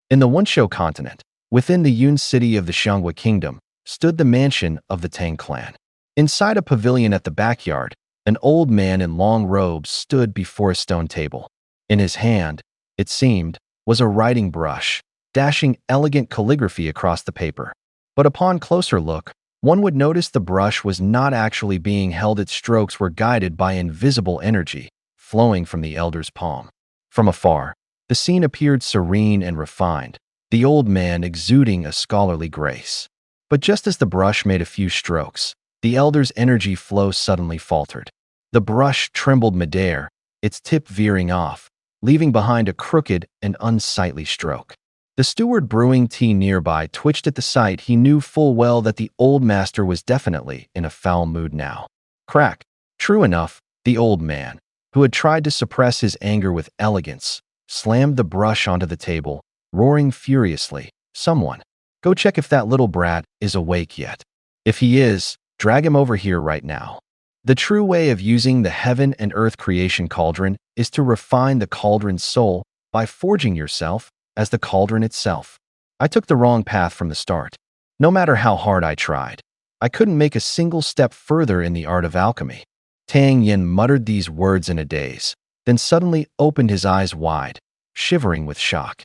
In the Wunsho continent, within the Yun city of the Xianghua kingdom, stood the mansion of the Tang Clan. Inside a pavilion at the backyard, an old man in long robes stood before a stone table. In his hand, it seemed, was a writing brush, dashing elegant calligraphy across the paper. But upon closer look, one would notice the brush was not actually being held. Its strokes were guided by invisible energy, flowing from the elder's palm. From afar, the scene appeared serene and refined, the old man exuding a scholarly grace. But just as the brush made a few strokes, the elder's energy flow suddenly faltered. The brush trembled midair, its tip veering off, leaving behind a crooked and unsightly stroke. The steward brewing tea nearby twitched at the sight. He knew full well that the old master was definitely in a foul mood now. Crack. True enough, the old man, who had tried to suppress his anger with elegance, slammed the brush onto the table, roaring furiously, "Someone, go check if that little brat is awake yet. If he is, drag him over here right now." The true way of using the heaven and earth creation cauldron is to refine the cauldron's soul by forging yourself as the cauldron itself. I took the wrong path from the start. No matter how hard I tried, I couldn't make a single step further in the art of alchemy. Tang Yin muttered these words in a daze, then suddenly opened his eyes wide, shivering with shock.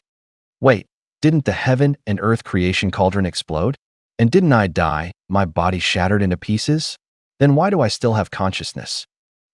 Wait, didn't the heaven and earth creation cauldron explode? And didn't I die, my body shattered into pieces? Then why do I still have consciousness?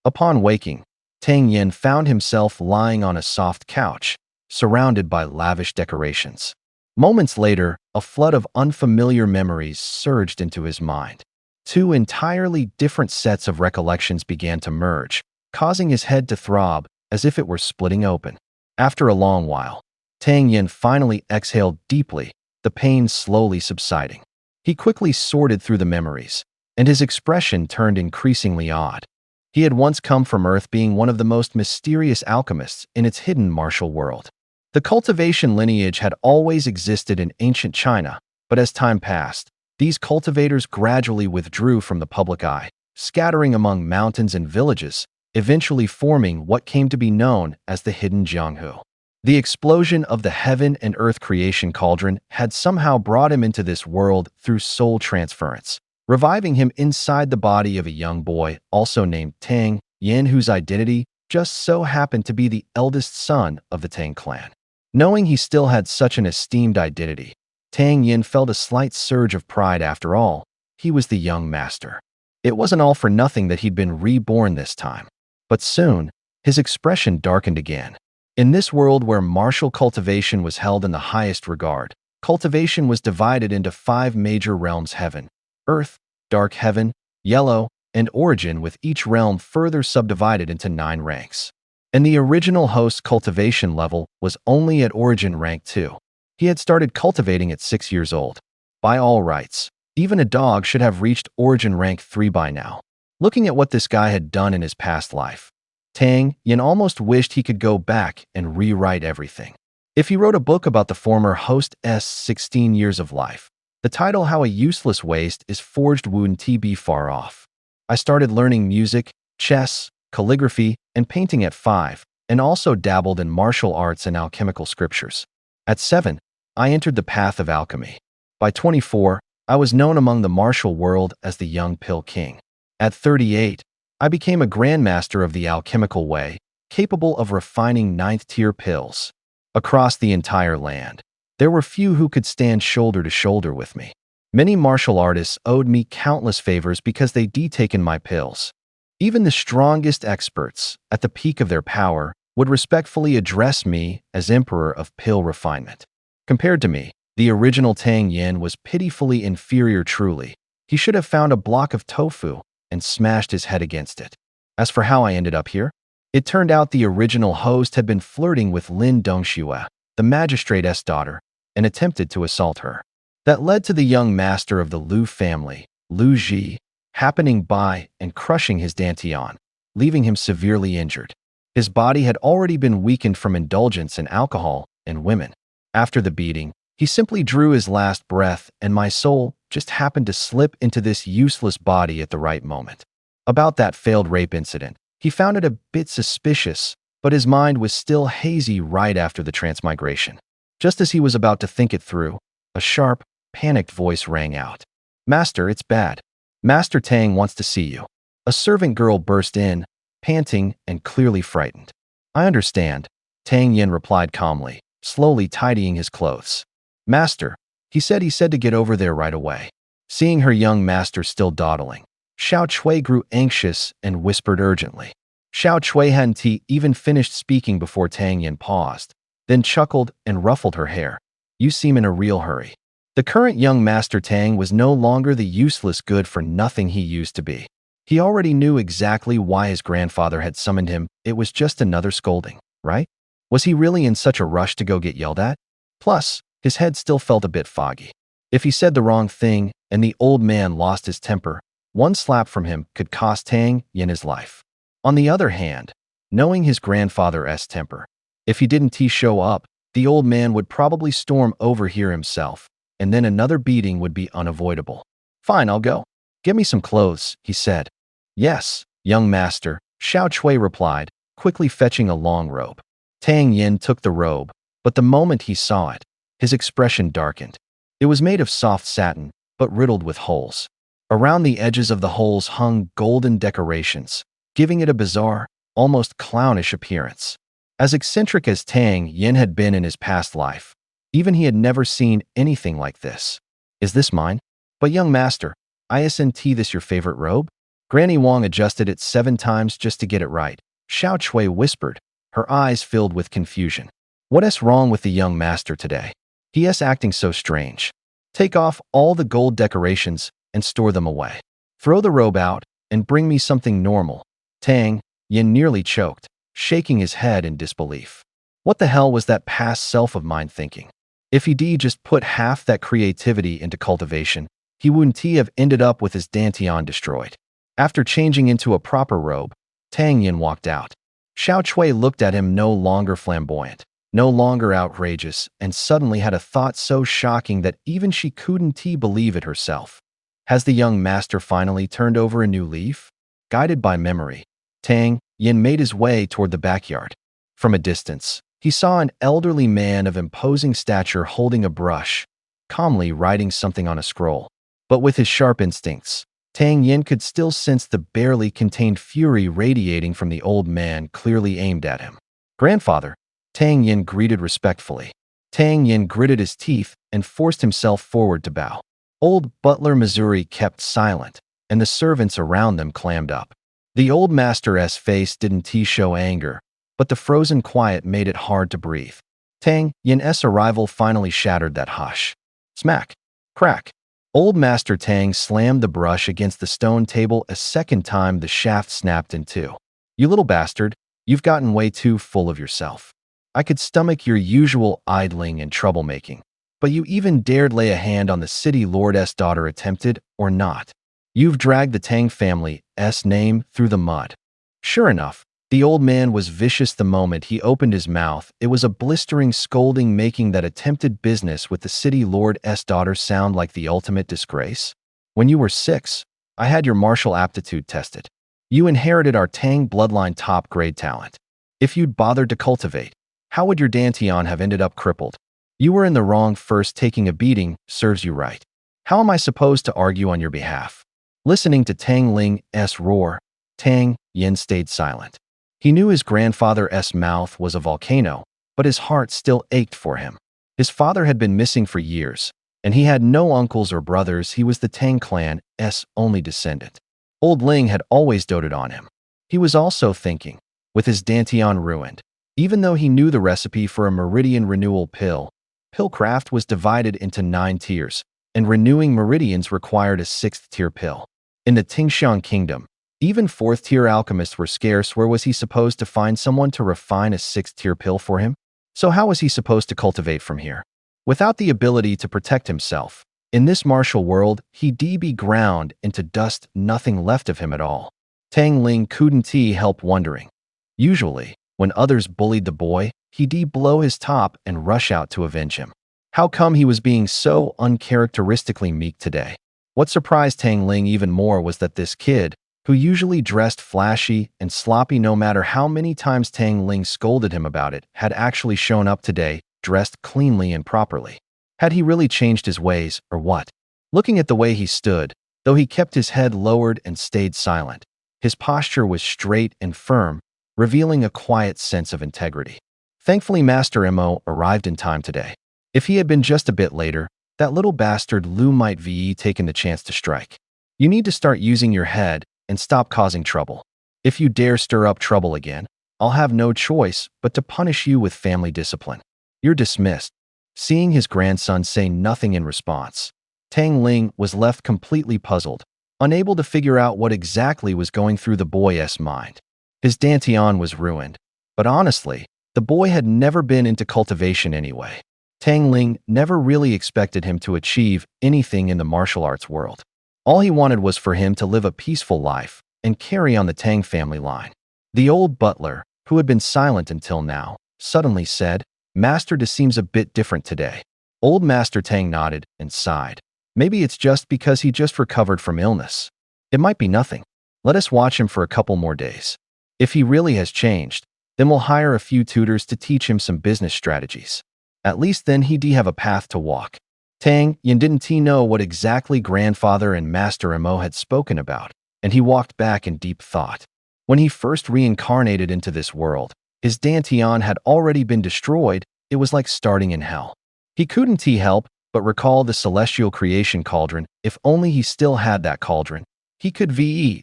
Upon waking, Tang Yin found himself lying on a soft couch, surrounded by lavish decorations. Moments later, a flood of unfamiliar memories surged into his mind. Two entirely different sets of recollections began to merge, causing his head to throb as if it were splitting open. After a long while, Tang Yin finally exhaled deeply, the pain slowly subsiding. He quickly sorted through the memories, and his expression turned increasingly odd. He had once come from Earth, being one of the most mysterious alchemists in its hidden martial world. The cultivation lineage had always existed in ancient China, but as time passed, these cultivators gradually withdrew from the public eye, scattering among mountains and villages, eventually forming what came to be known as the Hidden Jianghu. The explosion of the heaven and earth creation cauldron had somehow brought him into this world through soul transference, reviving him inside the body of a young boy, also named Tang Yin, whose identity just so happened to be the eldest son of the Tang Clan. Knowing he still had such an esteemed identity, Tang Yin felt a slight surge of pride. After all, he was the young master. It wasn't all for nothing that he'd been reborn this time. But soon, his expression darkened again. In this world where martial cultivation was held in the highest regard, cultivation was divided into 5 major realms: heaven, earth, dark heaven, yellow, and origin, with each realm further subdivided into 9 ranks. And the original host's cultivation level was only at origin rank 2. He had started cultivating at 6 years old. By all rights, even a dog should have reached origin rank 3 by now. Looking at what this guy had done in his past life, Tang Yin almost wished he could go back and rewrite everything. If he wrote a book about the former host's 16 years of life, the title "How a Useless Waste is Forged" wouldn't be far off. I started learning music, chess, calligraphy, and painting at 5, and also dabbled in martial arts and alchemical scriptures. At 7, I entered the path of alchemy. By 24, I was known among the martial world as the Young Pill King. At 38, I became a grandmaster of the alchemical way, capable of refining 9th-tier pills. Across the entire land, there were few who could stand shoulder to shoulder with me. Many martial artists owed me countless favors because they'd taken my pills. Even the strongest experts, at the peak of their power, would respectfully address me as Emperor of Pill Refinement. Compared to me, the original Tang Yin was pitifully inferior. Truly, he should have found a block of tofu and smashed his head against it. As for how I ended up here, it turned out the original host had been flirting with Lin Dongxue, the magistrate's daughter, and attempted to assault her. That led to the young master of the Liu family, Liu Ji, happening by and crushing his dantian, leaving him severely injured. His body had already been weakened from indulgence in alcohol and women. After the beating, he simply drew his last breath, and my soul just happened to slip into this useless body at the right moment. About that failed rape incident, he found it a bit suspicious, but his mind was still hazy right after the transmigration. Just as he was about to think it through, a sharp, panicked voice rang out. "Master, it's bad. Master Tang wants to see you." A servant girl burst in, panting and clearly frightened. "I understand," Tang Yin replied calmly, slowly tidying his clothes. "Master," he said to get over there right away. Seeing her young master still dawdling, Xiao Chui grew anxious and whispered urgently. Xiao Chui hadn't even finished speaking before Tang Yin paused, then chuckled and ruffled her hair. "You seem in a real hurry." The current young master Tang was no longer the useless good-for-nothing he used to be. He already knew exactly why his grandfather had summoned him. It was just another scolding, right? Was he really in such a rush to go get yelled at? Plus, his head still felt a bit foggy. If he said the wrong thing and the old man lost his temper, one slap from him could cost Tang Yin his life. On the other hand, knowing his grandfather's temper, if he didn't show up, the old man would probably storm over here himself, and then another beating would be unavoidable. "Fine, I'll go. Get me some clothes," he said. "Yes, young master," Xiao Chui replied, quickly fetching a long robe. Tang Yin took the robe, but the moment he saw it, his expression darkened. It was made of soft satin, but riddled with holes. Around the edges of the holes hung golden decorations, giving it a bizarre, almost clownish appearance. As eccentric as Tang Yin had been in his past life, even he had never seen anything like this. "Is this mine?" "But young master, isn't this your favorite robe?" Granny Wang adjusted it 7 times just to get it right. Xiao Chui whispered, her eyes filled with confusion. "What's wrong with the young master today? He's acting so strange. Take off all the gold decorations and store them away. Throw the robe out and bring me something normal." Tang Yin nearly choked, shaking his head in disbelief. What the hell was that past self of mine thinking? If he'd just put half that creativity into cultivation, he wouldn't have ended up with his dantian destroyed. After changing into a proper robe, Tang Yin walked out. Xiao Chui looked at him, no longer flamboyant, no longer outrageous, and suddenly had a thought so shocking that even she couldn't believe it herself. Has the young master finally turned over a new leaf? Guided by memory, Tang Yin made his way toward the backyard. From a distance, he saw an elderly man of imposing stature holding a brush, calmly writing something on a scroll. But with his sharp instincts, Tang Yin could still sense the barely contained fury radiating from the old man clearly aimed at him. "Grandfather," Tang Yin greeted respectfully. Tang Yin gritted his teeth and forced himself forward to bow. Old butler Missouri kept silent, and the servants around them clammed up. The old master's face didn't show anger, but the frozen quiet made it hard to breathe. Tang Yin's arrival finally shattered that hush. Smack! Crack! Old Master Tang slammed the brush against the stone table a second time. The shaft snapped in two. "You little bastard, you've gotten way too full of yourself. I could stomach your usual idling and troublemaking, but you even dared lay a hand on the city lord's daughter, attempted or not. You've dragged the Tang family's name through the mud." Sure enough, the old man was vicious the moment he opened his mouth. It was a blistering scolding, making that attempted business with the city lord's daughter sound like the ultimate disgrace. "When you were 6, I had your martial aptitude tested. You inherited our Tang bloodline top-grade talent. If you'd bothered to cultivate, how would your dantian have ended up crippled? You were in the wrong first. Taking a beating serves you right. How am I supposed to argue on your behalf?" Listening to Tang Ling's roar, Tang Yin stayed silent. He knew his grandfather's mouth was a volcano, but his heart still ached for him. His father had been missing for years, and he had no uncles or brothers. He was the Tang Clan's only descendant. Old Ling had always doted on him. He was also thinking, with his dantian ruined, even though he knew the recipe for a meridian renewal pill, pillcraft was divided into 9 tiers, and renewing meridians required a 6th tier pill. In the Tingxiang Kingdom, even 4th-tier alchemists were scarce. Where was he supposed to find someone to refine a 6th-tier pill for him? So how was he supposed to cultivate from here? Without the ability to protect himself, in this martial world, he'd be ground into dust, nothing left of him at all. Tang Ling couldn't help wondering. Usually, when others bullied the boy, he'd blow his top and rush out to avenge him. How come he was being so uncharacteristically meek today? What surprised Tang Ling even more was that this kid, who usually dressed flashy and sloppy no matter how many times Tang Ling scolded him about it, had actually shown up today, dressed cleanly and properly. Had he really changed his ways, or what? Looking at the way he stood, though he kept his head lowered and stayed silent, his posture was straight and firm, revealing a quiet sense of integrity. Thankfully, Master Mo arrived in time today. If he had been just a bit later, that little bastard Lu might have taken the chance to strike. You need to start using your head and stop causing trouble. If you dare stir up trouble again, I'll have no choice but to punish you with family discipline. You're dismissed. Seeing his grandson say nothing in response, Tang Ling was left completely puzzled, unable to figure out what exactly was going through the boy's mind. His dantian was ruined, but honestly, the boy had never been into cultivation anyway. Tang Ling never really expected him to achieve anything in the martial arts world. All he wanted was for him to live a peaceful life and carry on the Tang family line. The old butler, who had been silent until now, suddenly said, "Master, this seems a bit different today." Old Master Tang nodded and sighed. Maybe it's just because he just recovered from illness. It might be nothing. Let us watch him for a couple more days. If he really has changed, then we'll hire a few tutors to teach him some business strategies. At least then he'd have a path to walk. Tang Yin didn't know what exactly grandfather and Master Mo had spoken about, and he walked back in deep thought. When he first reincarnated into this world, his dantian had already been destroyed. It was like starting in hell. He couldn't help but recall the celestial creation cauldron. If only he still had that cauldron, he could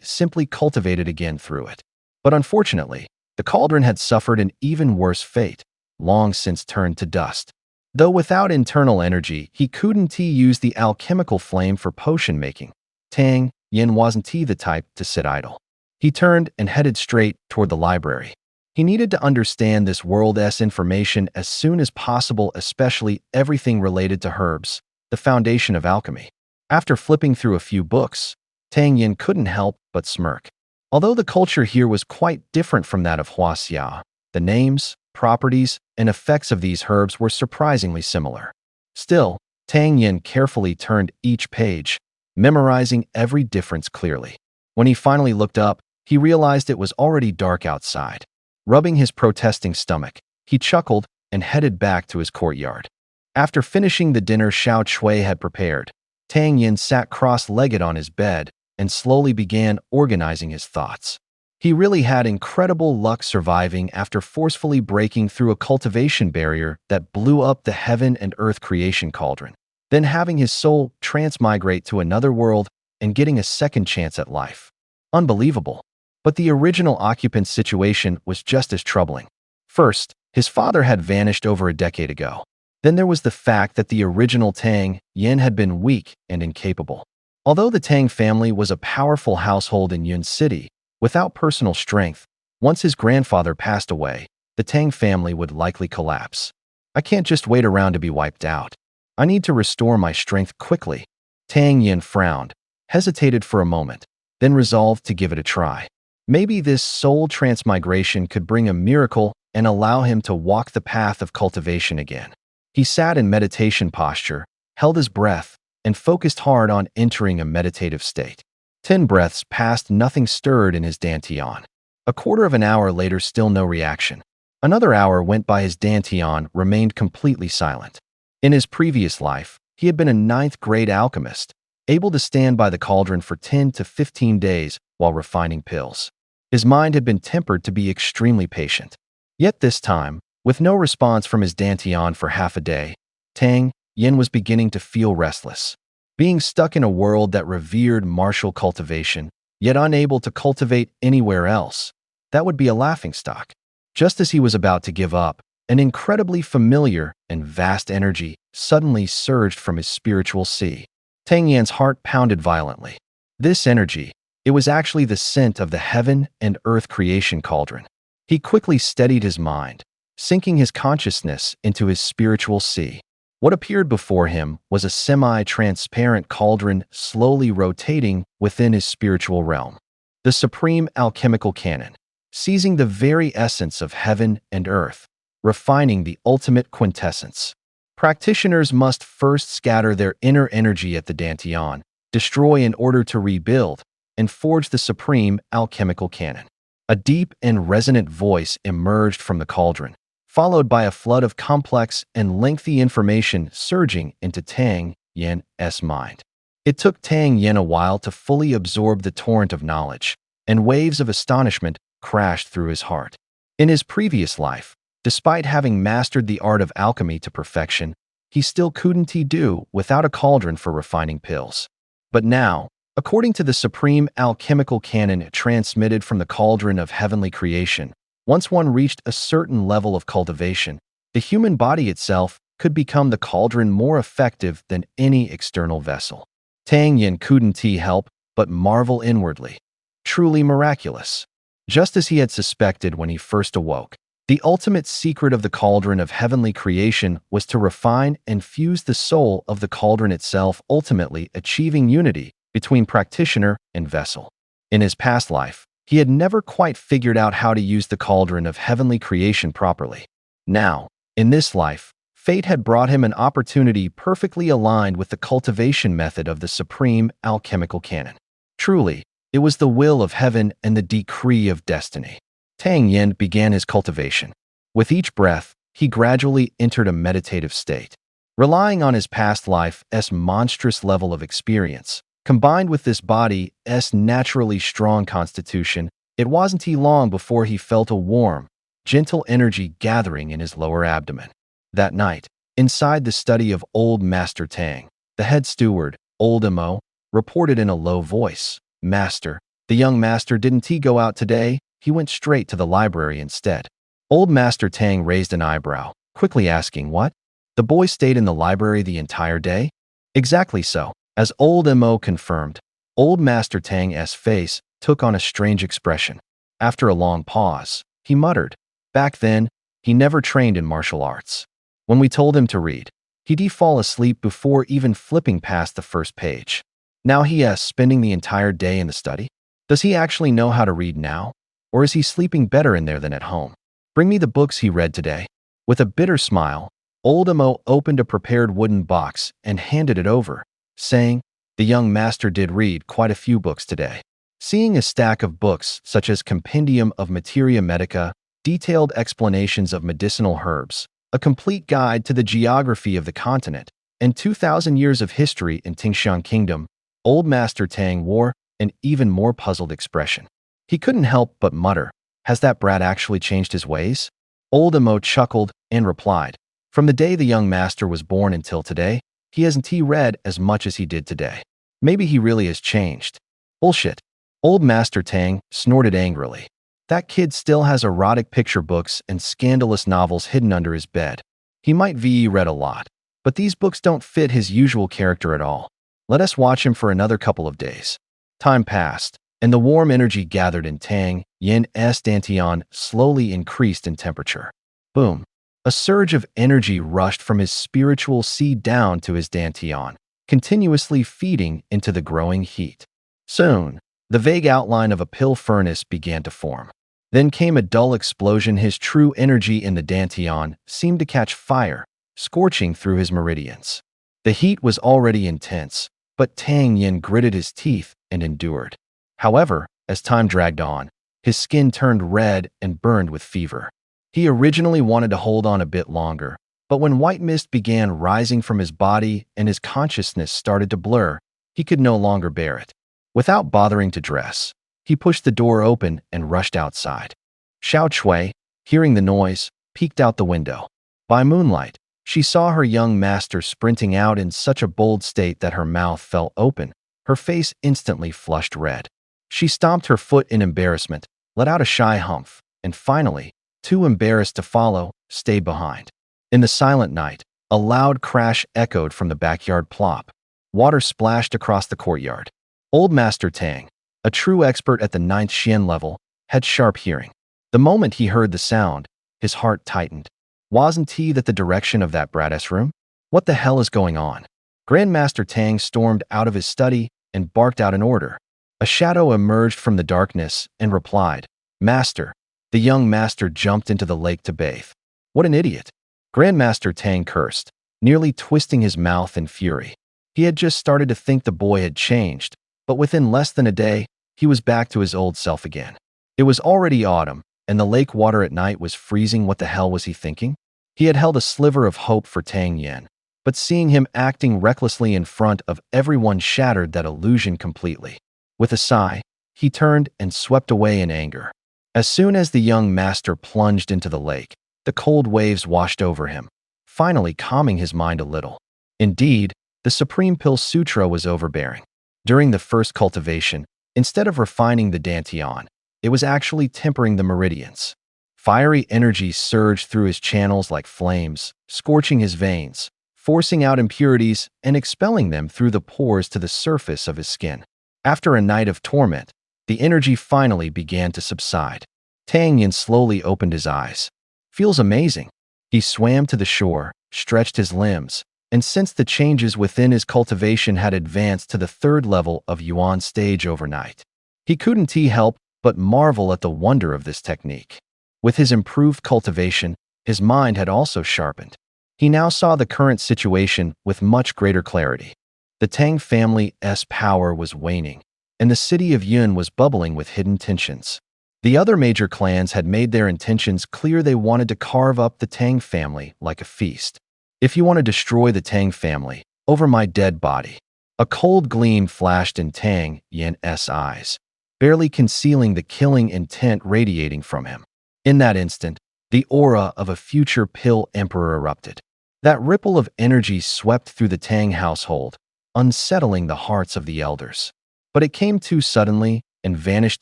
simply cultivate it again through it. But unfortunately, the cauldron had suffered an even worse fate, long since turned to dust. Though without internal energy, he couldn't use the alchemical flame for potion making. Tang Yin wasn't the type to sit idle. He turned and headed straight toward the library. He needed to understand this world's information as soon as possible, especially everything related to herbs, the foundation of alchemy. After flipping through a few books, Tang Yin couldn't help but smirk. Although the culture here was quite different from that of Huaxia, the names, properties, and effects of these herbs were surprisingly similar. Still, Tang Yin carefully turned each page, memorizing every difference clearly. When he finally looked up, he realized it was already dark outside. Rubbing his protesting stomach, he chuckled and headed back to his courtyard. After finishing the dinner Xiao Chui had prepared, Tang Yin sat cross-legged on his bed and slowly began organizing his thoughts. He really had incredible luck surviving after forcefully breaking through a cultivation barrier that blew up the heaven and earth creation cauldron, then having his soul transmigrate to another world and getting a second chance at life. Unbelievable. But the original occupant's situation was just as troubling. First, his father had vanished over a decade ago. Then there was the fact that the original Tang Yin had been weak and incapable. Although the Tang family was a powerful household in Yun City, without personal strength, once his grandfather passed away, the Tang family would likely collapse. I can't just wait around to be wiped out. I need to restore my strength quickly. Tang Yin frowned, hesitated for a moment, then resolved to give it a try. Maybe this soul transmigration could bring a miracle and allow him to walk the path of cultivation again. He sat in meditation posture, held his breath, and focused hard on entering a meditative state. 10 breaths passed, nothing stirred in his dantian. A quarter of an hour later, still no reaction. Another hour went by, his dantian remained completely silent. In his previous life, he had been a 9th-grade alchemist, able to stand by the cauldron for 10 to 15 days while refining pills. His mind had been tempered to be extremely patient. Yet this time, with no response from his dantian for half a day, Tang Yin was beginning to feel restless. Being stuck in a world that revered martial cultivation, yet unable to cultivate anywhere else, that would be a laughingstock. Just as he was about to give up, an incredibly familiar and vast energy suddenly surged from his spiritual sea. Tang Yin's heart pounded violently. This energy, it was actually the scent of the heaven and earth creation cauldron. He quickly steadied his mind, sinking his consciousness into his spiritual sea. What appeared before him was a semi-transparent cauldron slowly rotating within his spiritual realm. The supreme alchemical canon, seizing the very essence of heaven and earth, refining the ultimate quintessence. Practitioners must first scatter their inner energy at the dantian, destroy in order to rebuild, and forge the supreme alchemical canon. A deep and resonant voice emerged from the cauldron, followed by a flood of complex and lengthy information surging into Tang Yan's mind. It took Tang Yan a while to fully absorb the torrent of knowledge, and waves of astonishment crashed through his heart. In his previous life, despite having mastered the art of alchemy to perfection, he still couldn't do without a cauldron for refining pills. But now, according to the supreme alchemical canon transmitted from the cauldron of heavenly creation, once one reached a certain level of cultivation, the human body itself could become the cauldron more effective than any external vessel. Tang Yan couldn't help but marvel inwardly. Truly miraculous. Just as he had suspected when he first awoke, the ultimate secret of the cauldron of heavenly creation was to refine and fuse the soul of the cauldron itself, ultimately achieving unity between practitioner and vessel. In his past life, he had never quite figured out how to use the cauldron of heavenly creation properly. Now, in this life, fate had brought him an opportunity perfectly aligned with the cultivation method of the supreme alchemical canon. Truly, it was the will of heaven and the decree of destiny. Tang Yan began his cultivation. With each breath, he gradually entered a meditative state. Relying on his past life's monstrous level of experience, combined with this body's naturally strong constitution, it wasn't long before he felt a warm, gentle energy gathering in his lower abdomen. That night, inside the study of Old Master Tang, the head steward, Old Mo, reported in a low voice, "Master, the young master didn't go out today? He went straight to the library instead." Old Master Tang raised an eyebrow, quickly asking, "What? The boy stayed in the library the entire day?" "Exactly so." As Old Mo confirmed, Old Master Tang's face took on a strange expression. After a long pause, he muttered, "Back then, he never trained in martial arts. When we told him to read, he'd fall asleep before even flipping past the first page. Now he's spending the entire day in the study? Does he actually know how to read now? Or is he sleeping better in there than at home? Bring me the books he read today." With a bitter smile, Old Mo opened a prepared wooden box and handed it over, saying, "The young master did read quite a few books today." Seeing a stack of books such as Compendium of Materia Medica, detailed explanations of medicinal herbs, a complete guide to the geography of the continent, and 2,000 years of history in Tingshan Kingdom, Old Master Tang wore an even more puzzled expression. He couldn't help but mutter, "Has that brat actually changed his ways?" Old Mo chuckled and replied, "From the day the young master was born until today, he hasn't read as much as he did today. Maybe he really has changed." "Bullshit." Old Master Tang snorted angrily. "That kid still has erotic picture books and scandalous novels hidden under his bed. He might read a lot, but these books don't fit his usual character at all. Let us watch him for another couple of days." Time passed, and the warm energy gathered in Tang Yan's dantian slowly increased in temperature. Boom! A surge of energy rushed from his spiritual seed down to his dantian, continuously feeding into the growing heat. Soon, the vague outline of a pill furnace began to form. Then came a dull explosion. His true energy in the dantian seemed to catch fire, scorching through his meridians. The heat was already intense, but Tang Yan gritted his teeth and endured. However, as time dragged on, his skin turned red and burned with fever. He originally wanted to hold on a bit longer, but when white mist began rising from his body and his consciousness started to blur, he could no longer bear it. Without bothering to dress, he pushed the door open and rushed outside. Xiao Chui, hearing the noise, peeked out the window. By moonlight, she saw her young master sprinting out in such a bold state that her mouth fell open, her face instantly flushed red. She stomped her foot in embarrassment, let out a shy humph, and finally, too embarrassed to follow, stayed behind. In the silent night, a loud crash echoed from the backyard. Plop. Water splashed across the courtyard. Old Master Tang, a true expert at the 9th Xian level, had sharp hearing. The moment he heard the sound, his heart tightened. Wasn't he that the direction of that brat's room? What the hell is going on? Grandmaster Tang stormed out of his study and barked out an order. A shadow emerged from the darkness and replied, "Master." The young master jumped into the lake to bathe. What an idiot! Grandmaster Tang cursed, nearly twisting his mouth in fury. He had just started to think the boy had changed, but within less than a day, he was back to his old self again. It was already autumn, and the lake water at night was freezing. What the hell was he thinking? He had held a sliver of hope for Tang Yin, but seeing him acting recklessly in front of everyone shattered that illusion completely. With a sigh, he turned and swept away in anger. As soon as the young master plunged into the lake, the cold waves washed over him, finally calming his mind a little. Indeed, the Supreme Pill Sutra was overbearing. During the first cultivation, instead of refining the dantian, it was actually tempering the meridians. Fiery energy surged through his channels like flames, scorching his veins, forcing out impurities and expelling them through the pores to the surface of his skin. After a night of torment, the energy finally began to subside. Tang Yin slowly opened his eyes. Feels amazing. He swam to the shore, stretched his limbs, and sensed the changes within his cultivation had advanced to the third level of Yuan stage overnight. He couldn't help but marvel at the wonder of this technique. With his improved cultivation, his mind had also sharpened. He now saw the current situation with much greater clarity. The Tang family's power was waning, and the city of Yun was bubbling with hidden tensions. The other major clans had made their intentions clear. They wanted to carve up the Tang family like a feast. If you want to destroy the Tang family, over my dead body. A cold gleam flashed in Tang Yin's eyes, barely concealing the killing intent radiating from him. In that instant, the aura of a future pill emperor erupted. That ripple of energy swept through the Tang household, unsettling the hearts of the elders. But it came too suddenly and vanished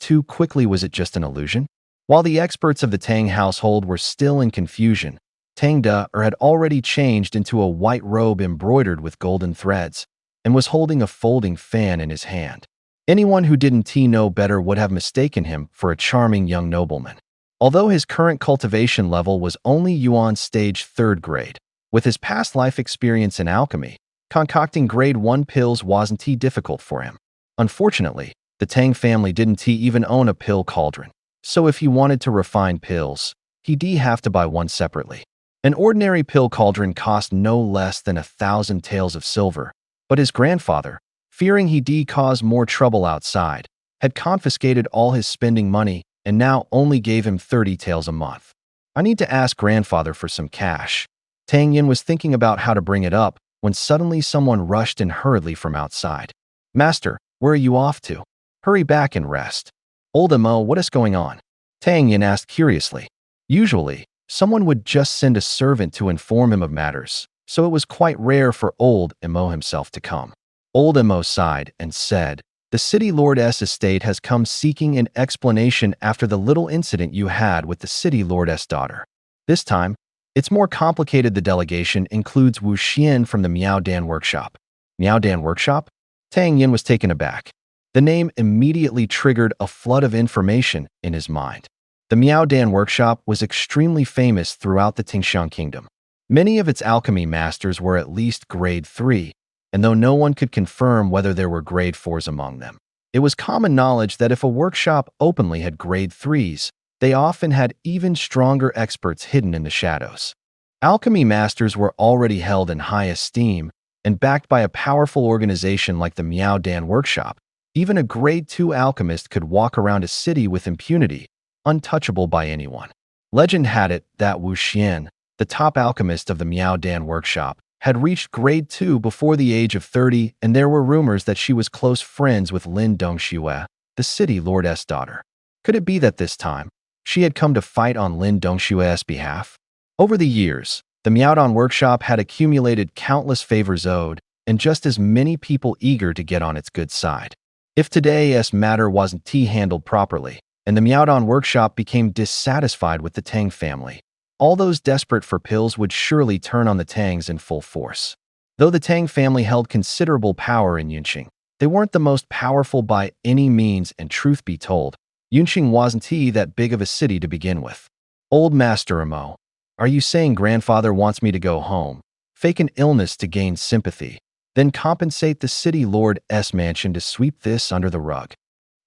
too quickly. Was it just an illusion? While the experts of the Tang household were still in confusion, Tang De had already changed into a white robe embroidered with golden threads and was holding a folding fan in his hand. Anyone who didn't know better would have mistaken him for a charming young nobleman. Although his current cultivation level was only Yuan stage 3rd grade, with his past life experience in alchemy, concocting grade 1 pills wasn't difficult for him. Unfortunately, the Tang family didn't even own a pill cauldron, so if he wanted to refine pills, he'd have to buy one separately. An ordinary pill cauldron cost no less than 1,000 taels of silver, but his grandfather, fearing he'd cause more trouble outside, had confiscated all his spending money and now only gave him 30 taels a month. I need to ask grandfather for some cash. Tang Yin was thinking about how to bring it up when suddenly someone rushed in hurriedly from outside. Master, where are you off to? Hurry back and rest. Old Mo, what is going on? Tang Yin asked curiously. Usually, someone would just send a servant to inform him of matters, so it was quite rare for Old Mo himself to come. Old Mo sighed and said, the city lord's estate has come seeking an explanation after the little incident you had with the city lord's daughter. This time, it's more complicated. The delegation includes Wu Xian from the Miao Dan workshop. Miao Dan workshop? Tang Yin was taken aback. The name immediately triggered a flood of information in his mind. The Miao Dan workshop was extremely famous throughout the Tingshan kingdom. Many of its alchemy masters were at least grade 3, and though no one could confirm whether there were grade 4s among them, it was common knowledge that if a workshop openly had grade 3s, they often had even stronger experts hidden in the shadows. Alchemy masters were already held in high esteem and backed by a powerful organization like the Miao Dan workshop. Even a grade 2 alchemist could walk around a city with impunity, untouchable by anyone. Legend had it that Wu Xian, the top alchemist of the Miao Dan workshop, had reached grade 2 before the age of 30, and there were rumors that she was close friends with Lin Dongxue, the city lord's daughter. Could it be that this time, she had come to fight on Lin Dongxue's behalf? Over the years, the Miao Dan workshop had accumulated countless favors owed, and just as many people eager to get on its good side. If today's matter wasn't handled properly, and the Miao Dan workshop became dissatisfied with the Tang family, all those desperate for pills would surely turn on the Tangs in full force. Though the Tang family held considerable power in Yunqing, they weren't the most powerful by any means, and truth be told, Yunqing wasn't that big of a city to begin with. Old Master Mo, are you saying grandfather wants me to go home, fake an illness to gain sympathy, then compensate the city lord's mansion to sweep this under the rug?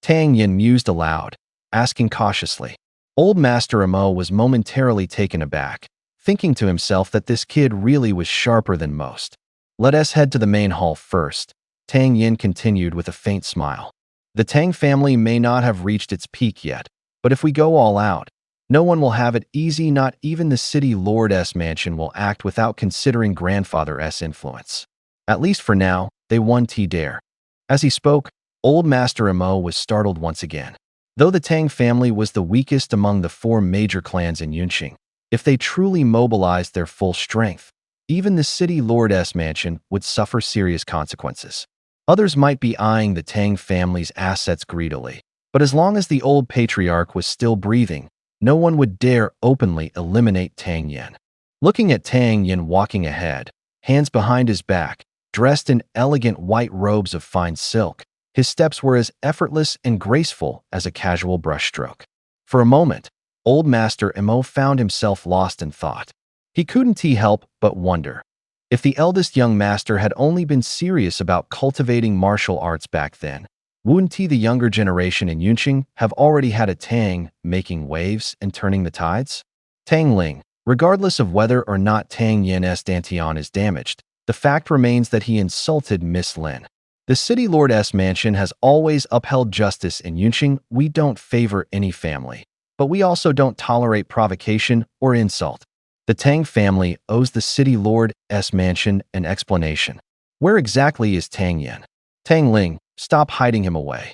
Tang Yin mused aloud, asking cautiously. Old Master Mo was momentarily taken aback, thinking to himself that this kid really was sharper than most. Let us head to the main hall first, Tang Yin continued with a faint smile. The Tang family may not have reached its peak yet, but if we go all out, No one will have it easy, not even the city lord's mansion will act without considering grandfather's influence. At least for now, they won't dare. As he spoke, Old Master Mo was startled once again. Though the Tang family was the weakest among the four major clans in Yunqing, if they truly mobilized their full strength, even the city lord's mansion would suffer serious consequences. Others might be eyeing the Tang family's assets greedily, but as long as the old patriarch was still breathing, no one would dare openly eliminate Tang Yin. Looking at Tang Yin walking ahead, hands behind his back, dressed in elegant white robes of fine silk, his steps were as effortless and graceful as a casual brushstroke. For a moment, Old Master Mo found himself lost in thought. He couldn't help but wonder. If the eldest young master had only been serious about cultivating martial arts back then, wouldn't the younger generation in Yunqing have already had a Tang making waves and turning the tides? Tang Ling, regardless of whether or not Tang Yin's dantian is damaged, the fact remains that he insulted Miss Lin. The city lord's mansion has always upheld justice in Yunqing. We don't favor any family, but we also don't tolerate provocation or insult. The Tang family owes the city lord's mansion an explanation. Where exactly is Tang Yin? Tang Ling, stop hiding him away.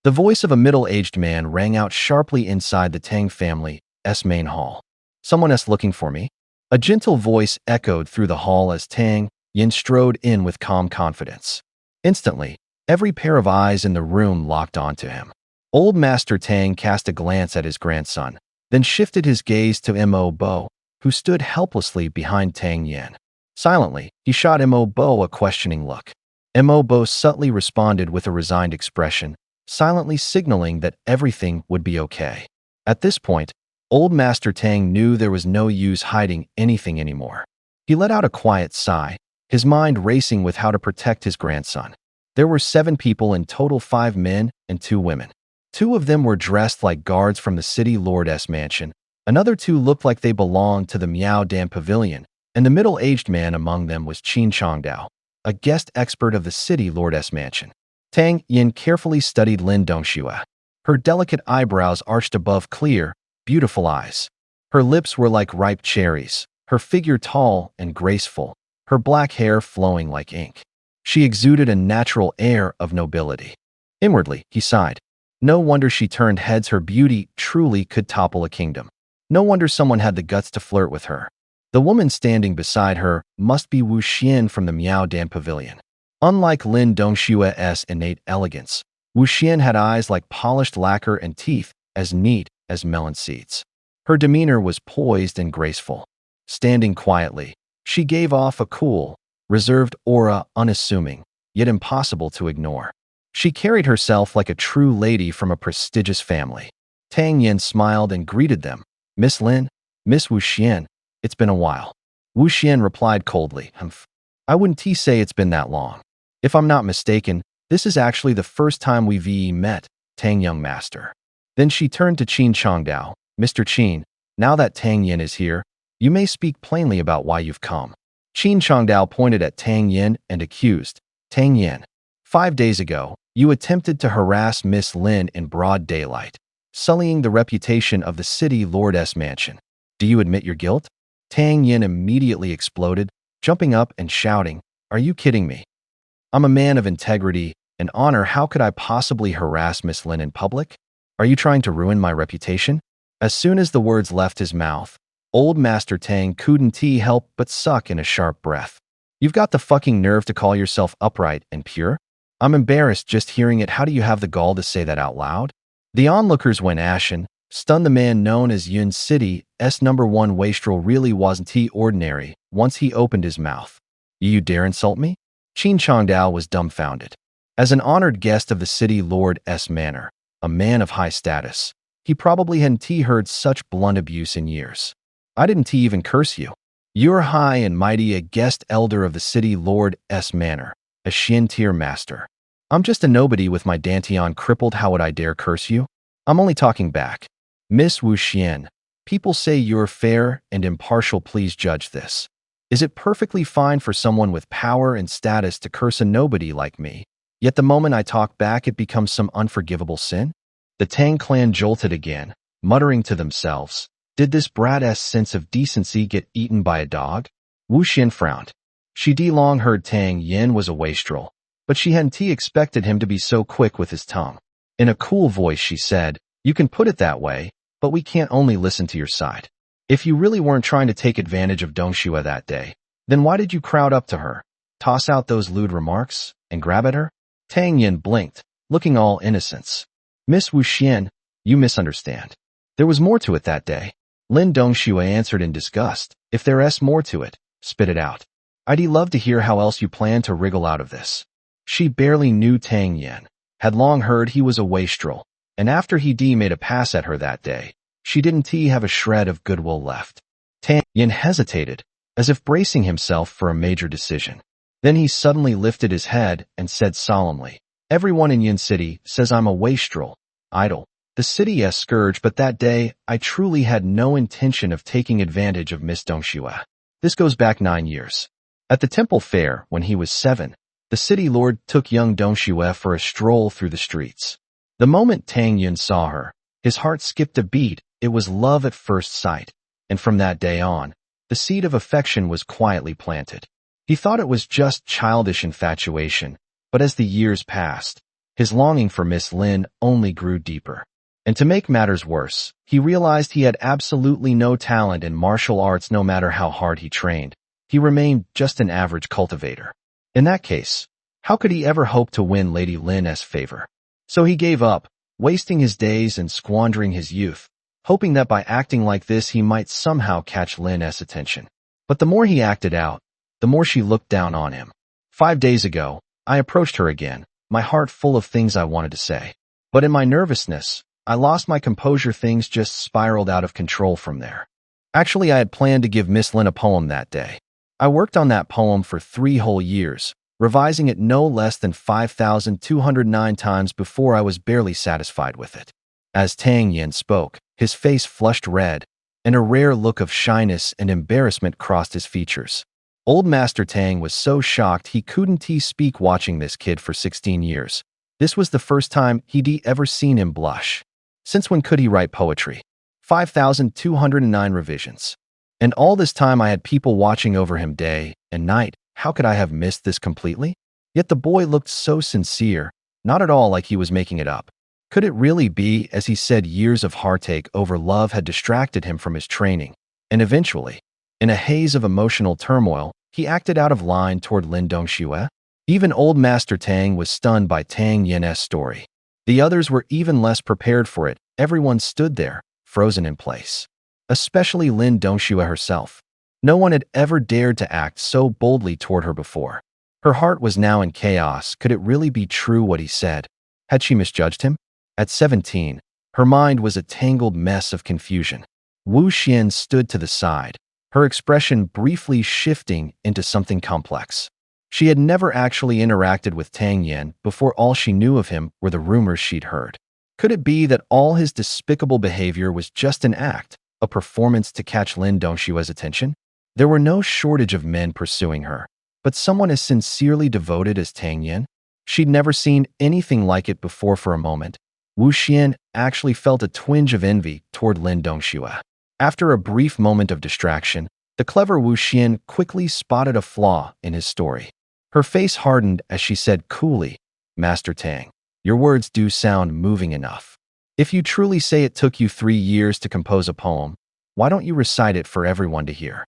The voice of a middle-aged man rang out sharply inside the Tang family's main hall. Someone's looking for me? A gentle voice echoed through the hall as Tang Yin strode in with calm confidence. Instantly, every pair of eyes in the room locked onto him. Old Master Tang cast a glance at his grandson, then shifted his gaze to Mo Bo, who stood helplessly behind Tang Yin. Silently, he shot Mo Bo a questioning look. Mo Bo subtly responded with a resigned expression, silently signaling that everything would be okay. At this point, Old Master Tang knew there was no use hiding anything anymore. He let out a quiet sigh, his mind racing with how to protect his grandson. There were 7 people in total, 5 men and 2 women. 2 of them were dressed like guards from the city lord's mansion. Another 2 looked like they belonged to the Miao Dan Pavilion, and the middle-aged man among them was Qin Changdao, a guest expert of the city lord's mansion. Tang Yin carefully studied Lin Dongxue. Her delicate eyebrows arched above clear, beautiful eyes. Her lips were like ripe cherries, her figure tall and graceful, her black hair flowing like ink. She exuded a natural air of nobility. Inwardly, he sighed. No wonder she turned heads. Her beauty truly could topple a kingdom. No wonder someone had the guts to flirt with her. The woman standing beside her must be Wu Xian from the Miao Dan Pavilion. Unlike Lin Dongxue's innate elegance, Wu Xian had eyes like polished lacquer and teeth as neat as melon seeds. Her demeanor was poised and graceful. Standing quietly, she gave off a cool, reserved aura, unassuming, yet impossible to ignore. She carried herself like a true lady from a prestigious family. Tang Yin smiled and greeted them. Miss Lin, Miss Wu Xian, it's been a while. Wu Xian replied coldly, I wouldn't say it's been that long. If I'm not mistaken, this is actually the first time we've met, Tang young master. Then she turned to Qin Changdao. Mr. Qin, now that Tang Yin is here, you may speak plainly about why you've come. Qin Changdao pointed at Tang Yin and accused, Tang Yin, 5 days ago, you attempted to harass Miss Lin in broad daylight, sullying the reputation of the city lord's mansion. Do you admit your guilt? Tang Yin immediately exploded, jumping up and shouting, Are you kidding me? I'm a man of integrity and honor. How could I possibly harass Miss Lin in public? Are you trying to ruin my reputation? As soon as the words left his mouth, Old Master Tang couldn't help but suck in a sharp breath. You've got the fucking nerve to call yourself upright and pure? I'm embarrassed just hearing it. How do you have the gall to say that out loud? The onlookers went ashen, stunned. The man known as Yun City's #1 wastrel really wasn't ordinary once he opened his mouth. You dare insult me? Qin Changdao was dumbfounded. As an honored guest of the city lord's manor, a man of high status, he probably hadn't heard such blunt abuse in years. I didn't even curse you. You're high and mighty, a guest elder of the city lord's manor, a Xian tier master. I'm just a nobody with my dantian crippled. How would I dare curse you? I'm only talking back. Miss Wu Xian, people say you're fair and impartial. Please judge this. Is it perfectly fine for someone with power and status to curse a nobody like me? Yet the moment I talk back, it becomes some unforgivable sin? The Tang clan jolted again, muttering to themselves, Did this brat-s sense of decency get eaten by a dog? Wu Xin frowned. She long heard Tang Yin was a wastrel, but she hadn't expected him to be so quick with his tongue. In a cool voice she said, "You can put it that way, but we can't only listen to your side. If you really weren't trying to take advantage of Dongxue that day, then why did you crowd up to her, toss out those lewd remarks, and grab at her?" Tang Yin blinked, looking all innocence. "Miss Wu Xian, you misunderstand. There was more to it that day." Lin Dongxue answered in disgust. "If there's more to it, spit it out. I'd love to hear how else you plan to wriggle out of this." She barely knew Tang Yin, had long heard he was a wastrel, and after he made a pass at her that day, she didn't have a shred of goodwill left. Tang Yin hesitated, as if bracing himself for a major decision. Then he suddenly lifted his head and said solemnly, "Everyone in Yin City says I'm a wastrel, idle, the city's scourge, but that day I truly had no intention of taking advantage of Miss Dongxue. This goes back 9 years. At the temple fair, when he was 7, the city lord took young Dongxue for a stroll through the streets. The moment Tang Yin saw her, his heart skipped a beat. It was love at first sight, and from that day on, the seed of affection was quietly planted. He thought it was just childish infatuation, but as the years passed, his longing for Miss Lin only grew deeper. And to make matters worse, he realized he had absolutely no talent in martial arts. No matter how hard he trained, he remained just an average cultivator. In that case, how could he ever hope to win Lady Lin's favor? So he gave up, wasting his days and squandering his youth, hoping that by acting like this he might somehow catch Lin's attention. But the more he acted out, the more she looked down on him. 5 days ago, I approached her again, my heart full of things I wanted to say. But in my nervousness, I lost my composure. Things just spiraled out of control from there. Actually, I had planned to give Miss Lin a poem that day. I worked on that poem for 3 whole years, revising it no less than 5,209 times before I was barely satisfied with it." As Tang Yin spoke, his face flushed red, and a rare look of shyness and embarrassment crossed his features. Old Master Tang was so shocked he couldn't speak. Watching this kid for 16 years, this was the first time he'd ever seen him blush. Since when could he write poetry? 5,209 revisions. And all this time I had people watching over him day and night. How could I have missed this completely? Yet the boy looked so sincere, not at all like he was making it up. Could it really be, as he said, years of heartache over love had distracted him from his training, and eventually, in a haze of emotional turmoil, he acted out of line toward Lin Dongxue? Even old Master Tang was stunned by Tang Yin's story. The others were even less prepared for it. Everyone stood there, frozen in place. Especially Lin Dongxue herself. No one had ever dared to act so boldly toward her before. Her heart was now in chaos. Could it really be true what he said? Had she misjudged him? At 17, her mind was a tangled mess of confusion. Wu Xian stood to the side, her expression briefly shifting into something complex. She had never actually interacted with Tang Yin before. All she knew of him were the rumors she'd heard. Could it be that all his despicable behavior was just an act, a performance to catch Lin Dongxue's attention? There were no shortage of men pursuing her, but someone as sincerely devoted as Tang Yin? She'd never seen anything like it before. For a moment, Wu Xian actually felt a twinge of envy toward Lin Dongxue. After a brief moment of distraction, the clever Wu Xian quickly spotted a flaw in his story. Her face hardened as she said coolly, "Master Tang, your words do sound moving enough. If you truly say it took you 3 years to compose a poem, why don't you recite it for everyone to hear?"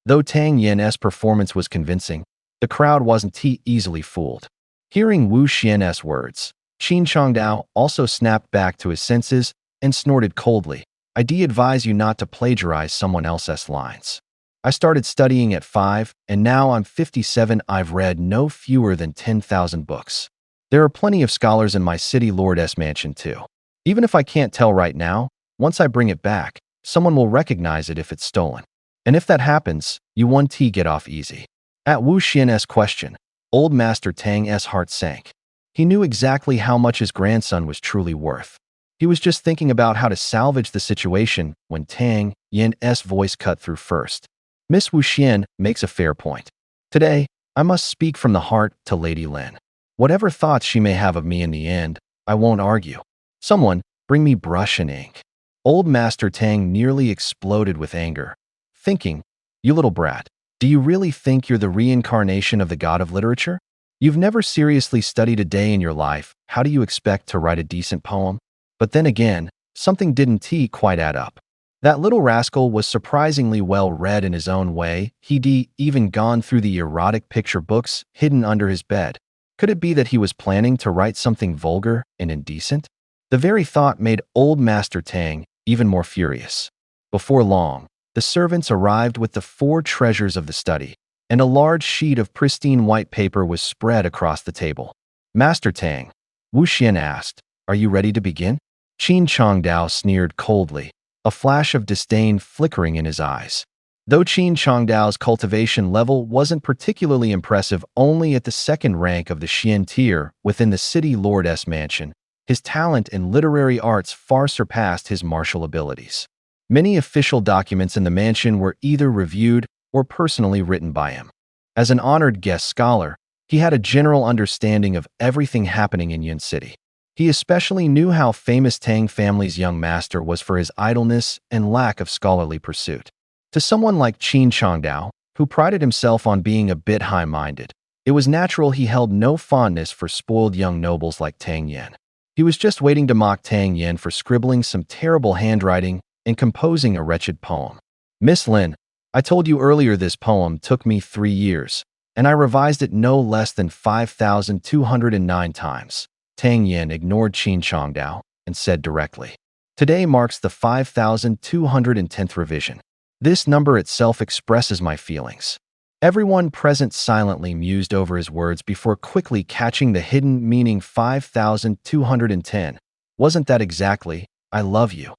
Though Tang Yin's performance was convincing, the crowd wasn't easily fooled. Hearing Wu Xian's words, Qin Chongdao also snapped back to his senses and snorted coldly. "I advise you not to plagiarize someone else's lines. I started studying at 5, and now I'm 57. I've read no fewer than 10,000 books. There are plenty of scholars in my city lord's mansion too. Even if I can't tell right now, once I bring it back, someone will recognize it if it's stolen. And if that happens, you won't get off easy." At Wu Xian's question, old Master Tang's heart sank. He knew exactly how much his grandson was truly worth. He was just thinking about how to salvage the situation when Tang Yin's voice cut through first. "Miss Wu Xian makes a fair point. Today, I must speak from the heart to Lady Lin. Whatever thoughts she may have of me in the end, I won't argue. Someone, bring me brush and ink." Old Master Tang nearly exploded with anger, thinking, "You little brat, do you really think you're the reincarnation of the god of literature? You've never seriously studied a day in your life. How do you expect to write a decent poem?" But then again, something didn't quite add up. That little rascal was surprisingly well read in his own way. He'd even gone through the erotic picture books hidden under his bed. Could it be that he was planning to write something vulgar and indecent? The very thought made Old Master Tang even more furious. Before long, the servants arrived with the 4 treasures of the study, and a large sheet of pristine white paper was spread across the table. "Master Tang," Wu Xian asked, "are you ready to begin?" Qin Changdao sneered coldly, a flash of disdain flickering in his eyes. Though Qin Changdao's cultivation level wasn't particularly impressive, only at the 2nd rank of the Xian tier within the city lord's mansion, his talent in literary arts far surpassed his martial abilities. Many official documents in the mansion were either reviewed or personally written by him. As an honored guest scholar, he had a general understanding of everything happening in Yun City. He especially knew how famous Tang family's young master was for his idleness and lack of scholarly pursuit. To someone like Qin Changdao, who prided himself on being a bit high-minded, it was natural he held no fondness for spoiled young nobles like Tang Yen. He was just waiting to mock Tang Yen for scribbling some terrible handwriting and composing a wretched poem. "Miss Lin, I told you earlier this poem took me 3 years, and I revised it no less than 5,209 times. Tang Yen ignored Qin Changdao and said directly, "Today marks the 5,210th revision. This number itself expresses my feelings." Everyone present silently mused over his words before quickly catching the hidden meaning. 5,210. Wasn't that exactly, "I love you"?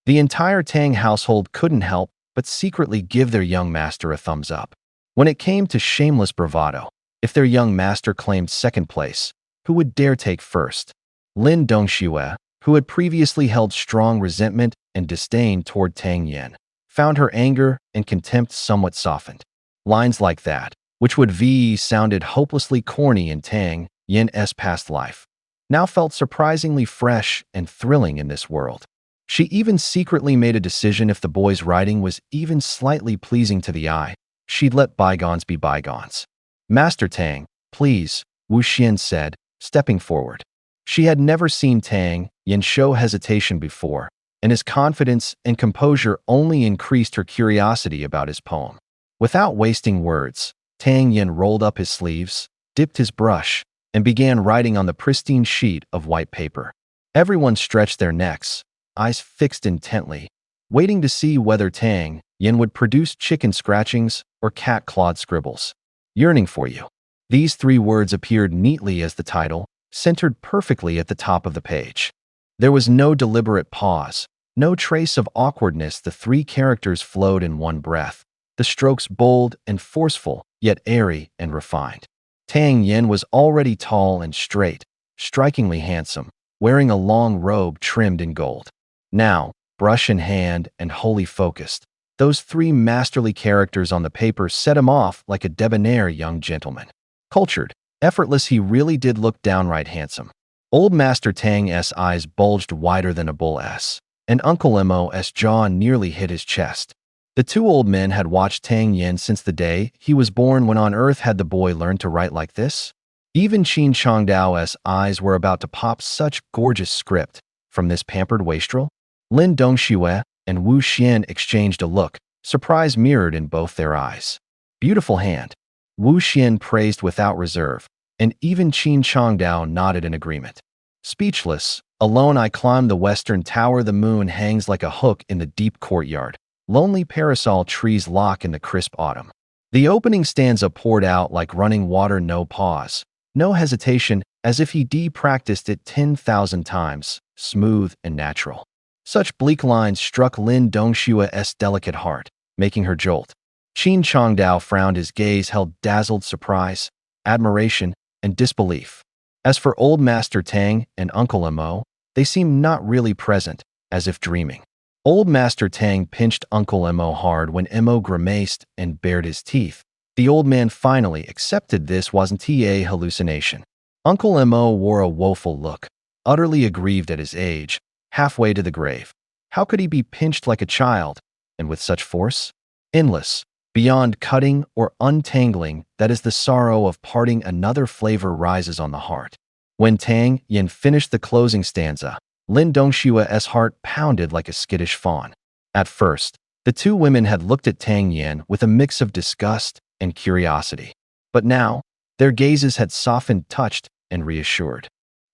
The entire Tang household couldn't help but secretly give their young master a thumbs up. When it came to shameless bravado, if their young master claimed 2nd place, who would dare take 1st? Lin Dongxue, who had previously held strong resentment and disdain toward Tang Yen, found her anger and contempt somewhat softened. Lines like that, which would sounded hopelessly corny in Tang Yen's past life, now felt surprisingly fresh and thrilling in this world. She even secretly made a decision: if the boy's writing was even slightly pleasing to the eye, she'd let bygones be bygones. "Master Tang, please," Wu Xian said, stepping forward. She had never seen Tang Yen show hesitation before, and his confidence and composure only increased her curiosity about his poem. Without wasting words, Tang Yen rolled up his sleeves, dipped his brush, and began writing on the pristine sheet of white paper. Everyone stretched their necks, eyes fixed intently, waiting to see whether Tang Yen would produce chicken scratchings or cat-clawed scribbles. "Yearning for you." These 3 words appeared neatly as the title, centered perfectly at the top of the page. There was no deliberate pause, no trace of awkwardness. The 3 characters flowed in one breath, the strokes bold and forceful, yet airy and refined. Tang Yen was already tall and straight, strikingly handsome, wearing a long robe trimmed in gold. Now, brush in hand and wholly focused, those 3 masterly characters on the paper set him off like a debonair young gentleman. Cultured, effortless, he really did look downright handsome. Old Master Tang's eyes bulged wider than a bull's, and Uncle Mo's jaw nearly hit his chest. The 2 old men had watched Tang Yen since the day he was born. When on earth had the boy learned to write like this? Even Qin Changdao's eyes were about to pop. Such gorgeous script from this pampered wastrel? Lin Dongxue and Wu Xian exchanged a look, surprise mirrored in both their eyes. "Beautiful hand," Wu Xian praised without reserve, and even Qin Changdao nodded in agreement. Speechless, alone I climb the western tower. The moon hangs like a hook in the deep courtyard. Lonely parasol trees lock in the crisp autumn. The opening stanza poured out like running water, no pause, no hesitation, as if he practiced it 10,000 times, smooth and natural. Such bleak lines struck Lin Dongxue's delicate heart, making her jolt. Qin Changdao frowned, his gaze held dazzled surprise, admiration, and disbelief. As for Old Master Tang and Uncle Mo, they seemed not really present, as if dreaming. Old Master Tang pinched Uncle Mo hard when Mo grimaced and bared his teeth. The old man finally accepted this wasn't a hallucination. Uncle Mo wore a woeful look, utterly aggrieved at his age, halfway to the grave. How could he be pinched like a child, and with such force? Endless, beyond cutting or untangling, that is the sorrow of parting. Another flavor rises on the heart. When Tang Yin finished the closing stanza, Lin Dongshua's heart pounded like a skittish fawn. At first, the two women had looked at Tang Yin with a mix of disgust and curiosity. But now, their gazes had softened, touched, and reassured.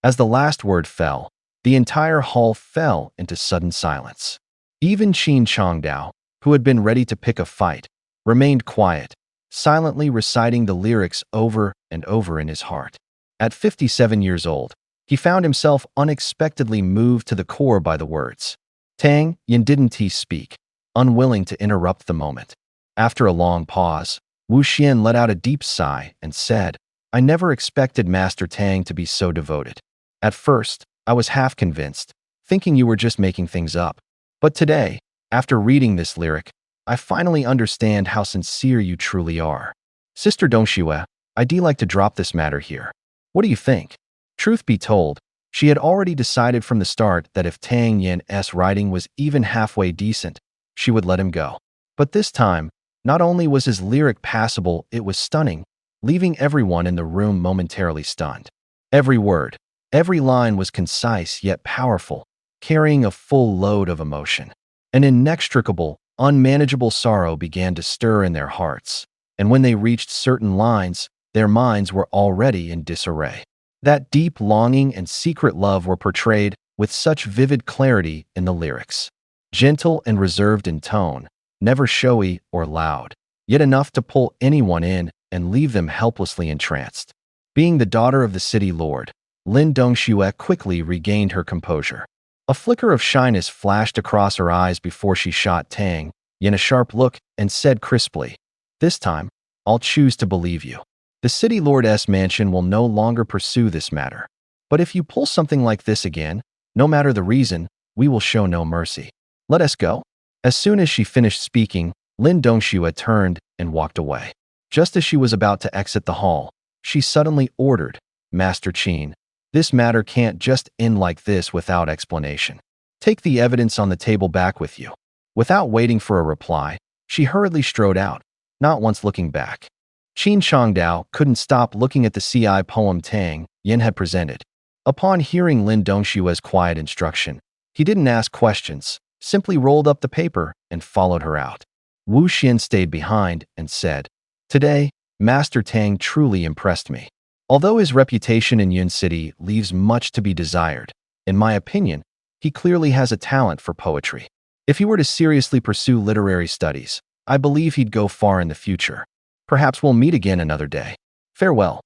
As the last word fell, the entire hall fell into sudden silence. Even Qin Chongdao, who had been ready to pick a fight, remained quiet, silently reciting the lyrics over and over in his heart. At 57 years old, he found himself unexpectedly moved to the core by the words. Tang Yin didn't speak, unwilling to interrupt the moment. After a long pause, Wu Xian let out a deep sigh and said, I never expected Master Tang to be so devoted. At first, I was half convinced, thinking you were just making things up. But today, after reading this lyric, I finally understand how sincere you truly are. Sister Dongxue, I'd like to drop this matter here. What do you think? Truth be told, she had already decided from the start that if Tang Yin's writing was even halfway decent, she would let him go. But this time, not only was his lyric passable, it was stunning, leaving everyone in the room momentarily stunned. Every word, every line was concise yet powerful, carrying a full load of emotion. An inextricable, unmanageable sorrow began to stir in their hearts, and when they reached certain lines, their minds were already in disarray. That deep longing and secret love were portrayed with such vivid clarity in the lyrics. Gentle and reserved in tone, never showy or loud, yet enough to pull anyone in and leave them helplessly entranced. Being the daughter of the city lord, Lin Dongxue quickly regained her composure. A flicker of shyness flashed across her eyes before she shot Tang Yin a sharp look and said crisply, This time, I'll choose to believe you. The city lord's mansion will no longer pursue this matter. But if you pull something like this again, no matter the reason, we will show no mercy. Let us go. As soon as she finished speaking, Lin Dongxue turned and walked away. Just as she was about to exit the hall, she suddenly ordered, Master Qin, this matter can't just end like this without explanation. Take the evidence on the table back with you. Without waiting for a reply, she hurriedly strode out, not once looking back. Qin Chongdao couldn't stop looking at the CI poem Tang Yin had presented. Upon hearing Lin Dongshue's quiet instruction, he didn't ask questions, simply rolled up the paper and followed her out. Wu Xian stayed behind and said, Today, Master Tang truly impressed me. Although his reputation in Yun City leaves much to be desired, in my opinion, he clearly has a talent for poetry. If he were to seriously pursue literary studies, I believe he'd go far in the future. Perhaps we'll meet again another day. Farewell.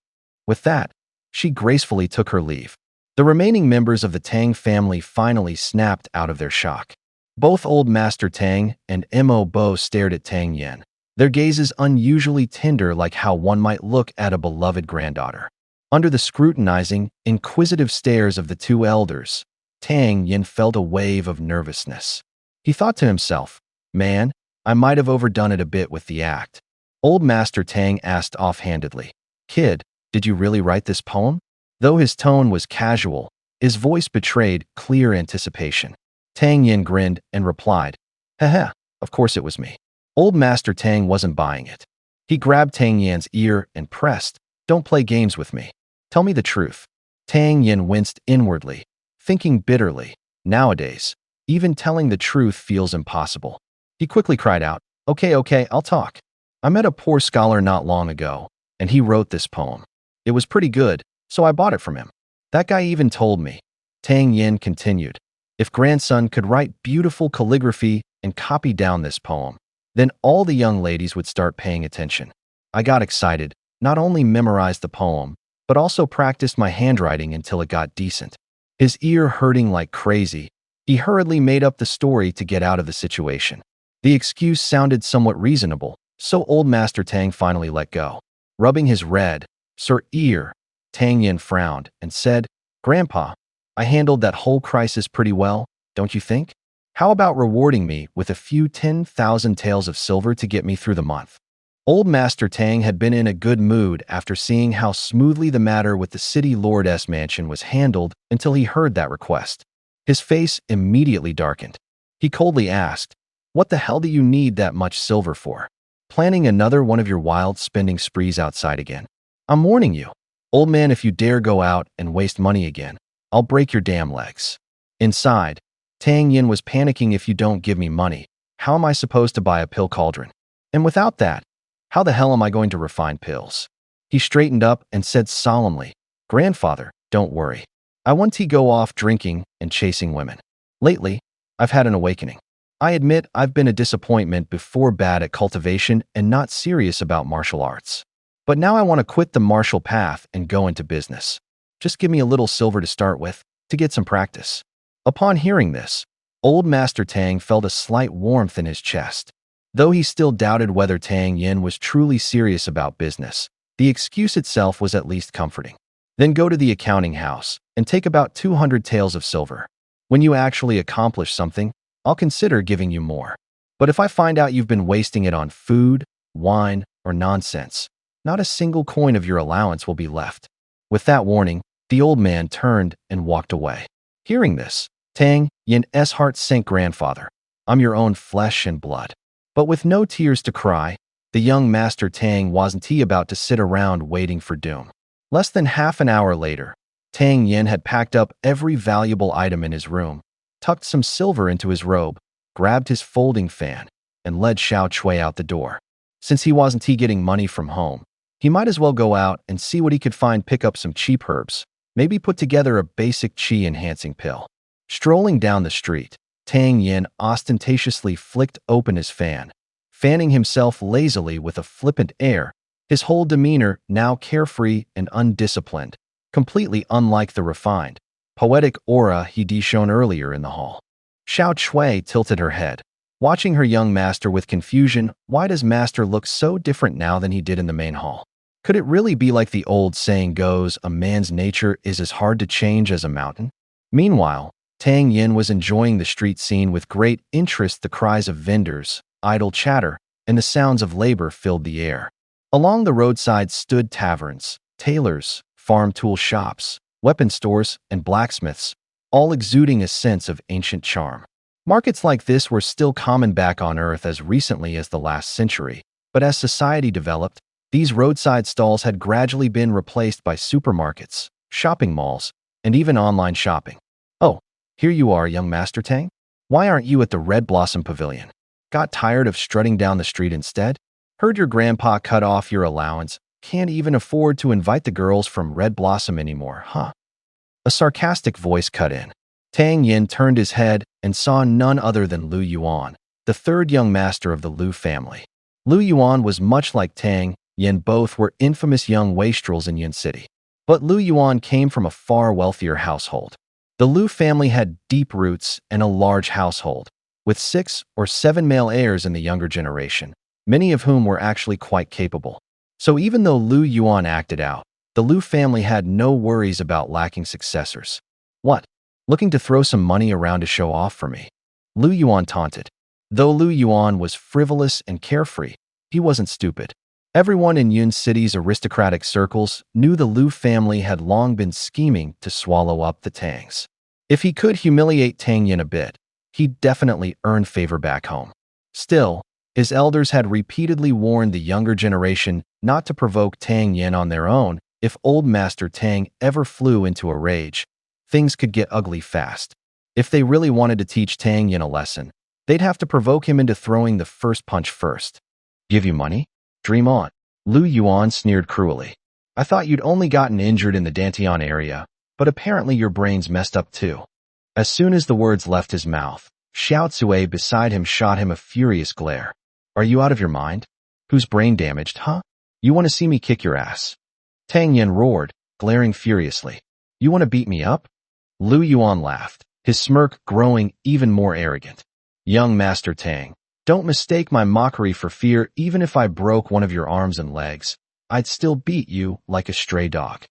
With that, she gracefully took her leave. The remaining members of the Tang family finally snapped out of their shock. Both Old Master Tang and Mo Bo stared at Tang Yin, their gazes unusually tender, like how one might look at a beloved granddaughter. Under the scrutinizing, inquisitive stares of the two elders, Tang Yin felt a wave of nervousness. He thought to himself, Man, I might have overdone it a bit with the act. Old Master Tang asked offhandedly, Kid, did you really write this poem? Though his tone was casual, his voice betrayed clear anticipation. Tang Yin grinned and replied, Heh, of course it was me. Old Master Tang wasn't buying it. He grabbed Tang Yin's ear and pressed, Don't play games with me. Tell me the truth. Tang Yin winced inwardly, thinking bitterly, Nowadays, even telling the truth feels impossible. He quickly cried out, Okay, I'll talk. I met a poor scholar not long ago, and he wrote this poem. It was pretty good, so I bought it from him. That guy even told me. Tang Yin continued, If grandson could write beautiful calligraphy and copy down this poem, then all the young ladies would start paying attention. I got excited, not only memorized the poem, but also practiced my handwriting until it got decent. His ear hurting like crazy, he hurriedly made up the story to get out of the situation. The excuse sounded somewhat reasonable, so Old Master Tang finally let go. Rubbing his red, sore ear, Tang Yin frowned and said, Grandpa, I handled that whole crisis pretty well, don't you think? How about rewarding me with a few 10,000 taels of silver to get me through the month? Old Master Tang had been in a good mood after seeing how smoothly the matter with the city lord's mansion was handled until he heard that request. His face immediately darkened. He coldly asked, "What the hell do you need that much silver for? Planning another one of your wild spending sprees outside again? I'm warning you, old man, if you dare go out and waste money again, I'll break your damn legs." Inside, Tang Yin was panicking. "If you don't give me money, how am I supposed to buy a pill cauldron? And without that, how the hell am I going to refine pills?" He straightened up and said solemnly, "Grandfather, don't worry. I want to go off drinking and chasing women. Lately, I've had an awakening. I admit I've been a disappointment before, bad at cultivation and not serious about martial arts. But now I want to quit the martial path and go into business. Just give me a little silver to start with, to get some practice." Upon hearing this, old Master Tang felt a slight warmth in his chest. Though he still doubted whether Tang Yin was truly serious about business, the excuse itself was at least comforting. "Then go to the accounting house and take about 200 taels of silver. When you actually accomplish something, I'll consider giving you more. But if I find out you've been wasting it on food, wine, or nonsense, not a single coin of your allowance will be left." With that warning, the old man turned and walked away. Hearing this, Tang Yin's heart sank. "Grandfather, I'm your own flesh and blood." But with no tears to cry, the young Master Tang wasn't about to sit around waiting for doom. Less than half an hour later, Tang Yin had packed up every valuable item in his room, tucked some silver into his robe, grabbed his folding fan, and led Xiao Chui out the door. Since he wasn't getting money from home, he might as well go out and see what he could find. Pick up some cheap herbs, maybe put together a basic qi-enhancing pill. Strolling down the street, Tang Yin ostentatiously flicked open his fan, fanning himself lazily with a flippant air, his whole demeanor now carefree and undisciplined, completely unlike the refined, poetic aura he'd shown earlier in the hall. Xiao Chui tilted her head, watching her young master with confusion. Why does master look so different now than he did in the main hall? Could it really be like the old saying goes, a man's nature is as hard to change as a mountain? Meanwhile, Tang Yin was enjoying the street scene with great interest. The cries of vendors, idle chatter, and the sounds of labor filled the air. Along the roadside stood taverns, tailors, farm tool shops, weapon stores, and blacksmiths, all exuding a sense of ancient charm. Markets like this were still common back on Earth as recently as the last century, but as society developed, these roadside stalls had gradually been replaced by supermarkets, shopping malls, and even online shopping. "Oh, here you are, young Master Tang. Why aren't you at the Red Blossom Pavilion? Got tired of strutting down the street instead? Heard your grandpa cut off your allowance. Can't even afford to invite the girls from Red Blossom anymore, huh?" A sarcastic voice cut in. Tang Yin turned his head and saw none other than Lu Yuan, the third young master of the Lu family. Lu Yuan was much like Tang Yin. Both were infamous young wastrels in Yin City. But Lu Yuan came from a far wealthier household. The Lu family had deep roots and a large household, with 6 or 7 male heirs in the younger generation, many of whom were actually quite capable. So even though Lu Yuan acted out, the Lu family had no worries about lacking successors. "What? Looking to throw some money around to show off for me?" Lu Yuan taunted. Though Lu Yuan was frivolous and carefree, he wasn't stupid. Everyone in Yun City's aristocratic circles knew the Lu family had long been scheming to swallow up the Tangs. If he could humiliate Tang Yin a bit, he'd definitely earn favor back home. Still, his elders had repeatedly warned the younger generation not to provoke Tang Yin on their own. If old Master Tang ever flew into a rage, things could get ugly fast. If they really wanted to teach Tang Yin a lesson, they'd have to provoke him into throwing the first punch first. "Give you money? Dream on." Lu Yuan sneered cruelly. "I thought you'd only gotten injured in the dantian area, but apparently your brain's messed up too." As soon as the words left his mouth, Xiao Cui beside him shot him a furious glare. "Are you out of your mind? Who's brain damaged, huh? You want to see me kick your ass?" Tang Yin roared, glaring furiously. "You want to beat me up?" Lu Yuan laughed, his smirk growing even more arrogant. "Young Master Tang, don't mistake my mockery for fear. Even if I broke one of your arms and legs, I'd still beat you like a stray dog."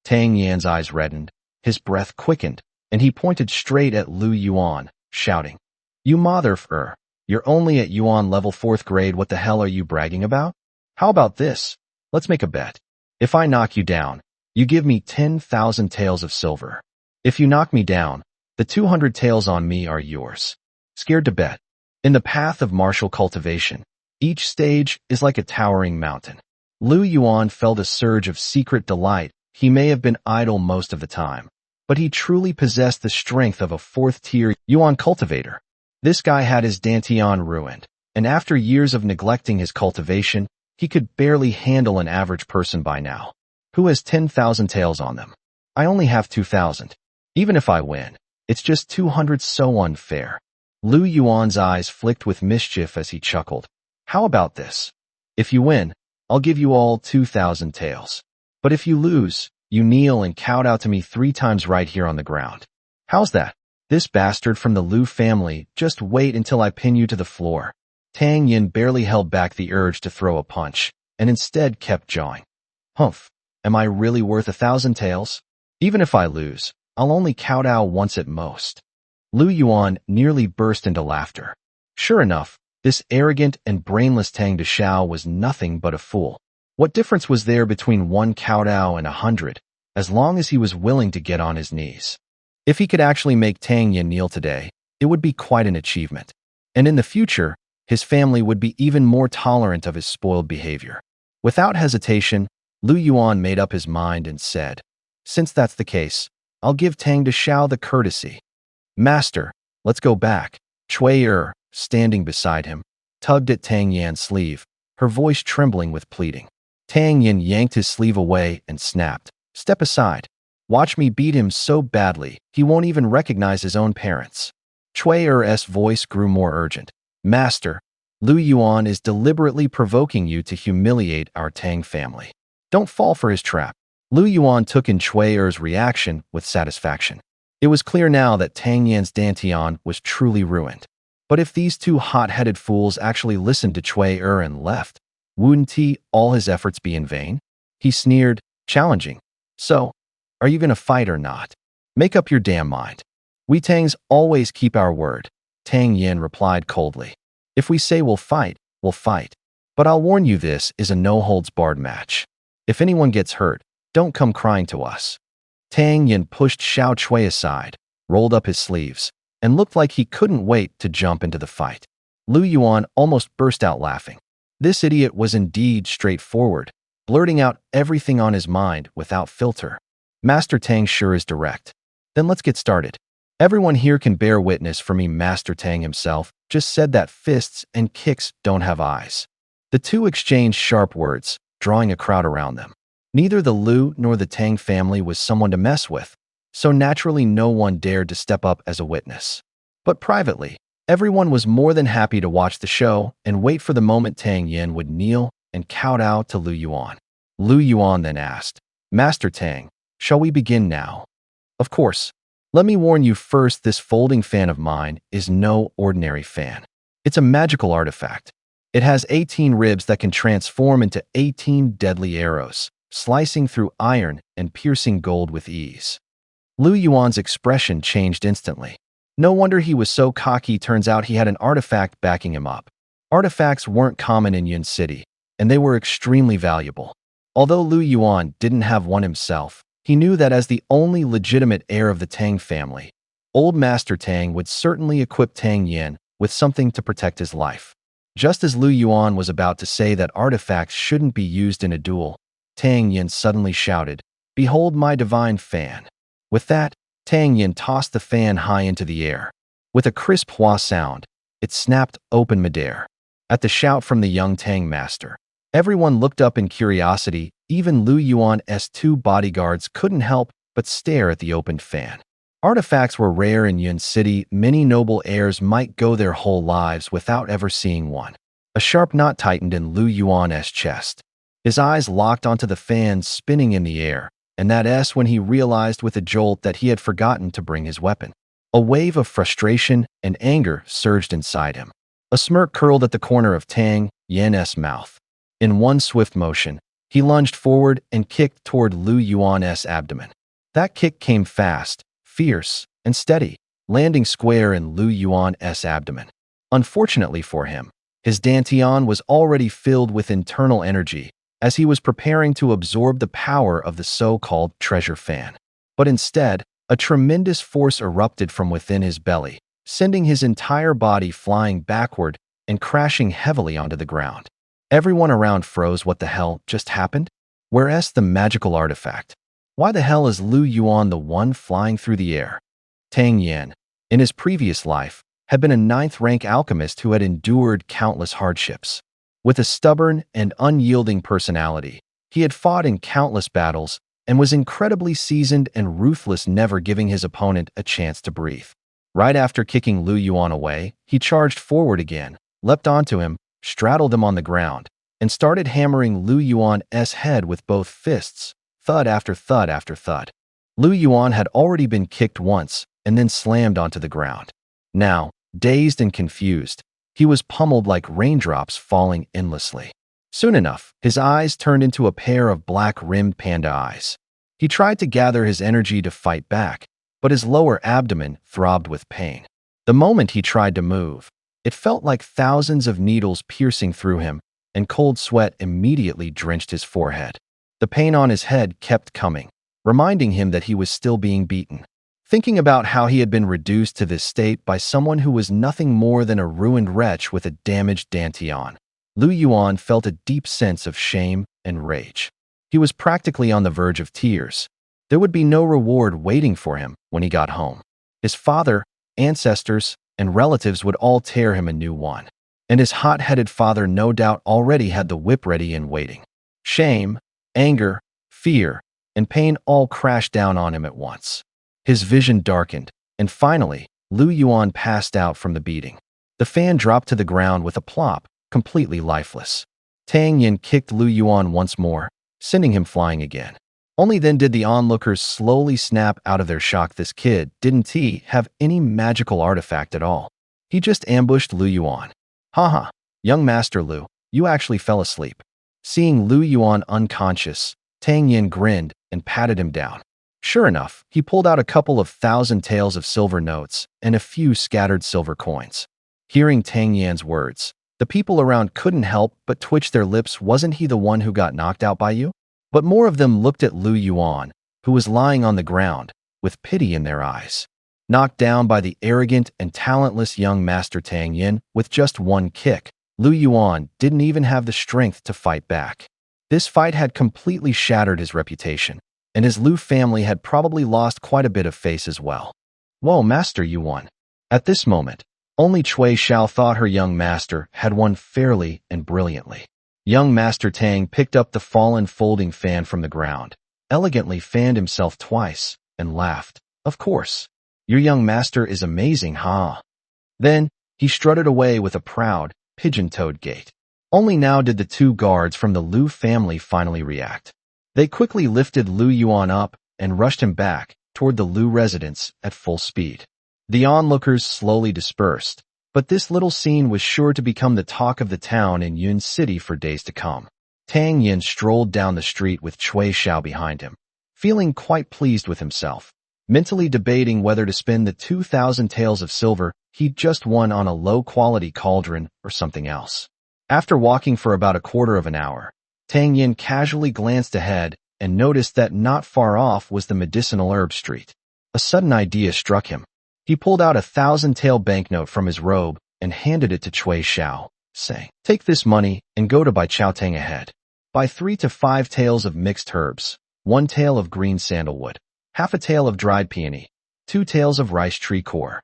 Tang Yan's eyes reddened, his breath quickened, and he pointed straight at Lu Yuan, shouting, "You motherfucker, you're only at Yuan level 4th grade. What the hell are you bragging about? How about this? Let's make a bet. If I knock you down, you give me 10,000 taels of silver. If you knock me down, the 200 taels on me are yours." scared to bet. In the path of martial cultivation, each stage is like a towering mountain. Lu Yuan felt a surge of secret delight. He may have been idle most of the time, but he truly possessed the strength of a fourth-tier Yuan cultivator. This guy had his dantian ruined, and after years of neglecting his cultivation, he could barely handle an average person by now. Who has 10,000 tails on them? I only have 2,000. Even if I win, it's just 200, so unfair. Lu Yuan's eyes flicked with mischief as he chuckled. How about this? If you win, I'll give you all 2,000 tails. But if you lose, you kneel and kowtow to me 3 times right here on the ground. How's that? This bastard from the Lu family, just wait until I pin you to the floor. Tang Yin barely held back the urge to throw a punch, and instead kept jawing. Humph, am I really worth 1,000 tails? Even if I lose, I'll only kowtow once at most. Lu Yuan nearly burst into laughter. Sure enough, this arrogant and brainless Tang Deshao was nothing but a fool. What difference was there between 1 kowtow and 100, as long as he was willing to get on his knees? If he could actually make Tang Yin kneel today, it would be quite an achievement. And in the future, his family would be even more tolerant of his spoiled behavior. Without hesitation, Lu Yuan made up his mind and said, since that's the case, I'll give Tang Deshao the courtesy. Master, let's go back. Cui, standing beside him, tugged at Tang Yan's sleeve, her voice trembling with pleading. Tang Yin yanked his sleeve away and snapped, step aside. Watch me beat him so badly, he won't even recognize his own parents. Cui's voice grew more urgent. Master, Lu Yuan is deliberately provoking you to humiliate our Tang family. Don't fall for his trap. Lu Yuan took in Cui's reaction with satisfaction. It was clear now that Tang Yan's dantian was truly ruined. But if these 2 hot-headed fools actually listened to Cui and left, wouldn't all his efforts be in vain? He sneered, challenging. So, are you gonna fight or not? Make up your damn mind. We Tangs always keep our word, Tang Yin replied coldly. If we say we'll fight, we'll fight. But I'll warn you, this is a no-holds-barred match. If anyone gets hurt, don't come crying to us. Tang Yin pushed Xiao Cui aside, rolled up his sleeves, and looked like he couldn't wait to jump into the fight. Lu Yuan almost burst out laughing. This idiot was indeed straightforward, blurting out everything on his mind without filter. Master Tang sure is direct. Then let's get started. Everyone here can bear witness for me. Master Tang himself just said that fists and kicks don't have eyes. The 2 exchanged sharp words, drawing a crowd around them. Neither the Lu nor the Tang family was someone to mess with, so naturally no one dared to step up as a witness. But privately, everyone was more than happy to watch the show and wait for the moment Tang Yin would kneel and kowtow to Lu Yuan. Lu Yuan then asked, Master Tang, shall we begin now? Of course. Let me warn you first, this folding fan of mine is no ordinary fan. It's a magical artifact. It has 18 ribs that can transform into 18 deadly arrows, slicing through iron and piercing gold with ease. Lu Yuan's expression changed instantly. No wonder he was so cocky. Turns out he had an artifact backing him up. Artifacts weren't common in Yun City, and they were extremely valuable. Although Lu Yuan didn't have one himself, he knew that as the only legitimate heir of the Tang family, Old Master Tang would certainly equip Tang Yin with something to protect his life. Just as Lu Yuan was about to say that artifacts shouldn't be used in a duel, Tang Yin suddenly shouted, Behold my divine fan. With that, Tang Yin tossed the fan high into the air. With a crisp hua sound, it snapped open midair. At the shout from the young Tang master, everyone looked up in curiosity. Even Lu Yuan's 2 bodyguards couldn't help but stare at the opened fan. Artifacts were rare in Yun City. Many noble heirs might go their whole lives without ever seeing one. A sharp knot tightened in Lu Yuan's chest. His eyes locked onto the fan spinning in the air, and that's when he realized with a jolt that he had forgotten to bring his weapon. A wave of frustration and anger surged inside him. A smirk curled at the corner of Tang Yan's mouth. In one swift motion, he lunged forward and kicked toward Lu Yuan's abdomen. That kick came fast, fierce, and steady, landing square in Lu Yuan's abdomen. Unfortunately for him, his dantian was already filled with internal energy as he was preparing to absorb the power of the so-called treasure fan. But instead, a tremendous force erupted from within his belly, sending his entire body flying backward and crashing heavily onto the ground. Everyone around froze. What the hell just happened? Where's the magical artifact? Why the hell is Lu Yuan the one flying through the air? Tang Yan, in his previous life, had been a ninth-rank alchemist who had endured countless hardships. With a stubborn and unyielding personality, he had fought in countless battles and was incredibly seasoned and ruthless, never giving his opponent a chance to breathe. Right after kicking Lu Yuan away, he charged forward again, leapt onto him, straddled him on the ground, and started hammering Lu Yuan's head with both fists, thud after thud after thud. Lu Yuan had already been kicked once and then slammed onto the ground. Now, dazed and confused, he was pummeled like raindrops falling endlessly. Soon enough, his eyes turned into a pair of black-rimmed panda eyes. He tried to gather his energy to fight back, but his lower abdomen throbbed with pain. The moment he tried to move, it felt like thousands of needles piercing through him, and cold sweat immediately drenched his forehead. The pain on his head kept coming, reminding him that he was still being beaten. Thinking about how he had been reduced to this state by someone who was nothing more than a ruined wretch with a damaged dantian, Lu Yuan felt a deep sense of shame and rage. He was practically on the verge of tears. There would be no reward waiting for him when he got home. His father, ancestors, and relatives would all tear him a new one. And his hot-headed father no doubt already had the whip ready and waiting. Shame, anger, fear, and pain all crashed down on him at once. His vision darkened, and finally, Lu Yuan passed out from the beating. The fan dropped to the ground with a plop, completely lifeless. Tang Yan kicked Lu Yuan once more, sending him flying again. Only then did the onlookers slowly snap out of their shock. This kid didn't have any magical artifact at all. He just ambushed Lu Yuan. Haha, young Master Lu, you actually fell asleep. Seeing Lu Yuan unconscious, Tang Yan grinned and patted him down. Sure enough, he pulled out a couple of 1,000 taels of silver notes and a few scattered silver coins. Hearing Tang Yan's words, the people around couldn't help but twitch their lips. Wasn't he the one who got knocked out by you? But more of them looked at Lu Yuan, who was lying on the ground, with pity in their eyes. Knocked down by the arrogant and talentless young Master Tang Yan with just one kick, Lu Yuan didn't even have the strength to fight back. This fight had completely shattered his reputation, and his Lu family had probably lost quite a bit of face as well. Whoa, Master, you won. At this moment, only Cui Xiao thought her young master had won fairly and brilliantly. Young Master Tang picked up the fallen folding fan from the ground, elegantly fanned himself twice, and laughed. Of course. Your young master is amazing, huh? Then, he strutted away with a proud, pigeon-toed gait. Only now did the two guards from the Lu family finally react. They quickly lifted Lu Yuan up and rushed him back toward the Lu residence at full speed. The onlookers slowly dispersed, but this little scene was sure to become the talk of the town in Yun City for days to come. Tang Yan strolled down the street with Cui Xiao behind him, feeling quite pleased with himself, mentally debating whether to spend the 2,000 taels of silver he'd just won on a low-quality cauldron or something else. After walking for about a quarter of an hour, Tang Yan casually glanced ahead and noticed that not far off was the medicinal herb street. A sudden idea struck him. He pulled out a 1,000-tael banknote from his robe and handed it to Cui Xiao, saying, "Take this money and go to Bai Chao Tang ahead. Buy 3 to 5 taels of mixed herbs, 1 tael of green sandalwood, half a tael of dried peony, 2 taels of rice tree core."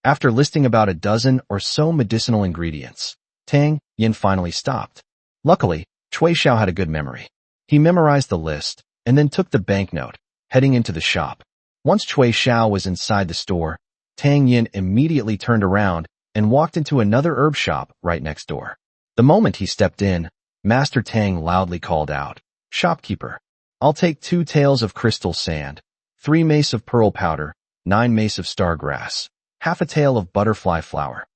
After listing about a dozen or so medicinal ingredients, Tang Yan finally stopped. Luckily, Cui Xiao had a good memory. He memorized the list and then took the banknote, heading into the shop. Once Cui Xiao was inside the store, Tang Yan immediately turned around and walked into another herb shop right next door. The moment he stepped in, Master Tang loudly called out, "Shopkeeper, I'll take 2 taels of crystal sand, 3 mace of pearl powder, 9 mace of stargrass, half a tael of butterfly flower."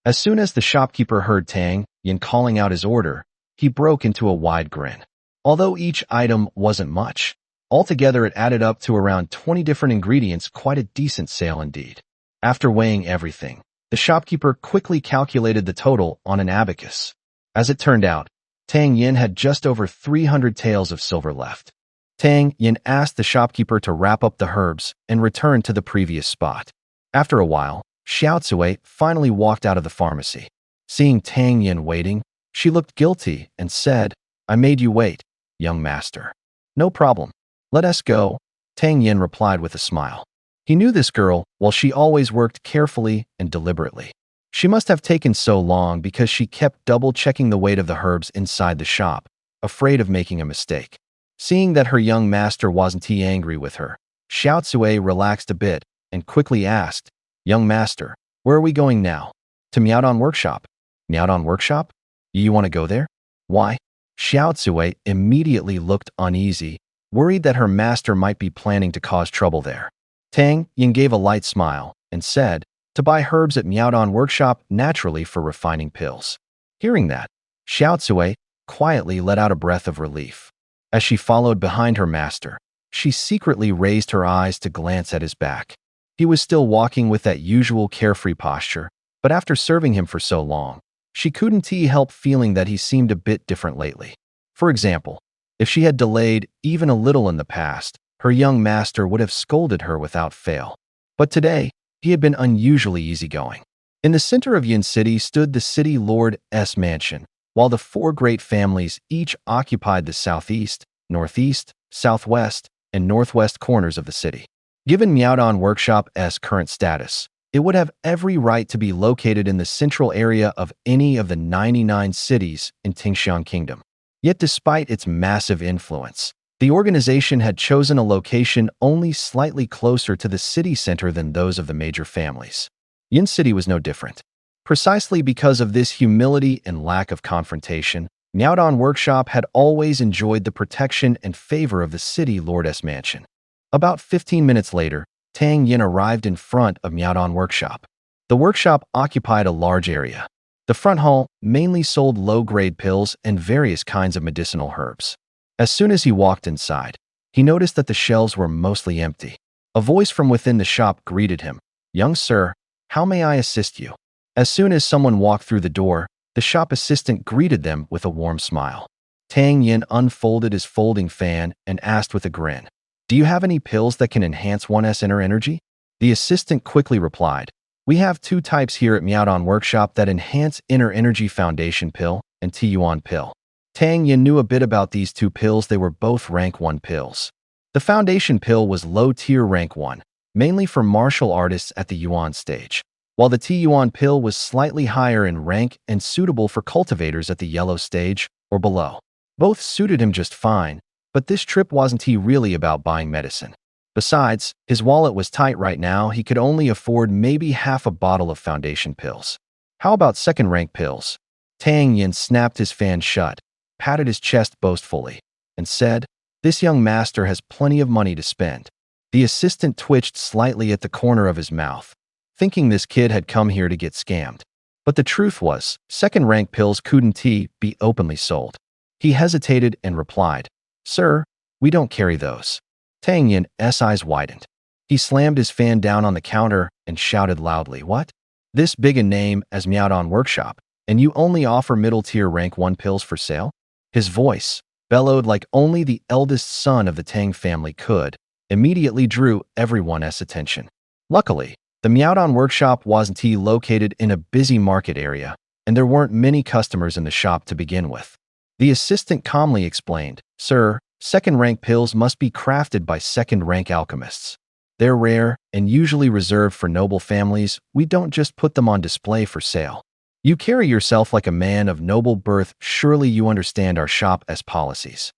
As soon as the shopkeeper heard Tang Yan calling out his order, he broke into a wide grin. Although each item wasn't much, altogether it added up to around 20 different ingredients, quite a decent sale indeed. After weighing everything, the shopkeeper quickly calculated the total on an abacus. As it turned out, Tang Yan had just over 300 taels of silver left. Tang Yan asked the shopkeeper to wrap up the herbs and return to the previous spot. After a while, Xiao Zui finally walked out of the pharmacy. Seeing Tang Yin waiting, she looked guilty and said, "I made you wait, young master." "No problem. Let us go," Tang Yin replied with a smile. He knew this girl, while she always worked carefully and deliberately. She must have taken so long because she kept double-checking the weight of the herbs inside the shop, afraid of making a mistake. Seeing that her young master wasn't angry with her, Xiao Zui relaxed a bit and quickly asked, "Young master, where are we going now?" "To Miaodong Workshop." "Miaodong Workshop? You want to go there? Why?" Xiao Zui immediately looked uneasy, worried that her master might be planning to cause trouble there. Tang Yin gave a light smile and said, "To buy herbs at Miaodong Workshop naturally for refining pills." Hearing that, Xiao Zui quietly let out a breath of relief. As she followed behind her master, she secretly raised her eyes to glance at his back. He was still walking with that usual carefree posture, but after serving him for so long, she couldn't help feeling that he seemed a bit different lately. For example, if she had delayed even a little in the past, her young master would have scolded her without fail. But today, he had been unusually easygoing. In the center of Yin City stood the city lord's mansion, while the four great families each occupied the southeast, northeast, southwest, and northwest corners of the city. Given Miaodong Workshop's current status, it would have every right to be located in the central area of any of the 99 cities in Tingxiang Kingdom. Yet despite its massive influence, the organization had chosen a location only slightly closer to the city center than those of the major families. Yin City was no different. Precisely because of this humility and lack of confrontation, Miaodong Workshop had always enjoyed the protection and favor of the city lord's mansion. About 15 minutes later, Tang Yin arrived in front of Miaodong Workshop. The workshop occupied a large area. The front hall mainly sold low-grade pills and various kinds of medicinal herbs. As soon as he walked inside, he noticed that the shelves were mostly empty. A voice from within the shop greeted him. "Young sir, how may I assist you?" As soon as someone walked through the door, the shop assistant greeted them with a warm smile. Tang Yin unfolded his folding fan and asked with a grin, "Do you have any pills that can enhance one's inner energy?" The assistant quickly replied, "We have two types here at Miaodong Workshop that enhance inner energy: foundation pill and Tiyuan pill." Tang Yin knew a bit about these two pills. They were both rank 1 pills. The foundation pill was low-tier rank 1, mainly for martial artists at the Yuan stage, while the Tiyuan pill was slightly higher in rank and suitable for cultivators at the yellow stage or below. Both suited him just fine, but this trip wasn't really about buying medicine. Besides, his wallet was tight right now. He could only afford maybe half a bottle of foundation pills. "How about second-rank pills?" Tang Yin snapped his fan shut, patted his chest boastfully, and said, "This young master has plenty of money to spend." The assistant twitched slightly at the corner of his mouth, thinking this kid had come here to get scammed. But the truth was, second-rank pills couldn't be openly sold. He hesitated and replied, "Sir, we don't carry those." Tang Yin's eyes widened. He slammed his fan down on the counter and shouted loudly, "What? This big a name as Miaodong Workshop, and you only offer middle-tier rank 1 pills for sale?" His voice, bellowed like only the eldest son of the Tang family could, immediately drew everyone's attention. Luckily, the Miaodong Workshop wasn't located in a busy market area, and there weren't many customers in the shop to begin with. The assistant calmly explained, "Sir, second-rank pills must be crafted by second-rank alchemists. They're rare and usually reserved for noble families. We don't just put them on display for sale. You carry yourself like a man of noble birth. Surely you understand our shop's policies."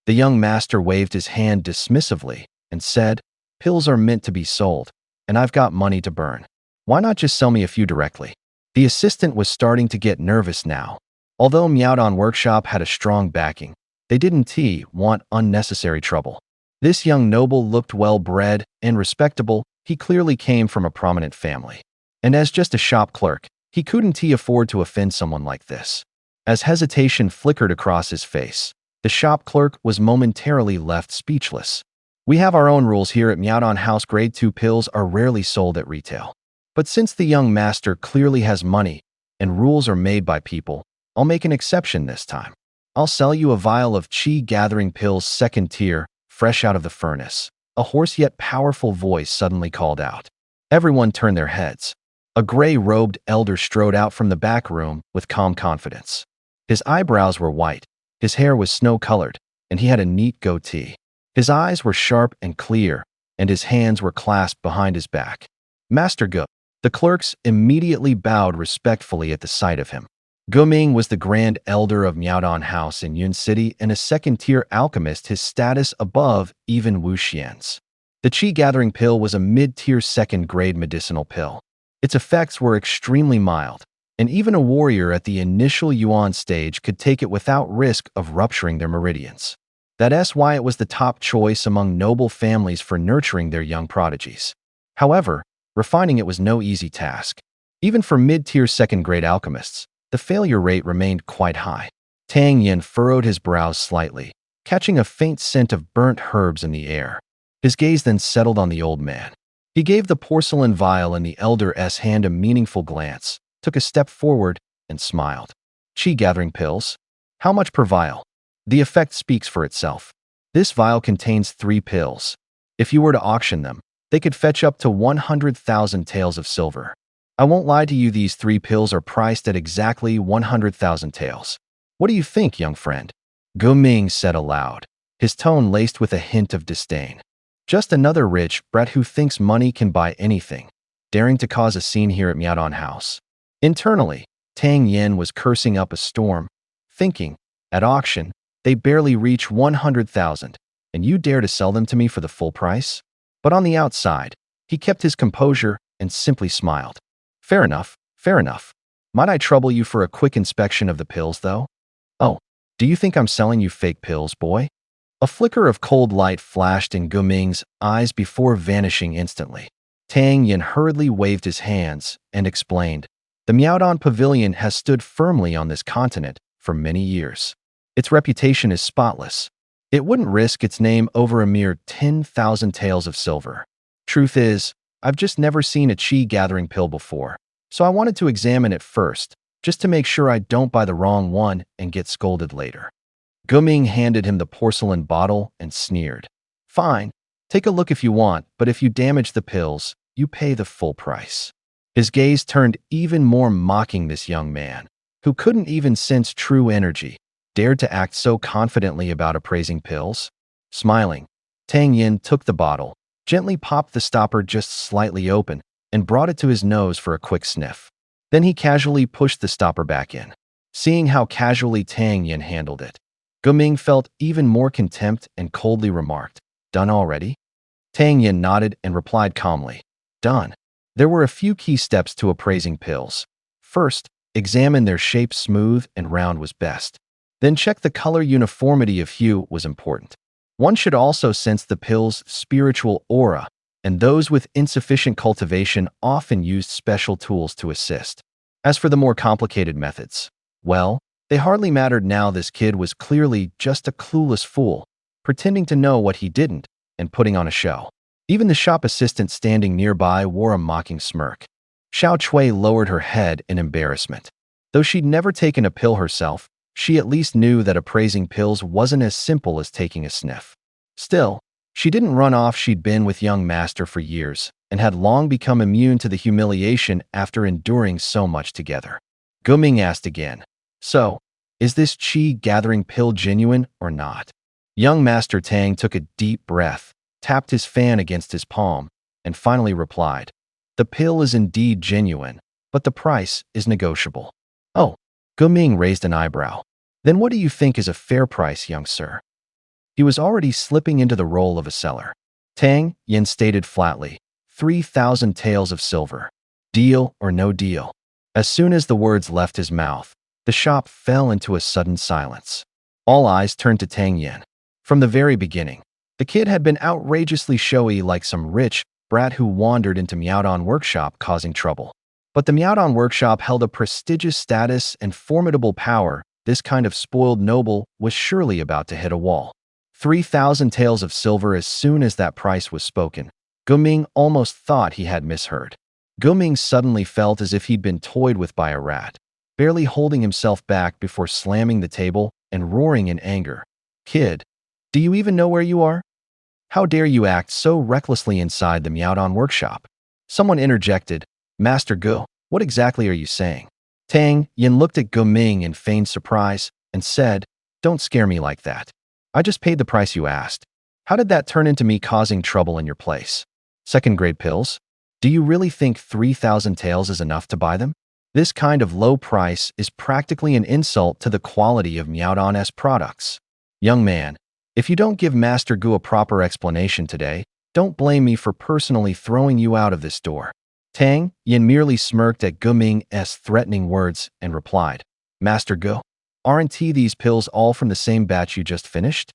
The young master waved his hand dismissively and said, "Pills are meant to be sold, and I've got money to burn. Why not just sell me a few directly?" The assistant was starting to get nervous now. Although Miaodong Workshop had a strong backing, they didn't want unnecessary trouble. This young noble looked well-bred and respectable. He clearly came from a prominent family. And as just a shop clerk, he couldn't afford to offend someone like this. As hesitation flickered across his face, the shop clerk was momentarily left speechless. "We have our own rules here at Miaodong House. Grade 2 pills are rarely sold at retail. But since the young master clearly has money and rules are made by people, I'll make an exception this time. I'll sell you a vial of chi-gathering pills, second tier, fresh out of the furnace." A hoarse yet powerful voice suddenly called out. Everyone turned their heads. A gray-robed elder strode out from the back room with calm confidence. His eyebrows were white, his hair was snow-colored, and he had a neat goatee. His eyes were sharp and clear, and his hands were clasped behind his back. Master Ge. The clerks immediately bowed respectfully at the sight of him. Ge Ming was the Grand Elder of Miaodong House in Yun City and a second-tier alchemist, his status above even Wu Xian's. The Qi-gathering pill was a mid-tier second-grade medicinal pill. Its effects were extremely mild, and even a warrior at the initial Yuan stage could take it without risk of rupturing their meridians. That's why it was the top choice among noble families for nurturing their young prodigies. However, refining it was no easy task. Even for mid-tier second-grade alchemists, the failure rate remained quite high. Tang Yin furrowed his brows slightly, catching a faint scent of burnt herbs in the air. His gaze then settled on the old man. He gave the porcelain vial in the elder's hand a meaningful glance, took a step forward, and smiled. Qi-gathering pills? How much per vial? The effect speaks for itself. This vial contains 3 pills. If you were to auction them, they could fetch up to 100,000 taels of silver. I won't lie to you, these 3 pills are priced at exactly 100,000 taels. What do you think, young friend? Ge Ming said aloud, his tone laced with a hint of disdain. Just another rich brat who thinks money can buy anything, daring to cause a scene here at Miaodong House. Internally, Tang Yin was cursing up a storm, thinking, at auction, they barely reach 100,000, and you dare to sell them to me for the full price? But on the outside, he kept his composure and simply smiled. Fair enough, fair enough. Might I trouble you for a quick inspection of the pills, though? Oh, do you think I'm selling you fake pills, boy? A flicker of cold light flashed in Ge Ming's eyes before vanishing instantly. Tang Yin hurriedly waved his hands and explained, the Miaodong Pavilion has stood firmly on this continent for many years. Its reputation is spotless. It wouldn't risk its name over a mere 10,000 taels of silver. Truth is, I've just never seen a Qi-gathering pill before, so I wanted to examine it first, just to make sure I don't buy the wrong one and get scolded later. Ge Ming handed him the porcelain bottle and sneered. Fine, take a look if you want, but if you damage the pills, you pay the full price. His gaze turned even more mocking. This young man, who couldn't even sense true energy, dared to act so confidently about appraising pills. Smiling, Tang Yin took the bottle, gently popped the stopper just slightly open, and brought it to his nose for a quick sniff. Then he casually pushed the stopper back in. Seeing how casually Tang Yin handled it, Ge Ming felt even more contempt and coldly remarked, Done already? Tang Yin nodded and replied calmly, Done. There were a few key steps to appraising pills. First, examine their shape. Smooth and round was best. Then check the color. Uniformity of hue was important. One should also sense the pill's spiritual aura, and those with insufficient cultivation often used special tools to assist. As for the more complicated methods, well, they hardly mattered now. This kid was clearly just a clueless fool, pretending to know what he didn't and putting on a show. Even the shop assistant standing nearby wore a mocking smirk. Xiao Chui lowered her head in embarrassment. Though she'd never taken a pill herself, she at least knew that appraising pills wasn't as simple as taking a sniff. Still, she didn't run off. She'd been with young master for years and had long become immune to the humiliation after enduring so much together. Ge Ming asked again, So, is this Qi-gathering pill genuine or not? Young Master Tang took a deep breath, tapped his fan against his palm, and finally replied, The pill is indeed genuine, but the price is negotiable. Oh, Ge Ming raised an eyebrow. Then what do you think is a fair price, young sir? He was already slipping into the role of a seller. Tang Yin stated flatly, 3,000 taels of silver. Deal or no deal? As soon as the words left his mouth, the shop fell into a sudden silence. All eyes turned to Tang Yin. From the very beginning, the kid had been outrageously showy, like some rich brat who wandered into Miaodong Workshop causing trouble. But the Miaodong Workshop held a prestigious status and formidable power. This kind of spoiled noble was surely about to hit a wall. 3,000 taels of silver. As soon as that price was spoken, Ge Ming almost thought he had misheard. Ge Ming suddenly felt as if he'd been toyed with by a rat, barely holding himself back before slamming the table and roaring in anger. Kid, do you even know where you are? How dare you act so recklessly inside the Miaodong Workshop? Someone interjected, Master Gu, what exactly are you saying? Tang Yin looked at Gu Ming in feigned surprise and said, don't scare me like that. I just paid the price you asked. How did that turn into me causing trouble in your place? Second-grade pills? Do you really think 3,000 taels is enough to buy them? This kind of low price is practically an insult to the quality of Miaodong's products. Young man, if you don't give Master Gu a proper explanation today, don't blame me for personally throwing you out of this door. Tang Yin merely smirked at Gu Ming's threatening words and replied, Master Gu, aren't these pills all from the same batch you just finished?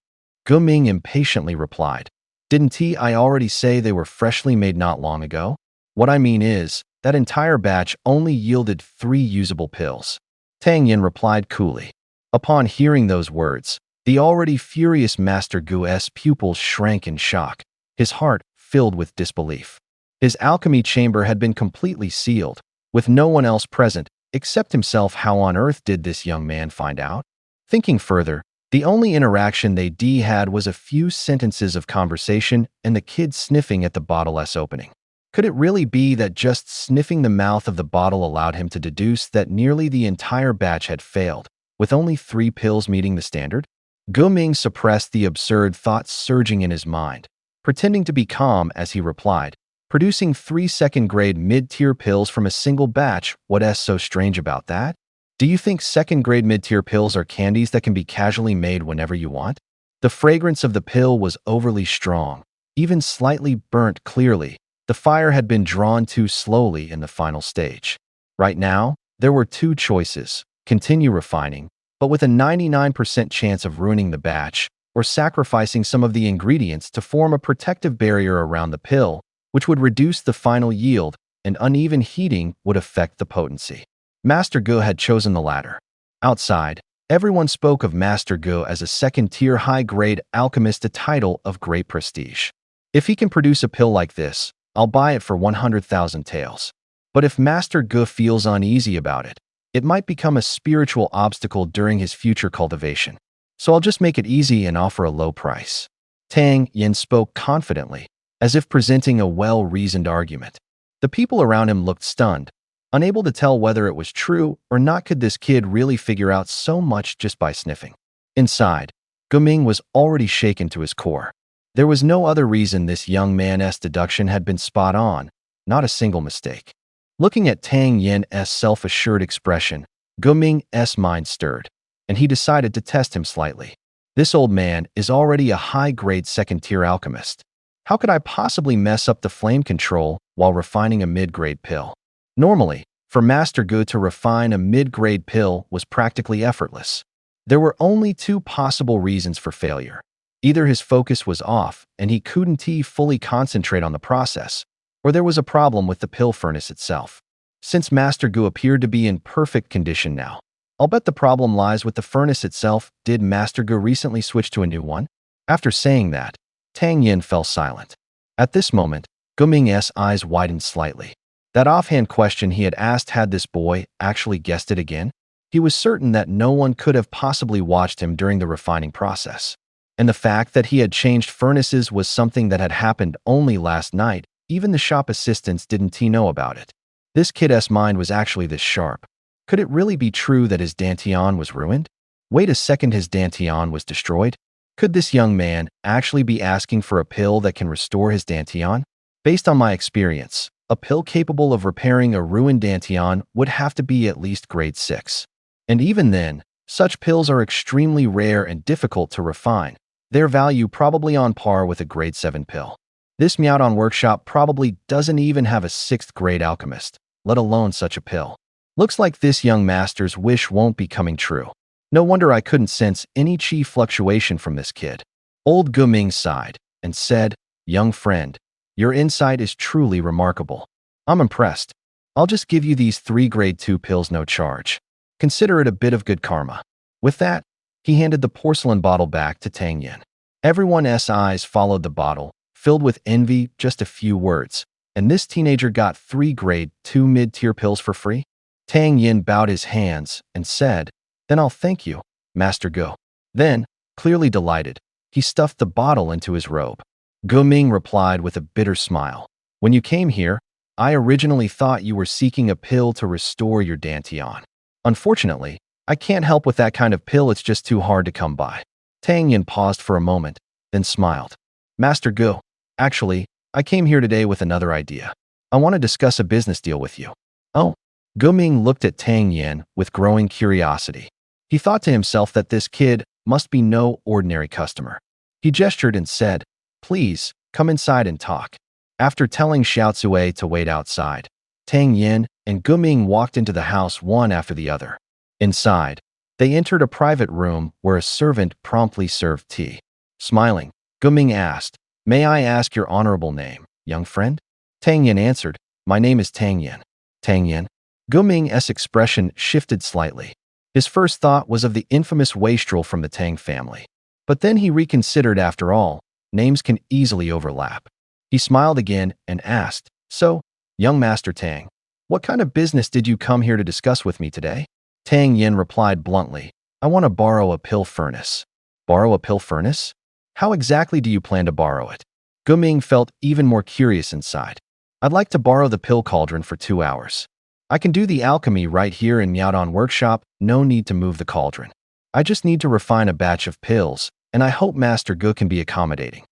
Gu Ming impatiently replied, didn't I already say they were freshly made not long ago? What I mean is, that entire batch only yielded 3 usable pills. Tang Yin replied coolly. Upon hearing those words, the already furious Master Gu's pupils shrank in shock, his heart filled with disbelief. His alchemy chamber had been completely sealed, with no one else present except himself. How on earth did this young man find out? Thinking further, the only interaction they had was a few sentences of conversation and the kid sniffing at the bottle's opening. Could it really be that just sniffing the mouth of the bottle allowed him to deduce that nearly the entire batch had failed, with only 3 pills meeting the standard? Gu Ming suppressed the absurd thoughts surging in his mind, pretending to be calm as he replied, producing 3 second-grade mid-tier pills from a single batch. What's so strange about that? Do you think second-grade mid-tier pills are candies that can be casually made whenever you want? The fragrance of the pill was overly strong, even slightly burnt. Clearly, the fire had been drawn too slowly in the final stage. Right now, there were 2 choices: continue refining, but with a 99% chance of ruining the batch, or sacrificing some of the ingredients to form a protective barrier around the pill, which would reduce the final yield, and uneven heating would affect the potency. Master Gu had chosen the latter. Outside, everyone spoke of Master Gu as a second-tier high-grade alchemist, a title of great prestige. If he can produce a pill like this, I'll buy it for 100,000 taels. But if Master Gu feels uneasy about it, it might become a spiritual obstacle during his future cultivation. So I'll just make it easy and offer a low price. Tang Yin spoke confidently, as if presenting a well-reasoned argument. The people around him looked stunned, unable to tell whether it was true or not. Could this kid really figure out so much just by sniffing? Inside, Gu Ming was already shaken to his core. There was no other reason this young man's deduction had been spot on, not a single mistake. Looking at Tang Yin's self-assured expression, Gu Ming's mind stirred, and he decided to test him slightly. This old man is already a high-grade second-tier alchemist. How could I possibly mess up the flame control while refining a mid-grade pill? Normally, for Master Gu to refine a mid-grade pill was practically effortless. There were only 2 possible reasons for failure. Either his focus was off and he couldn't fully concentrate on the process, or there was a problem with the pill furnace itself. Since Master Gu appeared to be in perfect condition now, I'll bet the problem lies with the furnace itself. Did Master Gu recently switch to a new one? After saying that, Tang Yin fell silent. At this moment, Gu Ming's eyes widened slightly. That offhand question he had asked, had this boy actually guessed it again? He was certain that no one could have possibly watched him during the refining process. And the fact that he had changed furnaces was something that had happened only last night. Even the shop assistants didn't know about it. This kid's mind was actually this sharp. Could it really be true that his dantian was ruined? Wait a second, his dantian was destroyed? Could this young man actually be asking for a pill that can restore his dantian? Based on my experience, a pill capable of repairing a ruined dantian would have to be at least grade 6. And even then, such pills are extremely rare and difficult to refine, their value probably on par with a grade 7 pill. This Miaodong workshop probably doesn't even have a 6th grade alchemist, let alone such a pill. Looks like this young master's wish won't be coming true. No wonder I couldn't sense any chi fluctuation from this kid. Old Gu Ming sighed and said, young friend, your insight is truly remarkable. I'm impressed. I'll just give you these 3 grade 2 pills no charge. Consider it a bit of good karma. With that, he handed the porcelain bottle back to Tang Yin. Everyone's eyes followed the bottle, filled with envy. Just a few words, and this teenager got 3 grade 2 mid-tier pills for free? Tang Yin bowed his hands and said, then I'll thank you, Master Gu. Then, clearly delighted, he stuffed the bottle into his robe. Gu Ming replied with a bitter smile. When you came here, I originally thought you were seeking a pill to restore your dantian. Unfortunately, I can't help with that kind of pill, it's just too hard to come by. Tang Yin paused for a moment, then smiled. Master Gu, actually, I came here today with another idea. I want to discuss a business deal with you. Oh, Gu Ming looked at Tang Yin with growing curiosity. He thought to himself that this kid must be no ordinary customer. He gestured and said, please, come inside and talk. After telling Xiao Zui to wait outside, Tang Yin and Gu Ming walked into the house one after the other. Inside, they entered a private room where a servant promptly served tea. Smiling, Gu Ming asked, may I ask your honorable name, young friend? Tang Yin answered, my name is Tang Yin. Tang Yin? Gu Ming's expression shifted slightly. His first thought was of the infamous wastrel from the Tang family. But then he reconsidered. After all, names can easily overlap. He smiled again and asked, so, young Master Tang, what kind of business did you come here to discuss with me today? Tang Yin replied bluntly, I want to borrow a pill furnace. Borrow a pill furnace? How exactly do you plan to borrow it? Gu Ming felt even more curious inside. I'd like to borrow the pill cauldron for 2 hours. I can do the alchemy right here in Miaodong workshop, no need to move the cauldron. I just need to refine a batch of pills, and I hope Master Gu can be accommodating.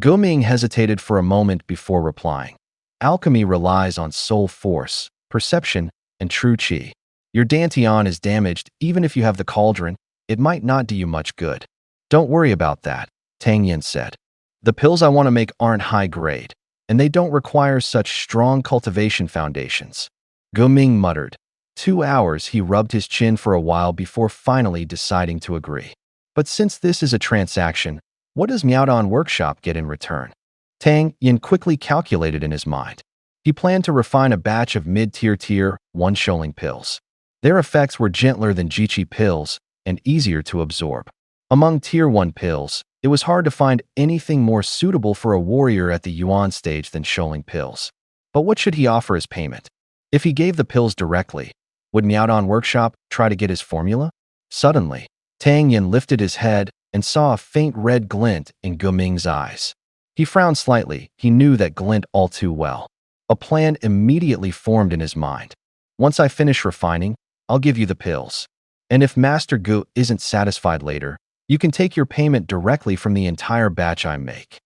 Gu Ming hesitated for a moment before replying. Alchemy relies on soul force, perception, and true qi. Your dantian is damaged. Even if you have the cauldron, it might not do you much good. Don't worry about that, Tang Yin said. The pills I want to make aren't high grade, and they don't require such strong cultivation foundations. Gu Ming muttered. 2 hours. He rubbed his chin for a while before finally deciding to agree. But since this is a transaction, what does Miaodong workshop get in return? Tang Yin quickly calculated in his mind. He planned to refine a batch of mid-tier tier 1 shoaling pills. Their effects were gentler than Jiqi pills and easier to absorb. Among tier 1 pills, it was hard to find anything more suitable for a warrior at the Yuan stage than shoaling pills. But what should he offer as payment? If he gave the pills directly, would Miaodong workshop try to get his formula? Suddenly, Tang Yin lifted his head and saw a faint red glint in Gu Ming's eyes. He frowned slightly. He knew that glint all too well. A plan immediately formed in his mind. Once I finish refining, I'll give you the pills. And if Master Gu isn't satisfied later, you can take your payment directly from the entire batch I make.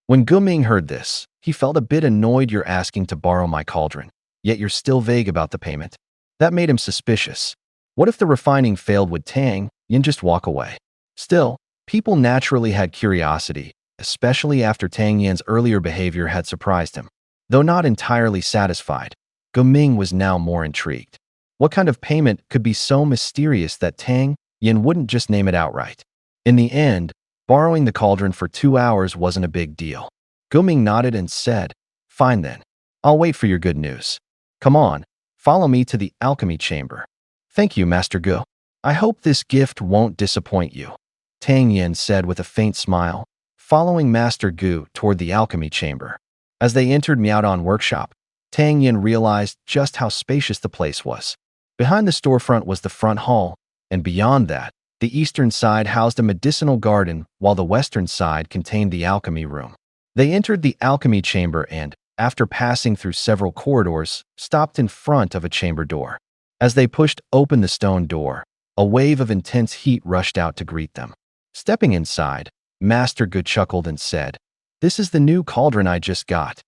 When Gu Ming heard this, he felt a bit annoyed. You're asking to borrow my cauldron, yet you're still vague about the payment. That made him suspicious. What if the refining failed? Would Tang Yin just walk away? Still, people naturally had curiosity, especially after Tang Yin's earlier behavior had surprised him. Though not entirely satisfied, Gu Ming was now more intrigued. What kind of payment could be so mysterious that Tang Yin wouldn't just name it outright? In the end, borrowing the cauldron for 2 hours wasn't a big deal. Gu Ming nodded and said, fine then. I'll wait for your good news. Come on, follow me to the alchemy chamber. Thank you, Master Gu. I hope this gift won't disappoint you, Tang Yin said with a faint smile, following Master Gu toward the alchemy chamber. As they entered Miaodong workshop, Tang Yin realized just how spacious the place was. Behind the storefront was the front hall, and beyond that, the eastern side housed a medicinal garden, while the western side contained the alchemy room. They entered the alchemy chamber and, after passing through several corridors, stopped in front of a chamber door. As they pushed open the stone door, a wave of intense heat rushed out to greet them. Stepping inside, Master Gu chuckled and said, this is the new cauldron I just got.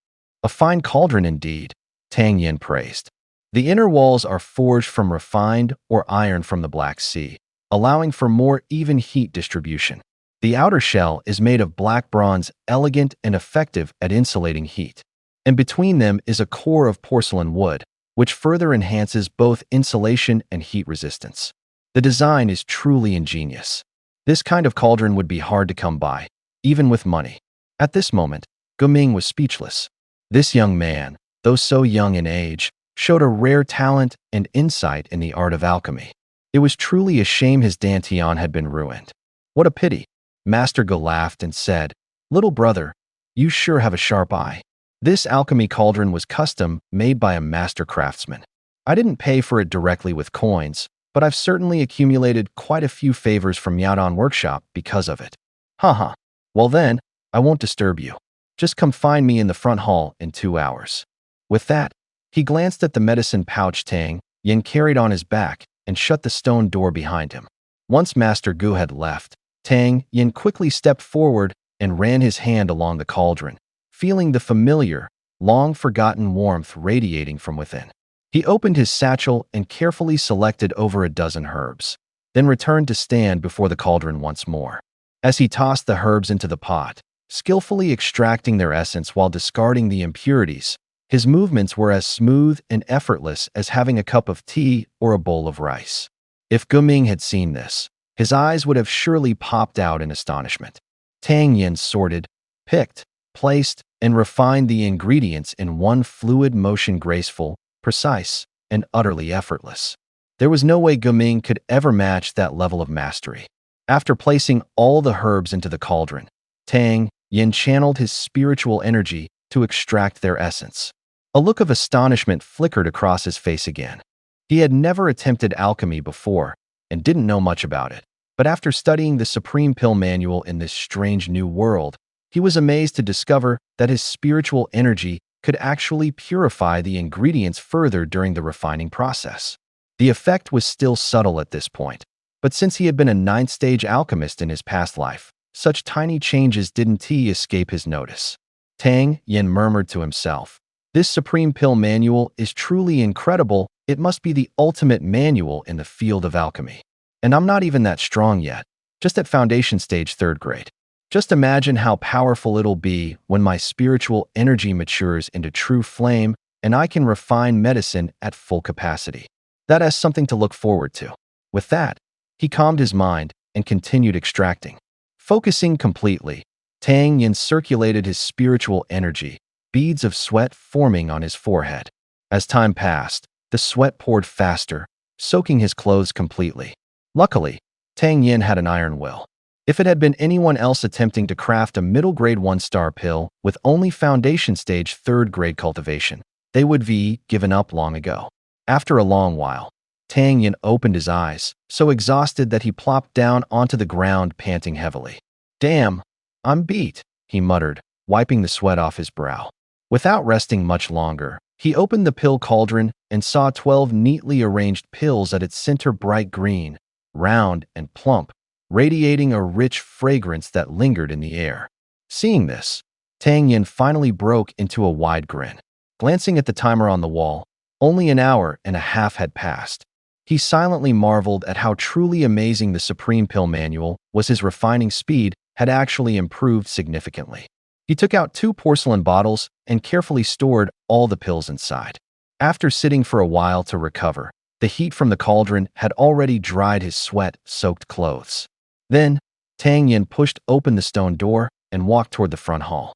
A fine cauldron indeed, Tang Yin praised. The inner walls are forged from refined or iron from the Black Sea, allowing for more even heat distribution. The outer shell is made of black bronze, elegant and effective at insulating heat. And between them is a core of porcelain wood, which further enhances both insulation and heat resistance. The design is truly ingenious. This kind of cauldron would be hard to come by, even with money. At this moment, Gu Ming was speechless. This young man, though so young in age, showed a rare talent and insight in the art of alchemy. It was truly a shame his dantian had been ruined. What a pity. Master Gu laughed and said, little brother, you sure have a sharp eye. This alchemy cauldron was custom made by a master craftsman. I didn't pay for it directly with coins, but I've certainly accumulated quite a few favors from Miaodong workshop because of it. Haha. Well then, I won't disturb you. Just come find me in the front hall in 2 hours. With that, He glanced at the medicine pouch Tang Yin carried on his back and shut the stone door behind him. Once Master Gu had left, Tang Yin quickly stepped forward and ran his hand along the cauldron, feeling the familiar, long-forgotten warmth radiating from within. He opened his satchel and carefully selected over a dozen herbs, then returned to stand before the cauldron once more. As he tossed the herbs into the pot, skillfully extracting their essence while discarding the impurities, his movements were as smooth and effortless as having a cup of tea or a bowl of rice. If Guming had seen this, his eyes would have surely popped out in astonishment. Tang Yin sorted, picked, placed, and refined the ingredients in one fluid motion, graceful, precise, and utterly effortless. There was no way Guming could ever match that level of mastery. After placing all the herbs into the cauldron, Tang Yin channeled his spiritual energy to extract their essence. A look of astonishment flickered across his face again. He had never attempted alchemy before and didn't know much about it. But after studying the Supreme Pill Manual in this strange new world, he was amazed to discover that his spiritual energy could actually purify the ingredients further during the refining process. The effect was still subtle at this point, but since he had been a ninth-stage alchemist in his past life, such tiny changes didn't escape his notice. Tang Yin murmured to himself, "This Supreme Pill Manual is truly incredible. It must be the ultimate manual in the field of alchemy. And I'm not even that strong yet, just at foundation stage 3rd grade. Just imagine how powerful it'll be when my spiritual energy matures into true flame and I can refine medicine at full capacity. That has something to look forward to." With that, he calmed his mind and continued extracting. Focusing completely, Tang Yin circulated his spiritual energy, beads of sweat forming on his forehead. As time passed, the sweat poured faster, soaking his clothes completely. Luckily, Tang Yin had an iron will. If it had been anyone else attempting to craft a middle-grade 1-star pill with only foundation stage 3rd grade cultivation, they would be given up long ago. After a long while, Tang Yin opened his eyes, so exhausted that he plopped down onto the ground, panting heavily. "Damn, I'm beat," he muttered, wiping the sweat off his brow. Without resting much longer, he opened the pill cauldron and saw 12 neatly arranged pills at its center, bright green, round, and plump, radiating a rich fragrance that lingered in the air. Seeing this, Tang Yin finally broke into a wide grin. Glancing at the timer on the wall, only an hour and a half had passed. He silently marveled at how truly amazing the Supreme Pill Manual was. His refining speed had actually improved significantly. He took out 2 porcelain bottles and carefully stored all the pills inside. After sitting for a while to recover, the heat from the cauldron had already dried his sweat-soaked clothes. Then, Tang Yin pushed open the stone door and walked toward the front hall.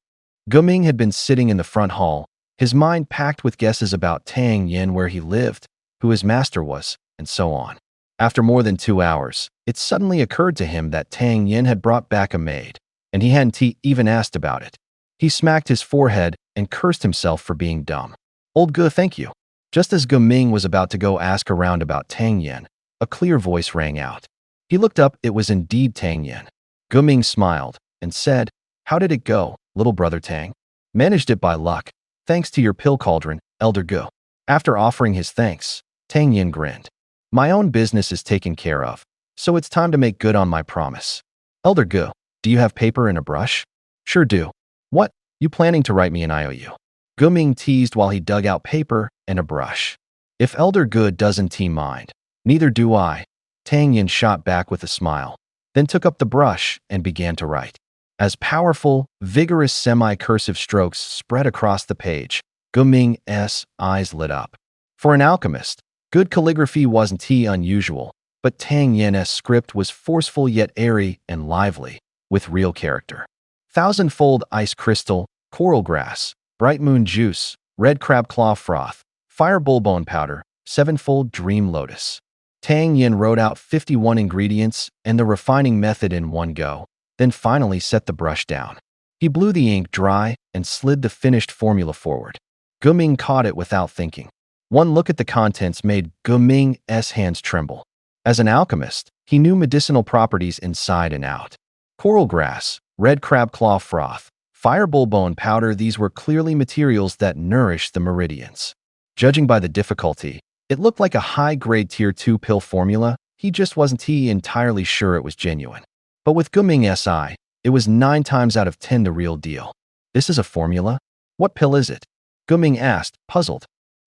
Guming had been sitting in the front hall, his mind packed with guesses about Tang Yin, where he lived, who his master was, and so on. After more than 2 hours, it suddenly occurred to him that Tang Yin had brought back a maid, and he hadn't even asked about it. He smacked his forehead and cursed himself for being dumb. "Old Gu, thank you." Just as Guming was about to go ask around about Tang Yin, a clear voice rang out. He looked up. It was indeed Tang Yin. Guming smiled and said, "How did it go, little brother Tang?" "Managed it by luck, thanks to your pill cauldron, Elder Gu." After offering his thanks, Tang Yin grinned. "My own business is taken care of, so it's time to make good on my promise. Elder Gu, do you have paper and a brush?" "Sure do." "What, you planning to write me an IOU?" Guming teased while he dug out paper and a brush. "If Elder Gu doesn't mind, neither do I," Tang Yin shot back with a smile, then took up the brush and began to write. As powerful, vigorous semi-cursive strokes spread across the page, Guming's eyes lit up. For an alchemist, good calligraphy wasn't unusual, but Tang Yin's script was forceful yet airy and lively, with real character. Thousandfold ice crystal, coral grass, bright moon juice, red crab claw froth, fire bullbone powder, sevenfold dream lotus. Tang Yin wrote out 51 ingredients and the refining method in one go, then finally set the brush down. He blew the ink dry and slid the finished formula forward. Guming caught it without thinking. One look at the contents made Guming's hands tremble. As an alchemist, he knew medicinal properties inside and out. Coral grass, red crab claw froth, fire bullbone powder, these were clearly materials that nourished the meridians. Judging by the difficulty, it looked like a high-grade Tier 2 pill formula. He just wasn't entirely sure it was genuine. But with Guming SI, it was 9 times out of 10 the real deal. This is a formula? What pill is it? Guming asked, puzzled.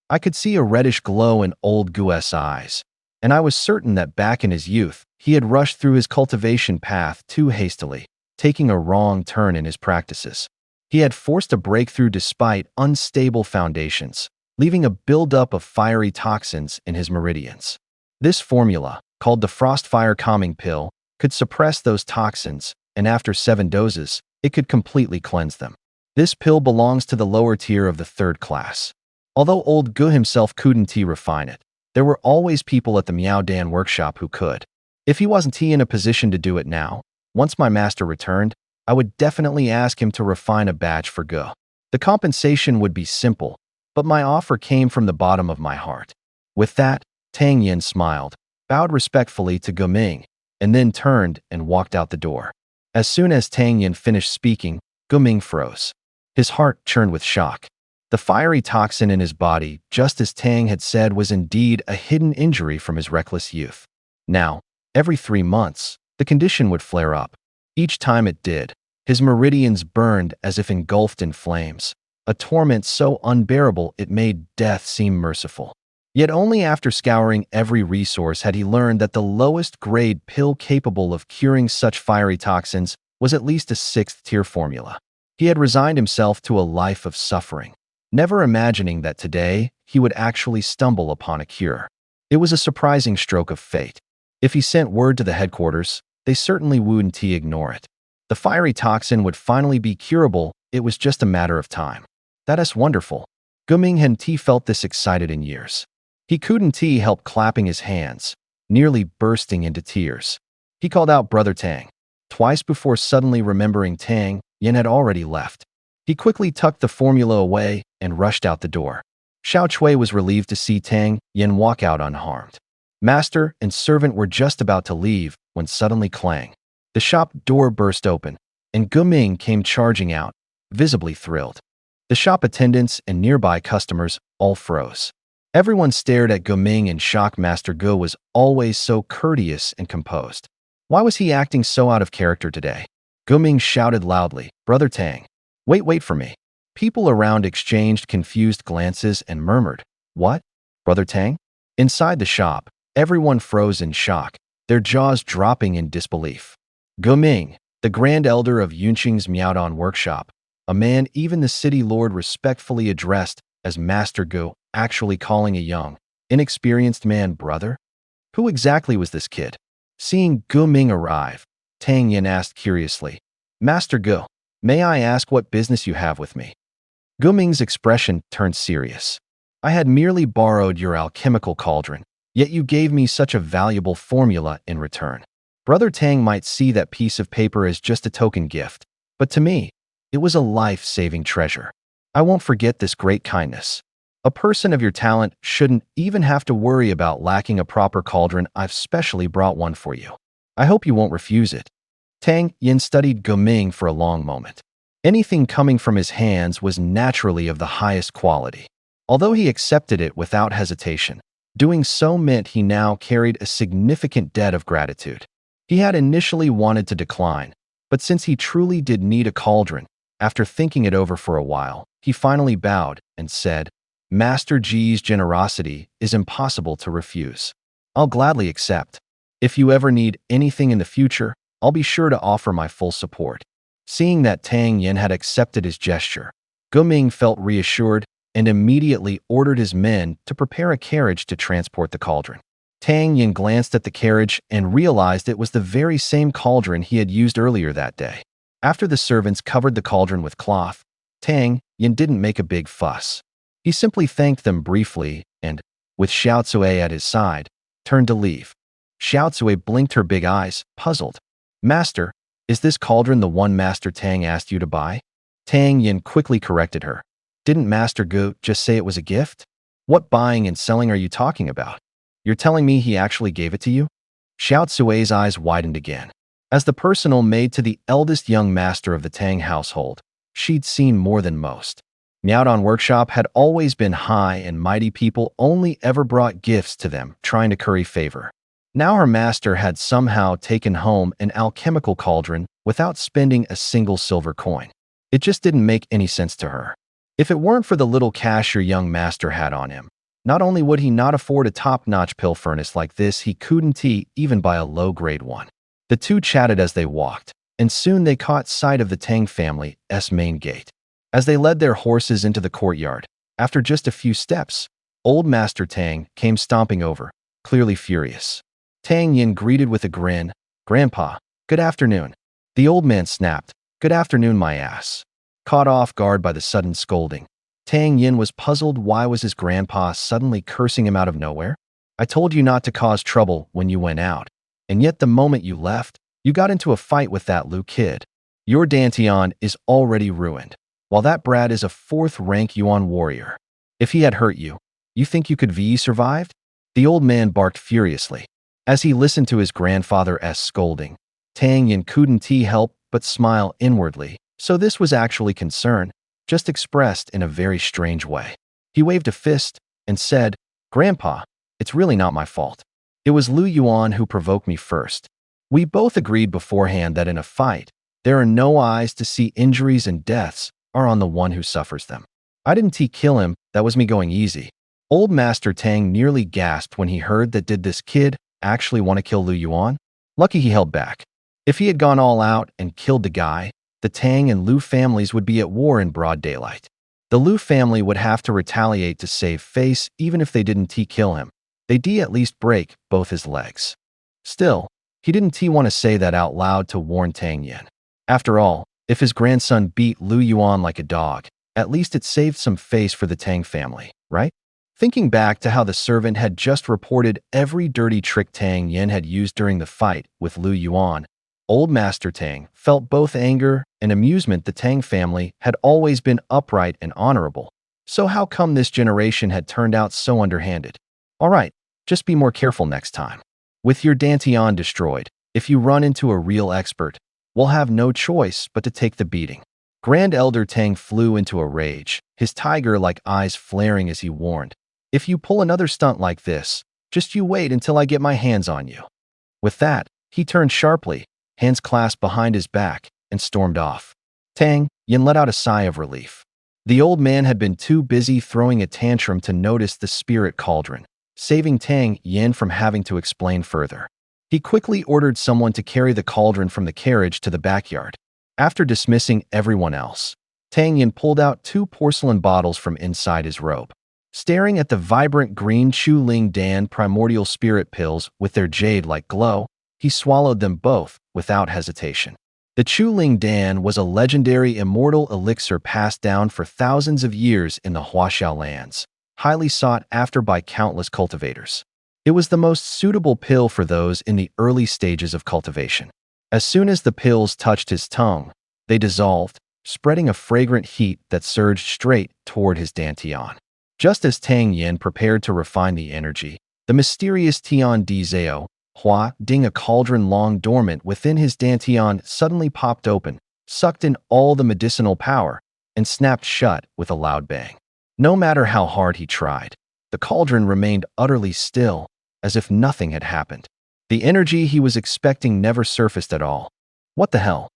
I could see a reddish glow in old Gu's eyes, and I was certain that back in his youth, he had rushed through his cultivation path too hastily, taking a wrong turn in his practices. He had forced a breakthrough despite unstable foundations, leaving a buildup of fiery toxins in his meridians. This formula, called the Frostfire Calming Pill, could suppress those toxins, and after 7 doses, it could completely cleanse them. This pill belongs to the lower tier of the 3rd class. Although old Gu himself couldn't refine it, there were always people at the Miao Dan workshop who could. If he wasn't in a position to do it now, once my master returned, I would definitely ask him to refine a batch for Gu. The compensation would be simple, but my offer came from the bottom of my heart. With that, Tang Yin smiled, bowed respectfully to Guming, and then turned and walked out the door. As soon as Tang Yin finished speaking, Guming froze. His heart churned with shock. The fiery toxin in his body, just as Tang had said, was indeed a hidden injury from his reckless youth. Now, every 3 months, the condition would flare up. Each time it did, his meridians burned as if engulfed in flames, a torment so unbearable it made death seem merciful. Yet only after scouring every resource had he learned that the lowest grade pill capable of curing such fiery toxins was at least a 6th tier formula. He had resigned himself to a life of suffering, never imagining that today he would actually stumble upon a cure. It was a surprising stroke of fate. If he sent word to the headquarters, they certainly wouldn't ignore it. The fiery toxin would finally be curable. It was just a matter of time. That is wonderful. Guming hadn't felt this excited in years. He couldn't help clapping his hands, nearly bursting into tears. He called out Brother Tang twice before suddenly remembering Tang Yin had already left. He quickly tucked the formula away and rushed out the door. Xiao Chui was relieved to see Tang Yin walk out unharmed. Master and servant were just about to leave when suddenly clang. The shop door burst open, and Guming came charging out, visibly thrilled. The shop attendants and nearby customers all froze. Everyone stared at Guming in shock. Master Gu was always so courteous and composed. Why was he acting so out of character today? Guming shouted loudly, Brother Tang, wait for me. People around exchanged confused glances and murmured, What? Brother Tang? Inside the shop, everyone froze in shock, their jaws dropping in disbelief. Guming, the grand elder of Yunqing's Miaodan workshop, a man even the city lord respectfully addressed as Master Gu, actually calling a young, inexperienced man brother? Who exactly was this kid? Seeing Guming arrive, Tang Yin asked curiously, Master Gu, may I ask what business you have with me? Guming's expression turned serious. I had merely borrowed your alchemical cauldron, yet you gave me such a valuable formula in return. Brother Tang might see that piece of paper as just a token gift, but to me, it was a life-saving treasure. I won't forget this great kindness. A person of your talent shouldn't even have to worry about lacking a proper cauldron. I've specially brought one for you. I hope you won't refuse it. Tang Yin studied Guming for a long moment. Anything coming from his hands was naturally of the highest quality. Although he accepted it without hesitation, doing so meant he now carried a significant debt of gratitude. He had initially wanted to decline, but since he truly did need a cauldron, after thinking it over for a while, he finally bowed and said, Master Ji's generosity is impossible to refuse. I'll gladly accept. If you ever need anything in the future, I'll be sure to offer my full support. Seeing that Tang Yin had accepted his gesture, Guming felt reassured and immediately ordered his men to prepare a carriage to transport the cauldron. Tang Yin glanced at the carriage and realized it was the very same cauldron he had used earlier that day. After the servants covered the cauldron with cloth, Tang Yin didn't make a big fuss. He simply thanked them briefly and, with Xiao Cui at his side, turned to leave. Xiao Cui blinked her big eyes, puzzled. Master, is this cauldron the one Master Tang asked you to buy? Tang Yin quickly corrected her. Didn't Master Gu just say it was a gift? What buying and selling are you talking about? You're telling me he actually gave it to you? Xiao Cui's eyes widened again. As the personal maid to the eldest young master of the Tang household, she'd seen more than most. Miaodong Workshop had always been high and mighty people only ever brought gifts to them, trying to curry favor. Now her master had somehow taken home an alchemical cauldron without spending a single silver coin. It just didn't make any sense to her. If it weren't for the little cash her young master had on him, not only would he not afford a top-notch pill furnace like this, he couldn't even buy a low-grade one. The two chatted as they walked, and soon they caught sight of the Tang family's main gate. As they led their horses into the courtyard, after just a few steps, old Master Tang came stomping over, clearly furious. Tang Yin greeted with a grin. "Grandpa, good afternoon." The old man snapped, "Good afternoon, my ass." Caught off guard by the sudden scolding, Tang Yin was puzzled. Why was his grandpa suddenly cursing him out of nowhere? "I told you not to cause trouble when you went out, and yet the moment you left, you got into a fight with that Lu kid. Your dantian is already ruined, while that brat is a 4th-rank Yuan warrior. If he had hurt you, you think you could survived?" The old man barked furiously. As he listened to his grandfather's scolding, Tang Yin couldn't help but smile inwardly. So this was actually concern, just expressed in a very strange way. He waved a fist and said, "Grandpa, it's really not my fault. It was Lu Yuan who provoked me first. We both agreed beforehand that in a fight, there are no eyes to see. Injuries and deaths are on the one who suffers them. I didn't kill him, that was me going easy." Old Master Tang nearly gasped when he heard that. Did this kid actually want to kill Lu Yuan? Lucky he held back. If he had gone all out and killed the guy, the Tang and Lu families would be at war in broad daylight. The Lu family would have to retaliate to save face. Even if they didn't kill him, they'd at least break both his legs. Still, he didn't want to say that out loud to warn Tang Yin. After all, if his grandson beat Lu Yuan like a dog, at least it saved some face for the Tang family, right? Thinking back to how the servant had just reported every dirty trick Tang Yin had used during the fight with Lu Yuan, old Master Tang felt both anger and amusement. The Tang family had always been upright and honorable. So how come this generation had turned out so underhanded? All right, just be more careful next time. With your dantian destroyed, if you run into a real expert, we'll have no choice but to take the beating. Grand Elder Tang flew into a rage, his tiger-like eyes flaring as he warned, "If you pull another stunt like this, just you wait until I get my hands on you." With that, he turned sharply, hands clasped behind his back, and stormed off. Tang Yin let out a sigh of relief. The old man had been too busy throwing a tantrum to notice the spirit cauldron, saving Tang Yin from having to explain further. He quickly ordered someone to carry the cauldron from the carriage to the backyard. After dismissing everyone else, Tang Yin pulled out 2 porcelain bottles from inside his robe. Staring at the vibrant green Chu Ling Dan primordial spirit pills with their jade-like glow, he swallowed them both without hesitation. The Chu Ling Dan was a legendary immortal elixir passed down for thousands of years in the Huaxiao lands, highly sought after by countless cultivators. It was the most suitable pill for those in the early stages of cultivation. As soon as the pills touched his tongue, they dissolved, spreading a fragrant heat that surged straight toward his dantian. Just as Tang Yin prepared to refine the energy, the mysterious Tian Di Zhao, Hua Ding, a cauldron long dormant within his dantian, suddenly popped open, sucked in all the medicinal power, and snapped shut with a loud bang. No matter how hard he tried, the cauldron remained utterly still, as if nothing had happened. The energy he was expecting never surfaced at all. "What the hell?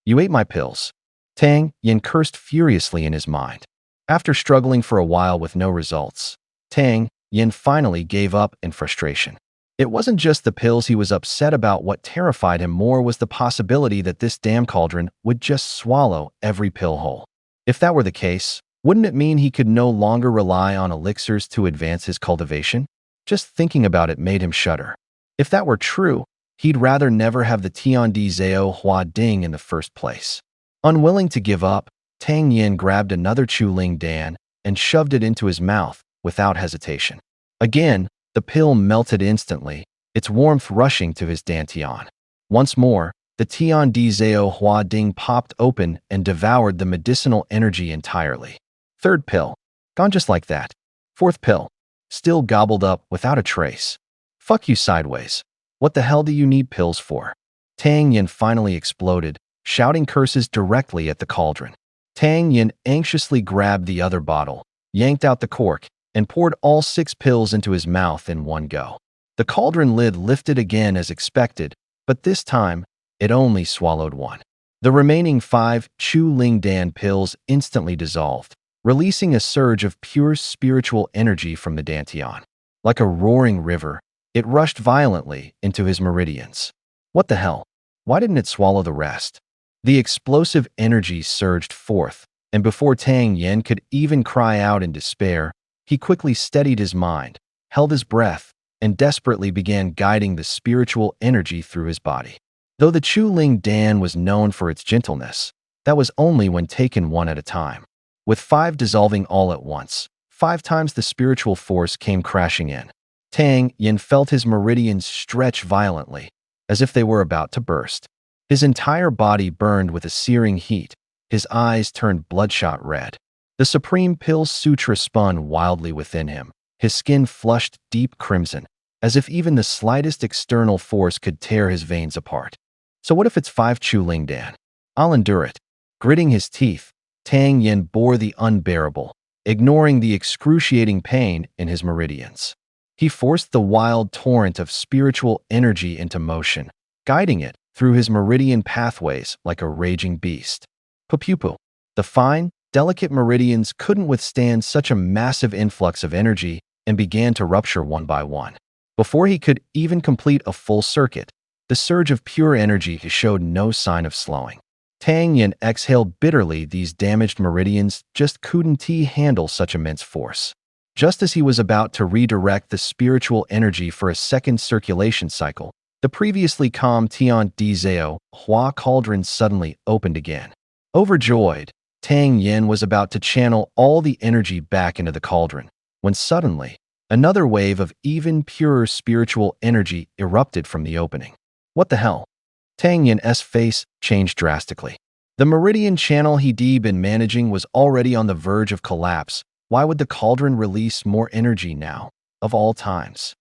You ate my pills." Tang Yin cursed furiously in his mind. After struggling for a while with no results, Tang Yin finally gave up in frustration. It wasn't just the pills he was upset about. What terrified him more was the possibility that this damn cauldron would just swallow every pill whole. If that were the case, wouldn't it mean he could no longer rely on elixirs to advance his cultivation? Just thinking about it made him shudder. If that were true, he'd rather never have the Tian Di Zhao Hua Ding in the first place. Unwilling to give up, Tang Yin grabbed another Chu Ling Dan and shoved it into his mouth without hesitation. Again, the pill melted instantly, its warmth rushing to his dantian. Once more, the Tian Di Zhao Hua Ding popped open and devoured the medicinal energy entirely. Third pill, gone just like that. Fourth pill, still gobbled up without a trace. "Fuck you sideways. What the hell do you need pills for?" Tang Yin finally exploded, shouting curses directly at the cauldron. Tang Yin anxiously grabbed the other bottle, yanked out the cork, and poured all 6 pills into his mouth in one go. The cauldron lid lifted again as expected, but this time, it only swallowed 1. The remaining 5 Chu Ling Dan pills instantly dissolved, releasing a surge of pure spiritual energy from the dantian. Like a roaring river, it rushed violently into his meridians. What the hell? Why didn't it swallow the rest? The explosive energy surged forth, and before Tang Yin could even cry out in despair, he quickly steadied his mind, held his breath, and desperately began guiding the spiritual energy through his body. Though the Chu Ling Dan was known for its gentleness, that was only when taken one at a time. With 5 dissolving all at once, 5 times the spiritual force came crashing in. Tang Yin felt his meridians stretch violently, as if they were about to burst. His entire body burned with a searing heat. His eyes turned bloodshot red. The Supreme Pill Sutra spun wildly within him. His skin flushed deep crimson, as if even the slightest external force could tear his veins apart. So what if it's 5 Chu Ling Dan? I'll endure it. Gritting his teeth, Tang Yin bore the unbearable, ignoring the excruciating pain in his meridians. He forced the wild torrent of spiritual energy into motion, guiding it through his meridian pathways like a raging beast. Pupupu. The fine, delicate meridians couldn't withstand such a massive influx of energy and began to rupture one by one. Before he could even complete a full circuit, the surge of pure energy showed no sign of slowing. Tang Yin exhaled bitterly. These damaged meridians just couldn't handle such immense force. Just as he was about to redirect the spiritual energy for a second circulation cycle, the previously calm Tian Di Zhao Hua cauldron suddenly opened again. Overjoyed, Tang Yin was about to channel all the energy back into the cauldron, when suddenly, another wave of even purer spiritual energy erupted from the opening. What the hell? Tang Yin's face changed drastically. The meridian channel he'd been managing was already on the verge of collapse. Why would the cauldron release more energy now, of all times?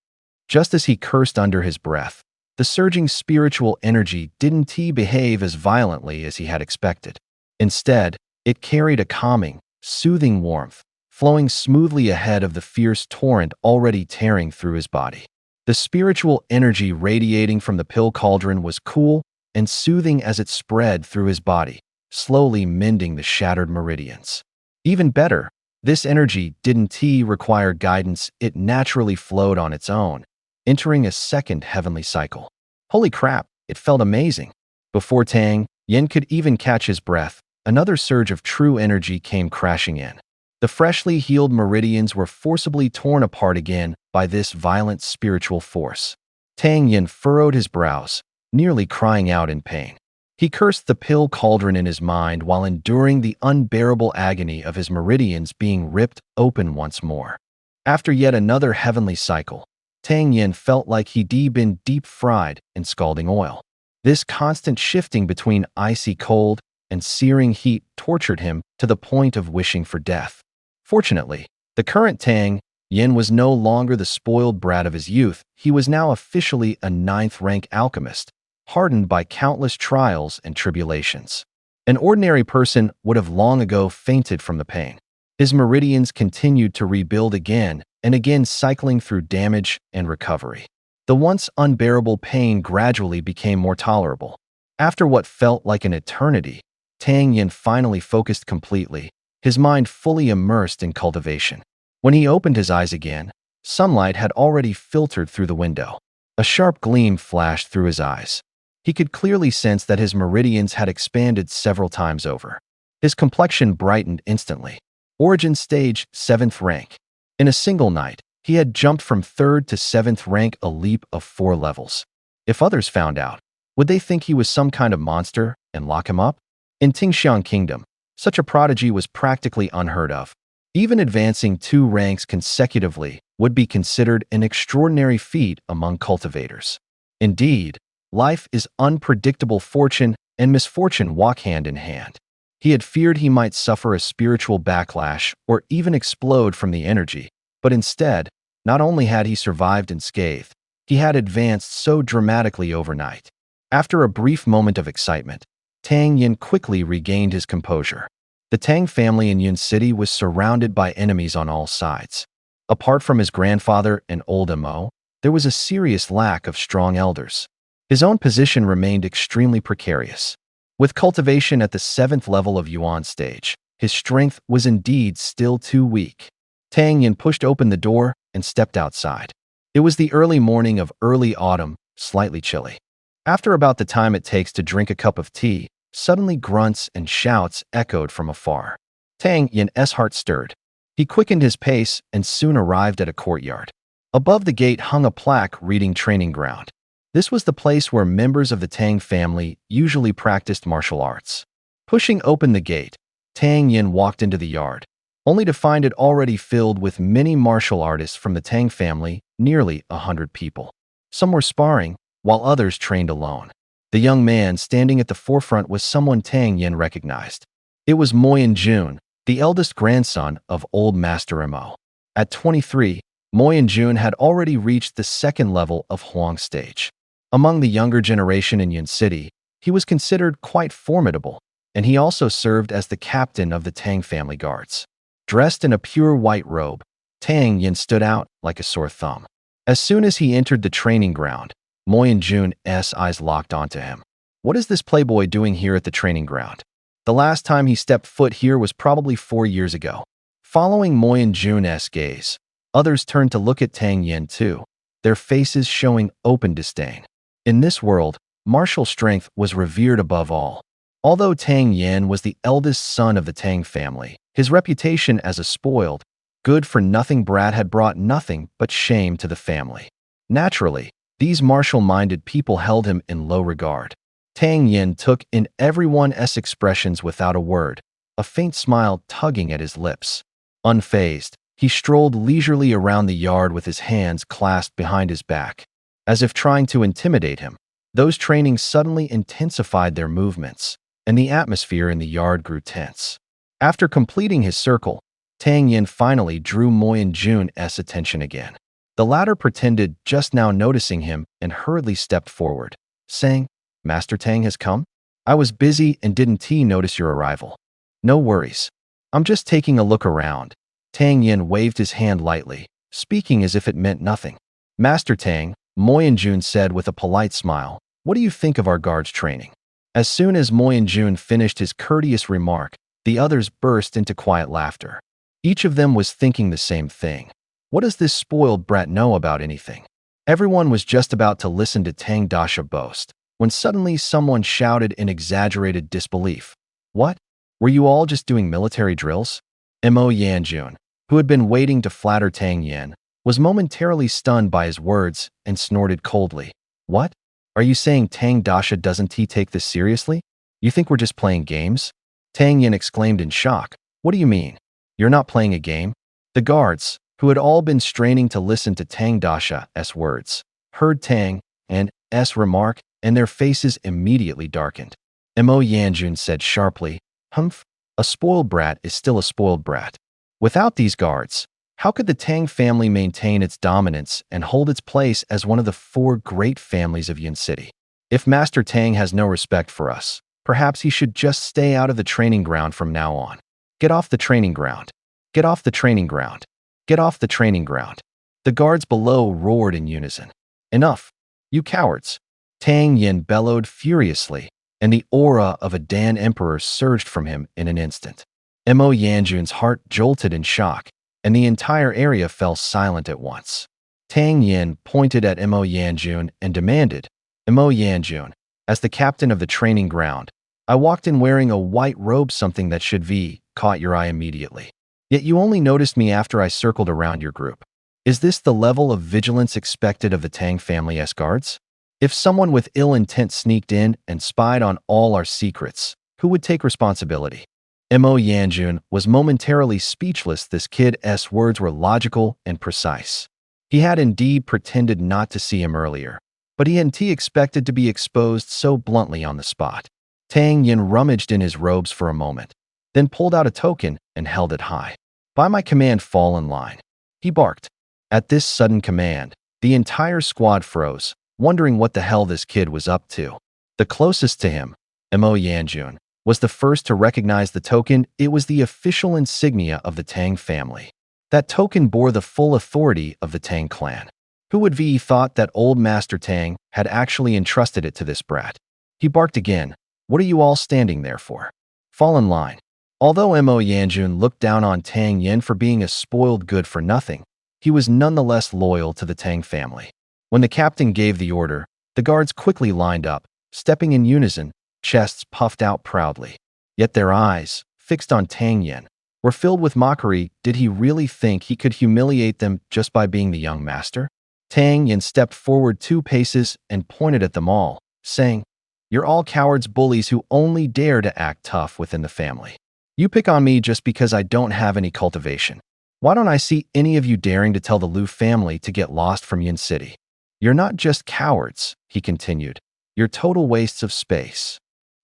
Just as he cursed under his breath, the surging spiritual energy didn't behave as violently as he had expected. Instead, it carried a calming, soothing warmth, flowing smoothly ahead of the fierce torrent already tearing through his body. The spiritual energy radiating from the pill cauldron was cool and soothing as it spread through his body, slowly mending the shattered meridians. Even better, this energy didn't require guidance. It naturally flowed on its own, entering a second heavenly cycle. Holy crap, it felt amazing. Before Tang Yin could even catch his breath, another surge of true energy came crashing in. The freshly healed meridians were forcibly torn apart again by this violent spiritual force. Tang Yin furrowed his brows, nearly crying out in pain. He cursed the pill cauldron in his mind while enduring the unbearable agony of his meridians being ripped open once more. After yet another heavenly cycle, Tang Yin felt like he'd been deep-fried in scalding oil. This constant shifting between icy cold and searing heat tortured him to the point of wishing for death. Fortunately, the current Tang Yin was no longer the spoiled brat of his youth. He was now officially a 9th-rank alchemist, hardened by countless trials and tribulations. An ordinary person would have long ago fainted from the pain. His meridians continued to rebuild again and again, cycling through damage and recovery. The once unbearable pain gradually became more tolerable. After what felt like an eternity, Tang Yin finally focused completely, his mind fully immersed in cultivation. When he opened his eyes again, sunlight had already filtered through the window. A sharp gleam flashed through his eyes. He could clearly sense that his meridians had expanded several times over. His complexion brightened instantly. Origin stage, 7th rank. In a single night, he had jumped from 3rd to 7th rank, a leap of 4 levels. If others found out, would they think he was some kind of monster and lock him up? In Tingxiang Kingdom, such a prodigy was practically unheard of. Even advancing 2 ranks consecutively would be considered an extraordinary feat among cultivators. Indeed, life is unpredictable. Fortune and misfortune walk hand in hand. He had feared he might suffer a spiritual backlash or even explode from the energy, but instead, not only had he survived unscathed, he had advanced so dramatically overnight. After a brief moment of excitement, Tang Yin quickly regained his composure. The Tang family in Yun City was surrounded by enemies on all sides. Apart from his grandfather and old Mo, there was a serious lack of strong elders. His own position remained extremely precarious. With cultivation at the 7th level of Yuan stage, his strength was indeed still too weak. Tang Yin pushed open the door and stepped outside. It was the early morning of early autumn, slightly chilly. After about the time it takes to drink a cup of tea, suddenly grunts and shouts echoed from afar. Tang Yin's heart stirred. He quickened his pace and soon arrived at a courtyard. Above the gate hung a plaque reading Training Ground. This was the place where members of the Tang family usually practiced martial arts. Pushing open the gate, Tang Yin walked into the yard, only to find it already filled with many martial artists from the Tang family, nearly 100 people. Some were sparring, while others trained alone. The young man standing at the forefront was someone Tang Yin recognized. It was Moyen Jun, the eldest grandson of old Master Mo. At 23, Moyen Jun had already reached the 2nd level of Huang stage. Among the younger generation in Yun City, he was considered quite formidable, and he also served as the captain of the Tang family guards. Dressed in a pure white robe, Tang Yin stood out like a sore thumb. As soon as he entered the training ground, Moyen Jun's eyes locked onto him. What is this playboy doing here at the training ground? The last time he stepped foot here was probably 4 years ago. Following Moyen Jun's gaze, others turned to look at Tang Yin too, their faces showing open disdain. In this world, martial strength was revered above all. Although Tang Yin was the eldest son of the Tang family, his reputation as a spoiled, good-for-nothing brat had brought nothing but shame to the family. Naturally, these martial-minded people held him in low regard. Tang Yin took in everyone's expressions without a word, a faint smile tugging at his lips. Unfazed, he strolled leisurely around the yard with his hands clasped behind his back. As if trying to intimidate him, those training suddenly intensified their movements, and the atmosphere in the yard grew tense. After completing his circle, Tang Yin finally drew Moyen Jun's attention again. The latter pretended just now noticing him and hurriedly stepped forward, saying, "Master Tang has come? I was busy and didn't notice your arrival." "No worries. I'm just taking a look around." Tang Yin waved his hand lightly, speaking as if it meant nothing. "Master Tang," Moyen Jun said with a polite smile, "what do you think of our guards' training?" As soon as Moyen Jun finished his courteous remark, the others burst into quiet laughter. Each of them was thinking the same thing. What does this spoiled brat know about anything? Everyone was just about to listen to Tang Dasha boast, when suddenly someone shouted in exaggerated disbelief. "What? Were you all just doing military drills?" Mo Yanjun, who had been waiting to flatter Tang Yin, was momentarily stunned by his words and snorted coldly. "What? Are you saying Tang Dasha doesn't take this seriously? You think we're just playing games?" Tang Yin exclaimed in shock. "What do you mean? You're not playing a game?" The guards, who had all been straining to listen to Tang Dasha's words, heard Tang and S remark, and their faces immediately darkened. Mo Yanjun said sharply, "Humph, a spoiled brat is still a spoiled brat. Without these guards, how could the Tang family maintain its dominance and hold its place as one of the 4 great families of Yun City? If Master Tang has no respect for us, perhaps he should just stay out of the training ground from now on. Get off the training ground. Get off the training ground. Get off the training ground." The guards below roared in unison. "Enough, you cowards!" Tang Yin bellowed furiously, and the aura of a Dan emperor surged from him in an instant. Mo Yanjun's heart jolted in shock, and the entire area fell silent at once. Tang Yin pointed at Mo Yanjun and demanded, "Mo Yanjun, as the captain of the training ground, I walked in wearing a white robe, something that should be caught your eye immediately. Yet you only noticed me after I circled around your group. Is this the level of vigilance expected of the Tang family's guards? If someone with ill intent sneaked in and spied on all our secrets, who would take responsibility?" Mo Yanjun was momentarily speechless. This kid's words were logical and precise. He had indeed pretended not to see him earlier, but he hadn't expected to be exposed so bluntly on the spot. Tang Yin rummaged in his robes for a moment, then pulled out a token and held it high. "By my command, fall in line," he barked. At this sudden command, the entire squad froze, wondering what the hell this kid was up to. The closest to him, Mo Yanjun, was the first to recognize the token. It was the official insignia of the Tang family. That token bore the full authority of the Tang clan. Who would have thought that old Master Tang had actually entrusted it to this brat? He barked again. What are you all standing there for? Fall in line. Although Mo Yanjun looked down on Tang Yin for being a spoiled good-for-nothing, he was nonetheless loyal to the Tang family. When the captain gave the order, the guards quickly lined up, stepping in unison, chests puffed out proudly. Yet their eyes, fixed on Tang Yin, were filled with mockery. Did he really think he could humiliate them just by being the young master? Tang Yin stepped forward 2 paces and pointed at them all, saying, "You're all cowards, bullies who only dare to act tough within the family. You pick on me just because I don't have any cultivation. Why don't I see any of you daring to tell the Liu family to get lost from Yin City? You're not just cowards," he continued. "You're total wastes of space."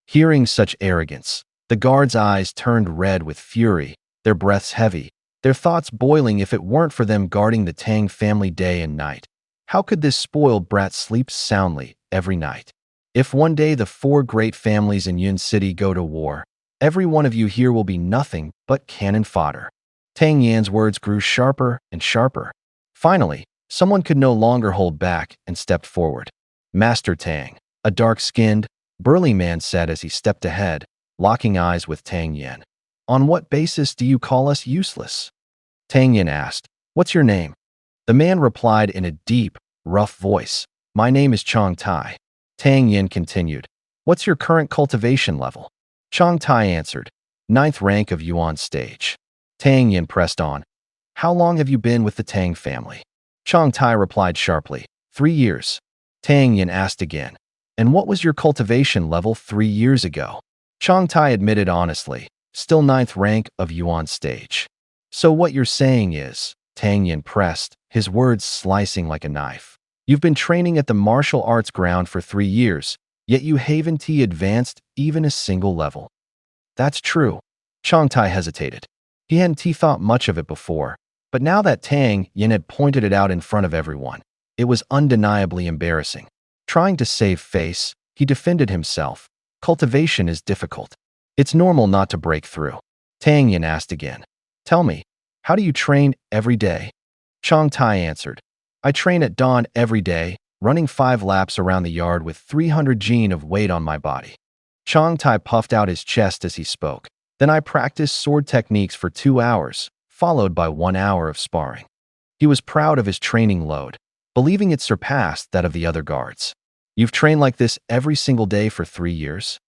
Hearing such arrogance, the guards' eyes turned red with fury, their breaths heavy, their thoughts boiling. If it weren't for them guarding the Tang family day and night, how could this spoiled brat sleep soundly every night? If one day the 4 great families in Yun City go to war, every one of you here will be nothing but cannon fodder. Tang Yan's words grew sharper and sharper. Finally, someone could no longer hold back and stepped forward. Master Tang, a dark-skinned, burly man said as he stepped ahead, locking eyes with Tang Yin. "On what basis do you call us useless?" Tang Yin asked. "What's your name?" The man replied in a deep, rough voice, "My name is Chong Tai." Tang Yin continued, "What's your current cultivation level?" Chong Tai answered, "9th rank of Yuan stage." Tang Yin pressed on, "How long have you been with the Tang family?" Chong Tai replied sharply, 3 years. Tang Yin asked again, "And what was your cultivation level 3 years ago?" Chong Tai admitted honestly, "Still 9th rank of Yuan stage." "So what you're saying is," Tang Yin pressed, his words slicing like a knife, "you've been training at the martial arts ground for 3 years, yet you haven't advanced even a single level." "That's true." Chong Tai hesitated. He hadn't thought much of it before, but now that Tang Yin had pointed it out in front of everyone, it was undeniably embarrassing. Trying to save face, he defended himself. "Cultivation is difficult. It's normal not to break through." Tang Yin asked again, "Tell me, how do you train every day?" Chong Tai answered, "I train at dawn every day, running 5 laps around the yard with 300 jin of weight on my body." Chong Tai puffed out his chest as he spoke. "Then I practice sword techniques for 2 hours, followed by 1 hour of sparring." He was proud of his training load, believing it surpassed that of the other guards. "You've trained like this every single day for 3 years?"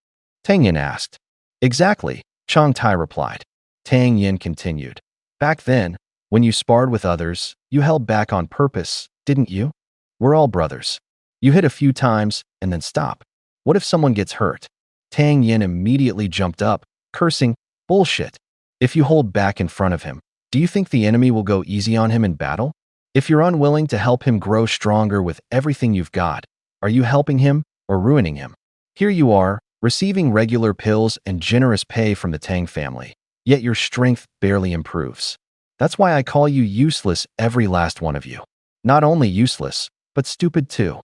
Tang Yin asked. "Exactly," Chong Tai replied. Tang Yin continued, "Back then, when you sparred with others, you held back on purpose, didn't you? We're all brothers. You hit a few times and then stop. What if someone gets hurt?" Tang Yin immediately jumped up, cursing, "Bullshit. If you hold back in front of him, do you think the enemy will go easy on him in battle? If you're unwilling to help him grow stronger with everything you've got, are you helping him or ruining him? Here you are, receiving regular pills and generous pay from the Tang family, yet your strength barely improves. That's why I call you useless, every last one of you. Not only useless, but stupid too.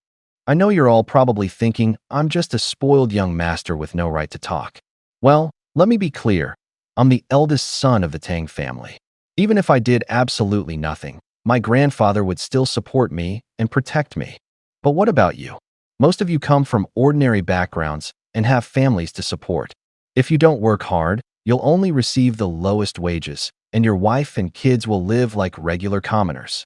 I know you're all probably thinking I'm just a spoiled young master with no right to talk. Well, let me be clear. I'm the eldest son of the Tang family. Even if I did absolutely nothing, my grandfather would still support me and protect me. But what about you? Most of you come from ordinary backgrounds and have families to support. If you don't work hard, you'll only receive the lowest wages, and your wife and kids will live like regular commoners.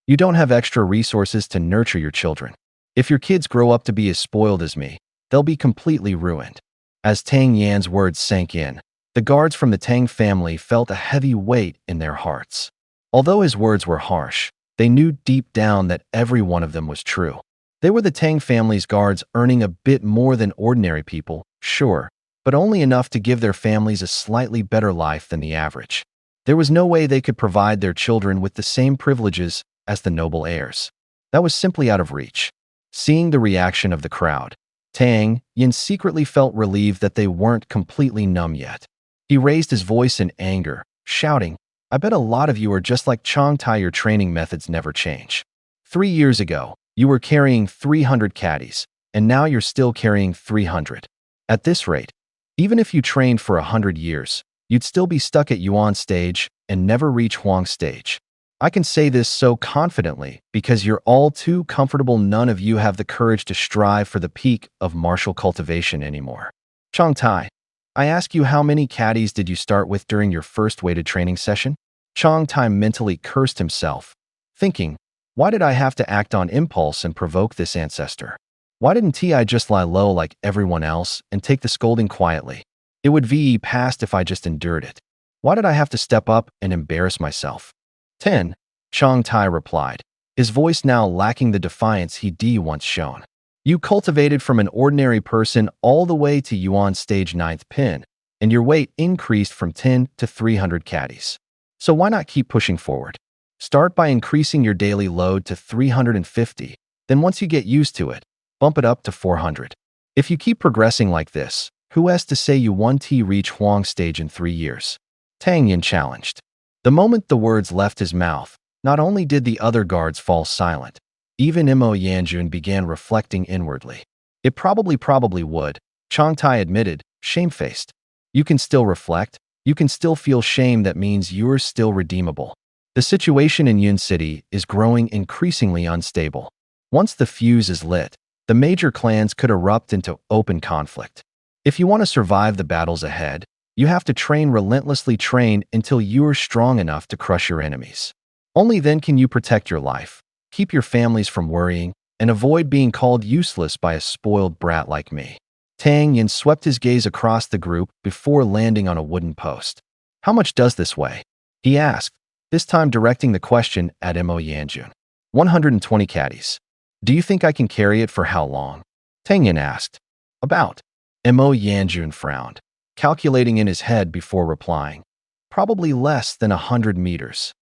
You don't have extra resources to nurture your children. If your kids grow up to be as spoiled as me, they'll be completely ruined." As Tang Yan's words sank in, the guards from the Tang family felt a heavy weight in their hearts. Although his words were harsh, they knew deep down that every one of them was true. They were the Tang family's guards, earning a bit more than ordinary people, sure, but only enough to give their families a slightly better life than the average. There was no way they could provide their children with the same privileges as the noble heirs. That was simply out of reach. Seeing the reaction of the crowd, Tang Yin secretly felt relieved that they weren't completely numb yet. He raised his voice in anger, shouting, "I bet a lot of you are just like Chong Tai. Your training methods never change. 3 years ago, you were carrying 300 caddies, and now you're still carrying 300. At this rate, Even if you trained for 100 years, you'd still be stuck at Yuan stage and never reach Huang stage. I can say this so confidently because you're all too comfortable. None of you have the courage to strive for the peak of martial cultivation anymore. Chang Tai, I ask you, how many caddies did you start with during your first weighted training session? Chang Tai mentally cursed himself, thinking, why did I have to act on impulse and provoke this ancestor? Why didn't I just lie low like everyone else and take the scolding quietly? It would be past if I just endured it. Why did I have to step up and embarrass myself? 10. Chang Tai replied, his voice now lacking the defiance he'd once shown. You cultivated from an ordinary person all the way to Yuan stage 9th pin, and your weight increased from 10 to 300 caddies. So why not keep pushing forward? Start by increasing your daily load to 350, then once you get used to it, bump it up to 400. If you keep progressing like this, who has to say you won't reach Huang stage in 3 years? Tang Yin challenged. The moment the words left his mouth, not only did the other guards fall silent, even Mo Yanjun began reflecting inwardly. It probably would, Chang Tai admitted, shamefaced. You can still reflect, you can still feel shame. That means you're still redeemable. The situation in Yun City is growing increasingly unstable. Once the fuse is lit, the major clans could erupt into open conflict. If you want to survive the battles ahead, you have to train relentlessly, train until you're strong enough to crush your enemies. Only then can you protect your life, keep your families from worrying, and avoid being called useless by a spoiled brat like me. Tang Yin swept his gaze across the group before landing on a wooden post. How much does this weigh? He asked, this time directing the question at Mo Yanjun. 120 caddies. Do you think I can carry it for how long? Tang Yin asked. About. Mo Yanjun frowned, calculating in his head before replying. Probably less than 100 meters.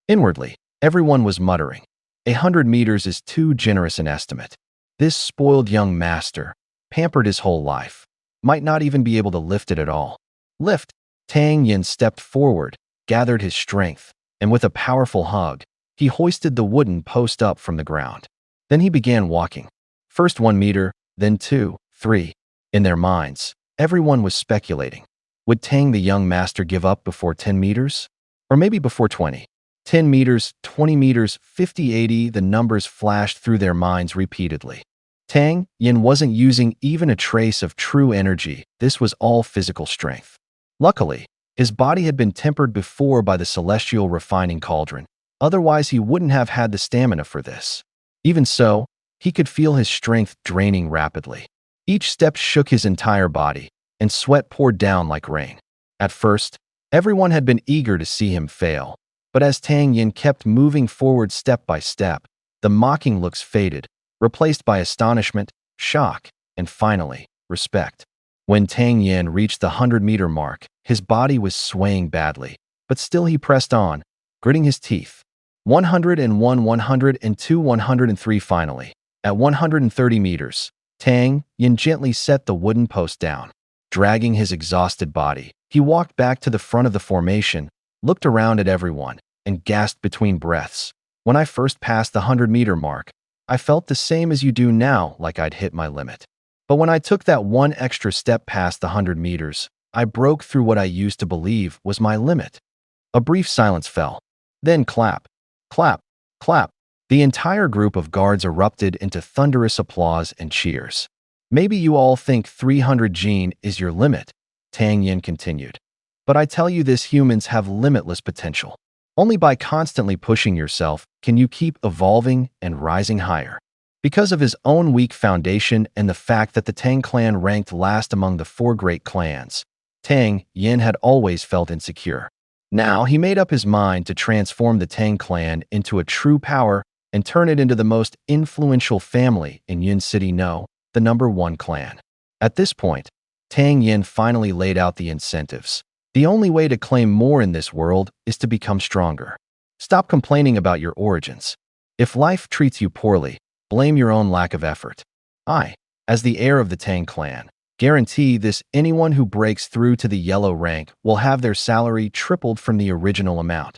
Inwardly, everyone was muttering. 100 meters is too generous an estimate. This spoiled young master, pampered his whole life, might not even be able to lift it at all. Lift! Tang Yin stepped forward, gathered his strength, and with a powerful hug, he hoisted the wooden post up from the ground. Then he began walking. First 1 meter, then 2, 3. In their minds, everyone was speculating. Would Tang the young master give up before 10 meters? Or maybe before 20? 10 meters, 20 meters, 50, 80, the numbers flashed through their minds repeatedly. Tang Yin wasn't using even a trace of true energy. This was all physical strength. Luckily, his body had been tempered before by the celestial refining cauldron. Otherwise, he wouldn't have had the stamina for this. Even so, he could feel his strength draining rapidly. Each step shook his entire body, and sweat poured down like rain. At first, everyone had been eager to see him fail. But as Tang Yin kept moving forward step by step, the mocking looks faded, replaced by astonishment, shock, and finally, respect. When Tang Yin reached the 100-meter mark, his body was swaying badly, but still he pressed on, gritting his teeth. 101, 102, 103 finally. At 130 meters, Tang Yin gently set the wooden post down. Dragging his exhausted body, he walked back to the front of the formation, looked around at everyone, and gasped between breaths. When I first passed the 100-meter mark, I felt the same as you do now, like I'd hit my limit. But when I took that one extra step past the 100 meters, I broke through what I used to believe was my limit. A brief silence fell. Then clap, clap, clap. The entire group of guards erupted into thunderous applause and cheers. Maybe you all think 300 Jin is your limit, Tang Yin continued. But I tell you this, humans have limitless potential. Only by constantly pushing yourself can you keep evolving and rising higher. Because of his own weak foundation and the fact that the Tang Clan ranked last among the 4 great clans, Tang Yin had always felt insecure. Now he made up his mind to transform the Tang Clan into a true power and turn it into the most influential family in Yun City, no, the #1 clan. At this point, Tang Yin finally laid out the incentives. The only way to claim more in this world is to become stronger. Stop complaining about your origins. If life treats you poorly, blame your own lack of effort. I, as the heir of the Tang Clan, guarantee this: anyone who breaks through to the yellow rank will have their salary tripled from the original amount.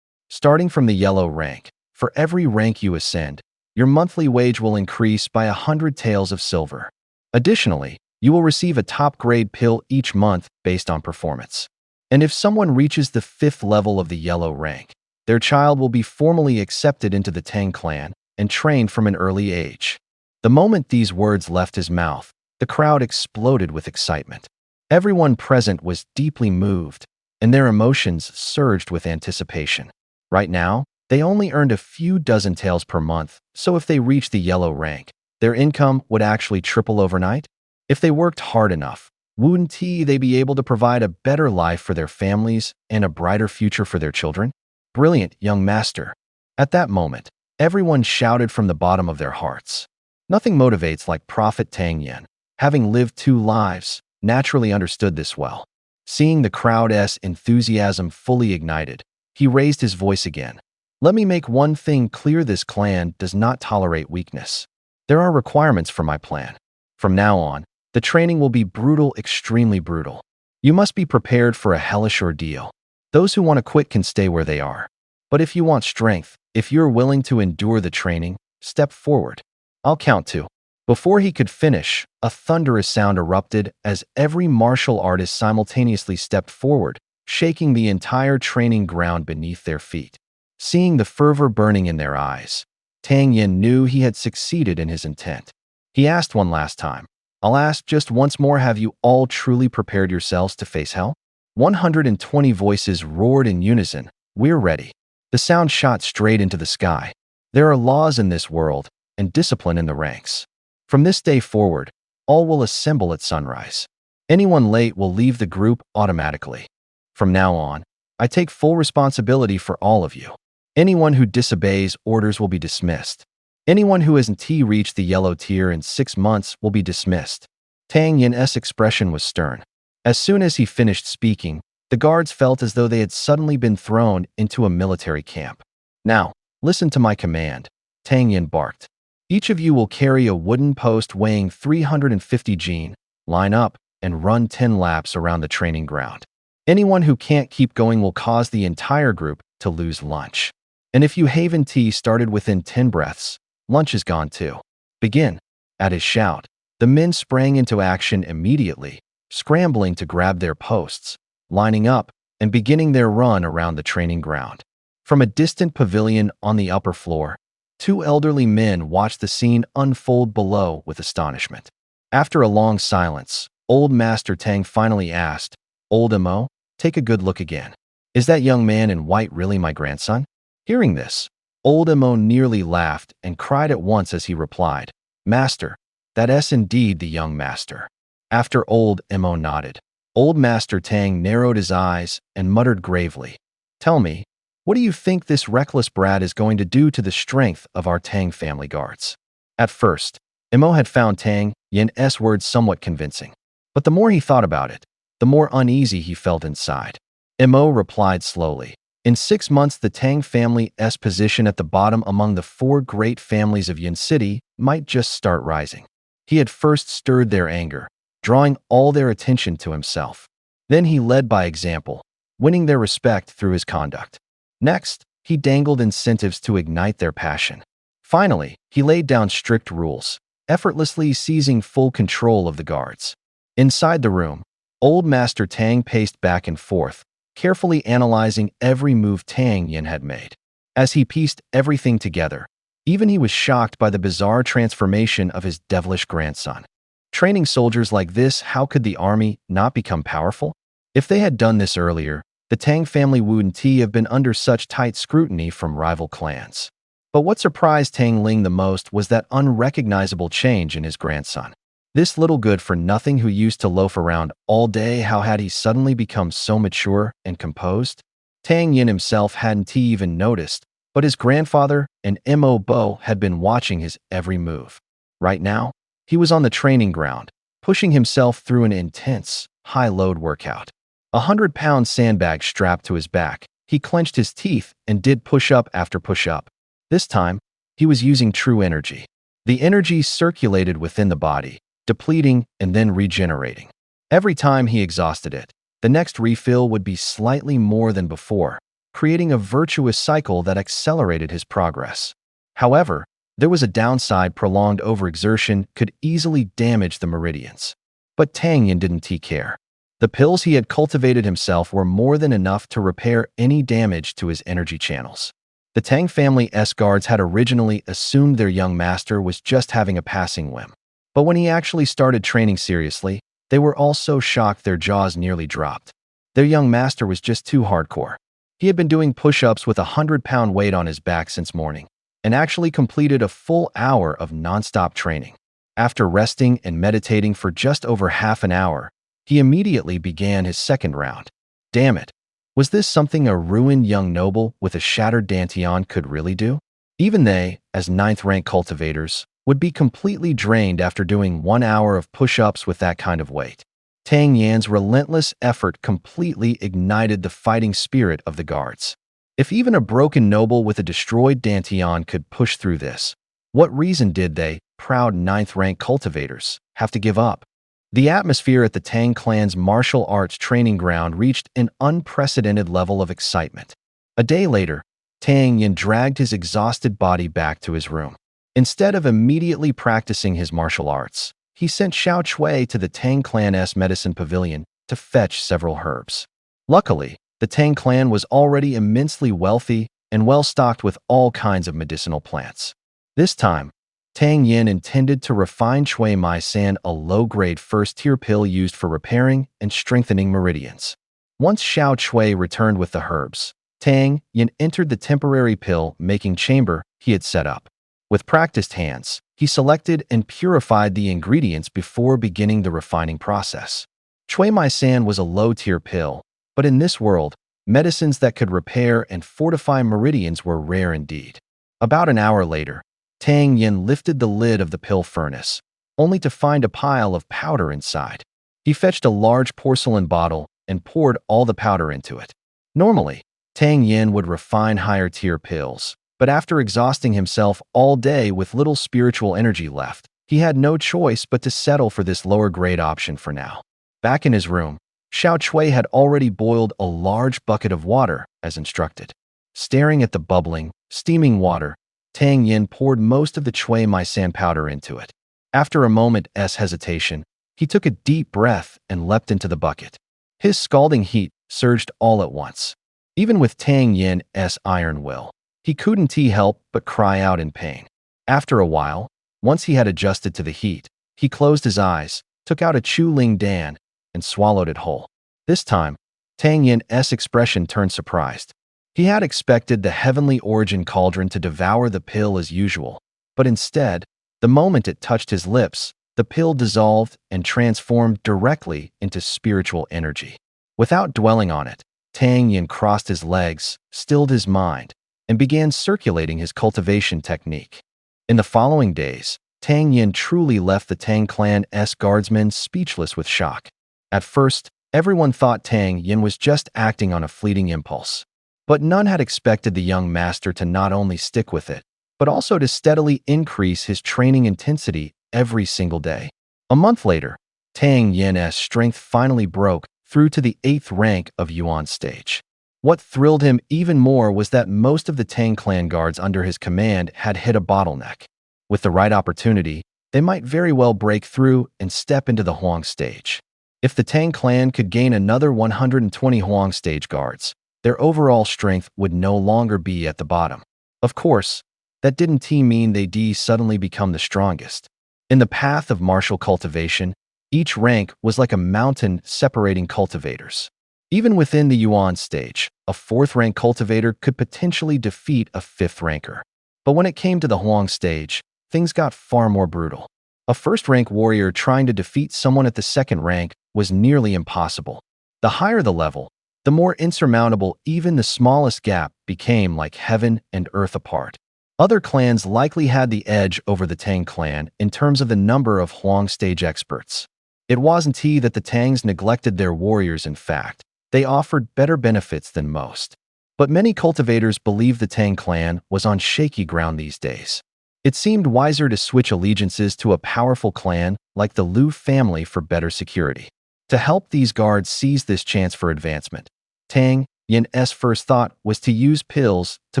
Starting from the yellow rank, for every rank you ascend, your monthly wage will increase by 100 taels of silver. Additionally, You will receive a top-grade pill each month based on performance. And if someone reaches the 5th level of the yellow rank, their child will be formally accepted into the Tang Clan and trained from an early age. The moment these words left his mouth, the crowd exploded with excitement. Everyone present was deeply moved, and their emotions surged with anticipation. Right now, they only earned a few dozen taels per month, so if they reached the yellow rank, their income would actually triple overnight. If they worked hard enough, wouldn't they be able to provide a better life for their families and a brighter future for their children? Brilliant, young master. At that moment, everyone shouted from the bottom of their hearts. Nothing motivates like Prophet Tang Yen, having lived 2 lives, naturally understood this well. Seeing the crowd's enthusiasm fully ignited, he raised his voice again. Let me make one thing clear: this clan does not tolerate weakness. There are requirements for my plan. From now on, the training will be brutal, extremely brutal. You must be prepared for a hellish ordeal. Those who want to quit can stay where they are. But if you want strength, if you're willing to endure the training, step forward. I'll count 2. Before he could finish, a thunderous sound erupted as every martial artist simultaneously stepped forward, shaking the entire training ground beneath their feet. Seeing the fervor burning in their eyes, Tang Yen knew he had succeeded in his intent. He asked one last time, I'll ask just once more, have you all truly prepared yourselves to face hell? 120 voices roared in unison, we're ready. The sound shot straight into the sky. There are laws in this world, and discipline in the ranks. From this day forward, all will assemble at sunrise. Anyone late will leave the group automatically. From now on, I take full responsibility for all of you. Anyone who disobeys orders will be dismissed. Anyone who hasn't reached the yellow tier in 6 months will be dismissed. Tang Yen's expression was stern. As soon as he finished speaking, the guards felt as though they had suddenly been thrown into a military camp. Now, listen to my command, Tang Yen barked. Each of you will carry a wooden post weighing 350 jin, line up, and run 10 laps around the training ground. Anyone who can't keep going will cause the entire group to lose lunch. And if you haven't started within 10 breaths, lunch is gone too. Begin. At his shout, the men sprang into action immediately, scrambling to grab their posts, lining up, and beginning their run around the training ground. From a distant pavilion on the upper floor, 2 elderly men watched the scene unfold below with astonishment. After a long silence, Old Master Tang finally asked, Old Mo, take a good look again. Is that young man in white really my grandson? Hearing this, Old Mo nearly laughed and cried at once as he replied, Master, that's indeed the young master. After Old Mo nodded, Old Master Tang narrowed his eyes and muttered gravely, Tell me, what do you think this reckless brat is going to do to the strength of our Tang family guards? At first, Mo had found Tang Yen's words somewhat convincing. But the more he thought about it, the more uneasy he felt inside. Mo replied slowly, In 6 months the Tang family's position at the bottom among the 4 great families of Yin City might just start rising. He had first stirred their anger, drawing all their attention to himself. Then he led by example, winning their respect through his conduct. Next, he dangled incentives to ignite their passion. Finally, he laid down strict rules, effortlessly seizing full control of the guards. Inside the room, Old Master Tang paced back and forth, carefully analyzing every move Tang Yen had made. As he pieced everything together, even he was shocked by the bizarre transformation of his devilish grandson. Training soldiers like this, how could the army not become powerful? If they had done this earlier, the Tang family wouldn't have been under such tight scrutiny from rival clans. But what surprised Tang Ling the most was that unrecognizable change in his grandson. This little good-for-nothing who used to loaf around all day, how had he suddenly become so mature and composed? Tang Yen himself hadn't even noticed, but his grandfather and Mo Bo had been watching his every move. Right now, he was on the training ground, pushing himself through an intense, high-load workout. 100-pound sandbag strapped to his back, he clenched his teeth and did push-up after push-up. This time, he was using true energy. The energy circulated within the body, depleting and then regenerating. Every time he exhausted it, the next refill would be slightly more than before, creating a virtuous cycle that accelerated his progress. However, there was a downside: prolonged overexertion could easily damage the meridians. But Tang Yin didn't care. The pills he had cultivated himself were more than enough to repair any damage to his energy channels. The Tang family's guards had originally assumed their young master was just having a passing whim. But when he actually started training seriously, they were all so shocked their jaws nearly dropped. Their young master was just too hardcore. He had been doing push-ups with a 100-pound weight on his back since morning, and actually completed a full hour of non-stop training. After resting and meditating for just over half an hour, he immediately began his second round. Damn it! Was this something a ruined young noble with a shattered dantian could really do? Even they, as ninth-rank cultivators, would be completely drained after doing 1 hour of push-ups with that kind of weight. Tang Yan's relentless effort completely ignited the fighting spirit of the guards. If even a broken noble with a destroyed dantian could push through this, what reason did they, proud ninth-rank cultivators, have to give up? The atmosphere at the Tang Clan's martial arts training ground reached an unprecedented level of excitement. A day later, Tang Yan dragged his exhausted body back to his room. Instead of immediately practicing his martial arts, he sent Xiao Chui to the Tang Clan's medicine pavilion to fetch several herbs. Luckily, the Tang Clan was already immensely wealthy and well-stocked with all kinds of medicinal plants. This time, Tang Yin intended to refine Chui Mai San, a low-grade first-tier pill used for repairing and strengthening meridians. Once Xiao Chui returned with the herbs, Tang Yin entered the temporary pill-making chamber he had set up. With practiced hands, he selected and purified the ingredients before beginning the refining process. Chui Mai San was a low-tier pill, but in this world, medicines that could repair and fortify meridians were rare indeed. About an hour later, Tang Yin lifted the lid of the pill furnace, only to find a pile of powder inside. He fetched a large porcelain bottle and poured all the powder into it. Normally, Tang Yin would refine higher-tier pills, but after exhausting himself all day with little spiritual energy left, he had no choice but to settle for this lower-grade option for now. Back in his room, Xiao Chui had already boiled a large bucket of water, as instructed. Staring at the bubbling, steaming water, Tang Yin poured most of the Chui Mai San powder into it. After a moment's hesitation, he took a deep breath and leapt into the bucket. His scalding heat surged all at once. Even with Tang Yin's iron will, he couldn't help but cry out in pain. After a while, once he had adjusted to the heat, he closed his eyes, took out a Chu Ling Dan, and swallowed it whole. This time, Tang Yin's expression turned surprised. He had expected the heavenly origin cauldron to devour the pill as usual, but instead, the moment it touched his lips, the pill dissolved and transformed directly into spiritual energy. Without dwelling on it, Tang Yin crossed his legs, stilled his mind, and began circulating his cultivation technique. In the following days, Tang Yin truly left the Tang Clan's guardsmen speechless with shock. At first, everyone thought Tang Yin was just acting on a fleeting impulse. But none had expected the young master to not only stick with it, but also to steadily increase his training intensity every single day. A month later, Tang Yin's strength finally broke through to the 8th rank of Yuan stage. What thrilled him even more was that most of the Tang Clan guards under his command had hit a bottleneck. With the right opportunity, they might very well break through and step into the Huang stage. If the Tang Clan could gain another 120 Huang stage guards, their overall strength would no longer be at the bottom. Of course, that didn't mean they'd suddenly become the strongest. In the path of martial cultivation, each rank was like a mountain separating cultivators. Even within the Yuan stage, a 4th-rank cultivator could potentially defeat a 5th ranker. But when it came to the Huang stage, things got far more brutal. A 1st-rank warrior trying to defeat someone at the 2nd rank was nearly impossible. The higher the level, the more insurmountable even the smallest gap became, like heaven and earth apart. Other clans likely had the edge over the Tang Clan in terms of the number of Huang stage experts. It wasn't that the Tangs neglected their warriors. In fact, they offered better benefits than most. But many cultivators believed the Tang Clan was on shaky ground these days. It seemed wiser to switch allegiances to a powerful clan like the Liu family for better security. To help these guards seize this chance for advancement, Tang Yin's first thought was to use pills to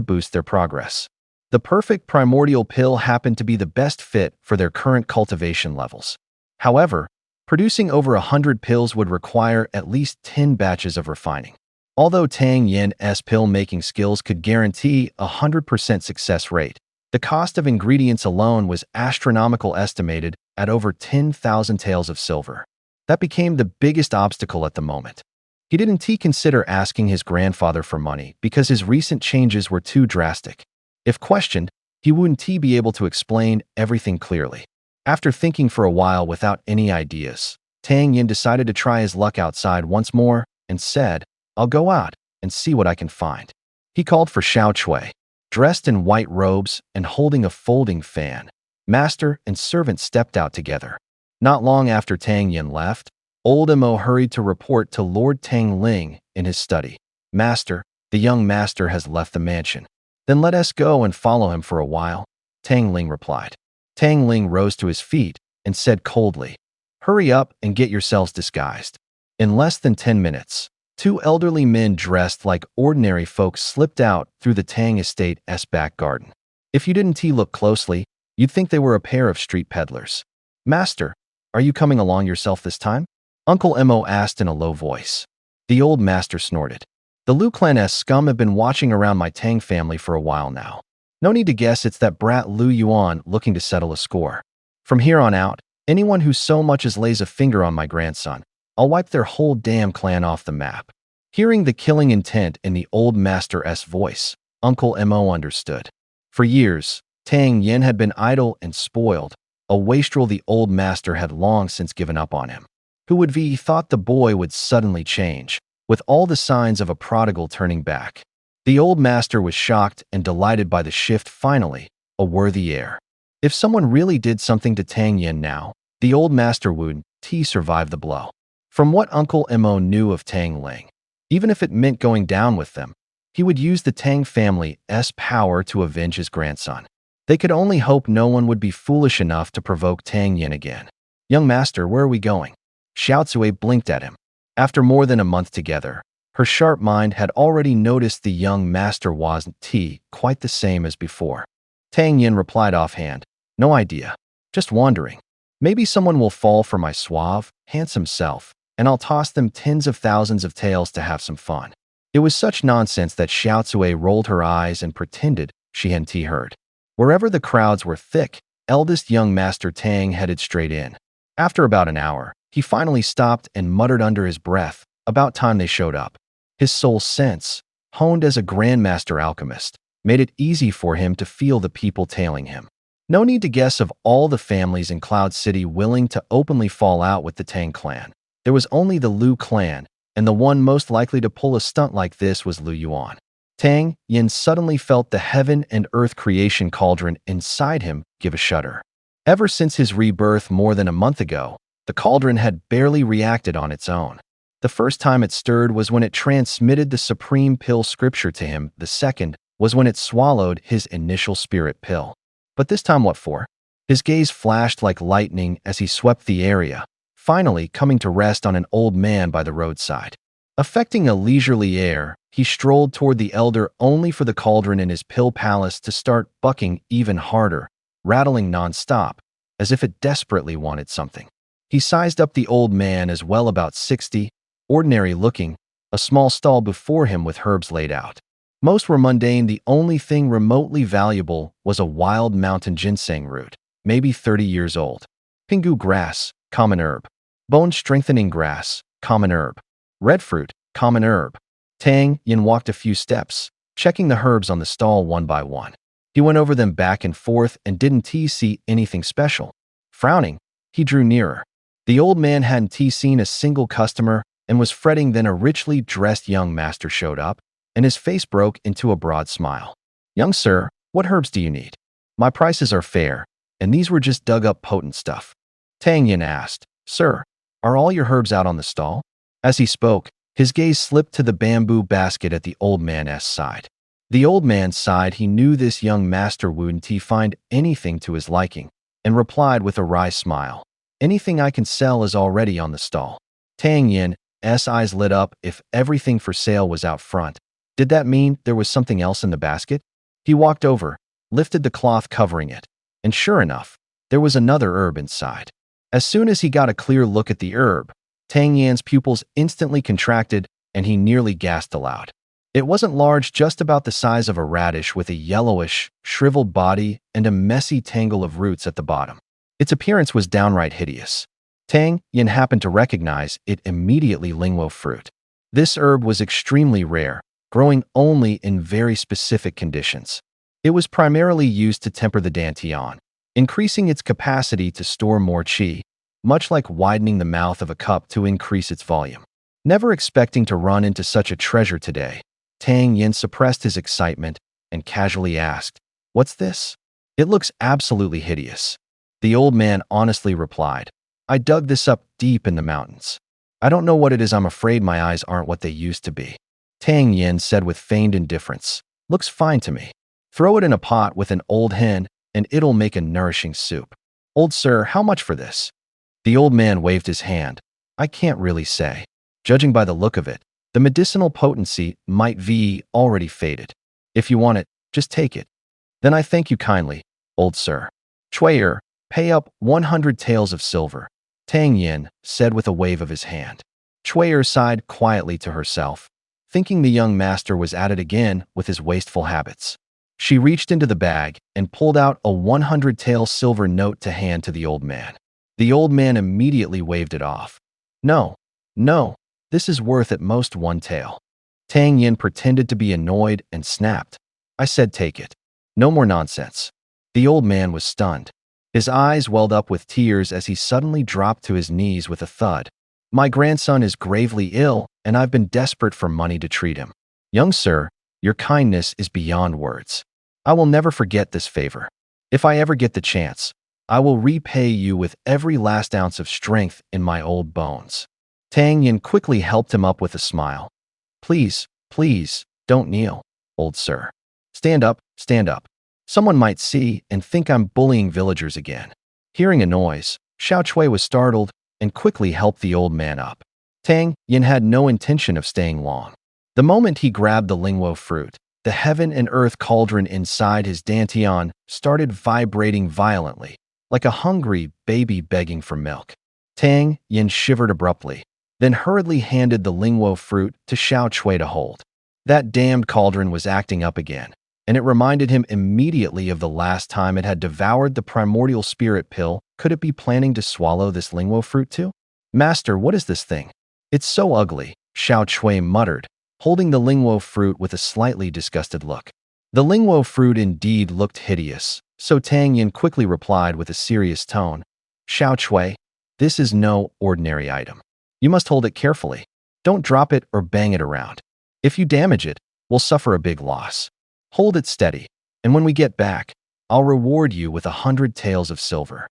boost their progress. The perfect primordial pill happened to be the best fit for their current cultivation levels. However, Producing over 100 pills would require at least 10 batches of refining. Although Tang Yan's pill-making skills could guarantee a 100% success rate, the cost of ingredients alone was astronomical, estimated at over 10,000 taels of silver. That became the biggest obstacle at the moment. He didn't consider asking his grandfather for money because his recent changes were too drastic. If questioned, he wouldn't be able to explain everything clearly. After thinking for a while without any ideas, Tang Yan decided to try his luck outside once more and said, "I'll go out and see what I can find." He called for Xiao Cui. Dressed in white robes and holding a folding fan, master and servant stepped out together. Not long after Tang Yan left, Old Mo hurried to report to Lord Tang Ling in his study. "Master, the young master has left the mansion." "Then let us go and follow him for a while," Tang Ling replied. Tang Ling rose to his feet and said coldly, "Hurry up and get yourselves disguised." In less than 10 minutes, two elderly men dressed like ordinary folks slipped out through the Tang estate's back garden. If you didn't look closely, you'd think they were a pair of street peddlers. "Master, are you coming along yourself this time?" Uncle Mo asked in a low voice. The old master snorted. "The Lu Clan's scum have been watching around my Tang family for a while now. No need to guess it's that brat Lu Yuan looking to settle a score. From here on out, anyone who so much as lays a finger on my grandson, I'll wipe their whole damn clan off the map." Hearing the killing intent in the old master's voice, Uncle Mo understood. For years, Tang Yan had been idle and spoiled, a wastrel the old master had long since given up on him. Who would be thought the boy would suddenly change, with all the signs of a prodigal turning back. The old master was shocked and delighted by the shift. Finally, a worthy heir. If someone really did something to Tang Yan now, the old master would survive the blow. From what Uncle Mo knew of Tang Ling, even if it meant going down with them, he would use the Tang family's power to avenge his grandson. They could only hope no one would be foolish enough to provoke Tang Yan again. "Young master, where are we going?" Xiao Cui blinked at him. After more than a month together, her sharp mind had already noticed the young master wasn't quite the same as before. Tang Yan replied offhand, "No idea. Just wondering. Maybe someone will fall for my suave, handsome self, and I'll toss them tens of thousands of taels to have some fun." It was such nonsense that Xiao Cui rolled her eyes and pretended she hadn't heard. Wherever the crowds were thick, eldest young Master Tang headed straight in. After about an hour, he finally stopped and muttered under his breath, "About time they showed up." His soul sense, honed as a grandmaster alchemist, made it easy for him to feel the people tailing him. No need to guess of all the families in Cloud City willing to openly fall out with the Tang Clan. There was only the Lu Clan, and the one most likely to pull a stunt like this was Lu Yuan. Tang Yan suddenly felt the heaven and earth creation cauldron inside him give a shudder. Ever since his rebirth more than a month ago, the cauldron had barely reacted on its own. The first time it stirred was when it transmitted the supreme pill scripture to him. The second was when it swallowed his initial spirit pill. But this time what for? His gaze flashed like lightning as he swept the area, finally coming to rest on an old man by the roadside. Affecting a leisurely air, he strolled toward the elder only for the cauldron in his pill palace to start bucking even harder, rattling non-stop, as if it desperately wanted something. He sized up the old man as well, about 60, ordinary looking, a small stall before him with herbs laid out. Most were mundane. The only thing remotely valuable was a wild mountain ginseng root, maybe 30 years old. Pingu grass, common herb. Bone-strengthening grass, common herb. Red fruit, common herb. Tang Yan walked a few steps, checking the herbs on the stall one by one. He went over them back and forth and didn't see anything special. Frowning, he drew nearer. The old man hadn't seen a single customer and was fretting. Then a richly dressed young master showed up, and his face broke into a broad smile. "Young sir, what herbs do you need? My prices are fair, and these were just dug-up potent stuff." Tang Yan asked, "Sir, are all your herbs out on the stall?" As he spoke, his gaze slipped to the bamboo basket at the old man's side. The old man sighed. He knew this young master wouldn't find anything to his liking, and replied with a wry smile, "Anything I can sell is already on the stall." Tang Yan's eyes lit up. If everything for sale was out front, did that mean there was something else in the basket? He walked over, lifted the cloth covering it, and sure enough, there was another herb inside. As soon as he got a clear look at the herb, Tang Yan's pupils instantly contracted and he nearly gasped aloud. It wasn't large, just about the size of a radish with a yellowish, shriveled body and a messy tangle of roots at the bottom. Its appearance was downright hideous. Tang Yan happened to recognize it immediately: linguo fruit. This herb was extremely rare, growing only in very specific conditions. It was primarily used to temper the dantian, increasing its capacity to store more qi, much like widening the mouth of a cup to increase its volume. Never expecting to run into such a treasure today, Tang Yan suppressed his excitement and casually asked, "What's this? It looks absolutely hideous." The old man honestly replied, "I dug this up deep in the mountains. I don't know what it is. I'm afraid my eyes aren't what they used to be." Tang Yan said with feigned indifference, "Looks fine to me. Throw it in a pot with an old hen and it'll make a nourishing soup." "Old sir, how much for this?" The old man waved his hand. "I can't really say. Judging by the look of it, the medicinal potency might be already faded. If you want it, just take it." "Then I thank you kindly, old sir." "Heir, pay up 100 taels of silver," Tang Yan said with a wave of his hand. Heir sighed quietly to herself, thinking the young master was at it again with his wasteful habits. She reached into the bag and pulled out a 100 tael silver note to hand to the old man. The old man immediately waved it off. No, this is worth at most 1 tael." Tang Yan pretended to be annoyed and snapped, "I said take it. No more nonsense." The old man was stunned. His eyes welled up with tears as he suddenly dropped to his knees with a thud. "My grandson is gravely ill, and I've been desperate for money to treat him. Young sir, your kindness is beyond words. I will never forget this favor. If I ever get the chance, I will repay you with every last ounce of strength in my old bones." Tang Yan quickly helped him up with a smile. Please, don't kneel, old sir. Stand up. Someone might see and think I'm bullying villagers again." Hearing a noise, Xiao Chui was startled and quickly helped the old man up. Tang Yan had no intention of staying long. The moment he grabbed the linguo fruit, the heaven and earth cauldron inside his dantian started vibrating violently, like a hungry baby begging for milk. Tang Yan shivered abruptly, then hurriedly handed the linguo fruit to Xiao Chui to hold. That damned cauldron was acting up again, and it reminded him immediately of the last time it had devoured the primordial spirit pill. Could it be planning to swallow this linguo fruit too? "Master, what is this thing? It's so ugly," Xiao Chui muttered, holding the linguo fruit with a slightly disgusted look. The linguo fruit indeed looked hideous, so Tang Yan quickly replied with a serious tone, "Xiao Chui, this is no ordinary item. You must hold it carefully. Don't drop it or bang it around. If you damage it, we'll suffer a big loss. Hold it steady, and when we get back, I'll reward you with 100 taels of silver."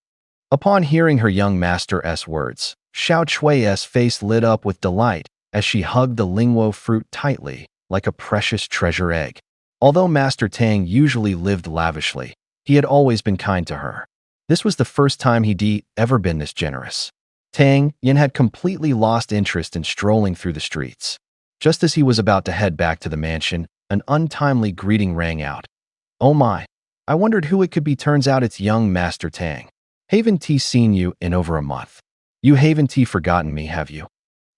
Upon hearing her young master's words, Xiao Chui's face lit up with delight as she hugged the linguo fruit tightly, like a precious treasure egg. Although Master Tang usually lived lavishly, he had always been kind to her. This was the first time he'd ever been this generous. Tang Yan had completely lost interest in strolling through the streets. Just as he was about to head back to the mansion, an untimely greeting rang out. "Oh my, I wondered who it could be. Turns out it's young Master Tang. Haven't seen you in over a month. You haven't forgotten me, have you?"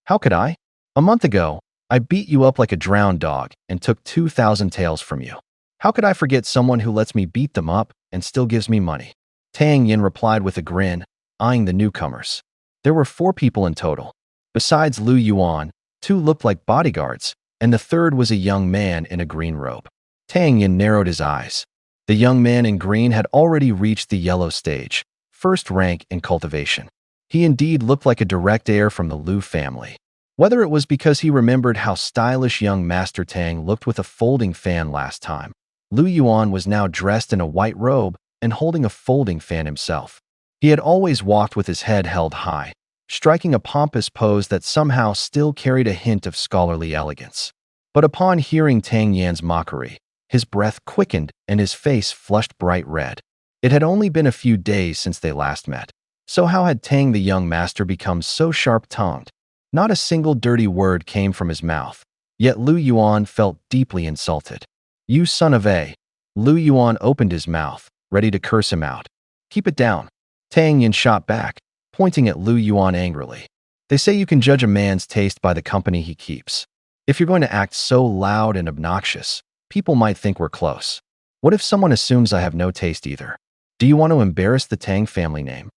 "How could I? A month ago, I beat you up like a drowned dog and took 2,000 taels from you. How could I forget someone who lets me beat them up and still gives me money?" Tang Yan replied with a grin, eyeing the newcomers. There were 4 people in total. Besides Lu Yuan, 2 looked like bodyguards, and the third was a young man in a green robe. Tang Yan narrowed his eyes. The young man in green had already reached the yellow stage, first rank in cultivation. He indeed looked like a direct heir from the Lu family. Whether it was because he remembered how stylish young Master Tang looked with a folding fan last time, Lu Yuan was now dressed in a white robe and holding a folding fan himself. He had always walked with his head held high, striking a pompous pose that somehow still carried a hint of scholarly elegance. But upon hearing Tang Yan's mockery, his breath quickened and his face flushed bright red. It had only been a few days since they last met. So how had Tang the young master become so sharp-tongued? Not a single dirty word came from his mouth, yet Lu Yuan felt deeply insulted. "You son of a..." Lu Yuan opened his mouth, ready to curse him out. "Keep it down." Tang Yan shot back. pointing at Lu Yuan angrily. They say you can judge a man's taste by the company he keeps. If you're going to act so loud and obnoxious, people might think we're close. What if someone assumes I have no taste either? Do you want to embarrass the Tang family name?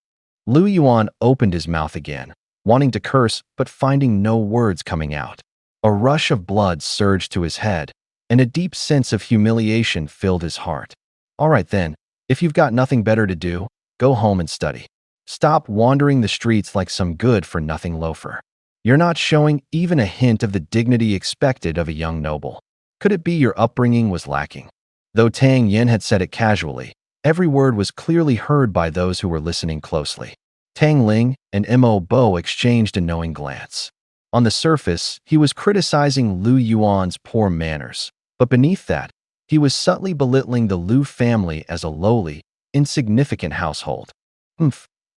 Lu Yuan opened his mouth again, wanting to curse but finding no words coming out. A rush of blood surged to his head, and a deep sense of humiliation filled his heart. All right then, if you've got nothing better to do, go home and study. Stop wandering the streets like some good-for-nothing loafer. You're not showing even a hint of the dignity expected of a young noble. Could it be your upbringing was lacking? Though Tang Yin had said it casually, every word was clearly heard by those who were listening closely. Tang Ling and Mo Bo exchanged a knowing glance. On the surface, he was criticizing Lu Yuan's poor manners, but beneath that, he was subtly belittling the Lu family as a lowly, insignificant household.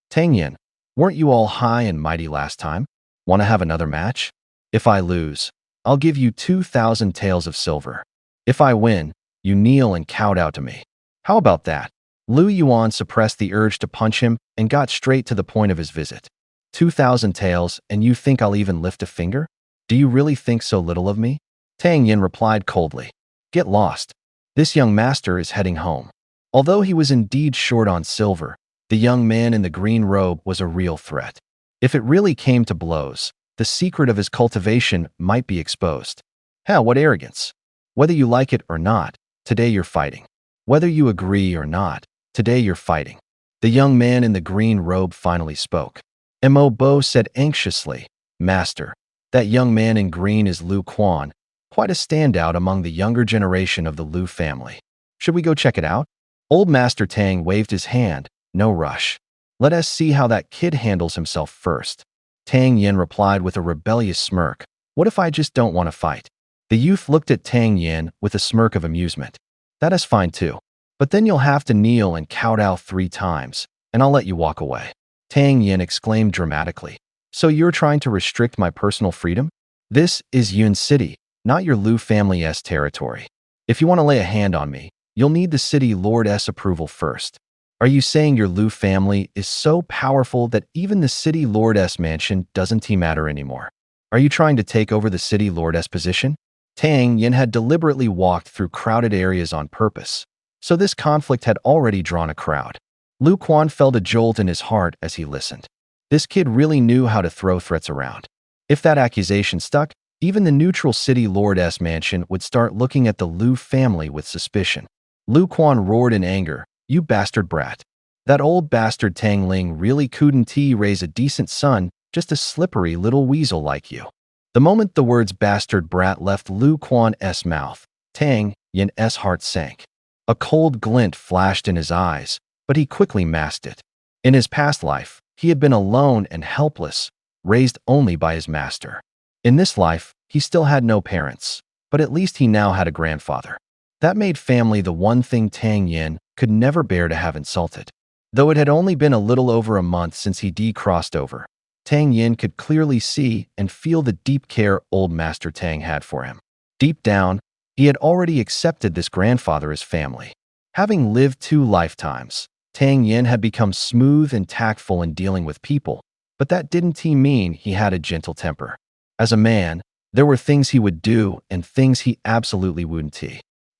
Tang Yin, weren't you all high and mighty last time? Want to have another match? If I lose, I'll give you 2,000 taels of silver. If I win, you kneel and kowtow to me. How about that? Lu Yuan suppressed the urge to punch him and got straight to the point of his visit. 2,000 taels, and you think I'll even lift a finger? Do you really think so little of me? Tang Yin replied coldly. Get lost. This young master is heading home. Although he was indeed short on silver, the young man in the green robe was a real threat. If it really came to blows, the secret of his cultivation might be exposed. Hell, what arrogance! Whether you like it or not, today you're fighting. Whether you agree or not, today you're fighting. The young man in the green robe finally spoke. Mo Bo said anxiously, Master, that young man in green is Lu Quan, quite a standout among the younger generation of the Lu family. Should we go check it out? Old Master Tang waved his hand. No rush. Let us see how that kid handles himself first. Tang Yin replied with a rebellious smirk. What if I just don't want to fight? The youth looked at Tang Yin with a smirk of amusement. That is fine too. But then you'll have to kneel and kowtow 3 times, and I'll let you walk away. Tang Yin exclaimed dramatically. So you're trying to restrict my personal freedom? This is Yun City, not your Lu family's territory. If you want to lay a hand on me, you'll need the city lord's approval first. Are you saying your Lu family is so powerful that even the city lord's mansion doesn't matter anymore? Are you trying to take over the city lord's position? Tang Yin had deliberately walked through crowded areas on purpose, so this conflict had already drawn a crowd. Lu Quan felt a jolt in his heart as he listened. This kid really knew how to throw threats around. If that accusation stuck, even the neutral city lord's mansion would start looking at the Lu family with suspicion. Lu Quan roared in anger. You bastard brat. That old bastard Tang Ling really couldn't raise a decent son, just a slippery little weasel like you. The moment the words bastard brat left Lu Quan's mouth, Tang Yin's heart sank. A cold glint flashed in his eyes, but he quickly masked it. In his past life, he had been alone and helpless, raised only by his master. In this life, he still had no parents, but at least he now had a grandfather. That made family the one thing Tang Yin could never bear to have insulted. Though it had only been a little over a month since he crossed over, Tang Yin could clearly see and feel the deep care old Master Tang had for him. Deep down, he had already accepted this grandfather as family. Having lived 2 lifetimes, Tang Yin had become smooth and tactful in dealing with people, but that didn't mean he had a gentle temper. As a man, there were things he would do and things he absolutely wouldn't.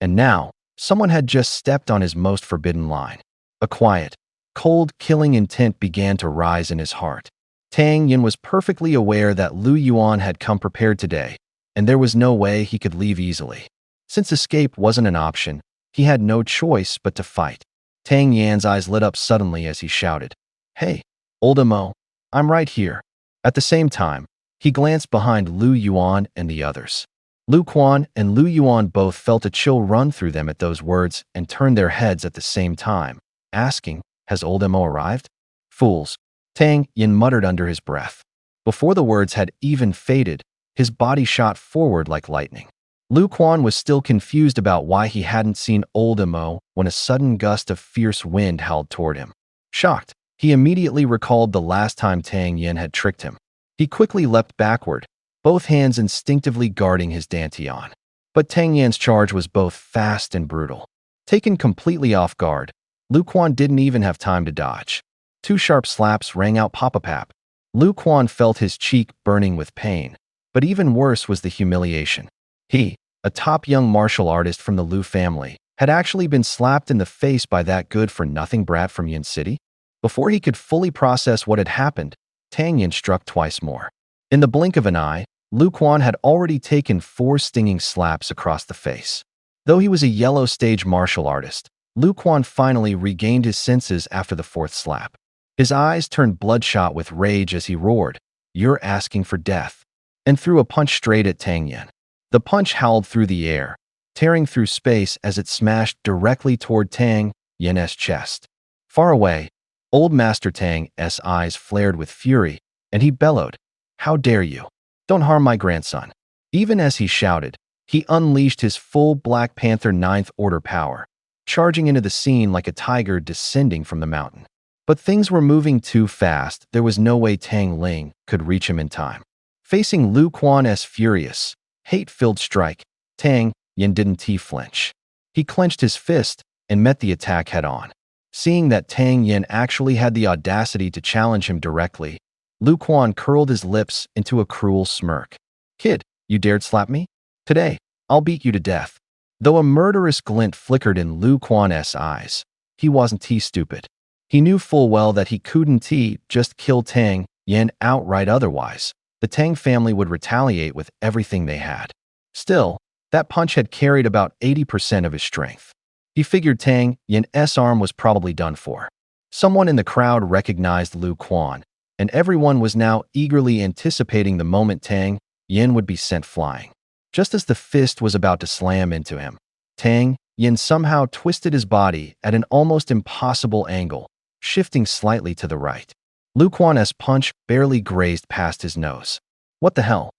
And now, someone had just stepped on his most forbidden line. A quiet, cold, killing intent began to rise in his heart. Tang Yin was perfectly aware that Lu Yuan had come prepared today, and there was no way he could leave easily. Since escape wasn't an option, he had no choice but to fight. Tang Yan's eyes lit up suddenly as he shouted, Hey, old Mo, I'm right here. At the same time, he glanced behind Lu Yuan and the others. Lu Quan and Lu Yuan both felt a chill run through them at those words and turned their heads at the same time, asking, Has old Mo arrived? Fools, Tang Yin muttered under his breath. Before the words had even faded, his body shot forward like lightning. Lu Quan was still confused about why he hadn't seen old Mo when a sudden gust of fierce wind howled toward him. Shocked, he immediately recalled the last time Tang Yin had tricked him. He quickly leapt backward, both hands instinctively guarding his dantian. But Tang Yan's charge was both fast and brutal. Taken completely off guard, Lu Quan didn't even have time to dodge. 2 sharp slaps rang out pop-a-pap. Lu Quan felt his cheek burning with pain, but even worse was the humiliation. He, a top young martial artist from the Lu family, had actually been slapped in the face by that good-for-nothing brat from Yin City? Before he could fully process what had happened, Tang Yin struck twice more. In the blink of an eye, Lu Quan had already taken 4 stinging slaps across the face. Though he was a yellow stage martial artist, Lu Quan finally regained his senses after the 4th slap. His eyes turned bloodshot with rage as he roared, "You're asking for death," and threw a punch straight at Tang Yin. The punch howled through the air, tearing through space as it smashed directly toward Tang Yin's chest. Far away, old Master Tang's eyes flared with fury, and he bellowed, "How dare you? Don't harm my grandson." Even as he shouted, he unleashed his full Black Panther 9th Order power, charging into the scene like a tiger descending from the mountain. But things were moving too fast. There was no way Tang Ling could reach him in time. Facing Lu Quan's furious, hate-filled strike, Tang Yin didn't flinch. He clenched his fist and met the attack head-on. Seeing that Tang Yin actually had the audacity to challenge him directly, Lu Quan curled his lips into a cruel smirk. "Kid, you dared slap me? Today, I'll beat you to death." Though a murderous glint flickered in Lu Quan's eyes, he wasn't stupid. He knew full well that he couldn't just kill Tang Yin outright, otherwise the Tang family would retaliate with everything they had. Still, that punch had carried about 80% of his strength. He figured Tang Yin's arm was probably done for. Someone in the crowd recognized Lu Quan, and everyone was now eagerly anticipating the moment Tang Yin would be sent flying. Just as the fist was about to slam into him, Tang Yin somehow twisted his body at an almost impossible angle, shifting slightly to the right. Lu Quan's punch barely grazed past his nose. What the hell?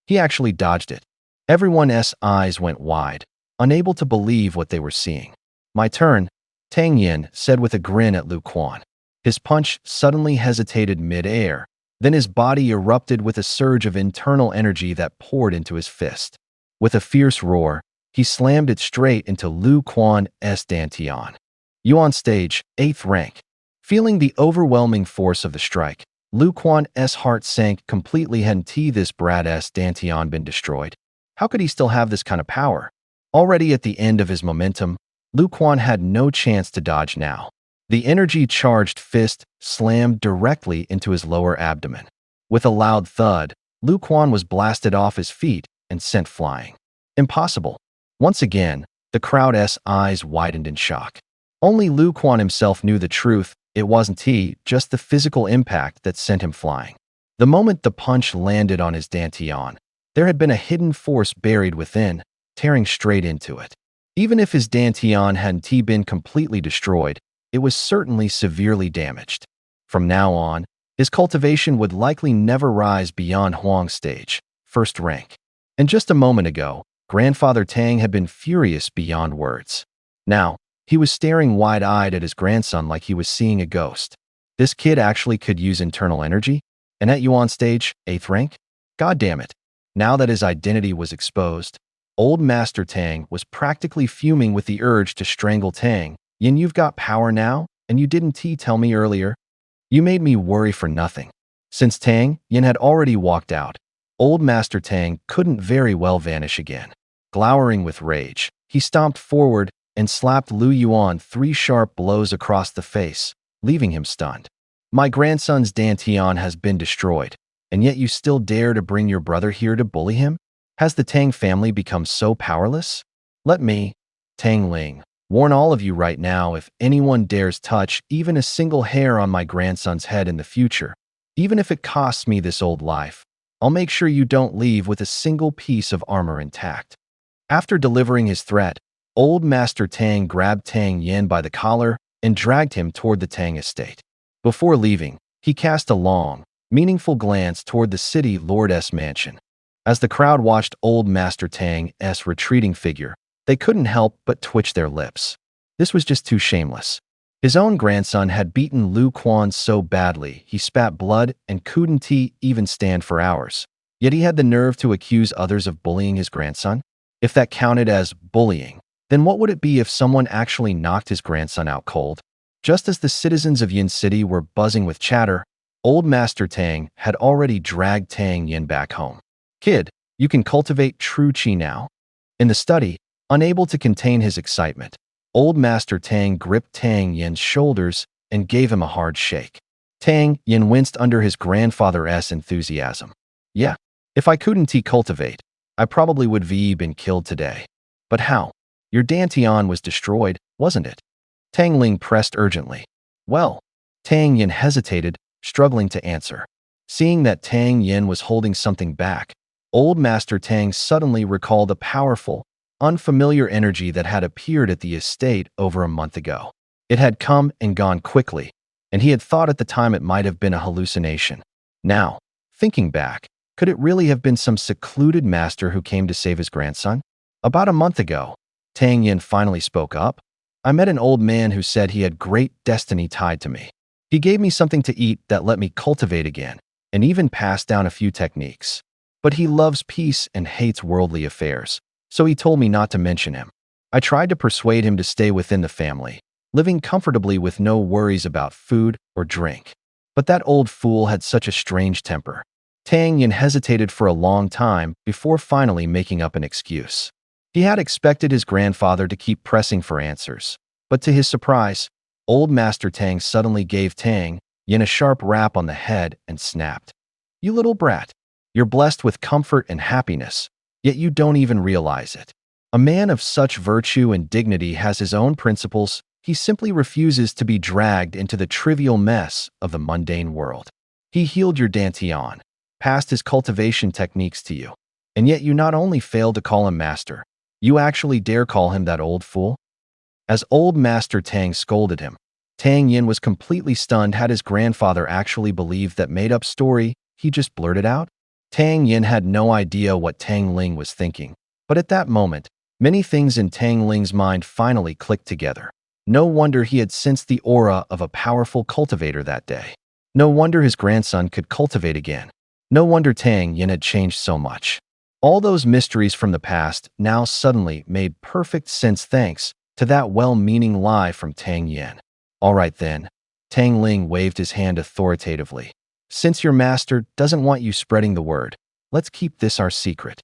He actually dodged it. Everyone's eyes went wide, unable to believe what they were seeing. "My turn," Tang Yin said with a grin at Lu Quan. His punch suddenly hesitated mid-air, then his body erupted with a surge of internal energy that poured into his fist. With a fierce roar, he slammed it straight into Lu Quan's dantian. "You on stage, 8th rank." Feeling the overwhelming force of the strike, Lu Quan's heart sank completely. Hadn't this brat's dantian been destroyed? How could he still have this kind of power? Already at the end of his momentum, Lu Quan had no chance to dodge now. The energy-charged fist slammed directly into his lower abdomen. With a loud thud, Lu Quan was blasted off his feet and sent flying. Impossible. Once again, the crowd's eyes widened in shock. Only Lu Quan himself knew the truth. It wasn't just the physical impact that sent him flying. The moment the punch landed on his dantian, there had been a hidden force buried within, tearing straight into it. Even if his dantian hadn't been completely destroyed, it was certainly severely damaged. From now on, his cultivation would likely never rise beyond Huang stage, 1st rank. And just a moment ago, Grandfather Tang had been furious beyond words. Now, he was staring wide-eyed at his grandson like he was seeing a ghost. This kid actually could use internal energy? And at Yuan stage, 8th rank? God damn it. Now that his identity was exposed, old Master Tang was practically fuming with the urge to strangle Tang Yin. "You've got power now, and you didn't tell me earlier? You made me worry for nothing." Since Tang Yin had already walked out, old Master Tang couldn't very well vanish again. Glowering with rage, he stomped forward and slapped Lu Yuan 3 sharp blows across the face, leaving him stunned. "My grandson's dantian has been destroyed, and yet you still dare to bring your brother here to bully him? Has the Tang family become so powerless? Let me, Tang Ling, warn all of you right now, if anyone dares touch even a single hair on my grandson's head in the future, even if it costs me this old life, I'll make sure you don't leave with a single piece of armor intact." After delivering his threat, old Master Tang grabbed Tang Yin by the collar and dragged him toward the Tang estate. Before leaving, he cast a long, meaningful glance toward the city lord's mansion. As the crowd watched old Master Tang's retreating figure, they couldn't help but twitch their lips. This was just too shameless. His own grandson had beaten Lu Quan so badly he spat blood and couldn't even stand for hours. Yet he had the nerve to accuse others of bullying his grandson? If that counted as bullying, then what would it be if someone actually knocked his grandson out cold? Just as the citizens of Yin City were buzzing with chatter, old Master Tang had already dragged Tang Yin back home. Kid, you can cultivate true qi now. In the study, unable to contain his excitement, old Master Tang gripped Tang Yin's shoulders and gave him a hard shake. Tang Yin winced under his grandfather's enthusiasm. Yeah, if I couldn't cultivate, I probably would have been killed today. But how? Your dantian was destroyed, wasn't it? Tang Ling pressed urgently. Well, Tang Yin hesitated, struggling to answer. Seeing that Tang Yin was holding something back, old Master Tang suddenly recalled a powerful, unfamiliar energy that had appeared at the estate over a month ago. It had come and gone quickly, and he had thought at the time it might have been a hallucination. Now, thinking back, could it really have been some secluded master who came to save his grandson? About a month ago, Tang Yin finally spoke up. I met an old man who said he had great destiny tied to me. He gave me something to eat that let me cultivate again, and even passed down a few techniques. But he loves peace and hates worldly affairs, so he told me not to mention him. I tried to persuade him to stay within the family, living comfortably with no worries about food or drink. But that old fool had such a strange temper. Tang Yin hesitated for a long time before finally making up an excuse. He had expected his grandfather to keep pressing for answers, but to his surprise, old Master Tang suddenly gave Tang Yin a sharp rap on the head and snapped. You little brat, you're blessed with comfort and happiness, yet you don't even realize it. A man of such virtue and dignity has his own principles. He simply refuses to be dragged into the trivial mess of the mundane world. He healed your dantian, passed his cultivation techniques to you, and yet you not only failed to call him master, you actually dare call him that old fool? As old Master Tang scolded him, Tang Yin was completely stunned. Had his grandfather actually believed that made-up story he just blurted out? Tang Yin had no idea what Tang Ling was thinking, but at that moment, many things in Tang Ling's mind finally clicked together. No wonder he had sensed the aura of a powerful cultivator that day. No wonder his grandson could cultivate again. No wonder Tang Yin had changed so much. All those mysteries from the past now suddenly made perfect sense thanks to that well-meaning lie from Tang Yin. All right then, Tang Ling waved his hand authoritatively. Since your master doesn't want you spreading the word, let's keep this our secret.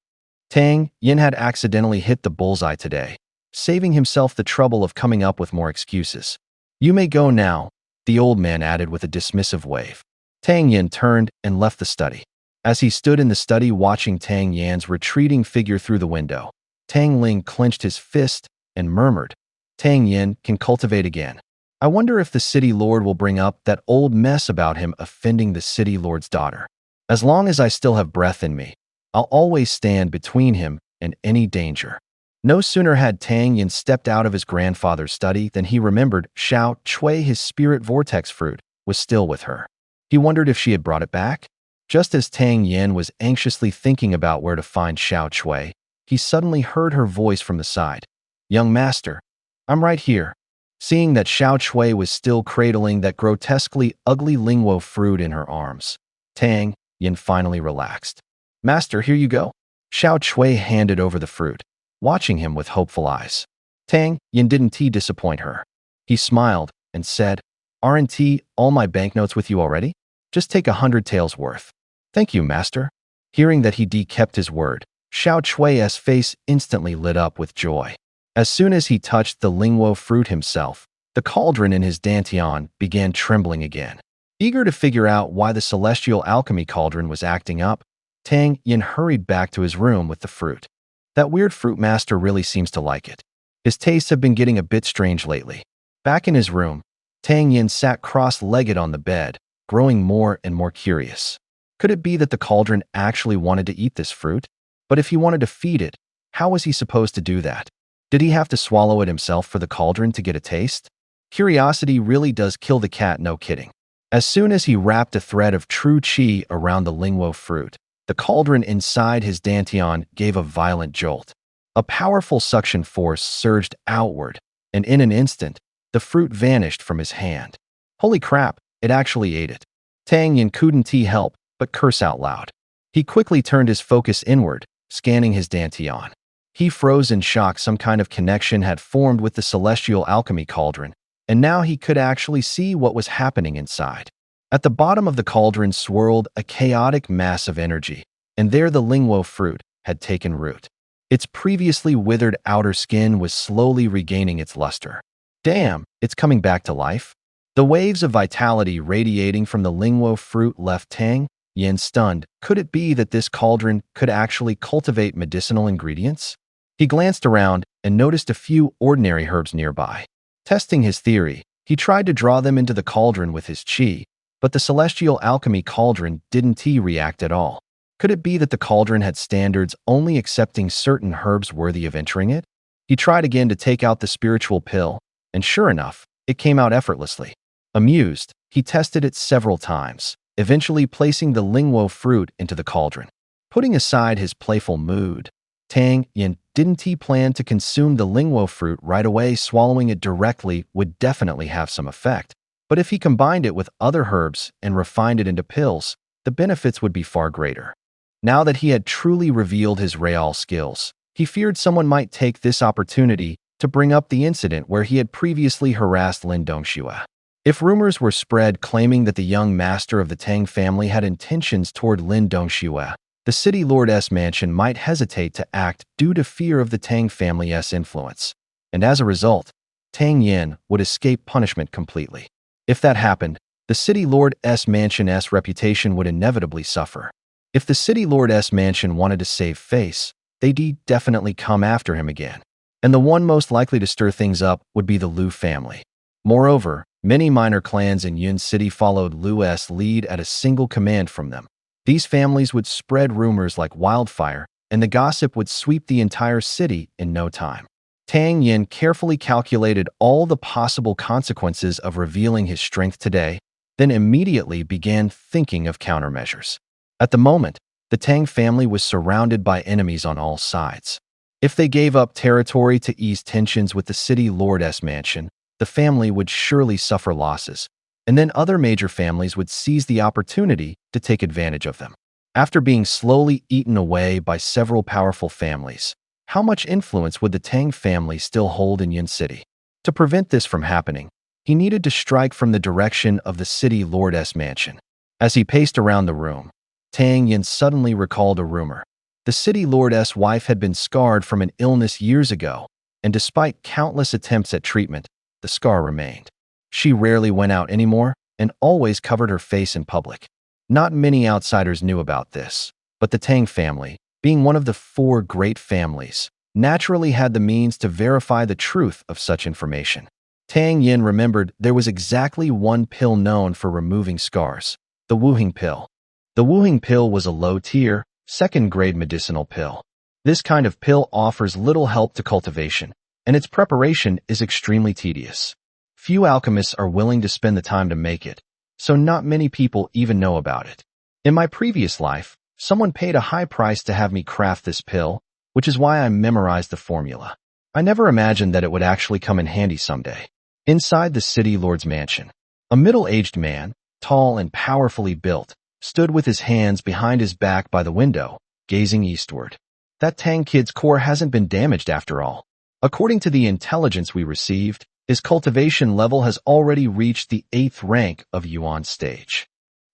Tang Yin had accidentally hit the bullseye today, saving himself the trouble of coming up with more excuses. You may go now, the old man added with a dismissive wave. Tang Yin turned and left the study. As he stood in the study watching Tang Yan's retreating figure through the window, Tang Ling clenched his fist and murmured, Tang Yin can cultivate again. I wonder if the city lord will bring up that old mess about him offending the city lord's daughter. As long as I still have breath in me, I'll always stand between him and any danger. No sooner had Tang Yin stepped out of his grandfather's study than he remembered Xiao Chui, his spirit vortex fruit, was still with her. He wondered if she had brought it back. Just as Tang Yin was anxiously thinking about where to find Xiao Chui, he suddenly heard her voice from the side. Young master, I'm right here. Seeing that Xiao Chui was still cradling that grotesquely ugly lingwo fruit in her arms, Tang Yin finally relaxed. Master, here you go. Xiao Chui handed over the fruit, watching him with hopeful eyes. Tang Yin didn't disappoint her. He smiled and said, Aren't all my banknotes with you already? Just take 100 taels worth. Thank you, master. Hearing that he kept his word, Xiao Chui's face instantly lit up with joy. As soon as he touched the lingwo fruit himself, the cauldron in his dantian began trembling again. Eager to figure out why the celestial alchemy cauldron was acting up, Tang Yin hurried back to his room with the fruit. That weird fruit master really seems to like it. His tastes have been getting a bit strange lately. Back in his room, Tang Yin sat cross-legged on the bed, growing more and more curious. Could it be that the cauldron actually wanted to eat this fruit? But if he wanted to feed it, how was he supposed to do that? Did he have to swallow it himself for the cauldron to get a taste? Curiosity really does kill the cat, no kidding. As soon as he wrapped a thread of true qi around the lingwo fruit, the cauldron inside his dantian gave a violent jolt. A powerful suction force surged outward, and in an instant, the fruit vanished from his hand. Holy crap, it actually ate it. Tang Yin couldn't help but curse out loud. He quickly turned his focus inward, scanning his dantian. He froze in shock. Some kind of connection had formed with the celestial alchemy cauldron, and now he could actually see what was happening inside. At the bottom of the cauldron swirled a chaotic mass of energy, and there the lingwo fruit had taken root. Its previously withered outer skin was slowly regaining its luster. Damn, it's coming back to life. The waves of vitality radiating from the lingwo fruit left Tang Yin stunned. Could it be that this cauldron could actually cultivate medicinal ingredients? He glanced around and noticed a few ordinary herbs nearby. Testing his theory, he tried to draw them into the cauldron with his qi, but the celestial alchemy cauldron didn't react at all. Could it be that the cauldron had standards only accepting certain herbs worthy of entering it? He tried again to take out the spiritual pill, and sure enough, it came out effortlessly. Amused, he tested it several times, eventually placing the lingwo fruit into the cauldron. Putting aside his playful mood, Tang Yin didn't plan to consume the lingwo fruit right away. Swallowing it directly would definitely have some effect. But if he combined it with other herbs and refined it into pills, the benefits would be far greater. Now that he had truly revealed his real skills, he feared someone might take this opportunity to bring up the incident where he had previously harassed Lin Dongxue. If rumors were spread claiming that the young master of the Tang family had intentions toward Lin Dongxue, the city lord's mansion might hesitate to act due to fear of the Tang family's influence. And as a result, Tang Yin would escape punishment completely. If that happened, the city lord's mansion's reputation would inevitably suffer. If the city lord's mansion wanted to save face, they'd definitely come after him again. And the one most likely to stir things up would be the Liu family. Moreover, many minor clans in Yun City followed Liu's lead at a single command from them. These families would spread rumors like wildfire, and the gossip would sweep the entire city in no time. Tang Yin carefully calculated all the possible consequences of revealing his strength today, then immediately began thinking of countermeasures. At the moment, the Tang family was surrounded by enemies on all sides. If they gave up territory to ease tensions with the city lord's mansion, the family would surely suffer losses, and then other major families would seize the opportunity to take advantage of them. After being slowly eaten away by several powerful families, how much influence would the Tang family still hold in Yun City? To prevent this from happening, he needed to strike from the direction of the city lord's mansion. As he paced around the room, Tang Yin suddenly recalled a rumor. The city lord's wife had been scarred from an illness years ago, and despite countless attempts at treatment, the scar remained. She rarely went out anymore and always covered her face in public. Not many outsiders knew about this, but the Tang family, being one of the 4 great families, naturally had the means to verify the truth of such information. Tang Yin remembered there was exactly one pill known for removing scars, the Wuhing pill. The Wuhing pill was a low-tier, second-grade medicinal pill. This kind of pill offers little help to cultivation, and its preparation is extremely tedious. Few alchemists are willing to spend the time to make it, so not many people even know about it. In my previous life, someone paid a high price to have me craft this pill, which is why I memorized the formula. I never imagined that it would actually come in handy someday. Inside the city lord's mansion, a middle-aged man, tall and powerfully built, stood with his hands behind his back by the window, gazing eastward. That Tang kid's core hasn't been damaged after all. According to the intelligence we received, his cultivation level has already reached the 8th rank of Yuan stage.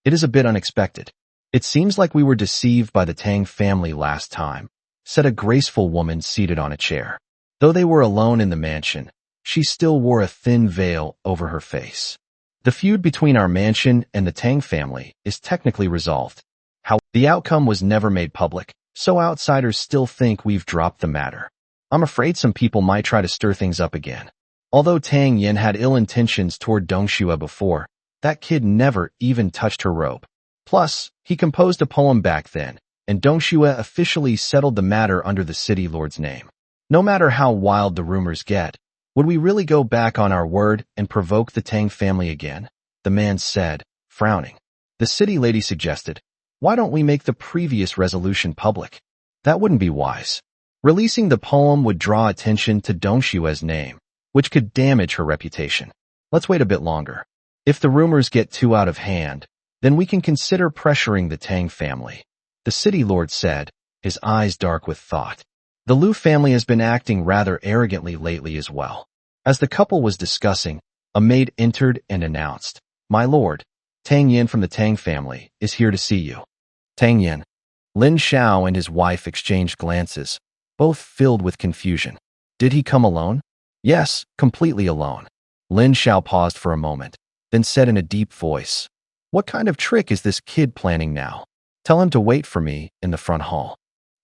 It is a bit unexpected. It seems like we were deceived by the Tang family last time, said a graceful woman seated on a chair. Though they were alone in the mansion, she still wore a thin veil over her face. The feud between our mansion and the Tang family is technically resolved. However, the outcome was never made public, so outsiders still think we've dropped the matter. I'm afraid some people might try to stir things up again. Although Tang Yin had ill intentions toward Dongxue before, that kid never even touched her robe. Plus, he composed a poem back then, and Dongxue officially settled the matter under the city lord's name. No matter how wild the rumors get, would we really go back on our word and provoke the Tang family again? The man said, frowning. The city lady suggested, why don't we make the previous resolution public? That wouldn't be wise. Releasing the poem would draw attention to Dongxue's name, which could damage her reputation. Let's wait a bit longer. If the rumors get too out of hand, then we can consider pressuring the Tang family. The city lord said, his eyes dark with thought. The Liu family has been acting rather arrogantly lately as well. As the couple was discussing, A maid entered and announced, "My lord, Tang Yin from the Tang family is here to see you." Tang Yin. Lin Xiao and his wife exchanged glances, both filled with confusion. Did he come alone? Yes, completely alone. Lin Xiao paused for a moment, then said in a deep voice, "What kind of trick is this kid planning now? Tell him to wait for me in the front hall."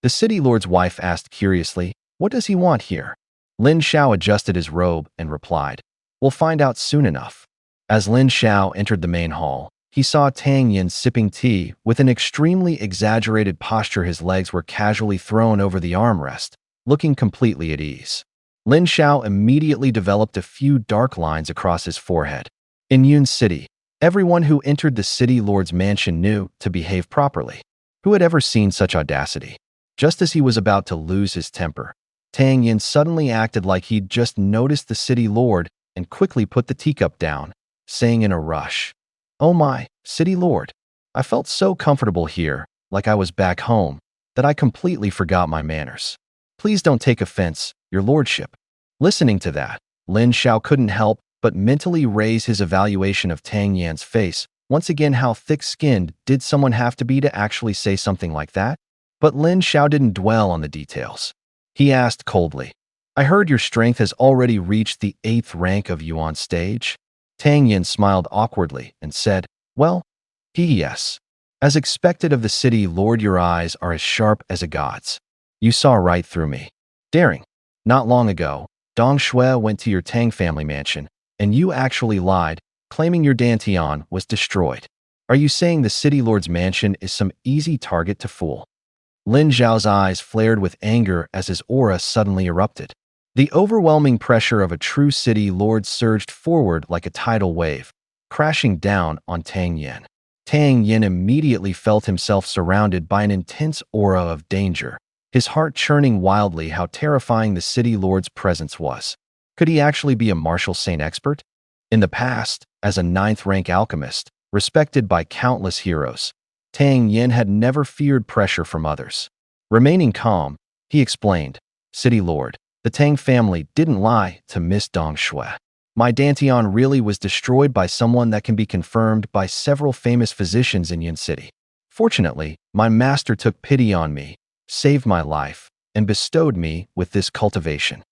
The city lord's wife asked curiously, "What does he want here?" Lin Xiao adjusted his robe and replied, "We'll find out soon enough." As Lin Xiao entered the main hall, he saw Tang Yin sipping tea with an extremely exaggerated posture. His legs were casually thrown over the armrest, looking completely at ease. Lin Xiao immediately developed a few dark lines across his forehead. In Yun City, everyone who entered the city lord's mansion knew to behave properly. Who had ever seen such audacity? Just as he was about to lose his temper, Tang Yin suddenly acted like he'd just noticed the city lord and quickly put the teacup down, saying in a rush, "Oh my, city lord, I felt so comfortable here, like I was back home, that I completely forgot my manners. Please don't take offense, your lordship." Listening to that, Lin Xiao couldn't help but mentally raise his evaluation of Tang Yin's face. Once again, how thick-skinned did someone have to be to actually say something like that? But Lin Xiao didn't dwell on the details. He asked coldly, "I heard your strength has already reached the 8th rank of Yuan stage?" Tang Yin smiled awkwardly and said, "Well, yes. As expected of the city lord, your eyes are as sharp as a god's. You saw right through me. Daring. Not long ago, Dong Shui went to your Tang family mansion, and you actually lied, claiming your dantian was destroyed. Are you saying the city lord's mansion is some easy target to fool?" Lin Zhao's eyes flared with anger as his aura suddenly erupted. The overwhelming pressure of a true city lord surged forward like a tidal wave, crashing down on Tang Yin. Tang Yin immediately felt himself surrounded by an intense aura of danger, his heart churning wildly. How terrifying the city lord's presence was. Could he actually be a martial saint expert? In the past, as a 9th-rank alchemist, respected by countless heroes, Tang Yin had never feared pressure from others. Remaining calm, he explained, "City lord, the Tang family didn't lie to Miss Dong Shui. My dantian really was destroyed by someone that can be confirmed by several famous physicians in Yun City. Fortunately, my master took pity on me, saved my life, and bestowed me with this cultivation."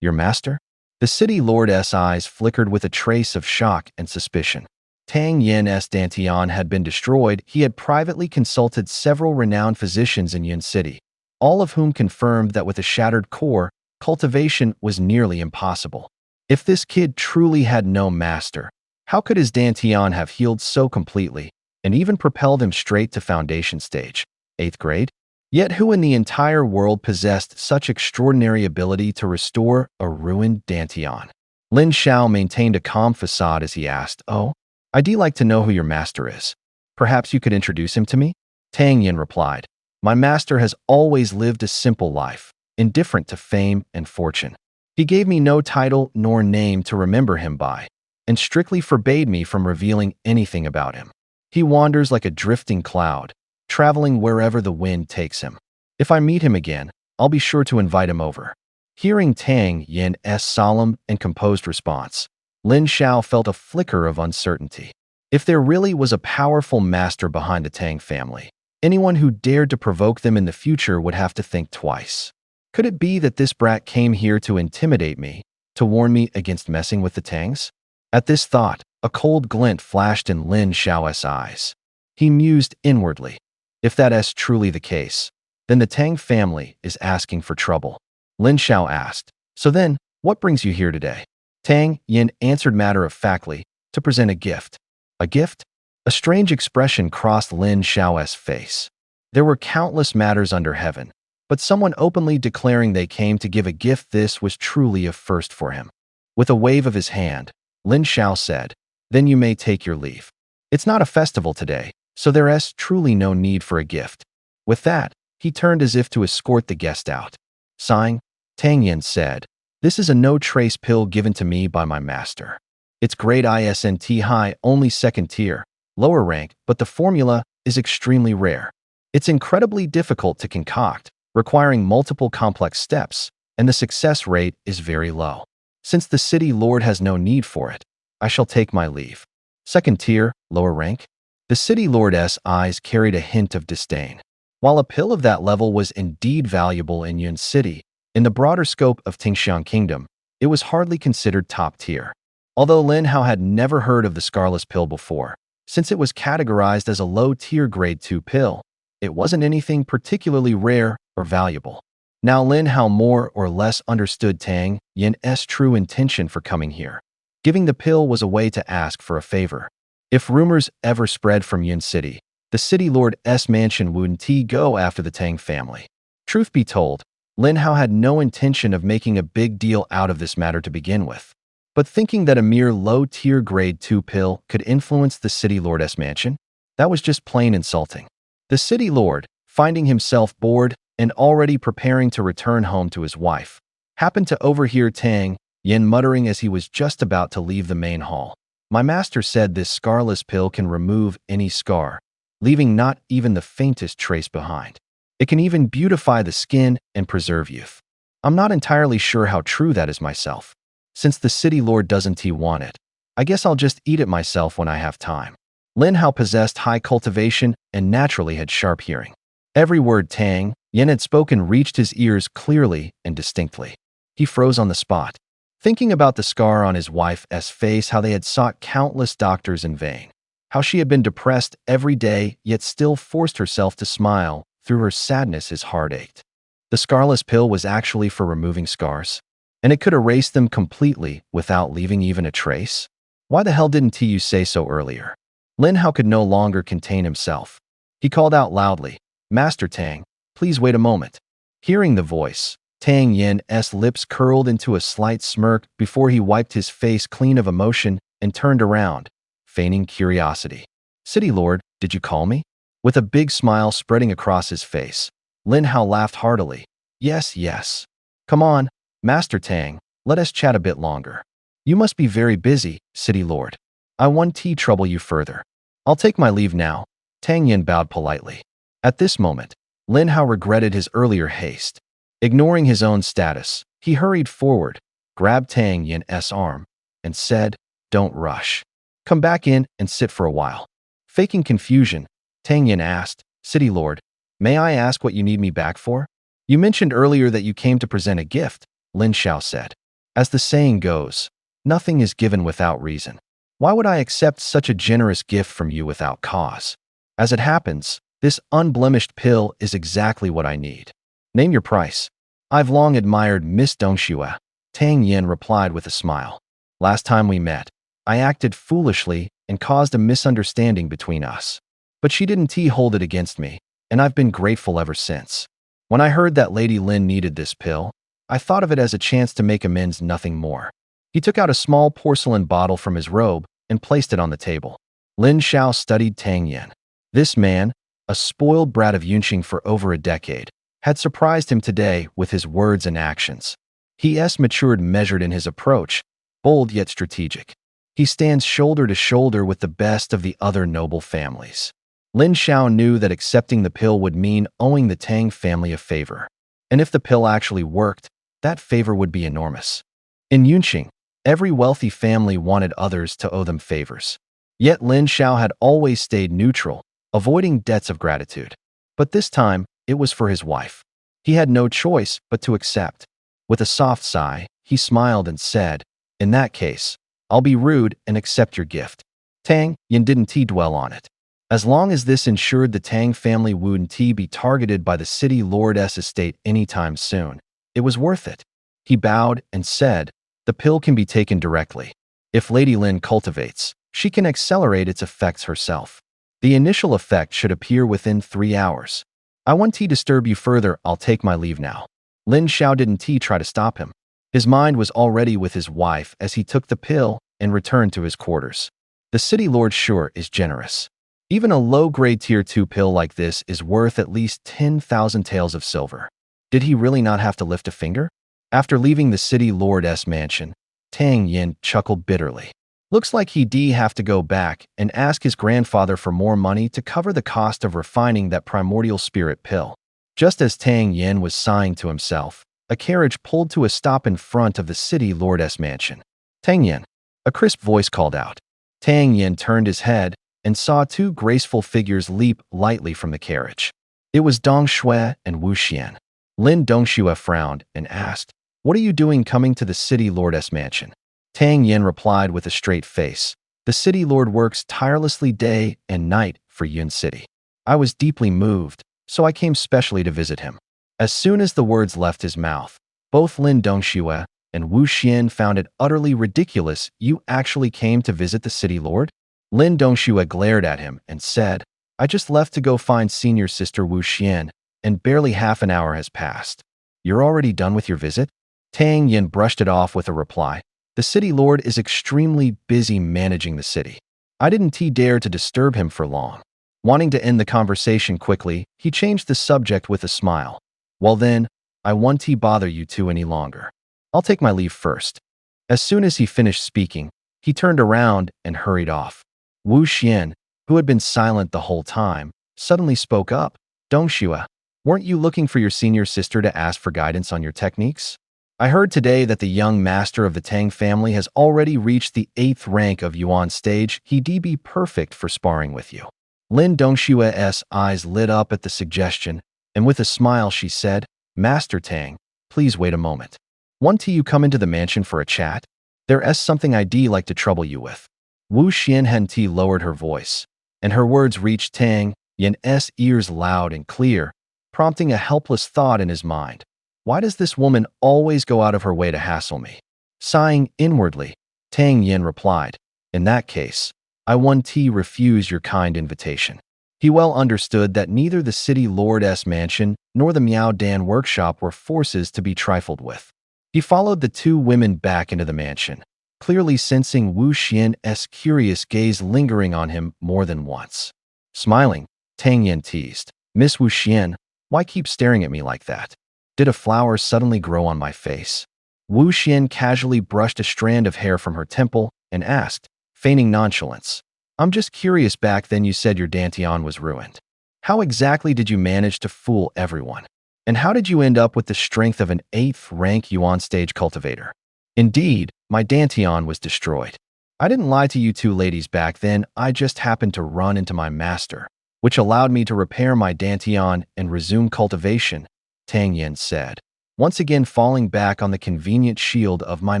"Your master?" The city lord's eyes flickered with a trace of shock and suspicion. Tang Yin's dantian had been destroyed. He had privately consulted several renowned physicians in Yun City, all of whom confirmed that with a shattered core, cultivation was nearly impossible. If this kid truly had no master, how could his dantian have healed so completely and even propelled him straight to foundation stage, 8th grade? Yet who in the entire world possessed such extraordinary ability to restore a ruined dantian? Lin Xiao maintained a calm facade as he asked, "Oh, I'd like to know who your master is. Perhaps you could introduce him to me?" Tang Yin replied, "My master has always lived a simple life, indifferent to fame and fortune. He gave me no title nor name to remember him by, and strictly forbade me from revealing anything about him. He wanders like a drifting cloud, traveling wherever the wind takes him. If I meet him again, I'll be sure to invite him over." Hearing Tang Yin's solemn and composed response, Lin Xiao felt a flicker of uncertainty. If there really was a powerful master behind the Tang family, anyone who dared to provoke them in the future would have to think twice. Could it be that this brat came here to intimidate me, to warn me against messing with the Tangs? At this thought, a cold glint flashed in Lin Xiao's eyes. He mused inwardly. If that's truly the case, then the Tang family is asking for trouble. Lin Xiao asked, "So then, what brings you here today?" Tang Yin answered matter-of-factly, "To present a gift." "A gift?" A strange expression crossed Lin Xiao's face. There were countless matters under heaven, but someone openly declaring they came to give a gift, this was truly a first for him. With a wave of his hand, Lin Xiao said, "Then you may take your leave. It's not a festival today, so there's truly no need for a gift." With that, he turned as if to escort the guest out. Sighing, Tang Yin said, "This is a no-trace pill given to me by my master. It's grade ISNT high, only 2nd tier, lower rank, but the formula is extremely rare. It's incredibly difficult to concoct, requiring multiple complex steps, and the success rate is very low. Since the city lord has no need for it, I shall take my leave. Second tier, lower rank? The city lord's eyes carried a hint of disdain. While a pill of that level was indeed valuable in Yun City, in the broader scope of Tingxiang Kingdom, it was hardly considered top tier. Although Lin Hao had never heard of the Scarlet Pill before, since it was categorized as a low-tier grade 2 pill, it wasn't anything particularly rare or valuable. Now Lin Hao more or less understood Tang Yin's true intention for coming here. Giving the pill was a way to ask for a favor. If rumors ever spread from Yun City, the city lord's mansion wouldn't go after the Tang family. Truth be told, Lin Hao had no intention of making a big deal out of this matter to begin with. But thinking that a mere low-tier grade 2 pill could influence the city lord's mansion, that was just plain insulting. The city lord, finding himself bored and already preparing to return home to his wife, happened to overhear Tang Yin muttering as he was just about to leave the main hall. My master said this scarlet pill can remove any scar, leaving not even the faintest trace behind. It can even beautify the skin and preserve youth. I'm not entirely sure how true that is myself. Since the city lord doesn't want it, I guess I'll just eat it myself when I have time. Lin Hao possessed high cultivation and naturally had sharp hearing. Every word Tang Yin had spoken reached his ears clearly and distinctly. He froze on the spot, thinking about the scar on his wife's face, how they had sought countless doctors in vain, how she had been depressed every day yet still forced herself to smile. Through her sadness his heart ached. The scarlet pill was actually for removing scars, and it could erase them completely without leaving even a trace? Why the hell didn't you say so earlier? Lin Hao could no longer contain himself. He called out loudly, Master Tang, please wait a moment. Hearing the voice, Tang Yin's lips curled into a slight smirk before he wiped his face clean of emotion and turned around, feigning curiosity. City Lord, did you call me? With a big smile spreading across his face, Lin Hao laughed heartily. Yes, yes. Come on, Master Tang, let us chat a bit longer. You must be very busy, City Lord. I won't trouble you further. I'll take my leave now. Tang Yin bowed politely. At this moment, Lin Hao regretted his earlier haste. Ignoring his own status, he hurried forward, grabbed Tang Yin's arm, and said, Don't rush. Come back in and sit for a while. Faking confusion, Tang Yin asked, City Lord, may I ask what you need me back for? You mentioned earlier that you came to present a gift, Lin Xiao said. As the saying goes, nothing is given without reason. Why would I accept such a generous gift from you without cause? As it happens, this unblemished pill is exactly what I need. Name your price. I've long admired Miss Dongxue, Tang Yin replied with a smile. Last time we met, I acted foolishly and caused a misunderstanding between us. But she didn't hold it against me, and I've been grateful ever since. When I heard that Lady Lin needed this pill, I thought of it as a chance to make amends, nothing more. He took out a small porcelain bottle from his robe and placed it on the table. Lin Xiao studied Tang Yin. This man, a spoiled brat of Yunqing for over a decade, had surprised him today with his words and actions. He's matured, measured in his approach, bold yet strategic. He stands shoulder to shoulder with the best of the other noble families. Lin Xiao knew that accepting the pill would mean owing the Tang family a favor. And if the pill actually worked, that favor would be enormous. In Yunqing, every wealthy family wanted others to owe them favors. Yet Lin Xiao had always stayed neutral, avoiding debts of gratitude. But this time, it was for his wife. He had no choice but to accept. With a soft sigh, he smiled and said, In that case, I'll be rude and accept your gift. Tang Yin didn't dwell on it. As long as this ensured the Tang family wouldn't be targeted by the city lord's estate anytime soon, it was worth it. He bowed and said, The pill can be taken directly. If Lady Lin cultivates, she can accelerate its effects herself. The initial effect should appear within 3 hours. I won't disturb you further, I'll take my leave now. Lin Xiao didn't try to stop him. His mind was already with his wife as he took the pill and returned to his quarters. The city lord sure is generous. Even a low-grade tier 2 pill like this is worth at least 10,000 taels of silver. Did he really not have to lift a finger? After leaving the city lord's mansion, Tang Yin chuckled bitterly. Looks like he'd have to go back and ask his grandfather for more money to cover the cost of refining that primordial spirit pill. Just as Tang Yin was sighing to himself, a carriage pulled to a stop in front of the city lord's mansion. Tang Yin, A crisp voice called out. Tang Yin turned his head and saw two graceful figures leap lightly from the carriage. It was Dong Shui and Wu Xian. Lin Dongxue frowned and asked, "What are you doing coming to the city lord's mansion?" Tang Yin replied with a straight face, "The city lord works tirelessly day and night for Yun City. I was deeply moved, so I came specially to visit him." As soon as the words left his mouth, both Lin Dongxue and Wu Xian found it utterly ridiculous. "You actually came to visit the city lord?" Lin Dongxue glared at him and said, "I just left to go find senior sister Wu Xian, and barely half an hour has passed." "You're already done with your visit?" Tang Yin brushed it off with a reply. "The city lord is extremely busy managing the city. I didn't dare to disturb him for long." Wanting to end the conversation quickly, he changed the subject with a smile. "Well then, I won't bother you two any longer. I'll take my leave first." As soon as he finished speaking, he turned around and hurried off. Wu Xian, who had been silent the whole time, suddenly spoke up. "Dongxue, weren't you looking for your senior sister to ask for guidance on your techniques? I heard today that the young master of the Tang family has already reached the 8th rank of Yuan stage. He'd be perfect for sparring with you." Lin Dongshue's eyes lit up at the suggestion, and with a smile she said, "Master Tang, please wait a moment. Won't you come into the mansion for a chat? There's something I'd like to trouble you with." Wu Xianhenti lowered her voice, and her words reached Tang Yin's ears loud and clear, prompting a helpless thought in his mind. Why does this woman always go out of her way to hassle me? Sighing inwardly, Tang Yin replied, "In that case, I won't refuse your kind invitation." He well understood that neither the city lord's mansion nor the Miao Dan workshop were forces to be trifled with. He followed the two women back into the mansion, clearly sensing Wu Xian's curious gaze lingering on him more than once. Smiling, Tang Yin teased, "Miss Wu Xian, why keep staring at me like that? Did a flower suddenly grow on my face?" Wu Xian casually brushed a strand of hair from her temple and asked, feigning nonchalance, "I'm just curious, back then you said your dantian was ruined. How exactly did you manage to fool everyone? And how did you end up with the strength of an 8th rank Yuan stage cultivator?" "Indeed, my dantian was destroyed. I didn't lie to you two ladies back then. I just happened to run into my master, which allowed me to repair my dantian and resume cultivation," Tang Yin said, once again falling back on the convenient shield of my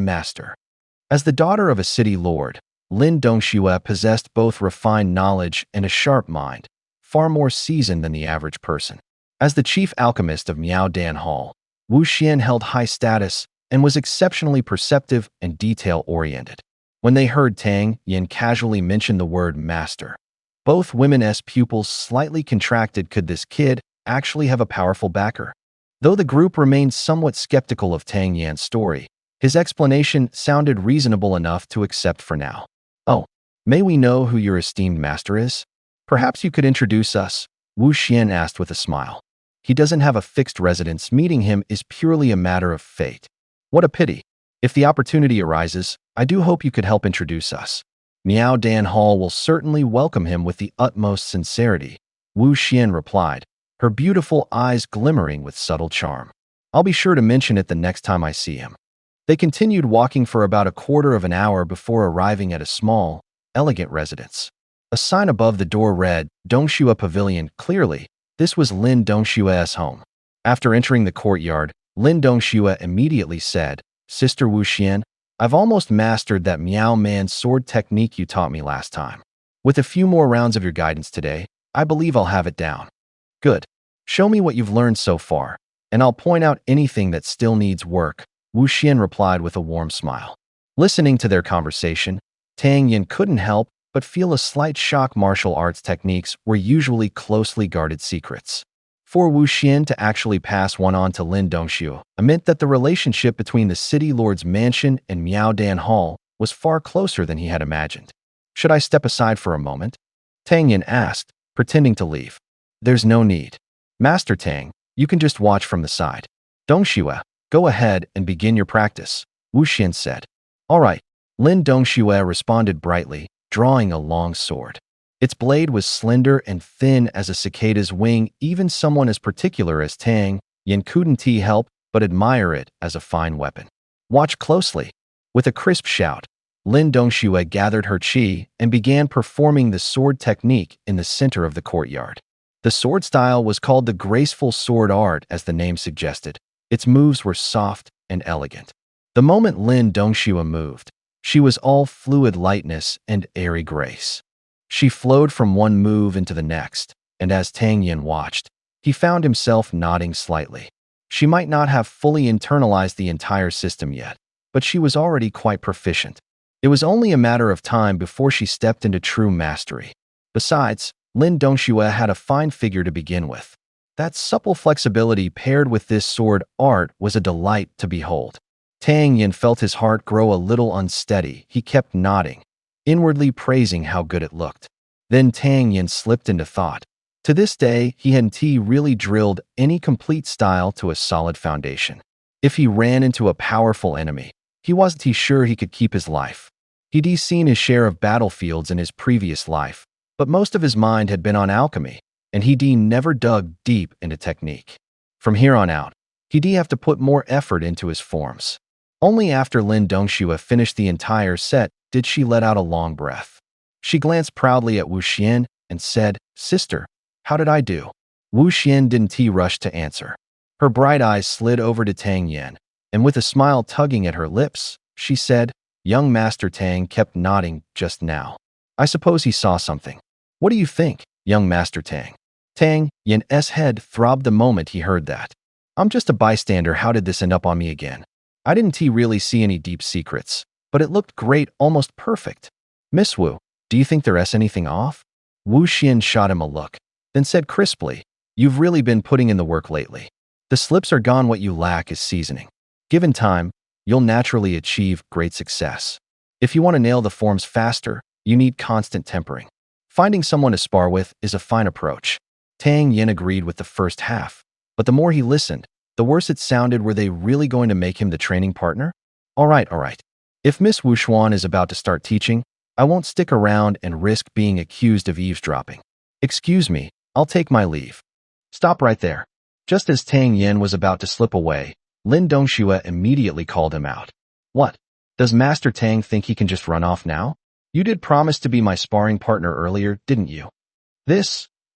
master. As the daughter of a city lord, Lin Dongxue possessed both refined knowledge and a sharp mind, far more seasoned than the average person. As the chief alchemist of Miao Dan Hall, Wu Xian held high status and was exceptionally perceptive and detail-oriented. When they heard Tang Yin casually mention the word master, both women's pupils slightly contracted. Could this kid actually have a powerful backer? Though the group remained somewhat skeptical of Tang Yin's story, his explanation sounded reasonable enough to accept for now. "Oh, may we know who your esteemed master is? Perhaps you could introduce us?" Wu Xian asked with a smile. "He doesn't have a fixed residence. Meeting him is purely a matter of fate." "What a pity. If the opportunity arises, I do hope you could help introduce us. Miao Dan Hall will certainly welcome him with the utmost sincerity," Wu Xian replied, her beautiful eyes glimmering with subtle charm. "I'll be sure to mention it the next time I see him." They continued walking for about a quarter of an hour before arriving at a small, elegant residence. A sign above the door read, "Dongxue Pavilion." Clearly, this was Lin Dongshue's home. After entering the courtyard, Lin Dongxue immediately said, "Sister Wu Xian, I've almost mastered that Miao Man sword technique you taught me last time. With a few more rounds of your guidance today, I believe I'll have it down." "Good. Show me what you've learned so far, and I'll point out anything that still needs work," Wu Xian replied with a warm smile. Listening to their conversation, Tang Yin couldn't help but feel a slight shock. Martial arts techniques were usually closely guarded secrets. For Wu Xian to actually pass one on to Lin Dongxue meant that the relationship between the city lord's mansion and Miao Dan Hall was far closer than he had imagined. "Should I step aside for a moment?" Tang Yin asked, pretending to leave. "There's no need. Master Tang, you can just watch from the side. Dongxue, go ahead and begin your practice," Wu Xian said. "All right," Lin Dongxue responded brightly, drawing a long sword. Its blade was slender and thin as a cicada's wing. Even someone as particular as Tang Yin couldn't help but admire it as a fine weapon. "Watch closely." With a crisp shout, Lin Dongxue gathered her qi and began performing the sword technique in the center of the courtyard. The sword style was called the graceful sword art, as the name suggested. Its moves were soft and elegant. The moment Lin Dongxue moved, she was all fluid lightness and airy grace. She flowed from one move into the next, and as Tang Yin watched, he found himself nodding slightly. She might not have fully internalized the entire system yet, but she was already quite proficient. It was only a matter of time before she stepped into true mastery. Besides, Lin Dongxue had a fine figure to begin with. That supple flexibility paired with this sword art was a delight to behold. Tang Yin felt his heart grow a little unsteady. He kept nodding, inwardly praising how good it looked. Then Tang Yin slipped into thought. To this day, he hadn't really drilled any complete style to a solid foundation. If he ran into a powerful enemy, he wasn't sure he could keep his life. He'd seen his share of battlefields in his previous life, but most of his mind had been on alchemy, and he'd never dug deep into technique. From here on out, he'd have to put more effort into his forms. Only after Lin Dongxue finished the entire set did she let out a long breath. She glanced proudly at Wu Xian and said, "Sister, how did I do?" Wu Xian didn't rush to answer. Her bright eyes slid over to Tang Yin, and with a smile tugging at her lips, she said, "Young Master Tang kept nodding just now. I suppose he saw something. What do you think, young Master Tang?" Tang Yin's head throbbed the moment he heard that. "I'm just a bystander. How did this end up on me again? I didn't really see any deep secrets, but it looked great, almost perfect. Miss Wu, do you think there's anything off?" Wu Xian shot him a look, then said crisply, "You've really been putting in the work lately. The slips are gone. What you lack is seasoning. Given time, you'll naturally achieve great success. If you want to nail the forms faster, you need constant tempering. Finding someone to spar with is a fine approach." Tang Yin agreed with the first half, but the more he listened, the worse it sounded. Were they really going to make him the training partner? All right. If Miss Wu Xuan is about to start teaching, I won't stick around and risk being accused of eavesdropping. Excuse me, I'll take my leave. Stop right there. Just as Tang Yin was about to slip away, Lin Dongxue immediately called him out. "What? Does Master Tang think he can just run off now? You did promise to be my sparring partner earlier, didn't you?"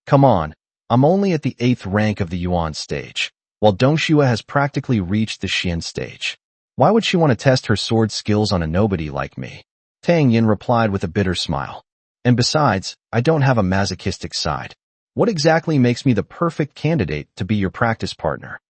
Come on, I'm only at the 8th rank of the Yuan stage, while Dongxue has practically reached the Xian stage. Why would she want to test her sword skills on a nobody like me? Tang Yin replied with a bitter smile. And besides, I don't have a masochistic side. What exactly makes me the perfect candidate to be your practice partner?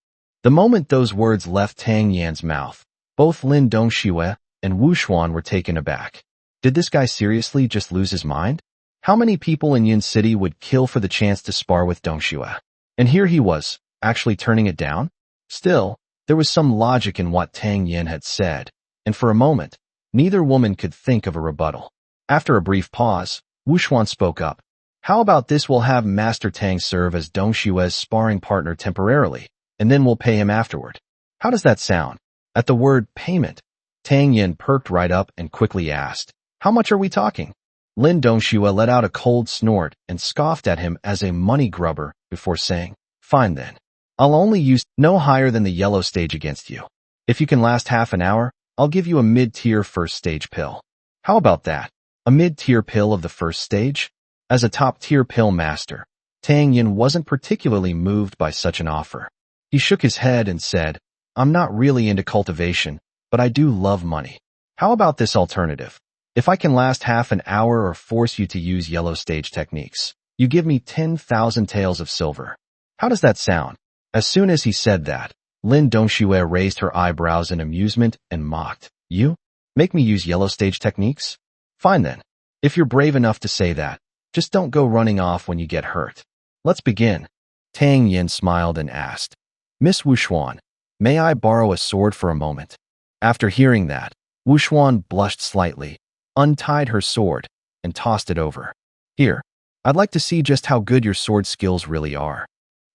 The moment those words left Tang Yin's mouth, both Lin Dongxue and Wu Xuan were taken aback. Did this guy seriously just lose his mind? How many people in Yin City would kill for the chance to spar with Dongxue? And here he was, actually turning it down? Still, there was some logic in what Tang Yin had said, and for a moment, neither woman could think of a rebuttal. After a brief pause, Wu Xuan spoke up. "How about this? We'll have Master Tang serve as Dongxue's sparring partner temporarily, and then we'll pay him afterward. How does that sound?" At the word payment, Tang Yin perked right up and quickly asked, "How much are we talking?" Lin Dongxue let out a cold snort and scoffed at him as a money grubber before saying, "Fine then. I'll only use no higher than the yellow stage against you. If you can last half an hour, I'll give you a mid-tier first stage pill." How about that? A mid-tier pill of the first stage? As a top-tier pill master, Tang Yin wasn't particularly moved by such an offer. He shook his head and said, "I'm not really into cultivation, but I do love money. How about this alternative? If I can last half an hour or force you to use yellow stage techniques, you give me 10,000 taels of silver. How does that sound?" As soon as he said that, Lin Dongxue raised her eyebrows in amusement and mocked. "You? Make me use yellow stage techniques? Fine then. If you're brave enough to say that, just don't go running off when you get hurt. Let's begin." Tang Yin smiled and asked, "Miss Wu Xuan, may I borrow a sword for a moment?" After hearing that, Wu Xuan blushed slightly, untied her sword, and tossed it over. "Here, I'd like to see just how good your sword skills really are."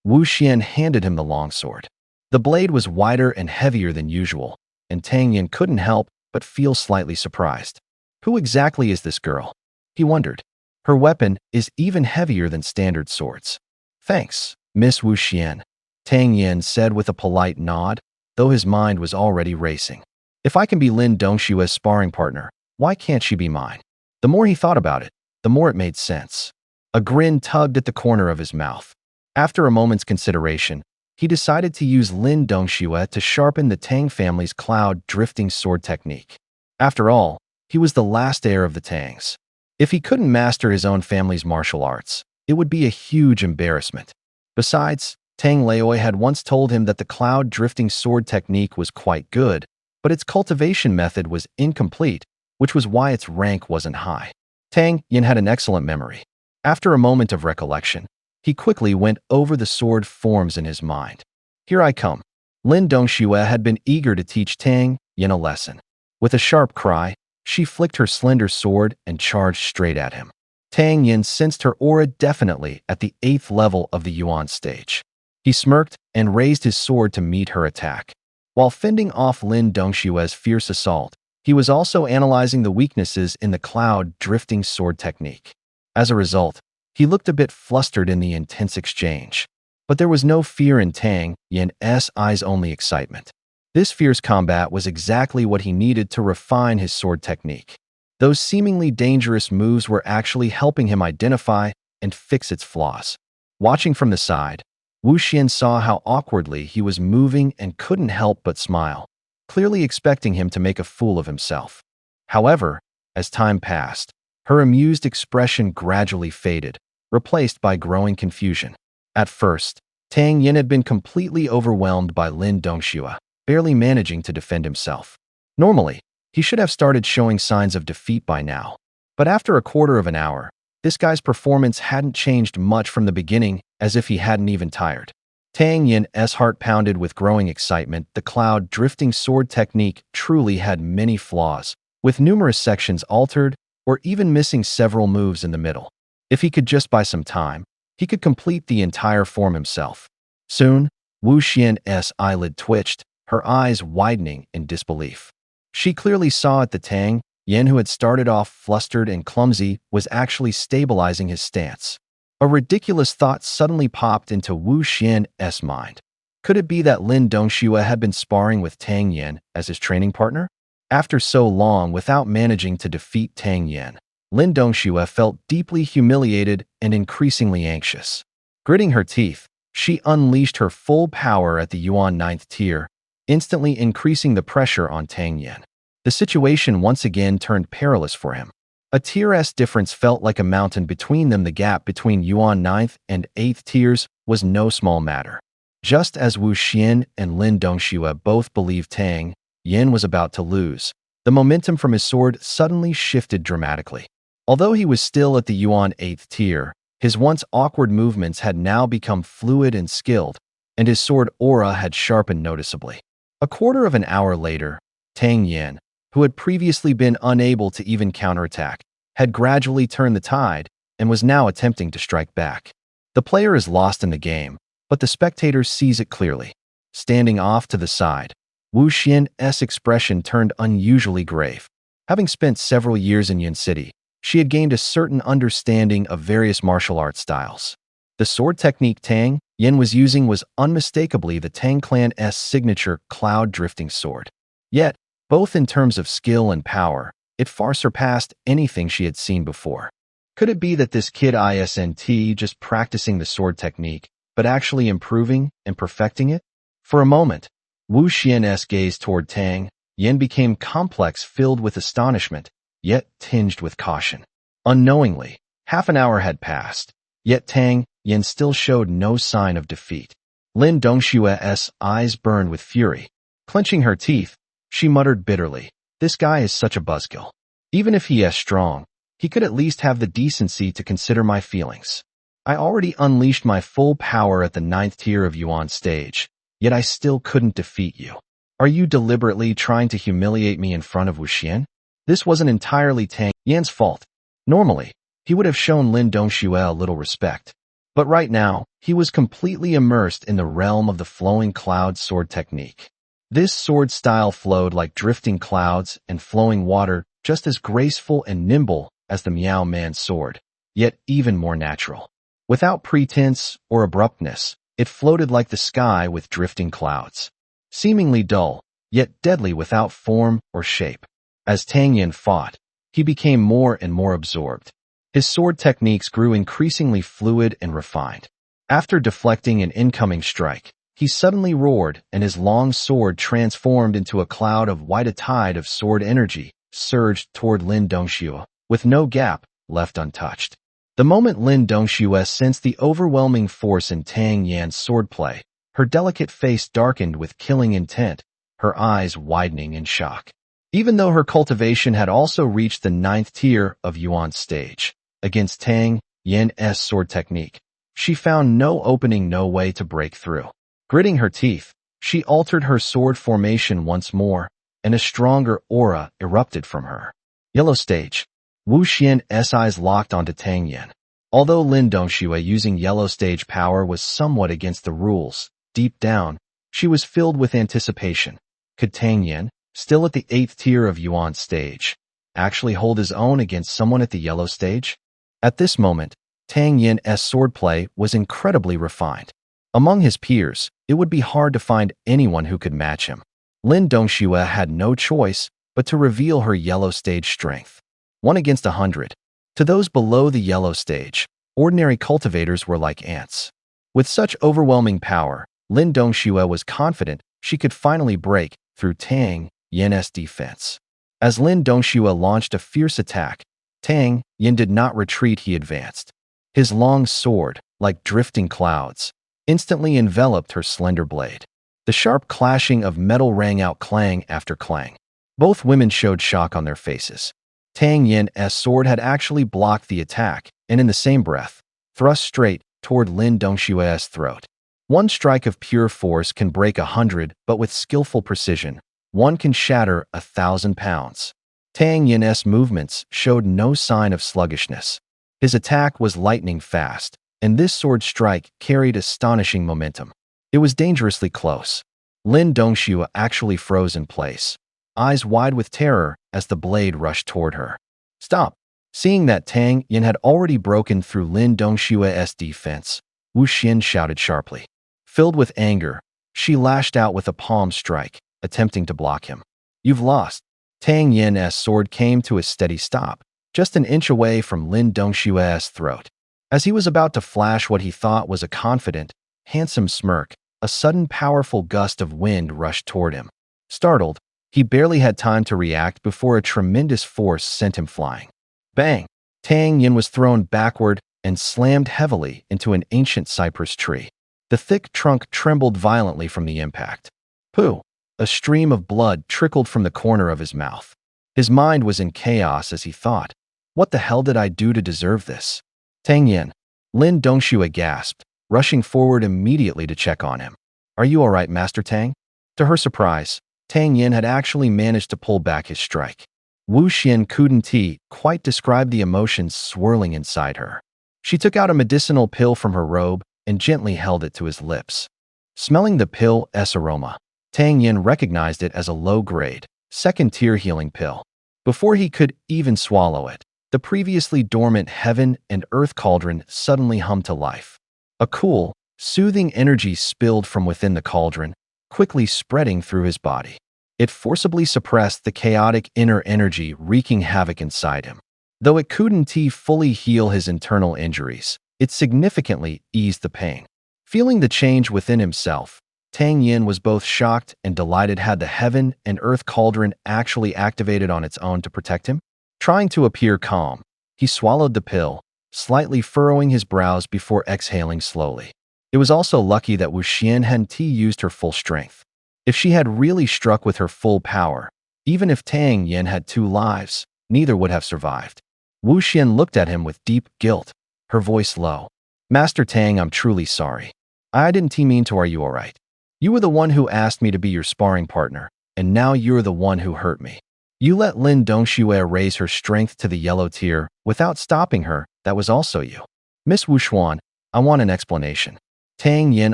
Wu Xian handed him the longsword. The blade was wider and heavier than usual, and Tang Yin couldn't help but feel slightly surprised. Who exactly is this girl? He wondered. Her weapon is even heavier than standard swords. "Thanks, Miss Wu Xian," Tang Yin said with a polite nod, though his mind was already racing. If I can be Lin Dongxue's sparring partner, Why can't she be mine? The more he thought about it, the more it made sense. A grin tugged at the corner of his mouth. After a moment's consideration, he decided to use Lin Dongxue to sharpen the Tang family's cloud drifting sword technique. After all, he was the last heir of the Tangs. If he couldn't master his own family's martial arts, it would be a huge embarrassment. Besides, Tang Laoi had once told him that the cloud drifting sword technique was quite good, but its cultivation method was incomplete, which was why its rank wasn't high. Tang Yin had an excellent memory. After a moment of recollection, he quickly went over the sword forms in his mind. Here I come. Lin Dongxue had been eager to teach Tang Yin a lesson. With a sharp cry, she flicked her slender sword and charged straight at him. Tang Yin sensed her aura definitely at the 8th level of the Yuan stage. He smirked and raised his sword to meet her attack. While fending off Lin Dongxue's fierce assault, he was also analyzing the weaknesses in the cloud drifting sword technique. As a result, he looked a bit flustered in the intense exchange. But there was no fear in Tang Yin's eyes, only excitement. This fierce combat was exactly what he needed to refine his sword technique. Those seemingly dangerous moves were actually helping him identify and fix its flaws. Watching from the side, Wu Xian saw how awkwardly he was moving and couldn't help but smile, clearly expecting him to make a fool of himself. However, as time passed, her amused expression gradually faded, replaced by growing confusion. At first, Tang Yin had been completely overwhelmed by Lin Dongxue, barely managing to defend himself. Normally, he should have started showing signs of defeat by now. But after a quarter of an hour, this guy's performance hadn't changed much from the beginning, as if he hadn't even tired. Tang Yin's heart pounded with growing excitement. The cloud drifting sword technique truly had many flaws, with numerous sections altered or even missing several moves in the middle. If he could just buy some time, he could complete the entire form himself. Soon, Wu Xian's eyelid twitched, her eyes widening in disbelief. She clearly saw that the Tang Yin, who had started off flustered and clumsy, was actually stabilizing his stance. A ridiculous thought suddenly popped into Wu Xian's mind. Could it be that Lin Dongxue had been sparring with Tang Yin as his training partner? After so long without managing to defeat Tang Yin, Lin Dongxue felt deeply humiliated and increasingly anxious. Gritting her teeth, she unleashed her full power at the Yuan 9th tier, instantly increasing the pressure on Tang Yin. The situation once again turned perilous for him. A tier's difference felt like a mountain between them. The gap between Yuan 9th and 8th tiers was no small matter. Just as Wu Xian and Lin Dongxue both believed Tang Yin was about to lose, the momentum from his sword suddenly shifted dramatically. Although he was still at the Yuan 8th tier, his once awkward movements had now become fluid and skilled, and his sword aura had sharpened noticeably. A quarter of an hour later, Tang Yin, who had previously been unable to even counterattack, had gradually turned the tide and was now attempting to strike back. The player is lost in the game, but the spectator sees it clearly. Standing off to the side, Wu Xian's expression turned unusually grave. Having spent several years in Yin City, she had gained a certain understanding of various martial arts styles. The sword technique Tang Yin was using was unmistakably the Tang Clan's signature cloud drifting sword. Yet, both in terms of skill and power, it far surpassed anything she had seen before. Could it be that this kid isn't just practicing the sword technique, but actually improving and perfecting it? For a moment, Wu Xian's gaze toward Tang Yin became complex, filled with astonishment, yet tinged with caution. Unknowingly, half an hour had passed, yet Tang Yin still showed no sign of defeat. Lin Dongxue's eyes burned with fury. Clenching her teeth, she muttered bitterly, "This guy is such a buzzkill. Even if he is strong, he could at least have the decency to consider my feelings. I already unleashed my full power at the 9th tier of Yuan stage, yet I still couldn't defeat you. Are you deliberately trying to humiliate me in front of Wu Xian?" This wasn't entirely Tang Yin's fault. Normally, he would have shown Lin Dongxue a little respect. But right now, he was completely immersed in the realm of the flowing cloud sword technique. This sword style flowed like drifting clouds and flowing water, just as graceful and nimble as the Miao Man's sword, yet even more natural. Without pretense or abruptness, it floated like the sky with drifting clouds. Seemingly dull, yet deadly without form or shape. As Tang Yin fought, he became more and more absorbed. His sword techniques grew increasingly fluid and refined. After deflecting an incoming strike, he suddenly roared, and his long sword transformed into a cloud of white. A tide of sword energy surged toward Lin Dongxue, with no gap left untouched. The moment Lin Dongxue sensed the overwhelming force in Tang Yan's swordplay, her delicate face darkened with killing intent, her eyes widening in shock. Even though her cultivation had also reached the 9th tier of Yuan's stage, against Tang Yan's sword technique, she found no opening, no way to break through. Gritting her teeth, she altered her sword formation once more, and a stronger aura erupted from her. Yellow stage. Wu Xian's eyes locked onto Tang Yan. Although Lin Dongxue using yellow stage power was somewhat against the rules, deep down, she was filled with anticipation. Could Tang Yan, still at the 8th tier of Yuan's stage, actually hold his own against someone at the yellow stage? At this moment, Tang Yan's swordplay was incredibly refined. Among his peers, it would be hard to find anyone who could match him. Lin Dongxue had no choice but to reveal her yellow stage strength. 1 against 100. To those below the yellow stage, ordinary cultivators were like ants. With such overwhelming power, Lin Dongxue was confident she could finally break through Tang Yan's defense. As Lin Dongxue launched a fierce attack, Tang Yan did not retreat, he advanced. His long sword, like drifting clouds, instantly enveloped her slender blade. The sharp clashing of metal rang out clang after clang. Both women showed shock on their faces. Tang Yan's sword had actually blocked the attack, and in the same breath, thrust straight toward Lin Dongxue's throat. One strike of pure force can break 100, but with skillful precision, one can shatter 1,000 pounds. Tang Yan's movements showed no sign of sluggishness. His attack was lightning fast, and this sword strike carried astonishing momentum. It was dangerously close. Lin Dongxue actually froze in place, eyes wide with terror as the blade rushed toward her. Stop! Seeing that Tang Yan had already broken through Lin Dongxue's defense, Wu Xian shouted sharply. Filled with anger, she lashed out with a palm strike, attempting to block him. You've lost. Tang Yan's sword came to a steady stop, just an inch away from Lin Dongxue's throat. As he was about to flash what he thought was a confident, handsome smirk, a sudden powerful gust of wind rushed toward him. Startled, he barely had time to react before a tremendous force sent him flying. Bang! Tang Yan was thrown backward and slammed heavily into an ancient cypress tree. The thick trunk trembled violently from the impact. Pooh! A stream of blood trickled from the corner of his mouth. His mind was in chaos as he thought, what the hell did I do to deserve this? Tang Yan. Lin Dongxue gasped, rushing forward immediately to check on him. Are you all right, Master Tang? To her surprise, Tang Yan had actually managed to pull back his strike. Wu Xian couldn't quite describe the emotions swirling inside her. She took out a medicinal pill from her robe and gently held it to his lips. Smelling the pill's aroma, Tang Yan recognized it as a low-grade, second-tier healing pill. Before he could even swallow it, the previously dormant heaven and earth cauldron suddenly hummed to life. A cool, soothing energy spilled from within the cauldron, quickly spreading through his body. It forcibly suppressed the chaotic inner energy wreaking havoc inside him. Though it couldn't fully heal his internal injuries, it significantly eased the pain. Feeling the change within himself, Tang Yan was both shocked and delighted. Had the heaven and earth cauldron actually activated on its own to protect him? Trying to appear calm, he swallowed the pill, slightly furrowing his brows before exhaling slowly. It was also lucky that Wu Xian hadn't used her full strength. If she had really struck with her full power, even if Tang Yan had 2 lives, neither would have survived. Wu Xian looked at him with deep guilt, her voice low. Master Tang, I'm truly sorry. I didn't mean to. Are you all right? You were the one who asked me to be your sparring partner, and now you're the one who hurt me. You let Lin Dongxue raise her strength to the yellow tier without stopping her. That was also you. Miss Wu Xuan, I want an explanation. Tang Yan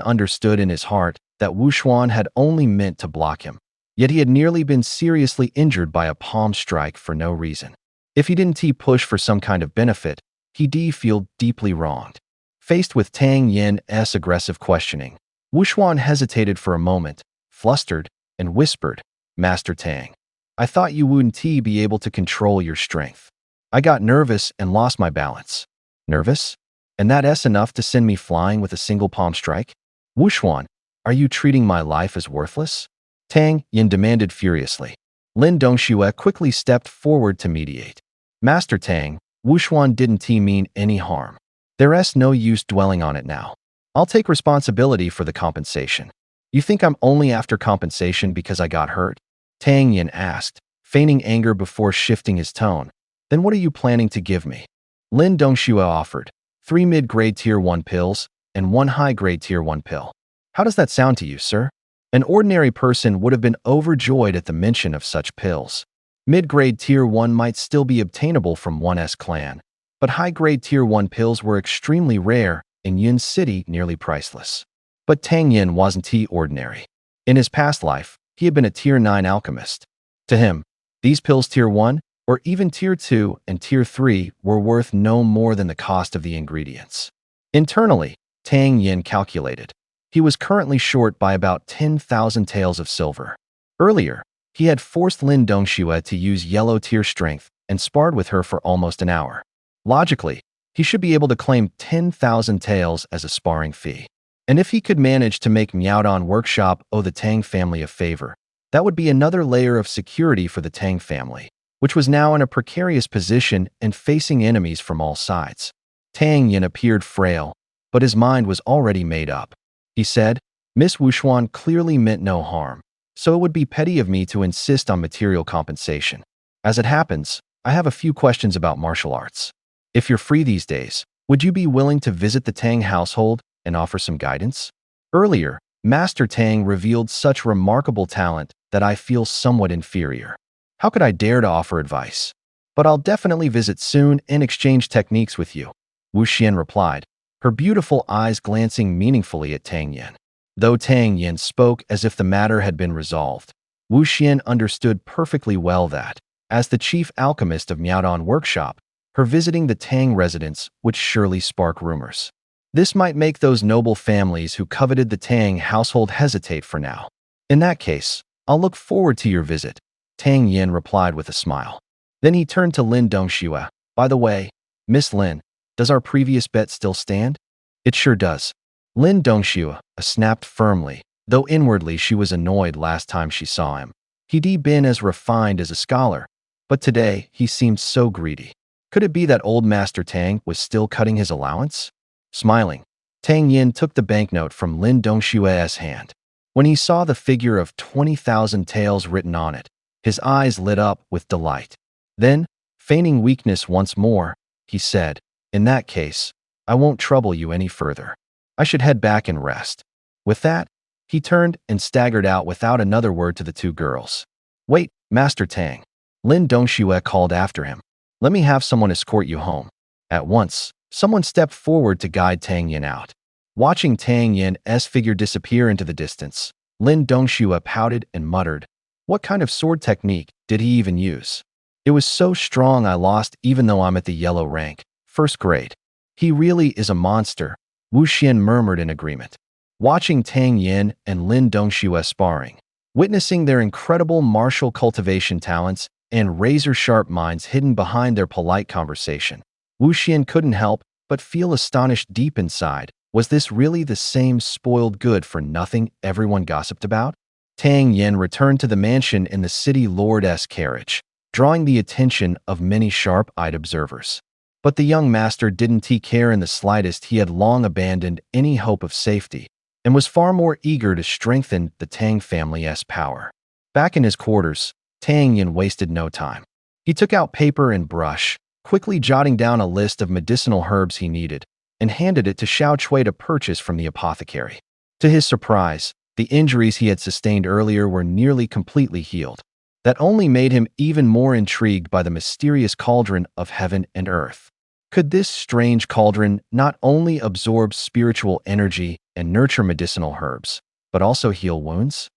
understood in his heart that Wu Xuan had only meant to block him, yet he had nearly been seriously injured by a palm strike for no reason. If he didn't push for some kind of benefit, he'd feel deeply wronged. Faced with Tang Yan's aggressive questioning, Wu Xuan hesitated for a moment, flustered, and whispered, Master Tang, I thought you wouldn't be able to control your strength. I got nervous and lost my balance. Nervous? And that's enough to send me flying with a single palm strike? Wuxuan, are you treating my life as worthless? Tang Yin demanded furiously. Lin Dongxue quickly stepped forward to mediate. Master Tang, Wuxuan didn't mean any harm. There's no use dwelling on it now. I'll take responsibility for the compensation. You think I'm only after compensation because I got hurt? Tang Yin asked, feigning anger before shifting his tone. Then what are you planning to give me? Lin Dongxue offered 3 mid-grade tier 1 pills and 1 high-grade tier 1 pill. How does that sound to you, sir? An ordinary person would have been overjoyed at the mention of such pills. Mid-grade tier 1 might still be obtainable from one's clan, but high-grade tier 1 pills were extremely rare, in Yun City nearly priceless. But Tang Yin wasn't ordinary. In his past life, he had been a tier 9 alchemist. To him, these pills tier 1, or even tier 2 and tier 3 were worth no more than the cost of the ingredients. Internally, Tang Yin calculated. He was currently short by about 10,000 taels of silver. Earlier, he had forced Lin Dongxue to use yellow tier strength and sparred with her for almost an hour. Logically, he should be able to claim 10,000 taels as a sparring fee. And if he could manage to make Miaodong Workshop owe the Tang family a favor, that would be another layer of security for the Tang family, which was now in a precarious position and facing enemies from all sides. Tang Yin appeared frail, but his mind was already made up. He said, Miss Wuxuan clearly meant no harm, so it would be petty of me to insist on material compensation. As it happens, I have a few questions about martial arts. If you're free these days, would you be willing to visit the Tang household and offer some guidance? Earlier, Master Tang revealed such remarkable talent that I feel somewhat inferior. How could I dare to offer advice? But I'll definitely visit soon and exchange techniques with you, Wu Xian replied, her beautiful eyes glancing meaningfully at Tang Yin. Though Tang Yin spoke as if the matter had been resolved, Wu Xian understood perfectly well that, as the chief alchemist of Miaodong Workshop, her visiting the Tang residence would surely spark rumors. This might make those noble families who coveted the Tang household hesitate for now. In that case, I'll look forward to your visit, Tang Yin replied with a smile. Then he turned to Lin Dongxue. By the way, Miss Lin, does our previous bet still stand? It sure does. Lin Dongxue snapped firmly, though inwardly she was annoyed last time she saw him. He'd been as refined as a scholar, but today he seemed so greedy. Could it be that old Master Tang was still cutting his allowance? Smiling, Tang Yin took the banknote from Lin Dongxue's hand. When he saw the figure of 20,000 taels written on it, his eyes lit up with delight. Then, feigning weakness once more, he said, In that case, I won't trouble you any further. I should head back and rest. With that, he turned and staggered out without another word to the two girls. Wait, Master Tang. Lin Dongxue called after him. Let me have someone escort you home. At once, someone stepped forward to guide Tang Yin out. Watching Tang Yin's figure disappear into the distance, Lin Dongxue pouted and muttered, What kind of sword technique did he even use? It was so strong I lost even though I'm at the yellow rank, first grade. He really is a monster, Wu Xian murmured in agreement. Watching Tang Yin and Lin Dongxue sparring, witnessing their incredible martial cultivation talents and razor-sharp minds hidden behind their polite conversation, Wu Xian couldn't help but feel astonished deep inside. Was this really the same spoiled good-for-nothing everyone gossiped about? Tang Yin returned to the mansion in the city lord's carriage, drawing the attention of many sharp-eyed observers. But the young master didn't care in the slightest. He had long abandoned any hope of safety and was far more eager to strengthen the Tang family's power. Back in his quarters, Tang Yin wasted no time. He took out paper and brush, quickly jotting down a list of medicinal herbs he needed, and handed it to Xiao Chui to purchase from the apothecary. To his surprise, the injuries he had sustained earlier were nearly completely healed. That only made him even more intrigued by the mysterious cauldron of heaven and earth. Could this strange cauldron not only absorb spiritual energy and nurture medicinal herbs, but also heal wounds?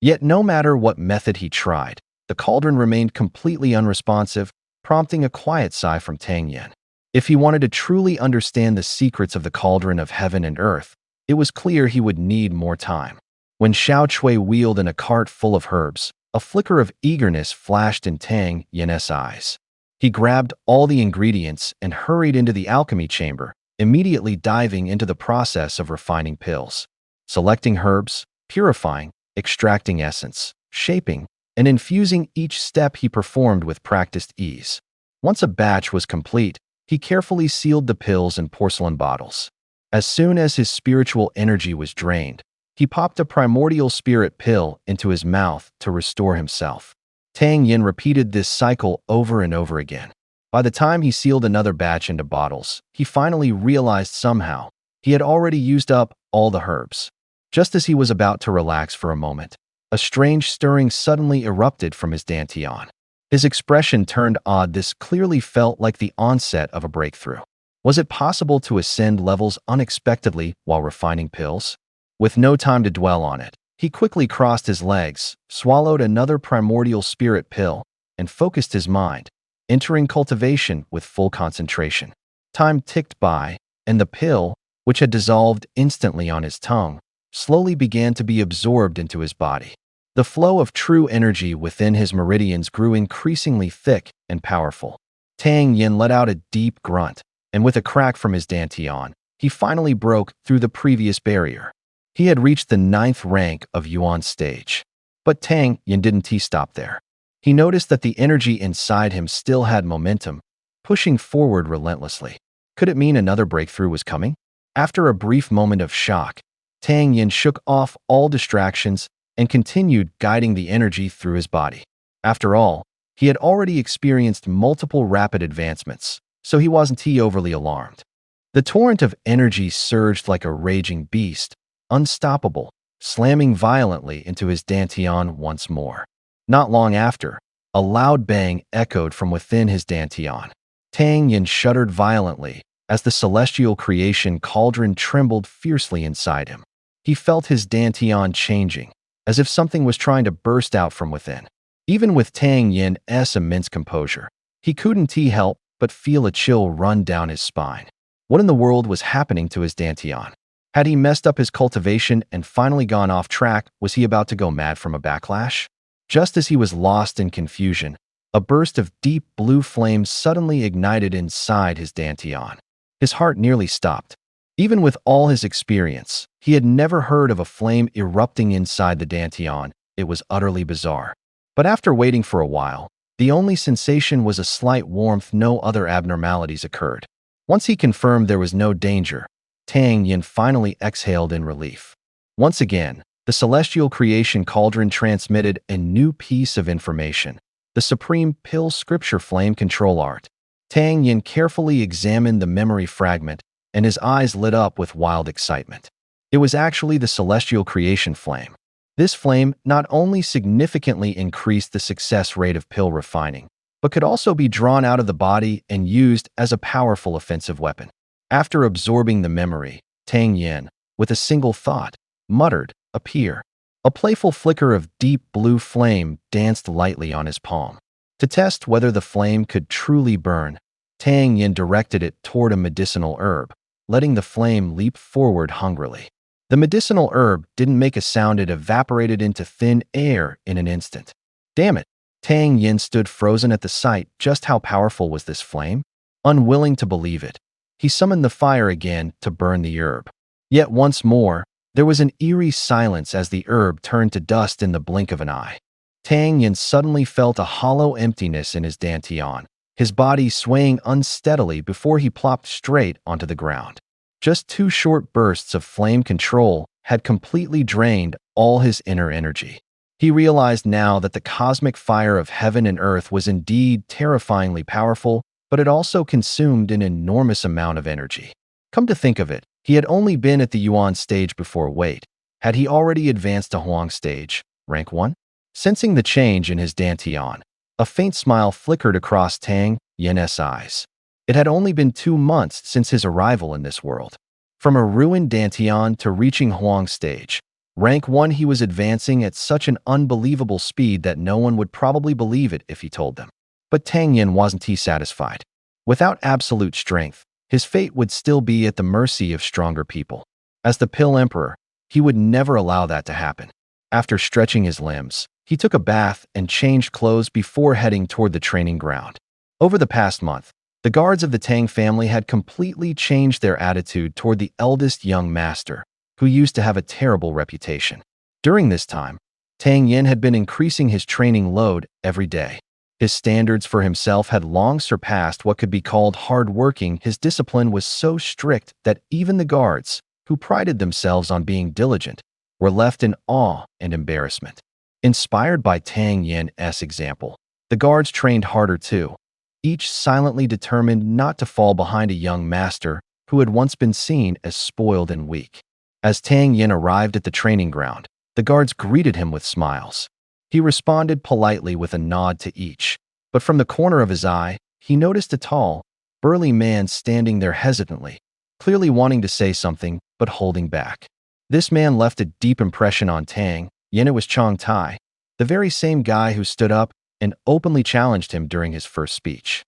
Yet no matter what method he tried, the cauldron remained completely unresponsive, prompting a quiet sigh from Tang Yin. If he wanted to truly understand the secrets of the cauldron of heaven and earth, it was clear he would need more time. When Xiao Chui wheeled in a cart full of herbs, a flicker of eagerness flashed in Tang Yin's eyes. He grabbed all the ingredients and hurried into the alchemy chamber, immediately diving into the process of refining pills. Selecting herbs, purifying, extracting essence, shaping, and infusing, each step he performed with practiced ease. Once a batch was complete, he carefully sealed the pills in porcelain bottles. As soon as his spiritual energy was drained, he popped a primordial spirit pill into his mouth to restore himself. Tang Yin repeated this cycle over and over again. By the time he sealed another batch into bottles, he finally realized somehow he had already used up all the herbs. Just as he was about to relax for a moment, a strange stirring suddenly erupted from his dantian. His expression turned odd. This clearly felt like the onset of a breakthrough. Was it possible to ascend levels unexpectedly while refining pills? With no time to dwell on it, he quickly crossed his legs, swallowed another primordial spirit pill, and focused his mind, entering cultivation with full concentration. Time ticked by, and the pill, which had dissolved instantly on his tongue, slowly began to be absorbed into his body. The flow of true energy within his meridians grew increasingly thick and powerful. Tang Yin let out a deep grunt, and with a crack from his dantian, he finally broke through the previous barrier. He had reached the 9th rank of Yuan stage. But Tang Yin didn't stop there. He noticed that the energy inside him still had momentum, pushing forward relentlessly. Could it mean another breakthrough was coming? After a brief moment of shock, Tang Yin shook off all distractions and continued guiding the energy through his body. After all, he had already experienced multiple rapid advancements, so he wasn't overly alarmed. The torrent of energy surged like a raging beast, unstoppable, slamming violently into his dantian once more. Not long after, a loud bang echoed from within his dantian. Tang Yin shuddered violently as the celestial creation cauldron trembled fiercely inside him. He felt his dantian changing, as if something was trying to burst out from within. Even with Tang Yin's immense composure, he couldn't help but feel a chill run down his spine. What in the world was happening to his dantian? Had he messed up his cultivation and finally gone off track? Was he about to go mad from a backlash? Just as he was lost in confusion, a burst of deep blue flames suddenly ignited inside his dantian. His heart nearly stopped. Even with all his experience, he had never heard of a flame erupting inside the dantian. It was utterly bizarre. But after waiting for a while, the only sensation was a slight warmth. No other abnormalities occurred. Once he confirmed there was no danger, Tang Yin finally exhaled in relief. Once again, the celestial creation cauldron transmitted a new piece of information: the supreme pill scripture flame control art. Tang Yin carefully examined the memory fragment, and his eyes lit up with wild excitement. It was actually the celestial creation flame. This flame not only significantly increased the success rate of pill refining, but could also be drawn out of the body and used as a powerful offensive weapon. After absorbing the memory, Tang Yin, with a single thought, muttered, "Appear." A playful flicker of deep blue flame danced lightly on his palm. To test whether the flame could truly burn, Tang Yin directed it toward a medicinal herb, letting the flame leap forward hungrily. The medicinal herb didn't make a sound. It evaporated into thin air in an instant. Damn it! Tang Yin stood frozen at the sight. Just how powerful was this flame? Unwilling to believe it, he summoned the fire again to burn the herb. Yet once more, there was an eerie silence as the herb turned to dust in the blink of an eye. Tang Yin suddenly felt a hollow emptiness in his dantian, his body swaying unsteadily before he plopped straight onto the ground. Just 2 short bursts of flame control had completely drained all his inner energy. He realized now that the cosmic fire of heaven and earth was indeed terrifyingly powerful, but it also consumed an enormous amount of energy. Come to think of it, he had only been at the Yuan stage before. Wait, had he already advanced to Huang stage, rank 1? Sensing the change in his dantian, a faint smile flickered across Tang Yin's eyes. It had only been 2 months since his arrival in this world. From a ruined dantian to reaching Huang stage, rank 1, he was advancing at such an unbelievable speed that no one would probably believe it if he told them. But Tang Yin wasn't satisfied. Without absolute strength, his fate would still be at the mercy of stronger people. As the Pill Emperor, he would never allow that to happen. After stretching his limbs, he took a bath and changed clothes before heading toward the training ground. Over the past month, the guards of the Tang family had completely changed their attitude toward the eldest young master, who used to have a terrible reputation. During this time, Tang Yin had been increasing his training load every day. His standards for himself had long surpassed what could be called hard-working. His discipline was so strict that even the guards, who prided themselves on being diligent, were left in awe and embarrassment. Inspired by Tang Yin's example, the guards trained harder too, each silently determined not to fall behind a young master who had once been seen as spoiled and weak. As Tang Yin arrived at the training ground, the guards greeted him with smiles. He responded politely with a nod to each, but from the corner of his eye, he noticed a tall, burly man standing there hesitantly, clearly wanting to say something but holding back. This man left a deep impression on Tang Yin. It was Chang Tai, the very same guy who stood up and openly challenged him during his first speech.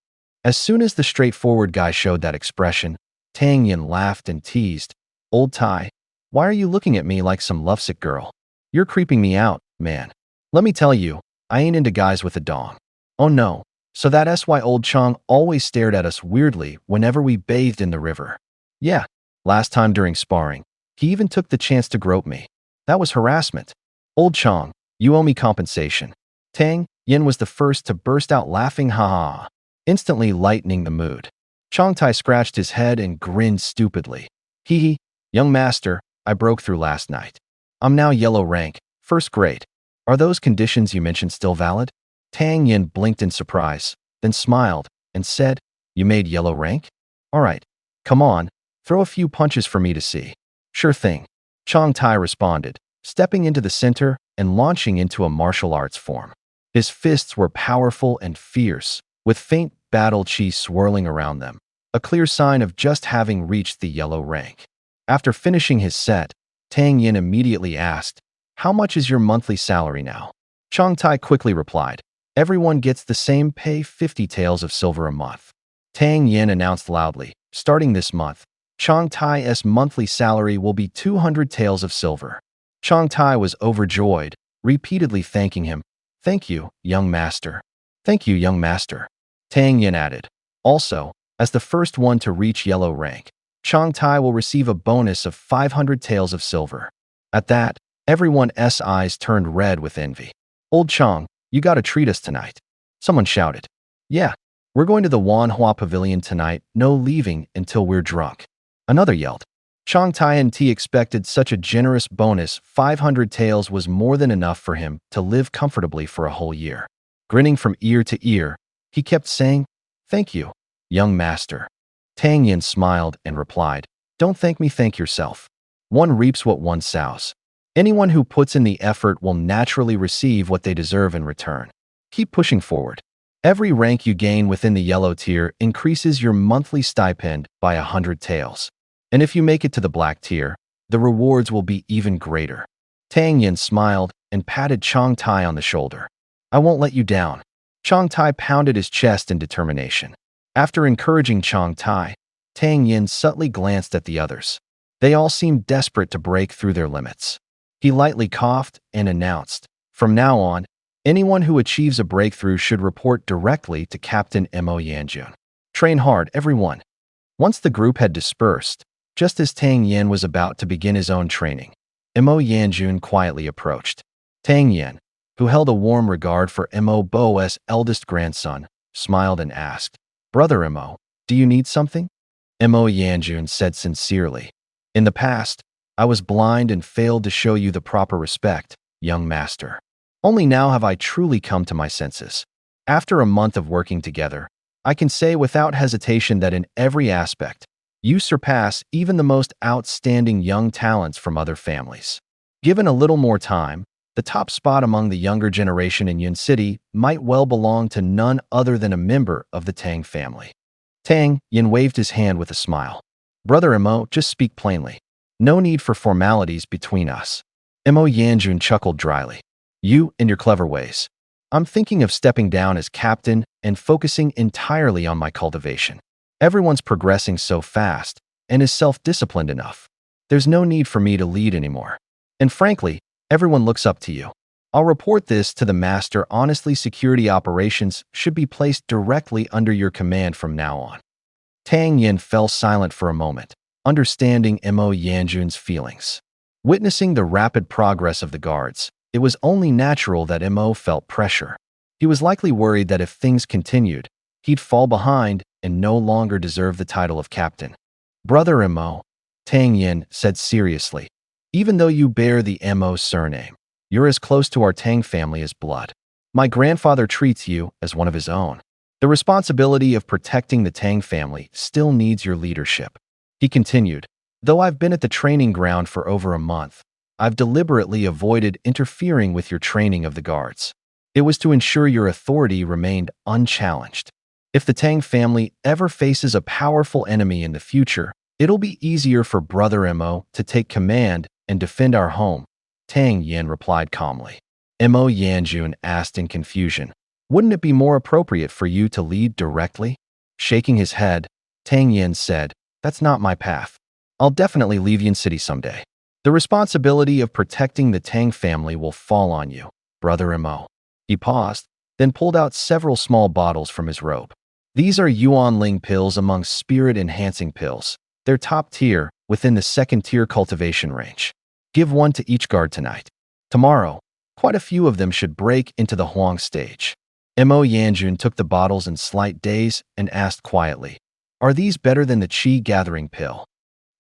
As soon as the straightforward guy showed that expression, Tang Yin laughed and teased, "Old Tai, why are you looking at me like some lovesick girl? You're creeping me out, man. Let me tell you, I ain't into guys with a dong." "Oh no, so that's why old Chang always stared at us weirdly whenever we bathed in the river." "Yeah, last time during sparring, he even took the chance to grope me. That was harassment. Old Chang, you owe me compensation." Tang Yin was the first to burst out laughing, ha ha, instantly lightening the mood. Chang Tai scratched his head and grinned stupidly. "Hee hee, young master, I broke through last night. I'm now yellow rank, first grade. Are those conditions you mentioned still valid?" Tang Yin blinked in surprise, then smiled and said, "You made yellow rank? All right, come on, throw a few punches for me to see." "Sure thing," Chang Tai responded, stepping into the center and launching into a martial arts form. His fists were powerful and fierce, with faint battle chi swirling around them, a clear sign of just having reached the yellow rank. After finishing his set, Tang Yin immediately asked, "How much is your monthly salary now?" Chang Tai quickly replied, "Everyone gets the same pay, 50 taels of silver a month." Tang Yin announced loudly, "Starting this month, Chang Tai's monthly salary will be 200 taels of silver." Chang Tai was overjoyed, repeatedly thanking him. "Thank you, young master. Thank you, young master." Tang Yin added, "Also, as the first one to reach yellow rank, Chang Tai will receive a bonus of 500 taels of silver." At that, everyone's eyes turned red with envy. "Old Chang, you gotta treat us tonight." Someone shouted. "Yeah, we're going to the Wanhua Pavilion tonight, no leaving until we're drunk." Another yelled. Chang Tai expected such a generous bonus. 500 taels was more than enough for him to live comfortably for a whole year. Grinning from ear to ear, he kept saying, "Thank you, young master." Tang Yin smiled and replied, "Don't thank me, thank yourself. One reaps what one sows. Anyone who puts in the effort will naturally receive what they deserve in return. Keep pushing forward. Every rank you gain within the yellow tier increases your monthly stipend by 100 taels. And if you make it to the black tier, the rewards will be even greater." Tang Yin smiled and patted Chang Tai on the shoulder. "I won't let you down." Chang Tai pounded his chest in determination. After encouraging Chang Tai, Tang Yin subtly glanced at the others. They all seemed desperate to break through their limits. He lightly coughed and announced, "From now on, anyone who achieves a breakthrough should report directly to Captain Mo Yanjun. Train hard, everyone." Once the group had dispersed, just as Tang Yin was about to begin his own training, Mo Yanjun quietly approached. Tang Yin, who held a warm regard for Mo Bo's eldest grandson, smiled and asked, "Brother Mo, do you need something?" Mo Yanjun said sincerely, "In the past, I was blind and failed to show you the proper respect, young master. Only now have I truly come to my senses. After a month of working together, I can say without hesitation that in every aspect, you surpass even the most outstanding young talents from other families. Given a little more time, the top spot among the younger generation in Yun City might well belong to none other than a member of the Tang family." Tang Yin waved his hand with a smile. "Brother Mo, just speak plainly. No need for formalities between us." Mo Yanjun chuckled dryly. "You and your clever ways. I'm thinking of stepping down as captain and focusing entirely on my cultivation. Everyone's progressing so fast and is self-disciplined enough. There's no need for me to lead anymore. And frankly, everyone looks up to you. I'll report this to the master. Honestly, security operations should be placed directly under your command from now on. Tang Yin fell silent for a moment, understanding Mo Yanjun's feelings. Witnessing the rapid progress of the guards, it was only natural that Mo felt pressure. He was likely worried that if things continued, he'd fall behind and no longer deserve the title of captain. Brother Mo, Tang Yin said seriously, even though you bear the Mo surname, you're as close to our Tang family as blood. My grandfather treats you as one of his own. The responsibility of protecting the Tang family still needs your leadership. He continued, though I've been at the training ground for over a month, I've deliberately avoided interfering with your training of the guards. It was to ensure your authority remained unchallenged. If the Tang family ever faces a powerful enemy in the future, it'll be easier for Brother Mo to take command and defend our home, Tang Yin replied calmly. Mo Yanjun asked in confusion, wouldn't it be more appropriate for you to lead directly? Shaking his head, Tang Yin said, that's not my path. I'll definitely leave Yin City someday. The responsibility of protecting the Tang family will fall on you, Brother Mo. He paused, then pulled out several small bottles from his robe. These are Yuanling pills among spirit-enhancing pills. They're top tier within the second-tier cultivation range. Give one to each guard tonight. Tomorrow, quite a few of them should break into the Huang stage. Mo Yanjun took the bottles in slight daze and asked quietly, are these better than the qi-gathering pill?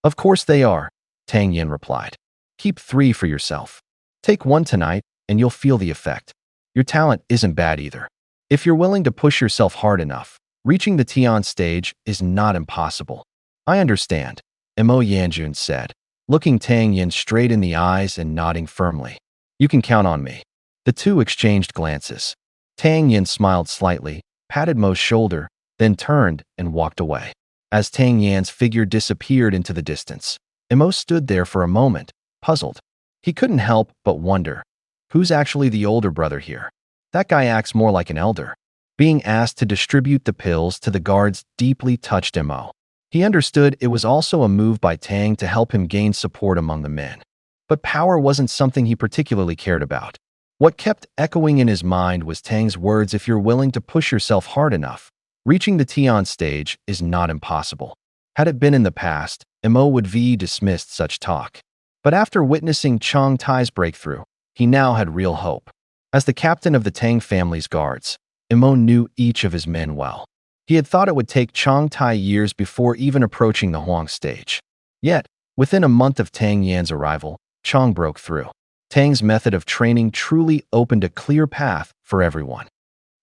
Of course they are, Tang Yin replied. Keep 3 for yourself. Take one tonight and you'll feel the effect. Your talent isn't bad either. If you're willing to push yourself hard enough, reaching the Tian stage is not impossible. I understand, Mo Yanjun said, looking Tang Yin straight in the eyes and nodding firmly. You can count on me. The two exchanged glances. Tang Yin smiled slightly, patted Mo's shoulder, then turned and walked away. As Tang Yan's figure disappeared into the distance, Mo stood there for a moment, puzzled. He couldn't help but wonder, who's actually the older brother here? That guy acts more like an elder. Being asked to distribute the pills to the guards deeply touched Mo. He understood it was also a move by Tang to help him gain support among the men. But power wasn't something he particularly cared about. What kept echoing in his mind was Tang's words, if you're willing to push yourself hard enough, reaching the Tian stage is not impossible. Had it been in the past, Mo would have dismissed such talk. But after witnessing Chang Tai's breakthrough, he now had real hope. As the captain of the Tang family's guards, Mo knew each of his men well. He had thought it would take Chang Tai years before even approaching the Huang stage. Yet, within a month of Tang Yan's arrival, Chang broke through. Tang's method of training truly opened a clear path for everyone.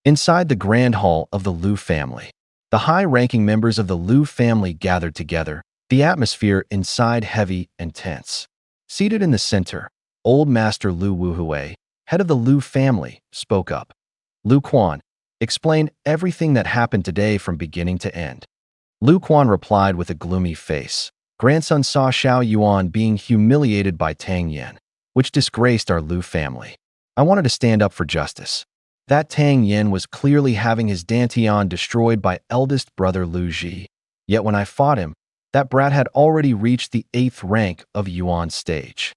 Inside the grand hall of the Liu family, the high-ranking members of the Liu family gathered together, the atmosphere inside heavy and tense. Seated in the center, Old Master Liu Wuhui, head of the Liu family, spoke up. Liu Quan, explain everything that happened today from beginning to end. Liu Quan replied with a gloomy face. Grandson saw Xiao Yuan being humiliated by Tang Yin, which disgraced our Liu family. I wanted to stand up for justice. That Tang Yin was clearly having his dantian destroyed by eldest brother Liu Ji. Yet when I fought him, that brat had already reached the 8th rank of Yuan stage.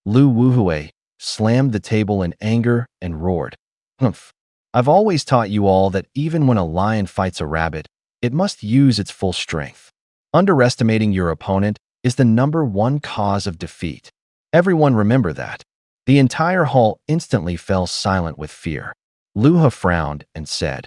Liu Wuhui slammed the table in anger and roared. Humph. I've always taught you all that even when a lion fights a rabbit, it must use its full strength. Underestimating your opponent is the #1 cause of defeat. Everyone remember that. The entire hall instantly fell silent with fear. Liu He frowned and said,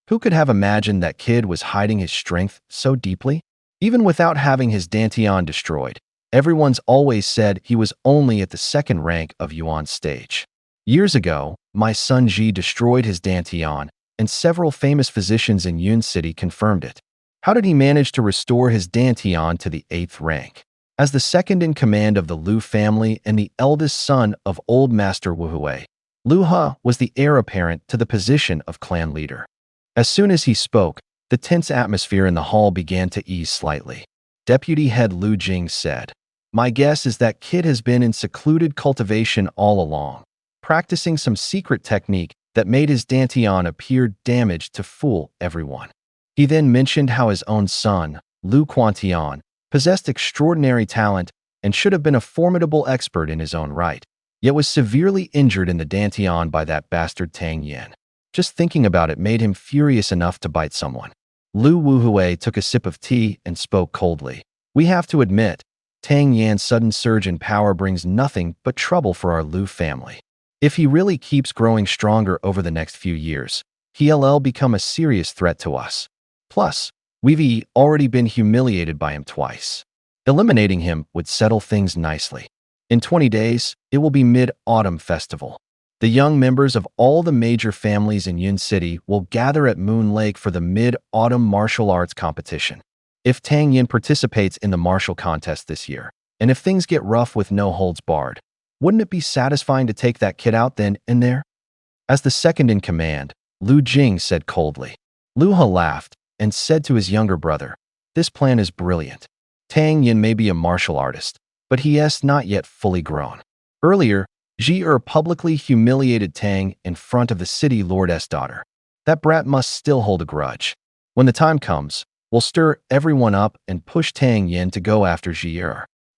who could have imagined that kid was hiding his strength so deeply? Even without having his dantian destroyed, everyone's always said he was only at the 2nd rank of Yuan stage. Years ago, my son Ji destroyed his dantian, and several famous physicians in Yun City confirmed it. How did he manage to restore his dantian to the 8th rank? As the second in command of the Liu family and the eldest son of Old Master Wuhui, Liu He was the heir apparent to the position of clan leader. As soon as he spoke, the tense atmosphere in the hall began to ease slightly. Deputy Head Liu Jing said, my guess is that kid has been in secluded cultivation all along, practicing some secret technique that made his dantian appear damaged to fool everyone. He then mentioned how his own son, Liu Quantian, possessed extraordinary talent and should have been a formidable expert in his own right. yet was severely injured in the dantian by that bastard Tang Yin. Just thinking about it made him furious enough to bite someone. Lu Wuhui took a sip of tea and spoke coldly. We have to admit, Tang Yan's sudden surge in power brings nothing but trouble for our Lu family. If he really keeps growing stronger over the next few years, he'll become a serious threat to us. Plus, we've already been humiliated by him twice. Eliminating him would settle things nicely. In 20 days, it will be Mid-Autumn Festival. The young members of all the major families in Yun City will gather at Moon Lake for the Mid-Autumn Martial Arts Competition. If Tang Yin participates in the martial contest this year, and if things get rough with no holds barred, wouldn't it be satisfying to take that kid out then and there? As the second in command, Lu Jing said coldly. Lu He laughed and said to his younger brother, "This plan is brilliant. Tang Yin may be a martial artist, but he is not yet fully grown." Earlier, Ji publicly humiliated Tang in front of the city lord's daughter. That brat must still hold a grudge. When the time comes, we'll stir everyone up and push Tang Yin to go after Ji.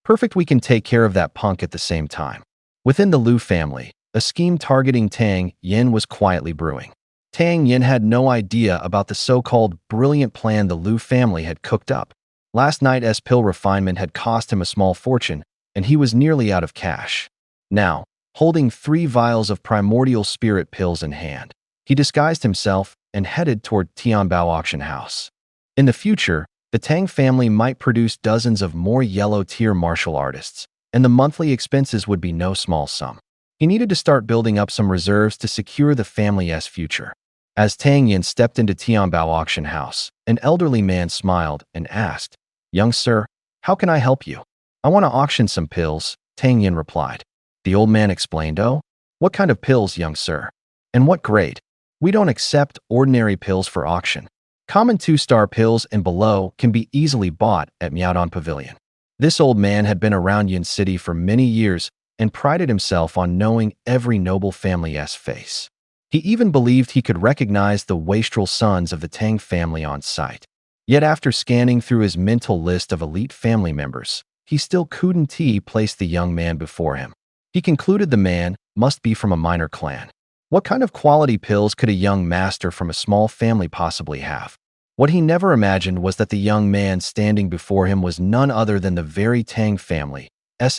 Perfect, we can take care of that punk at the same time. Within the Lu family, a scheme targeting Tang Yin was quietly brewing. Tang Yin had no idea about the so-called brilliant plan the Lu family had cooked up. Last night's pill refinement had cost him a small fortune, and he was nearly out of cash. Now, holding 3 vials of primordial spirit pills in hand, he disguised himself and headed toward Tianbao auction house. In the future, the Tang family might produce dozens of more yellow-tier martial artists, and the monthly expenses would be no small sum. He needed to start building up some reserves to secure the family's future. As Tang Yin stepped into Tianbao auction house, an elderly man smiled and asked, "Young sir, how can I help you?" "I want to auction some pills," Tang Yin replied. The old man explained, "Oh, what kind of pills, young sir? And what grade? We don't accept ordinary pills for auction. Common 2-star pills and below can be easily bought at Miaodong Pavilion." This old man had been around Yun City for many years and prided himself on knowing every noble family's face. He even believed he could recognize the wastrel sons of the Tang family on sight. Yet after scanning through his mental list of elite family members, he still couldn't place the young man before him. He concluded the man must be from a minor clan. What kind of quality pills could a young master from a small family possibly have? What he never imagined was that the young man standing before him was none other than the very Tang family's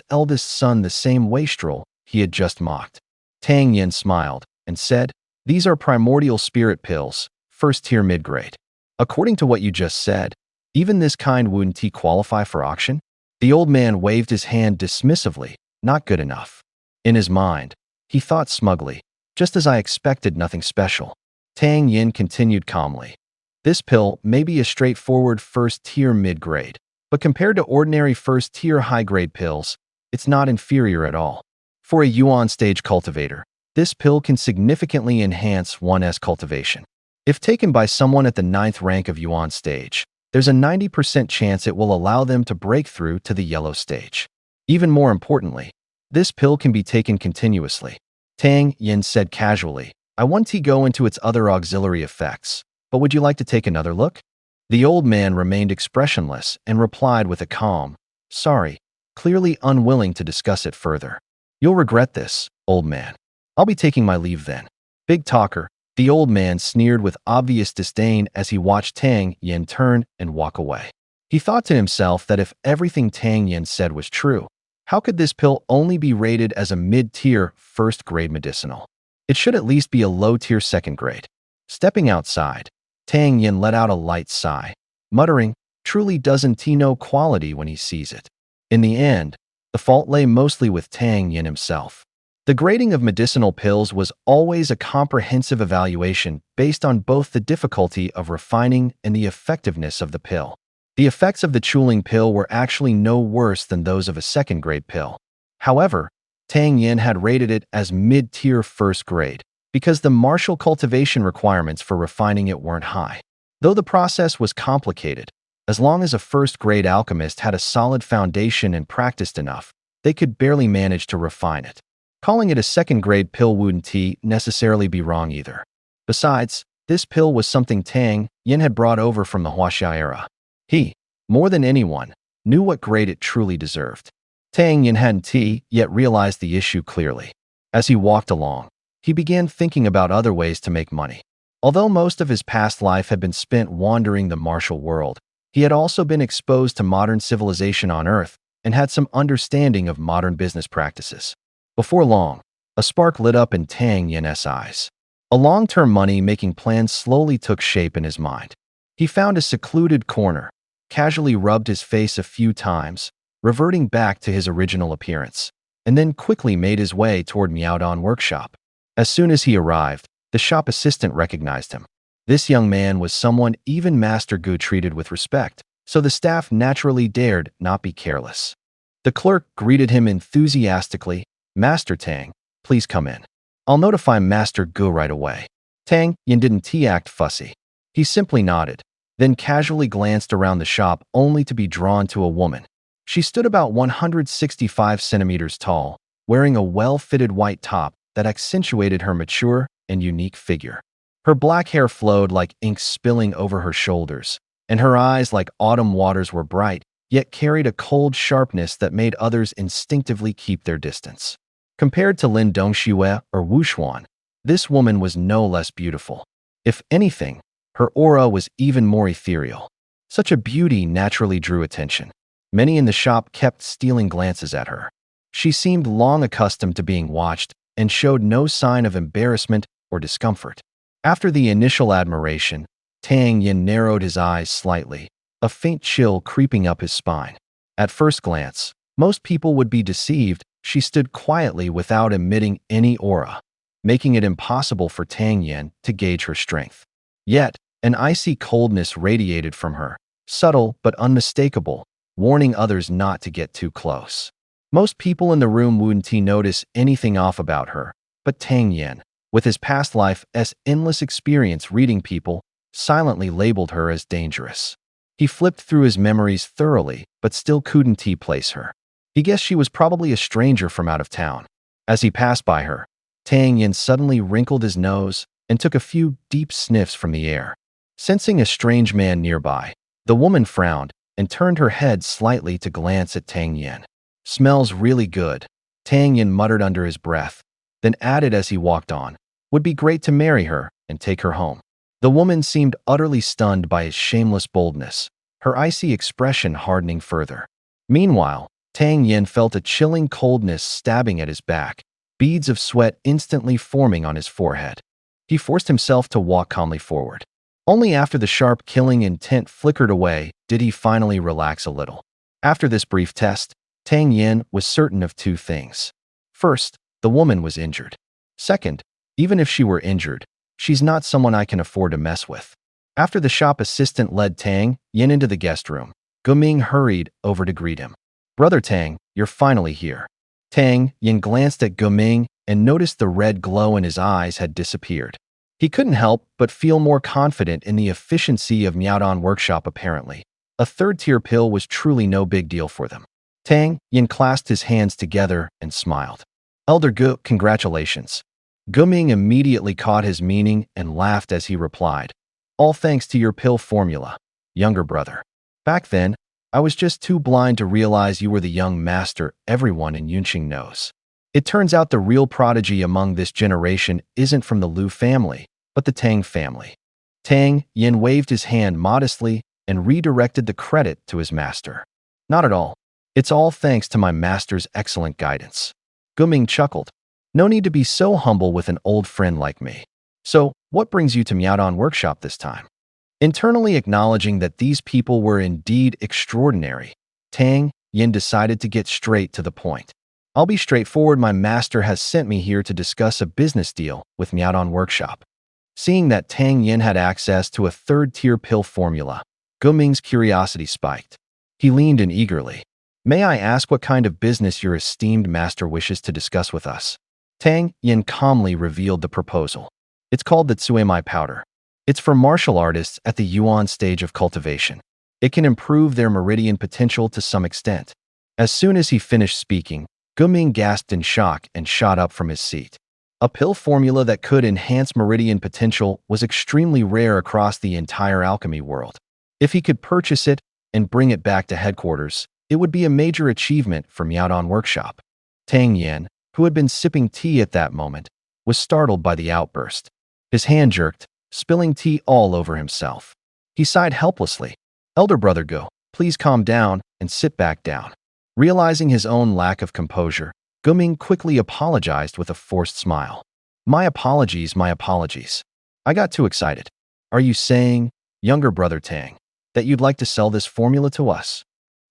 eldest son, the same wastrel he had just mocked. Tang Yin smiled and said, "These are primordial spirit pills, 1st-tier mid-grade. According to what you just said, even this kind wouldn't qualify for auction?" The old man waved his hand dismissively. "Not good enough." In his mind, he thought smugly, "Just as I expected, nothing special." Tang Yin continued calmly. "This pill may be a straightforward 1st-tier mid-grade, but compared to ordinary 1st-tier high-grade pills, it's not inferior at all. For a Yuan stage cultivator, this pill can significantly enhance one's cultivation. If taken by someone at the 9th rank of Yuan stage, there's a 90% chance it will allow them to break through to the yellow stage. Even more importantly, this pill can be taken continuously." Tang Yin said casually, "I want to go into its other auxiliary effects, but would you like to take another look?" The old man remained expressionless and replied with a calm, "Sorry," clearly unwilling to discuss it further. "You'll regret this, old man. I'll be taking my leave then." "Big talker," the old man sneered with obvious disdain as he watched Tang Yin turn and walk away. He thought to himself that if everything Tang Yin said was true, how could this pill only be rated as a mid-tier 1st-grade medicinal? It should at least be a low-tier 2nd grade. Stepping outside, Tang Yin let out a light sigh, muttering, "Truly doesn't he know quality when he sees it?" In the end, the fault lay mostly with Tang Yin himself. The grading of medicinal pills was always a comprehensive evaluation based on both the difficulty of refining and the effectiveness of the pill. The effects of the Chuling pill were actually no worse than those of a 2nd-grade pill. However, Tang Yin had rated it as mid-tier 1st grade because the martial cultivation requirements for refining it weren't high. Though the process was complicated, as long as a 1st-grade alchemist had a solid foundation and practiced enough, they could barely manage to refine it. Calling it a 2nd-grade pill wouldn't necessarily be wrong either. Besides, this pill was something Tang Yin had brought over from the Huaxia era. He, more than anyone, knew what grade it truly deserved. Tang Yin hadn't yet realized the issue clearly. As he walked along, he began thinking about other ways to make money. Although most of his past life had been spent wandering the martial world, he had also been exposed to modern civilization on Earth and had some understanding of modern business practices. Before long, a spark lit up in Tang Yan's eyes. A long-term money-making plan slowly took shape in his mind. He found a secluded corner, casually rubbed his face a few times, reverting back to his original appearance, and then quickly made his way toward Miaodong workshop. As soon as he arrived, the shop assistant recognized him. This young man was someone even Master Gu treated with respect, so the staff naturally dared not be careless. The clerk greeted him enthusiastically. "Master Tang, please come in. I'll notify Master Gu right away." Tang Yan didn't act fussy. He simply nodded, then casually glanced around the shop only to be drawn to a woman. She stood about 165 centimeters tall, wearing a well-fitted white top that accentuated her mature and unique figure. Her black hair flowed like ink spilling over her shoulders, and her eyes, like autumn waters, were bright, yet carried a cold sharpness that made others instinctively keep their distance. Compared to Lin Dongxue or Wu Xuan, this woman was no less beautiful. If anything, her aura was even more ethereal. Such a beauty naturally drew attention. Many in the shop kept stealing glances at her. She seemed long accustomed to being watched and showed no sign of embarrassment or discomfort. After the initial admiration, Tang Yan narrowed his eyes slightly, a faint chill creeping up his spine. At first glance, most people would be deceived. She stood quietly without emitting any aura, making it impossible for Tang Yan to gauge her strength. Yet, an icy coldness radiated from her, subtle but unmistakable, warning others not to get too close. Most people in the room wouldn't notice anything off about her, but Tang Yan, with his past life's endless experience reading people, silently labeled her as dangerous. He flipped through his memories thoroughly, but still couldn't place her. He guessed she was probably a stranger from out of town. As he passed by her, Tang Yan suddenly wrinkled his nose and took a few deep sniffs from the air. Sensing a strange man nearby, the woman frowned and turned her head slightly to glance at Tang Yan. "Smells really good," Tang Yan muttered under his breath, then added as he walked on, "Would be great to marry her and take her home." The woman seemed utterly stunned by his shameless boldness, her icy expression hardening further. Meanwhile, Tang Yan felt a chilling coldness stabbing at his back, beads of sweat instantly forming on his forehead. He forced himself to walk calmly forward. Only after the sharp killing intent flickered away did he finally relax a little. After this brief test, Tang Yan was certain of two things. First, the woman was injured. Second, even if she were injured, she's not someone I can afford to mess with. After the shop assistant led Tang Yan into the guest room, Guming hurried over to greet him. "Brother Tang, you're finally here." Tang Yan glanced at Guming and noticed the red glow in his eyes had disappeared. He couldn't help but feel more confident in the efficiency of Miaodong workshop apparently. A third-tier pill was truly no big deal for them. Tang Yan clasped his hands together and smiled. "Elder Gu, congratulations." Guming immediately caught his meaning and laughed as he replied, "All thanks to your pill formula, younger brother. Back then, I was just too blind to realize you were the young master everyone in Yunqing knows. It turns out the real prodigy among this generation isn't from the Liu family, but the Tang family." Tang Yan waved his hand modestly and redirected the credit to his master. "Not at all. It's all thanks to my master's excellent guidance." Guming chuckled. "No need to be so humble with an old friend like me. So, what brings you to Miaodong workshop this time?" Internally acknowledging that these people were indeed extraordinary, Tang Yan decided to get straight to the point. "I'll be straightforward. My master has sent me here to discuss a business deal with Miaodong workshop." Seeing that Tang Yan had access to a third-tier pill formula, Guming's curiosity spiked. He leaned in eagerly. "May I ask what kind of business your esteemed master wishes to discuss with us?" Tang Yan calmly revealed the proposal. "It's called the Tsuemai powder. It's for martial artists at the Yuan stage of cultivation. It can improve their meridian potential to some extent." As soon as he finished speaking, Guming gasped in shock and shot up from his seat. A pill formula that could enhance meridian potential was extremely rare across the entire alchemy world. If he could purchase it and bring it back to headquarters, it would be a major achievement for Miaodong workshop. "Tang Yan, who had been sipping tea at that moment, was startled by the outburst. His hand jerked, spilling tea all over himself. He sighed helplessly. "Elder brother Go, please calm down and sit back down." Realizing his own lack of composure, Guming quickly apologized with a forced smile. My apologies. I got too excited. Are you saying, younger brother Tang, that you'd like to sell this formula to us?"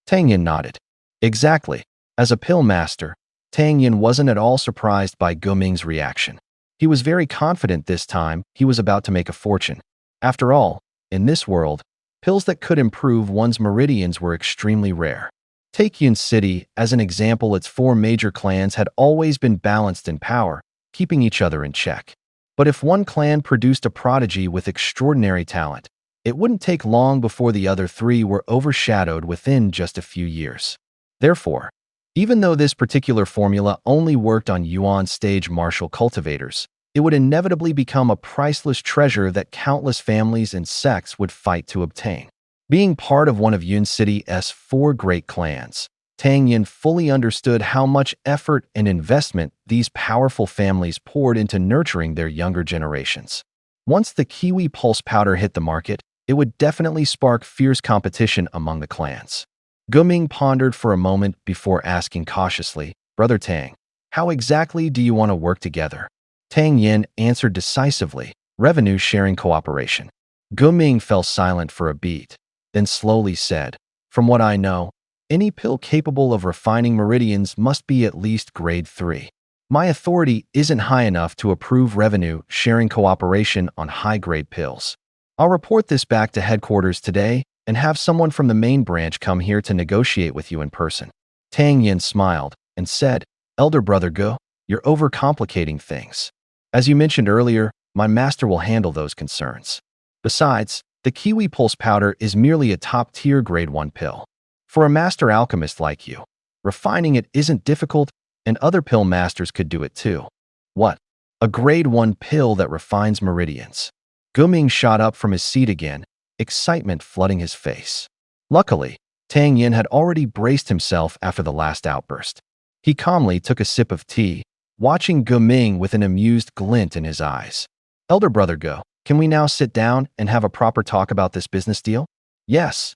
Tang Yin nodded. Exactly. As a pill master, Tang Yin wasn't at all surprised by Guming's reaction. He was very confident this time he was about to make a fortune. After all, in this world, pills that could improve one's meridians were extremely rare. Take Yun City as an example. Its four major clans had always been balanced in power, keeping each other in check. But if one clan produced a prodigy with extraordinary talent, it wouldn't take long before the other three were overshadowed within just a few years. Therefore, even though this particular formula only worked on Yuan stage martial cultivators, it would inevitably become a priceless treasure that countless families and sects would fight to obtain. Being part of one of Yun City's four great clans, Tang Yin fully understood how much effort and investment these powerful families poured into nurturing their younger generations. Once the Kiwi Pulse powder hit the market, it would definitely spark fierce competition among the clans. Guming pondered for a moment before asking cautiously, "Brother Tang, how exactly do you want to work together?" Tang Yin answered decisively, "Revenue-sharing cooperation." Guming fell silent for a beat, then slowly said, "From what I know, any pill capable of refining meridians must be at least grade 3. My authority isn't high enough to approve revenue-sharing cooperation on high-grade pills. I'll report this back to headquarters today and have someone from the main branch come here to negotiate with you in person." Tang Yin smiled and said, "Elder brother Go, you're overcomplicating things. As you mentioned earlier, my master will handle those concerns. Besides, the Kiwi Pulse powder is merely a top-tier grade 1 pill. For a master alchemist like you, refining it isn't difficult, and other pill masters could do it too." "What? A grade 1 pill that refines meridians?" Guming shot up from his seat again, excitement flooding his face. Luckily, Tang Yin had already braced himself after the last outburst. He calmly took a sip of tea, watching Guming with an amused glint in his eyes. "Elder brother Go, can we now sit down and have a proper talk about this business deal?" Yes,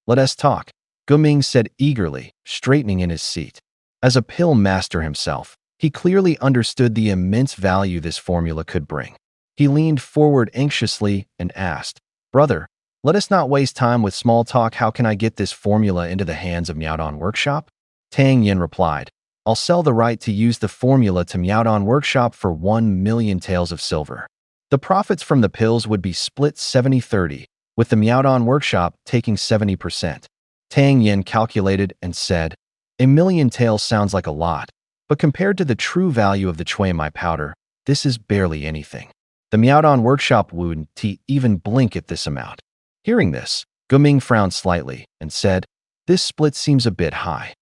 let us talk," Guming said eagerly, straightening in his seat. As a pill master himself, he clearly understood the immense value this formula could bring. He leaned forward anxiously and asked, "Brother, let us not waste time with small talk. How can I get this formula into the hands of Miaodong Workshop?" Tang Yin replied, "I'll sell the right to use the formula to Miaodong Workshop for 1 million taels of silver. The profits from the pills would be split 70-30, with the Miaodong Workshop taking 70%. Tang Yin calculated and said, "A million taels sounds like a lot, but compared to the true value of the Chui Mai powder, this is barely anything. The Miaodong Workshop wouldn't even blink at this amount." Hearing this, Guming frowned slightly and said, "This split seems a bit high."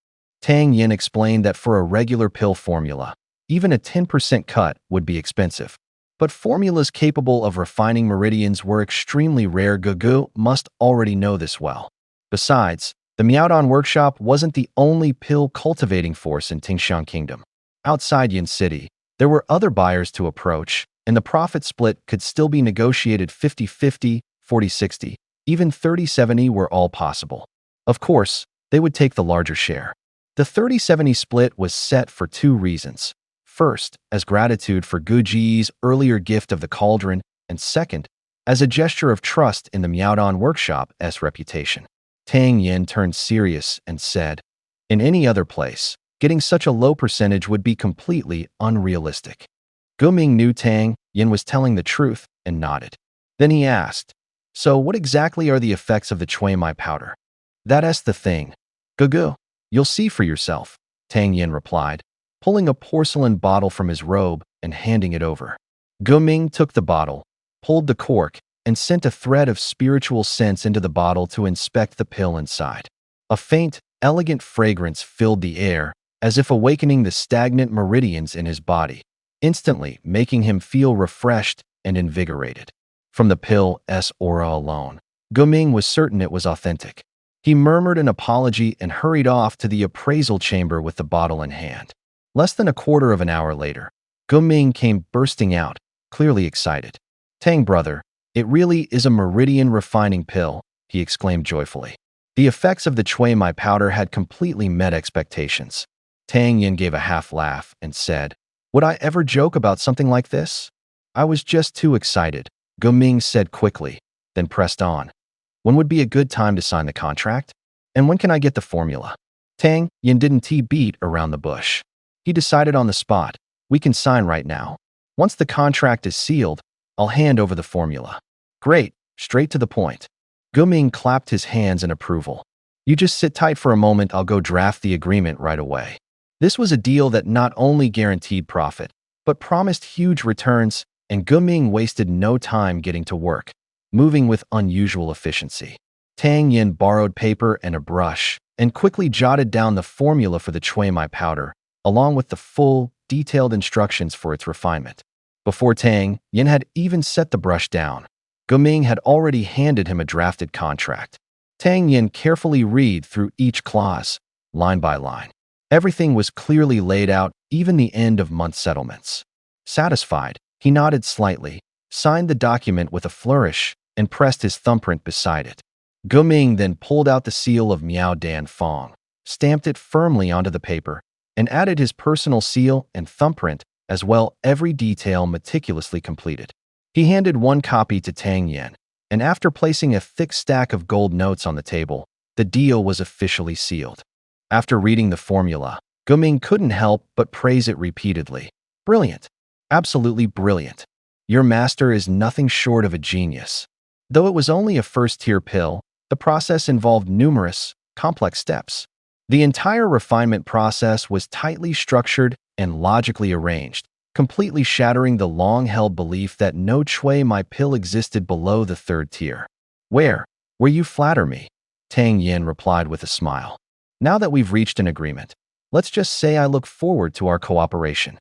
Tang Yin explained that for a regular pill formula, even a 10% cut would be expensive. But formulas capable of refining meridians were extremely rare. Gugu must already know this well. Besides, the Miaodong Workshop wasn't the only pill cultivating force in Tingshan Kingdom. Outside Yin City, there were other buyers to approach, and the profit split could still be negotiated 50-50, 40-60, even 30-70 were all possible. Of course, they would take the larger share. The 30-70 split was set for 2 reasons. First, as gratitude for Guji's earlier gift of the cauldron, and second, as a gesture of trust in the Miaodong Workshop's reputation. Tang Yin turned serious and said, "In any other place, getting such a low percentage would be completely unrealistic." Guming knew Tang Yin was telling the truth and nodded. Then he asked, "So what exactly are the effects of the Chui Mai powder?" "That's the thing. Gugu, you'll see for yourself," Tang Yin replied, pulling a porcelain bottle from his robe and handing it over. Guming took the bottle, pulled the cork, and sent a thread of spiritual sense into the bottle to inspect the pill inside. A faint, elegant fragrance filled the air, as if awakening the stagnant meridians in his body, instantly making him feel refreshed and invigorated. From the pill's aura alone, Guming was certain it was authentic. He murmured an apology and hurried off to the appraisal chamber with the bottle in hand. Less than a quarter of an hour later, Guming came bursting out, clearly excited. "Tang brother, it really is a meridian refining pill," he exclaimed joyfully. The effects of the Chui Mai powder had completely met expectations. Tang Yin gave a half laugh and said, "Would I ever joke about something like this?" "I was just too excited," Guming said quickly, then pressed on. "When would be a good time to sign the contract? And when can I get the formula?" Tang Yin didn't beat around the bush. He decided on the spot, "We can sign right now. Once the contract is sealed, I'll hand over the formula." "Great, straight to the point." Guming clapped his hands in approval. "You just sit tight for a moment, I'll go draft the agreement right away." This was a deal that not only guaranteed profit, but promised huge returns, and Guming wasted no time getting to work, moving with unusual efficiency. Tang Yin borrowed paper and a brush, and quickly jotted down the formula for the Chui Mai powder, along with the full, detailed instructions for its refinement. Before Tang Yin had even set the brush down, Guming had already handed him a drafted contract. Tang Yin carefully read through each clause, line by line. Everything was clearly laid out, even the end-of-month settlements. Satisfied, he nodded slightly, signed the document with a flourish, and pressed his thumbprint beside it. Guming then pulled out the seal of Miao Dan Fong, stamped it firmly onto the paper, and added his personal seal and thumbprint, as well, every detail meticulously completed. He handed one copy to Tang Yin, and after placing a thick stack of gold notes on the table, the deal was officially sealed. After reading the formula, Guming couldn't help but praise it repeatedly. "Brilliant. Absolutely brilliant. Your master is nothing short of a genius." Though it was only a first-tier pill, the process involved numerous, complex steps. The entire refinement process was tightly structured and logically arranged, completely shattering the long-held belief that no Chui Mai pill existed below the third tier. Where you flatter me," Tang Yin replied with a smile. "Now that we've reached an agreement, let's just say I look forward to our cooperation."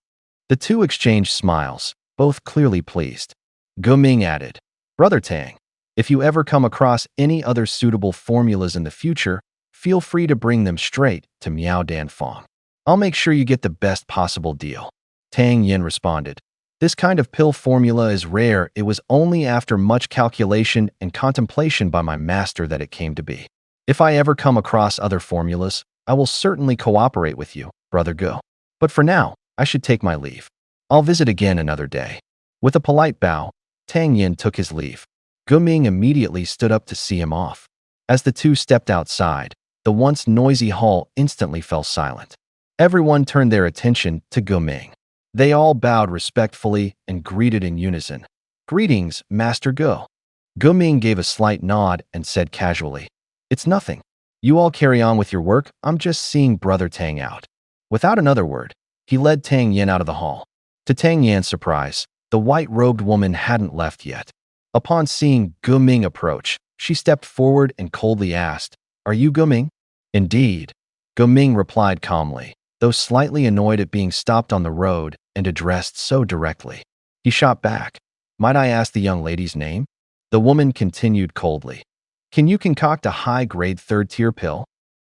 The two exchanged smiles, both clearly pleased. Guming added, "Brother Tang, if you ever come across any other suitable formulas in the future, feel free to bring them straight to Miao Dan Fong. I'll make sure you get the best possible deal." Tang Yin responded, "This kind of pill formula is rare. It was only after much calculation and contemplation by my master that it came to be. If I ever come across other formulas, I will certainly cooperate with you, Brother Go. But for now, I should take my leave. I'll visit again another day." With a polite bow, Tang Yin took his leave. Guming immediately stood up to see him off. As the two stepped outside, the once noisy hall instantly fell silent. Everyone turned their attention to Guming. They all bowed respectfully and greeted in unison. "Greetings, Master Go." Guming gave a slight nod and said casually, "It's nothing. You all carry on with your work. I'm just seeing Brother Tang out." Without another word, he led Tang Yin out of the hall. To Tang Yan's surprise, the white-robed woman hadn't left yet. Upon seeing Guming approach, she stepped forward and coldly asked, "Are you Guming?" "Indeed," Guming replied calmly, though slightly annoyed at being stopped on the road and addressed so directly. He shot back, "Might I ask the young lady's name?" The woman continued coldly, "Can you concoct a high-grade third-tier pill?"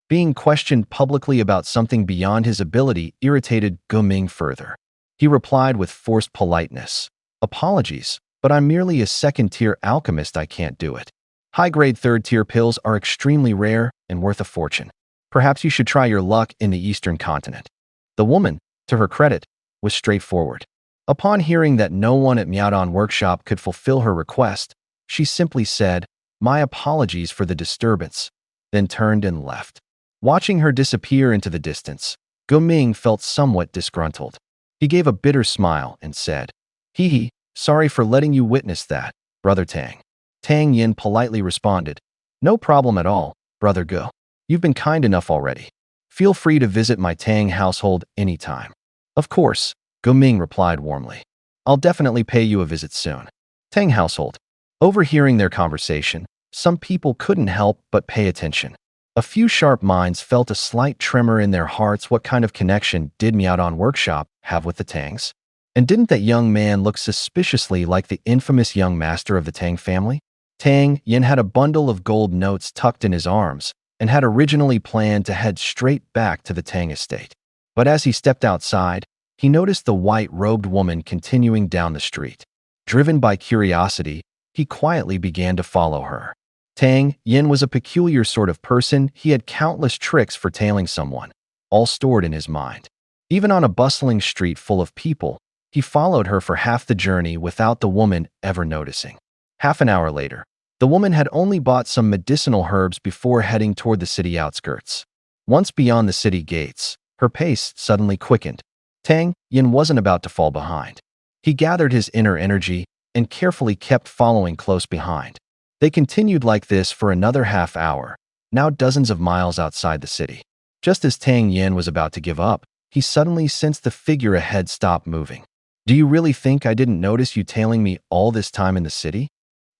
Being questioned publicly about something beyond his ability irritated Guming further. He replied with forced politeness, "Apologies, but I'm merely a second-tier alchemist. I can't do it. High-grade third-tier pills are extremely rare and worth a fortune. Perhaps you should try your luck in the Eastern continent." The woman, to her credit, was straightforward. Upon hearing that no one at Miaodong Workshop could fulfill her request, she simply said, "My apologies for the disturbance," then turned and left. Watching her disappear into the distance, Guming felt somewhat disgruntled. He gave a bitter smile and said, "Hee, sorry for letting you witness that, Brother Tang." Tang Yin politely responded, "No problem at all, Brother Go. You've been kind enough already. Feel free to visit my Tang household anytime." "Of course," Guming replied warmly. "I'll definitely pay you a visit soon." Tang household. Overhearing their conversation, some people couldn't help but pay attention. A few sharp minds felt a slight tremor in their hearts. What kind of connection did Miaodong Workshop have with the Tangs? And didn't that young man look suspiciously like the infamous young master of the Tang family? Tang Yin had a bundle of gold notes tucked in his arms and had originally planned to head straight back to the Tang estate. But as he stepped outside, he noticed the white-robed woman continuing down the street. Driven by curiosity, he quietly began to follow her. Tang Yin was a peculiar sort of person. He had countless tricks for tailing someone, all stored in his mind. Even on a bustling street full of people, he followed her for half the journey without the woman ever noticing. Half an hour later, the woman had only bought some medicinal herbs before heading toward the city outskirts. Once beyond the city gates, her pace suddenly quickened. Tang Yin wasn't about to fall behind. He gathered his inner energy and carefully kept following close behind. They continued like this for another half hour, now dozens of miles outside the city. Just as Tang Yin was about to give up, he suddenly sensed the figure ahead stop moving. "Do you really think I didn't notice you tailing me all this time in the city?"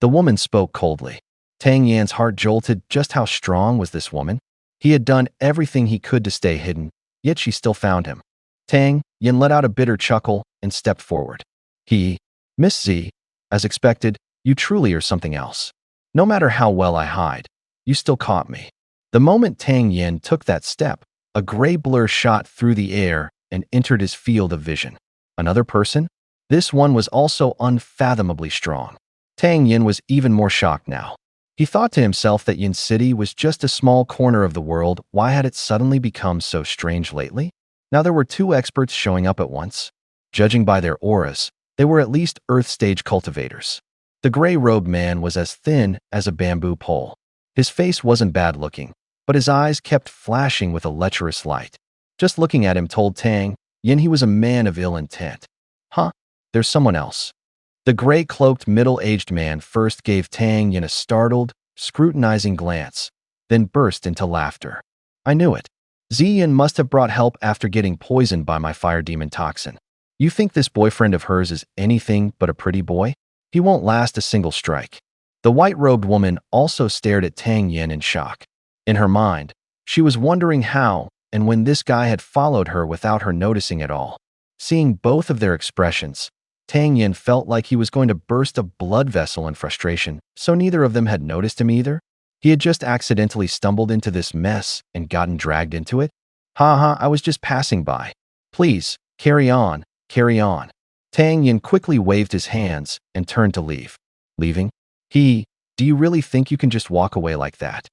The woman spoke coldly. Tang Yin's heart jolted. Just how strong was this woman? He had done everything he could to stay hidden, yet she still found him. Tang Yin let out a bitter chuckle and stepped forward. "Miss Z, as expected, you truly are something else. No matter how well I hide, you still caught me." The moment Tang Yin took that step, a gray blur shot through the air and entered his field of vision. Another person? This one was also unfathomably strong. Tang Yin was even more shocked now. He thought to himself that Yin City was just a small corner of the world. Why had it suddenly become so strange lately? Now there were two experts showing up at once. Judging by their auras, they were at least Earth-stage cultivators. The gray-robed man was as thin as a bamboo pole. His face wasn't bad-looking, but his eyes kept flashing with a lecherous light. Just looking at him told Tang Yin he was a man of ill intent. "Huh? There's someone else." The gray-cloaked middle-aged man first gave Tang Yin a startled, scrutinizing glance, then burst into laughter. "I knew it. Ziyin must have brought help after getting poisoned by my fire demon toxin. You think this boyfriend of hers is anything but a pretty boy? He won't last a single strike." The white-robed woman also stared at Tang Yin in shock. In her mind, she was wondering how and when this guy had followed her without her noticing at all. Seeing both of their expressions, Tang Yin felt like he was going to burst a blood vessel in frustration, so neither of them had noticed him either. He had just accidentally stumbled into this mess and gotten dragged into it. "Ha, I was just passing by. Please, carry on, carry on." Tang Yin quickly waved his hands and turned to leave. "Leaving? Do you really think you can just walk away like that?"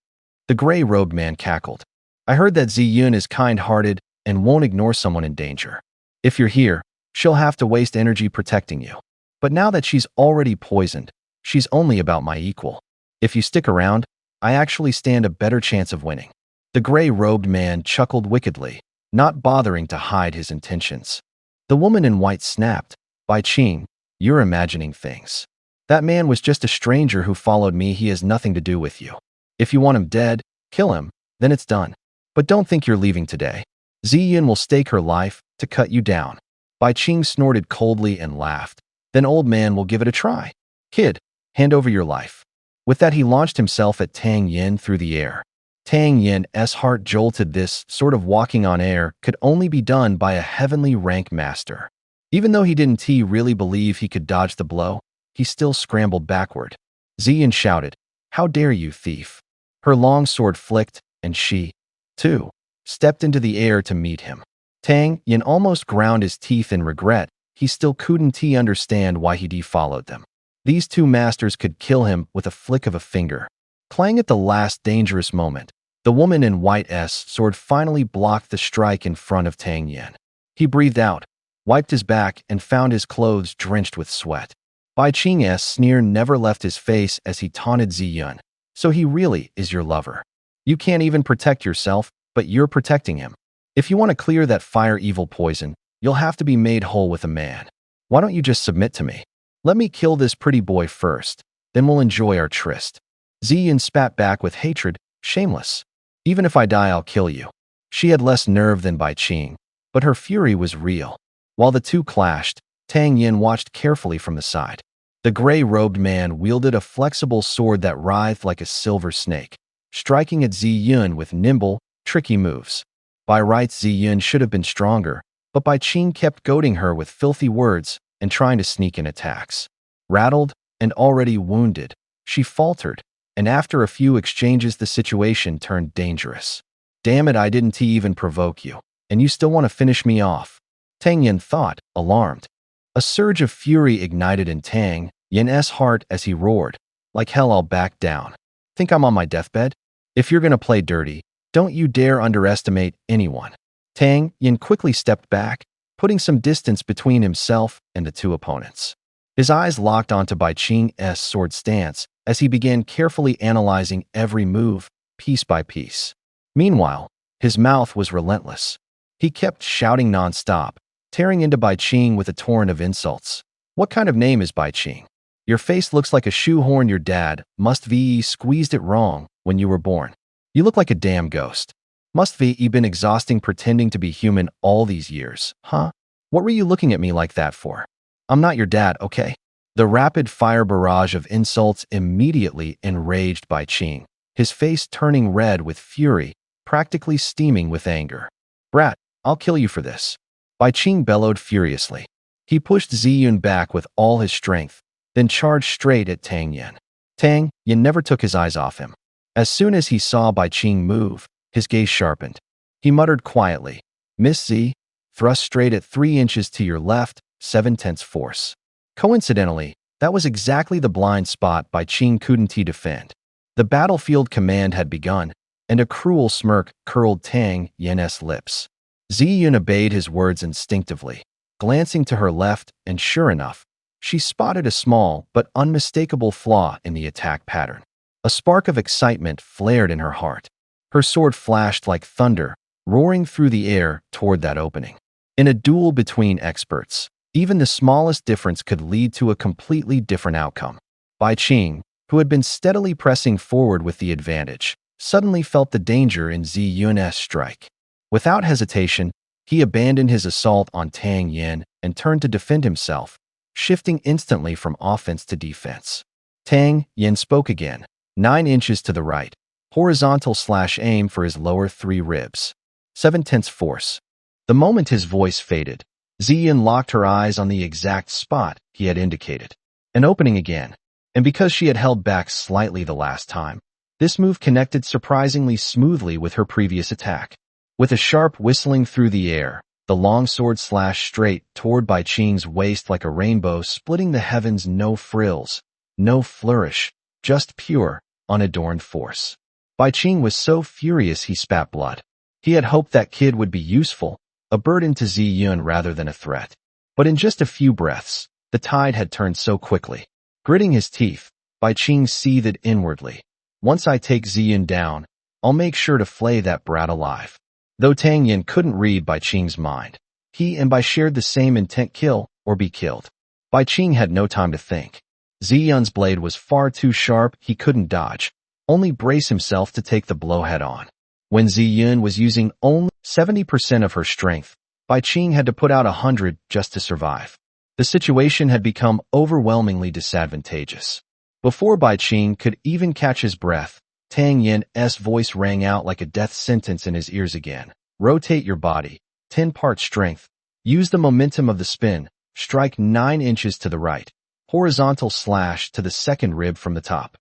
The gray-robed man cackled. "I heard that Ziyun is kind-hearted and won't ignore someone in danger. If you're here, she'll have to waste energy protecting you. But now that she's already poisoned, she's only about my equal. If you stick around, I actually stand a better chance of winning." The gray-robed man chuckled wickedly, not bothering to hide his intentions. The woman in white snapped, "Bai Qing, you're imagining things. That man was just a stranger who followed me. He has nothing to do with you. If you want him dead, kill him, then it's done. But don't think you're leaving today. Ziyin will stake her life to cut you down." Bai Qing snorted coldly and laughed. "Then old man will give it a try. Kid, hand over your life." With that, he launched himself at Tang Yin through the air. Tang Yin's heart jolted. This sort of walking on air could only be done by a heavenly rank master. Even though he didn't really believe he could dodge the blow, he still scrambled backward. Ziyin shouted, "How dare you, thief!" Her long sword flicked, and she, too, stepped into the air to meet him. Tang Yin almost ground his teeth in regret. He still couldn't understand why he followed them. These two masters could kill him with a flick of a finger. Clang at the last dangerous moment. The woman in white's sword finally blocked the strike in front of Tang Yin. He breathed out, wiped his back, and found his clothes drenched with sweat. Bai Qing's sneer never left his face as he taunted Ziyun. "So he really is your lover. You can't even protect yourself, but you're protecting him. If you want to clear that fire evil poison, you'll have to be made whole with a man. Why don't you just submit to me? Let me kill this pretty boy first, then we'll enjoy our tryst." Ziyun spat back with hatred, "Shameless. Even if I die, I'll kill you." She had less nerve than Bai Qing, but her fury was real. While the two clashed, Tang Yin watched carefully from the side. The gray-robed man wielded a flexible sword that writhed like a silver snake, striking at Ziyun with nimble, tricky moves. By rights, Ziyun should have been stronger, but Bai Qing kept goading her with filthy words and trying to sneak in attacks. Rattled and already wounded, she faltered, and after a few exchanges the situation turned dangerous. "Damn it, I didn't even provoke you. And you still want to finish me off? Tang Yin thought, alarmed. A surge of fury ignited in Tang Yin's heart as he roared, like hell, I'll back down. Think I'm on my deathbed? If you're gonna play dirty, don't you dare underestimate anyone. Tang Yin quickly stepped back, putting some distance between himself and the two opponents. His eyes locked onto Bai Qing's sword stance as he began carefully analyzing every move, piece by piece. Meanwhile, his mouth was relentless. He kept shouting nonstop, tearing into Bai Qing with a torrent of insults. What kind of name is Bai Qing? Your face looks like a shoehorn your dad must be squeezed it wrong when you were born. You look like a damn ghost. Must be you been exhausting pretending to be human all these years, huh? What were you looking at me like that for? I'm not your dad, okay? The rapid-fire barrage of insults immediately enraged Bai Qing, his face turning red with fury, practically steaming with anger. Brat, I'll kill you for this. Bai Qing bellowed furiously. He pushed Ziyun back with all his strength, then charged straight at Tang Yin. Tang Yin never took his eyes off him. As soon as he saw Bai Qing move, his gaze sharpened. He muttered quietly, Miss Z, thrust straight at 3 inches to your left, 7/10 force. Coincidentally, that was exactly the blind spot Bai Qing couldn't defend. The battlefield command had begun, and a cruel smirk curled Tang Yin's lips. Ziyun obeyed his words instinctively, glancing to her left, and sure enough, she spotted a small but unmistakable flaw in the attack pattern. A spark of excitement flared in her heart. Her sword flashed like thunder, roaring through the air toward that opening. In a duel between experts, even the smallest difference could lead to a completely different outcome. Bai Qing, who had been steadily pressing forward with the advantage, suddenly felt the danger in Ziyun's strike. Without hesitation, he abandoned his assault on Tang Yin and turned to defend himself, shifting instantly from offense to defense. Tang Yin spoke again, 9 inches to the right, horizontal/aim for his lower 3 ribs. 7/10 force. The moment his voice faded, Ziyun locked her eyes on the exact spot he had indicated. An opening again, and because she had held back slightly the last time, this move connected surprisingly smoothly with her previous attack. With a sharp whistling through the air, the long sword slashed straight toward Bai Qing's waist like a rainbow splitting the heavens. No frills, no flourish, just pure, unadorned force. Bai Qing was so furious he spat blood. He had hoped that kid would be useful, a burden to Ziyun rather than a threat. But in just a few breaths, the tide had turned so quickly. Gritting his teeth, Bai Qing seethed inwardly. Once I take Ziyun down, I'll make sure to flay that brat alive. Though Tang Yin couldn't read Bai Qing's mind, he and Bai shared the same intent: kill or be killed. Bai Qing had no time to think. Ziyun's blade was far too sharp, he couldn't dodge, only brace himself to take the blow head on. When Ziyun was using only 70% of her strength, Bai Qing had to put out 100 just to survive. The situation had become overwhelmingly disadvantageous. Before Bai Qing could even catch his breath, Tang Yin's voice rang out like a death sentence in his ears again. Rotate your body, 10-part strength. Use the momentum of the spin, strike 9 inches to the right, horizontal slash to the second rib from the top.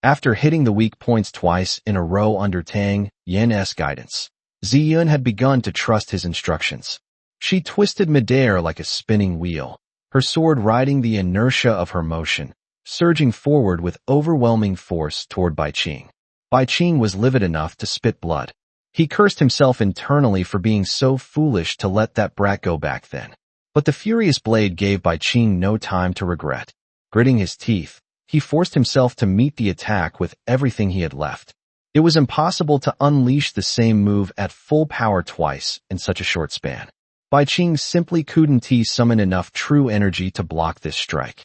After hitting the weak points twice in a row under Tang Yin's guidance, Ziyun had begun to trust his instructions. She twisted midair like a spinning wheel, her sword riding the inertia of her motion, surging forward with overwhelming force toward Bai Qing. Bai Qing was livid enough to spit blood. He cursed himself internally for being so foolish to let that brat go back then. But the furious blade gave Bai Qing no time to regret. Gritting his teeth, he forced himself to meet the attack with everything he had left. It was impossible to unleash the same move at full power twice in such a short span. Bai Qing simply couldn't summon enough true energy to block this strike.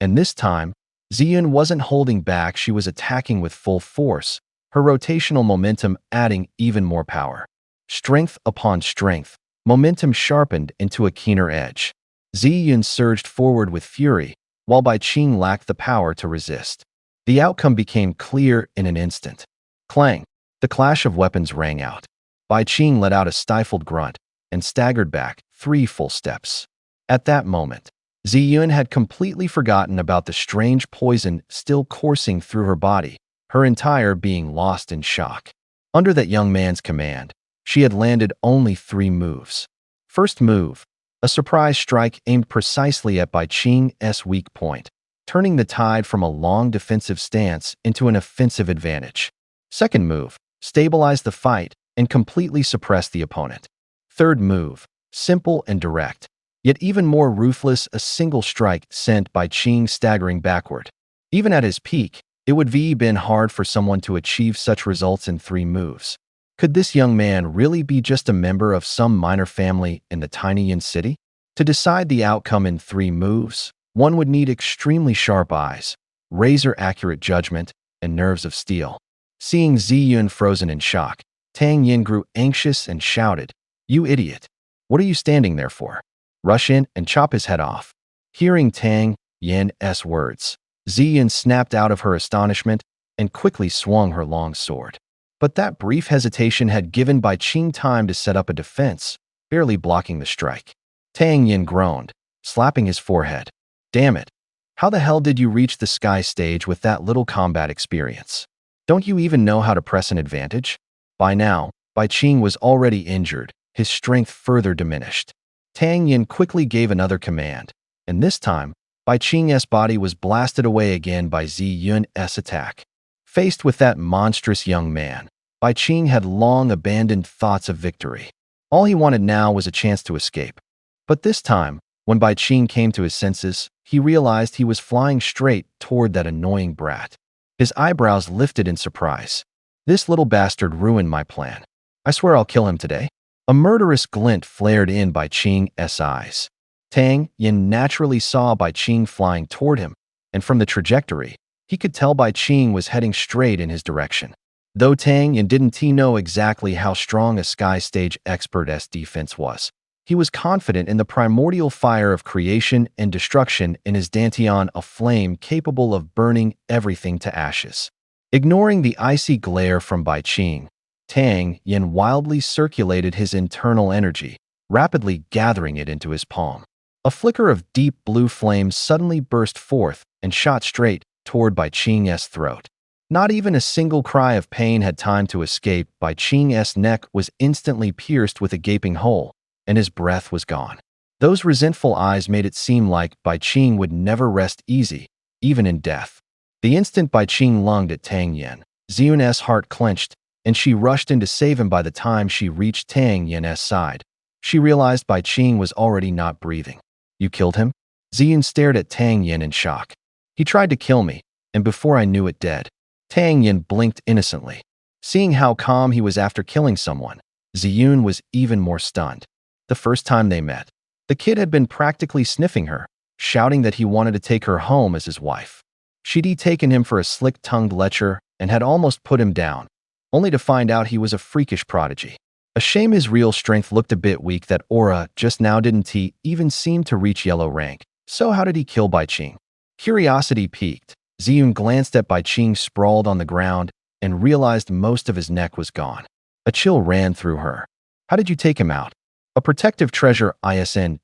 And this time, Ziyun wasn't holding back, she was attacking with full force, her rotational momentum adding even more power. Strength upon strength, momentum sharpened into a keener edge. Ziyun surged forward with fury, while Bai Qing lacked the power to resist. The outcome became clear in an instant. Clang! The clash of weapons rang out. Bai Qing let out a stifled grunt and staggered back 3 full steps. At that moment, Ziyun had completely forgotten about the strange poison still coursing through her body, her entire being lost in shock. Under that young man's command, She had landed only 3 moves. First move, a surprise strike aimed precisely at Bai Qing's weak point, turning the tide from a long defensive stance into an offensive advantage. Second move, stabilize the fight and completely suppress the opponent. Third move, simple and direct, yet even more ruthless, a single strike sent Bai Qing staggering backward. Even at his peak, it would have been hard for someone to achieve such results in 3 moves. Could this young man really be just a member of some minor family in the tiny Yin city? To decide the outcome in 3 moves, one would need extremely sharp eyes, razor-accurate judgment, and nerves of steel. Seeing Ziyun frozen in shock, Tang Yin grew anxious and shouted, "You idiot! What are you standing there for? Rush in and chop his head off." Hearing Tang Yin's words, Ziyun snapped out of her astonishment and quickly swung her long sword. But that brief hesitation had given Bai Qing time to set up a defense, barely blocking the strike. Tang Yin groaned, slapping his forehead. "Damn it! How the hell did you reach the sky stage with that little combat experience? Don't you even know how to press an advantage?" By now, Bai Qing was already injured, his strength further diminished. Tang Yin quickly gave another command, and this time, Bai Qing's body was blasted away again by Ziyun's attack. Faced with that monstrous young man, Bai Qing had long abandoned thoughts of victory. All he wanted now was a chance to escape. But this time, when Bai Qing came to his senses, he realized he was flying straight toward that annoying brat. His eyebrows lifted in surprise. "This little bastard ruined my plan. I swear I'll kill him today." A murderous glint flared in Bai Qing's eyes. Tang Yin naturally saw Bai Qing flying toward him, and from the trajectory, he could tell Bai Qing was heading straight in his direction. Though Tang Yin didn't know exactly how strong a sky stage expert's defense was, he was confident in the primordial fire of creation and destruction in his dantian, a flame capable of burning everything to ashes. Ignoring the icy glare from Bai Qing, Tang Yin wildly circulated his internal energy, rapidly gathering it into his palm. A flicker of deep blue flame suddenly burst forth and shot straight toward Bai Qing's throat. Not even a single cry of pain had time to escape. Bai Qing's neck was instantly pierced with a gaping hole, and his breath was gone. Those resentful eyes made it seem like Bai Qing would never rest easy, even in death. The instant Bai Qing lunged at Tang Yin, Ziyun's heart clenched, and she rushed in to save him. By the time she reached Tang Yin's side, she realized Bai Qing was already not breathing. "You killed him?" Ziyun stared at Tang Yin in shock. "He tried to kill me, and before I knew it, dead." Tang Yin blinked innocently. Seeing how calm he was after killing someone, Ziyun was even more stunned. The first time they met, the kid had been practically sniffing her, shouting that he wanted to take her home as his wife. She'd taken him for a slick-tongued lecher and had almost put him down, only to find out he was a freakish prodigy. A shame his real strength looked a bit weak. That aura just now didn't even seem to reach yellow rank. So how did he kill Bai Qing? Curiosity piqued. Ziyun glanced at Bai Qing sprawled on the ground and realized most of his neck was gone. A chill ran through her. "How did you take him out?" "A protective treasure, isn't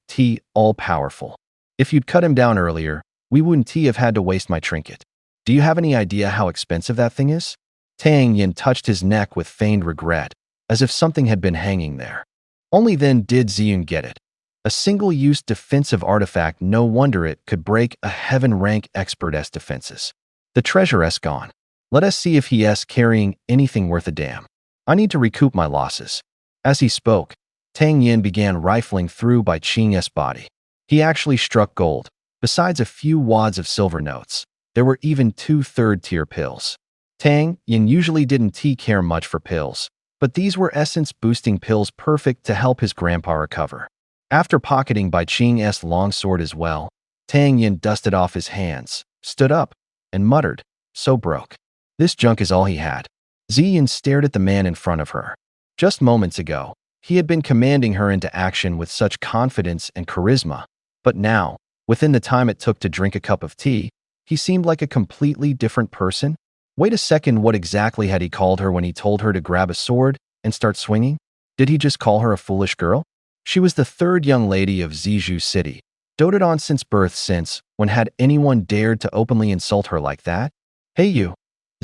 all-powerful. If you'd cut him down earlier, we wouldn't have had to waste my trinket. Do you have any idea how expensive that thing is?" Tang Yin touched his neck with feigned regret, as if something had been hanging there. Only then did Ziyun get it. A single-use defensive artifact. No wonder it could break a heaven-rank expert's defenses. "The treasure's gone. Let us see if he's carrying anything worth a damn. I need to recoup my losses." As he spoke, Tang Yin began rifling through Bai Qing's body. He actually struck gold. Besides a few wads of silver notes, there were even 2 third-tier pills. Tang Yin usually didn't care much for pills, but these were essence-boosting pills perfect to help his grandpa recover. After pocketing Bai Qing's longsword as well, Tang Yin dusted off his hands, stood up, and muttered, "So broke. This junk is all he had." Ziyun stared at the man in front of her. Just moments ago, he had been commanding her into action with such confidence and charisma, but now, within the time it took to drink a cup of tea, he seemed like a completely different person. Wait a second, what exactly had he called her when he told her to grab a sword and start swinging? Did he just call her a foolish girl? She was the 3rd young lady of Zizhu City, doted on since birth. Since when had anyone dared to openly insult her like that? "Hey you,"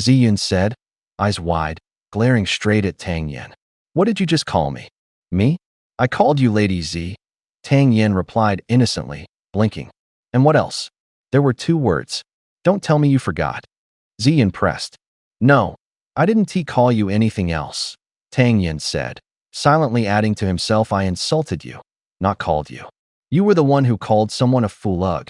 Ziyun said, eyes wide, glaring straight at Tang Yin. What did you just call me? Me? I called you Lady Z. Tang Yin replied innocently, blinking. And what else? There were 2 words. Don't tell me you forgot. Z impressed. No, I didn't call you anything else, Tang Yin said, silently adding to himself, I insulted you, not called you. You were the one who called someone a fool.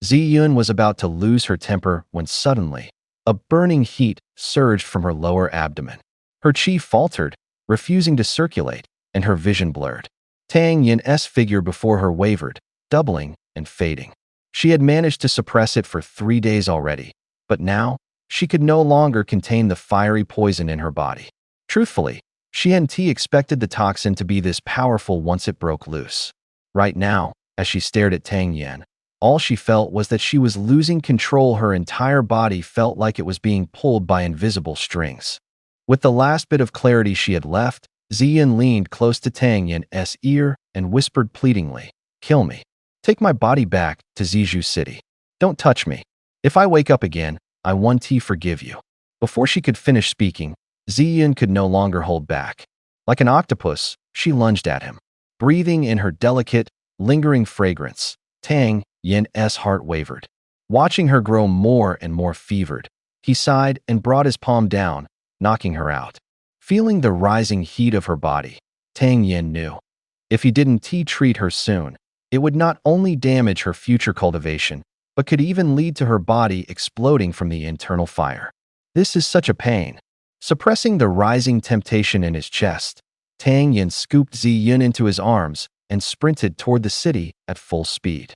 Zi Yun was about to lose her temper when suddenly, a burning heat surged from her lower abdomen. Her chi faltered, refusing to circulate, and her vision blurred. Tang Yin's figure before her wavered, doubling and fading. She had managed to suppress it for 3 days already, but now, she could no longer contain the fiery poison in her body. Truthfully, she hadn't expected the toxin to be this powerful once it broke loose. Right now, as she stared at Tang Yin, all she felt was that she was losing control. Her entire body felt like it was being pulled by invisible strings. With the last bit of clarity she had left, Ziyin leaned close to Tang Yin's ear and whispered pleadingly, "Kill me. Take my body back to Zizhu City. Don't touch me. If I wake up again, I want to forgive you." Before she could finish speaking, Ziyin could no longer hold back. Like an octopus, she lunged at him. Breathing in her delicate, lingering fragrance, Tang Yin's heart wavered. Watching her grow more and more fevered, he sighed and brought his palm down, knocking her out. Feeling the rising heat of her body, Tang Yin knew. If he didn't treat her soon, it would not only damage her future cultivation, but could even lead to her body exploding from the internal fire. This is such a pain. Suppressing the rising temptation in his chest, Tang Yin scooped Ziyin into his arms and sprinted toward the city at full speed.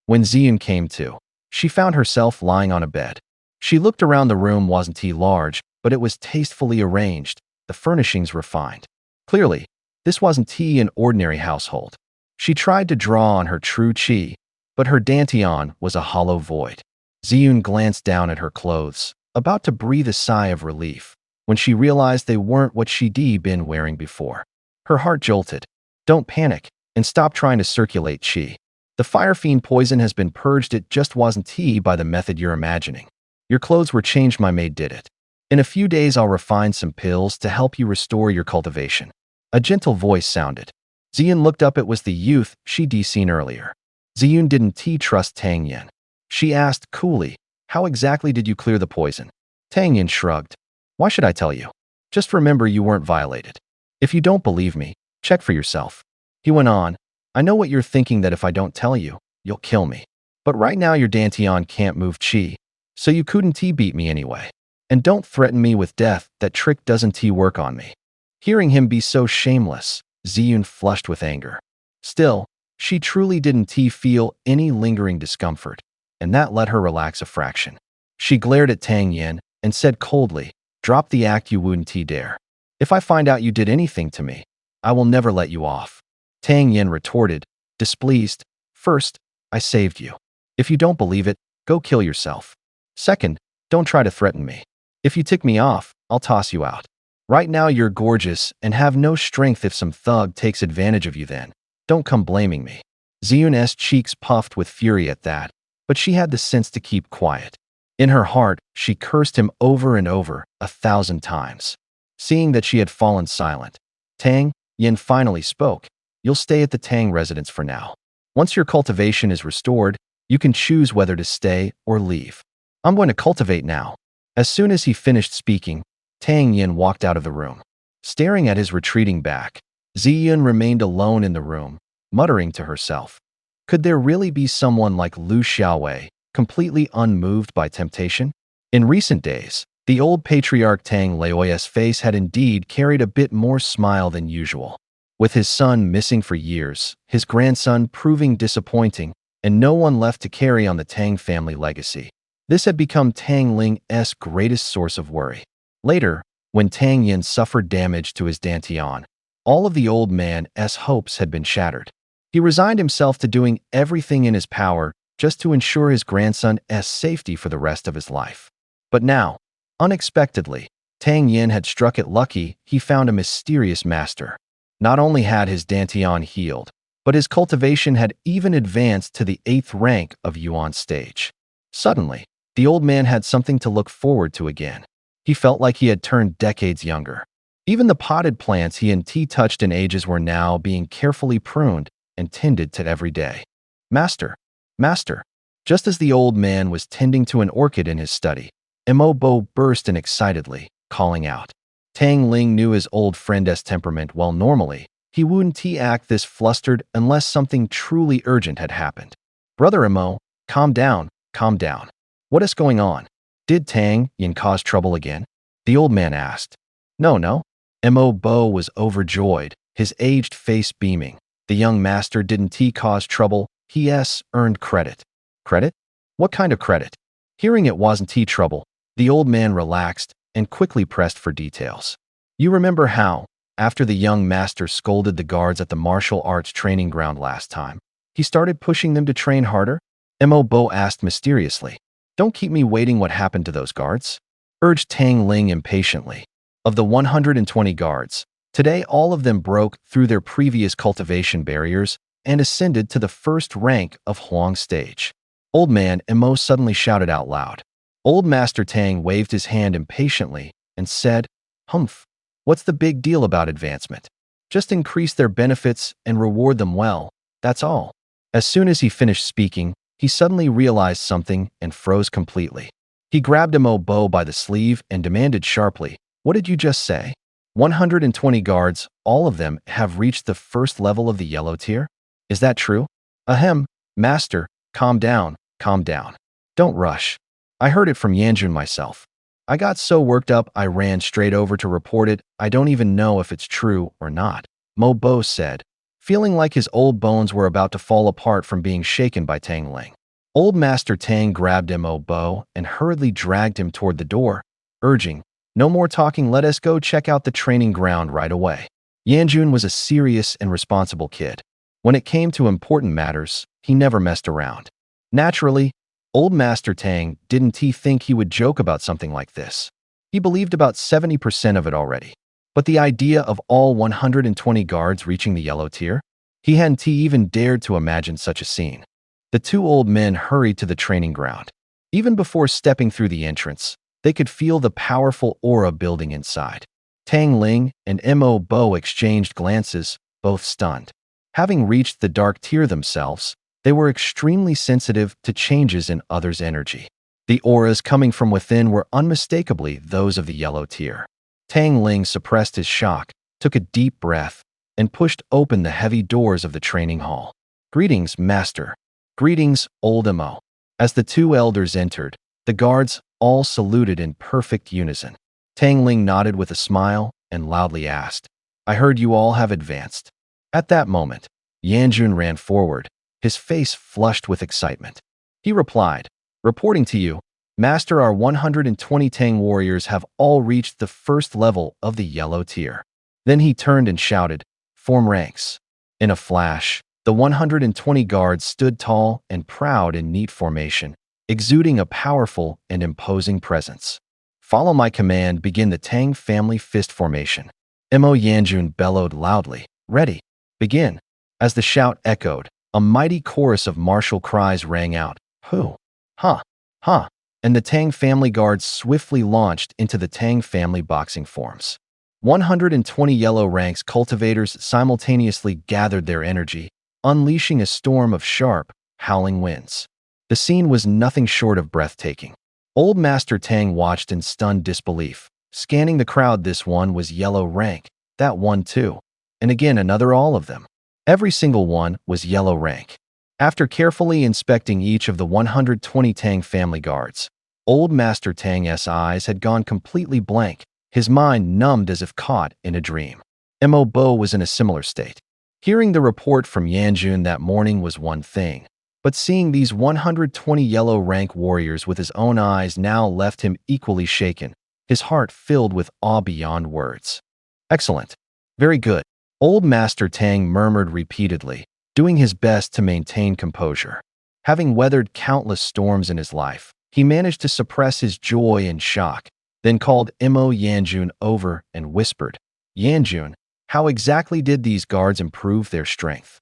When Ziyin came to, she found herself lying on a bed. She looked around. The room wasn't large, but it was tastefully arranged, the furnishings refined. Clearly, this wasn't an ordinary household. She tried to draw on her true chi, but her dantian was a hollow void. Ziyun glanced down at her clothes, about to breathe a sigh of relief, when she realized they weren't what she'd been wearing before. Her heart jolted. Don't panic, and stop trying to circulate chi. The fire fiend poison has been purged. It just wasn't by the method you're imagining. Your clothes were changed. My maid did it. In a few days I'll refine some pills to help you restore your cultivation. A gentle voice sounded. Ziyun looked up. It was the youth she'd seen earlier. Ziyun didn't trust Tang Yin. She asked coolly, "How exactly did you clear the poison?" Tang Yin shrugged. "Why should I tell you? Just remember you weren't violated. If you don't believe me, check for yourself." He went on, "I know what you're thinking, that if I don't tell you, you'll kill me. But right now your dantian can't move chi, so you couldn't beat me anyway. And don't threaten me with death. That trick doesn't work on me." Hearing him be so shameless, Ziyun flushed with anger. Still, she truly didn't feel any lingering discomfort, and that let her relax a fraction. She glared at Tang Yin and said coldly, "Drop the act. You wouldn't dare. If I find out you did anything to me, I will never let you off." Tang Yin retorted, displeased, "First, I saved you. If you don't believe it, go kill yourself. Second, don't try to threaten me. If you tick me off, I'll toss you out. Right now you're gorgeous and have no strength. If some thug takes advantage of you, then don't come blaming me." Ziyun's cheeks puffed with fury at that, but she had the sense to keep quiet. In her heart, she cursed him over and over, 1,000 times. Seeing that she had fallen silent, Tang Yin finally spoke. "You'll stay at the Tang residence for now. Once your cultivation is restored, you can choose whether to stay or leave. I'm going to cultivate now." As soon as he finished speaking, Tang Yin walked out of the room. Staring at his retreating back, Ziyun remained alone in the room, muttering to herself. Could there really be someone like Lu Xiaowei, completely unmoved by temptation? In recent days, the old patriarch Tang Laoi's face had indeed carried a bit more smile than usual. With his son missing for years, his grandson proving disappointing, and no one left to carry on the Tang family legacy, this had become Tang Ling's greatest source of worry. Later, when Tang Yin suffered damage to his dantian, all of the old man's hopes had been shattered. He resigned himself to doing everything in his power just to ensure his grandson's safety for the rest of his life. But now, unexpectedly, Tang Yin had struck it lucky. He found a mysterious master. Not only had his dantian healed, but his cultivation had even advanced to the 8th rank of Yuan stage. Suddenly, the old man had something to look forward to again. He felt like he had turned decades younger. Even the potted plants he and T touched in ages were now being carefully pruned and tended to every day. Master, master. Just as the old man was tending to an orchid in his study, Bo burst in excitedly, calling out. Tang Ling knew his old friend's temperament well. Normally, he wouldn't act this flustered unless something truly urgent had happened. Brother Mo, calm down, calm down. What is going on? Did Tang Yin cause trouble again? The old man asked. No. Bo was overjoyed, his aged face beaming. The young master didn't cause trouble, he earned credit. Credit? What kind of credit? Hearing it wasn't trouble, the old man relaxed and quickly pressed for details. You remember how, after the young master scolded the guards at the martial arts training ground last time, he started pushing them to train harder? Bo asked mysteriously. Don't keep me waiting. What happened to those guards? Urged Tang Ling impatiently. Of the 120 guards, today all of them broke through their previous cultivation barriers and ascended to the first rank of Huang stage. Old man Mo suddenly shouted out loud. Old Master Tang waved his hand impatiently and said, Humph, what's the big deal about advancement? Just increase their benefits and reward them well, that's all. As soon as he finished speaking, he suddenly realized something and froze completely. He grabbed Bo by the sleeve and demanded sharply, What did you just say? 120 guards, all of them, have reached the first level of the yellow tier? Is that true? Ahem, master, calm down, calm down. Don't rush. I heard it from Yanjun myself. I got so worked up I ran straight over to report it. I don't even know if it's true or not, Bo said, feeling like his old bones were about to fall apart from being shaken by Tang Ling. Old Master Tang grabbed Bo and hurriedly dragged him toward the door, urging, No more talking, let us go check out the training ground right away. Yanjun was a serious and responsible kid. When it came to important matters, he never messed around. Naturally, Old Master Tang didn't think he would joke about something like this. He believed about 70% of it already. But the idea of all 120 guards reaching the yellow tier? He hadn't even dared to imagine such a scene. The two old men hurried to the training ground. Even before stepping through the entrance, they could feel the powerful aura building inside. Tang Ling and Bo exchanged glances, both stunned. Having reached the dark tier themselves, they were extremely sensitive to changes in others' energy. The auras coming from within were unmistakably those of the yellow tier. Tang Ling suppressed his shock, took a deep breath, and pushed open the heavy doors of the training hall. Greetings, Master. Greetings, old Mo. As the two elders entered, the guards all saluted in perfect unison. Tang Ling nodded with a smile and loudly asked, I heard you all have advanced. At that moment, Yanjun ran forward, his face flushed with excitement. He replied, Reporting to you, Master, our 120 Tang warriors have all reached the first level of the yellow tier. Then he turned and shouted, Form ranks. In a flash, the 120 guards stood tall and proud in neat formation, exuding a powerful and imposing presence. Follow my command, begin the Tang family fist formation. Mo Yanjun bellowed loudly, Ready, begin. As the shout echoed, a mighty chorus of martial cries rang out, Hu, Ha, Ha, and the Tang family guards swiftly launched into the Tang family boxing forms. 120 yellow ranks cultivators simultaneously gathered their energy, unleashing a storm of sharp, howling winds. The scene was nothing short of breathtaking. Old Master Tang watched in stunned disbelief, scanning the crowd. This one was yellow rank, that one too, and again another, all of them. Every single one was yellow rank. After carefully inspecting each of the 120 Tang family guards, Old Master Tang's eyes had gone completely blank, his mind numbed as if caught in a dream. Bo was in a similar state. Hearing the report from Yanjun that morning was one thing, but seeing these 120 yellow rank warriors with his own eyes now left him equally shaken, his heart filled with awe beyond words. Excellent. Very good. Old Master Tang murmured repeatedly, doing his best to maintain composure. Having weathered countless storms in his life, he managed to suppress his joy and shock, then called Mo Yanjun over and whispered, Yanjun, how exactly did these guards improve their strength?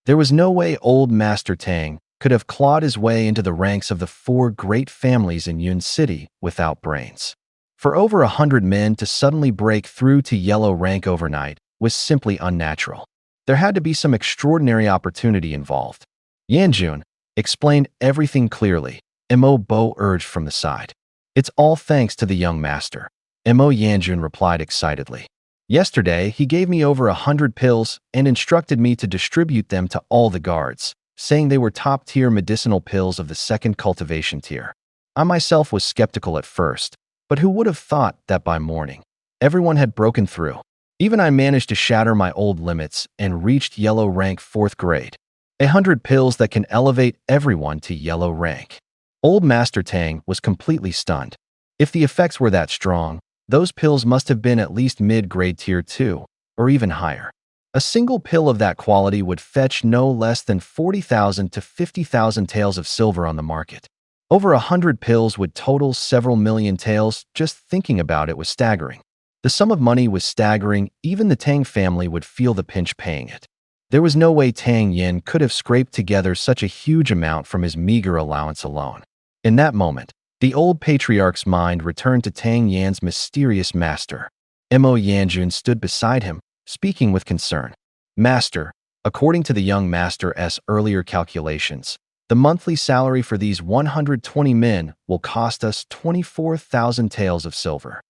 There was no way Old Master Tang could have clawed his way into the ranks of the 4 great families in Yun City without brains. For over 100 men to suddenly break through to yellow rank overnight was simply unnatural. There had to be some extraordinary opportunity involved. Yanjun explained everything clearly, Mo Bo urged from the side. It's all thanks to the young master. Mo Yanjun replied excitedly. Yesterday, he gave me over 100 pills and instructed me to distribute them to all the guards, saying they were top-tier medicinal pills of the second cultivation tier. I myself was skeptical at first, but who would have thought that by morning, everyone had broken through. Even I managed to shatter my old limits and reached yellow rank 4th grade. 100 pills that can elevate everyone to yellow rank. Old Master Tang was completely stunned. If the effects were that strong, those pills must have been at least mid-grade tier 2, or even higher. A single pill of that quality would fetch no less than 40,000 to 50,000 taels of silver on the market. Over 100 pills would total several million taels. Just thinking about it was staggering. The sum of money was staggering. Even the Tang family would feel the pinch paying it. There was no way Tang Yin could have scraped together such a huge amount from his meager allowance alone. In that moment, the old patriarch's mind returned to Tang Yan's mysterious master. Mo Yanjun stood beside him, speaking with concern. Master, according to the young master's earlier calculations, the monthly salary for these 120 men will cost us 24,000 taels of silver.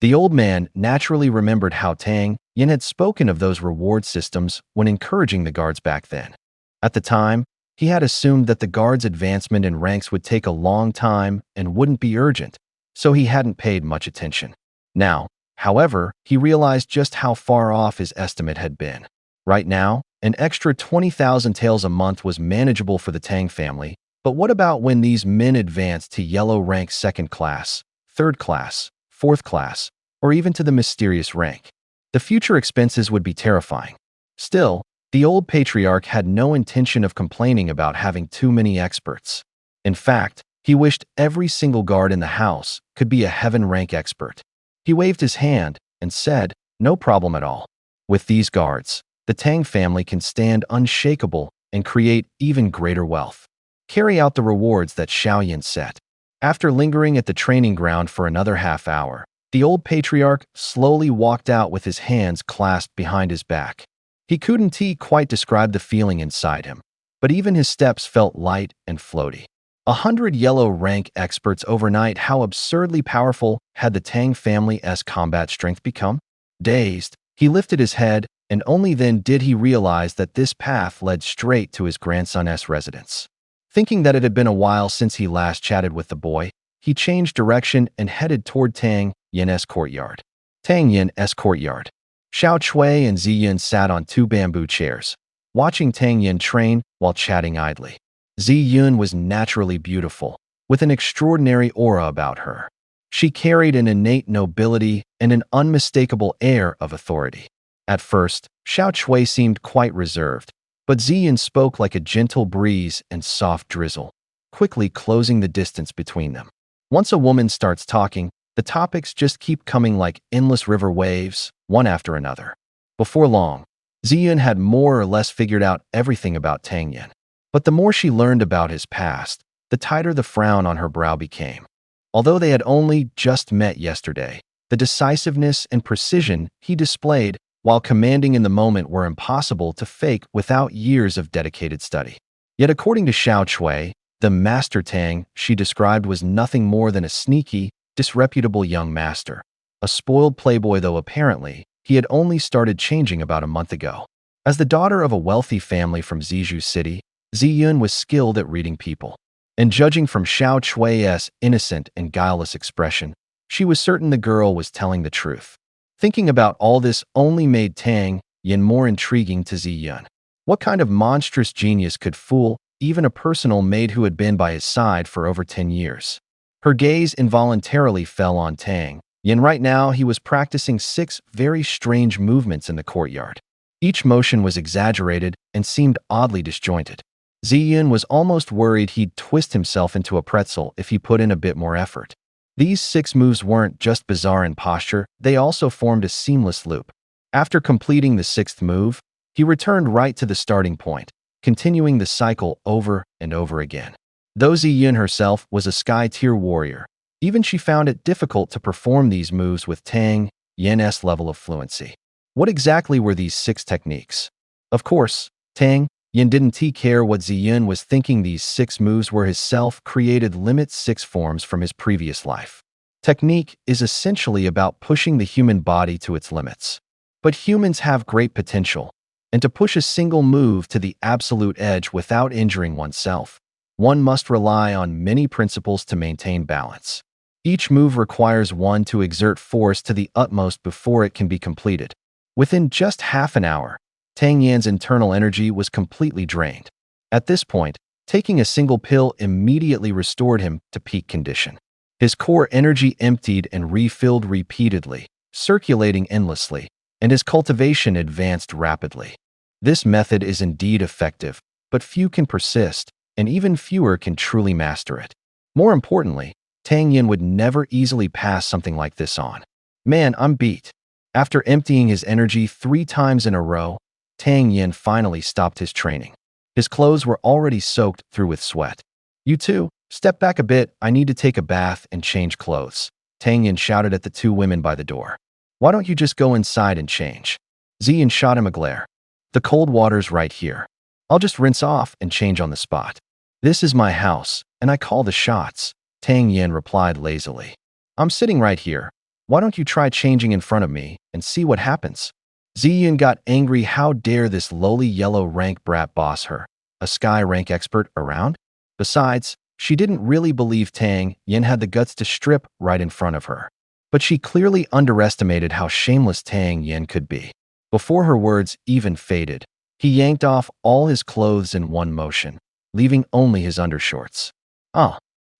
The old man naturally remembered how Tang Yin had spoken of those reward systems when encouraging the guards back then. At the time, he had assumed that the guards' advancement in ranks would take a long time and wouldn't be urgent, so he hadn't paid much attention. Now, however, he realized just how far off his estimate had been. Right now, an extra 20,000 taels a month was manageable for the Tang family, but what about when these men advanced to yellow rank 2nd class, 3rd class, 4th class, or even to the mysterious rank? The future expenses would be terrifying. Still, the old patriarch had no intention of complaining about having too many experts. In fact, he wished every single guard in the house could be a heaven rank expert. He waved his hand and said, "No problem at all. With these guards, the Tang family can stand unshakable and create even greater wealth. Carry out the rewards that Xiaoyan set." After lingering at the training ground for another half hour, the old patriarch slowly walked out with his hands clasped behind his back. He couldn't quite describe the feeling inside him, but even his steps felt light and floaty. 100 yellow rank experts overnight. How absurdly powerful had the Tang family's combat strength become? Dazed, he lifted his head, and only then did he realize that this path led straight to his grandson's residence. Thinking that it had been a while since he last chatted with the boy, he changed direction and headed toward Tang Yin's courtyard. Tang Yin's courtyard. Xiao Chui and Ziyun sat on 2 bamboo chairs, watching Tang Yin train while chatting idly. Ziyun was naturally beautiful, with an extraordinary aura about her. She carried an innate nobility and an unmistakable air of authority. At first, Xiao Chui seemed quite reserved, but Ziyun spoke like a gentle breeze and soft drizzle, quickly closing the distance between them. Once a woman starts talking, the topics just keep coming like endless river waves, one after another. Before long, Ziyun had more or less figured out everything about Tang Yin. But the more she learned about his past, the tighter the frown on her brow became. Although they had only just met yesterday, the decisiveness and precision he displayed while commanding in the moment were impossible to fake without years of dedicated study. Yet according to Xiao Chui, the Master Tang she described was nothing more than a sneaky, disreputable young master. A spoiled playboy, though apparently he had only started changing about a month ago. As the daughter of a wealthy family from Zizhu City, Ziyun was skilled at reading people. And judging from Xiao Chui's innocent and guileless expression, she was certain the girl was telling the truth. Thinking about all this only made Tang Yin more intriguing to Ziyun. What kind of monstrous genius could fool even a personal maid who had been by his side for over 10 years? Her gaze involuntarily fell on Tang Yin. Right now, he was practicing 6 very strange movements in the courtyard. Each motion was exaggerated and seemed oddly disjointed. Ziyun was almost worried he'd twist himself into a pretzel if he put in a bit more effort. These 6 moves weren't just bizarre in posture, they also formed a seamless loop. After completing the 6th move, he returned right to the starting point, continuing the cycle over and over again. Though Ziyun herself was a sky-tier warrior, Even she found it difficult to perform these moves with Tang Yan's level of fluency. What exactly were these 6 techniques? Of course, Tang Yan didn't care what Ziyun was thinking. These 6 moves were his self-created limit 6 forms from his previous life. Technique is essentially about pushing the human body to its limits. But humans have great potential, and to push a single move to the absolute edge without injuring oneself, one must rely on many principles to maintain balance. Each move requires one to exert force to the utmost before it can be completed. Within just half an hour, Tang Yan's internal energy was completely drained. At this point, taking a single pill immediately restored him to peak condition. His core energy emptied and refilled repeatedly, circulating endlessly, and his cultivation advanced rapidly. This method is indeed effective, but few can persist, and even fewer can truly master it. More importantly, Tang Yan would never easily pass something like this on. Man, I'm beat. After emptying his energy 3 times in a row, Tang Yan finally stopped his training. His clothes were already soaked through with sweat. You two, step back a bit, I need to take a bath and change clothes, Tang Yan shouted at the 2 women by the door. Why don't you just go inside and change? Ziyan shot him a glare. The cold water's right here. I'll just rinse off and change on the spot. This is my house, and I call the shots, Tang Yan replied lazily. I'm sitting right here. Why don't you try changing in front of me and see what happens? Ziyan got angry. How dare this lowly yellow rank brat boss her, a sky rank expert, around? Besides, she didn't really believe Tang Yan had the guts to strip right in front of her. But she clearly underestimated how shameless Tang Yan could be. Before her words even faded, he yanked off all his clothes in one motion, leaving only his undershorts.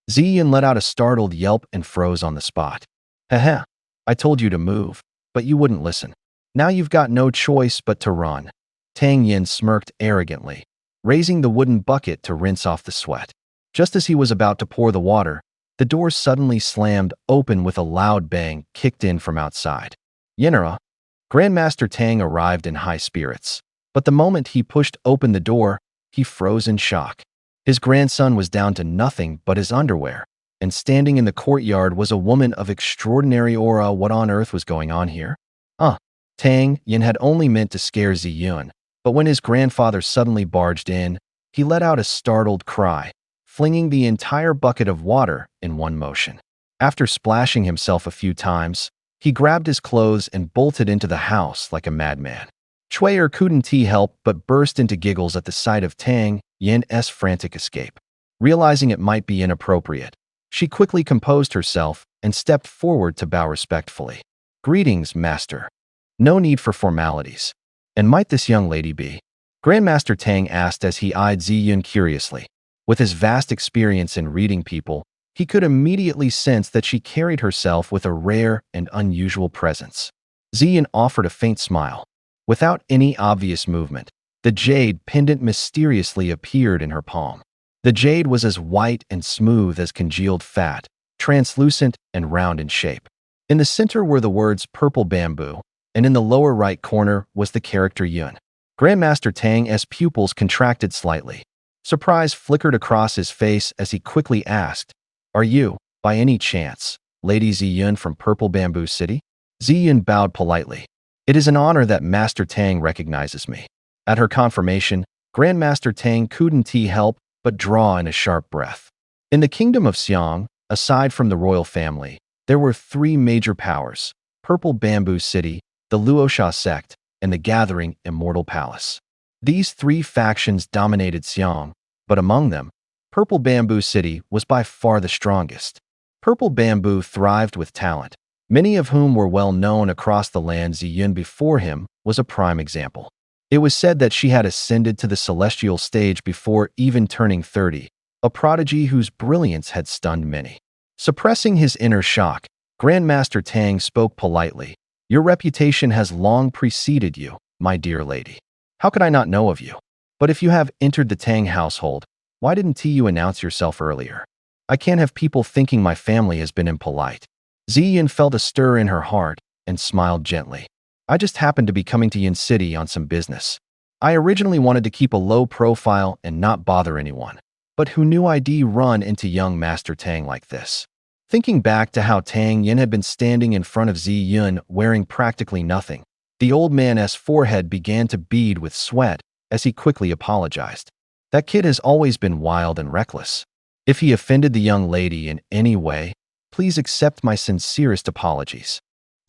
Ziyan let out a startled yelp and froze on the spot. Haha, I told you to move, but you wouldn't listen. Now you've got no choice but to run. Tang Yan smirked arrogantly, raising the wooden bucket to rinse off the sweat. Just as he was about to pour the water, the door suddenly slammed open with a loud bang kicked in from outside. Yenera, Grandmaster Tang arrived in high spirits, but the moment he pushed open the door, he froze in shock. His grandson was down to nothing but his underwear, and standing in the courtyard was a woman of extraordinary aura. What on earth was going on here? Tang Yan had only meant to scare Ziyun, but when his grandfather suddenly barged in, he let out a startled cry, flinging the entire bucket of water in one motion. After splashing himself a few times, he grabbed his clothes and bolted into the house like a madman. Chui'er couldn't help but burst into giggles at the sight of Tang Yan's frantic escape. Realizing it might be inappropriate, she quickly composed herself and stepped forward to bow respectfully. Greetings, master. No need for formalities. And might this young lady be? Grandmaster Tang asked as he eyed Ziyun curiously. With his vast experience in reading people, he could immediately sense that she carried herself with a rare and unusual presence. Ziyun offered a faint smile. Without any obvious movement, the jade pendant mysteriously appeared in her palm. The jade was as white and smooth as congealed fat, translucent and round in shape. In the center were the words purple bamboo, and in the lower right corner was the character Yun. Grandmaster Tang's pupils contracted slightly. Surprise flickered across his face as he quickly asked, Are you, by any chance, Lady Ziyun from Purple Bamboo City? Ziyun bowed politely. It is an honor that Master Tang recognizes me. At her confirmation, Grandmaster Tang couldn't help but draw in a sharp breath. In the kingdom of Xiang, aside from the royal family, there were 3 major powers: Purple Bamboo City, the Luosha sect, and the Gathering Immortal Palace. These 3 factions dominated Xiang, but among them, Purple Bamboo City was by far the strongest. Purple Bamboo thrived with talent, many of whom were well known across the land. Ziyun before him was a prime example. It was said that she had ascended to the celestial stage before even turning 30, a prodigy whose brilliance had stunned many. Suppressing his inner shock, Grandmaster Tang spoke politely. Your reputation has long preceded you, my dear lady. How could I not know of you? But if you have entered the Tang household, why didn't you announce yourself earlier? I can't have people thinking my family has been impolite. Ziyun felt a stir in her heart and smiled gently. I just happened to be coming to Yin City on some business. I originally wanted to keep a low profile and not bother anyone, but who knew I'd run into young Master Tang like this? Thinking back to how Tang Yin had been standing in front of Zi Yun wearing practically nothing, the old man's forehead began to bead with sweat as he quickly apologized. That kid has always been wild and reckless. If he offended the young lady in any way, please accept my sincerest apologies.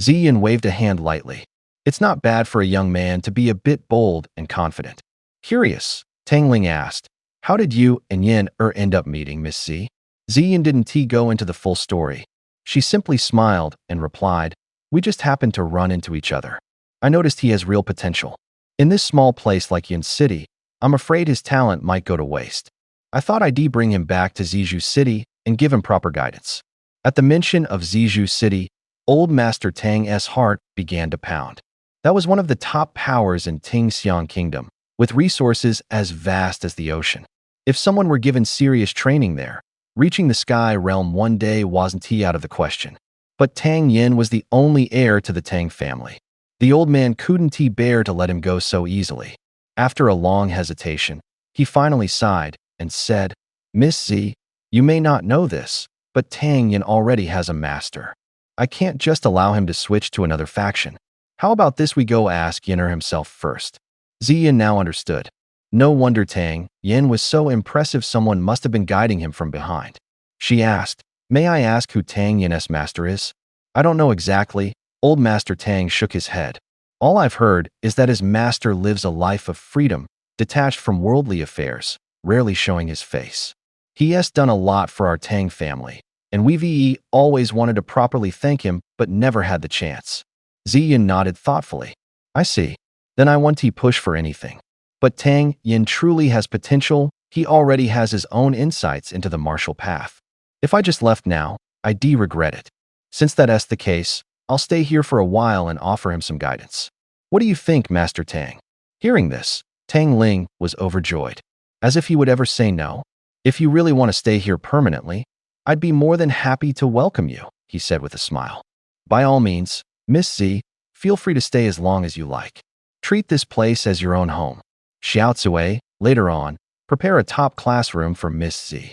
Zi Yun waved a hand lightly. It's not bad for a young man to be a bit bold and confident. Curious, Tang Ling asked, how did you and Yin end up meeting, Miss Zi? Zi Yun didn't go into the full story. She simply smiled and replied, we just happened to run into each other. I noticed he has real potential. In this small place like Yin City, I'm afraid his talent might go to waste. I thought I'd bring him back to Zizhu City and give him proper guidance. At the mention of Zizhu City, old Master Tang's heart began to pound. That was one of the top powers in Tingxiang Kingdom, with resources as vast as the ocean. If someone were given serious training there, reaching the Sky Realm one day wasn't out of the question. But Tang Yin was the only heir to the Tang family. The old man couldn't bear to let him go so easily. After a long hesitation, he finally sighed and said, Miss Zi, you may not know this, but Tang Yin already has a master. I can't just allow him to switch to another faction. How about this, we go ask Yin'er himself first? Zi Yin now understood. No wonder Tang Yin was so impressive, someone must have been guiding him from behind. She asked, may I ask who Tang Yin's master is? I don't know exactly. Old Master Tang shook his head. All I've heard is that his master lives a life of freedom, detached from worldly affairs, rarely showing his face. He has done a lot for our Tang family, and we've always wanted to properly thank him but never had the chance. Zi Yin nodded thoughtfully. I see. Then I won't push for anything. But Tang Yin truly has potential. He already has his own insights into the martial path. If I just left now, I'd regret it. Since that's the case, I'll stay here for a while and offer him some guidance. What do you think, Master Tang? Hearing this, Tang Ling was overjoyed. As if he would ever say no. If you really want to stay here permanently, I'd be more than happy to welcome you, he said with a smile. By all means, Miss Zi, feel free to stay as long as you like. Treat this place as your own home. Xiao Tsui, later on, prepare a top classroom for Miss Zi.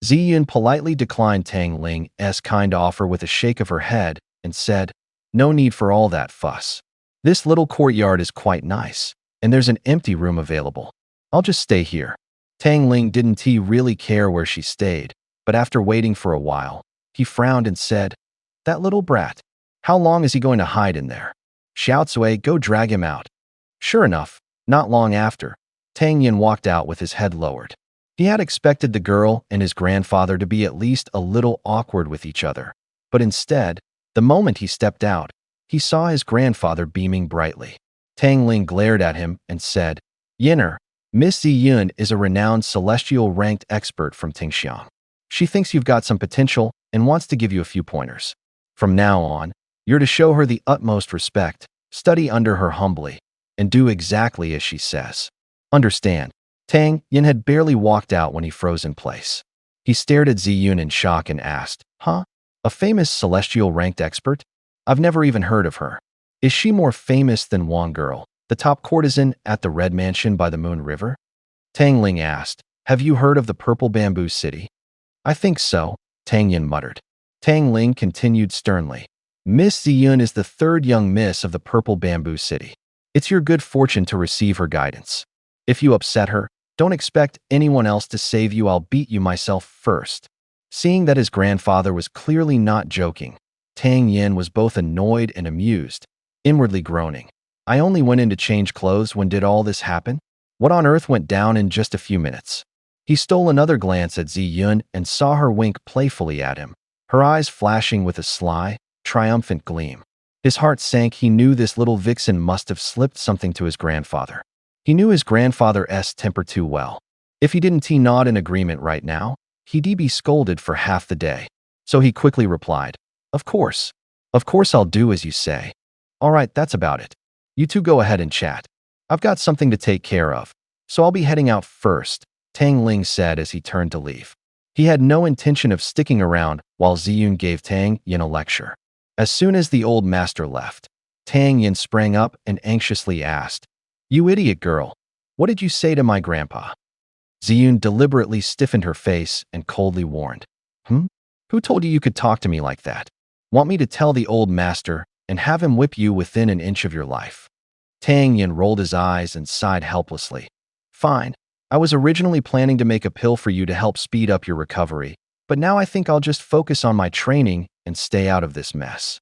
Zi Yun politely declined Tang Ling's kind offer with a shake of her head and said, no need for all that fuss. This little courtyard is quite nice, and there's an empty room available. I'll just stay here. Tang Ling didn't really care where she stayed, but after waiting for a while, he frowned and said, that little brat. How long is he going to hide in there? Xiao Tsui, go drag him out. Sure enough, not long after, Tang Yin walked out with his head lowered. He had expected the girl and his grandfather to be at least a little awkward with each other, but instead, the moment he stepped out, he saw his grandfather beaming brightly. Tang Ling glared at him and said, Yin'er, Miss Zi Yun is a renowned celestial-ranked expert from Tingxiang. She thinks you've got some potential and wants to give you a few pointers. From now on, you're to show her the utmost respect, study under her humbly, and do exactly as she says. Understand? Tang Yin had barely walked out when he froze in place. He stared at Zi Yun in shock and asked, huh? A famous celestial-ranked expert? I've never even heard of her. Is she more famous than Wang Girl, the top courtesan at the Red Mansion by the Moon River? Tang Ling asked, have you heard of the Purple Bamboo City? I think so, Tang Yin muttered. Tang Ling continued sternly. Miss Zi Yun is the third young miss of the Purple Bamboo City. It's your good fortune to receive her guidance. If you upset her, don't expect anyone else to save you. I'll beat you myself first. Seeing that his grandfather was clearly not joking, Tang Yin was both annoyed and amused, inwardly groaning. I only went in to change clothes. When did all this happen? What on earth went down in just a few minutes? He stole another glance at Zi Yun and saw her wink playfully at him, her eyes flashing with a sly, triumphant gleam. His heart sank. He knew this little vixen must have slipped something to his grandfather. He knew his grandfather's temper too well. If he didn't nod in agreement right now, he'd be scolded for half the day. So he quickly replied, Of course I'll do as you say. All right, that's about it. You two go ahead and chat. I've got something to take care of, so I'll be heading out first, Tang Ling said as he turned to leave. He had no intention of sticking around while Zi Yun gave Tang Yin a lecture. As soon as the old master left, Tang Yin sprang up and anxiously asked, You idiot girl, what did you say to my grandpa? Zi Yun deliberately stiffened her face and coldly warned, Who told you could talk to me like that? Want me to tell the old master and have him whip you within an inch of your life?" Tang Yin rolled his eyes and sighed helplessly. "Fine. I was originally planning to make a pill for you to help speed up your recovery, but now I think I'll just focus on my training and stay out of this mess."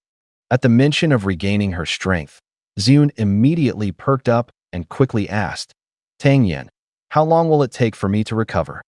At the mention of regaining her strength, Ziyun immediately perked up and quickly asked, "Tang Yin, how long will it take for me to recover?"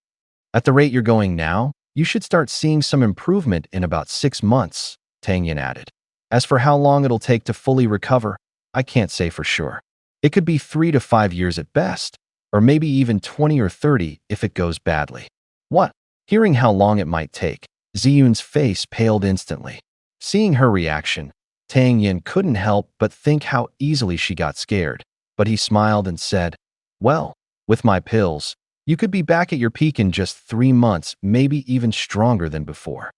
"At the rate you're going now, you should start seeing some improvement in about 6 months," Tang Yin added. "As for how long it'll take to fully recover, I can't say for sure. It could be 3 to 5 years at best, or maybe even 20 or 30 if it goes badly." "What?" Hearing how long it might take, Ziyun's face paled instantly. Seeing her reaction, Tang Yin couldn't help but think how easily she got scared, but he smiled and said, "Well, with my pills, you could be back at your peak in just 3 months, maybe even stronger than before."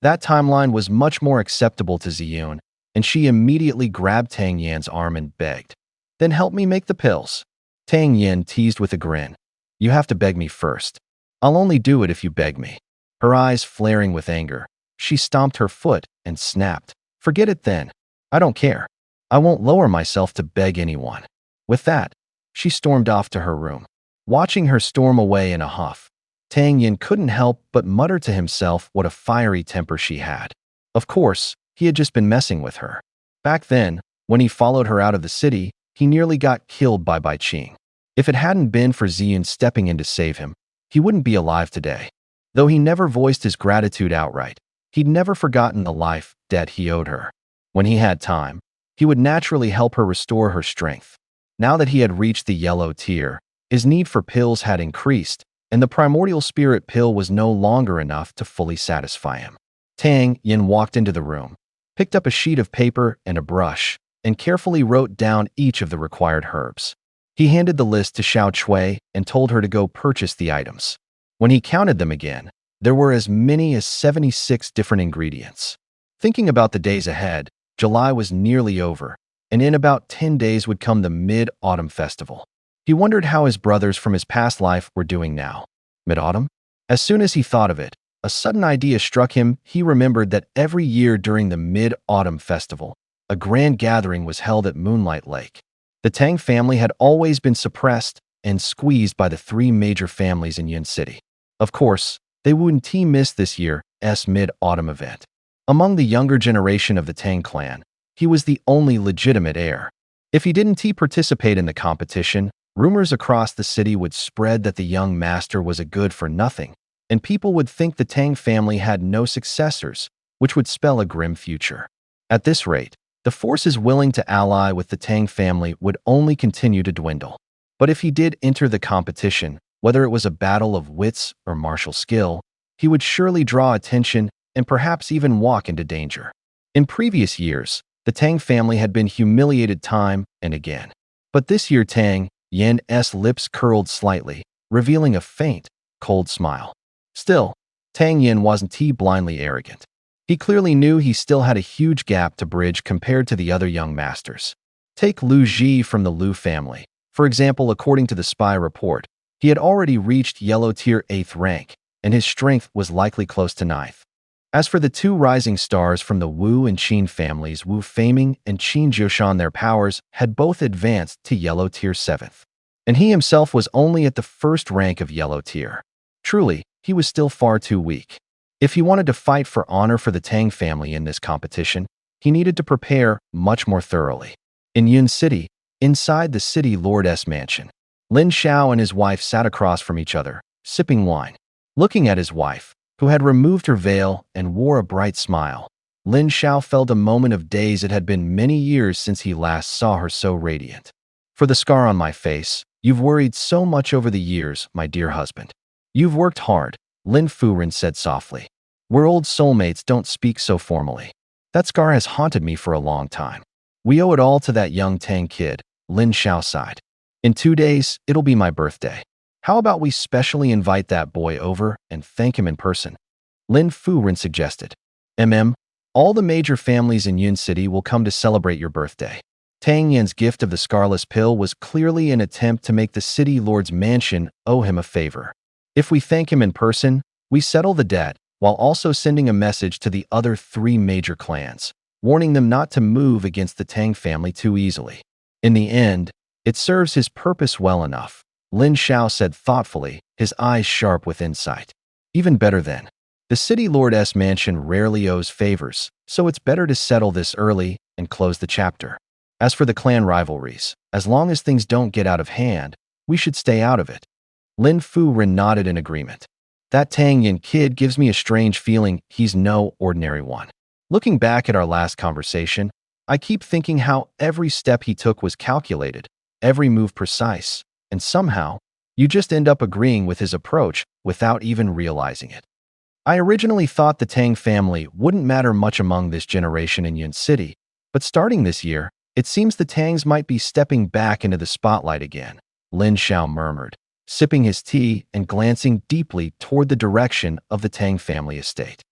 That timeline was much more acceptable to Ziyun, and she immediately grabbed Tang Yin's arm and begged, "Then help me make the pills." Tang Yin teased with a grin, "You have to beg me first. I'll only do it if you beg me." Her eyes flaring with anger, she stomped her foot and snapped, "Forget it then. I don't care. I won't lower myself to beg anyone." With that, she stormed off to her room. Watching her storm away in a huff, Tang Yin couldn't help but mutter to himself what a fiery temper she had. Of course, he had just been messing with her. Back then, when he followed her out of the city, he nearly got killed by Bai Qing. If it hadn't been for Ziyun stepping in to save him, he wouldn't be alive today. Though he never voiced his gratitude outright, he'd never forgotten the life debt he owed her. When he had time, he would naturally help her restore her strength. Now that he had reached the yellow tier, his need for pills had increased, and the primordial spirit pill was no longer enough to fully satisfy him. Tang Yin walked into the room, picked up a sheet of paper and a brush, and carefully wrote down each of the required herbs. He handed the list to Xiao Chui and told her to go purchase the items. When he counted them again, there were as many as 76 different ingredients. Thinking about the days ahead, July was nearly over, and in about 10 days would come the Mid-Autumn Festival. He wondered how his brothers from his past life were doing now. Mid-Autumn? As soon as he thought of it, a sudden idea struck him. He remembered that every year during the Mid-Autumn Festival, a grand gathering was held at Moonlight Lake. The Tang family had always been suppressed and squeezed by the 3 major families in Yun City. Of course, they wouldn't miss this year's Mid-Autumn event. Among the younger generation of the Tang Clan, he was the only legitimate heir. If he didn't participate in the competition, rumors across the city would spread that the young master was a good-for-nothing, and people would think the Tang family had no successors, which would spell a grim future. At this rate, the forces willing to ally with the Tang family would only continue to dwindle. But if he did enter the competition, whether it was a battle of wits or martial skill, he would surely draw attention and perhaps even walk into danger. In previous years, the Tang family had been humiliated time and again. But this year Tang Yin's lips curled slightly, revealing a faint, cold smile. Still, Tang Yin wasn't blindly arrogant. He clearly knew he still had a huge gap to bridge compared to the other young masters. Take Lu Ji from the Lu family. For example, according to the spy report, he had already reached yellow tier 8th rank, and his strength was likely close to 9th. As for the 2 rising stars from the Wu and Qin families, Wu Faming and Qin Jiushan, their powers had both advanced to yellow tier 7th. And he himself was only at the 1st rank of yellow tier. Truly, he was still far too weak. If he wanted to fight for honor for the Tang family in this competition, he needed to prepare much more thoroughly. In Yun City, inside the city lord's mansion, Lin Xiao and his wife sat across from each other, sipping wine. Looking at his wife, who had removed her veil and wore a bright smile, Lin Xiao felt a moment of daze. It had been many years since he last saw her so radiant. "For the scar on my face, you've worried so much over the years, my dear husband. You've worked hard," Lin Furen said softly. "We're old soulmates, don't speak so formally. That scar has haunted me for a long time. We owe it all to that young Tang kid," Lin Xiao sighed. "In 2 days, it'll be my birthday. How about we specially invite that boy over and thank him in person?" Lin Furen suggested. All the major families in Yun City will come to celebrate your birthday." Tang Yin's gift of the Scarlet Pill was clearly an attempt to make the city lord's mansion owe him a favor. "If we thank him in person, we settle the debt, while also sending a message to the other three major clans, warning them not to move against the Tang family too easily. In the end, it serves his purpose well enough, Lin Xiao said thoughtfully, his eyes sharp with insight. Even better then. The city lord's mansion rarely owes favors, so it's better to settle this early and close the chapter. As for the clan rivalries, as long as things don't get out of hand, we should stay out of it. Lin Furen nodded in agreement. That Tang Yin kid gives me a strange feeling he's no ordinary one. Looking back at our last conversation, I keep thinking how every step he took was calculated, every move precise, and somehow, you just end up agreeing with his approach without even realizing it. I originally thought the Tang family wouldn't matter much among this generation in Yun City, but starting this year, it seems the Tangs might be stepping back into the spotlight again, Lin Xiao murmured, sipping his tea and glancing deeply toward the direction of the Tang family estate.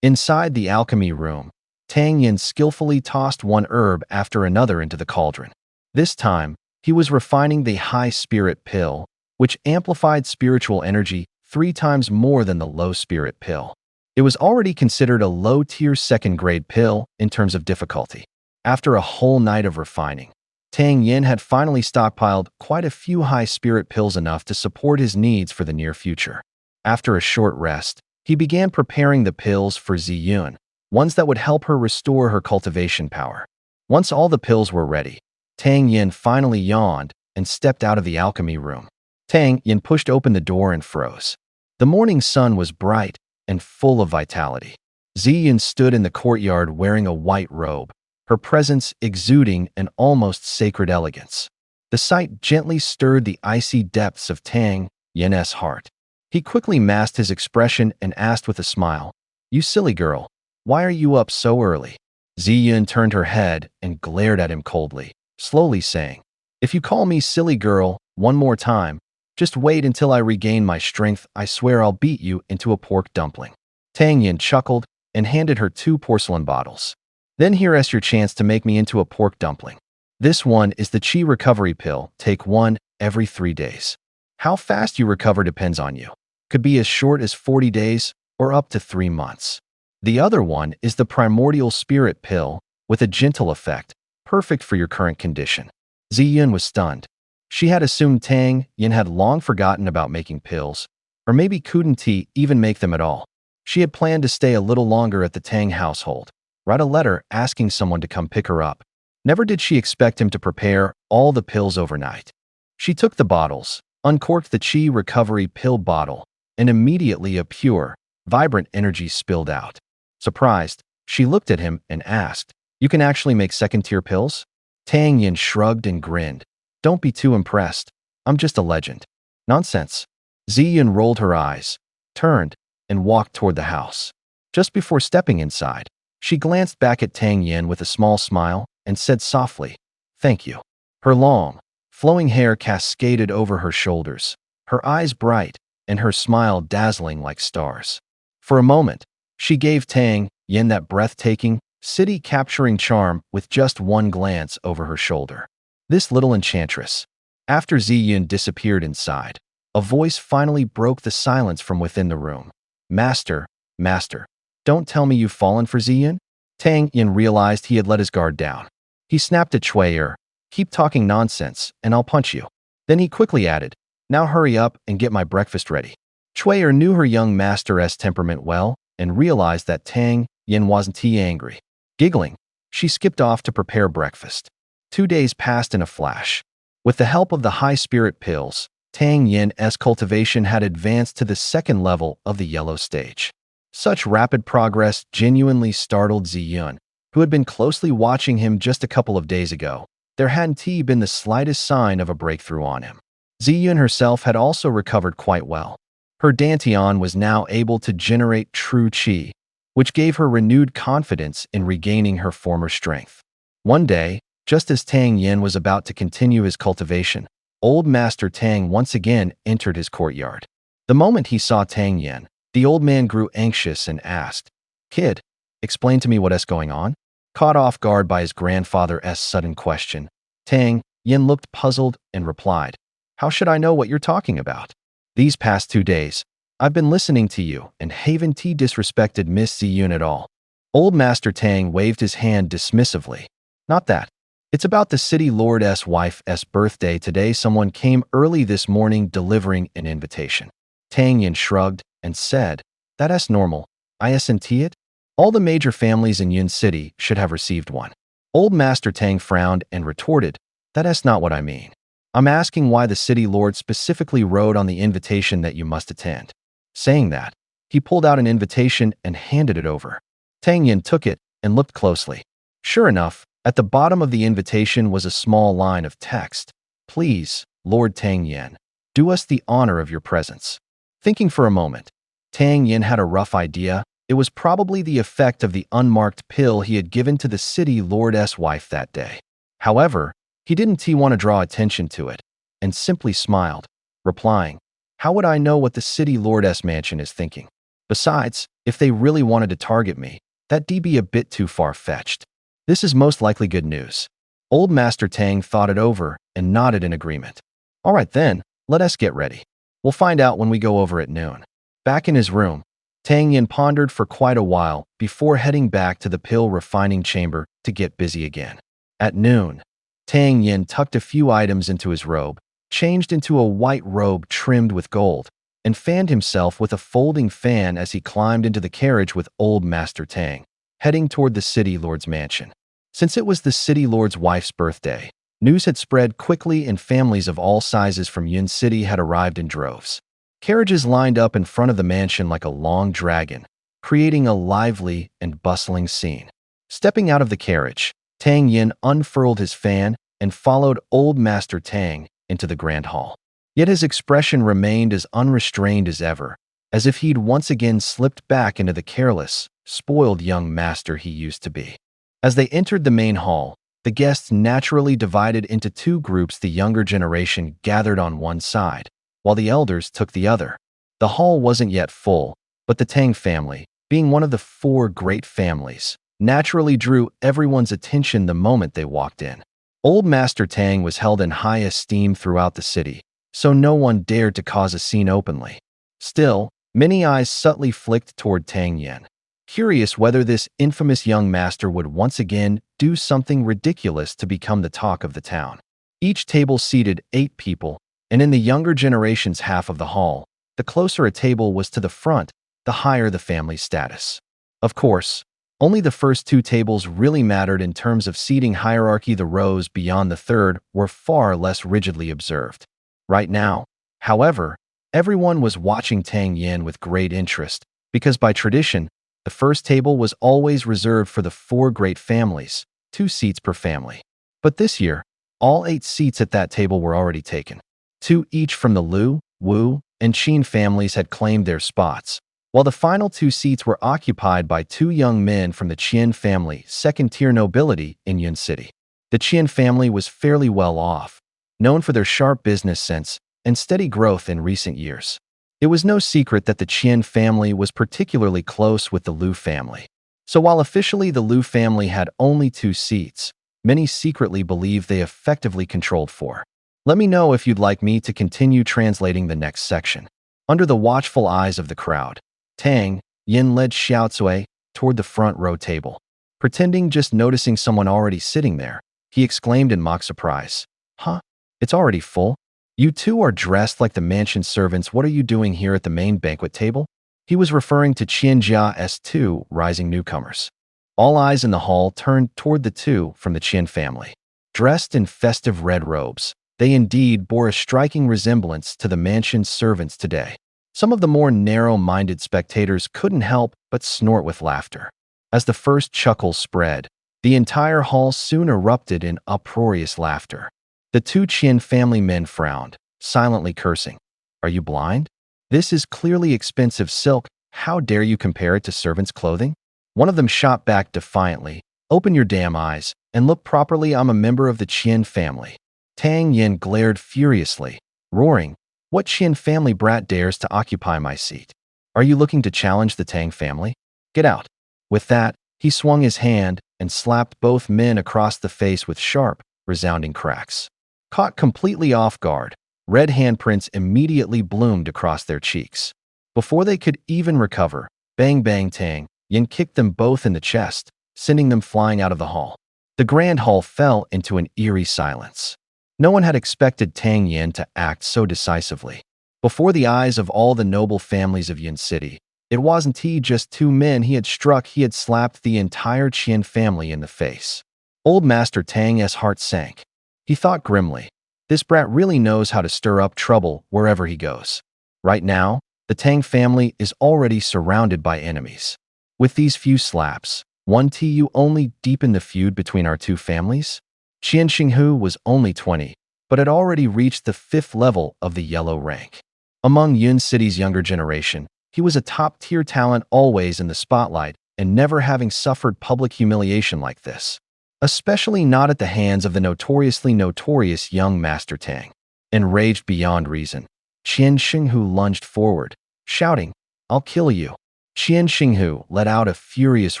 Inside the alchemy room, Tang Yin skillfully tossed one herb after another into the cauldron. This time, he was refining the high spirit pill, which amplified spiritual energy 3 times more than the low spirit pill. It was already considered a low-tier second-grade pill in terms of difficulty. After a whole night of refining, Tang Yin had finally stockpiled quite a few high spirit pills enough to support his needs for the near future. After a short rest, he began preparing the pills for Ziyun, ones that would help her restore her cultivation power. Once all the pills were ready, Tang Yin finally yawned and stepped out of the alchemy room. Tang Yin pushed open the door and froze. The morning sun was bright and full of vitality. Ziyun stood in the courtyard wearing a white robe, her presence exuding an almost sacred elegance. The sight gently stirred the icy depths of Tang Yin's heart. He quickly masked his expression and asked with a smile, "You silly girl, why are you up so early?" Ziyun turned her head and glared at him coldly, slowly saying, "If you call me silly girl one more time, just wait until I regain my strength. I swear I'll beat you into a pork dumpling." Tang Yin chuckled and handed her 2 porcelain bottles. "Then here's your chance to make me into a pork dumpling. This one is the Qi recovery pill. Take one every 3 days. How fast you recover depends on you. Could be as short as 40 days or up to 3 months. The other one is the primordial spirit pill with a gentle effect, perfect for your current condition." Ziyun was stunned. She had assumed Tang Yin had long forgotten about making pills, or maybe couldn't he even make them at all. She had planned to stay a little longer at the Tang household, write a letter asking someone to come pick her up. Never did she expect him to prepare all the pills overnight. She took the bottles, uncorked the Qi recovery pill bottle, and immediately a pure, vibrant energy spilled out. Surprised, she looked at him and asked, "You can actually make second-tier pills?" Tang Yin shrugged and grinned. "Don't be too impressed. I'm just a legend." "Nonsense." Ziyun rolled her eyes, turned, and walked toward the house. Just before stepping inside, she glanced back at Tang Yin with a small smile and said softly, "Thank you." Her long, flowing hair cascaded over her shoulders, her eyes bright and her smile dazzling like stars. For a moment, she gave Tang Yin that breathtaking, city-capturing charm with just one glance over her shoulder. This little enchantress. After Ziyun disappeared inside, a voice finally broke the silence from within the room. "Master, master, don't tell me you've fallen for Ziyun?" Tang Yin realized he had let his guard down. He snapped at Chui'er, "Keep talking nonsense, and I'll punch you." Then he quickly added, "Now hurry up and get my breakfast ready." Chui'er knew her young master's temperament well and realized that Tang Yin wasn't too angry. Giggling, she skipped off to prepare breakfast. 2 days passed in a flash. With the help of the high spirit pills, Tang Yin's cultivation had advanced to the 2nd level of the yellow stage. Such rapid progress genuinely startled Ziyun, who had been closely watching him just a couple of days ago. There hadn't been the slightest sign of a breakthrough on him. Ziyun herself had also recovered quite well. Her dantian was now able to generate true qi, which gave her renewed confidence in regaining her former strength. One day, just as Tang Yin was about to continue his cultivation, old Master Tang once again entered his courtyard. The moment he saw Tang Yin, the old man grew anxious and asked, "Kid, explain to me what's going on?" Caught off guard by his grandfather's sudden question, Tang Yin looked puzzled and replied, "How should I know what you're talking about? These past 2 days, I've been listening to you, and haven't disrespected Miss Ziyun at all. Old Master Tang waved his hand dismissively. Not that. It's about the city lord's wife's birthday today. Someone came early this morning delivering an invitation. Tang Yin shrugged and said, That's normal. Isn't it? All the major families in Yun City should have received one. Old Master Tang frowned and retorted, That's not what I mean. I'm asking why the city lord specifically wrote on the invitation that you must attend. Saying that, he pulled out an invitation and handed it over. Tang Yin took it and looked closely. Sure enough, at the bottom of the invitation was a small line of text. Please, Lord Tang Yin, do us the honor of your presence. Thinking for a moment, Tang Yin had a rough idea. It was probably the effect of the unmarked pill he had given to the city lord's wife that day. However, he didn't want to draw attention to it, and simply smiled, replying, How would I know what the city lord's mansion is thinking? Besides, if they really wanted to target me, that'd be a bit too far-fetched. This is most likely good news. Old Master Tang thought it over and nodded in agreement. All right then, let us get ready. We'll find out when we go over at noon. Back in his room, Tang Yin pondered for quite a while before heading back to the pill refining chamber to get busy again. At noon, Tang Yin tucked a few items into his robe, changed into a white robe trimmed with gold, and fanned himself with a folding fan as he climbed into the carriage with Old Master Tang, heading toward the city lord's mansion. Since it was the city lord's wife's birthday, news had spread quickly and families of all sizes from Yun City had arrived in droves. Carriages lined up in front of the mansion like a long dragon, creating a lively and bustling scene. Stepping out of the carriage, Tang Yin unfurled his fan and followed Old Master Tang into the grand hall. Yet his expression remained as unrestrained as ever, as if he'd once again slipped back into the careless, spoiled young master he used to be. As they entered the main hall, the guests naturally divided into two groups. The younger generation gathered on one side, while the elders took the other. The hall wasn't yet full, but the Tang family, being one of the four great families, naturally drew everyone's attention the moment they walked in. Old Master Tang was held in high esteem throughout the city, so no one dared to cause a scene openly. Still, many eyes subtly flicked toward Tang Yin, curious whether this infamous young master would once again do something ridiculous to become the talk of the town. Each table seated 8 people, and in the younger generation's half of the hall, the closer a table was to the front, the higher the family status. Of course, only the first 2 tables really mattered in terms of seating hierarchy. The rows beyond the third were far less rigidly observed. Right now, however, everyone was watching Tang Yin with great interest, because by tradition, the first table was always reserved for the 4 great families, 2 seats per family. But this year, all 8 seats at that table were already taken. 2 each from the Lu, Wu, and Qin families had claimed their spots, while the final 2 seats were occupied by 2 young men from the Qian family, second-tier nobility in Yun City. The Qian family was fairly well off, known for their sharp business sense and steady growth in recent years. It was no secret that the Qian family was particularly close with the Lu family. So while officially the Lu family had only 2 seats, many secretly believed they effectively controlled 4. Let me know if you'd like me to continue translating the next section. Under the watchful eyes of the crowd, Tang Yin led Xiaocui toward the front row table. Pretending just noticing someone already sitting there, he exclaimed in mock surprise, Huh? It's already full? You two are dressed like the mansion servants. What are you doing here at the main banquet table? He was referring to Qianjia's 2 rising newcomers. All eyes in the hall turned toward the 2 from the Qian family. Dressed in festive red robes, they indeed bore a striking resemblance to the mansion's servants today. Some of the more narrow-minded spectators couldn't help but snort with laughter. As the first chuckles spread, the entire hall soon erupted in uproarious laughter. The 2 Qian family men frowned, silently cursing. Are you blind? This is clearly expensive silk. How dare you compare it to servants' clothing? One of them shot back defiantly. Open your damn eyes and look properly. I'm a member of the Qian family. Tang Yin glared furiously, roaring, What Qian family brat dares to occupy my seat? Are you looking to challenge the Tang family? Get out. With that, he swung his hand and slapped both men across the face with sharp, resounding cracks. Caught completely off guard, red handprints immediately bloomed across their cheeks. Before they could even recover, bang bang Tang Yin kicked them both in the chest, sending them flying out of the hall. The grand hall fell into an eerie silence. No one had expected Tang Yin to act so decisively. Before the eyes of all the noble families of Yin City, it wasn't just two men he had struck, he had slapped the entire Qian family in the face. Old Master Tang's heart sank. He thought grimly, this brat really knows how to stir up trouble wherever he goes. Right now, the Tang family is already surrounded by enemies. With these few slaps, won't you only deepen the feud between our two families? Qian Xinghu was only 20, but had already reached the 5th level of the yellow rank. Among Yun City's younger generation, he was a top-tier talent, always in the spotlight and never having suffered public humiliation like this. Especially not at the hands of the notoriously notorious young Master Tang. Enraged beyond reason, Qian Xinghu lunged forward, shouting, "I'll kill you." Qian Xinghu let out a furious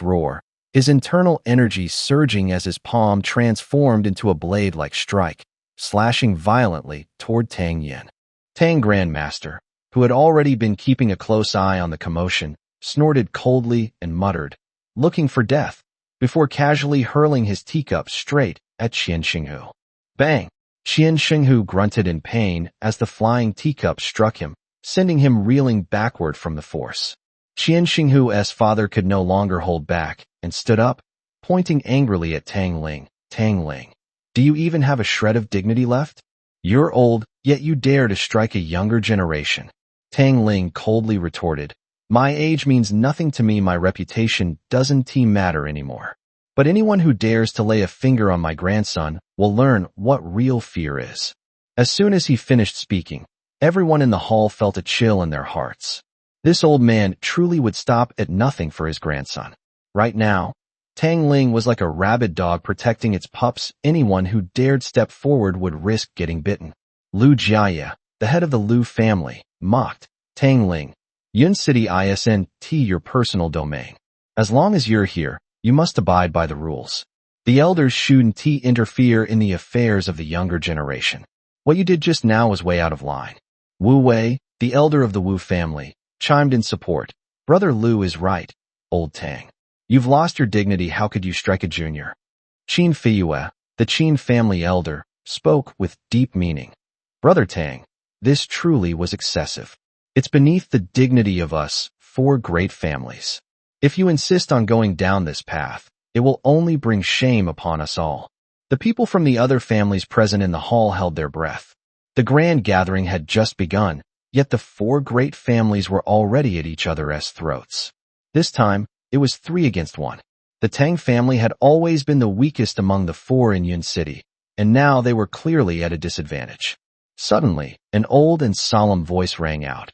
roar, his internal energy surging as his palm transformed into a blade-like strike, slashing violently toward Tang Yin. Tang Grandmaster, who had already been keeping a close eye on the commotion, snorted coldly and muttered, "Looking for death," before casually hurling his teacup straight at Qian Xinghu. Bang! Qian Xinghu grunted in pain as the flying teacup struck him, sending him reeling backward from the force. Qian Xinghu's father could no longer hold back and stood up, pointing angrily at Tang Ling. "Tang Ling, do you even have a shred of dignity left? You're old, yet you dare to strike a younger generation." Tang Ling coldly retorted, "My age means nothing to me, my reputation doesn't matter anymore. But anyone who dares to lay a finger on my grandson will learn what real fear is." As soon as he finished speaking, everyone in the hall felt a chill in their hearts. This old man truly would stop at nothing for his grandson. Right now, Tang Ling was like a rabid dog protecting its pups. Anyone who dared step forward would risk getting bitten. Lu Jiaya, the head of the Lu family, mocked, "Tang Ling, Yun City isn't your personal domain. As long as you're here, you must abide by the rules. The elders shouldn't interfere in the affairs of the younger generation. What you did just now was way out of line." Wu Wei, the elder of the Wu family, chimed in support. "Brother Lu is right, old Tang. You've lost your dignity. How could you strike a junior?" Qin Feiyue, the Qin family elder, spoke with deep meaning. "Brother Tang, this truly was excessive. It's beneath the dignity of us 4 great families. If you insist on going down this path, it will only bring shame upon us all." The people from the other families present in the hall held their breath. The grand gathering had just begun, yet the 4 great families were already at each other's throats. This time, it was 3 against 1. The Tang family had always been the weakest among the 4 in Yun City, and now they were clearly at a disadvantage. Suddenly, an old and solemn voice rang out.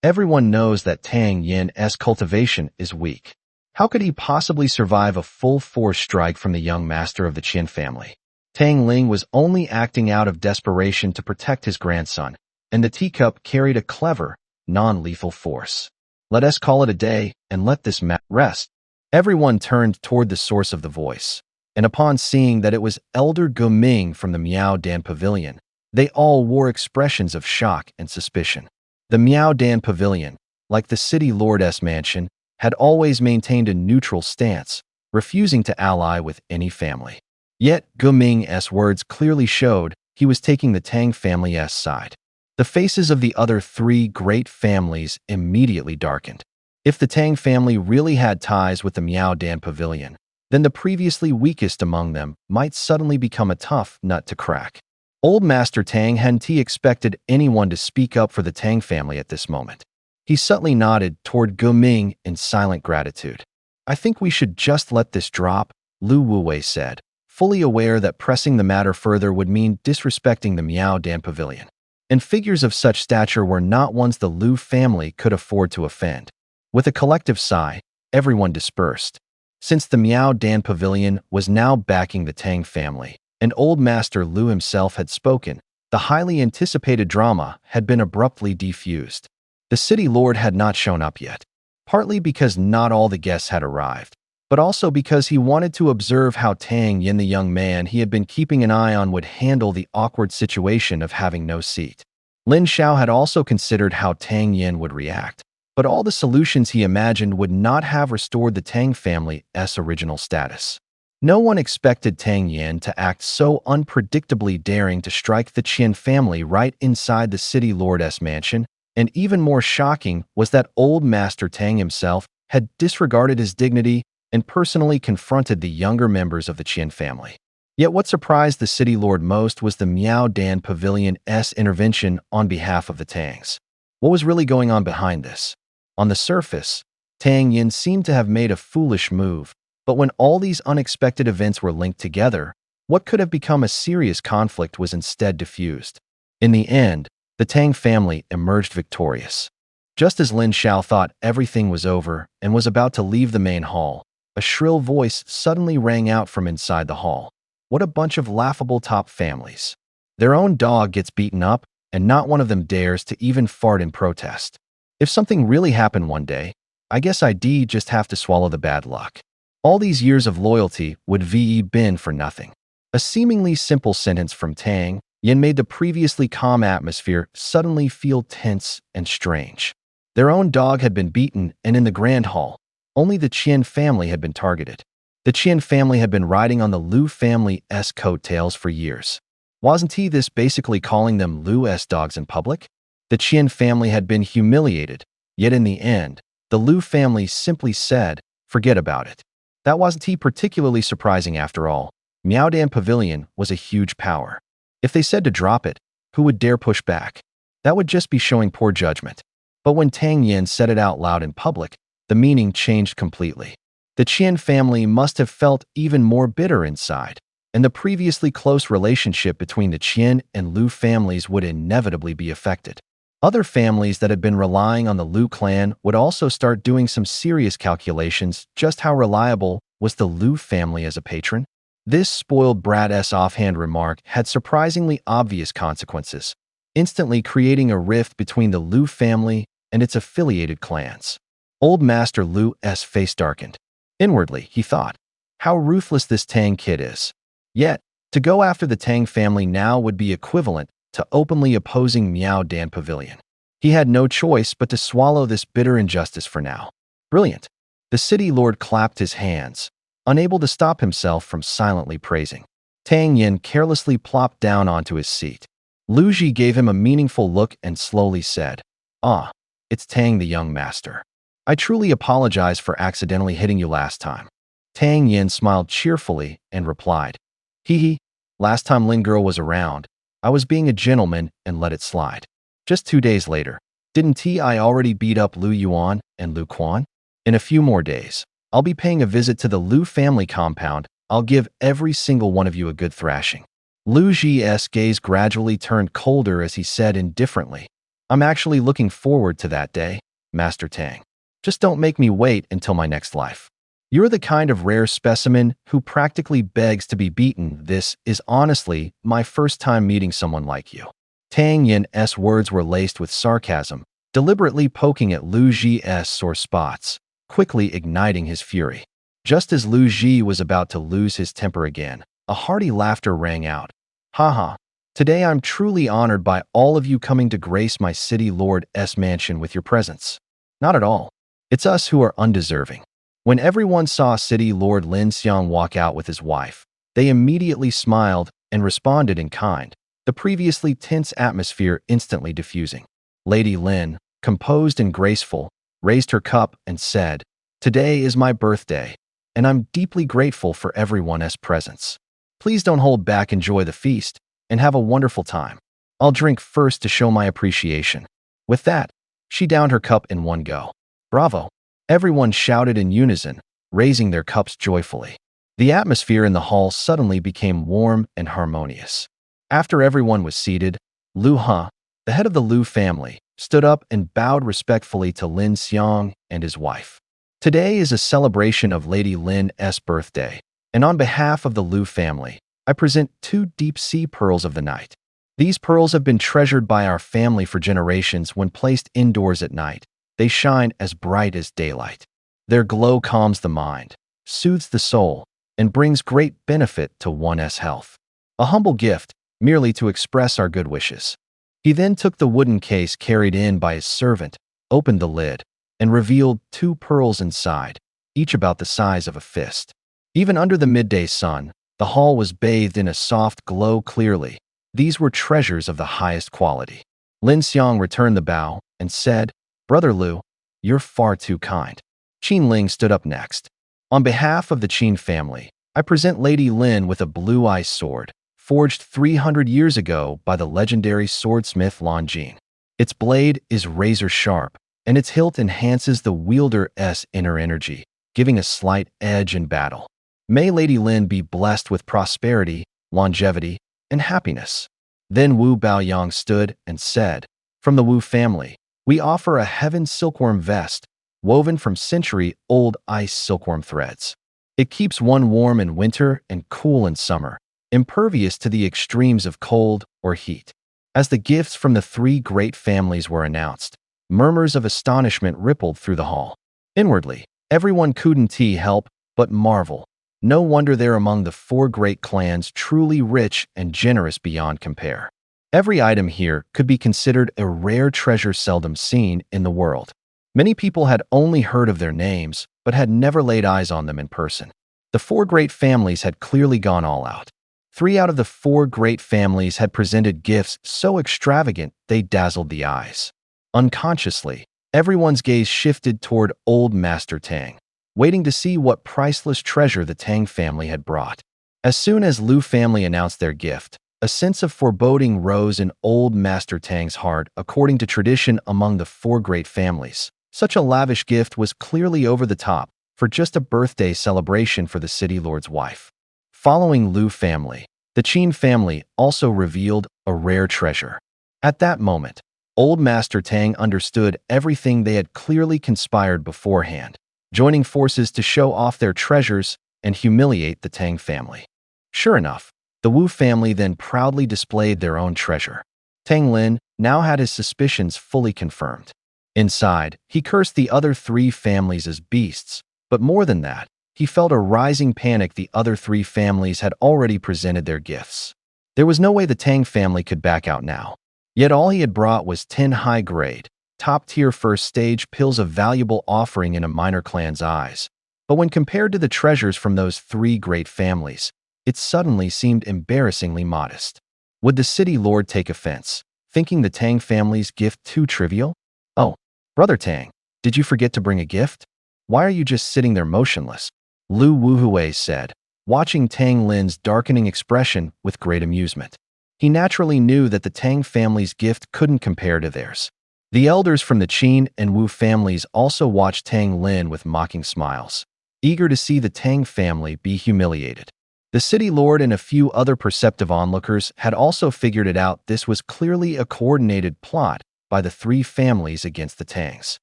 "Everyone knows that Tang Yin's cultivation is weak. How could he possibly survive a full force strike from the young master of the Qin family?" Tang Ling was only acting out of desperation to protect his grandson, and the teacup carried a clever, non-lethal force. "Let us call it a day and let this matter rest." Everyone turned toward the source of the voice, and upon seeing that it was Elder Guming from the Miao Dan Pavilion, they all wore expressions of shock and suspicion. The Miao Dan Pavilion, like the city lord's mansion, had always maintained a neutral stance, refusing to ally with any family. Yet Guming's words clearly showed he was taking the Tang family's side. The faces of the other 3 great families immediately darkened. If the Tang family really had ties with the Miao Dan Pavilion, then the previously weakest among them might suddenly become a tough nut to crack. Old Master Tang hadn't expected anyone to speak up for the Tang family at this moment. He subtly nodded toward Guming in silent gratitude. "I think we should just let this drop," Lu Wuwei said, fully aware that pressing the matter further would mean disrespecting the Miao Dan Pavilion. And figures of such stature were not ones the Lu family could afford to offend. With a collective sigh, everyone dispersed. Since the Miao Dan Pavilion was now backing the Tang family, and Old Master Lu himself had spoken, the highly anticipated drama had been abruptly defused. The city lord had not shown up yet, partly because not all the guests had arrived, but also because he wanted to observe how Tang Yin, the young man he had been keeping an eye on, would handle the awkward situation of having no seat. Lin Xiao had also considered how Tang Yin would react. But all the solutions he imagined would not have restored the Tang family's original status. No one expected Tang Yin to act so unpredictably daring to strike the Qian family right inside the city lord's mansion, and even more shocking was that old Master Tang himself had disregarded his dignity and personally confronted the younger members of the Qian family. Yet what surprised the city lord most was the Miao Dan Pavilion's intervention on behalf of the Tangs. What was really going on behind this? On the surface, Tang Yin seemed to have made a foolish move, but when all these unexpected events were linked together, what could have become a serious conflict was instead diffused. In the end, the Tang family emerged victorious. Just as Lin Xiao thought everything was over and was about to leave the main hall, a shrill voice suddenly rang out from inside the hall. What a bunch of laughable top families. Their own dog gets beaten up, and not one of them dares to even fart in protest. If something really happened one day, I guess I'd just have to swallow the bad luck. All these years of loyalty would been for nothing. A seemingly simple sentence from Tang Yin made the previously calm atmosphere suddenly feel tense and strange. Their own dog had been beaten, and in the grand hall, only the Qian family had been targeted. The Qian family had been riding on the Liu family's coattails for years. Wasn't he this basically calling them Liu's dogs in public? The Qian family had been humiliated, yet in the end, the Liu family simply said, forget about it. That wasn't he particularly surprising after all. Miao Dan Pavilion was a huge power. If they said to drop it, who would dare push back? That would just be showing poor judgment. But when Tang Yin said it out loud in public, the meaning changed completely. The Qian family must have felt even more bitter inside, and the previously close relationship between the Qian and Liu families would inevitably be affected. Other families that had been relying on the Liu clan would also start doing some serious calculations. Just how reliable was the Liu family as a patron? This spoiled brat's offhand remark had surprisingly obvious consequences, instantly creating a rift between the Liu family and its affiliated clans. Old Master Liu's face darkened. Inwardly, he thought, how ruthless this Tang kid is. Yet, to go after the Tang family now would be equivalent to openly opposing Miao Dan Pavilion. He had no choice but to swallow this bitter injustice for now. Brilliant. The city lord clapped his hands, unable to stop himself from silently praising. Tang Yin carelessly plopped down onto his seat. Lu Ji gave him a meaningful look and slowly said, "Ah, it's Tang the young master. I truly apologize for accidentally hitting you last time." Tang Yin smiled cheerfully and replied, "Hee hee, last time Lin Girl was around, I was being a gentleman and let it slide. Just 2 days later, didn't I already beat up Lu Yuan and Lu Quan? In a few more days, I'll be paying a visit to the Lu family compound. I'll give every single one of you a good thrashing." Lu Ji's gaze gradually turned colder as he said indifferently, "I'm actually looking forward to that day, Master Tang. Just don't make me wait until my next life. You're the kind of rare specimen who practically begs to be beaten. This is honestly my first time meeting someone like you." Tang Yin's words were laced with sarcasm, deliberately poking at Lu Ji's sore spots, quickly igniting his fury. Just as Lu Ji was about to lose his temper again, a hearty laughter rang out. "Haha, today I'm truly honored by all of you coming to grace my city lord's mansion with your presence. Not at all. It's us who are undeserving." When everyone saw City Lord Lin Xiang walk out with his wife, they immediately smiled and responded in kind, the previously tense atmosphere instantly diffusing. Lady Lin, composed and graceful, raised her cup and said, "Today is my birthday, and I'm deeply grateful for everyone's presence. Please don't hold back, enjoy the feast, and have a wonderful time. I'll drink first to show my appreciation." With that, she downed her cup in one go. "Bravo!" Everyone shouted in unison, raising their cups joyfully. The atmosphere in the hall suddenly became warm and harmonious. After everyone was seated, Lu He, the head of the Liu family, stood up and bowed respectfully to Lin Xiang and his wife. "Today is a celebration of Lady Lin's birthday, and on behalf of the Liu family, I present 2 deep-sea pearls of the night. These pearls have been treasured by our family for generations. When placed indoors at night, they shine as bright as daylight. Their glow calms the mind, soothes the soul, and brings great benefit to one's health. A humble gift, merely to express our good wishes." He then took the wooden case carried in by his servant, opened the lid, and revealed 2 pearls inside, each about the size of a fist. Even under the midday sun, the hall was bathed in a soft glow clearly. These were treasures of the highest quality. Lin Xiang returned the bow and said, "Brother Lu, you're far too kind." Qin Ling stood up next. "On behalf of the Qin family, I present Lady Lin with a blue-eye sword, forged 300 years ago by the legendary swordsmith Lan Jin. Its blade is razor-sharp, and its hilt enhances the wielder's inner energy, giving a slight edge in battle. May Lady Lin be blessed with prosperity, longevity, and happiness." Then Wu Baoyang stood and said, "From the Wu family, we offer a heaven silkworm vest, woven from century-old ice silkworm threads. It keeps one warm in winter and cool in summer, impervious to the extremes of cold or heat." As the gifts from the 3 great families were announced, murmurs of astonishment rippled through the hall. Inwardly, everyone couldn't help but marvel. No wonder they're among the 4 great clans, truly rich and generous beyond compare. Every item here could be considered a rare treasure seldom seen in the world. Many people had only heard of their names, but had never laid eyes on them in person. The 4 great families had clearly gone all out. 3 out of the 4 great families had presented gifts so extravagant they dazzled the eyes. Unconsciously, everyone's gaze shifted toward old Master Tang, waiting to see what priceless treasure the Tang family had brought. As soon as Lu family announced their gift, a sense of foreboding rose in old Master Tang's heart. According to tradition among the 4 great families, such a lavish gift was clearly over the top for just a birthday celebration for the city lord's wife. Following Lu family, the Qin family also revealed a rare treasure. At that moment, old Master Tang understood everything they had clearly conspired beforehand, joining forces to show off their treasures and humiliate the Tang family. Sure enough, the Wu family then proudly displayed their own treasure. Tang Lin now had his suspicions fully confirmed. Inside, he cursed the other 3 families as beasts, but more than that, he felt a rising panic. The other 3 families had already presented their gifts. There was no way the Tang family could back out now. Yet all he had brought was 10 high-grade, top-tier first-stage pills, of valuable offering in a minor clan's eyes. But when compared to the treasures from those 3 great families, it suddenly seemed embarrassingly modest. Would the city lord take offense, thinking the Tang family's gift too trivial? "Oh, Brother Tang, did you forget to bring a gift? Why are you just sitting there motionless?" Lu Wuhui said, watching Tang Lin's darkening expression with great amusement. He naturally knew that the Tang family's gift couldn't compare to theirs. The elders from the Qin and Wu families also watched Tang Lin with mocking smiles, eager to see the Tang family be humiliated. The city lord and a few other perceptive onlookers had also figured it out. This was clearly a coordinated plot by the 3 families against the Tangs.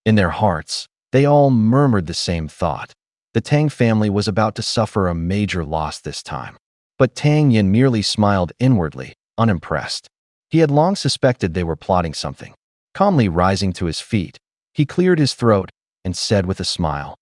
In their hearts, they all murmured the same thought. The Tang family was about to suffer a major loss this time. But Tang Yin merely smiled inwardly, unimpressed. He had long suspected they were plotting something. Calmly rising to his feet, he cleared his throat and said with a smile,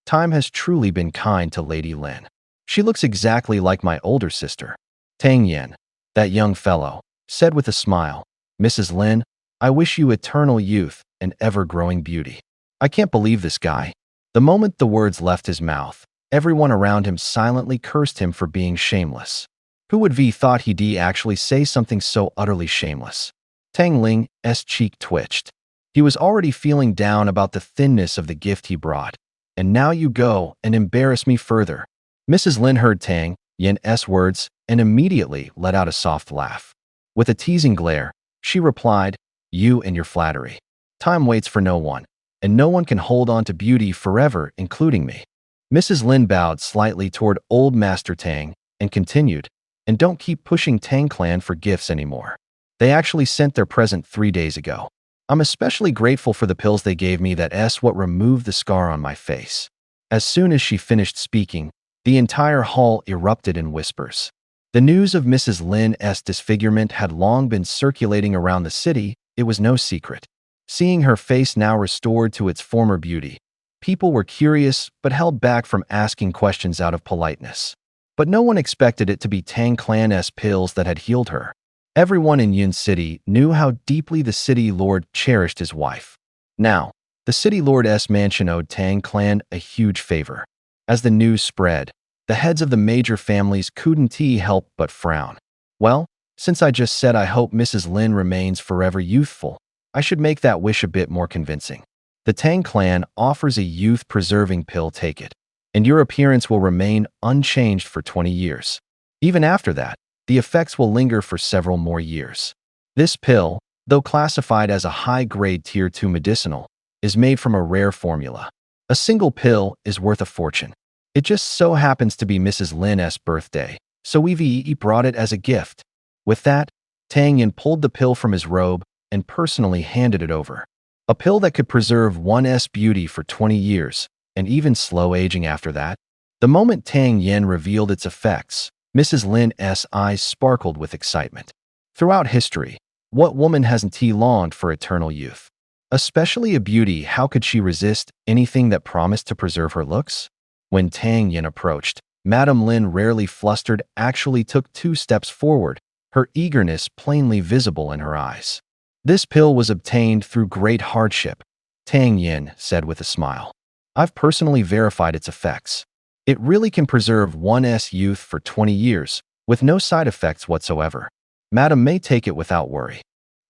"Time has truly been kind to Lady Lin. She looks exactly like my older sister." Tang Yin, that young fellow, said with a smile, "Mrs. Lin, I wish you eternal youth and ever-growing beauty." "I can't believe this guy." The moment the words left his mouth, everyone around him silently cursed him for being shameless. Who would have thought he'd actually say something so utterly shameless? Tang Ling's cheek twitched. He was already feeling down about the thinness of the gift he brought. "And now you go and embarrass me further." Mrs. Lin heard Tang Yin's words and immediately let out a soft laugh. With a teasing glare, she replied, "You and your flattery. Time waits for no one, and no one can hold on to beauty forever, including me." Mrs. Lin bowed slightly toward old Master Tang and continued, "And don't keep pushing Tang Clan for gifts anymore. They actually sent their present 3 days ago. I'm especially grateful for the pills they gave me. That's what removed the scar on my face." As soon as she finished speaking, the entire hall erupted in whispers. The news of Mrs. Lin's disfigurement had long been circulating around the city. It was no secret. Seeing her face now restored to its former beauty, people were curious but held back from asking questions out of politeness. But no one expected it to be Tang Clan's pills that had healed her. Everyone in Yun City knew how deeply the city lord cherished his wife. Now, The city lord's mansion owed Tang Clan a huge favor. As the news spread, the heads of the major families couldn't help but frown. Well, since I just said I hope Mrs. Lin remains forever youthful, I should make that wish a bit more convincing. The Tang Clan offers a youth-preserving pill, take it, and your appearance will remain unchanged for 20 years. Even after that, the effects will linger for several more years. This pill, though classified as a high-grade Tier 2 medicinal, is made from a rare formula. A single pill is worth a fortune. It just so happens to be Mrs. Lin's birthday, so we've brought it as a gift. With that, Tang Yin pulled the pill from his robe and personally handed it over. A pill that could preserve one's beauty for 20 years, and even slow aging after that. The moment Tang Yin revealed its effects, Mrs. Lin's eyes sparkled with excitement. Throughout history, what woman hasn't longed for eternal youth? Especially a beauty, how could she resist anything that promised to preserve her looks? When Tang Yin approached, Madame Lin, rarely flustered, actually took 2 steps forward, her eagerness plainly visible in her eyes. This pill was obtained through great hardship, Tang Yin said with a smile. I've personally verified its effects. It really can preserve one's youth for 20 years, with no side effects whatsoever. Madam may take it without worry.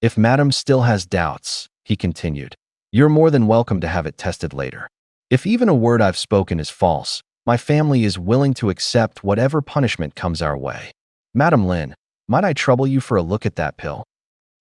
If Madam still has doubts, he continued, you're more than welcome to have it tested later. If even a word I've spoken is false, my family is willing to accept whatever punishment comes our way. Madam Lin, might I trouble you for a look at that pill?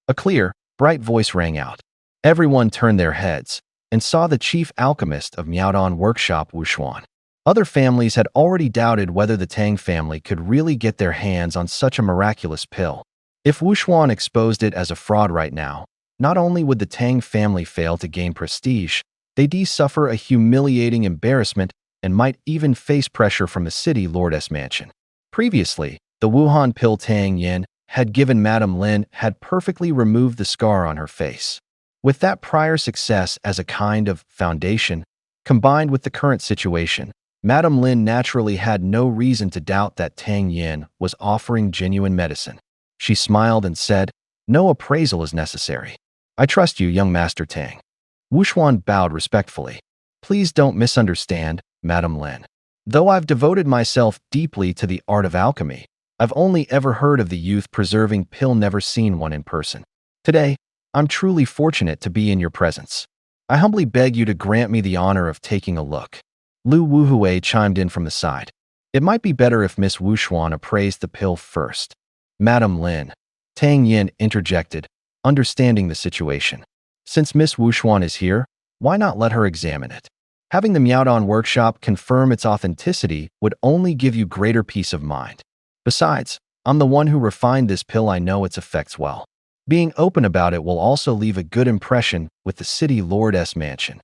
A clear, bright voice rang out. Everyone turned their heads and saw the chief alchemist of Miaodong workshop, Wu Xuan. Other families had already doubted whether the Tang family could really get their hands on such a miraculous pill. If Wu Xuan exposed it as a fraud right now, not only would the Tang family fail to gain prestige, they'd suffer a humiliating embarrassment and might even face pressure from the city lord's mansion. Previously, the Wuhan pill Tang Yin had given Madame Lin had perfectly removed the scar on her face. With that prior success as a kind of foundation, combined with the current situation, Madame Lin naturally had no reason to doubt that Tang Yin was offering genuine medicine. She smiled and said, no appraisal is necessary. I trust you, young Master Tang. Wu Xuan bowed respectfully. Please don't misunderstand, Madame Lin. Though I've devoted myself deeply to the art of alchemy, I've only ever heard of the youth-preserving pill, never seen one in person. Today, I'm truly fortunate to be in your presence. I humbly beg you to grant me the honor of taking a look. Lu Wuhui chimed in from the side. It might be better if Miss Wu Xuan appraised the pill first. Madame Lin, Tang Yin interjected, understanding the situation. Since Miss Wu Xuan is here, why not let her examine it? Having the Miaodong workshop confirm its authenticity would only give you greater peace of mind. Besides, I'm the one who refined this pill, I know its effects well. Being open about it will also leave a good impression with the city lord's mansion.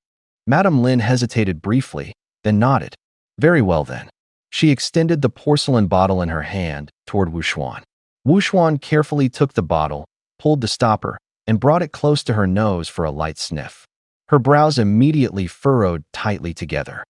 Madame Lin hesitated briefly, then nodded. Very well then. She extended the porcelain bottle in her hand toward Wu Xuan. Wu Xuan carefully took the bottle, pulled the stopper, and brought it close to her nose for a light sniff. Her brows immediately furrowed tightly together.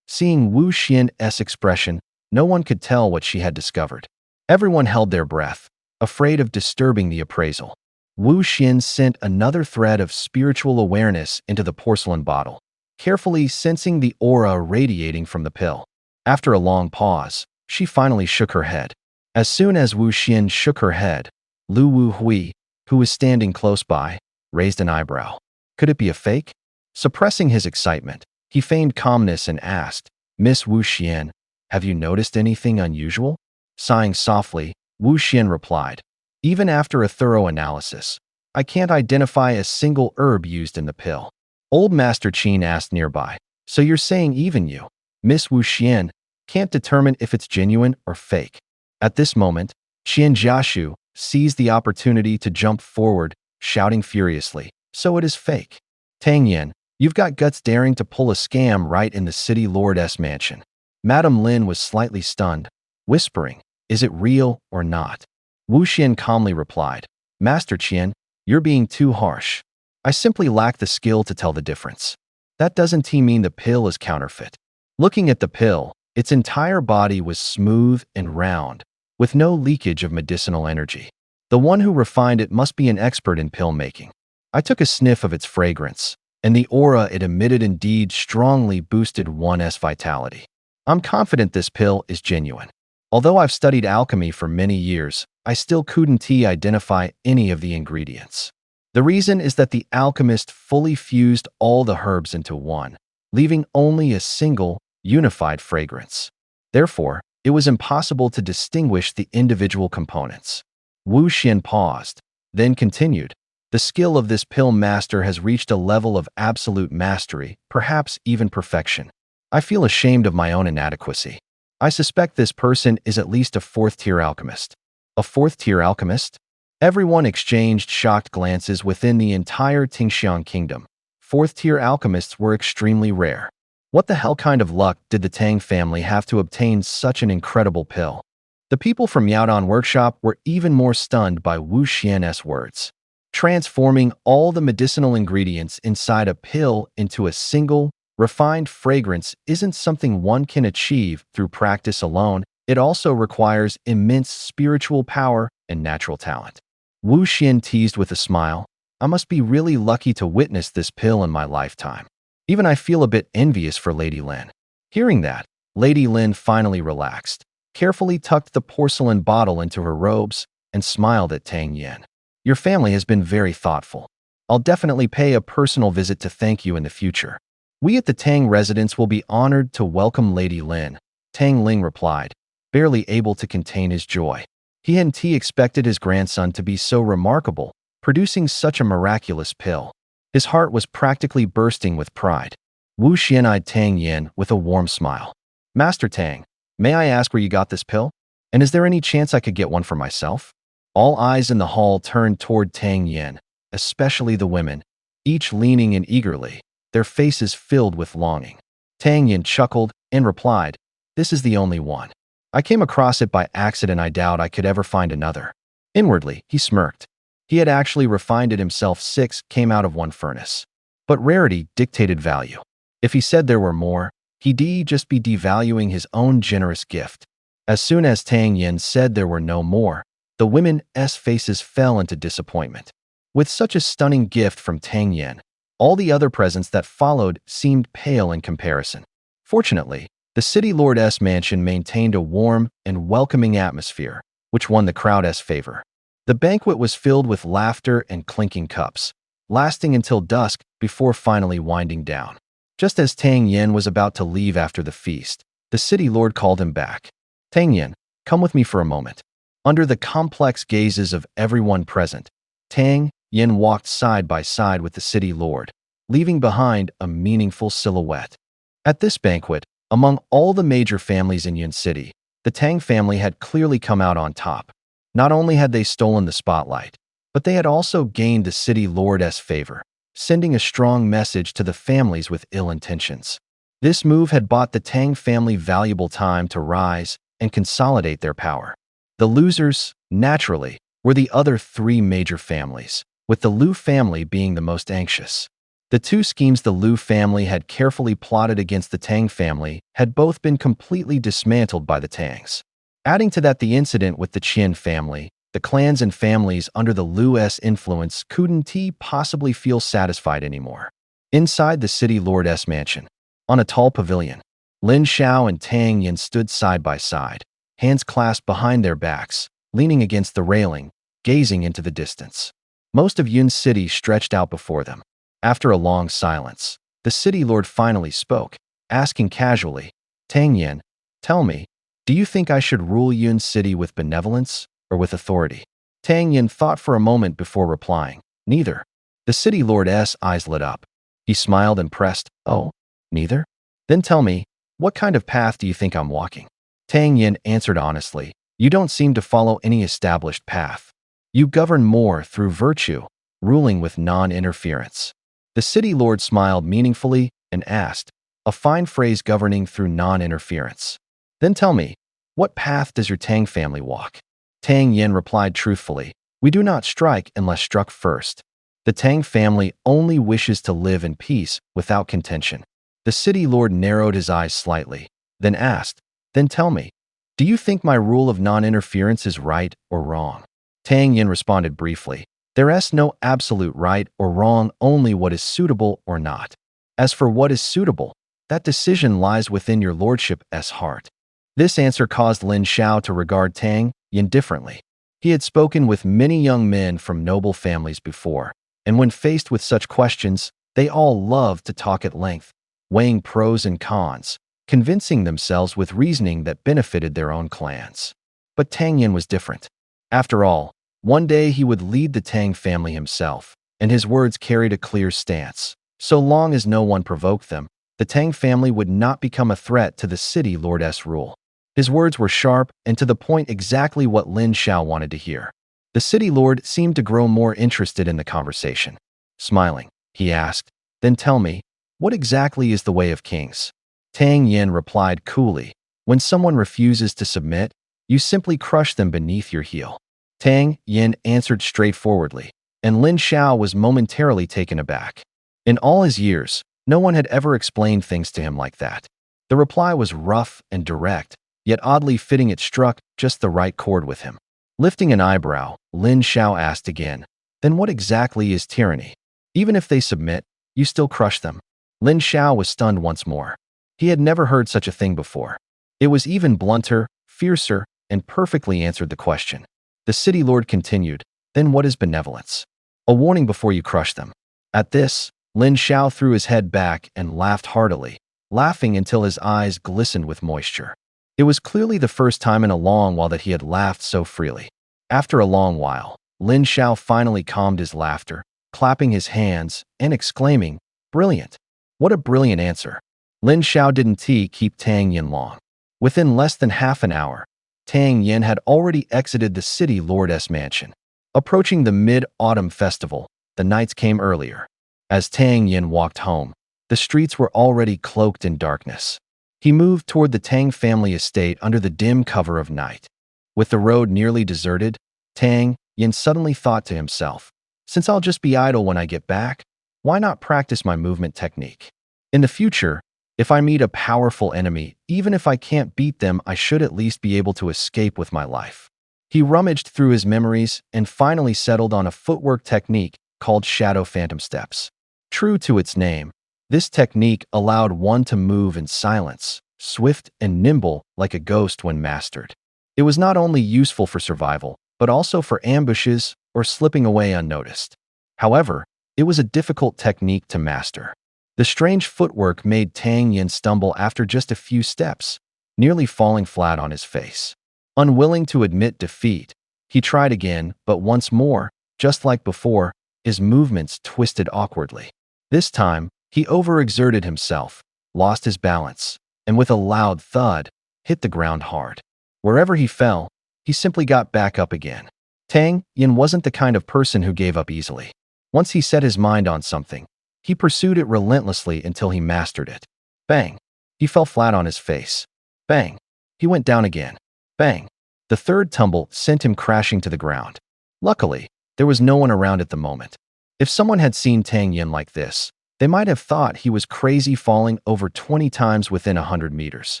Seeing Wu Xian's expression, no one could tell what she had discovered. Everyone held their breath, afraid of disturbing the appraisal. Wu Xian sent another thread of spiritual awareness into the porcelain bottle, carefully sensing the aura radiating from the pill. After a long pause, she finally shook her head. As soon as Wu Xian shook her head, Lu Wuhui, who was standing close by, raised an eyebrow. Could it be a fake? Suppressing his excitement, he feigned calmness and asked, Miss Wu Xian, have you noticed anything unusual? Sighing softly, Wu Xian replied, even after a thorough analysis, I can't identify a single herb used in the pill. Old Master Qin asked nearby, so you're saying even you, Miss Wu Xian, can't determine if it's genuine or fake? At this moment, Qian Jiashu seized the opportunity to jump forward, shouting furiously, so it is fake. Tang Yin, you've got guts daring to pull a scam right in the city lord's mansion. Madame Lin was slightly stunned, whispering, is it real or not? Wu Xian calmly replied, Master Qian, you're being too harsh. I simply lack the skill to tell the difference. That doesn't mean the pill is counterfeit. Looking at the pill, its entire body was smooth and round, with no leakage of medicinal energy. The one who refined it must be an expert in pill making. I took a sniff of its fragrance, and the aura it emitted indeed strongly boosted one's vitality. I'm confident this pill is genuine. Although I've studied alchemy for many years, I still couldn't identify any of the ingredients. The reason is that the alchemist fully fused all the herbs into one, leaving only a single, unified fragrance. Therefore, it was impossible to distinguish the individual components. Wu Xian paused, then continued. The skill of this pill master has reached a level of absolute mastery, perhaps even perfection. I feel ashamed of my own inadequacy. I suspect this person is at least a fourth-tier alchemist. A fourth-tier alchemist? Everyone exchanged shocked glances within the entire Tingxiang kingdom. Fourth-tier alchemists were extremely rare. What the hell kind of luck did the Tang family have to obtain such an incredible pill? The people from Yaodong Workshop were even more stunned by Wu Xian's words. Transforming all the medicinal ingredients inside a pill into a single, refined fragrance isn't something one can achieve through practice alone. It also requires immense spiritual power and natural talent. Wu Xian teased with a smile. I must be really lucky to witness this pill in my lifetime. Even I feel a bit envious for Lady Lin. Hearing that, Lady Lin finally relaxed, carefully tucked the porcelain bottle into her robes, and smiled at Tang Yan. Your family has been very thoughtful. I'll definitely pay a personal visit to thank you in the future. We at the Tang residence will be honored to welcome Lady Lin, Tang Ling replied, barely able to contain his joy. He hadn't expected his grandson to be so remarkable, producing such a miraculous pill. His heart was practically bursting with pride. Wu Xian eyed Tang Yan with a warm smile. Master Tang, may I ask where you got this pill? And is there any chance I could get one for myself? All eyes in the hall turned toward Tang Yan, especially the women, each leaning in eagerly, their faces filled with longing. Tang Yan chuckled and replied, This is the only one. I came across it by accident. I doubt I could ever find another. Inwardly, he smirked. He had actually refined it himself. 6 came out of one furnace. But rarity dictated value. If he said there were more, he'd just be devaluing his own generous gift. As soon as Tang Yan said there were no more, the women's faces fell into disappointment. With such a stunning gift from Tang Yan, all the other presents that followed seemed pale in comparison. Fortunately, the city lord's mansion maintained a warm and welcoming atmosphere, which won the crowd's favor. The banquet was filled with laughter and clinking cups, lasting until dusk before finally winding down. Just as Tang Yan was about to leave after the feast, the city lord called him back. Tang Yan, come with me for a moment. Under the complex gazes of everyone present, Tang Yan walked side by side with the city lord, leaving behind a meaningful silhouette. At this banquet, among all the major families in Yun City, the Tang family had clearly come out on top. Not only had they stolen the spotlight, but they had also gained the city lord's favor, sending a strong message to the families with ill intentions. This move had bought the Tang family valuable time to rise and consolidate their power. The losers, naturally, were the other 3 major families, with the Liu family being the most anxious. The 2 schemes the Liu family had carefully plotted against the Tang family had both been completely dismantled by the Tangs. Adding to that the incident with the Qin family, the clans and families under the Liu's influence couldn't possibly feel satisfied anymore. Inside the city lord's mansion, on a tall pavilion, Lin Xiao and Tang Yan stood side by side, hands clasped behind their backs, leaning against the railing, gazing into the distance. Most of Yun City stretched out before them. After a long silence, the city lord finally spoke, asking casually, Tang Yan, tell me, do you think I should rule Yun City with benevolence or with authority? Tang Yan thought for a moment before replying, neither. The city lord's eyes lit up. He smiled and pressed, oh, neither? Then tell me, what kind of path do you think I'm walking? Tang Yan answered honestly, you don't seem to follow any established path. You govern more through virtue, ruling with non-interference. The city lord smiled meaningfully and asked, a fine phrase, governing through non-interference. Then tell me, what path does your Tang family walk? Tang Yan replied truthfully, we do not strike unless struck first. The Tang family only wishes to live in peace without contention. The city lord narrowed his eyes slightly, then asked, then tell me, do you think my rule of non-interference is right or wrong? Tang Yan responded briefly, There's no absolute right or wrong, only what is suitable or not. As for what is suitable, that decision lies within your lordship's heart. This answer caused Lin Xiao to regard Tang Yin differently. He had spoken with many young men from noble families before, and when faced with such questions, they all loved to talk at length, weighing pros and cons, convincing themselves with reasoning that benefited their own clans. But Tang Yin was different. After all, one day he would lead the Tang family himself, and his words carried a clear stance. So long as no one provoked them, the Tang family would not become a threat to the city lord's rule. His words were sharp and to the point, exactly what Lin Xiao wanted to hear. The city lord seemed to grow more interested in the conversation. Smiling, he asked, "Then tell me, what exactly is the way of kings?" Tang Yin replied coolly, "When someone refuses to submit, you simply crush them beneath your heel." Tang Yin answered straightforwardly, and Lin Xiao was momentarily taken aback. In all his years, no one had ever explained things to him like that. The reply was rough and direct, yet oddly fitting. It struck just the right chord with him. Lifting an eyebrow, Lin Xiao asked again, "Then what exactly is tyranny? Even if they submit, you still crush them?" Lin Xiao was stunned once more. He had never heard such a thing before. It was even blunter, fiercer, and perfectly answered the question. The city lord continued, "Then what is benevolence? A warning before you crush them." At this, Lin Xiao threw his head back and laughed heartily, laughing until his eyes glistened with moisture. It was clearly the first time in a long while that he had laughed so freely. After a long while, Lin Xiao finally calmed his laughter, clapping his hands and exclaiming, "Brilliant! What a brilliant answer!" Lin Xiao didn't keep Tang Yin long. Within less than half an hour, Tang Yin had already exited the city lord's mansion. Approaching the Mid-Autumn Festival, the nights came earlier. As Tang Yin walked home, the streets were already cloaked in darkness. He moved toward the Tang family estate under the dim cover of night. With the road nearly deserted, Tang Yin suddenly thought to himself, "Since I'll just be idle when I get back, why not practice my movement technique? In the future, if I meet a powerful enemy, even if I can't beat them, I should at least be able to escape with my life." He rummaged through his memories and finally settled on a footwork technique called Shadow Phantom Steps. True to its name, this technique allowed one to move in silence, swift and nimble like a ghost when mastered. It was not only useful for survival, but also for ambushes or slipping away unnoticed. However, it was a difficult technique to master. The strange footwork made Tang Yin stumble after just a few steps, nearly falling flat on his face. Unwilling to admit defeat, he tried again, but once more, just like before, his movements twisted awkwardly. This time, he overexerted himself, lost his balance, and with a loud thud, hit the ground hard. Wherever he fell, he simply got back up again. Tang Yin wasn't the kind of person who gave up easily. Once he set his mind on something, he pursued it relentlessly until he mastered it. Bang! He fell flat on his face. Bang! He went down again. Bang! The third tumble sent him crashing to the ground. Luckily, there was no one around at the moment. If someone had seen Tang Yin like this, they might have thought he was crazy, falling over 20 times within 100 meters.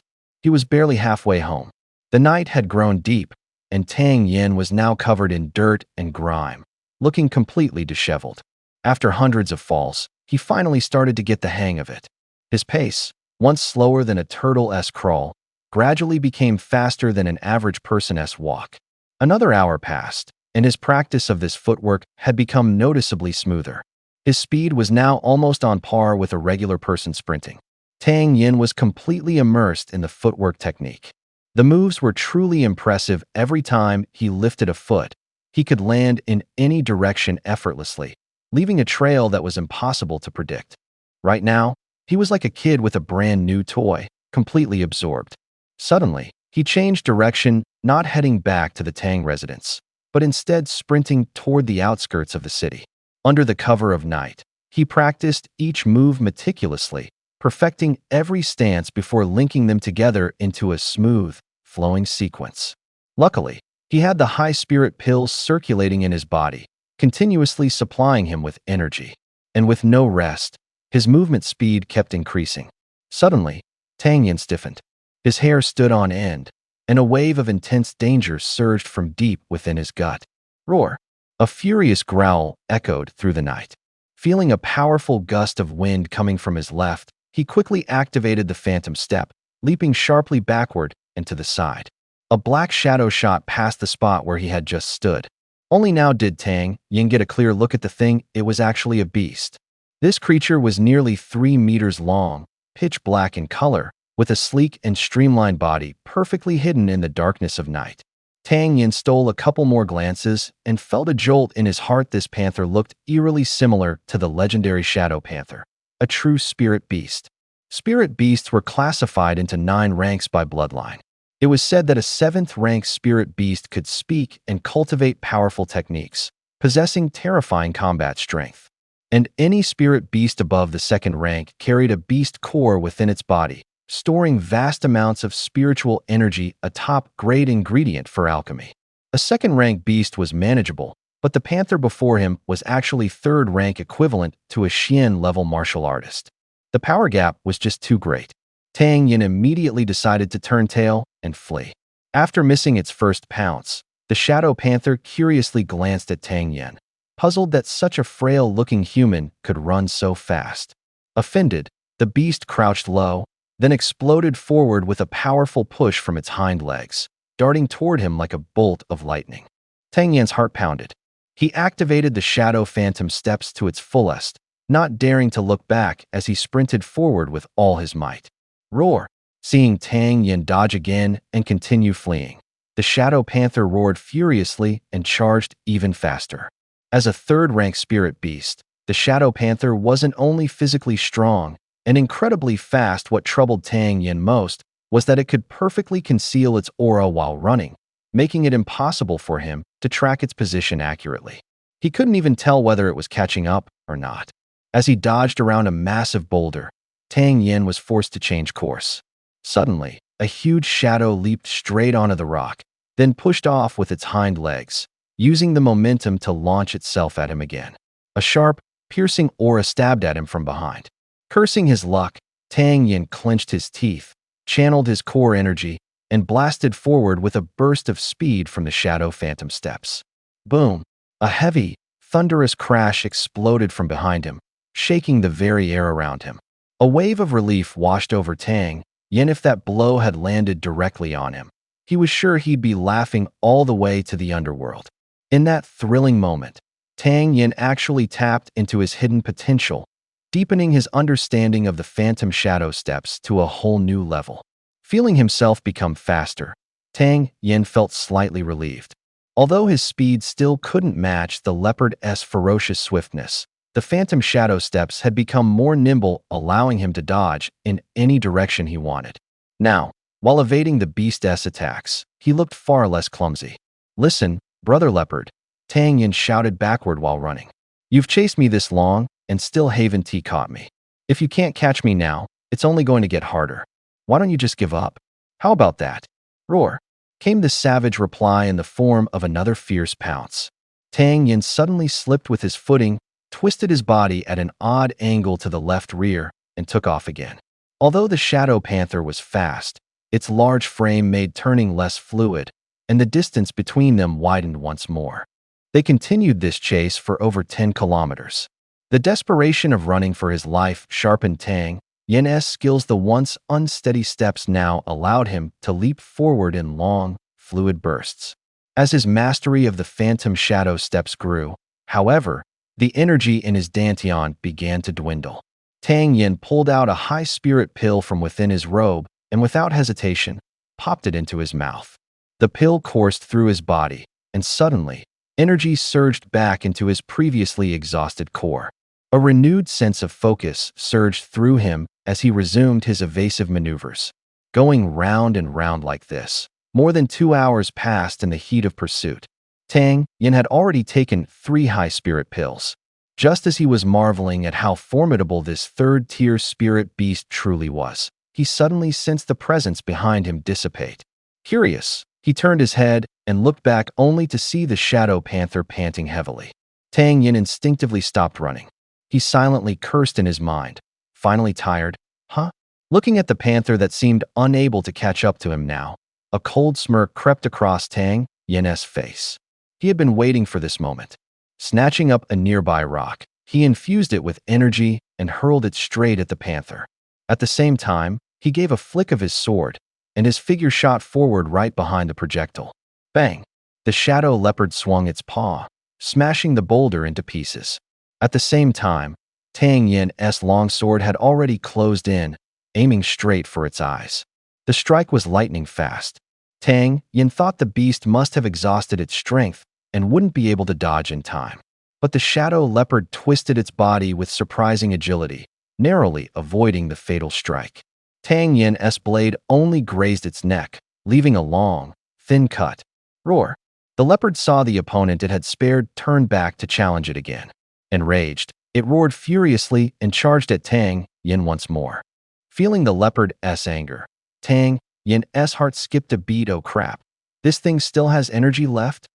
He was barely halfway home. The night had grown deep, and Tang Yin was now covered in dirt and grime, looking completely disheveled. After hundreds of falls, he finally started to get the hang of it. His pace, once slower than a turtle's crawl, gradually became faster than an average person's walk. Another hour passed, and his practice of this footwork had become noticeably smoother. His speed was now almost on par with a regular person sprinting. Tang Yin was completely immersed in the footwork technique. The moves were truly impressive. Every time he lifted a foot, he could land in any direction effortlessly, leaving a trail that was impossible to predict. Right now, he was like a kid with a brand new toy, completely absorbed. Suddenly, he changed direction, not heading back to the Tang residence, but instead sprinting toward the outskirts of the city. Under the cover of night, he practiced each move meticulously, perfecting every stance before linking them together into a smooth, flowing sequence. Luckily, he had the high spirit pills circulating in his body, continuously supplying him with energy. And with no rest, his movement speed kept increasing. Suddenly, Tang Yin stiffened. His hair stood on end, and a wave of intense danger surged from deep within his gut. Roar! A furious growl echoed through the night. Feeling a powerful gust of wind coming from his left, he quickly activated the phantom step, leaping sharply backward and to the side. A black shadow shot past the spot where he had just stood. Only now did Tang Yin get a clear look at the thing. It was actually a beast. This creature was nearly 3 meters long, pitch black in color, with a sleek and streamlined body perfectly hidden in the darkness of night. Tang Yin stole a couple more glances and felt a jolt in his heart. This panther looked eerily similar to the legendary Shadow Panther, a true spirit beast. Spirit beasts were classified into 9 ranks by bloodline. It was said that a 7th-rank spirit beast could speak and cultivate powerful techniques, possessing terrifying combat strength. And any spirit beast above the 2nd rank carried a beast core within its body, storing vast amounts of spiritual energy, a top-grade ingredient for alchemy. A 2nd-rank beast was manageable, but the panther before him was actually 3rd-rank, equivalent to a Xian-level martial artist. The power gap was just too great. Tang Yin immediately decided to turn tail and flee. After missing its first pounce, the Shadow Panther curiously glanced at Tang Yin, puzzled that such a frail-looking human could run so fast. Offended, the beast crouched low, then exploded forward with a powerful push from its hind legs, darting toward him like a bolt of lightning. Tang Yin's heart pounded. He activated the Shadow Phantom steps to its fullest, not daring to look back as he sprinted forward with all his might. Roar! Seeing Tang Yin dodge again and continue fleeing, the Shadow Panther roared furiously and charged even faster. As a 3rd-rank spirit beast, the Shadow Panther wasn't only physically strong and incredibly fast. What troubled Tang Yin most was that it could perfectly conceal its aura while running, making it impossible for him to track its position accurately. He couldn't even tell whether it was catching up or not. As he dodged around a massive boulder, Tang Yin was forced to change course. Suddenly, a huge shadow leaped straight onto the rock, then pushed off with its hind legs, using the momentum to launch itself at him again. A sharp, piercing aura stabbed at him from behind. Cursing his luck, Tang Yin clenched his teeth, channeled his core energy, and blasted forward with a burst of speed from the Shadow Phantom steps. Boom! A heavy, thunderous crash exploded from behind him, shaking the very air around him. A wave of relief washed over Tang Yin. If that blow had landed directly on him, he was sure he'd be laughing all the way to the underworld. In that thrilling moment, Tang Yin actually tapped into his hidden potential, deepening his understanding of the Phantom Shadow steps to a whole new level. Feeling himself become faster, Tang Yin felt slightly relieved. Although his speed still couldn't match the leopard's ferocious swiftness, the Phantom Shadow steps had become more nimble, allowing him to dodge in any direction he wanted. Now, while evading the beast's attacks, he looked far less clumsy. "Listen, Brother Leopard," Tang Yin shouted backward while running. "You've chased me this long, and still haven't caught me. If you can't catch me now, it's only going to get harder. Why don't you just give up? How about that?" Roar! Came the savage reply in the form of another fierce pounce. Tang Yin suddenly slipped with his footing, twisted his body at an odd angle to the left rear, and took off again. Although the Shadow Panther was fast, its large frame made turning less fluid, and the distance between them widened once more. They continued this chase for over 10 kilometers. The desperation of running for his life sharpened Tang Yin's skills. The once unsteady steps now allowed him to leap forward in long, fluid bursts. As his mastery of the Phantom Shadow steps grew, however, the energy in his dantian began to dwindle. Tang Yin pulled out a high spirit pill from within his robe and without hesitation, popped it into his mouth. The pill coursed through his body, and suddenly, energy surged back into his previously exhausted core. A renewed sense of focus surged through him as he resumed his evasive maneuvers. Going round and round like this, more than 2 hours passed in the heat of pursuit. Tang Yin had already taken 3 high spirit pills. Just as he was marveling at how formidable this 3rd-tier spirit beast truly was, he suddenly sensed the presence behind him dissipate. Curious, he turned his head and looked back only to see the Shadow Panther panting heavily. Tang Yin instinctively stopped running. He silently cursed in his mind. Finally tired, huh? Looking at the panther that seemed unable to catch up to him now, a cold smirk crept across Tang Yin's face. He had been waiting for this moment. Snatching up a nearby rock, he infused it with energy and hurled it straight at the panther. At the same time, he gave a flick of his sword, and his figure shot forward right behind the projectile. Bang! The shadow leopard swung its paw, smashing the boulder into pieces. At the same time, Tang Yin's longsword had already closed in, aiming straight for its eyes. The strike was lightning fast. Tang Yin thought the beast must have exhausted its strength and wouldn't be able to dodge in time. But the shadow leopard twisted its body with surprising agility, narrowly avoiding the fatal strike. Tang Yin's blade only grazed its neck, leaving a long, thin cut. Roar! The leopard saw the opponent it had spared turn back to challenge it again. Enraged, it roared furiously and charged at Tang Yin once more. Feeling the leopard's anger, Tang Yin's heart skipped a beat. Oh crap, this thing still has energy left?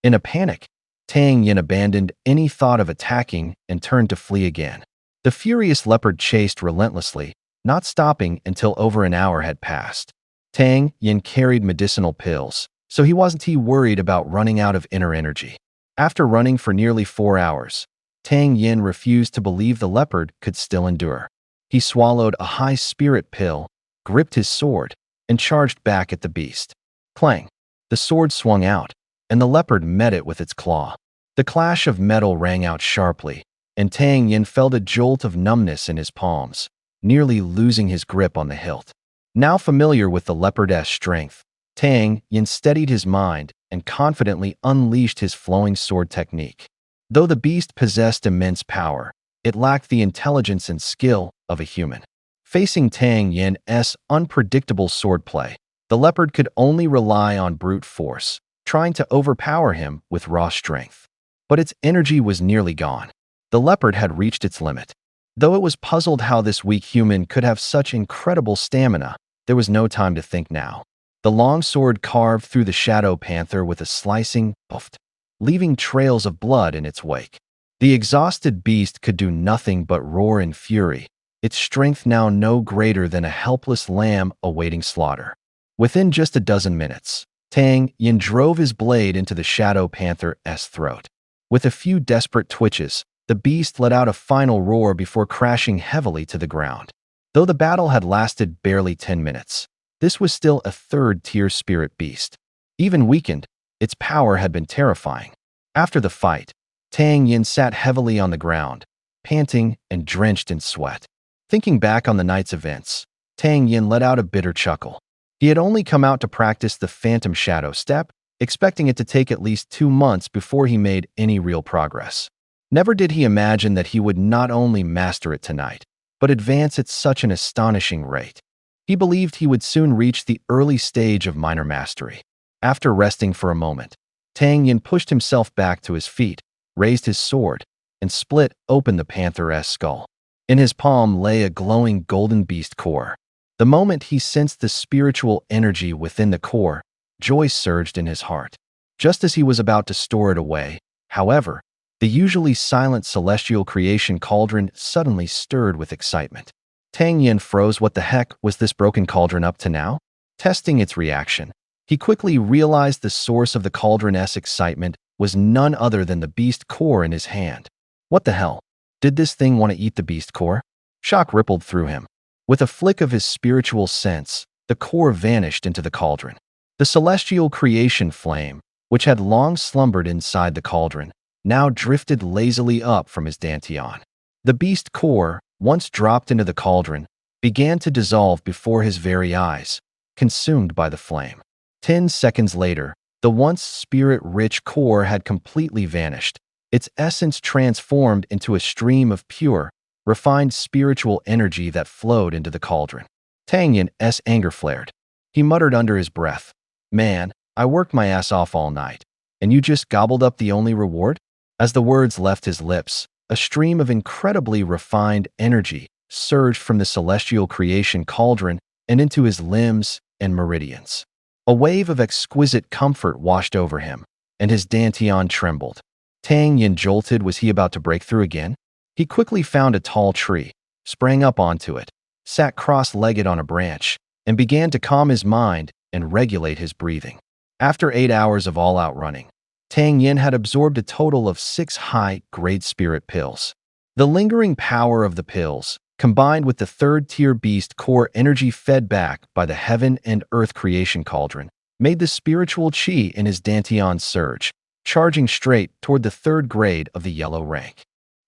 In a panic, Tang Yin abandoned any thought of attacking and turned to flee again. The furious leopard chased relentlessly, not stopping until over an hour had passed. Tang Yin carried medicinal pills, so he wasn't worried about running out of inner energy. After running for nearly 4 hours, Tang Yin refused to believe the leopard could still endure. He swallowed a high spirit pill, gripped his sword, and charged back at the beast. Clang! The sword swung out, and the leopard met it with its claw. The clash of metal rang out sharply, and Tang Yin felt a jolt of numbness in his palms, nearly losing his grip on the hilt. Now familiar with the leopard's strength, Tang Yin steadied his mind and confidently unleashed his flowing sword technique. Though the beast possessed immense power, it lacked the intelligence and skill of a human. Facing Tang Yin's unpredictable swordplay, the leopard could only rely on brute force, trying to overpower him with raw strength. But its energy was nearly gone. The leopard had reached its limit. Though it was puzzled how this weak human could have such incredible stamina, there was no time to think now. The long sword carved through the shadow panther with a slicing poof, leaving trails of blood in its wake. The exhausted beast could do nothing but roar in fury, its strength now no greater than a helpless lamb awaiting slaughter. Within just a dozen minutes, Tang Yin drove his blade into the shadow panther's throat. With a few desperate twitches, the beast let out a final roar before crashing heavily to the ground. Though the battle had lasted barely 10 minutes, this was still a third-tier spirit beast. Even weakened, its power had been terrifying. After the fight, Tang Yin sat heavily on the ground, panting and drenched in sweat. Thinking back on the night's events, Tang Yin let out a bitter chuckle. He had only come out to practice the Phantom Shadow Step, expecting it to take at least 2 months before he made any real progress. Never did he imagine that he would not only master it tonight, but advance at such an astonishing rate. He believed he would soon reach the early stage of minor mastery. After resting for a moment, Tang Yin pushed himself back to his feet, raised his sword, and split open the panther's skull. In his palm lay a glowing golden beast core. The moment he sensed the spiritual energy within the core, joy surged in his heart. Just as he was about to store it away, however, the usually silent celestial creation cauldron suddenly stirred with excitement. Tang Yin froze. What the heck was this broken cauldron up to now? Testing its reaction, he quickly realized the source of the cauldron's excitement was none other than the beast core in his hand. What the hell? Did this thing want to eat the beast core? Shock rippled through him. With a flick of his spiritual sense, the core vanished into the cauldron. The celestial creation flame, which had long slumbered inside the cauldron, now drifted lazily up from his dantian. The beast core, once dropped into the cauldron, began to dissolve before his very eyes, consumed by the flame. 10 seconds later, the once spirit-rich core had completely vanished, its essence transformed into a stream of pure, refined spiritual energy that flowed into the cauldron. Tang Yin's anger flared. He muttered under his breath, "Man, I worked my ass off all night, and you just gobbled up the only reward?" As the words left his lips, a stream of incredibly refined energy surged from the celestial creation cauldron and into his limbs and meridians. A wave of exquisite comfort washed over him, and his dantian trembled. Tang Yin jolted. Was he about to break through again? He quickly found a tall tree, sprang up onto it, sat cross-legged on a branch, and began to calm his mind and regulate his breathing. After 8 hours of all-out running, Tang Yin had absorbed a total of 6 high-grade spirit pills. The lingering power of the pills, combined with the third-tier beast core energy fed back by the heaven and earth creation cauldron, made the spiritual chi in his dantian surge, charging straight toward the 3rd grade of the yellow rank.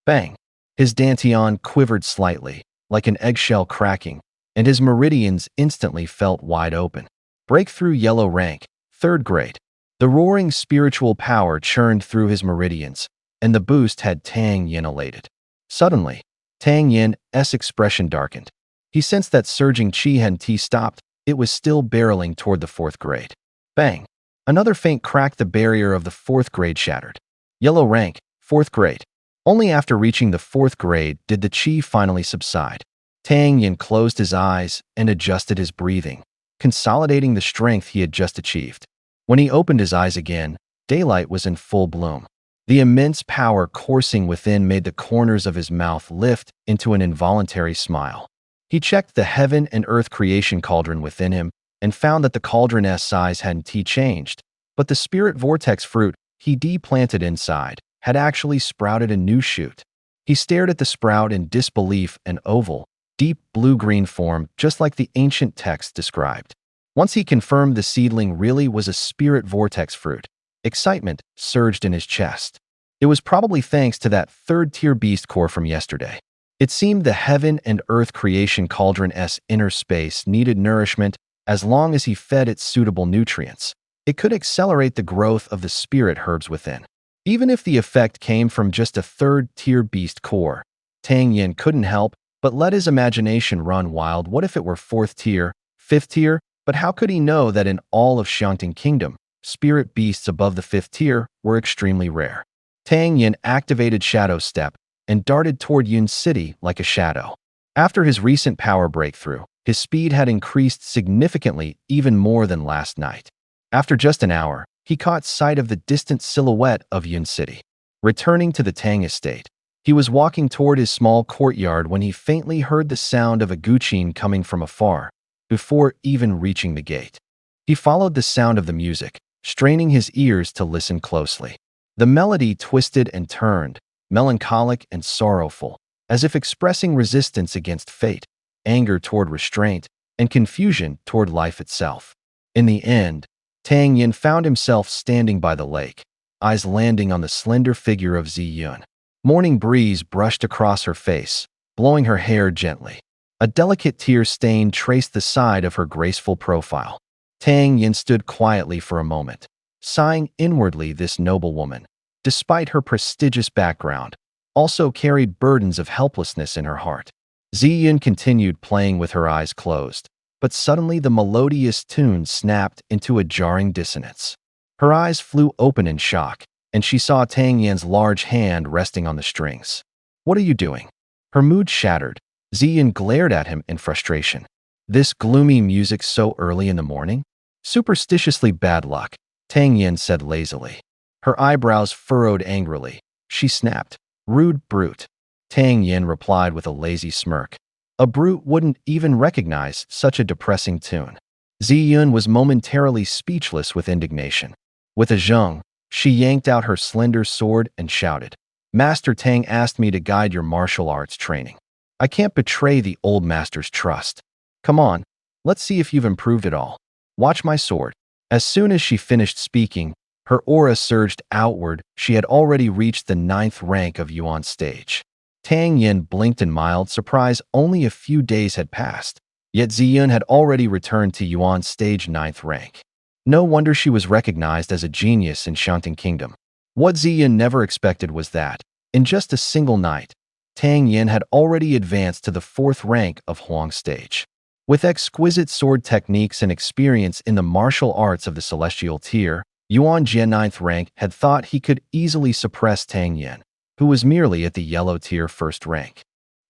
Bang! His dantian quivered slightly, like an eggshell cracking, and his meridians instantly felt wide open. Breakthrough yellow rank, 3rd grade. The roaring spiritual power churned through his meridians, and the boost had Tang Yin elated. Suddenly, Tang Yin's expression darkened. He sensed that surging chi hadn't stopped, it was still barreling toward the 4th grade. Bang! Another faint crack, the barrier of the 4th grade shattered. Yellow rank, 4th grade. Only after reaching the 4th grade did the chi finally subside. Tang Yin closed his eyes and adjusted his breathing, consolidating the strength he had just achieved. When he opened his eyes again, daylight was in full bloom. The immense power coursing within made the corners of his mouth lift into an involuntary smile. He checked the heaven and earth creation cauldron within him and found that the cauldron's size hadn't changed, but the spirit vortex fruit he planted inside had actually sprouted a new shoot. He stared at the sprout in disbelief, an oval, deep blue-green form just like the ancient text described. Once he confirmed the seedling really was a spirit vortex fruit, excitement surged in his chest. It was probably thanks to that 3rd-tier beast core from yesterday. It seemed the heaven and earth creation cauldron's inner space needed nourishment as long as he fed it suitable nutrients. It could accelerate the growth of the spirit herbs within. Even if the effect came from just a 3rd-tier beast core, Tang Yin couldn't help but let his imagination run wild. What if it were 4th tier, 5th tier? But how could he know that in all of Xiangting Kingdom, spirit beasts above the 5th tier were extremely rare? Tang Yin activated Shadow Step and darted toward Yun City like a shadow. After his recent power breakthrough, his speed had increased significantly, even more than last night. After just an hour, he caught sight of the distant silhouette of Yun City. Returning to the Tang estate, he was walking toward his small courtyard when he faintly heard the sound of a guqin coming from afar, before even reaching the gate. He followed the sound of the music, straining his ears to listen closely. The melody twisted and turned, melancholic and sorrowful, as if expressing resistance against fate, anger toward restraint, and confusion toward life itself. In the end, Tang Yin found himself standing by the lake, eyes landing on the slender figure of Zi Yun. Morning breeze brushed across her face, blowing her hair gently. A delicate tear stain traced the side of her graceful profile. Tang Yin stood quietly for a moment, sighing inwardly. This noble woman, despite her prestigious background, also carried burdens of helplessness in her heart. Zi Yun continued playing with her eyes closed, but suddenly the melodious tune snapped into a jarring dissonance. Her eyes flew open in shock, and she saw Tang Yin's large hand resting on the strings. "What are you doing?" Her mood shattered. Zi Yun glared at him in frustration. "This gloomy music so early in the morning? Superstitiously bad luck," Tang Yin said lazily. Her eyebrows furrowed angrily. She snapped, "Rude brute." Tang Yin replied with a lazy smirk. A brute wouldn't even recognize such a depressing tune. Zi Yun was momentarily speechless with indignation. With a zheng, she yanked out her slender sword and shouted, "Master Tang asked me to guide your martial arts training. I can't betray the old master's trust. Come on, let's see if you've improved at all. Watch my sword." As soon as she finished speaking, her aura surged outward. She had already reached the 9th rank of Yuan stage. Tang Yin blinked in mild surprise. Only a few days had passed, yet Zi Yun had already returned to Yuan stage 9th rank. No wonder she was recognized as a genius in Xiangting Kingdom. What Zi Yun never expected was that, in just a single night, Tang Yin had already advanced to the 4th rank of Huang stage. With exquisite sword techniques and experience in the martial arts of the celestial tier, Yuan Jie 9th rank had thought he could easily suppress Tang Yin, who was merely at the yellow tier 1st rank.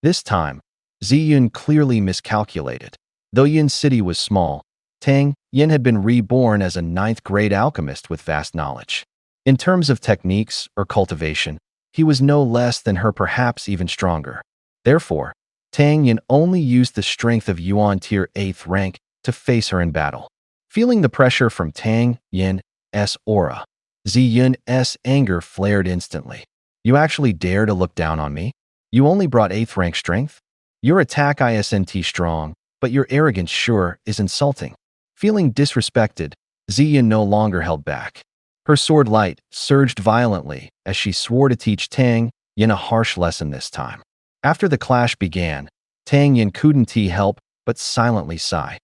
This time, Zi Yun clearly miscalculated. Though Yin City was small, Tang Yin had been reborn as a 9th-grade alchemist with vast knowledge. In terms of techniques or cultivation, he was no less than her, perhaps even stronger. Therefore, Tang Yin only used the strength of Yuan tier 8th rank to face her in battle. Feeling the pressure from Tang Yin's aura, Ziyun's anger flared instantly. You actually dare to look down on me? You only brought 8th rank strength? Your attack isn't strong, but your arrogance sure is insulting. Feeling disrespected, Ziyun no longer held back. Her sword light surged violently as she swore to teach Tang Yin a harsh lesson this time. After the clash began, Tang Yin couldn't help but silently sigh.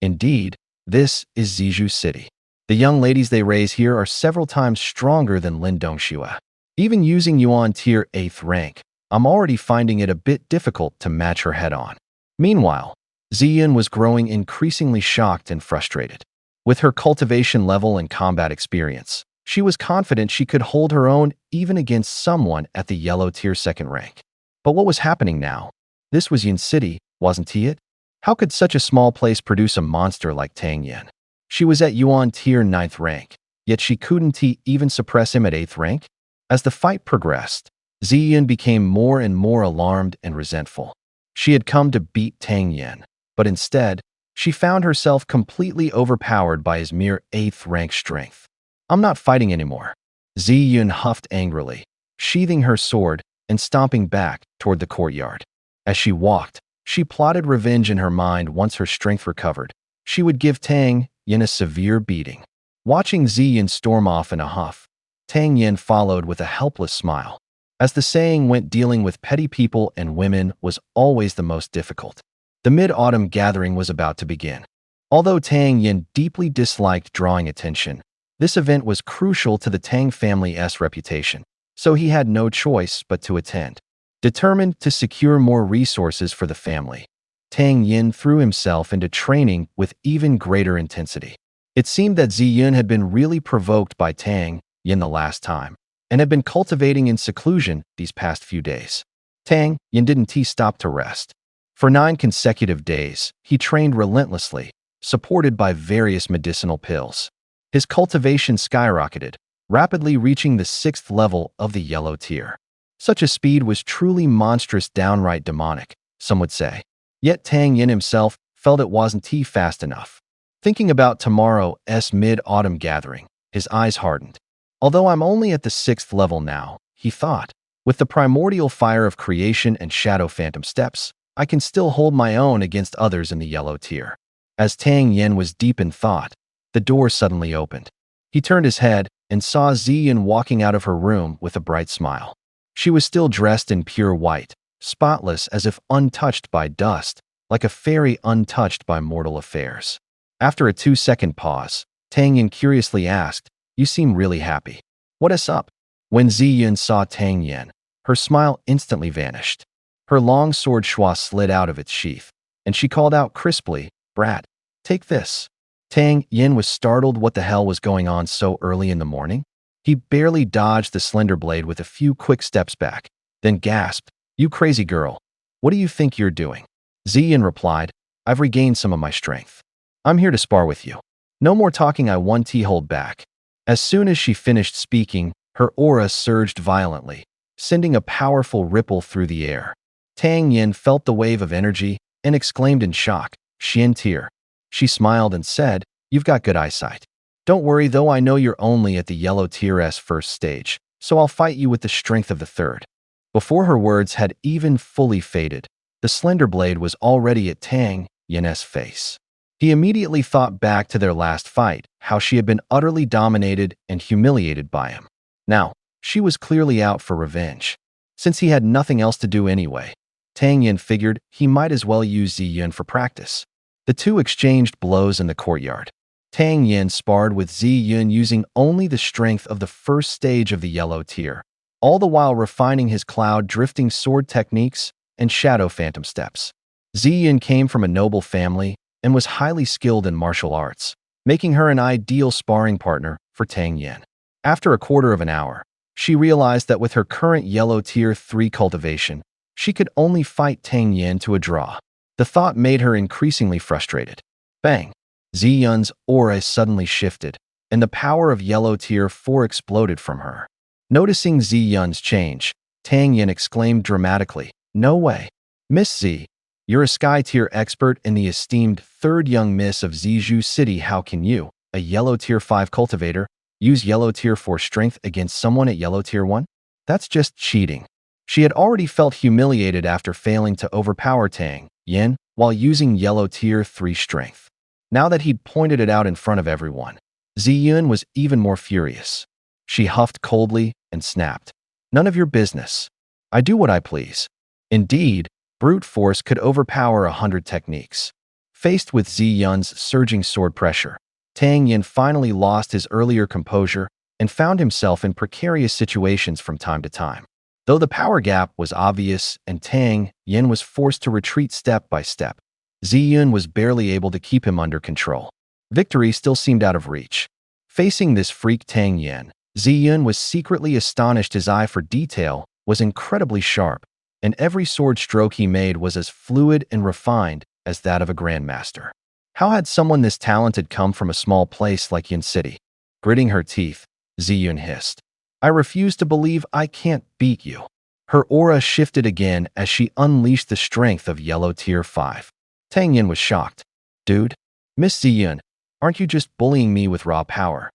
Indeed, this is Zizhu City. The young ladies they raise here are several times stronger than Lin Dongxue. Even using Yuan tier 8th rank, I'm already finding it a bit difficult to match her head-on. Meanwhile, Ziyun was growing increasingly shocked and frustrated. With her cultivation level and combat experience, she was confident she could hold her own even against someone at the yellow tier 2nd rank. But what was happening now? This was Yin City, wasn't it? How could such a small place produce a monster like Tang Yin? She was at Yuan tier 9th rank, yet she couldn't even suppress him at 8th rank? As the fight progressed, Ziyun became more and more alarmed and resentful. She had come to beat Tang Yin, but instead, she found herself completely overpowered by his mere 8th rank strength. I'm not fighting anymore. Ziyun huffed angrily, sheathing her sword and stomping back toward the courtyard. As she walked, she plotted revenge in her mind. Once her strength recovered, she would give Tang Yin a severe beating. Watching Ziyun storm off in a huff, Tang Yin followed with a helpless smile. As the saying went, dealing with petty people and women was always the most difficult. The mid-autumn gathering was about to begin. Although Tang Yin deeply disliked drawing attention, this event was crucial to the Tang family's reputation, so he had no choice but to attend. Determined to secure more resources for the family, Tang Yin threw himself into training with even greater intensity. It seemed that Ziyun had been really provoked by Tang Yin the last time, and had been cultivating in seclusion these past few days. Tang Yin didn't stop to rest. For 9 consecutive days, he trained relentlessly, supported by various medicinal pills. His cultivation skyrocketed, rapidly reaching the 6th level of the yellow tier. Such a speed was truly monstrous, downright demonic, some would say. Yet Tang Yin himself felt it wasn't fast enough. Thinking about tomorrow's mid-autumn gathering, his eyes hardened. Although I'm only at the 6th level now, he thought, with the primordial fire of creation and shadow phantom steps, I can still hold my own against others in the yellow tier. As Tang Yin was deep in thought, the door suddenly opened. He turned his head and saw Ziyun walking out of her room with a bright smile. She was still dressed in pure white, spotless as if untouched by dust, like a fairy untouched by mortal affairs. After a 2-second pause, Tang Yin curiously asked, "You seem really happy. What is up?" When Ziyun saw Tang Yin, her smile instantly vanished. Her long sword schwa slid out of its sheath, and she called out crisply, "Brat, take this." Tang Yin was startled. What the hell was going on so early in the morning? He barely dodged the slender blade with a few quick steps back, then gasped, "You crazy girl. What do you think you're doing?" Ziyun replied, "I've regained some of my strength. I'm here to spar with you. No more talking, I want to hold back." As soon as she finished speaking, her aura surged violently, sending a powerful ripple through the air. Tang Yin felt the wave of energy and exclaimed in shock, "Xian tier." She smiled and said, "You've got good eyesight. Don't worry though, I know you're only at the yellow tier's 1st stage, so I'll fight you with the strength of the 3rd. Before her words had even fully faded, the slender blade was already at Tang Yin's face. He immediately thought back to their last fight, how she had been utterly dominated and humiliated by him. Now, she was clearly out for revenge. Since he had nothing else to do anyway, Tang Yin figured he might as well use Ziyun for practice. The two exchanged blows in the courtyard. Tang Yin sparred with Ziyun using only the strength of the 1st stage of the yellow tier, all the while refining his cloud-drifting sword techniques and shadow phantom steps. Ziyun came from a noble family and was highly skilled in martial arts, making her an ideal sparring partner for Tang Yin. After a quarter of an hour, she realized that with her current yellow tier 3 cultivation, she could only fight Tang Yin to a draw. The thought made her increasingly frustrated. Bang! Ziyun's aura suddenly shifted, and the power of yellow tier 4 exploded from her. Noticing Ziyun's change, Tang Yin exclaimed dramatically, "No way! Miss Z, you're a sky tier expert and the esteemed 3rd young miss of Zizhu City. How can you, a yellow tier 5 cultivator, Use yellow tier 4 strength against someone at yellow tier 1? That's just cheating. She had already felt humiliated after failing to overpower Tang Yin while using yellow tier 3 strength. Now that he'd pointed it out in front of everyone, Ziyun was even more furious. She huffed coldly and snapped. None of your business. I do what I please. Indeed, brute force could overpower 100 techniques. Faced with Ziyun's surging sword pressure, Tang Yin finally lost his earlier composure and found himself in precarious situations from time to time. Though the power gap was obvious and Tang Yin was forced to retreat step by step, Ziyun was barely able to keep him under control. Victory still seemed out of reach. Facing this freak Tang Yin, Ziyun was secretly astonished. His eye for detail was incredibly sharp, and every sword stroke he made was as fluid and refined as that of a grandmaster. How had someone this talented come from a small place like Yin City? Gritting her teeth, Ziyun hissed. I refuse to believe I can't beat you. Her aura shifted again as she unleashed the strength of yellow tier 5. Tang Yin was shocked. Dude, Miss Ziyun, aren't you just bullying me with raw power?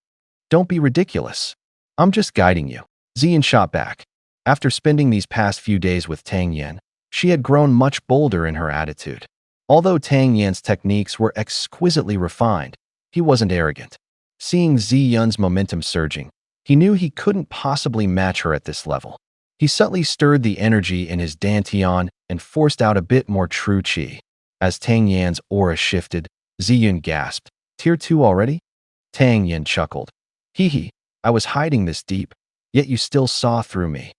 Don't be ridiculous. I'm just guiding you. Ziyun shot back. After spending these past few days with Tang Yin, she had grown much bolder in her attitude. Although Tang Yin's techniques were exquisitely refined, he wasn't arrogant. Seeing Ziyun's momentum surging, he knew he couldn't possibly match her at this level. He subtly stirred the energy in his dantian and forced out a bit more true qi. As Tang Yin's aura shifted, Ziyun gasped. Tier 2 already? Tang Yin chuckled. Hee, I was hiding this deep, yet you still saw through me.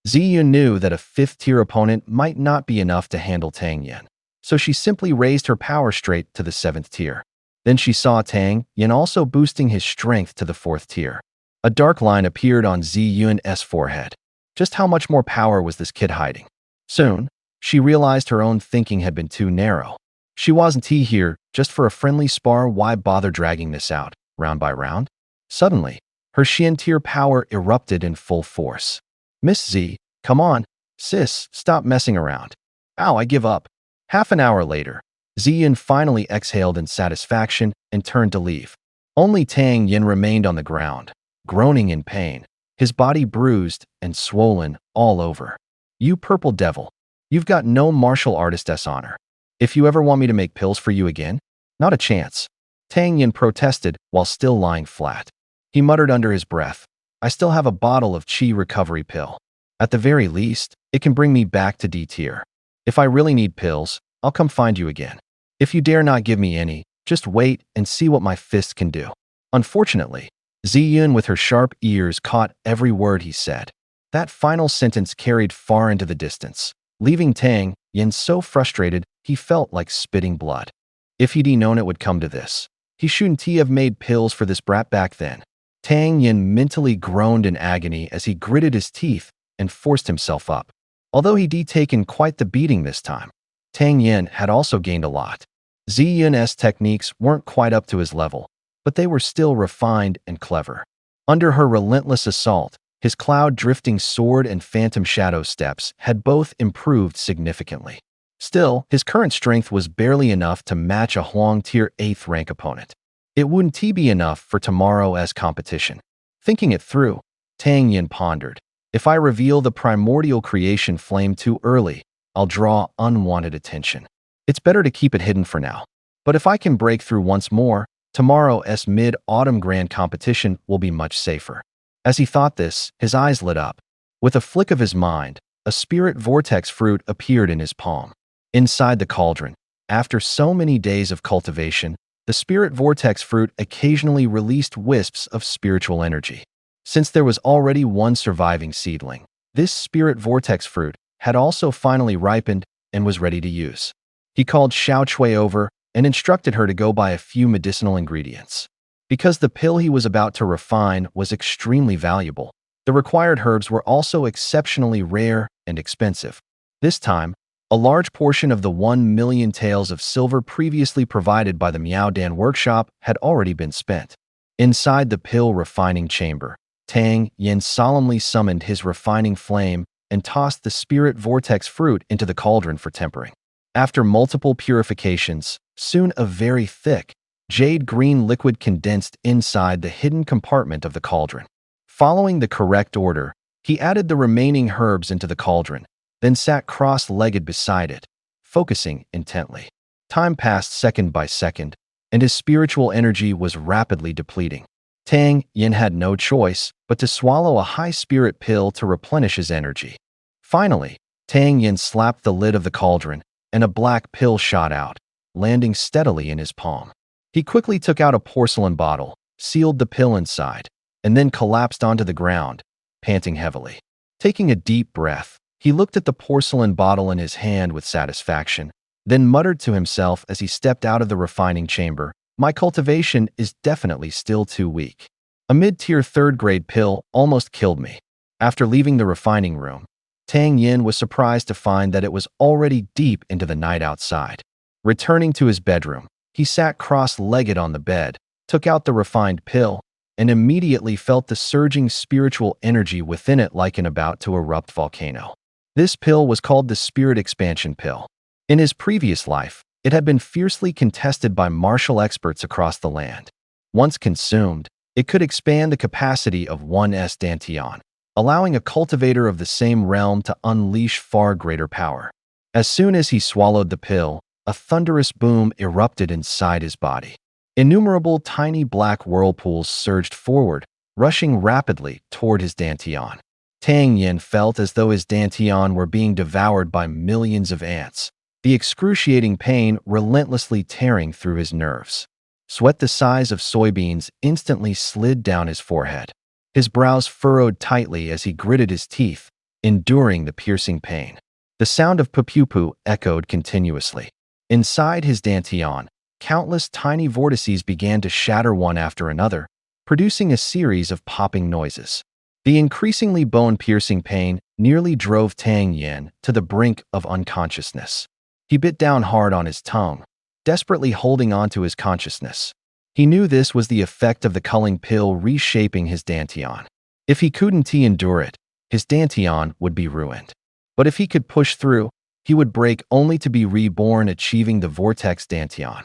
Ziyun knew that a 5th tier opponent might not be enough to handle Tang Yin, so she simply raised her power straight to the 7th tier. Then she saw Tang Yin also boosting his strength to the 4th tier. A dark line appeared on Ziyun's forehead. Just how much more power was this kid hiding? Soon, she realized her own thinking had been too narrow. She wasn't here just for a friendly spar. Why bother dragging this out, round by round? Suddenly, her Xian tier power erupted in full force. Miss Z, come on, sis, stop messing around. Ow, I give up. Half an hour later, Ziyun finally exhaled in satisfaction and turned to leave. Only Tang Yin remained on the ground, groaning in pain, his body bruised and swollen all over. You purple devil, you've got no martial artist's honor. If you ever want me to make pills for you again, not a chance. Tang Yin protested while still lying flat. He muttered under his breath, I still have a bottle of Qi recovery pill. At the very least, it can bring me back to D tier. If I really need pills, I'll come find you again. If you dare not give me any, just wait and see what my fist can do. Unfortunately, Ziyun with her sharp ears caught every word he said. That final sentence carried far into the distance, leaving Tang Yin so frustrated he felt like spitting blood. If he'd known it would come to this, he shouldn't have made pills for this brat back then. Tang Yin mentally groaned in agony as he gritted his teeth and forced himself up. Although he'd taken quite the beating this time, Tang Yin had also gained a lot. Ziyun's techniques weren't quite up to his level, but they were still refined and clever. Under her relentless assault, his cloud-drifting sword and phantom shadow steps had both improved significantly. Still, his current strength was barely enough to match a Huang tier 8th rank opponent. It wouldn't be enough for tomorrow's competition. Thinking it through, Tang Yin pondered. If I reveal the primordial creation flame too early, I'll draw unwanted attention. It's better to keep it hidden for now. But if I can break through once more, tomorrow's mid-autumn grand competition will be much safer. As he thought this, his eyes lit up. With a flick of his mind, a spirit vortex fruit appeared in his palm. Inside the cauldron, after so many days of cultivation, the spirit vortex fruit occasionally released wisps of spiritual energy. Since there was already one surviving seedling, this spirit vortex fruit had also finally ripened and was ready to use. He called Xiao Chui over and instructed her to go buy a few medicinal ingredients. Because the pill he was about to refine was extremely valuable, the required herbs were also exceptionally rare and expensive. This time, a large portion of the 1 million taels of silver previously provided by the Miaodan workshop had already been spent. Inside the pill refining chamber, Tang Yin solemnly summoned his refining flame and tossed the spirit vortex fruit into the cauldron for tempering. After multiple purifications, soon a very thick, jade green liquid condensed inside the hidden compartment of the cauldron. Following the correct order, he added the remaining herbs into the cauldron, then sat cross-legged beside it, focusing intently. Time passed second by second, and his spiritual energy was rapidly depleting. Tang Yin had no choice but to swallow a high-spirit pill to replenish his energy. Finally, Tang Yin slapped the lid of the cauldron, and a black pill shot out, landing steadily in his palm. He quickly took out a porcelain bottle, sealed the pill inside, and then collapsed onto the ground, panting heavily. Taking a deep breath, he looked at the porcelain bottle in his hand with satisfaction, then muttered to himself as he stepped out of the refining chamber, "My cultivation is definitely still too weak. A mid-tier third-grade pill almost killed me." After leaving the refining room, Tang Yin was surprised to find that it was already deep into the night outside. Returning to his bedroom, he sat cross-legged on the bed, took out the refined pill, and immediately felt the surging spiritual energy within it like an about to erupt volcano. This pill was called the Spirit Expansion Pill. In his previous life, it had been fiercely contested by martial experts across the land. Once consumed, it could expand the capacity of one's dantian, allowing a cultivator of the same realm to unleash far greater power. As soon as he swallowed the pill, a thunderous boom erupted inside his body. Innumerable tiny black whirlpools surged forward, rushing rapidly toward his dantian. Tang Yin felt as though his dantian were being devoured by millions of ants, the excruciating pain relentlessly tearing through his nerves. Sweat the size of soybeans instantly slid down his forehead. His brows furrowed tightly as he gritted his teeth, enduring the piercing pain. The sound of pupupu echoed continuously. Inside his dantian, countless tiny vortices began to shatter one after another, producing a series of popping noises. The increasingly bone-piercing pain nearly drove Tang Yin to the brink of unconsciousness. He bit down hard on his tongue, desperately holding on to his consciousness. He knew this was the effect of the culling pill reshaping his dantian. If he couldn't endure it, his dantian would be ruined. But if he could push through, he would break only to be reborn, achieving the vortex dantian.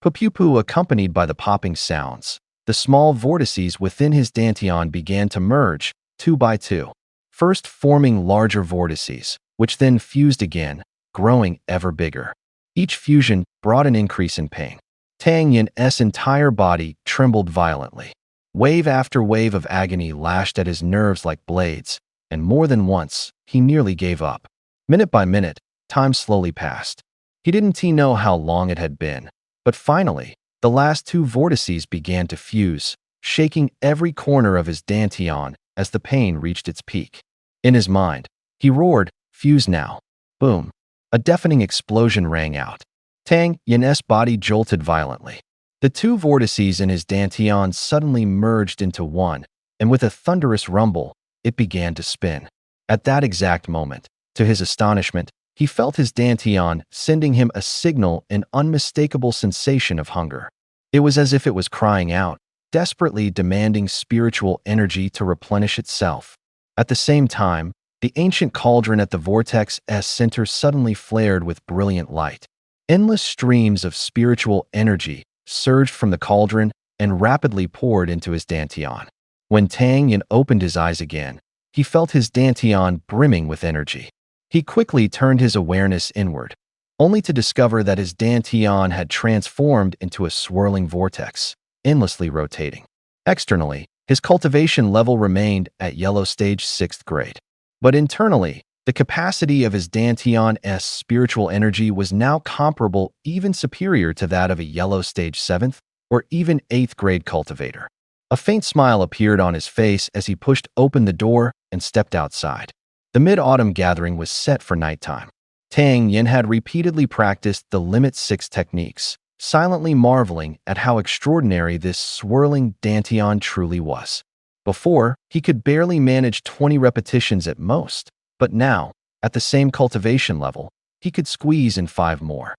Pupupu accompanied by the popping sounds, the small vortices within his dantian began to merge, two by two, first forming larger vortices, which then fused again, growing ever bigger. Each fusion brought an increase in pain. Tang Yin's entire body trembled violently. Wave after wave of agony lashed at his nerves like blades, and more than once, he nearly gave up. Minute by minute, time slowly passed. He didn't know how long it had been, but finally, the last two vortices began to fuse, shaking every corner of his dantian as the pain reached its peak. In his mind, he roared, "Fuse now!" Boom! A deafening explosion rang out. Tang Yin's body jolted violently. The two vortices in his dantian suddenly merged into one, and with a thunderous rumble, it began to spin. At that exact moment, to his astonishment, he felt his dantian sending him a signal, an unmistakable sensation of hunger. It was as if it was crying out, desperately demanding spiritual energy to replenish itself. At the same time, the ancient cauldron at the vortex's center suddenly flared with brilliant light. Endless streams of spiritual energy surged from the cauldron and rapidly poured into his dantian. When Tang Yin opened his eyes again, he felt his dantian brimming with energy. He quickly turned his awareness inward, only to discover that his dantian had transformed into a swirling vortex, endlessly rotating. Externally, his cultivation level remained at yellow stage 6th grade. But internally, the capacity of his dantian's spiritual energy was now comparable, even superior to that of a yellow stage 7th or even 8th grade cultivator. A faint smile appeared on his face as he pushed open the door and stepped outside. The mid-autumn gathering was set for nighttime. Tang Yin had repeatedly practiced the Limit 6 techniques, silently marveling at how extraordinary this swirling dantian truly was. Before, he could barely manage 20 repetitions at most, but now, at the same cultivation level, he could squeeze in 5 more.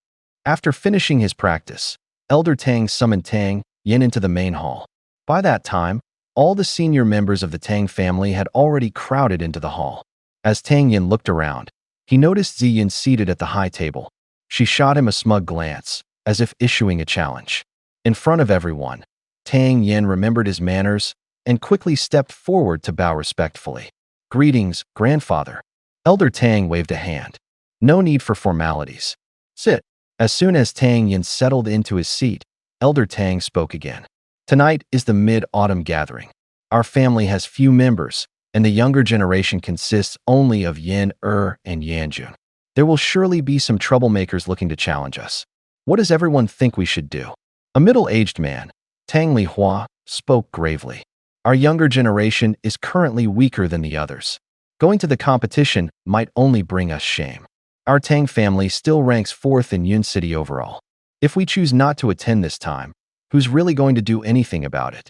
After finishing his practice, Elder Tang summoned Tang Yin into the main hall. By that time, all the senior members of the Tang family had already crowded into the hall. As Tang Yin looked around, he noticed Ziyin seated at the high table. She shot him a smug glance, as if issuing a challenge. In front of everyone, Tang Yin remembered his manners and quickly stepped forward to bow respectfully. "Greetings, grandfather." Elder Tang waved a hand. "No need for formalities. Sit." As soon as Tang Yin settled into his seat, Elder Tang spoke again. "Tonight is the mid-autumn gathering. Our family has few members, and the younger generation consists only of Yin, and Yanjun. There will surely be some troublemakers looking to challenge us. What does everyone think we should do?" A middle-aged man, Tang Li Hua, spoke gravely. "Our younger generation is currently weaker than the others. Going to the competition might only bring us shame. Our Tang family still ranks 4th in Yun City overall. If we choose not to attend this time, who's really going to do anything about it?"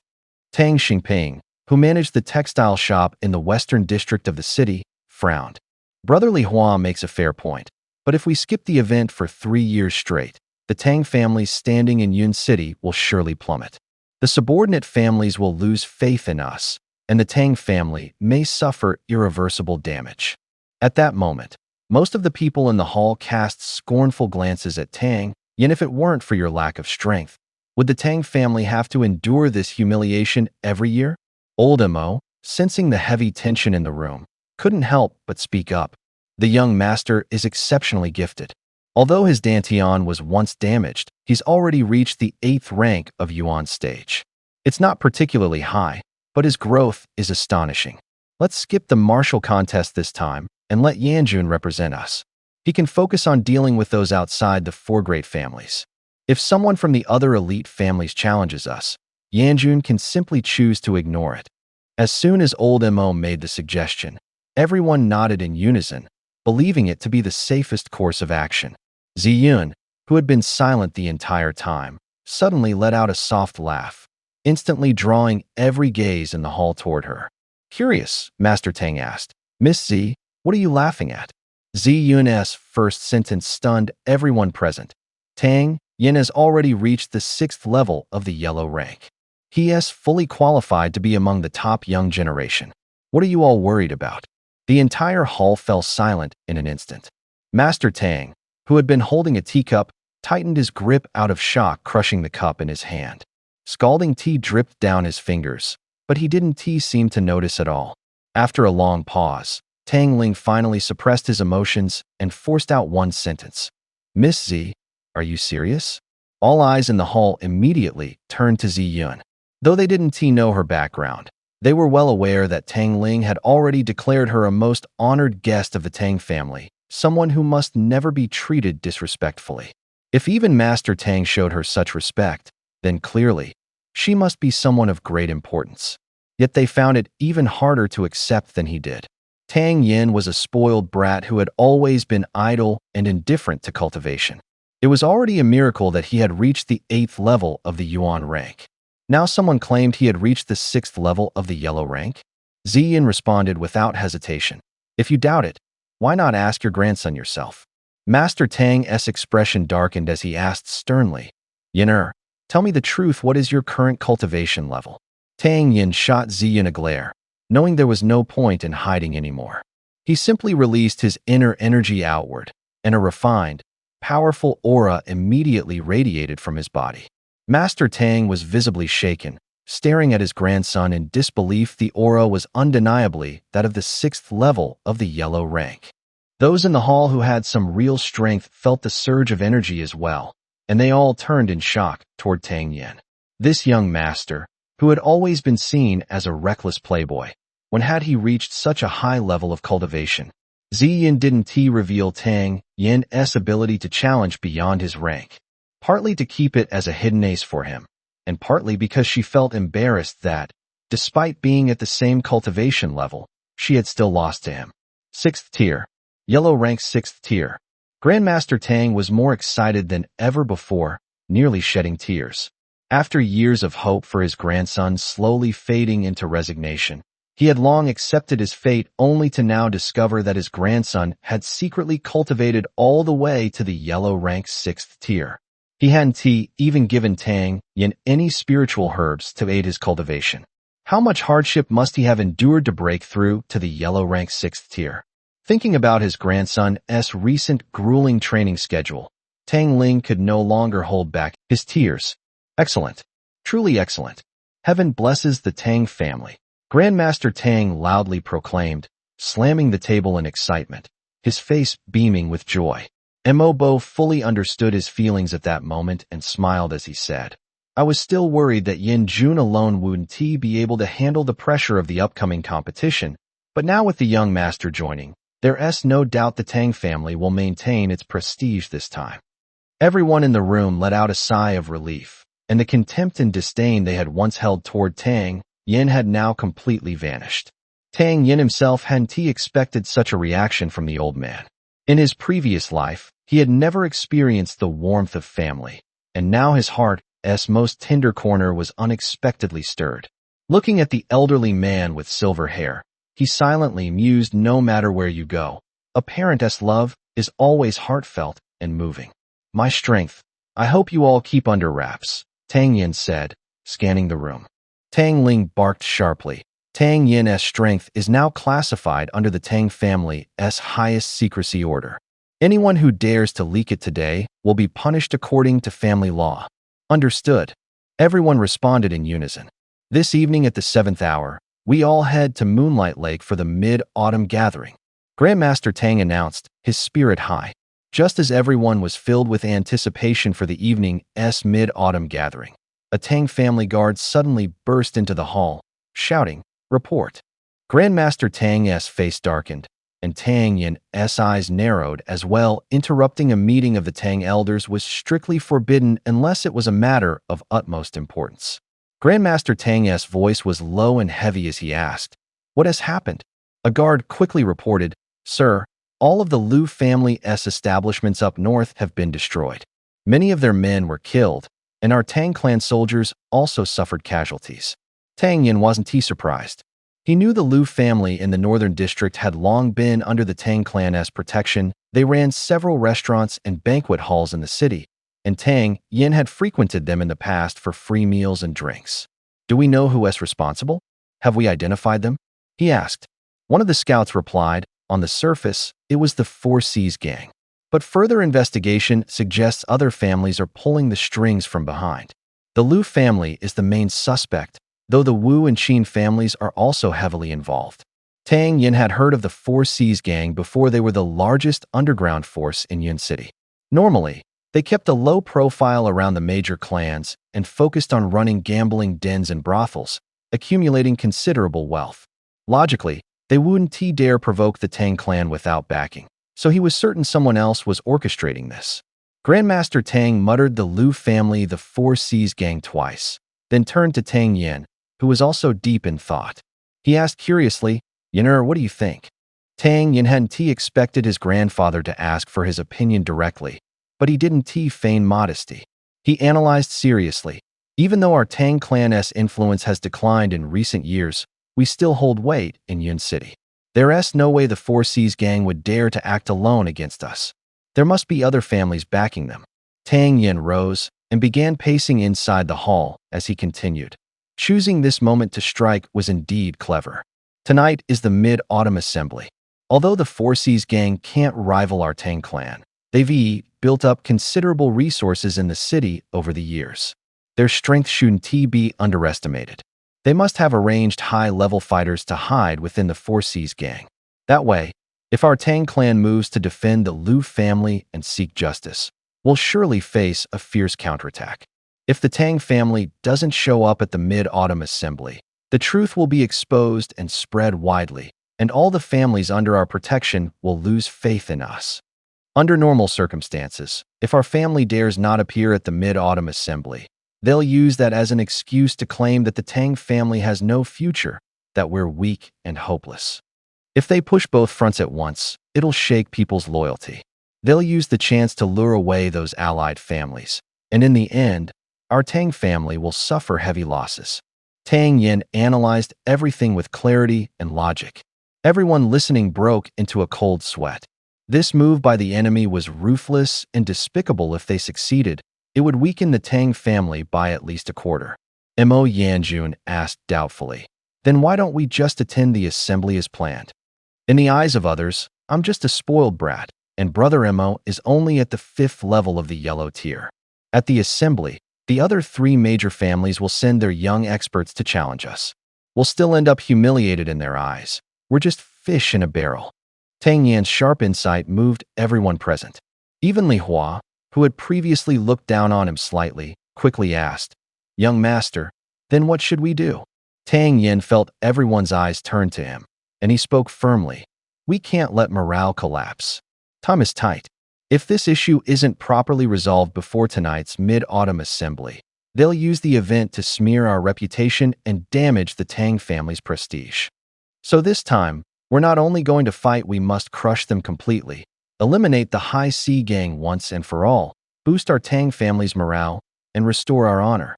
Tang Xingping, who managed the textile shop in the western district of the city, frowned. "Brother Li Hua makes a fair point, but if we skip the event for 3 years straight, the Tang family's standing in Yun City will surely plummet. The subordinate families will lose faith in us, and the Tang family may suffer irreversible damage." At that moment, most of the people in the hall cast scornful glances at Tang Yin. If it weren't for your lack of strength, would the Tang family have to endure this humiliation every year? Old Mo, sensing the heavy tension in the room, couldn't help but speak up. "The young master is exceptionally gifted. Although his dantian was once damaged, he's already reached the 8th rank of Yuan stage. It's not particularly high, but his growth is astonishing. Let's skip the martial contest this time and let Yanjun represent us. He can focus on dealing with those outside the 4 great families. If someone from the other elite families challenges us, Yanjun can simply choose to ignore it." As soon as Old Mo made the suggestion, everyone nodded in unison, believing it to be the safest course of action. Ziyun, who had been silent the entire time, suddenly let out a soft laugh, instantly drawing every gaze in the hall toward her. "Curious," Master Tang asked. "Miss Z, what are you laughing at?" Ziyun's first sentence stunned everyone present. Tang Yin has already reached the 6th level of the yellow rank. He is fully qualified to be among the top young generation. What are you all worried about? The entire hall fell silent in an instant. Master Tang, who had been holding a teacup, tightened his grip out of shock, crushing the cup in his hand. Scalding tea dripped down his fingers, but he didn't seem to notice at all. After a long pause, Tang Ling finally suppressed his emotions and forced out one sentence. "Miss Z, are you serious?" All eyes in the hall immediately turned to Ziyun. Though they didn't know her background, they were well aware that Tang Ling had already declared her a most honored guest of the Tang family, someone who must never be treated disrespectfully. If even Master Tang showed her such respect, then clearly, she must be someone of great importance. Yet they found it even harder to accept than he did. Tang Yin was a spoiled brat who had always been idle and indifferent to cultivation. It was already a miracle that he had reached the 8th level of the Yuan rank. Now someone claimed he had reached the 6th level of the yellow rank? Ziyin responded without hesitation. "If you doubt it, why not ask your grandson yourself?" Master Tang's expression darkened as he asked sternly, "Yin'er, tell me the truth, what is your current cultivation level?" Tang Yin shot Ziyin a glare, knowing there was no point in hiding anymore. He simply released his inner energy outward, and a refined, powerful aura immediately radiated from his body. Master Tang was visibly shaken, staring at his grandson in disbelief. The aura was undeniably that of the 6th level of the yellow rank. Those in the hall who had some real strength felt the surge of energy as well, and they all turned in shock toward Tang Yin. This young master, who had always been seen as a reckless playboy, when had he reached such a high level of cultivation? Ziyin didn't reveal Tang Yin's ability to challenge beyond his rank, partly to keep it as a hidden ace for him, and partly because she felt embarrassed that, despite being at the same cultivation level, she had still lost to him. 6th tier. Yellow rank 6th tier. Grandmaster Tang was more excited than ever before, nearly shedding tears. After years of hope for his grandson slowly fading into resignation, he had long accepted his fate only to now discover that his grandson had secretly cultivated all the way to the yellow rank 6th tier. He hadn't even given Tang Yin any spiritual herbs to aid his cultivation. How much hardship must he have endured to break through to the yellow rank 6th tier? Thinking about his grandson's recent grueling training schedule, Tang Ling could no longer hold back his tears. Excellent. Truly excellent. Heaven blesses the Tang family. Grandmaster Tang loudly proclaimed, slamming the table in excitement, his face beaming with joy. Mo fully understood his feelings at that moment and smiled as he said, I was still worried that Yin Jun alone wouldn't be able to handle the pressure of the upcoming competition, but now with the young master joining, there's no doubt the Tang family will maintain its prestige this time. Everyone in the room let out a sigh of relief, and the contempt and disdain they had once held toward Tang Yin had now completely vanished. Tang Yin himself hadn't expected such a reaction from the old man. In his previous life, he had never experienced the warmth of family, and now his heart's most tender corner was unexpectedly stirred. Looking at the elderly man with silver hair, he silently mused, no matter where you go, a parent's love is always heartfelt and moving. My strength, I hope you all keep under wraps, Tang Yin said, scanning the room. Tang Ling barked sharply. Tang Yin's strength is now classified under the Tang family's highest secrecy order. Anyone who dares to leak it today will be punished according to family law. Understood. Everyone responded in unison. This evening at the 7th hour, we all head to Moonlight Lake for the mid-autumn gathering. Grandmaster Tang announced, his spirit high, just as everyone was filled with anticipation for the evening's mid-autumn gathering. A Tang family guard suddenly burst into the hall, shouting, Report. Grandmaster Tang's face darkened, and Tang Yin's eyes narrowed as well. Interrupting a meeting of the Tang elders was strictly forbidden unless it was a matter of utmost importance. Grandmaster Tang's voice was low and heavy as he asked, What has happened? A guard quickly reported, Sir, all of the Liu family's establishments up north have been destroyed. Many of their men were killed, and our Tang Clan soldiers also suffered casualties. Tang Yin wasn't surprised. He knew the Liu family in the northern district had long been under the Tang Clan's protection. They ran several restaurants and banquet halls in the city, and Tang Yin had frequented them in the past for free meals and drinks. Do we know who is responsible? Have we identified them? He asked. One of the scouts replied, On the surface, it was the Four Seas gang. But further investigation suggests other families are pulling the strings from behind. The Liu family is the main suspect, though the Wu and Qin families are also heavily involved. Tang Yin had heard of the Four Seas gang before. They were the largest underground force in Yun City. Normally, they kept a low profile around the major clans and focused on running gambling dens and brothels, accumulating considerable wealth. Logically, they wouldn't dare provoke the Tang Clan without backing, so he was certain someone else was orchestrating this. Grandmaster Tang muttered the Liu family, the Four Seas gang twice, then turned to Tang Yin, who was also deep in thought. He asked curiously, Yin'er, what do you think? Tang Yin hadn't expected his grandfather to ask for his opinion directly, but he didn't feign modesty. He analyzed seriously. Even though our Tang Clan's influence has declined in recent years, we still hold weight in Yun City. There's no way the Four Seas gang would dare to act alone against us. There must be other families backing them. Tang Yin rose and began pacing inside the hall as he continued. Choosing this moment to strike was indeed clever. Tonight is the Mid-Autumn Assembly. Although the Four Seas gang can't rival our Tang Clan, they've built up considerable resources in the city over the years. Their strength shouldn't be underestimated. They must have arranged high-level fighters to hide within the Four Seas gang. That way, if our Tang Clan moves to defend the Liu family and seek justice, we'll surely face a fierce counterattack. If the Tang family doesn't show up at the Mid-Autumn Assembly, the truth will be exposed and spread widely, and all the families under our protection will lose faith in us. Under normal circumstances, if our family dares not appear at the Mid-Autumn Assembly, they'll use that as an excuse to claim that the Tang family has no future, that we're weak and hopeless. If they push both fronts at once, it'll shake people's loyalty. They'll use the chance to lure away those allied families, and in the end, our Tang family will suffer heavy losses. Tang Yin analyzed everything with clarity and logic. Everyone listening broke into a cold sweat. This move by the enemy was ruthless and despicable. If they succeeded, it would weaken the Tang family by at least a quarter. Mo Yanjun asked doubtfully, Then why don't we just attend the assembly as planned? In the eyes of others, I'm just a spoiled brat, and Brother Mo is only at the 5th level of the yellow tier. At the assembly, The other three major families will send their young experts to challenge us. We'll still end up humiliated in their eyes. We're just fish in a barrel. Tang Yan's sharp insight moved everyone present. Even Li Hua, who had previously looked down on him slightly, quickly asked, "Young master, then what should we do?" Tang Yan felt everyone's eyes turn to him, and he spoke firmly. "We can't let morale collapse. Time is tight. If this issue isn't properly resolved before tonight's mid-autumn assembly, they'll use the event to smear our reputation and damage the Tang family's prestige. So this time, we're not only going to fight, we must crush them completely, eliminate the High Sea Gang once and for all, boost our Tang family's morale, and restore our honor."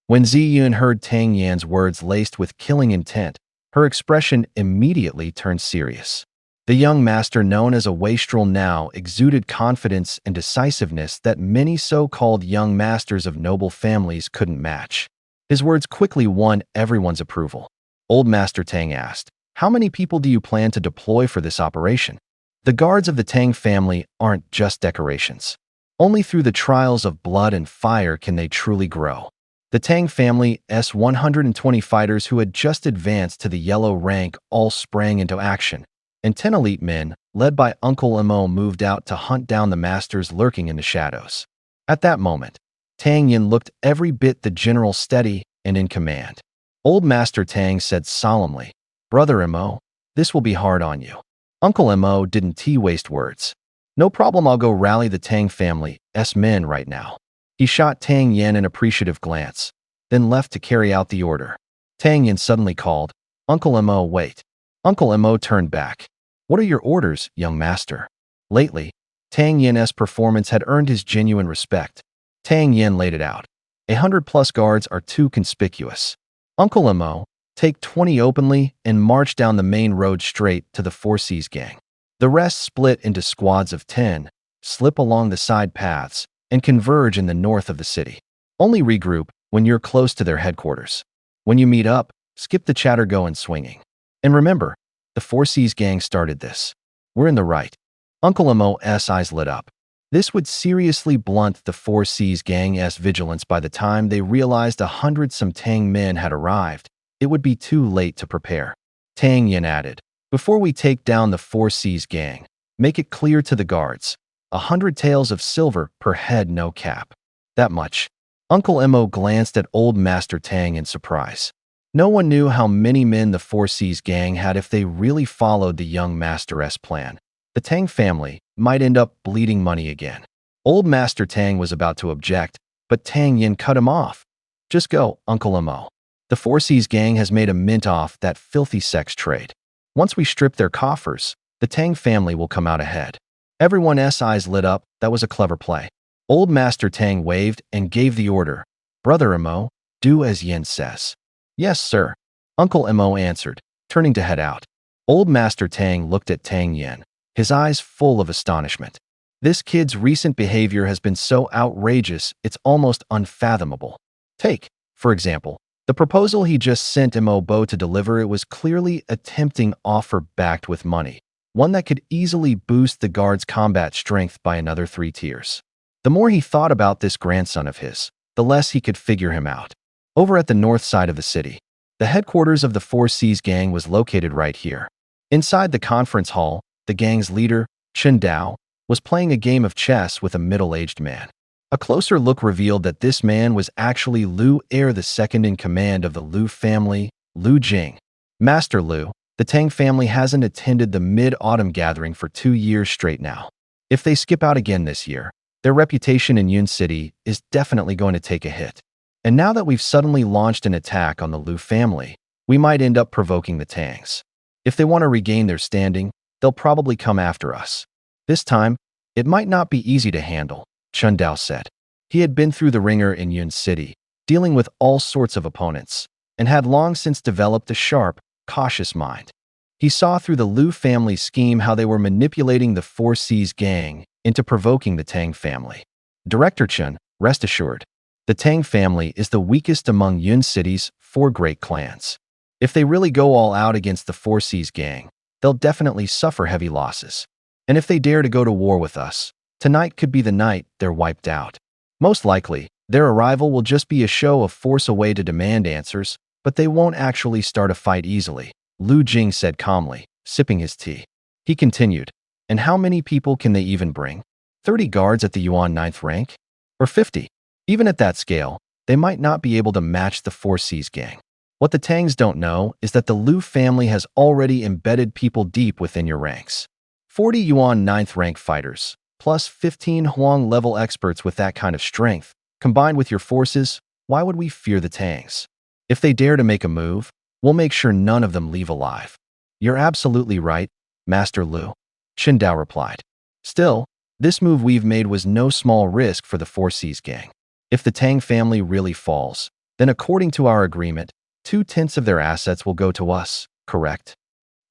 When Ziyun heard Tang Yan's words laced with killing intent, her expression immediately turned serious. The young master, known as a wastrel now, exuded confidence and decisiveness that many so-called young masters of noble families couldn't match. His words quickly won everyone's approval. Old Master Tang asked, "How many people do you plan to deploy for this operation?" The guards of the Tang family aren't just decorations. Only through the trials of blood and fire can they truly grow. The Tang family's 120 fighters who had just advanced to the yellow rank all sprang into action, and 10 elite men, led by Uncle Mo, moved out to hunt down the masters lurking in the shadows. At that moment, Tang Yan looked every bit the general, steady and in command. Old Master Tang said solemnly, "Brother Mo, this will be hard on you." Uncle Mo didn't waste words. "No problem, I'll go rally the Tang family's men right now." He shot Tang Yan an appreciative glance, then left to carry out the order. Tang Yan suddenly called, "Uncle Mo, wait." Uncle Mo turned back. "What are your orders, young master?" Lately, Tang Yan's performance had earned his genuine respect. Tang Yan laid it out. 100+ guards are too conspicuous. Uncle Mo, take 20 openly and march down the main road straight to the Four Seas Gang. The rest split into squads of 10, slip along the side paths, and converge in the north of the city. Only regroup when you're close to their headquarters. When you meet up, skip the chatter, go and swinging. And remember, the Four Seas Gang started this. We're in the right. Uncle Mo's eyes lit up. This would seriously blunt the Four Seas Gang's vigilance. By the time they realized 100-some Tang men had arrived, it would be too late to prepare. Tang Yan added, "Before we take down the Four Seas Gang, make it clear to the guards. 100 taels of silver per head, no cap. That much." Uncle Mo glanced at Old Master Tang in surprise. No one knew how many men the Four Seas Gang had. If they really followed the young master's plan, the Tang family might end up bleeding money again. Old Master Tang was about to object, but Tang Yan cut him off. "Just go, Uncle Mo. The Four Seas Gang has made a mint off that filthy sex trade. Once we strip their coffers, the Tang family will come out ahead." Everyone's eyes lit up. That was a clever play. Old Master Tang waved and gave the order, "Brother Mo, do as Yin says." "Yes, sir," Uncle Mo answered, turning to head out. Old Master Tang looked at Tang Yan, his eyes full of astonishment. This kid's recent behavior has been so outrageous, it's almost unfathomable. Take, for example, the proposal he just sent Mo Bo to deliver. It was clearly a tempting offer backed with money, one that could easily boost the guard's combat strength by another 3 tiers. The more he thought about this grandson of his, the less he could figure him out. Over at the north side of the city, the headquarters of the Four Seas Gang was located right here. Inside the conference hall, the gang's leader, Chen Dao, was playing a game of chess with a middle-aged man. A closer look revealed that this man was actually Lu Heir, the second in command of the Lu family, Lu Jing. "Master Lu, the Tang family hasn't attended the mid-autumn gathering for 2 years straight now. If they skip out again this year, their reputation in Yun City is definitely going to take a hit. And now that we've suddenly launched an attack on the Lu family, we might end up provoking the Tangs. If they want to regain their standing, they'll probably come after us. This time, it might not be easy to handle," Chen Dao said. He had been through the ringer in Yun City, dealing with all sorts of opponents, and had long since developed a sharp, cautious mind. He saw through the Lu family's scheme how they were manipulating the Four Seas Gang into provoking the Tang family. "Director Chen, rest assured, the Tang family is the weakest among Yun City's 4 great clans. If they really go all out against the Four Seas Gang, they'll definitely suffer heavy losses. And if they dare to go to war with us, tonight could be the night they're wiped out. Most likely, Their arrival will just be a show of force, a way to demand answers, but they won't actually start a fight easily, Lu Jing said calmly, sipping his tea. He continued, and how many people can they even bring? 30 guards at the Yuan 9th rank? Or 50? Even at that scale, they might not be able to match the Four Seas gang. What the Tangs don't know is that the Lu family has already embedded people deep within your ranks. 40 Yuan 9th rank fighters, plus 15 Huang level experts with that kind of strength, combined with your forces, why would we fear the Tangs? If they dare to make a move, we'll make sure none of them leave alive. You're absolutely right, Master Lu, Chen Dao replied. Still, this move we've made was no small risk for the Four Seas gang. If the Tang family really falls, then according to our agreement, 2/10 of their assets will go to us, correct?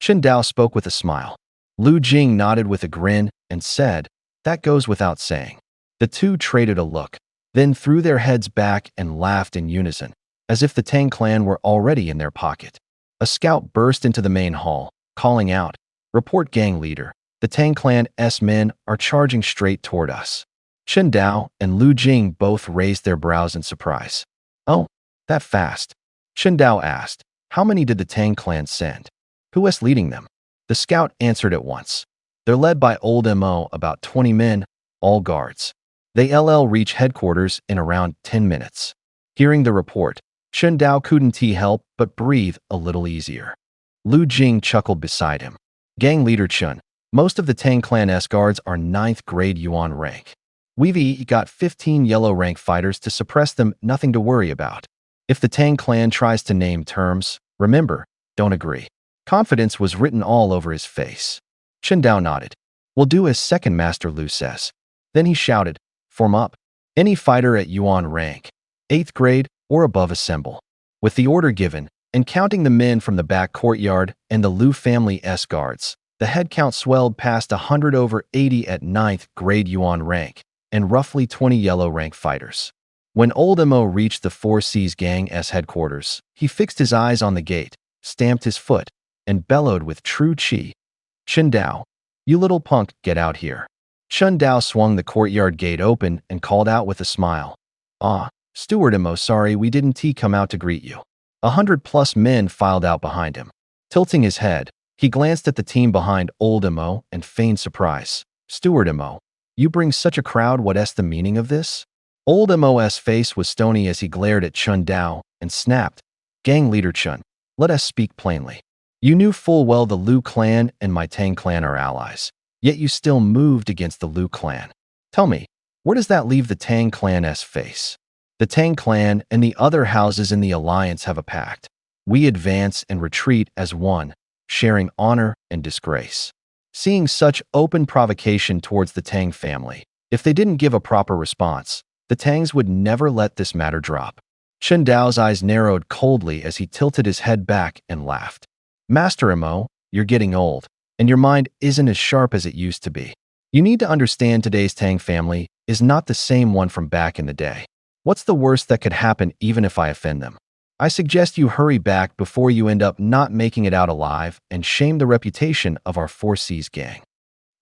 Chen Dao spoke with a smile. Lu Jing nodded with a grin and said, that goes without saying. The two traded a look, then threw their heads back and laughed in unison, as if the Tang clan were already in their pocket. A scout burst into the main hall, calling out, report gang leader, the Tang clan's men are charging straight toward us. Chen Dao and Lu Jing both raised their brows in surprise. Oh, that fast? Chen Dao asked, how many did the Tang clan send? Who is leading them? The scout answered at once. They're led by old Mo, about 20 men, all guards. They'll reach headquarters in around 10 minutes. Hearing the report, Chen Dao couldn't help but breathe a little easier. Lu Jing chuckled beside him. Gang leader Chen, most of the Tang clan's guards are 9th grade Yuan rank. We've got 15 yellow rank fighters to suppress them, nothing to worry about. If the Tang clan tries to name terms, remember, don't agree. Confidence was written all over his face. Chen Dao nodded. We'll do as Second Master Lu says. Then he shouted, form up. Any fighter at Yuan rank, 8th grade or above assemble. With the order given, and counting the men from the back courtyard and the Lu family's guards, the head count swelled past 100 over 80 at 9th grade Yuan rank, and roughly 20 yellow rank fighters. When old Mo reached the Four Seas gang's headquarters, he fixed his eyes on the gate, stamped his foot, and bellowed with true chi. Chen Dao, you little punk, get out here. Chen Dao swung the courtyard gate open and called out with a smile. Ah, Steward Mo, sorry we didn't come out to greet you. 100+ men filed out behind him. Tilting his head, he glanced at the team behind old Mo and feigned surprise. Steward Mo, you bring such a crowd, what's the meaning of this? Old Mo's face was stony as he glared at Chen Dao and snapped, gang leader Chen, let us speak plainly. You knew full well the Lu clan and my Tang clan are allies, yet you still moved against the Lu clan. Tell me, where does that leave the Tang clan's face? The Tang clan and the other houses in the alliance have a pact. We advance and retreat as one, sharing honor and disgrace. Seeing such open provocation towards the Tang family, if they didn't give a proper response, the Tangs would never let this matter drop. Chen Dao's eyes narrowed coldly as he tilted his head back and laughed. Master Mo, you're getting old, and your mind isn't as sharp as it used to be. You need to understand today's Tang family is not the same one from back in the day. What's the worst that could happen even if I offend them? I suggest you hurry back before you end up not making it out alive and shame the reputation of our Four Seas gang.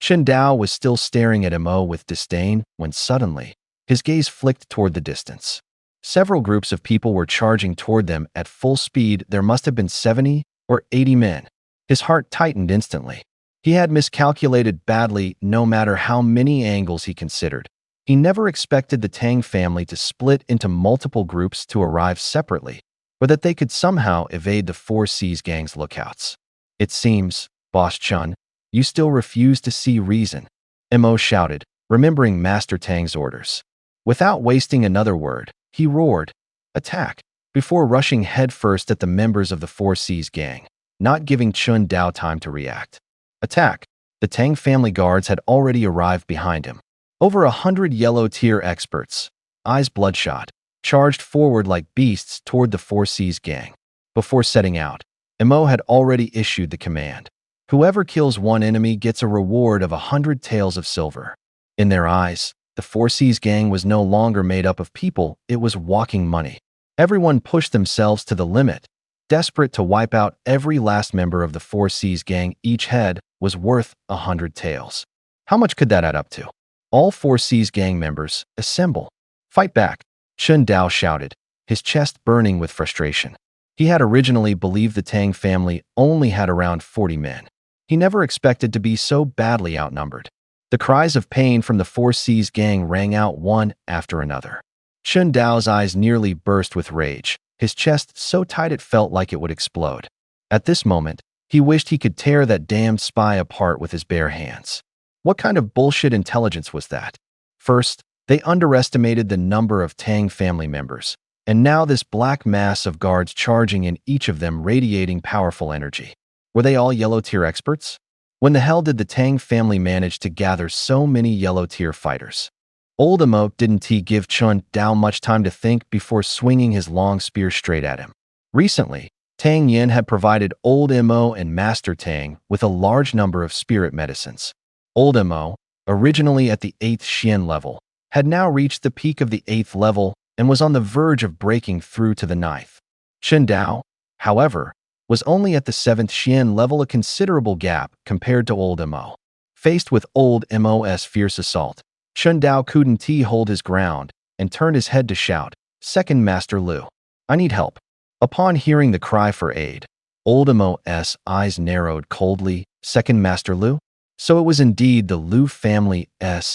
Chen Dao was still staring at Mo with disdain when suddenly, his gaze flicked toward the distance. Several groups of people were charging toward them at full speed. There must have been 70 or 80 men. His heart tightened instantly. He had miscalculated badly no matter how many angles he considered. He never expected the Tang family to split into multiple groups to arrive separately, or that they could somehow evade the Four Seas gang's lookouts. It seems, Boss Chun, you still refuse to see reason, Mo shouted, remembering Master Tang's orders. Without wasting another word, he roared, attack, before rushing headfirst at the members of the Four Seas gang, not giving Chen Dao time to react. Attack! The Tang family guards had already arrived behind him. Over 100 yellow tier experts, eyes bloodshot, charged forward like beasts toward the Four Seas gang. Before setting out, Mo had already issued the command. Whoever kills one enemy gets a reward of 100 taels of silver. In their eyes, the Four Seas gang was no longer made up of people, it was walking money. Everyone pushed themselves to the limit, desperate to wipe out every last member of the Four Seas gang. Each head was worth 100 taels. How much could that add up to? All Four Seas gang members, assemble. Fight back. Chun Dao shouted, his chest burning with frustration. He had originally believed the Tang family only had around 40 men. He never expected to be so badly outnumbered. The cries of pain from the Four Seas gang rang out one after another. Chun Dao's eyes nearly burst with rage, his chest so tight it felt like it would explode. At this moment, he wished he could tear that damned spy apart with his bare hands. What kind of bullshit intelligence was that? First, they underestimated the number of Tang family members, and now this black mass of guards charging in, each of them radiating powerful energy. Were they all yellow-tier experts? When the hell did the Tang family manage to gather so many yellow-tier fighters? Old Emo didn't give Chun Dao much time to think before swinging his long spear straight at him. Recently, Tang Yin had provided Old Emo and Master Tang with a large number of spirit medicines. Old Emo, originally at the 8th Xian level, had now reached the peak of the 8th level and was on the verge of breaking through to the 9th. Chun Dao, however, was only at the 7th Xian level, a considerable gap compared to Old Emo. Faced with Old Emo's fierce assault, Chun Dao couldn't hold his ground and turned his head to shout, "Second Master Lu, I need help." Upon hearing the cry for aid, Old Emo's eyes narrowed coldly. Second Master Lu? So it was indeed the Lu family's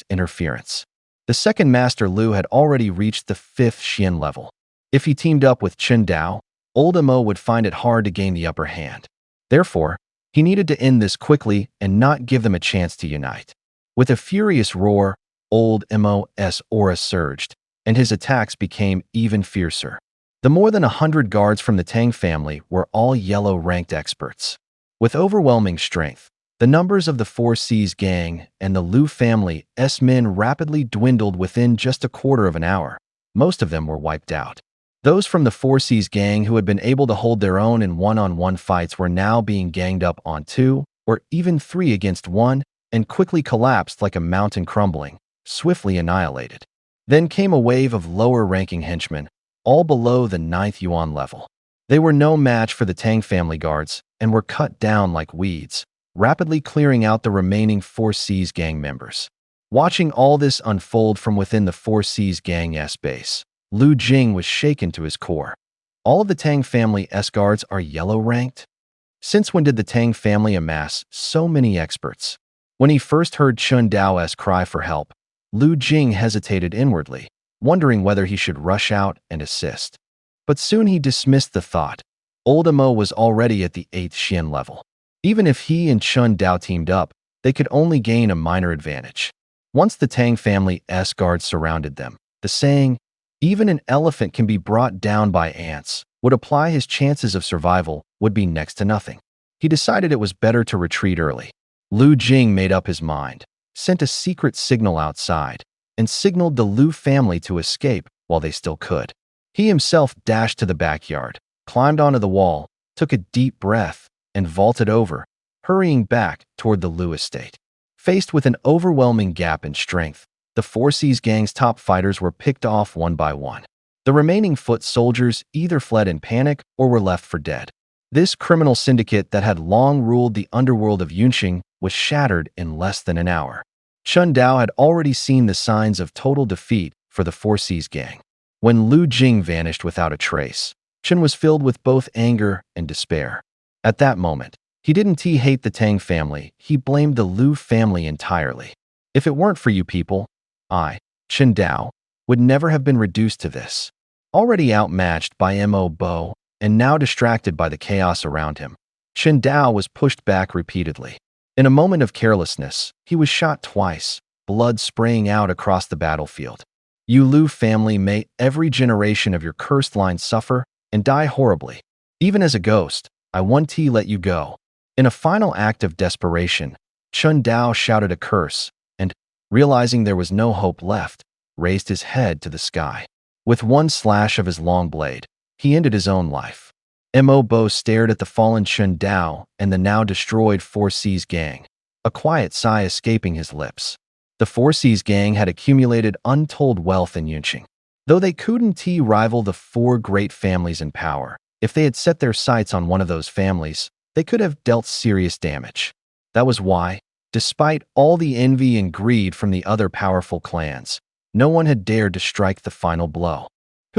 interference. The second Master Lu had already reached the 5th Xian level. If he teamed up with Chun Dao, Old Emo would find it hard to gain the upper hand. Therefore, he needed to end this quickly and not give them a chance to unite. With a furious roar, Old Emo's aura surged, and his attacks became even fiercer. The more than 100 guards from the Tang family were all yellow-ranked experts. With overwhelming strength, the numbers of the Four Seas gang and the Lu family's men rapidly dwindled within just a quarter of an hour. Most of them were wiped out. Those from the Four Seas gang who had been able to hold their own in one-on-one fights were now being ganged up on 2 or even 3 against 1 and quickly collapsed like a mountain crumbling, swiftly annihilated. Then came a wave of lower-ranking henchmen, all below the 9th Yuan level. They were no match for the Tang family guards and were cut down like weeds, rapidly clearing out the remaining Four Seas gang members. Watching all this unfold from within the Four Seas gang's base, Lu Jing was shaken to his core. All of the Tang family's guards are yellow-ranked? Since when did the Tang family amass so many experts? When he first heard Chun Dao's cry for help, Lu Jing hesitated inwardly, wondering whether he should rush out and assist. But soon he dismissed the thought. Old Emo was already at the 8th Xian level. Even if he and Chun Dao teamed up, they could only gain a minor advantage. Once the Tang family's guards surrounded them, the saying, "Even an elephant can be brought down by ants," would apply. His chances of survival would be next to nothing. He decided it was better to retreat early. Lu Jing made up his mind, sent a secret signal outside, and signaled the Lu family to escape while they still could. He himself dashed to the backyard, climbed onto the wall, took a deep breath, and vaulted over, hurrying back toward the Lu estate. Faced with an overwhelming gap in strength, the Four Seas gang's top fighters were picked off one by one. The remaining foot soldiers either fled in panic or were left for dead. This criminal syndicate that had long ruled the underworld of Yunqing was shattered in less than an hour. Chun Dao had already seen the signs of total defeat for the Four Seas gang. When Lu Jing vanished without a trace, Chun was filled with both anger and despair. At that moment, he didn't hate the Tang family, he blamed the Lu family entirely. If it weren't for you people, I, Chun Dao, would never have been reduced to this. Already outmatched by Mo Bo, and now distracted by the chaos around him, Chun Dao was pushed back repeatedly. In a moment of carelessness, he was shot twice, blood spraying out across the battlefield. You Lu family, may every generation of your cursed line suffer and die horribly. Even as a ghost, I want to let you go. In a final act of desperation, Chun Dao shouted a curse and, realizing there was no hope left, raised his head to the sky. With one slash of his long blade, he ended his own life. Mo Bo stared at the fallen Chun Dao and the now destroyed Four Seas gang, a quiet sigh escaping his lips. The Four Seas gang had accumulated untold wealth in Yunqing. Though they couldn't rival the 4 great families in power, if they had set their sights on one of those families, they could have dealt serious damage. That was why, despite all the envy and greed from the other powerful clans, no one had dared to strike the final blow.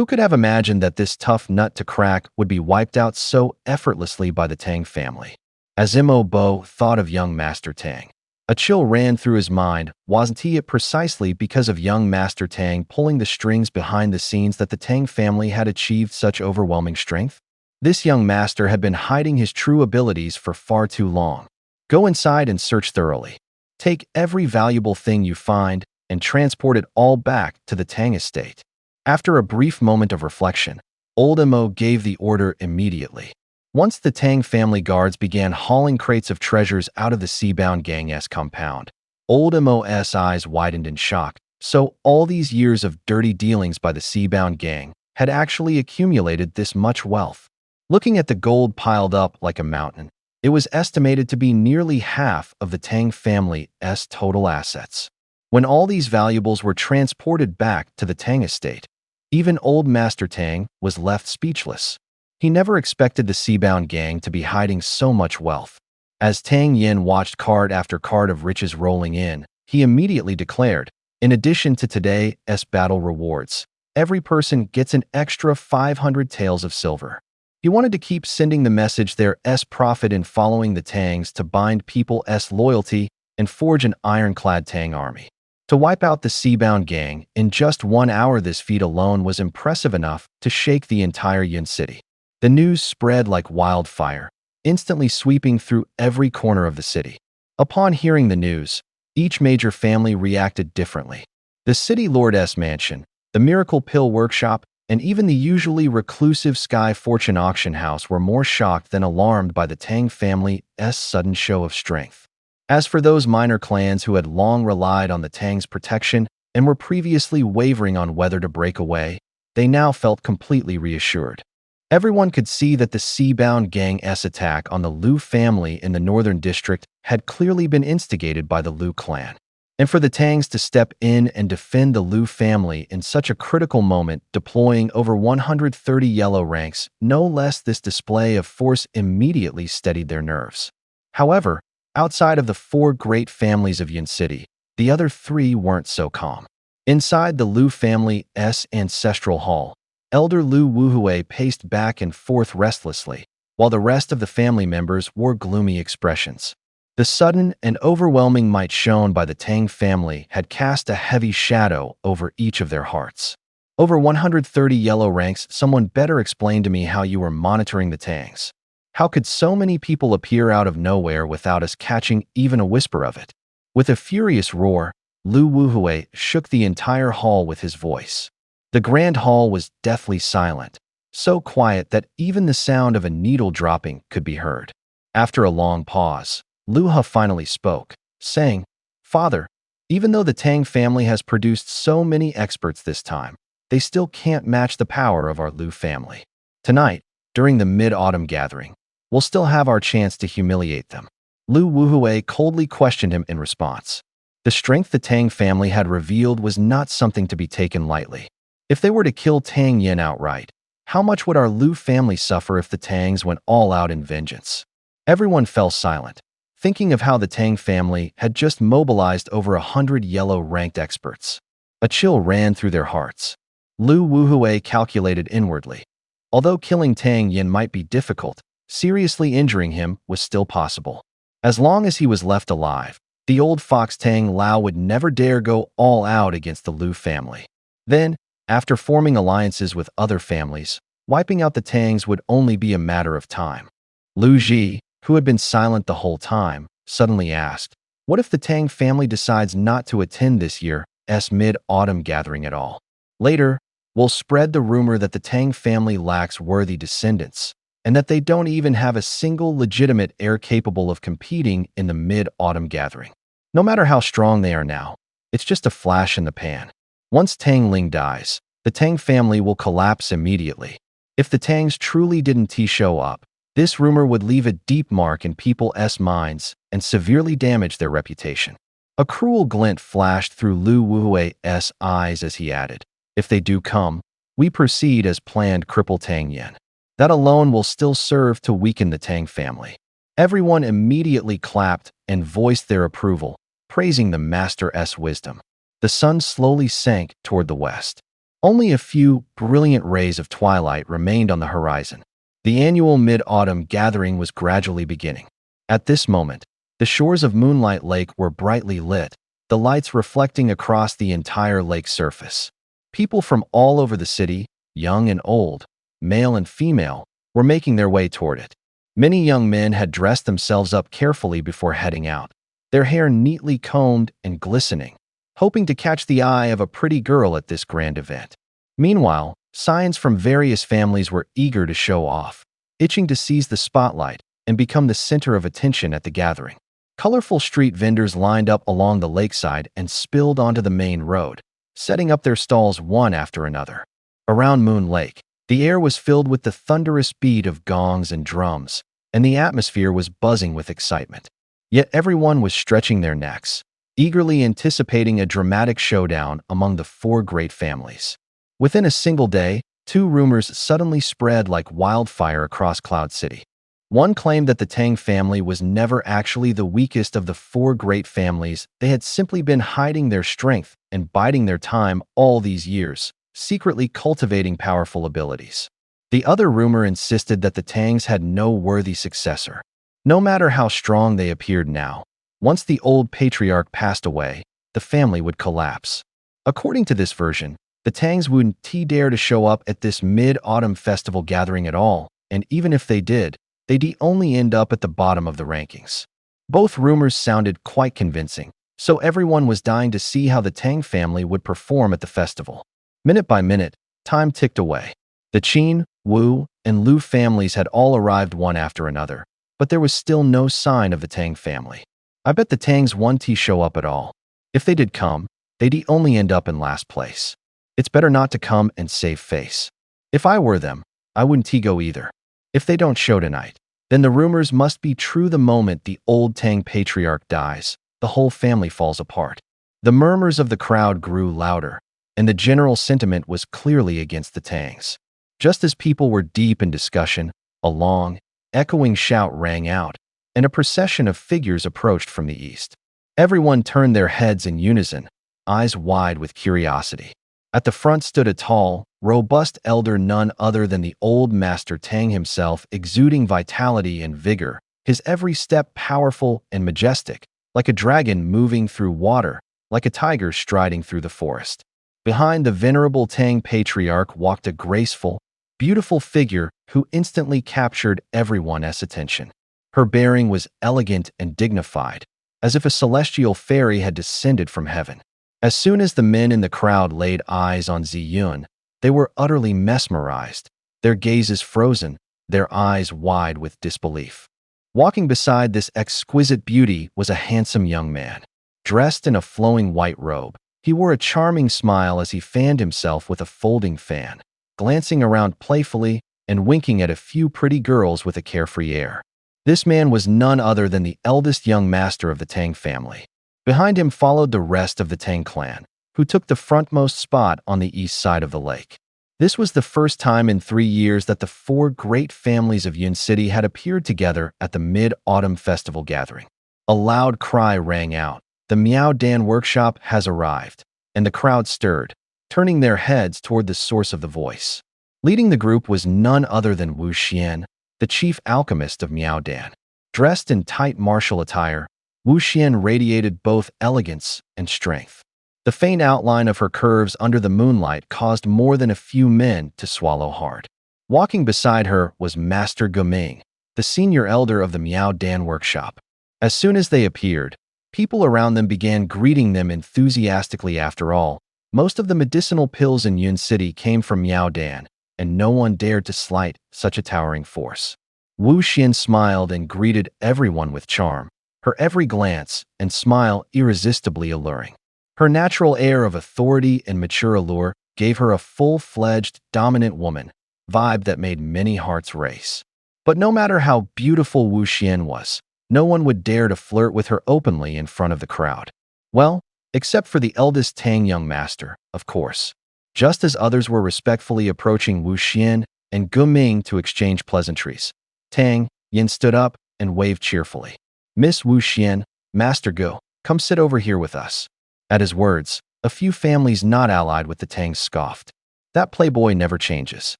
Who could have imagined that this tough nut to crack would be wiped out so effortlessly by the Tang family? As Imo Bo thought of young Master Tang, a chill ran through his mind. Wasn't it precisely because of young Master Tang pulling the strings behind the scenes that the Tang family had achieved such overwhelming strength? This young master had been hiding his true abilities for far too long. Go inside and search thoroughly. Take every valuable thing you find and transport it all back to the Tang estate. After a brief moment of reflection, old Imo gave the order immediately. Once the Tang family guards began hauling crates of treasures out of the Seabound Gang's compound, old Imo's eyes widened in shock. So all these years of dirty dealings by the Seabound Gang had actually accumulated this much wealth. Looking at the gold piled up like a mountain, it was estimated to be nearly half of the Tang family's total assets. When all these valuables were transported back to the Tang estate, even old Master Tang was left speechless. He never expected the Seabound Gang to be hiding so much wealth. As Tang Yin watched card after card of riches rolling in, he immediately declared, in addition to today's battle rewards, every person gets an extra 500 taels of silver. He wanted to keep sending the message there's profit in following the Tangs to bind people's loyalty and forge an ironclad Tang army. To wipe out the Seabound Gang in just 1 hour, this feat alone was impressive enough to shake the entire Yin city. The news spread like wildfire, instantly sweeping through every corner of the city. Upon hearing the news, each major family reacted differently. The city lord's mansion, the miracle pill workshop, and even the usually reclusive Sky Fortune auction house were more shocked than alarmed by the Tang family's sudden show of strength. As for those minor clans who had long relied on the Tang's protection and were previously wavering on whether to break away, they now felt completely reassured. Everyone could see that the Seabound Gang's attack on the Liu family in the northern district had clearly been instigated by the Liu clan. And for the Tangs to step in and defend the Liu family in such a critical moment, deploying over 130 yellow ranks, no less, this display of force immediately steadied their nerves. However, outside of the 4 great families of Yin City, the other 3 weren't so calm. Inside the Liu family's ancestral hall, Elder Liu Wuhui paced back and forth restlessly, while the rest of the family members wore gloomy expressions. The sudden and overwhelming might shown by the Tang family had cast a heavy shadow over each of their hearts. Over 130 yellow ranks. Someone better explain to me how you were monitoring the Tangs. How could so many people appear out of nowhere without us catching even a whisper of it? With a furious roar, Liu Wuhui shook the entire hall with his voice. The grand hall was deathly silent, so quiet that even the sound of a needle dropping could be heard. After a long pause, Liu He finally spoke, saying, "Father, even though the Tang family has produced so many experts this time, they still can't match the power of our Liu family. Tonight, during the mid-autumn gathering, we'll still have our chance to humiliate them." Liu Wuhui coldly questioned him in response. The strength the Tang family had revealed was not something to be taken lightly. If they were to kill Tang Yin outright, how much would our Liu family suffer if the Tangs went all out in vengeance? Everyone fell silent, thinking of how the Tang family had just mobilized over 100 yellow-ranked experts. A chill ran through their hearts. Liu Wuhui calculated inwardly. Although killing Tang Yin might be difficult, seriously injuring him was still possible. As long as he was left alive, the old fox Tang Lao would never dare go all out against the Liu family. Then, after forming alliances with other families, wiping out the Tangs would only be a matter of time. Liu Ji, who had been silent the whole time, suddenly asked, "What if the Tang family decides not to attend this year's mid-autumn gathering at all? Later, we'll spread the rumor that the Tang family lacks worthy descendants, and that they don't even have a single legitimate heir capable of competing in the mid-autumn gathering. No matter how strong they are now, it's just a flash in the pan. Once Tang Ling dies, the Tang family will collapse immediately. If the Tangs truly didn't show up, this rumor would leave a deep mark in people's minds and severely damage their reputation." A cruel glint flashed through Liu Wuhui's eyes as he added, "If they do come, we proceed as planned, cripple Tang Yin. That alone will still serve to weaken the Tang family." Everyone immediately clapped and voiced their approval, praising the master's wisdom. The sun slowly sank toward the west. Only a few brilliant rays of twilight remained on the horizon. The annual mid-autumn gathering was gradually beginning. At this moment, the shores of Moonlight Lake were brightly lit, the lights reflecting across the entire lake surface. People from all over the city, young and old, male and female, were making their way toward it. Many young men had dressed themselves up carefully before heading out, their hair neatly combed and glistening, hoping to catch the eye of a pretty girl at this grand event. Meanwhile, scions from various families were eager to show off, itching to seize the spotlight and become the center of attention at the gathering. Colorful street vendors lined up along the lakeside and spilled onto the main road, setting up their stalls one after another. Around Moon Lake, the air was filled with the thunderous beat of gongs and drums, and the atmosphere was buzzing with excitement. Yet everyone was stretching their necks, eagerly anticipating a dramatic showdown among the four great families. Within a single day, two rumors suddenly spread like wildfire across Cloud City. One claimed that the Tang family was never actually the weakest of the four great families. They had simply been hiding their strength and biding their time all these years, secretly cultivating powerful abilities. The other rumor insisted that the Tangs had no worthy successor. No matter how strong they appeared now, once the old patriarch passed away, the family would collapse. According to this version, the Tangs wouldn't dare to show up at this mid-autumn festival gathering at all, and even if they did, they'd only end up at the bottom of the rankings. Both rumors sounded quite convincing, so everyone was dying to see how the Tang family would perform at the festival. Minute by minute, time ticked away. The Qin, Wu, and Lu families had all arrived one after another, but there was still no sign of the Tang family. I bet the Tangs wouldn't show up at all. If they did come, they'd only end up in last place. It's better not to come and save face. If I were them, I wouldn't go either. If they don't show tonight, then the rumors must be true. The moment the old Tang patriarch dies, the whole family falls apart. The murmurs of the crowd grew louder, and the general sentiment was clearly against the Tangs. Just as people were deep in discussion, a long, echoing shout rang out, and a procession of figures approached from the east. Everyone turned their heads in unison, eyes wide with curiosity. At the front stood a tall, robust elder, none other than the old Master Tang himself, exuding vitality and vigor, his every step powerful and majestic, like a dragon moving through water, like a tiger striding through the forest. Behind the venerable Tang patriarch walked a graceful, beautiful figure who instantly captured everyone's attention. Her bearing was elegant and dignified, as if a celestial fairy had descended from heaven. As soon as the men in the crowd laid eyes on Ziyun, they were utterly mesmerized, their gazes frozen, their eyes wide with disbelief. Walking beside this exquisite beauty was a handsome young man. Dressed in a flowing white robe, he wore a charming smile as he fanned himself with a folding fan, glancing around playfully and winking at a few pretty girls with a carefree air. This man was none other than the eldest young master of the Tang family. Behind him followed the rest of the Tang clan, who took the frontmost spot on the east side of the lake. This was the first time in 3 years that the four great families of Yun City had appeared together at the mid-autumn festival gathering. A loud cry rang out, "The Miao Dan workshop has arrived," and the crowd stirred, turning their heads toward the source of the voice. Leading the group was none other than Wu Xian, the chief alchemist of Miao Dan. Dressed in tight martial attire, Wu Xian radiated both elegance and strength. The faint outline of her curves under the moonlight caused more than a few men to swallow hard. Walking beside her was Master Guming, the senior elder of the Miao Dan workshop. As soon as they appeared, people around them began greeting them enthusiastically. After all, most of the medicinal pills in Yun City came from Miao Dan, and no one dared to slight such a towering force. Wu Xian smiled and greeted everyone with charm, her every glance and smile irresistibly alluring. Her natural air of authority and mature allure gave her a full-fledged, dominant woman vibe that made many hearts race. But no matter how beautiful Wu Xian was, no one would dare to flirt with her openly in front of the crowd. Well, except for the eldest Tang young master, of course. Just as others were respectfully approaching Wu Xian and Guming to exchange pleasantries, Tang Yin stood up and waved cheerfully. "Miss Wu Xian, Master Gu, come sit over here with us." At his words, a few families not allied with the Tangs scoffed. That playboy never changes.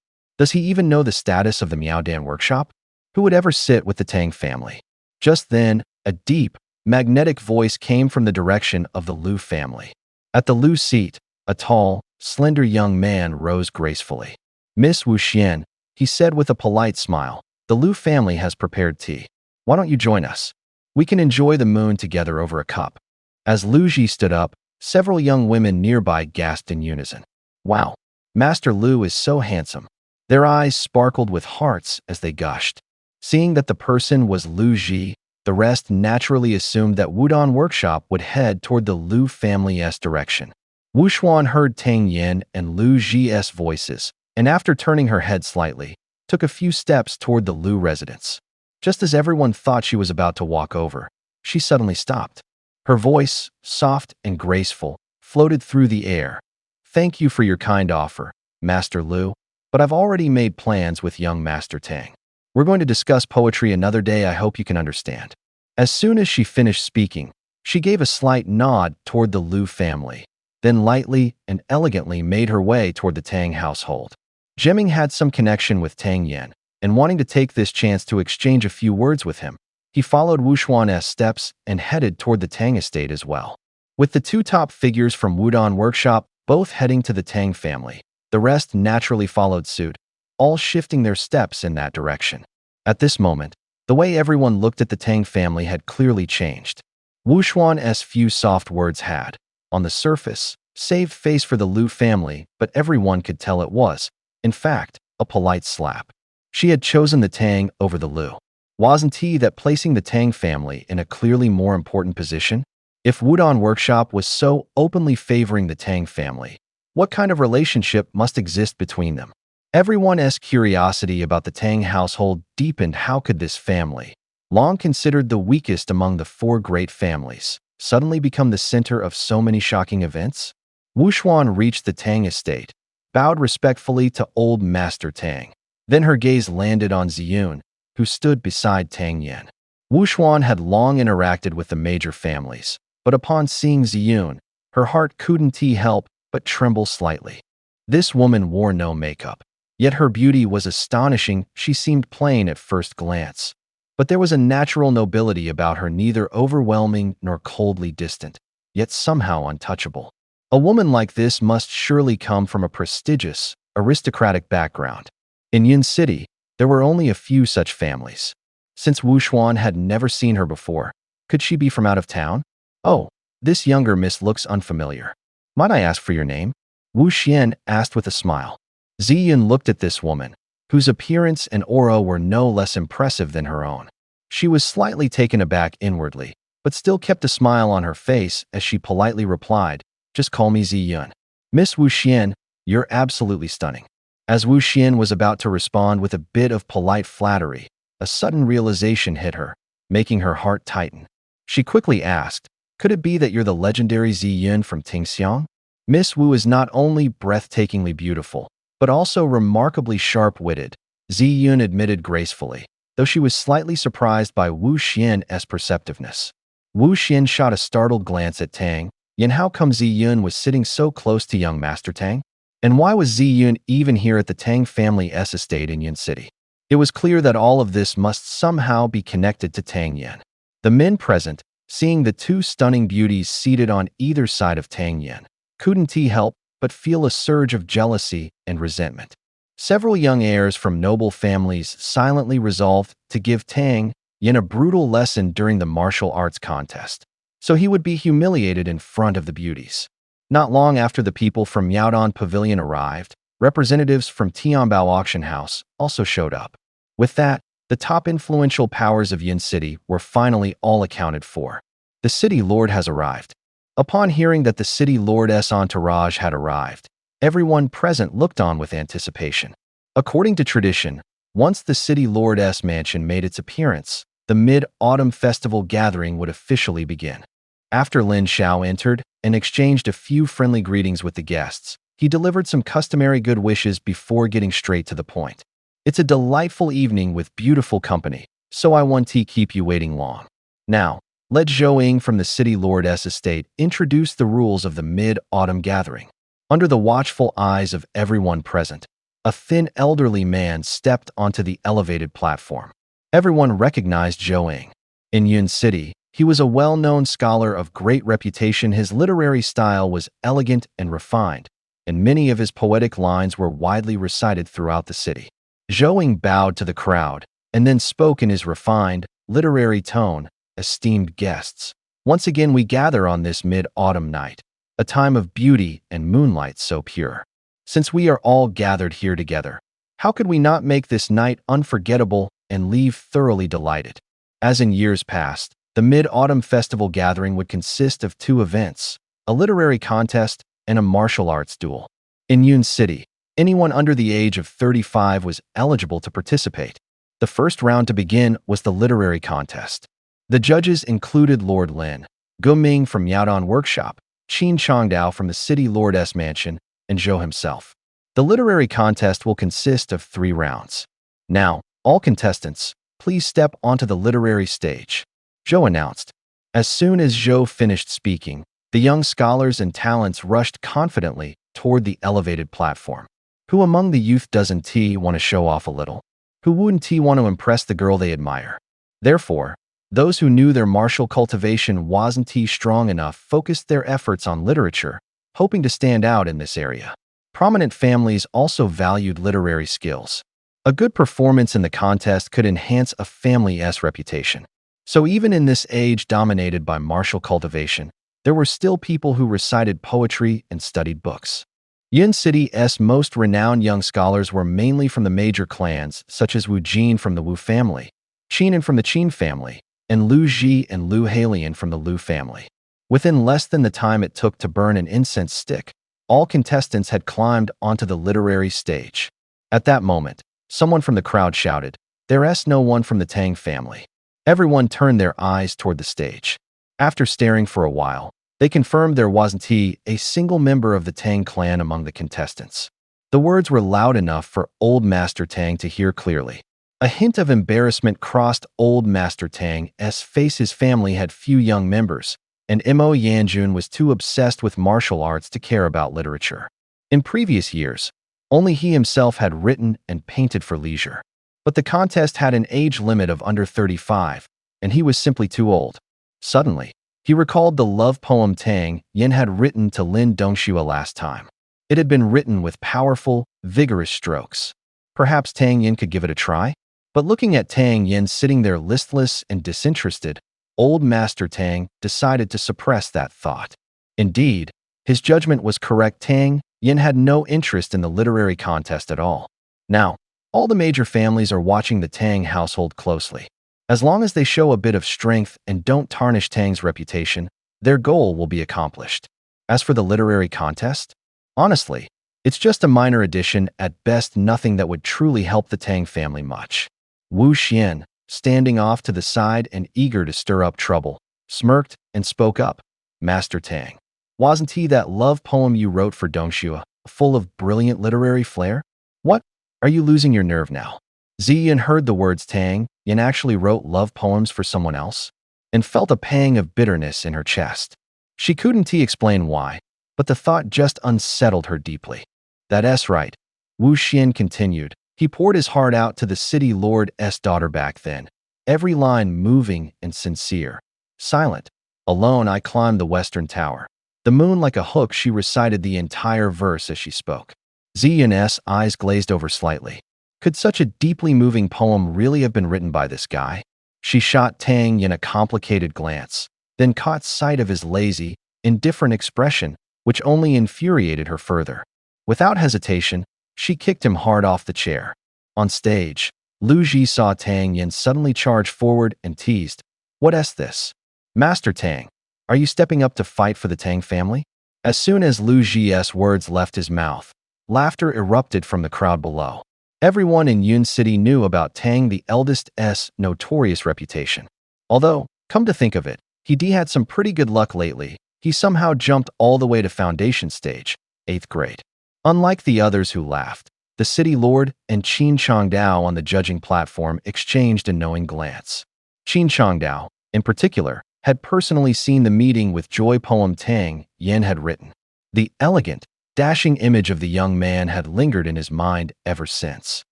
Does he even know the status of the Miaodan workshop? Who would ever sit with the Tang family? Just then, a deep, magnetic voice came from the direction of the Liu family. At the Liu seat, a tall, slender young man rose gracefully. Miss Wu Xian, he said with a polite smile, the Liu family has prepared tea. Why don't you join us? We can enjoy the moon together over a cup. As Liu Ji stood up, several young women nearby gasped in unison. Wow, Master Liu is so handsome. Their eyes sparkled with hearts as they gushed. Seeing that the person was Liu Ji, the rest naturally assumed that Wudong Workshop would head toward the Liu family's direction. Wu Xuan heard Tang Yin and Liu Ji's voices, and after turning her head slightly, took a few steps toward the Liu residence. Just as everyone thought she was about to walk over, she suddenly stopped. Her voice, soft and graceful, floated through the air. Thank you for your kind offer, Master Liu, but I've already made plans with young Master Tang. We're going to discuss poetry another day. I hope you can understand. As soon as she finished speaking, she gave a slight nod toward the Liu family, then lightly and elegantly made her way toward the Tang household. Jiming had some connection with Tang Yan, and wanting to take this chance to exchange a few words with him, he followed Wu Xuan's steps and headed toward the Tang estate as well. With the two top figures from Wudong Workshop both heading to the Tang family, the rest naturally followed suit, all shifting their steps in that direction. At this moment, the way everyone looked at the Tang family had clearly changed. Wu Xuan's few soft words had, on the surface, saved face for the Liu family, but everyone could tell it was, in fact, a polite slap. She had chosen the Tang over the Liu. Wasn't he that placing the Tang family in a clearly more important position? If Wudong Workshop was so openly favoring the Tang family, what kind of relationship must exist between them? Everyone's curiosity about the Tang household deepened. How could this family, long considered the weakest among the four great families, suddenly become the center of so many shocking events? Wu Xuan reached the Tang estate, bowed respectfully to old Master Tang. Then her gaze landed on Ziyun, who stood beside Tang Yan. Wu Xuan had long interacted with the major families, but upon seeing Ziyun, her heart couldn't help but tremble slightly. This woman wore no makeup, yet her beauty was astonishing. She seemed plain at first glance, but there was a natural nobility about her, neither overwhelming nor coldly distant, yet somehow untouchable. A woman like this must surely come from a prestigious, aristocratic background. In Yin City, there were only a few such families. Since Wu Xuan had never seen her before, could she be from out of town? Oh, this younger miss looks unfamiliar. Might I ask for your name? Wu Xian asked with a smile. Ziyun looked at this woman, whose appearance and aura were no less impressive than her own. She was slightly taken aback inwardly, but still kept a smile on her face as she politely replied, just call me Ziyun. Miss Wu Xian, you're absolutely stunning. As Wu Xian was about to respond with a bit of polite flattery, a sudden realization hit her, making her heart tighten. She quickly asked, could it be that you're the legendary Ziyun from Tingxiang? Miss Wu is not only breathtakingly beautiful, but also remarkably sharp-witted, Ziyun admitted gracefully, though she was slightly surprised by Wu Xian's perceptiveness. Wu Xian shot a startled glance at Tang. Yin, how come Ziyun was sitting so close to young Master Tang? And why was Ziyun even here at the Tang family's estate in Yin City? It was clear that all of this must somehow be connected to Tang Yin. The men present, seeing the two stunning beauties seated on either side of Tang Yin, couldn't help but feel a surge of jealousy and resentment. Several young heirs from noble families silently resolved to give Tang Yin a brutal lesson during the martial arts contest, so he would be humiliated in front of the beauties. Not long after the people from Miaodong Pavilion arrived, representatives from Tianbao Auction House also showed up. With that, the top influential powers of Yin City were finally all accounted for. The city lord has arrived. Upon hearing that the city lord's entourage had arrived, everyone present looked on with anticipation. According to tradition, once the city lord's mansion made its appearance, the Mid-Autumn Festival gathering would officially begin. After Lin Xiao entered and exchanged a few friendly greetings with the guests, he delivered some customary good wishes before getting straight to the point. It's a delightful evening with beautiful company, so I won't keep you waiting long. Now, let Zhou Ying from the city lord's estate introduce the rules of the Mid-Autumn gathering. Under the watchful eyes of everyone present, a thin elderly man stepped onto the elevated platform. Everyone recognized Zhou Eng. In Yun City, he was a well-known scholar of great reputation. His literary style was elegant and refined, and many of his poetic lines were widely recited throughout the city. Zhou Eng bowed to the crowd and then spoke in his refined, literary tone. Esteemed guests, once again we gather on this mid-autumn night, a time of beauty and moonlight so pure. Since we are all gathered here together, how could we not make this night unforgettable and leave thoroughly delighted? As in years past, the Mid-Autumn Festival gathering would consist of two events, a literary contest and a martial arts duel. In Yun City, anyone under the age of 35 was eligible to participate. The first round to begin was the literary contest. The judges included Lord Lin, Gu Ming from Yaodong Workshop, Qin Chongdao from the City Lord's Mansion, and Zhou himself. The literary contest will consist of 3 rounds. Now, all contestants, please step onto the literary stage, Zhou announced. As soon as Zhou finished speaking, the young scholars and talents rushed confidently toward the elevated platform. Who among the youth doesn't want to show off a little? Who wouldn't want to impress the girl they admire? Therefore, those who knew their martial cultivation wasn't strong enough focused their efforts on literature, hoping to stand out in this area. Prominent families also valued literary skills. A good performance in the contest could enhance a family's reputation. So even in this age dominated by martial cultivation, there were still people who recited poetry and studied books. Yun City's most renowned young scholars were mainly from the major clans, such as Wu Jin from the Wu family, Qinan from the Qin family, and Lu Ji and Lu Halian from the Lu family. Within less than the time it took to burn an incense stick, all contestants had climbed onto the literary stage. At that moment, someone from the crowd shouted, "There's no one from the Tang family." Everyone turned their eyes toward the stage. After staring for a while, they confirmed there wasn't a single member of the Tang clan among the contestants. The words were loud enough for Old Master Tang to hear clearly. A hint of embarrassment crossed Old Master Tang's face. His family had few young members, and Mo Yanjun was too obsessed with martial arts to care about literature. In previous years, only he himself had written and painted for leisure. But the contest had an age limit of under 35, and he was simply too old. Suddenly, he recalled the love poem Tang Yin had written to Lin Dongxue last time. It had been written with powerful, vigorous strokes. Perhaps Tang Yin could give it a try? But looking at Tang Yin sitting there listless and disinterested, Old Master Tang decided to suppress that thought. Indeed, his judgment was correct. Tang Yin had no interest in the literary contest at all. Now, all the major families are watching the Tang household closely. As long as they show a bit of strength and don't tarnish Tang's reputation, their goal will be accomplished. As for the literary contest, honestly, it's just a minor addition, at best nothing that would truly help the Tang family much. Wu Xian, standing off to the side and eager to stir up trouble, smirked and spoke up. "Master Tang, wasn't he that love poem you wrote for Dongxue, full of brilliant literary flair? What? Are you losing your nerve now?" Ziyan heard the words Tang Yin actually wrote love poems for someone else, and felt a pang of bitterness in her chest. She couldn't explain why, but the thought just unsettled her deeply. "That's right," Wu Xian continued. He poured his heart out to the city lord's daughter back then, every line moving and sincere. "Silent, alone I climbed the western tower. The moon like a hook," she recited the entire verse as she spoke. Ziyan's eyes glazed over slightly. Could such a deeply moving poem really have been written by this guy? She shot Tang Yin a complicated glance, then caught sight of his lazy, indifferent expression, which only infuriated her further. Without hesitation, she kicked him hard off the chair. On stage, Lu Ji saw Tang Yin suddenly charge forward and teased, "What's this? Master Tang, are you stepping up to fight for the Tang family?" As soon as Lu Ji's words left his mouth, laughter erupted from the crowd below. Everyone in Yun City knew about Tang the eldest's notorious reputation. Although, come to think of it, he had some pretty good luck lately. He somehow jumped all the way to foundation stage, 8th grade. Unlike the others who laughed, the city lord and Qin Chongdao on the judging platform exchanged a knowing glance. Qin Chongdao, in particular, had personally seen the meeting with joy poem Tang Yin had written. The elegant, dashing image of the young man had lingered in his mind ever since.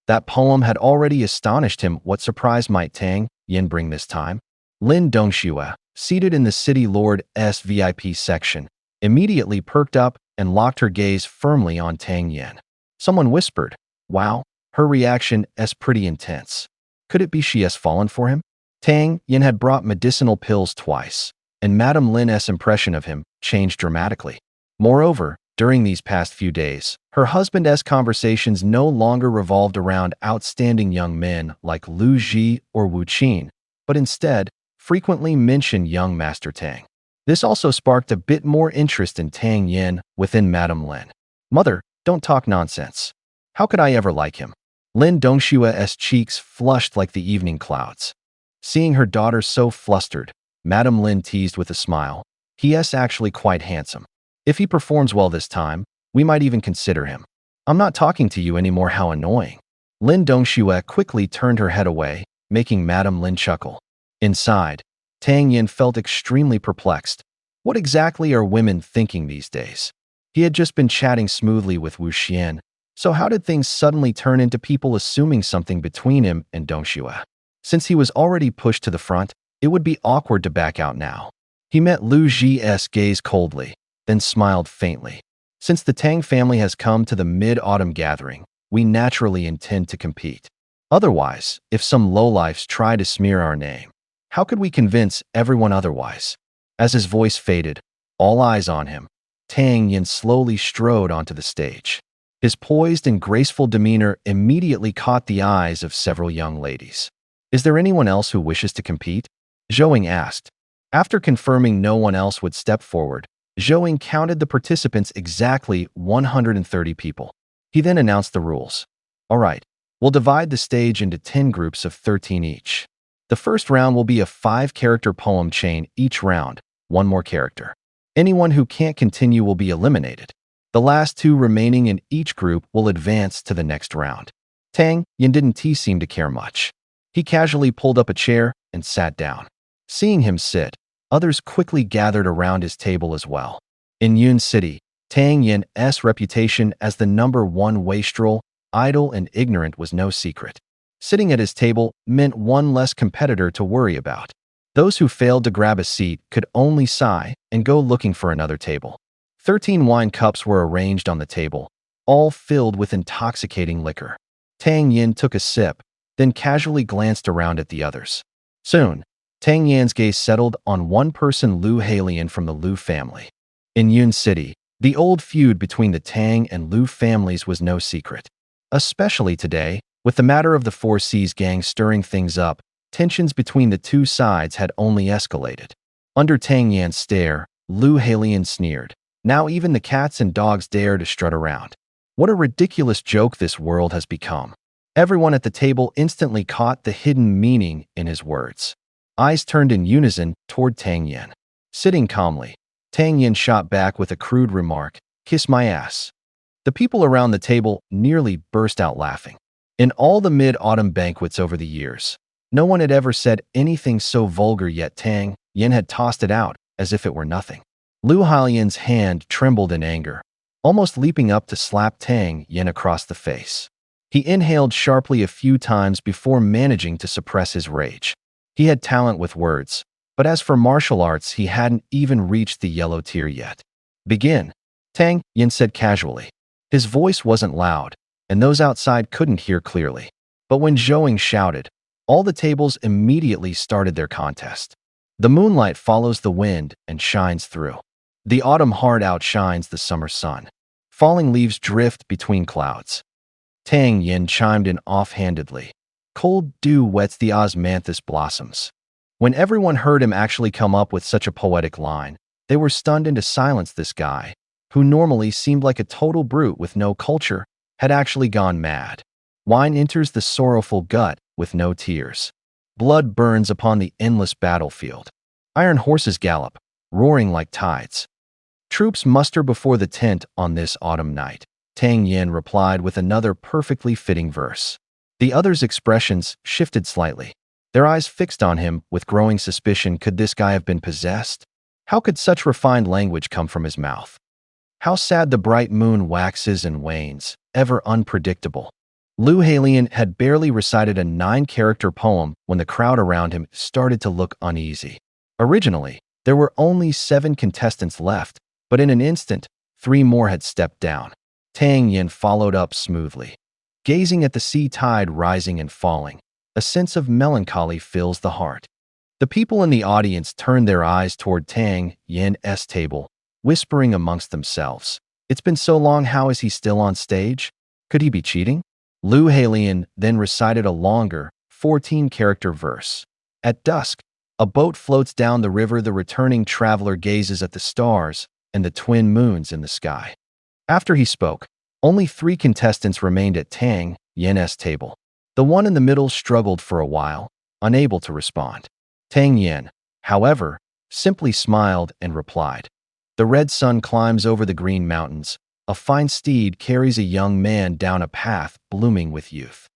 That poem had already astonished him. What surprise might Tang Yin bring this time? Lin Dongxue, seated in the city lord's VIP section, immediately perked up and locked her gaze firmly on Tang Yin. Someone whispered, "Wow," her reaction is pretty intense. Could it be she has fallen for him? Tang Yin had brought medicinal pills twice, and Madame Lin's impression of him changed dramatically. Moreover, during these past few days, her husband's conversations no longer revolved around outstanding young men like Lu Ji or Wu Qin, but instead frequently mentioned young Master Tang. This also sparked a bit more interest in Tang Yin within Madame Lin. "Mother, don't talk nonsense. How could I ever like him?" Lin Dongshua's cheeks flushed like the evening clouds. Seeing her daughter so flustered, Madame Lin teased with a smile, "He is actually quite handsome. If he performs well this time, we might even consider him." "I'm not talking to you anymore, how annoying." Lin Dongxue quickly turned her head away, making Madame Lin chuckle. Inside, Tang Yin felt extremely perplexed. What exactly are women thinking these days? He had just been chatting smoothly with Wu Xian, so how did things suddenly turn into people assuming something between him and Dongxue? Since he was already pushed to the front, it would be awkward to back out now. He met Lu Ji's gaze coldly, then smiled faintly. "Since the Tang family has come to the mid-autumn gathering, we naturally intend to compete. Otherwise, if some lowlifes try to smear our name, how could we convince everyone otherwise?" As his voice faded, all eyes on him, Tang Yin slowly strode onto the stage. His poised and graceful demeanor immediately caught the eyes of several young ladies. "Is there anyone else who wishes to compete?" Zhouing asked. After confirming no one else would step forward, Zhouing counted the participants exactly 130 people. He then announced the rules. "All right, we'll divide the stage into 10 groups of 13 each. The first round will be a 5-character poem chain each round, one more character. Anyone who can't continue will be eliminated. The last 2 remaining in each group will advance to the next round." Tang Yin didn't seem to care much. He casually pulled up a chair and sat down. Seeing him sit, others quickly gathered around his table as well. In Yun City, Tang Yin's reputation as the #1 wastrel, idle, and ignorant was no secret. Sitting at his table meant one less competitor to worry about. Those who failed to grab a seat could only sigh and go looking for another table. 13 wine cups were arranged on the table, all filled with intoxicating liquor. Tang Yin took a sip, then casually glanced around at the others. Soon, Tang Yin's gaze settled on one person, Lu Halian from the Lu family. In Yun City, the old feud between the Tang and Lu families was no secret. Especially today, with the matter of the Four Seas gang stirring things up, tensions between the two sides had only escalated. Under Tang Yin's stare, Lu Halian sneered. "Now even the cats and dogs dare to strut around. What a ridiculous joke this world has become." Everyone at the table instantly caught the hidden meaning in his words. Eyes turned in unison toward Tang Yin. Sitting calmly, Tang Yin shot back with a crude remark, "Kiss my ass." The people around the table nearly burst out laughing. In all the mid-autumn banquets over the years, no one had ever said anything so vulgar, yet Tang Yin had tossed it out as if it were nothing. Lu Halian's hand trembled in anger, almost leaping up to slap Tang Yin across the face. He inhaled sharply a few times before managing to suppress his rage. He had talent with words, but as for martial arts, he hadn't even reached the yellow tier yet. "Begin," Tang Yin said casually. His voice wasn't loud, and those outside couldn't hear clearly. But when Zhouing shouted, all the tables immediately started their contest. The moonlight follows the wind and shines through. The autumn heart outshines the summer sun. Falling leaves drift between clouds. Tang Yin chimed in offhandedly. "Cold dew wets the osmanthus blossoms." When everyone heard him actually come up with such a poetic line, they were stunned into silence. This guy, who normally seemed like a total brute with no culture, had actually gone mad. Wine enters the sorrowful gut with no tears. Blood burns upon the endless battlefield. Iron horses gallop, roaring like tides. Troops muster before the tent on this autumn night. Tang Yin replied with another perfectly fitting verse. The others' expressions shifted slightly. Their eyes fixed on him with growing suspicion. Could this guy have been possessed? How could such refined language come from his mouth? How sad the bright moon waxes and wanes, ever unpredictable. Lou Halian had barely recited a 9-character poem when the crowd around him started to look uneasy. Originally, there were only 7 contestants left, but in an instant, 3 more had stepped down. Tang Yin followed up smoothly. Gazing at the sea tide rising and falling, a sense of melancholy fills the heart. The people in the audience turned their eyes toward Tang Yin's table, whispering amongst themselves. It's been so long, how is he still on stage? Could he be cheating? Lou Halian then recited a longer, 14-character verse. At dusk, a boat floats down the river. The returning traveler gazes at the stars and the twin moons in the sky. After he spoke, only 3 contestants remained at Tang Yin's table. The one in the middle struggled for a while, unable to respond. Tang Yin, however, simply smiled and replied. The red sun climbs over the green mountains. A fine steed carries a young man down a path blooming with youth.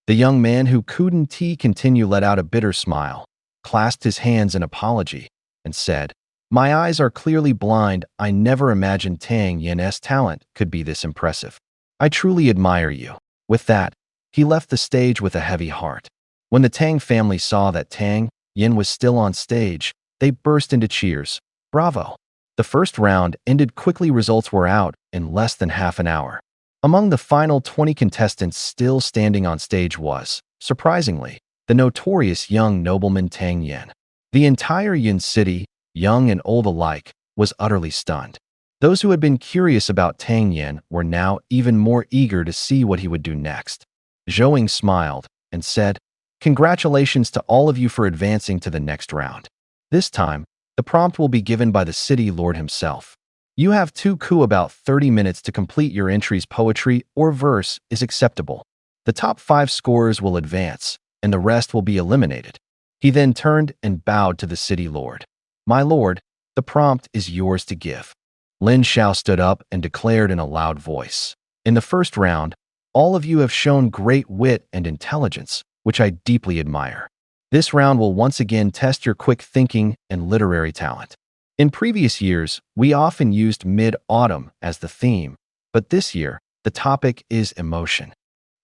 The young man, who couldn't continue, let out a bitter smile, clasped his hands in apology, and said, "My eyes are clearly blind. I never imagined Tang Yin's talent could be this impressive. I truly admire you." With that, he left the stage with a heavy heart. When the Tang family saw that Tang Yin was still on stage, they burst into cheers. Bravo! The first round ended quickly. Results were out in less than half an hour. Among the final 20 contestants still standing on stage was, surprisingly, the notorious young nobleman Tang Yin. The entire Yin city, young and old alike, was utterly stunned. Those who had been curious about Tang Yin were now even more eager to see what he would do next. Zhou smiled and said, "Congratulations to all of you for advancing to the next round. This time, the prompt will be given by the city lord himself. You have 2 about 30 minutes to complete your entries. Poetry or verse is acceptable. The top 5 scorers will advance, and the rest will be eliminated." He then turned and bowed to the city lord. "My lord, the prompt is yours to give." Lin Xiao stood up and declared in a loud voice, "In the first round, all of you have shown great wit and intelligence, which I deeply admire. This round will once again test your quick thinking and literary talent. In previous years, we often used mid-autumn as the theme, but this year, the topic is emotion.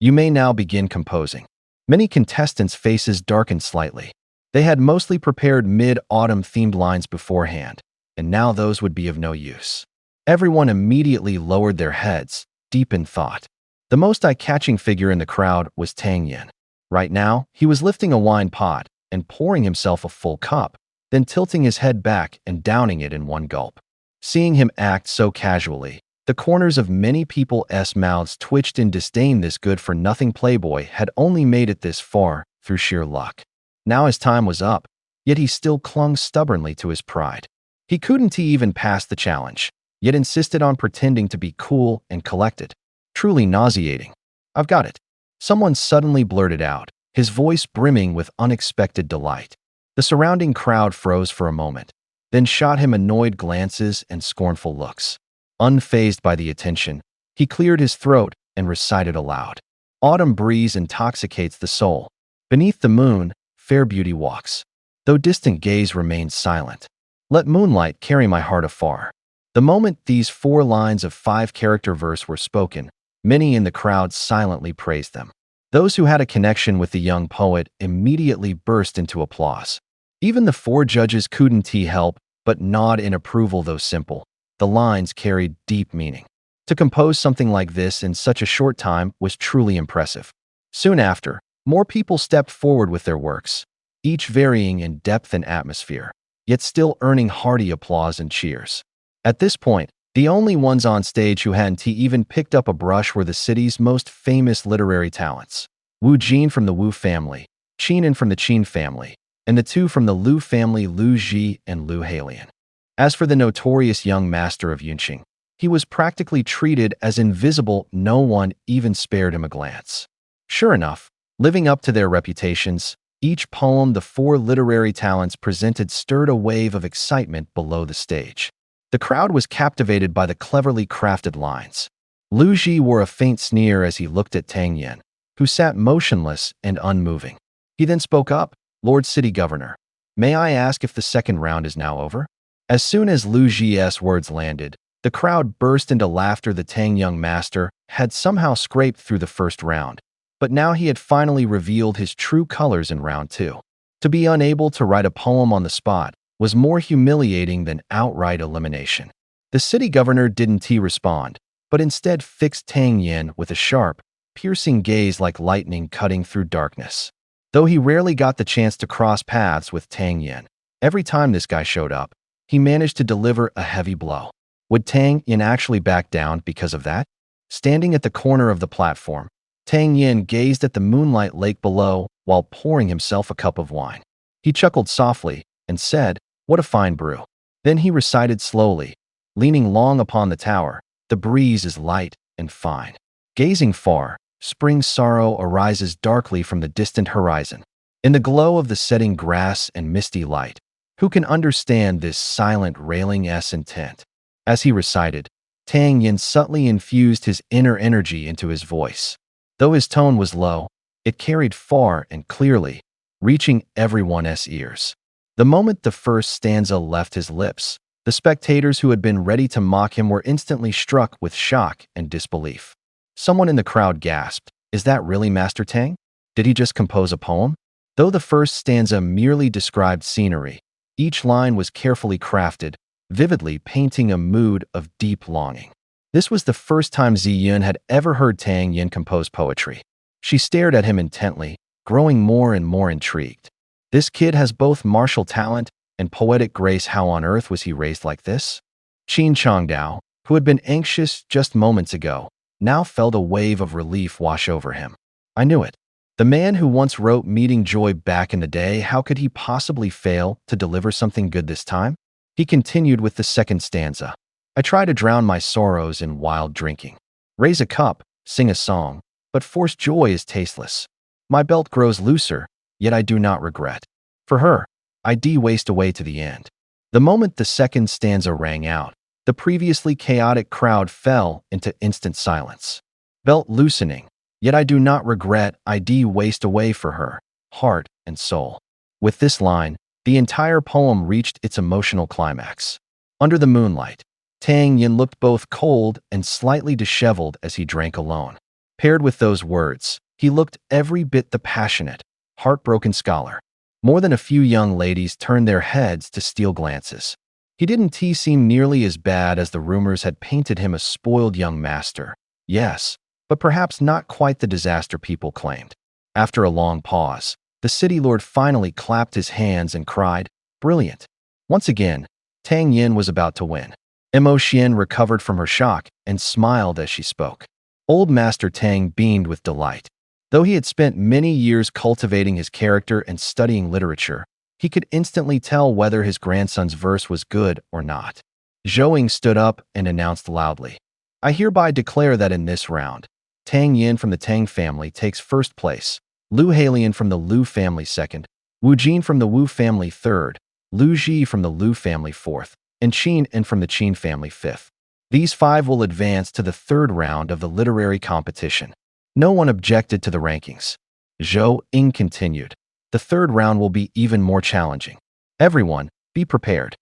You may now begin composing." Many contestants' faces darkened slightly. They had mostly prepared mid-autumn themed lines beforehand, and now those would be of no use. Everyone immediately lowered their heads, deep in thought. The most eye-catching figure in the crowd was Tang Yin. Right now, he was lifting a wine pot and pouring himself a full cup, then tilting his head back and downing it in one gulp. Seeing him act so casually, the corners of many people's mouths twitched in disdain. This good-for-nothing playboy had only made it this far through sheer luck. Now his time was up, yet he still clung stubbornly to his pride. He couldn't even pass the challenge, yet insisted on pretending to be cool and collected. Truly nauseating. "I've got it," someone suddenly blurted out, his voice brimming with unexpected delight. The surrounding crowd froze for a moment, then shot him annoyed glances and scornful looks. Unfazed by the attention, he cleared his throat and recited aloud. "Autumn breeze intoxicates the soul. Beneath the moon, fair beauty walks. Though distant gaze remains silent. Let moonlight carry my heart afar." The moment these 4 lines of 5-character verse were spoken, many in the crowd silently praised them. Those who had a connection with the young poet immediately burst into applause. Even the 4 judges couldn't help but nod in approval. Though simple, the lines carried deep meaning. To compose something like this in such a short time was truly impressive. Soon after, more people stepped forward with their works, each varying in depth and atmosphere, yet still earning hearty applause and cheers. At this point, the only ones on stage who hadn't even picked up a brush were the city's most famous literary talents: Wu Jin from the Wu family, Qinan from the Qin family, and the 2 from the Lu family, Lu Ji and Lu Halian. As for the notorious young master of Yunqing, he was practically treated as invisible. No one even spared him a glance. Sure enough, living up to their reputations, each poem the 4 literary talents presented stirred a wave of excitement below the stage. The crowd was captivated by the cleverly crafted lines. Lu Ji wore a faint sneer as he looked at Tang Yin, who sat motionless and unmoving. He then spoke up, "Lord City Governor, may I ask if the second round is now over?" As soon as Lu Ji's words landed, The crowd burst into laughter. The Tang young master had somehow scraped through the first round, but now he had finally revealed his true colors in round 2. To be unable to write a poem on the spot was more humiliating than outright elimination. The city governor didn't respond, but instead fixed Tang Yin with a sharp, piercing gaze like lightning cutting through darkness. Though he rarely got the chance to cross paths with Tang Yin, every time this guy showed up, he managed to deliver a heavy blow. Would Tang Yin actually back down because of that? Standing at the corner of the platform, Tang Yin gazed at the moonlight lake below while pouring himself a cup of wine. He chuckled softly and said, "What a fine brew." Then he recited slowly, leaning long upon the tower, "The breeze is light and fine. Gazing far, spring's sorrow arises darkly from the distant horizon. In the glow of the setting grass and misty light, who can understand this silent railing's intent?" As he recited, Tang Yin subtly infused his inner energy into his voice. Though his tone was low, it carried far and clearly, reaching everyone's ears. The moment the first stanza left his lips, the spectators who had been ready to mock him were instantly struck with shock and disbelief. Someone in the crowd gasped, "Is that really Master Tang? Did he just compose a poem?" Though the first stanza merely described scenery, each line was carefully crafted, vividly painting a mood of deep longing. This was the first time Ziyun had ever heard Tang Yin compose poetry. She stared at him intently, growing more and more intrigued. This kid has both martial talent and poetic grace. How on earth was he raised like this? Qin Changdao, who had been anxious just moments ago, now felt a wave of relief wash over him. "I knew it. The man who once wrote Meeting Joy back in the day, how could he possibly fail to deliver something good this time?" He continued with the second stanza. "I try to drown my sorrows in wild drinking. Raise a cup, sing a song, but forced joy is tasteless. My belt grows looser, yet I do not regret. For her, I waste away to the end." The moment the second stanza rang out, the previously chaotic crowd fell into instant silence. "Belt loosening, yet I do not regret, I waste away for her, heart and soul." With this line, the entire poem reached its emotional climax. Under the moonlight, Tang Yin looked both cold and slightly disheveled as he drank alone. Paired with those words, he looked every bit the passionate, heartbroken scholar. More than a few young ladies turned their heads to steal glances. He didn't seem nearly as bad as the rumors had painted him, a spoiled young master. Yes, but perhaps not quite the disaster people claimed. After a long pause, the city lord finally clapped his hands and cried, "Brilliant." Once again, Tang Yin was about to win. Mo Xian recovered from her shock and smiled as she spoke. Old Master Tang beamed with delight. Though he had spent many years cultivating his character and studying literature, he could instantly tell whether his grandson's verse was good or not. Zhou stood up and announced loudly, "I hereby declare that in this round, Tang Yin from the Tang family takes first place, Lu Halian from the Lu family second, Wu Jin from the Wu family third, Lu Ji from the Lu family fourth, and Qin En from the Qin family fifth. These 5 will advance to the third round of the literary competition." No one objected to the rankings. Zhou Ying continued, "The third round will be even more challenging. Everyone, be prepared."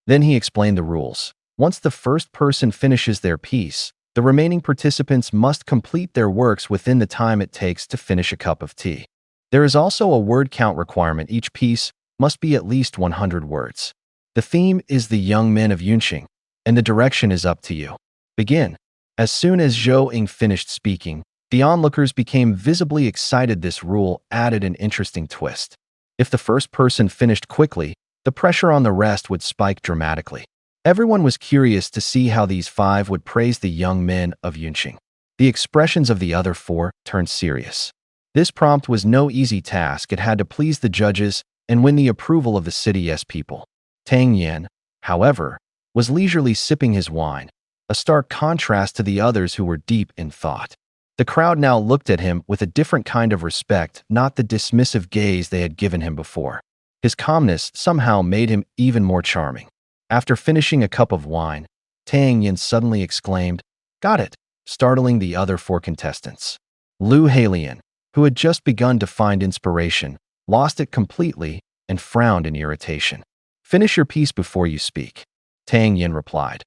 Then he explained the rules. Once the first person finishes their piece, the remaining participants must complete their works within the time it takes to finish a cup of tea. There is also a word count requirement. Each piece must be at least 100 words. The theme is the young men of Yunqing, and the direction is up to you. Begin. As soon as Zhou Ying finished speaking, the onlookers became visibly excited. This rule added an interesting twist. If the first person finished quickly, the pressure on the rest would spike dramatically. Everyone was curious to see how these 5 would praise the young men of Yunqing. The expressions of the other 4 turned serious. This prompt was no easy task. It had to please the judges and win the approval of the city's people. Tang Yin, however, was leisurely sipping his wine, a stark contrast to the others who were deep in thought. The crowd now looked at him with a different kind of respect, not the dismissive gaze they had given him before. His calmness somehow made him even more charming. After finishing a cup of wine, Tang Yin suddenly exclaimed, "Got it," startling the other 4 contestants. Lu Halian, who had just begun to find inspiration, lost it completely and frowned in irritation. "Finish your piece before you speak," Tang Yin replied.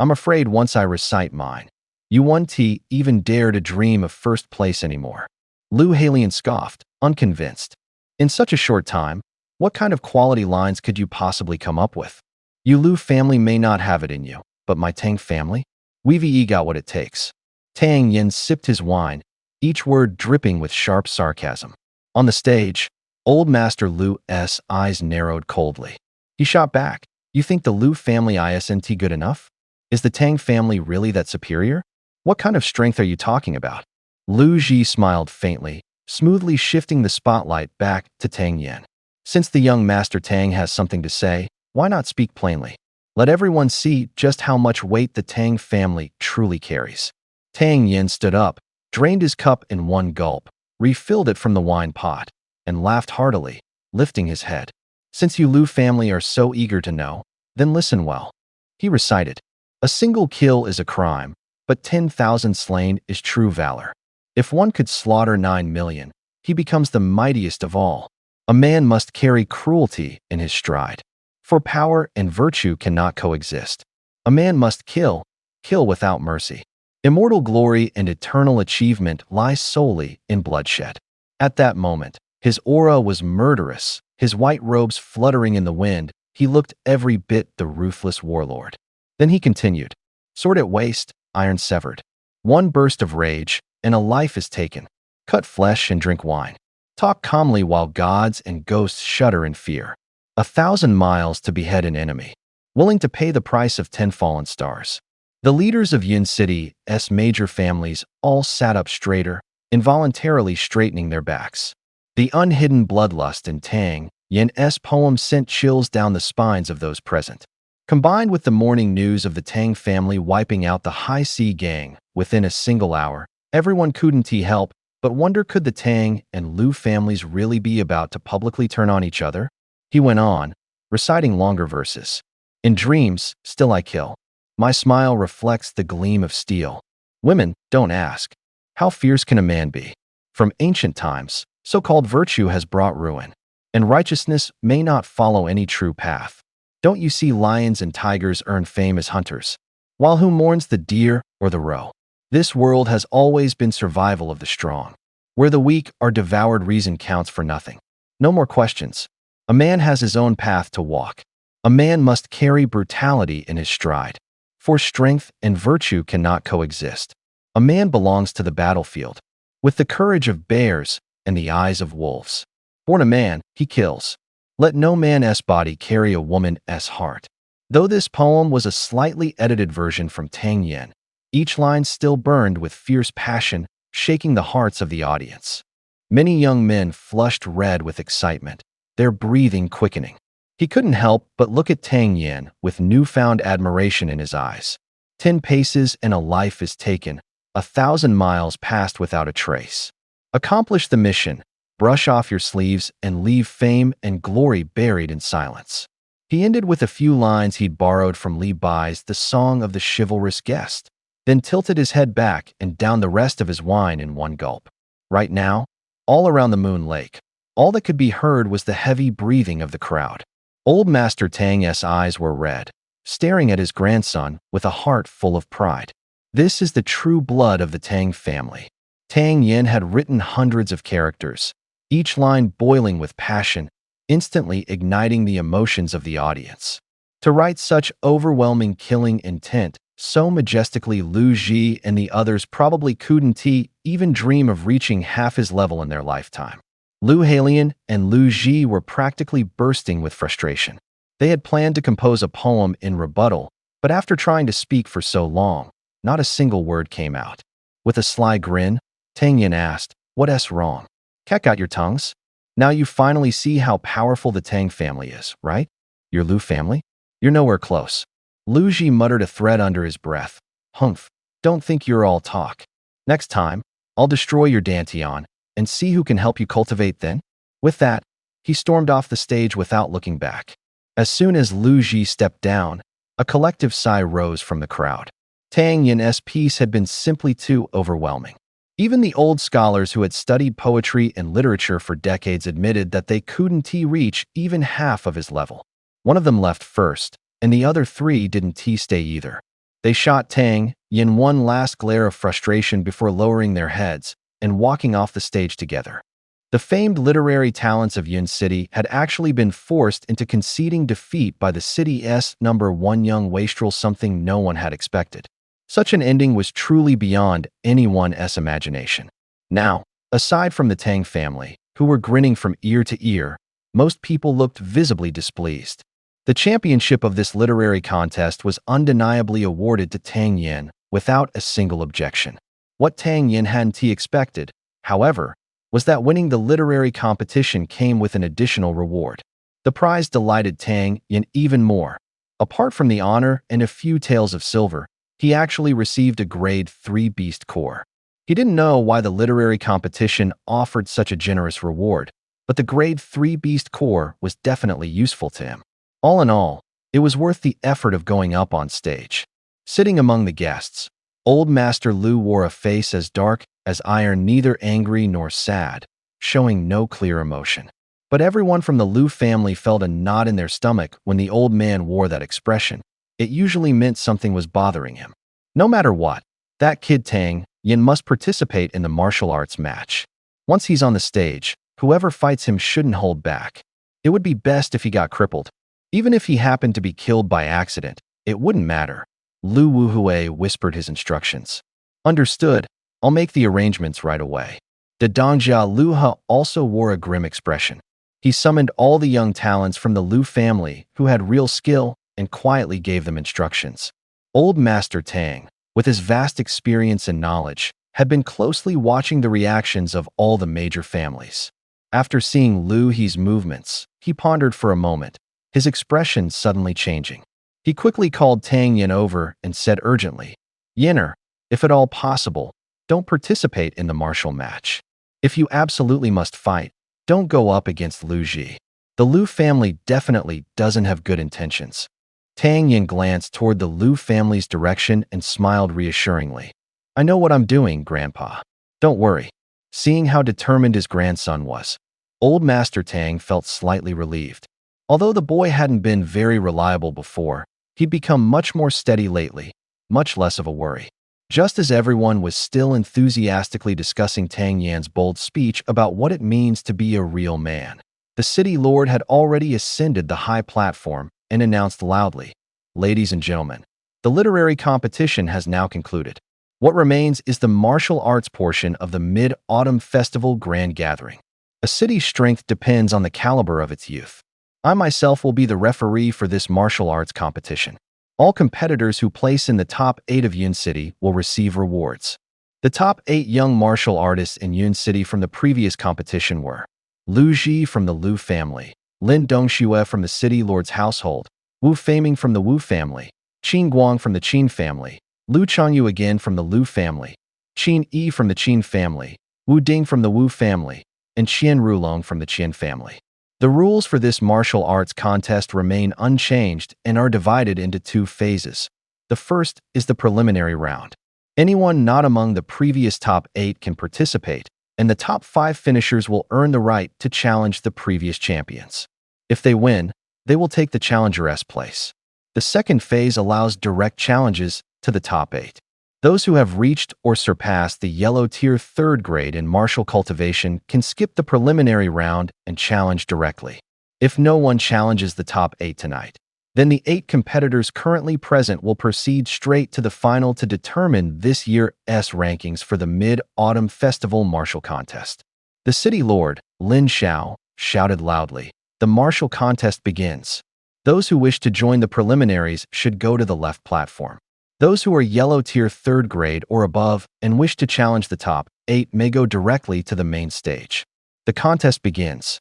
I'm afraid once I recite mine, you won't even dare to dream of first place anymore. Lu Halian scoffed, unconvinced. In such a short time, what kind of quality lines could you possibly come up with? You Lu family may not have it in you, but my Tang family? We've got what it takes. Tang Yin sipped his wine, each word dripping with sharp sarcasm. On the stage, old Master Lu's eyes narrowed coldly. He shot back. You think the Lu family isn't good enough? Is the Tang family really that superior? What kind of strength are you talking about? Lu Ji smiled faintly, smoothly shifting the spotlight back to Tang Yin. Since the young Master Tang has something to say, why not speak plainly? Let everyone see just how much weight the Tang family truly carries. Tang Yin stood up, drained his cup in one gulp, refilled it from the wine pot, and laughed heartily, lifting his head. Since you Lu family are so eager to know, then listen well. He recited, a single kill is a crime, but 10,000 slain is true valor. If one could slaughter 9 million, he becomes the mightiest of all. A man must carry cruelty in his stride. For power and virtue cannot coexist. A man must kill without mercy. Immortal glory and eternal achievement lie solely in bloodshed. At that moment, his aura was murderous, his white robes fluttering in the wind. He looked every bit the ruthless warlord. Then he continued, sword at waist, iron severed. One burst of rage, and a life is taken. Cut flesh and drink wine. Talk calmly while gods and ghosts shudder in fear. 1,000 miles to behead an enemy. Willing to pay the price of 10 fallen stars. The leaders of Yin City's major families all sat up straighter, involuntarily straightening their backs. The unhidden bloodlust in Tang Yin's poem sent chills down the spines of those present. Combined with the morning news of the Tang family wiping out the High Sea gang within a single hour, everyone couldn't help but wonder, could the Tang and Lu families really be about to publicly turn on each other? He went on, reciting longer verses. In dreams, still I kill. My smile reflects the gleam of steel. Women, don't ask. How fierce can a man be? From ancient times, so-called virtue has brought ruin, and righteousness may not follow any true path. Don't you see lions and tigers earn fame as hunters? While who mourns the deer or the roe? This world has always been survival of the strong. Where the weak are devoured, reason counts for nothing. No more questions. A man has his own path to walk. A man must carry brutality in his stride. For strength and virtue cannot coexist. A man belongs to the battlefield, with the courage of bears and the eyes of wolves. Born a man, he kills. Let no man's body carry a woman's heart. Though this poem was a slightly edited version from Tang Yin, each line still burned with fierce passion, shaking the hearts of the audience. Many young men flushed red with excitement, their breathing quickening. He couldn't help but look at Tang Yin with newfound admiration in his eyes. 10 paces and a life is taken, 1,000 miles passed without a trace. Accomplish the mission, brush off your sleeves, and leave fame and glory buried in silence. He ended with a few lines he'd borrowed from Li Bai's The Song of the Chivalrous Guest, then tilted his head back and downed the rest of his wine in one gulp. Right now, all around the Moon Lake, all that could be heard was the heavy breathing of the crowd. Old Master Tang's eyes were red, staring at his grandson with a heart full of pride. This is the true blood of the Tang family. Tang Yin had written hundreds of characters, each line boiling with passion, instantly igniting the emotions of the audience. To write such overwhelming killing intent so majestically, Lu Ji and the others probably couldn't even dream of reaching half his level in their lifetime. Lu Halian and Lu Ji were practically bursting with frustration. They had planned to compose a poem in rebuttal, but after trying to speak for so long, not a single word came out. With a sly grin, Tang Yin asked, "What's wrong? Got your tongues? Now you finally see how powerful the Tang family is, right? Your Lu family? You're nowhere close." Lu Ji muttered a threat under his breath. "Humph, don't think you're all talk. Next time, I'll destroy your dantian and see who can help you cultivate then." With that, he stormed off the stage without looking back. As soon as Lu Ji stepped down, a collective sigh rose from the crowd. Tang Yin's piece had been simply too overwhelming. Even the old scholars who had studied poetry and literature for decades admitted that they couldn't reach even half of his level. One of them left first, and the other 3 didn't stay either. They shot Tang Yin one last glare of frustration before lowering their heads and walking off the stage together. The famed literary talents of Yun City had actually been forced into conceding defeat by the city's #1 young wastrel, something no one had expected. Such an ending was truly beyond anyone's imagination. Now, aside from the Tang family, who were grinning from ear to ear, most people looked visibly displeased. The championship of this literary contest was undeniably awarded to Tang Yin without a single objection. What Tang Yin hadn't expected, however, was that winning the literary competition came with an additional reward. The prize delighted Tang Yin even more. Apart from the honor and a few taels of silver, he actually received a grade 3 beast core. He didn't know why the literary competition offered such a generous reward, but the grade 3 beast core was definitely useful to him. All in all, it was worth the effort of going up on stage. Sitting among the guests, Old Master Lu wore a face as dark as iron, neither angry nor sad, showing no clear emotion. But everyone from the Lu family felt a knot in their stomach when the old man wore that expression. It usually meant something was bothering him. No matter what, that kid Tang Yin must participate in the martial arts match. Once he's on the stage, whoever fights him shouldn't hold back. It would be best if he got crippled. Even if he happened to be killed by accident, it wouldn't matter. Lu Wuhui whispered his instructions. Understood. I'll make the arrangements right away. The Dongjia Luha also wore a grim expression. He summoned all the young talents from the Lu family who had real skill and quietly gave them instructions. Old Master Tang, with his vast experience and knowledge, had been closely watching the reactions of all the major families. After seeing Lu He's movements, he pondered for a moment, his expression suddenly changing. He quickly called Tang Yin over and said urgently, "Yinner, if at all possible, don't participate in the martial match. If you absolutely must fight, don't go up against Lu Ji. The Lu family definitely doesn't have good intentions." Tang Yin glanced toward the Lu family's direction and smiled reassuringly. "I know what I'm doing, Grandpa. Don't worry." Seeing how determined his grandson was, Old Master Tang felt slightly relieved. Although the boy hadn't been very reliable before, he'd become much more steady lately, much less of a worry. Just as everyone was still enthusiastically discussing Tang Yan's bold speech about what it means to be a real man, the city lord had already ascended the high platform and announced loudly, "Ladies and gentlemen, the literary competition has now concluded. What remains is the martial arts portion of the Mid-Autumn Festival Grand Gathering. A city's strength depends on the caliber of its youth. I myself will be the referee for this martial arts competition. All competitors who place in the top 8 of Yun City will receive rewards." The top 8 young martial artists in Yun City from the previous competition were Lu Ji from the Lu family, Lin Dongxue from the city lord's household, Wu Feiming from the Wu family, Qin Guang from the Qin family, Lu Changyu again from the Lu family, Qin Yi from the Qin family, Wu Ding from the Wu family, and Qian Rulong from the Qian family. The rules for this martial arts contest remain unchanged and are divided into 2 phases. The first is the preliminary round. Anyone not among the previous top 8 can participate, and the top 5 finishers will earn the right to challenge the previous champions. If they win, they will take the challenger's place. The second phase allows direct challenges to the top 8. Those who have reached or surpassed the yellow tier 3rd grade in martial cultivation can skip the preliminary round and challenge directly. If no one challenges the top 8 tonight, then the 8 competitors currently present will proceed straight to the final to determine this year's rankings for the Mid-Autumn Festival Martial Contest. The city lord, Lin Xiao, shouted loudly, "The martial contest begins. Those who wish to join the preliminaries should go to the left platform. Those who are yellow tier 3rd grade or above and wish to challenge the top 8 may go directly to the main stage. The contest begins."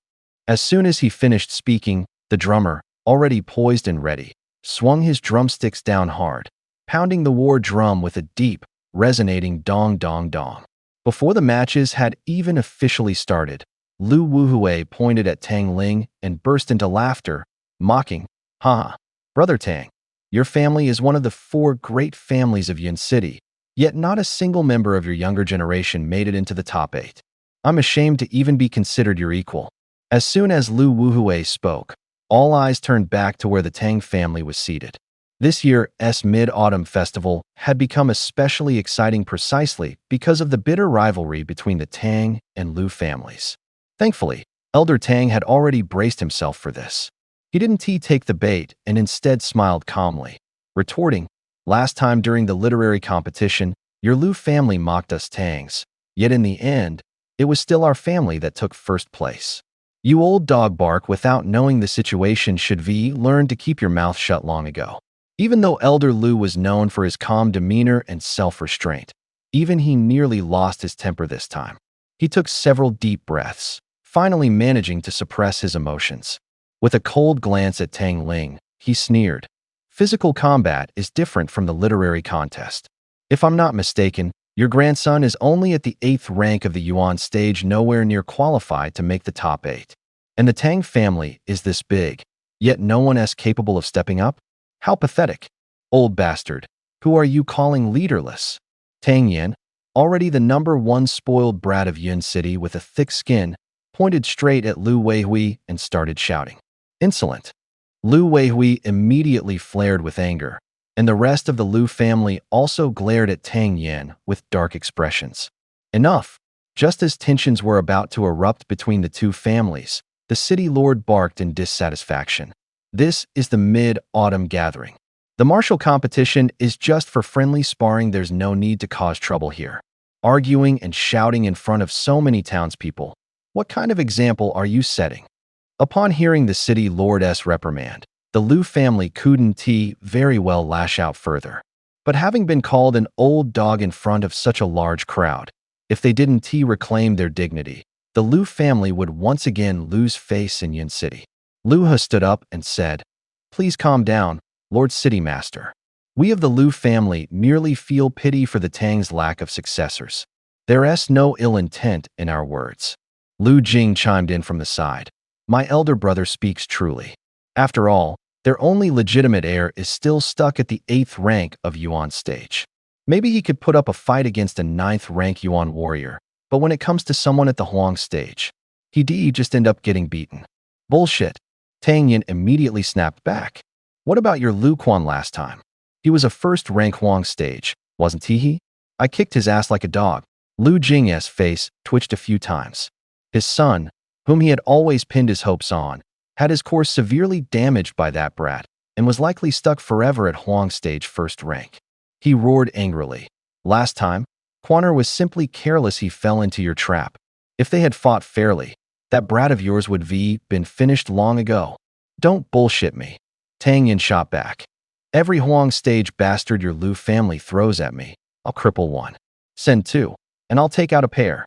As soon as he finished speaking, the drummer, already poised and ready, swung his drumsticks down hard, pounding the war drum with a deep, resonating dong dong dong. Before the matches had even officially started, Lu Wuhui pointed at Tang Ling and burst into laughter, mocking, "Ha! Brother Tang, your family is one of the 4 great families of Yun City, yet not a single member of your younger generation made it into the top 8. I'm ashamed to even be considered your equal." As soon as Lu Wuhui spoke, all eyes turned back to where the Tang family was seated. This year's Mid-Autumn Festival had become especially exciting precisely because of the bitter rivalry between the Tang and Lu families. Thankfully, Elder Tang had already braced himself for this. He didn't take the bait and instead smiled calmly, retorting, "Last time during the literary competition, your Lu family mocked us Tangs, yet in the end, it was still our family that took first place. You old dog bark without knowing the situation should be learned to keep your mouth shut long ago." Even though Elder Lu was known for his calm demeanor and self-restraint, even he nearly lost his temper this time. He took several deep breaths, finally managing to suppress his emotions. With a cold glance at Tang Ling, he sneered, "Physical combat is different from the literary contest. If I'm not mistaken, your grandson is only at the 8th rank of the Yuan stage, nowhere near qualified to make the top 8. And the Tang family is this big, yet no one is capable of stepping up? How pathetic. Old bastard, who are you calling leaderless?" Tang Yin, already the #1 spoiled brat of Yun City with a thick skin, pointed straight at Lu Weihui and started shouting, "Insolent!" Lu Weihui immediately flared with anger, and the rest of the Lu family also glared at Tang Yin with dark expressions. Enough! Just as tensions were about to erupt between the two families, the city lord barked in dissatisfaction. "This is the Mid-Autumn Gathering. The martial competition is just for friendly sparring. There's no need to cause trouble here. Arguing and shouting in front of so many townspeople. What kind of example are you setting?" Upon hearing the city lord's reprimand, the Lu family couldn't very well lash out further. But having been called an old dog in front of such a large crowd, if they didn't reclaim their dignity, the Lu family would once again lose face in Yun City. Lu Ha stood up and said, "Please calm down, Lord City Master. We of the Lu family merely feel pity for the Tang's lack of successors. There's no ill intent in our words." Lu Jing chimed in from the side. "My elder brother speaks truly. After all, their only legitimate heir is still stuck at the 8th rank of Yuan stage. Maybe he could put up a fight against a 9th rank Yuan warrior, but when it comes to someone at the Huang stage, he'd just end up getting beaten." "Bullshit." Tang Yin immediately snapped back. "What about your Lu Quan last time? He was a 1st rank Huang stage, wasn't he? I kicked his ass like a dog." Lu Jing's face twitched a few times. His son, whom he had always pinned his hopes on, had his core severely damaged by that brat and was likely stuck forever at Huang stage 1st rank. He roared angrily. "Last time, Quaner was simply careless. He fell into your trap. If they had fought fairly, that brat of yours would been finished long ago." "Don't bullshit me." Tang Yin shot back. "Every Huang stage bastard your Lu family throws at me, I'll cripple one. Send 2, and I'll take out a pair."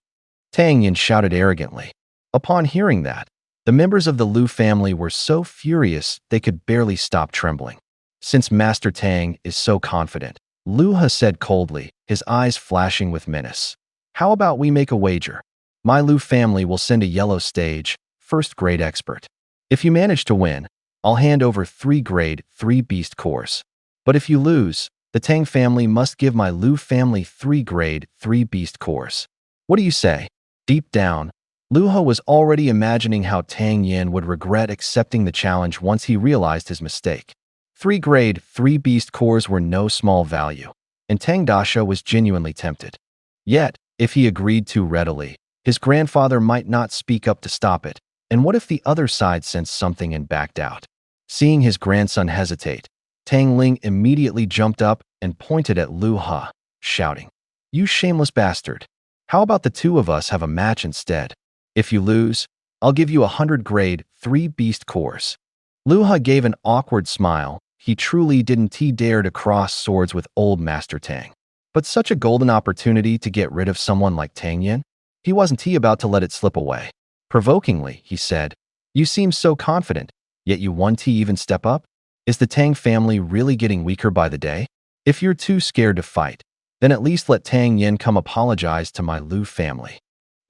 Tang Yin shouted arrogantly. Upon hearing that, the members of the Lu family were so furious they could barely stop trembling. "Since Master Tang is so confident," Lu Ha said coldly, his eyes flashing with menace, "how about we make a wager? My Lu family will send a yellow stage, 1st grade expert. If you manage to win, I'll hand over 3 grade 3 beast cores. But if you lose, the Tang family must give my Lu family 3 grade 3 beast cores. What do you say?" Deep down, Lu Ha was already imagining how Tang Yin would regret accepting the challenge once he realized his mistake. 3 grade 3 beast cores were no small value, and Tang Dasha was genuinely tempted. Yet, if he agreed too readily, his grandfather might not speak up to stop it, and what if the other side sensed something and backed out? Seeing his grandson hesitate, Tang Ling immediately jumped up and pointed at Lu Ha, shouting, "You shameless bastard! How about the 2 of us have a match instead? If you lose, I'll give you 100 grade 3 beast cores." Lu Ha gave an awkward smile. He truly didn't dare to cross swords with old Master Tang. But such a golden opportunity to get rid of someone like Tang Yin? He wasn't about to let it slip away. Provokingly, he said, "You seem so confident, yet you won't even step up? Is the Tang family really getting weaker by the day? If you're too scared to fight, then at least let Tang Yin come apologize to my Lu family."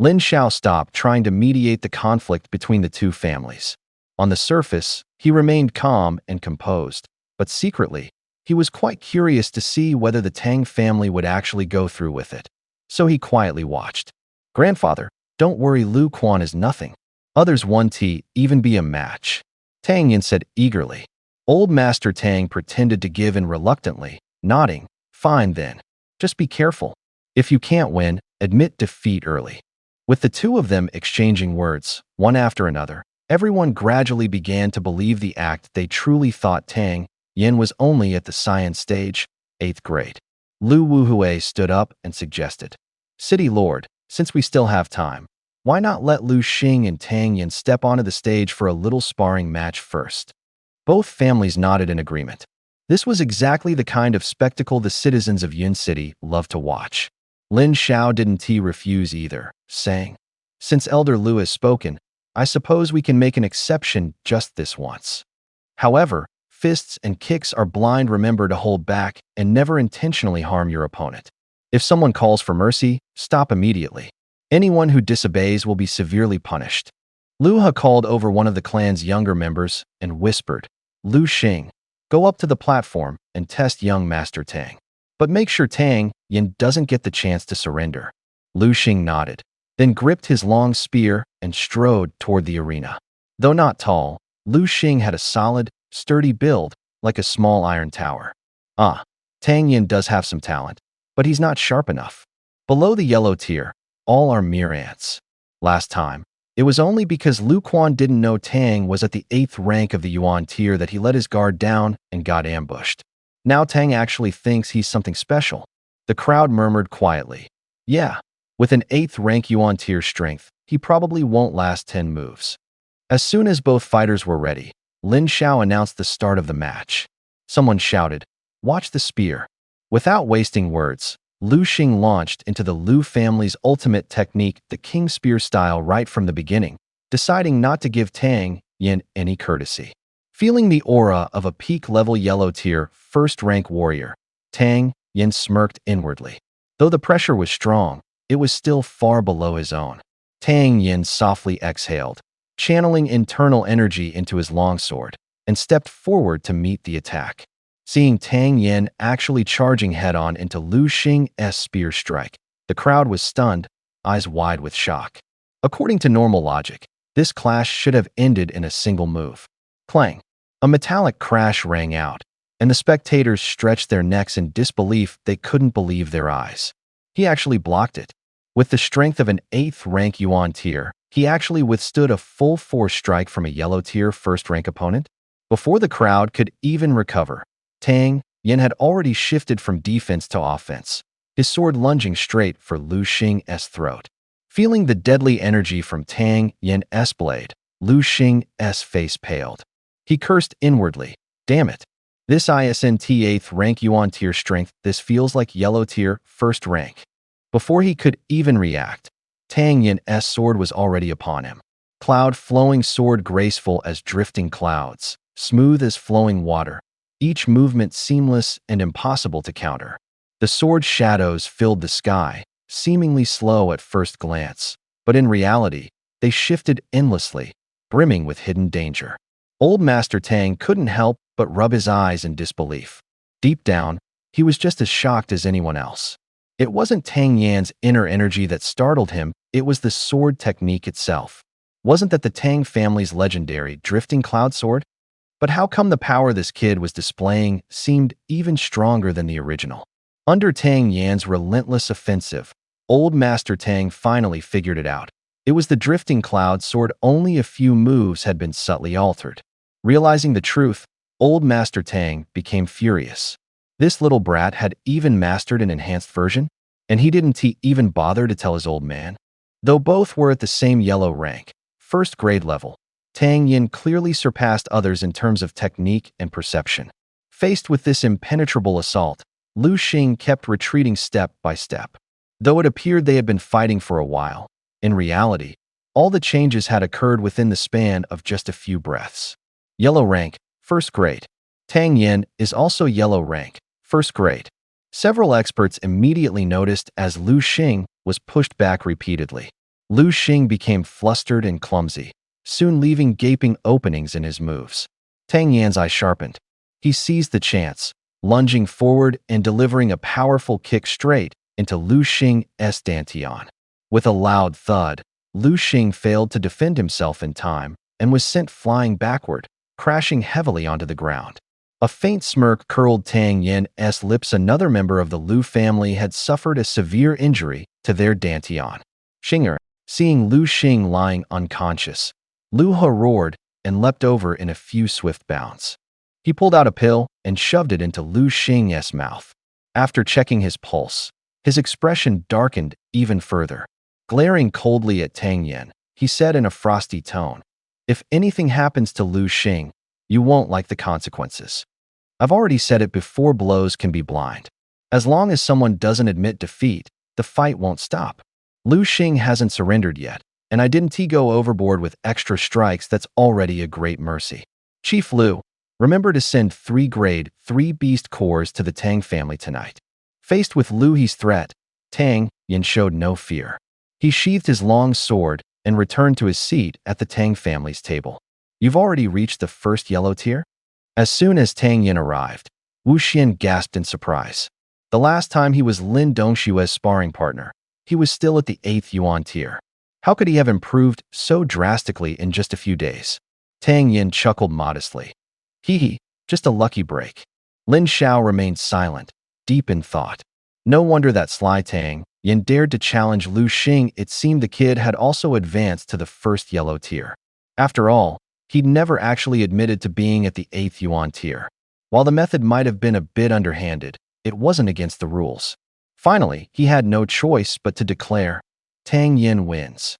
Lin Xiao stopped trying to mediate the conflict between the two families. On the surface, he remained calm and composed, but secretly, he was quite curious to see whether the Tang family would actually go through with it. So he quietly watched. "Grandfather, don't worry, Lu Quan is nothing. Others won't even be a match," Tang Yin said eagerly. Old Master Tang pretended to give in reluctantly, nodding. Fine then. Just be careful. If you can't win, admit defeat early. With the two of them exchanging words, one after another, everyone gradually began to believe the act they truly thought Tang Yin was only at the science stage, 8th grade. Lu Wuhui stood up and suggested, City Lord, since we still have time, why not let Lu Xing and Tang Yin step onto the stage for a little sparring match first? Both families nodded in agreement. This was exactly the kind of spectacle the citizens of Yun City loved to watch. Lin Xiao didn't refuse either, saying, Since Elder Lu has spoken, I suppose we can make an exception just this once. However, fists and kicks are blind. Remember to hold back and never intentionally harm your opponent. If someone calls for mercy, stop immediately. Anyone who disobeys will be severely punished. Lu Ha called over one of the clan's younger members and whispered, Lu Xing, go up to the platform and test young Master Tang. But make sure Tang Yin doesn't get the chance to surrender. Lu Xing nodded, then gripped his long spear and strode toward the arena. Though not tall, Lu Xing had a solid, sturdy build, like a small iron tower. Tang Yin does have some talent, but he's not sharp enough. Below the yellow tier, all are mere ants. Last time, it was only because Lu Quan didn't know Tang was at the 8th rank of the Yuan tier that he let his guard down and got ambushed. Now Tang actually thinks he's something special. The crowd murmured quietly. Yeah, with an 8th rank Yuan tier strength, he probably won't last 10 moves. As soon as both fighters were ready, Lin Xiao announced the start of the match. Someone shouted, Watch the spear. Without wasting words, Lu Xing launched into the Lu family's ultimate technique, the King Spear style, right from the beginning, deciding not to give Tang Yin any courtesy. Feeling the aura of a peak-level yellow tier, 1st rank warrior, Tang Yin smirked inwardly. Though the pressure was strong, it was still far below his own. Tang Yin softly exhaled, channeling internal energy into his longsword, and stepped forward to meet the attack. Seeing Tang Yin actually charging head-on into Lu Xing's spear strike, the crowd was stunned, eyes wide with shock. According to normal logic, this clash should have ended in a single move. Clang! A metallic crash rang out, and the spectators stretched their necks in disbelief. They couldn't believe their eyes. He actually blocked it. With the strength of an 8th rank Yuan tier, he actually withstood a full force strike from a yellow tier 1st rank opponent. Before the crowd could even recover, Tang Yin had already shifted from defense to offense, his sword lunging straight for Lu Xing's throat. Feeling the deadly energy from Tang Yin's blade, Lu Xing's face paled. He cursed inwardly, Damn it. This isn't 8th rank Yuan tier strength, this feels like yellow tier 1st rank. Before he could even react, Tang Yin's sword was already upon him. Cloud flowing sword, graceful as drifting clouds, smooth as flowing water, each movement seamless and impossible to counter. The sword's shadows filled the sky, seemingly slow at first glance, but in reality, they shifted endlessly, brimming with hidden danger. Old Master Tang couldn't help but rub his eyes in disbelief. Deep down, he was just as shocked as anyone else. It wasn't Tang Yan's inner energy that startled him, it was the sword technique itself. Wasn't that the Tang family's legendary drifting cloud sword? But how come the power this kid was displaying seemed even stronger than the original? Under Tang Yan's relentless offensive, Old Master Tang finally figured it out. It was the drifting cloud sword, only a few moves had been subtly altered. Realizing the truth, Old Master Tang became furious. This little brat had even mastered an enhanced version, and he didn't even bother to tell his old man. Though both were at the same yellow rank, 1st grade level, Tang Yin clearly surpassed others in terms of technique and perception. Faced with this impenetrable assault, Lu Xing kept retreating step by step. Though it appeared they had been fighting for a while, in reality, all the changes had occurred within the span of just a few breaths. Yellow rank, 1st grade. Tang Yin is also yellow rank, 1st grade. Several experts immediately noticed as Lu Xing was pushed back repeatedly. Lu Xing became flustered and clumsy, soon leaving gaping openings in his moves. Tang Yan's eye sharpened. He seized the chance, lunging forward and delivering a powerful kick straight into Lu Xing's dantian. With a loud thud, Lu Xing failed to defend himself in time and was sent flying backward, crashing heavily onto the ground. A faint smirk curled Tang Yan's lips. Another member of the Lu family had suffered a severe injury to their dantian. Xinger, seeing Lu Xing lying unconscious, Lu He roared and leapt over in a few swift bounds. He pulled out a pill and shoved it into Lu Xing's mouth. After checking his pulse, his expression darkened even further. Glaring coldly at Tang Yan, he said in a frosty tone, "If anything happens to Lu Xing, you won't like the consequences. I've already said it before, blows can be blind. As long as someone doesn't admit defeat, the fight won't stop. Lu Xing hasn't surrendered yet, and I didn't go overboard with extra strikes. That's already a great mercy. Chief Lu, remember to send 3 grade 3 beast cores to the Tang family tonight." Faced with Lu He's threat, Tang Yan showed no fear. He sheathed his long sword and returned to his seat at the Tang family's table. "You've already reached the first yellow tier?" As soon as Tang Yan arrived, Wu Xian gasped in surprise. The last time he was Lin Dongshue's sparring partner, he was still at the 8th yuan tier. How could he have improved so drastically in just a few days? Tang Yan chuckled modestly. Hee, just a lucky break." Lin Xiao remained silent, deep in thought. No wonder that sly Tang Yan dared to challenge Lu Xing. It seemed the kid had also advanced to the first yellow tier. After all, he'd never actually admitted to being at the 8th yuan tier. While the method might have been a bit underhanded, it wasn't against the rules. Finally, he had no choice but to declare, "Tang Yan wins."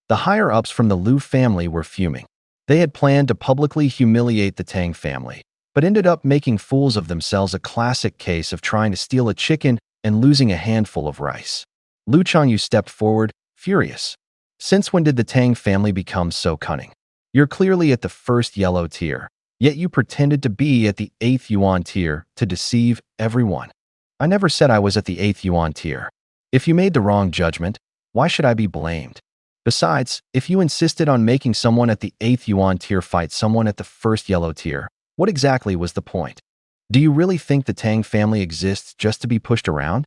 The higher-ups from the Lu family were fuming. They had planned to publicly humiliate the Tang family, but ended up making fools of themselves, a classic case of trying to steal a chicken and losing a handful of rice. Lu Changyu stepped forward, furious. "Since when did the Tang family become so cunning? You're clearly at the first yellow tier, yet you pretended to be at the 8th yuan tier to deceive everyone." "I never said I was at the 8th yuan tier. If you made the wrong judgment, why should I be blamed? Besides, if you insisted on making someone at the 8th yuan tier fight someone at the first yellow tier, what exactly was the point? Do you really think the Tang family exists just to be pushed around?"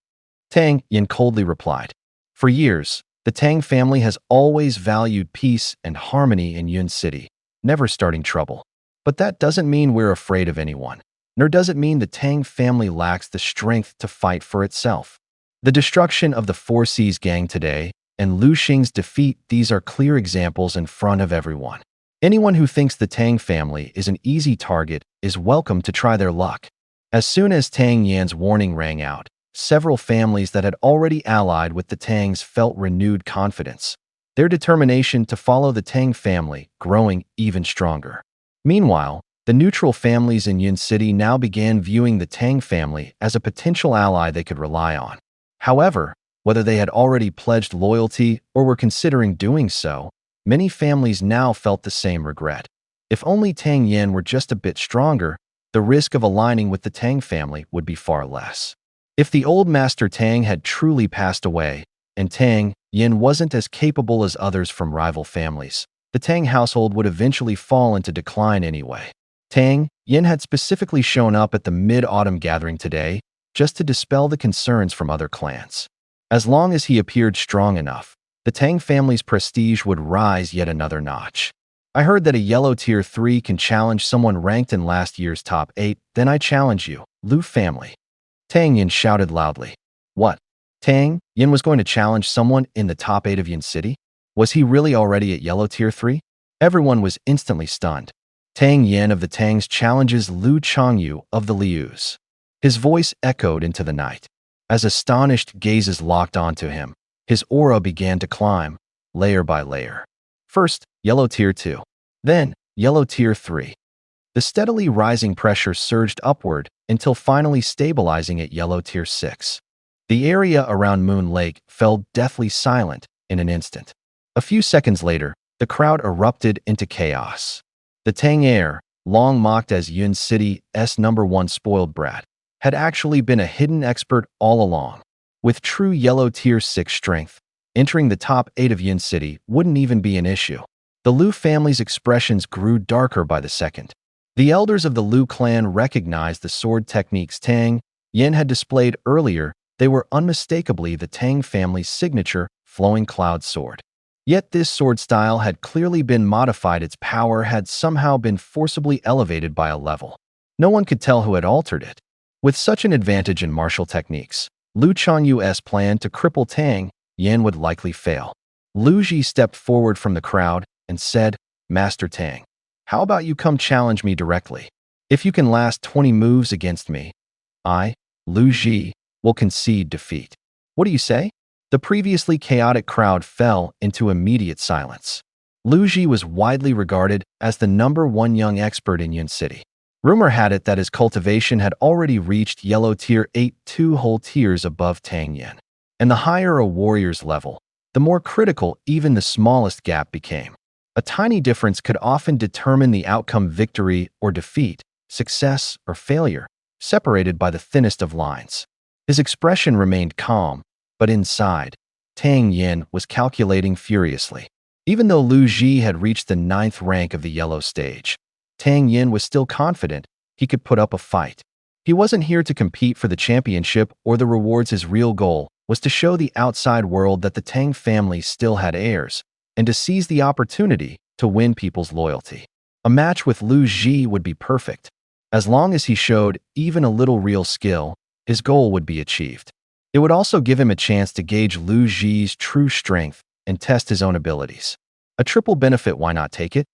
Tang Yan coldly replied, "For years, the Tang family has always valued peace and harmony in Yun City, never starting trouble. But that doesn't mean we're afraid of anyone, nor does it mean the Tang family lacks the strength to fight for itself. The destruction of the Four Seas gang today and Lu Xing's defeat, these are clear examples in front of everyone. Anyone who thinks the Tang family is an easy target is welcome to try their luck." As soon as Tang Yan's warning rang out, several families that had already allied with the Tangs felt renewed confidence, their determination to follow the Tang family growing even stronger. Meanwhile, the neutral families in Yun City now began viewing the Tang family as a potential ally they could rely on. However, whether they had already pledged loyalty or were considering doing so, many families now felt the same regret. If only Tang Yan were just a bit stronger, the risk of aligning with the Tang family would be far less. If the old Master Tang had truly passed away, and Tang Yan wasn't as capable as others from rival families, the Tang household would eventually fall into decline anyway. Tang Yan had specifically shown up at the mid-autumn gathering today just to dispel the concerns from other clans. As long as he appeared strong enough, the Tang family's prestige would rise yet another notch. "I heard that a yellow tier 3 can challenge someone ranked in last year's top 8, then I challenge you, Lu family." Tang Yan shouted loudly. What? Tang Yan was going to challenge someone in the top 8 of Yun City? Was he really already at yellow tier 3? Everyone was instantly stunned. Tang Yan of the Tangs challenges Lu Changyu of the Lius. His voice echoed into the night. As astonished gazes locked onto him, his aura began to climb, layer by layer. First, yellow tier 2. Then, yellow tier 3. The steadily rising pressure surged upward until finally stabilizing at yellow tier 6. The area around Moon Lake fell deathly silent in an instant. A few seconds later, the crowd erupted into chaos. The Tang heir, long mocked as Yun City's #1 spoiled brat, had actually been a hidden expert all along. With true yellow tier 6 strength, entering the top 8 of Yun City wouldn't even be an issue. The Lu family's expressions grew darker by the second. The elders of the Lu clan recognized the sword techniques Tang Yan had displayed earlier. They were unmistakably the Tang family's signature flowing cloud sword. Yet this sword style had clearly been modified. Its power had somehow been forcibly elevated by a level. No one could tell who had altered it. With such an advantage in martial techniques, Lu Chuanyu's plan to cripple Tang Yen would likely fail. Lu Ji stepped forward from the crowd and said, "Master Tang, how about you come challenge me directly? If you can last 20 moves against me, I, Lu Ji, will concede defeat. What do you say?" The previously chaotic crowd fell into immediate silence. Lu Ji was widely regarded as the #1 young expert in Yun City. Rumor had it that his cultivation had already reached yellow tier 8, 2 whole tiers above Tang Yen. And the higher a warrior's level, the more critical even the smallest gap became. A tiny difference could often determine the outcome: victory or defeat, success or failure, separated by the thinnest of lines. His expression remained calm, but inside, Tang Yen was calculating furiously. Even though Lu Ji had reached the 9th rank of the yellow stage, Tang Yen was still confident he could put up a fight. He wasn't here to compete for the championship or the rewards. His real goal was to show the outside world that the Tang family still had heirs, and to seize the opportunity to win people's loyalty. A match with Lu Ji would be perfect. As long as he showed even a little real skill, his goal would be achieved. It would also give him a chance to gauge Lu Ji's true strength and test his own abilities. A triple benefit, why not take it?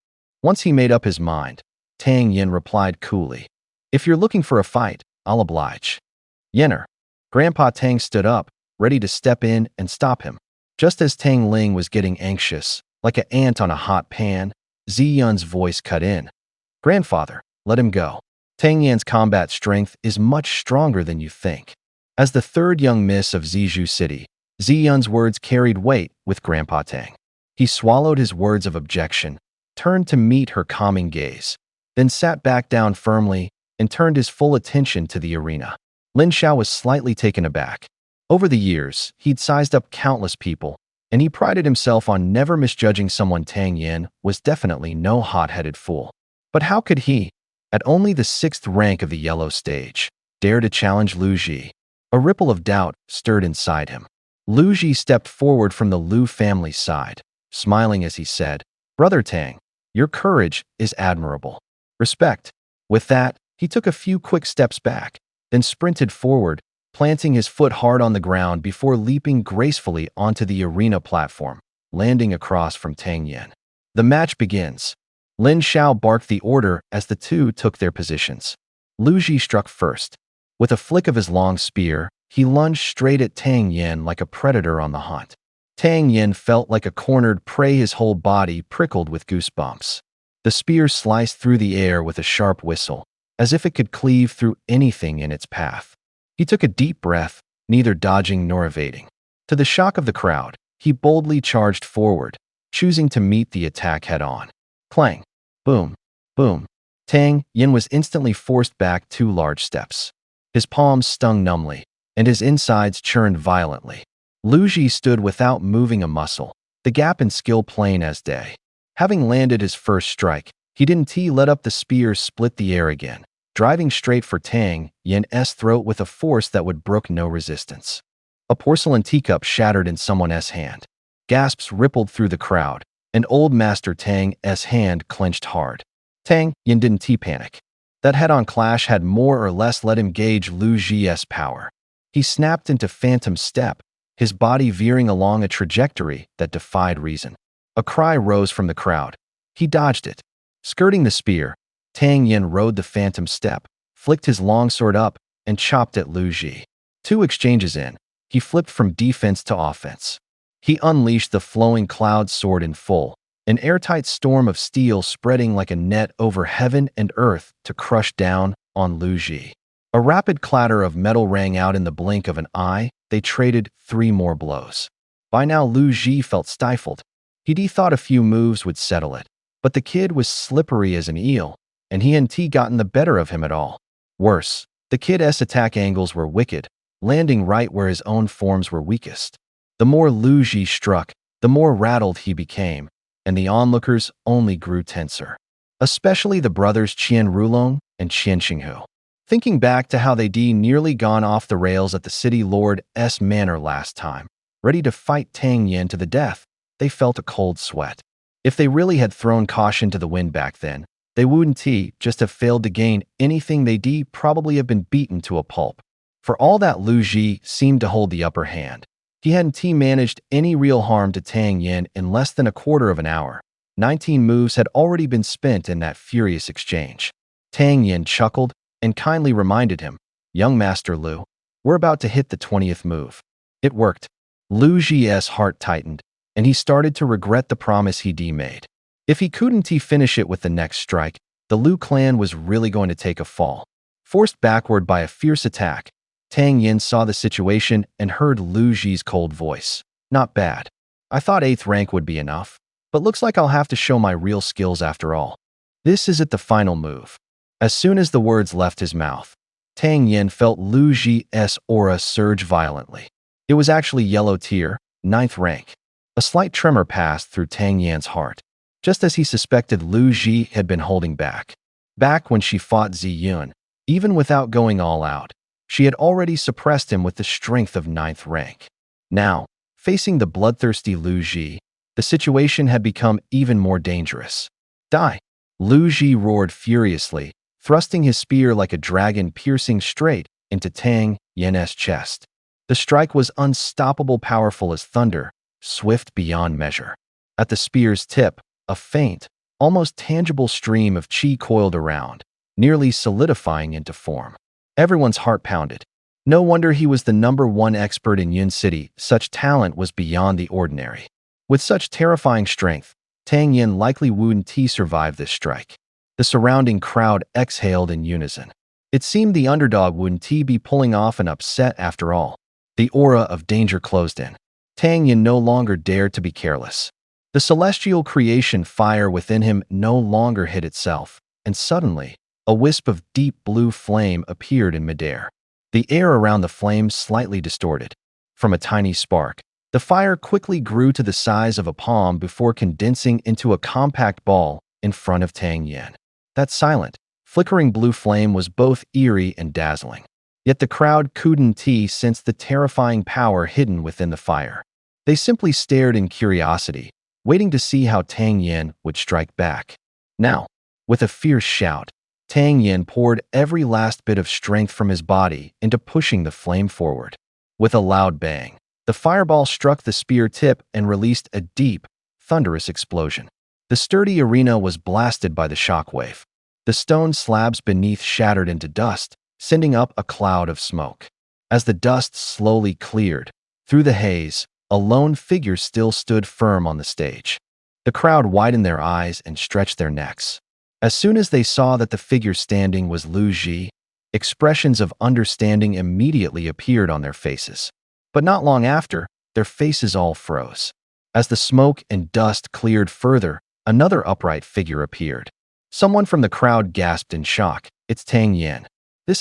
Once he made up his mind, Tang Yen replied coolly, "If you're looking for a fight, I'll oblige." "Yenner." Grandpa Tang stood up, ready to step in and stop him. Just as Tang Ling was getting anxious, like an ant on a hot pan, Zi Yun's voice cut in. "Grandfather, let him go. Tang Yan's combat strength is much stronger than you think." As the 3rd young miss of Zizhu City, Zi Yun's words carried weight with Grandpa Tang. He swallowed his words of objection, turned to meet her calming gaze, then sat back down firmly and turned his full attention to the arena. Lin Xiao was slightly taken aback. Over the years, he'd sized up countless people, and he prided himself on never misjudging someone. Tang Yen was definitely no hot-headed fool. But how could he, at only the 6th rank of the yellow stage, dare to challenge Lu Ji? A ripple of doubt stirred inside him. Lu Ji stepped forward from the Lu family's side, smiling as he said, "Brother Tang, your courage is admirable. Respect." With that, he took a few quick steps back, then sprinted forward, planting his foot hard on the ground before leaping gracefully onto the arena platform, landing across from Tang Yen. "The match begins." Lin Xiao barked the order as the two took their positions. Lu Ji struck first. With a flick of his long spear, he lunged straight at Tang Yen like a predator on the hunt. Tang Yen felt like a cornered prey, his whole body prickled with goosebumps. The spear sliced through the air with a sharp whistle, as if it could cleave through anything in its path. He took a deep breath, neither dodging nor evading. To the shock of the crowd, he boldly charged forward, choosing to meet the attack head-on. Clang! Boom! Boom! Tang Yen was instantly forced back 2 large steps. His palms stung numbly, and his insides churned violently. Lu Ji stood without moving a muscle, the gap in skill plain as day. Having landed his first strike, he didn't let up. The spear split the air again, driving straight for Tang Yen's throat with a force that would brook no resistance. A porcelain teacup shattered in someone's hand. Gasps rippled through the crowd, and old Master Tang's hand clenched hard. Tang Yen didn't panic. That head-on clash had more or less let him gauge Lu Ji's power. He snapped into phantom step, his body veering along a trajectory that defied reason. A cry rose from the crowd. He dodged it. Skirting the spear, Tang Yen rode the phantom step, flicked his longsword up, and chopped at Lu Ji. 2 exchanges in, he flipped from defense to offense. He unleashed the flowing cloud sword in full, an airtight storm of steel spreading like a net over heaven and earth to crush down on Lu Ji. A rapid clatter of metal rang out in the blink of an eye. They traded 3 more blows. By now Lu Ji felt stifled. He'd thought a few moves would settle it, but the kid was slippery as an eel, and he hadn't gotten the better of him at all. Worse, the kid's attack angles were wicked, landing right where his own forms were weakest. The more Lu Ji struck, the more rattled he became, and the onlookers only grew tenser. Especially the brothers Qian Rulong and Qian Xinghu. Thinking back to how they'd nearly gone off the rails at the city lord's manor last time, ready to fight Tang Yen to the death, they felt a cold sweat. If they really had thrown caution to the wind back then, they wouldn't just have failed to gain anything. They'd probably have been beaten to a pulp. For all that, Lu Ji seemed to hold the upper hand. He hadn't managed any real harm to Tang Yin in less than a quarter of an hour. 19 moves had already been spent in that furious exchange. Tang Yin chuckled and kindly reminded him, "Young Master Lu, we're about to hit the 20th move." It worked. Lu Ji's heart tightened, and he started to regret the promise he'd made. If he couldn't finish it with the next strike, the Lu clan was really going to take a fall. Forced backward by a fierce attack, Tang Yin saw the situation and heard Lu Ji's cold voice. "Not bad. I thought 8th rank would be enough, but looks like I'll have to show my real skills after all." This is the final move. As soon as the words left his mouth, Tang Yin felt Lu Ji's aura surge violently. It was actually yellow tier, 9th rank. A slight tremor passed through Tang Yin's heart, just as he suspected Lu Ji had been holding back. Back when she fought Zi Yun, even without going all out, she had already suppressed him with the strength of 9th rank. Now, facing the bloodthirsty Lu Ji, the situation had become even more dangerous. "Die!" Lu Ji roared furiously, thrusting his spear like a dragon piercing straight into Tang Yin's chest. The strike was unstoppable, powerful as thunder, swift beyond measure. At the spear's tip, a faint, almost tangible stream of qi coiled around, nearly solidifying into form. Everyone's heart pounded. No wonder he was the #1 expert in Yun City. Such talent was beyond the ordinary. With such terrifying strength, Tang Yin likely wouldn't survive this strike. The surrounding crowd exhaled in unison. It seemed the underdog wouldn't be pulling off an upset after all. The aura of danger closed in. Tang Yin no longer dared to be careless. The celestial creation fire within him no longer hid itself, and suddenly, a wisp of deep blue flame appeared in midair. The air around the flame slightly distorted. From a tiny spark, the fire quickly grew to the size of a palm before condensing into a compact ball in front of Tang Yin. That silent, flickering blue flame was both eerie and dazzling. Yet the crowd couldn't sense the terrifying power hidden within the fire. They simply stared in curiosity, waiting to see how Tang Yin would strike back. Now, with a fierce shout, Tang Yin poured every last bit of strength from his body into pushing the flame forward. With a loud bang, the fireball struck the spear tip and released a deep, thunderous explosion. The sturdy arena was blasted by the shockwave. The stone slabs beneath shattered into dust, sending up a cloud of smoke. As the dust slowly cleared, through the haze, a lone figure still stood firm on the stage. The crowd widened their eyes and stretched their necks. As soon as they saw that the figure standing was Lu Ji, expressions of understanding immediately appeared on their faces. But not long after, their faces all froze. As the smoke and dust cleared further, another upright figure appeared. Someone from the crowd gasped in shock. "It's Tang Yin.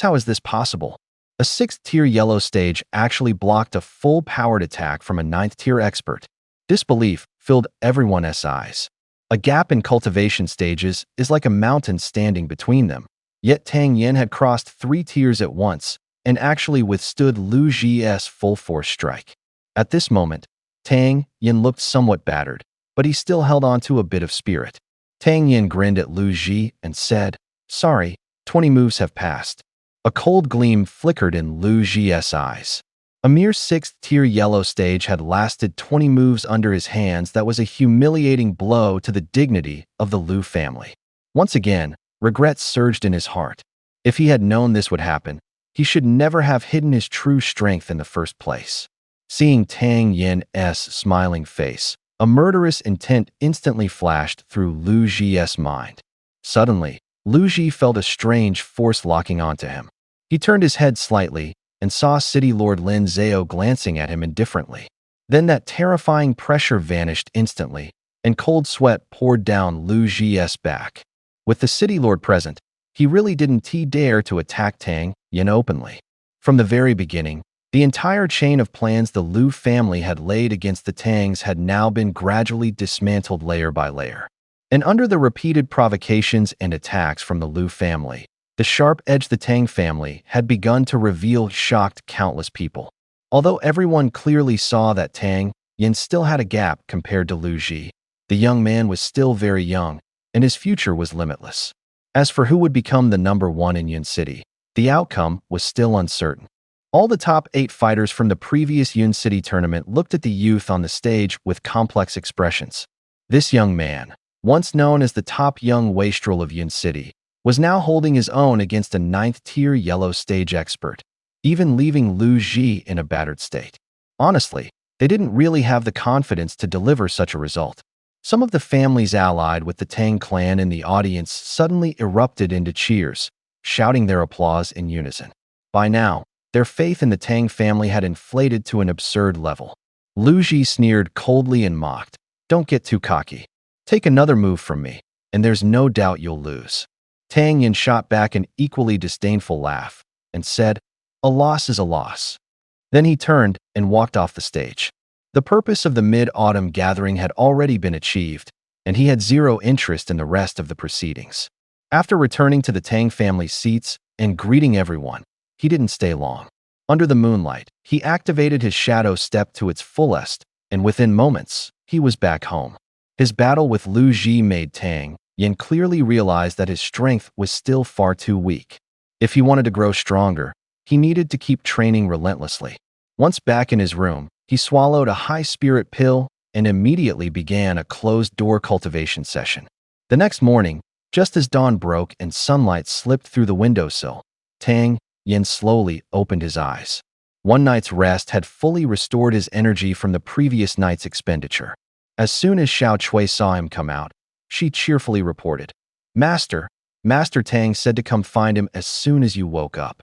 How is this possible?" A 6th-tier yellow stage actually blocked a full-powered attack from a 9th-tier expert. Disbelief filled everyone's eyes. A gap in cultivation stages is like a mountain standing between them. Yet Tang Yin had crossed 3 tiers at once and actually withstood Lu Ji's full-force strike. At this moment, Tang Yin looked somewhat battered, but he still held on to a bit of spirit. Tang Yin grinned at Lu Ji and said, "Sorry, 20 moves have passed." A cold gleam flickered in Lu Ji's eyes. A mere 6th-tier yellow stage had lasted 20 moves under his hands. That was a humiliating blow to the dignity of the Lu family. Once again, regret surged in his heart. If he had known this would happen, he should never have hidden his true strength in the first place. Seeing Tang Yin's smiling face, a murderous intent instantly flashed through Lu Ji's mind. Suddenly, Lu Ji felt a strange force locking onto him. He turned his head slightly and saw City Lord Lin Zhao glancing at him indifferently. Then that terrifying pressure vanished instantly, and cold sweat poured down Lu Ji's back. With the City Lord present, he really didn't dare to attack Tang Yin openly. From the very beginning, the entire chain of plans the Lu family had laid against the Tangs had now been gradually dismantled layer by layer. And under the repeated provocations and attacks from the Lu family, the sharp edge the Tang family had begun to reveal shocked countless people. Although everyone clearly saw that Tang Yin still had a gap compared to Lu Ji. The young man was still very young, and his future was limitless. As for who would become the number one in Yun City, the outcome was still uncertain. All the top 8 fighters from the previous Yun City tournament looked at the youth on the stage with complex expressions. This young man, once known as the top young wastrel of Yun City, was now holding his own against a 9th-tier yellow stage expert, even leaving Lu Ji in a battered state. Honestly, they didn't really have the confidence to deliver such a result. Some of the families allied with the Tang Clan in the audience suddenly erupted into cheers, shouting their applause in unison. By now, their faith in the Tang family had inflated to an absurd level. Lu Ji sneered coldly and mocked, "Don't get too cocky. Take another move from me, and there's no doubt you'll lose." Tang Yin shot back an equally disdainful laugh and said, "A loss is a loss." Then he turned and walked off the stage. The purpose of the mid-autumn gathering had already been achieved, and he had zero interest in the rest of the proceedings. After returning to the Tang family seats and greeting everyone, he didn't stay long. Under the moonlight, he activated his shadow step to its fullest, and within moments, he was back home. His battle with Lu Ji made Tang Yin clearly realized that his strength was still far too weak. If he wanted to grow stronger, he needed to keep training relentlessly. Once back in his room, he swallowed a high-spirit pill and immediately began a closed-door cultivation session. The next morning, just as dawn broke and sunlight slipped through the windowsill, Tang Yin slowly opened his eyes. One night's rest had fully restored his energy from the previous night's expenditure. As soon as Xiao Chui saw him come out, she cheerfully reported, Master Tang said to come find him as soon as you woke up."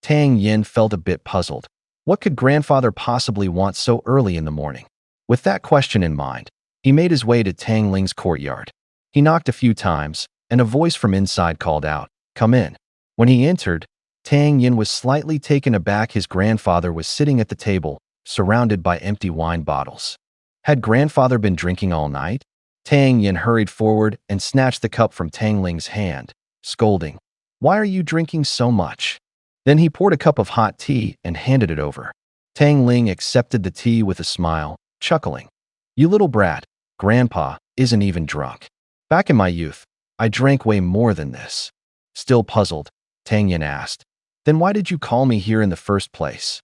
Tang Yin felt a bit puzzled. What could grandfather possibly want so early in the morning? With that question in mind, he made his way to Tang Ling's courtyard. He knocked a few times, and a voice from inside called out, "Come in." When he entered, Tang Yin was slightly taken aback. His grandfather was sitting at the table, surrounded by empty wine bottles. Had grandfather been drinking all night? Tang Yin hurried forward and snatched the cup from Tang Ling's hand, scolding, "Why are you drinking so much?" Then he poured a cup of hot tea and handed it over. Tang Ling accepted the tea with a smile, chuckling, "You little brat, Grandpa isn't even drunk. Back in my youth, I drank way more than this." Still puzzled, Tang Yin asked, "Then why did you call me here in the first place?"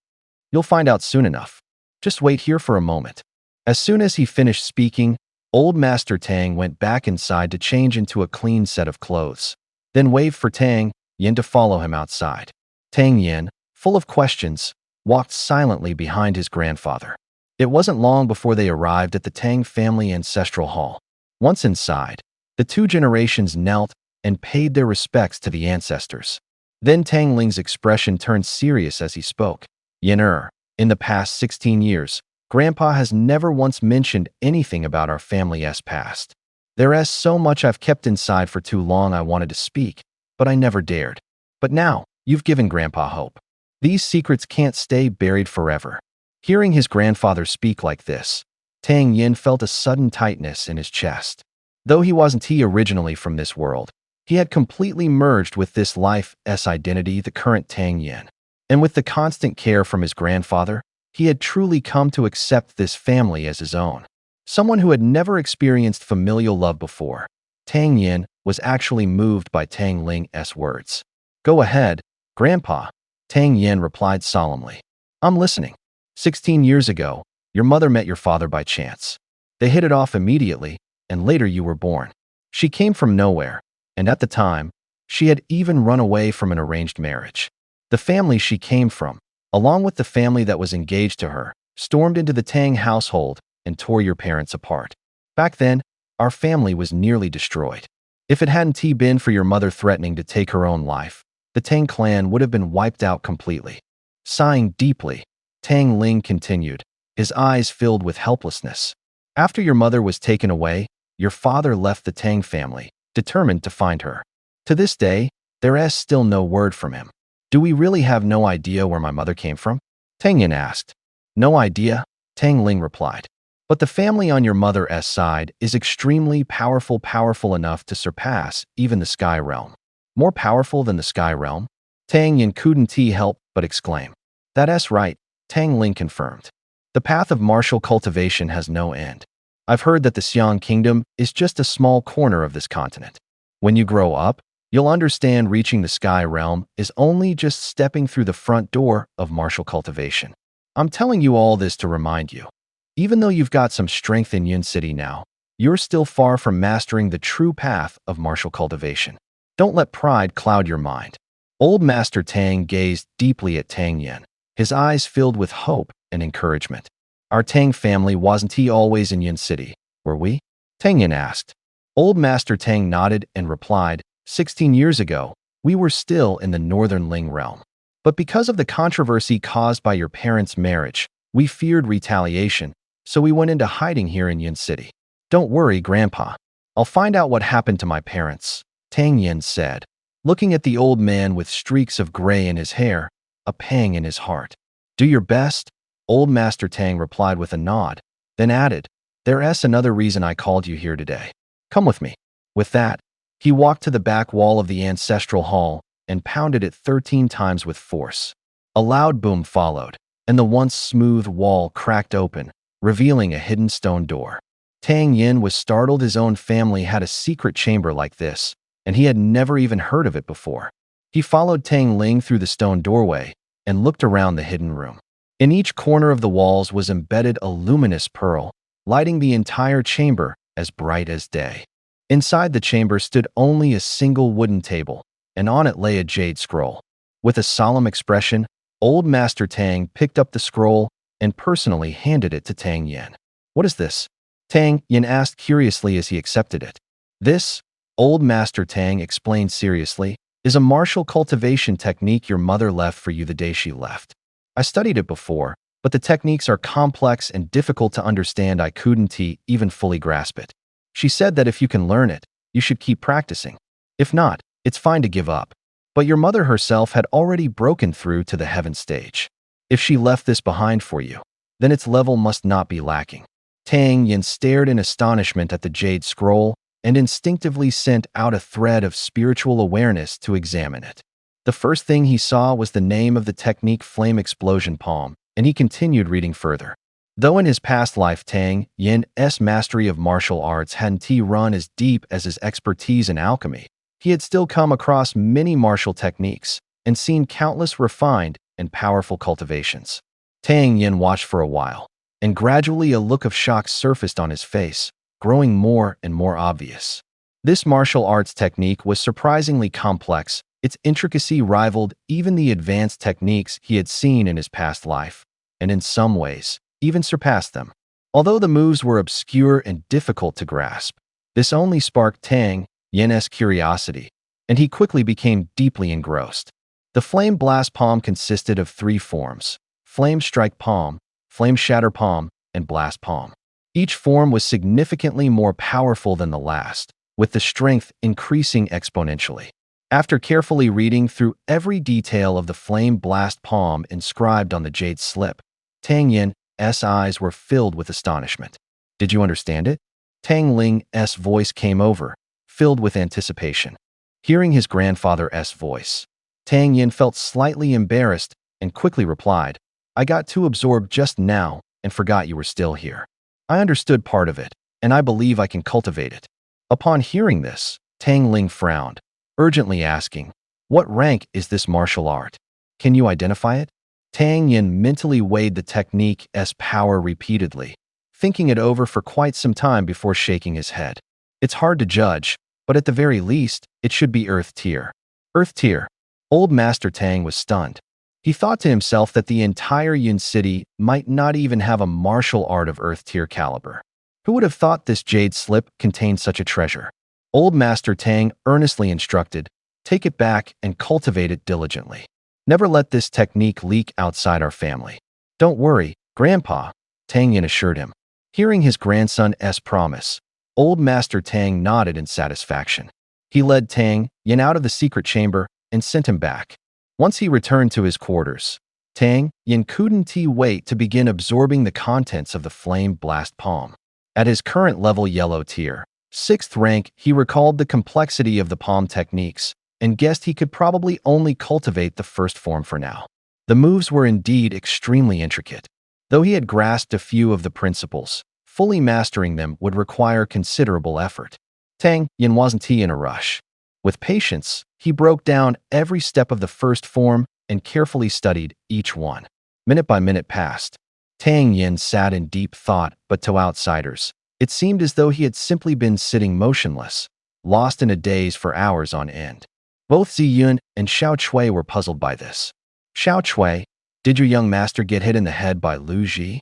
"You'll find out soon enough. Just wait here for a moment." As soon as he finished speaking, Old Master Tang went back inside to change into a clean set of clothes, then waved for Tang Yin to follow him outside. Tang Yin, full of questions, walked silently behind his grandfather. It wasn't long before they arrived at the Tang family ancestral hall. Once inside, the 2 generations knelt and paid their respects to the ancestors. Then Tang Ling's expression turned serious as he spoke. "Yin in the past 16 years, Grandpa has never once mentioned anything about our family's past. There's so much I've kept inside for too long. I wanted to speak, but I never dared. But now, you've given Grandpa hope. These secrets can't stay buried forever." Hearing his grandfather speak like this, Tang Yin felt a sudden tightness in his chest. Though he wasn't originally from this world, he had completely merged with this life's identity, the current Tang Yin. And with the constant care from his grandfather, he had truly come to accept this family as his own. Someone who had never experienced familial love before, Tang Yin was actually moved by Tang Ling's words. "Go ahead, Grandpa," Tang Yin replied solemnly. "I'm listening. 16 years ago, your mother met your father by chance. They hit it off immediately, and later you were born. She came from nowhere, and at the time, she had even run away from an arranged marriage. The family she came from, along with the family that was engaged to her, stormed into the Tang household and tore your parents apart. Back then, our family was nearly destroyed. If it hadn't been for your mother threatening to take her own life, the Tang clan would have been wiped out completely." Sighing deeply, Tang Ling continued, his eyes filled with helplessness. "After your mother was taken away, your father left the Tang family, determined to find her. To this day, there's still no word from him. Do we really have no idea where my mother came from?" Tang Yin asked. "No idea," Tang Ling replied. "But the family on your mother's side is extremely powerful enough to surpass even the Sky Realm." "More powerful than the Sky Realm?" Tang Yin couldn't help but exclaim. "That's right," Tang Ling confirmed. The path of martial cultivation has no end. I've heard that the Xiang Kingdom is just a small corner of this continent. When you grow up, you'll understand reaching the Sky Realm is only just stepping through the front door of martial cultivation. I'm telling you all this to remind you. Even though you've got some strength in Yun City now, you're still far from mastering the true path of martial cultivation. Don't let pride cloud your mind. Old Master Tang gazed deeply at Tang Yin, his eyes filled with hope and encouragement. Our Tang family wasn't he always in Yun City, were we? Tang Yin asked. Old Master Tang nodded and replied, 16 years ago, we were still in the Northern Ling realm. But because of the controversy caused by your parents' marriage, we feared retaliation, so we went into hiding here in Yun City. Don't worry, Grandpa. I'll find out what happened to my parents, Tang Yin said, looking at the old man with streaks of gray in his hair, a pang in his heart. Do your best, Old Master Tang replied with a nod, then added, there's another reason I called you here today. Come with me. With that, he walked to the back wall of the ancestral hall and pounded it 13 times with force. A loud boom followed, and the once smooth wall cracked open, revealing a hidden stone door. Tang Yin was startled his own family had a secret chamber like this, and he had never even heard of it before. He followed Tang Ling through the stone doorway and looked around the hidden room. In each corner of the walls was embedded a luminous pearl, lighting the entire chamber as bright as day. Inside the chamber stood only a single wooden table, and on it lay a jade scroll. With a solemn expression, Old Master Tang picked up the scroll and personally handed it to Tang Yin. What is this? Tang Yin asked curiously as he accepted it. This, Old Master Tang explained seriously, is a martial cultivation technique your mother left for you the day she left. I studied it before, but the techniques are complex and difficult to understand. I couldn't even fully grasp it. She said that if you can learn it, you should keep practicing. If not, it's fine to give up. But your mother herself had already broken through to the heaven stage. If she left this behind for you, then its level must not be lacking. Tang Yin stared in astonishment at the jade scroll and instinctively sent out a thread of spiritual awareness to examine it. The first thing he saw was the name of the technique Flame Explosion Palm, and he continued reading further. Though in his past life Tang Yin's mastery of martial arts hadn't run as deep as his expertise in alchemy, he had still come across many martial techniques and seen countless refined and powerful cultivations. Tang Yin watched for a while, and gradually a look of shock surfaced on his face, growing more and more obvious. This martial arts technique was surprisingly complex. Its intricacy rivaled even the advanced techniques he had seen in his past life, and in some ways, even surpassed them. Although the moves were obscure and difficult to grasp, this only sparked Tang Yin's curiosity, and he quickly became deeply engrossed. The Flame Blast Palm consisted of 3 forms: Flame Strike Palm, Flame Shatter Palm, and Blast Palm. Each form was significantly more powerful than the last, with the strength increasing exponentially. After carefully reading through every detail of the Flame Blast Palm inscribed on the jade slip, Tang Yin's eyes were filled with astonishment. Did you understand it? Tang Ling's voice came over, filled with anticipation. Hearing his grandfather's voice, Tang Yin felt slightly embarrassed and quickly replied, I got too absorbed just now and forgot you were still here. I understood part of it, and I believe I can cultivate it. Upon hearing this, Tang Ling frowned, urgently asking, what rank is this martial art? Can you identify it? Tang Yin mentally weighed the technique's power repeatedly, thinking it over for quite some time before shaking his head. It's hard to judge, but at the very least, it should be Earth tier. Earth tier. Old Master Tang was stunned. He thought to himself that the entire Yun City might not even have a martial art of Earth tier caliber. Who would have thought this jade slip contained such a treasure? Old Master Tang earnestly instructed, take it back and cultivate it diligently. Never let this technique leak outside our family. Don't worry, Grandpa, Tang Yin assured him. Hearing his grandson's promise, Old Master Tang nodded in satisfaction. He led Tang Yin out of the secret chamber and sent him back. Once he returned to his quarters, Tang Yin couldn't wait to begin absorbing the contents of the Flame Blast Palm. At his current level yellow tier, 6th rank, he recalled the complexity of the palm techniques and guessed he could probably only cultivate the first form for now. The moves were indeed extremely intricate. Though he had grasped a few of the principles, fully mastering them would require considerable effort. Tang Yin wasn't in a rush. With patience, he broke down every step of the first form and carefully studied each one. Minute by minute passed. Tang Yin sat in deep thought, but to outsiders, it seemed as though he had simply been sitting motionless, lost in a daze for hours on end. Both Ziyun and Xiao Chui were puzzled by this. Xiao Chui, did your young master get hit in the head by Lu Ji?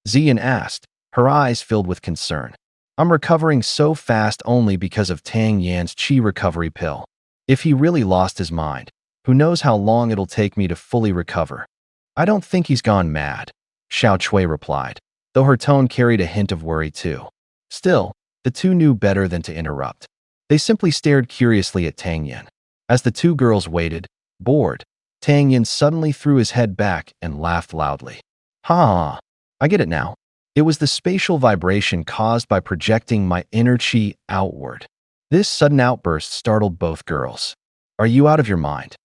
Ziyun asked, her eyes filled with concern. I'm recovering so fast only because of Tang Yan's qi recovery pill. If he really lost his mind, who knows how long it'll take me to fully recover. I don't think he's gone mad, Xiao Chui replied, though her tone carried a hint of worry too. Still, the two knew better than to interrupt. They simply stared curiously at Tang Yan. As the two girls waited, bored, Tang Yan suddenly threw his head back and laughed loudly. Ha ha, I get it now. It was the spatial vibration caused by projecting my inner qi outward. This sudden outburst startled both girls. Are you out of your mind?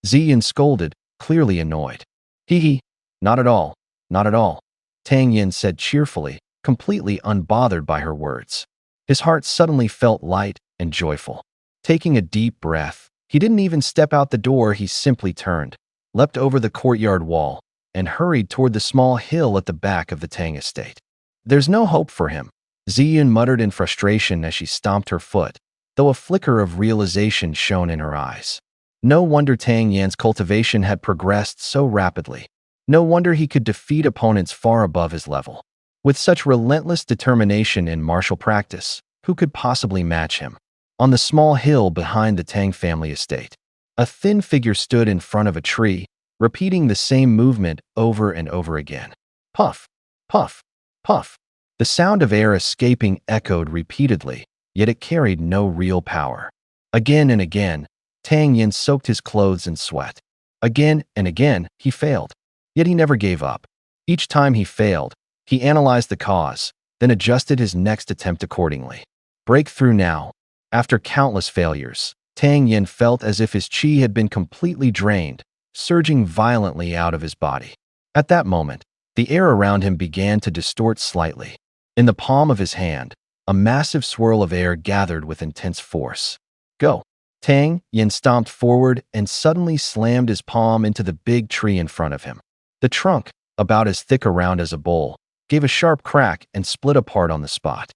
Ziyun scolded, clearly annoyed. Hee hee, not at all, not at all, Tang Yin said cheerfully, completely unbothered by her words. His heart suddenly felt light and joyful. Taking a deep breath, he didn't even step out the door, he simply turned, leapt over the courtyard wall, and hurried toward the small hill at the back of the Tang estate. There's no hope for him, Ziyun muttered in frustration as she stomped her foot, though a flicker of realization shone in her eyes. No wonder Tang Yan's cultivation had progressed so rapidly. No wonder he could defeat opponents far above his level. With such relentless determination in martial practice, who could possibly match him? On the small hill behind the Tang family estate, a thin figure stood in front of a tree, repeating the same movement over and over again. Puff, puff, puff. The sound of air escaping echoed repeatedly, yet it carried no real power. Again and again, Tang Yin soaked his clothes in sweat. Again and again, he failed. Yet he never gave up. Each time he failed, he analyzed the cause, then adjusted his next attempt accordingly. Breakthrough now. After countless failures, Tang Yin felt as if his qi had been completely drained, surging violently out of his body. At that moment, the air around him began to distort slightly. In the palm of his hand, a massive swirl of air gathered with intense force. Go! Tang Yin stomped forward and suddenly slammed his palm into the big tree in front of him. The trunk, about as thick around as a bowl, gave a sharp crack and split apart on the spot.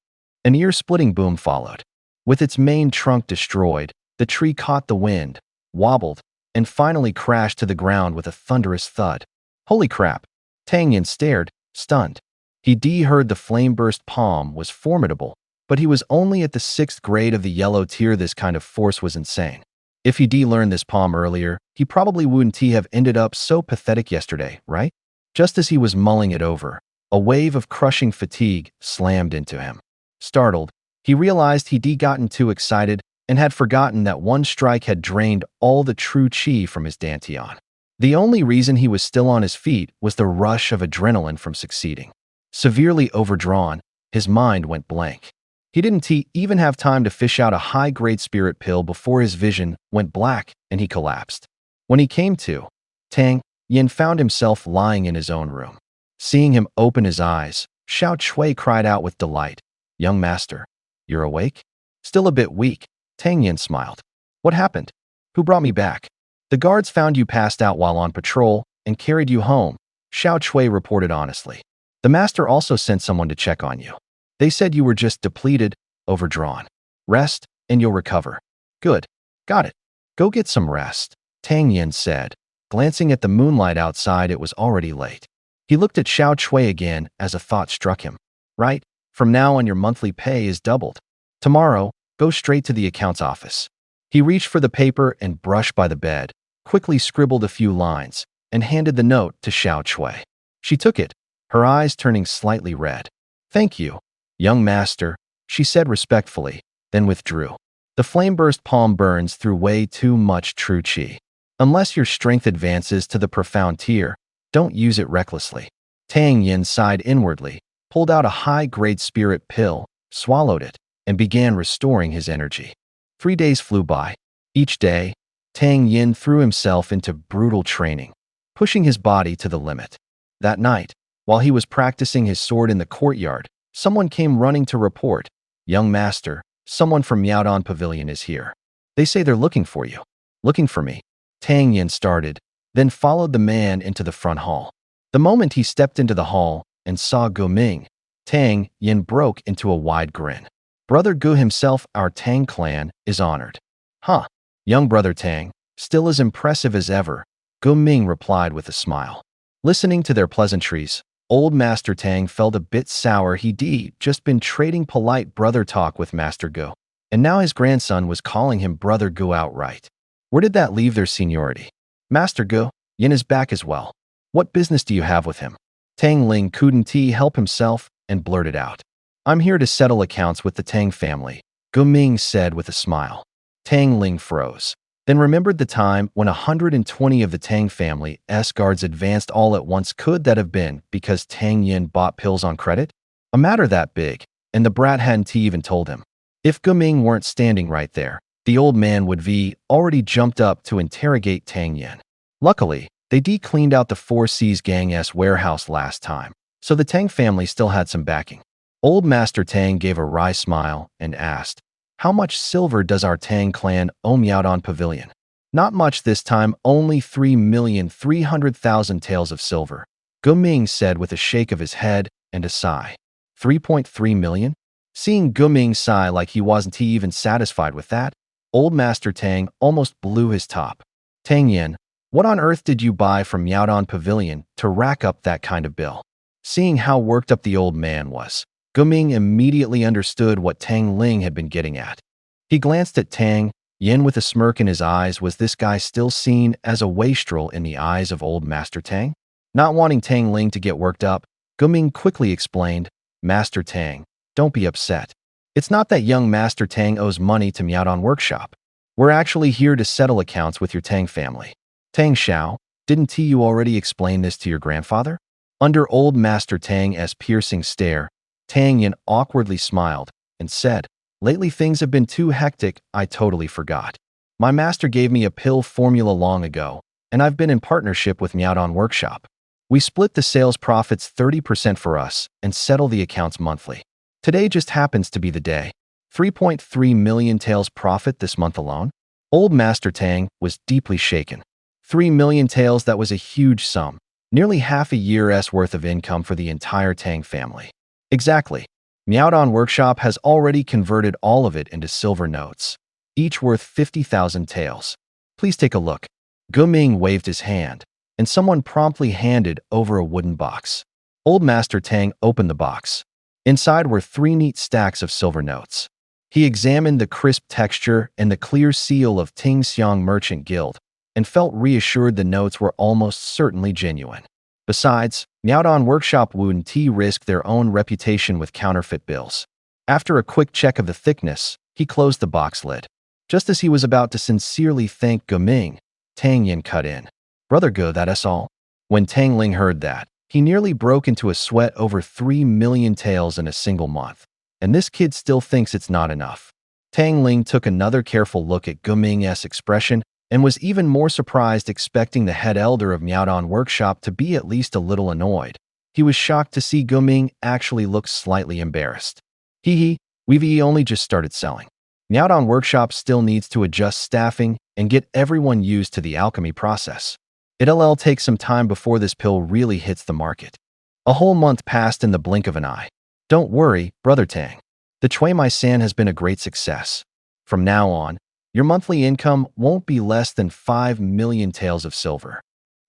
An ear-splitting boom followed. With its main trunk destroyed, the tree caught the wind, wobbled, and finally crashed to the ground with a thunderous thud. Holy crap! Tang Yin stared, stunned. He heard the flame-burst palm was formidable, but he was only at the 6th grade of the yellow tier. This kind of force was insane. If he learned this palm earlier, he probably wouldn't have ended up so pathetic yesterday, right? Just as he was mulling it over, a wave of crushing fatigue slammed into him. Startled, he realized he'd gotten too excited and had forgotten that one strike had drained all the true qi from his dantian. The only reason he was still on his feet was the rush of adrenaline from succeeding. Severely overdrawn, his mind went blank. He didn't even have time to fish out a high-grade spirit pill before his vision went black and he collapsed. When he came to, Tang Yin found himself lying in his own room. Seeing him open his eyes, Xiao Chui cried out with delight. Young master, you're awake? Still a bit weak, Tang Yin smiled. What happened? Who brought me back? The guards found you passed out while on patrol and carried you home, Xiao Chui reported honestly. The master also sent someone to check on you. They said you were just depleted, overdrawn. Rest, and you'll recover. Good. Got it. Go get some rest, Tang Yin said. Glancing at the moonlight outside, it was already late. He looked at Xiao Chui again as a thought struck him. Right, from now on your monthly pay is doubled. Tomorrow, go straight to the accounts office. He reached for the paper and brushed by the bed, quickly scribbled a few lines, and handed the note to Xiao Chui. She took it, her eyes turning slightly red. Thank you, young master, she said respectfully, then withdrew. The flame-burst palm burns through way too much true qi. Unless your strength advances to the profound tier, don't use it recklessly. Tang Yin sighed inwardly, pulled out a high-grade spirit pill, swallowed it, and began restoring his energy. 3 days flew by. Each day, Tang Yin threw himself into brutal training, pushing his body to the limit. That night, While he was practicing his sword in the courtyard, someone came running to report, "Young master, someone from Miaodong Pavilion is here. They say they're looking for you." "Looking for me?" Tang Yin started, then followed the man into the front hall. The moment he stepped into the hall and saw Gu Ming, Tang Yin broke into a wide grin. "Brother Gu himself, our Tang Clan, is honored." "Huh, young brother Tang, still as impressive as ever," Gu Ming replied with a smile. Listening to their pleasantries, old Master Tang felt a bit sour. He'd just been trading polite brother talk with Master Gu, and now his grandson was calling him Brother Gu outright. Where did that leave their seniority? "Master Gu, Yin is back as well. What business do you have with him?" Tang Ling couldn't help himself and blurted out, "I'm here to settle accounts with the Tang family," Gu Ming said with a smile. Tang Ling froze, then remembered the time when 120 of the Tang family's guards advanced all at once. Could that have been because Tang Yin bought pills on credit? A matter that big, and the brat hadn't even told him. If Gu Ming weren't standing right there, the old man would have already jumped up to interrogate Tang Yin. Luckily, they cleaned out the 4C's gang's warehouse last time, so the Tang family still had some backing. Old Master Tang gave a wry smile and asked, "How much silver does our Tang clan owe Miaodong Pavilion?" "Not much this time, only 3,300,000 taels of silver," Gu Ming said with a shake of his head and a sigh. 3.3 million? Seeing Gu Ming sigh like he wasn't even satisfied with that, old Master Tang almost blew his top. "Tang Yin, what on earth did you buy from Miaodong Pavilion to rack up that kind of bill?" Seeing how worked up the old man was, Gu Ming immediately understood what Tang Ling had been getting at. He glanced at Tang Yin with a smirk in his eyes. Was this guy still seen as a wastrel in the eyes of old Master Tang? Not wanting Tang Ling to get worked up, Gu Ming quickly explained, "Master Tang, don't be upset. It's not that young Master Tang owes money to Miaodong Workshop. We're actually here to settle accounts with your Tang family." "Tang Xiao, didn't you already explain this to your grandfather?" Under old Master Tang's piercing stare, Tang Yin awkwardly smiled and said, "Lately things have been too hectic, I totally forgot. My master gave me a pill formula long ago, and I've been in partnership with Miaodong Workshop. We split the sales profits 30% for us and settle the accounts monthly. Today just happens to be the day. 3.3 million taels profit this month alone." Old Master Tang was deeply shaken. 3 million taels, that was a huge sum, nearly half a year's worth of income for the entire Tang family. Exactly. Miaodong Workshop has already converted all of it into silver notes, each worth 50,000 taels. Please take a look. Gu Ming waved his hand, and someone promptly handed over a wooden box. Old Master Tang opened the box. Inside were 3 neat stacks of silver notes. He examined the crisp texture and the clear seal of Ting Xiang Merchant Guild, and felt reassured the notes were almost certainly genuine. Besides, Miaodong Workshop wouldn't risk their own reputation with counterfeit bills. After a quick check of the thickness, he closed the box lid. Just as he was about to sincerely thank Gu Ming, Tang Yin cut in. "Brother Gu, that's all." When Tang Ling heard that, he nearly broke into a sweat. Over 3 million taels in a single month. And this kid still thinks it's not enough. Tang Ling took another careful look at Gu Ming's expression and was even more surprised, expecting the head elder of Miaodong Workshop to be at least a little annoyed. He was shocked to see Gu Ming actually look slightly embarrassed. We've only just started selling. Miaodong Workshop still needs to adjust staffing and get everyone used to the alchemy process. It'll take some time before this pill really hits the market." A whole month passed in the blink of an eye. "Don't worry, Brother Tang. The Chui Mai San has been a great success. From now on, your monthly income won't be less than 5 million taels of silver."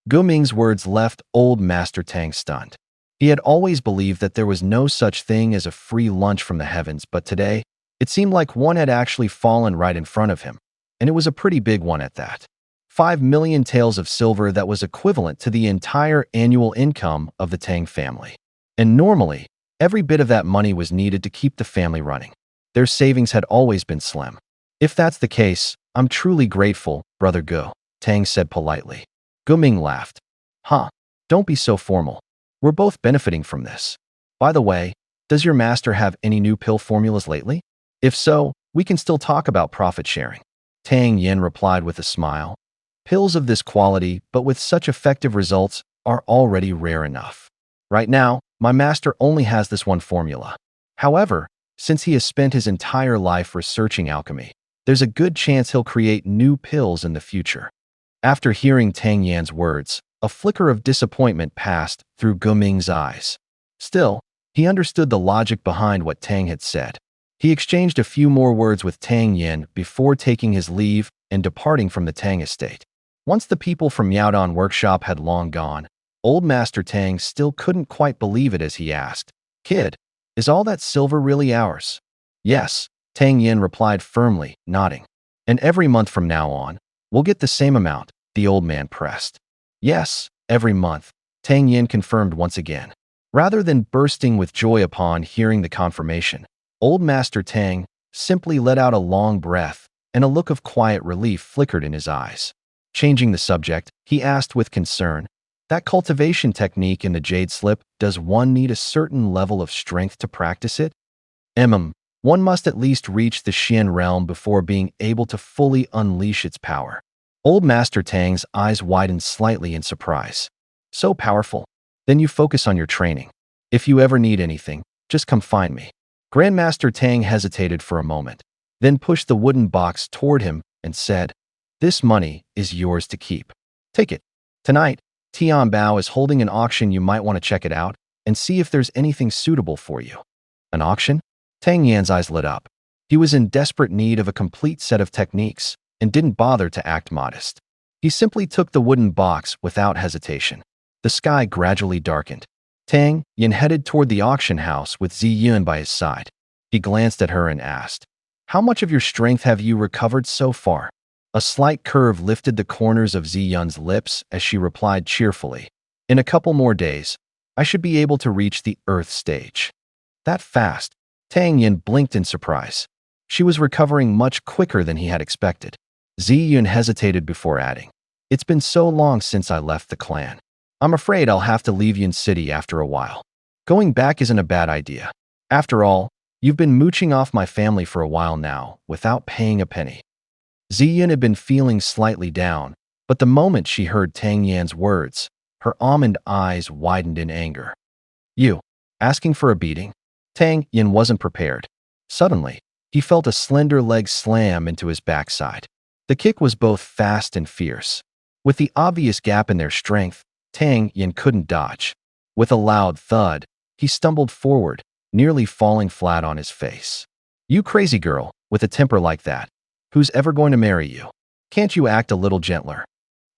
Gu Ming's words left old Master Tang stunned. He had always believed that there was no such thing as a free lunch from the heavens, but today, it seemed like one had actually fallen right in front of him, and it was a pretty big one at that. 5 million taels of silver, that was equivalent to the entire annual income of the Tang family. And normally, every bit of that money was needed to keep the family running. Their savings had always been slim. "If that's the case, I'm truly grateful, Brother Gu," Tang said politely. Gu Ming laughed. "Huh, don't be so formal. We're both benefiting from this. By the way, does your master have any new pill formulas lately? If so, we can still talk about profit sharing." Tang Yin replied with a smile. "Pills of this quality, but with such effective results, are already rare enough. Right now, my master only has this one formula. However, since he has spent his entire life researching alchemy, there's a good chance he'll create new pills in the future." After hearing Tang Yan's words, a flicker of disappointment passed through Guming's eyes. Still, he understood the logic behind what Tang had said. He exchanged a few more words with Tang Yan before taking his leave and departing from the Tang estate. Once the people from Yaodong workshop had long gone, old Master Tang still couldn't quite believe it as he asked, "Kid, is all that silver really ours?" "Yes," Tang Yan replied firmly, nodding. "And every month from now on, we'll get the same amount," the old man pressed. "Yes, every month," Tang Yan confirmed once again. Rather than bursting with joy upon hearing the confirmation, old Master Tang simply let out a long breath, and a look of quiet relief flickered in his eyes. Changing the subject, he asked with concern, "That cultivation technique in the jade slip, does one need a certain level of strength to practice it?" One must at least reach the Xian realm before being able to fully unleash its power." Old Master Tang's eyes widened slightly in surprise. "So powerful? Then you focus on your training. If you ever need anything, just come find me." Grandmaster Tang hesitated for a moment, then pushed the wooden box toward him and said, "This money is yours to keep. Take it. Tonight, Tian Bao is holding an auction. You might want to check it out and see if there's anything suitable for you." "An auction?" Tang Yan's eyes lit up. He was in desperate need of a complete set of techniques and didn't bother to act modest. He simply took the wooden box without hesitation. The sky gradually darkened. Tang Yan headed toward the auction house with Zi Yun by his side. He glanced at her and asked, "How much of your strength have you recovered so far?" A slight curve lifted the corners of Zi Yun's lips as she replied cheerfully, "In a couple more days, I should be able to reach the Earth stage." "That fast?" Tang Yan blinked in surprise. She was recovering much quicker than he had expected. Zi Yun hesitated before adding, "It's been so long since I left the clan. I'm afraid I'll have to leave Yun City after a while. Going back isn't a bad idea. After all, you've been mooching off my family for a while now, without paying a penny." Zi Yun had been feeling slightly down, but the moment she heard Tang Yan's words, her almond eyes widened in anger. "You, asking for a beating?" Tang Yan wasn't prepared. Suddenly, he felt a slender leg slam into his backside. The kick was both fast and fierce. With the obvious gap in their strength, Tang Yan couldn't dodge. With a loud thud, he stumbled forward, nearly falling flat on his face. "You crazy girl, with a temper like that. Who's ever going to marry you? Can't you act a little gentler?"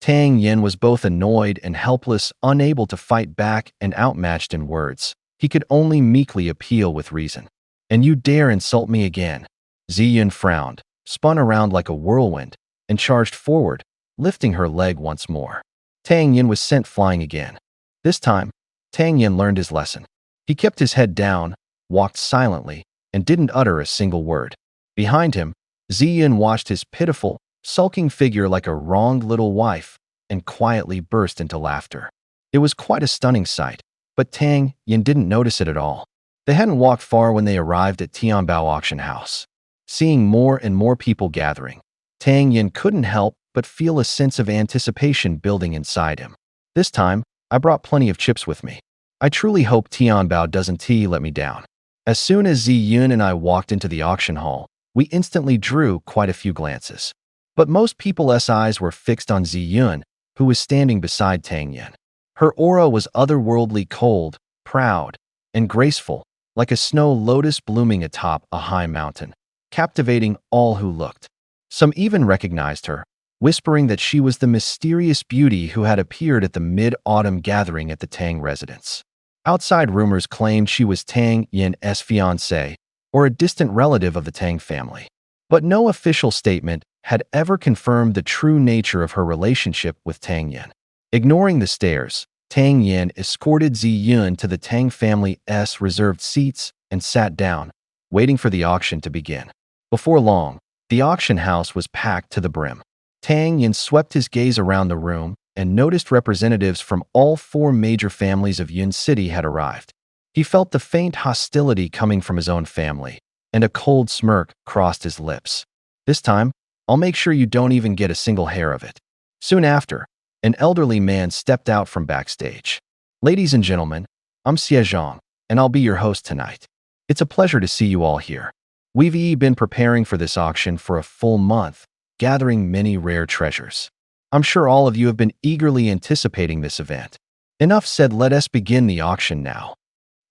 Tang Yan was both annoyed and helpless, unable to fight back and outmatched in words. He could only meekly appeal with reason. "And you dare insult me again?" Zi Yun frowned, spun around like a whirlwind, and charged forward, lifting her leg once more. Tang Yan was sent flying again. This time, Tang Yan learned his lesson. He kept his head down, walked silently, and didn't utter a single word. Behind him, Zi Yun watched his pitiful, sulking figure like a wronged little wife and quietly burst into laughter. It was quite a stunning sight, but Tang Yan didn't notice it at all. They hadn't walked far when they arrived at Tianbao auction house. Seeing more and more people gathering, Tang Yan couldn't help but feel a sense of anticipation building inside him. "This time, I brought plenty of chips with me. I truly hope Tianbao doesn't let me down." As soon as Zi Yun and I walked into the auction hall, we instantly drew quite a few glances. But most people's eyes were fixed on Zi Yun, who was standing beside Tang Yan. Her aura was otherworldly cold, proud, and graceful, like a snow lotus blooming atop a high mountain, captivating all who looked. Some even recognized her, whispering that she was the mysterious beauty who had appeared at the mid-autumn gathering at the Tang residence. Outside rumors claimed she was Tang Yan's fiancée, or a distant relative of the Tang family. But no official statement had ever confirmed the true nature of her relationship with Tang Yan. Ignoring the stares, Tang Yan escorted Zi Yun to the Tang family's reserved seats and sat down, waiting for the auction to begin. Before long, the auction house was packed to the brim. Tang Yan swept his gaze around the room and noticed representatives from all four major families of Yun City had arrived. He felt the faint hostility coming from his own family, and a cold smirk crossed his lips. "This time, I'll make sure you don't even get a single hair of it." Soon after, an elderly man stepped out from backstage. "Ladies and gentlemen, I'm Xiezhong, and I'll be your host tonight. It's a pleasure to see you all here. We've been preparing for this auction for a full month, gathering many rare treasures. I'm sure all of you have been eagerly anticipating this event. Enough said, let us begin the auction now.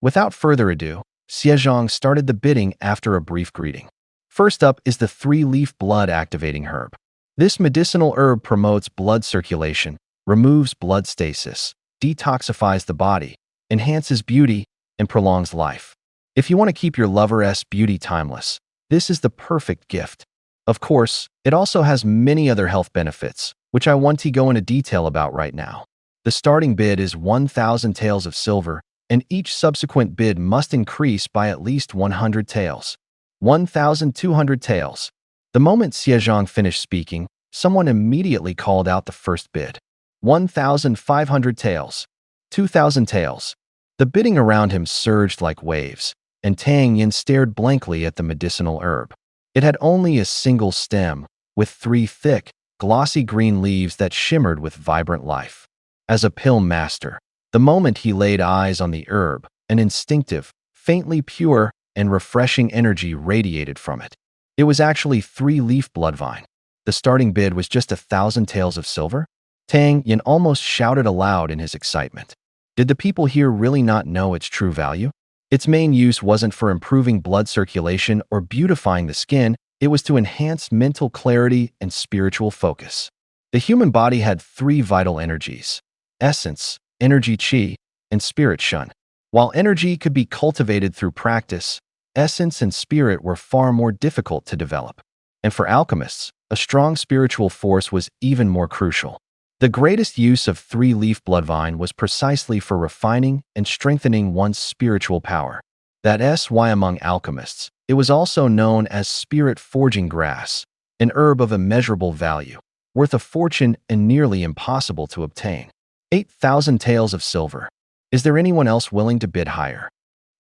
Without further ado, Xiezhong started the bidding after a brief greeting. First up is the 3-leaf blood-activating herb. This medicinal herb promotes blood circulation, removes blood stasis, detoxifies the body, enhances beauty, and prolongs life. If you want to keep your lover's beauty timeless, this is the perfect gift. Of course, it also has many other health benefits, which I want to go into detail about right now. The starting bid is 1,000 taels of silver, and each subsequent bid must increase by at least 100 taels. 1,200 taels. The moment Xiezhong finished speaking, someone immediately called out the first bid. 1,500 taels. 2,000 taels. The bidding around him surged like waves, and Tang Yin stared blankly at the medicinal herb. It had only a single stem, with 3 thick, glossy green leaves that shimmered with vibrant life. As a pill master, the moment he laid eyes on the herb, an instinctive, faintly pure, and refreshing energy radiated from it. It was actually 3-leaf bloodvine. The starting bid was just 1,000 taels of silver? Tang Yin almost shouted aloud in his excitement. Did the people here really not know its true value? Its main use wasn't for improving blood circulation or beautifying the skin, it was to enhance mental clarity and spiritual focus. The human body had 3 vital energies: essence, energy qi, and spirit shun. While energy could be cultivated through practice, essence and spirit were far more difficult to develop. And for alchemists, a strong spiritual force was even more crucial. The greatest use of 3-leaf bloodvine was precisely for refining and strengthening one's spiritual power. That's why among alchemists, it was also known as spirit-forging grass, an herb of immeasurable value, worth a fortune and nearly impossible to obtain. 8,000 taels of silver. Is there anyone else willing to bid higher?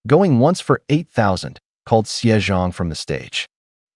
Going once for 8,000, called Xiezhong from the stage.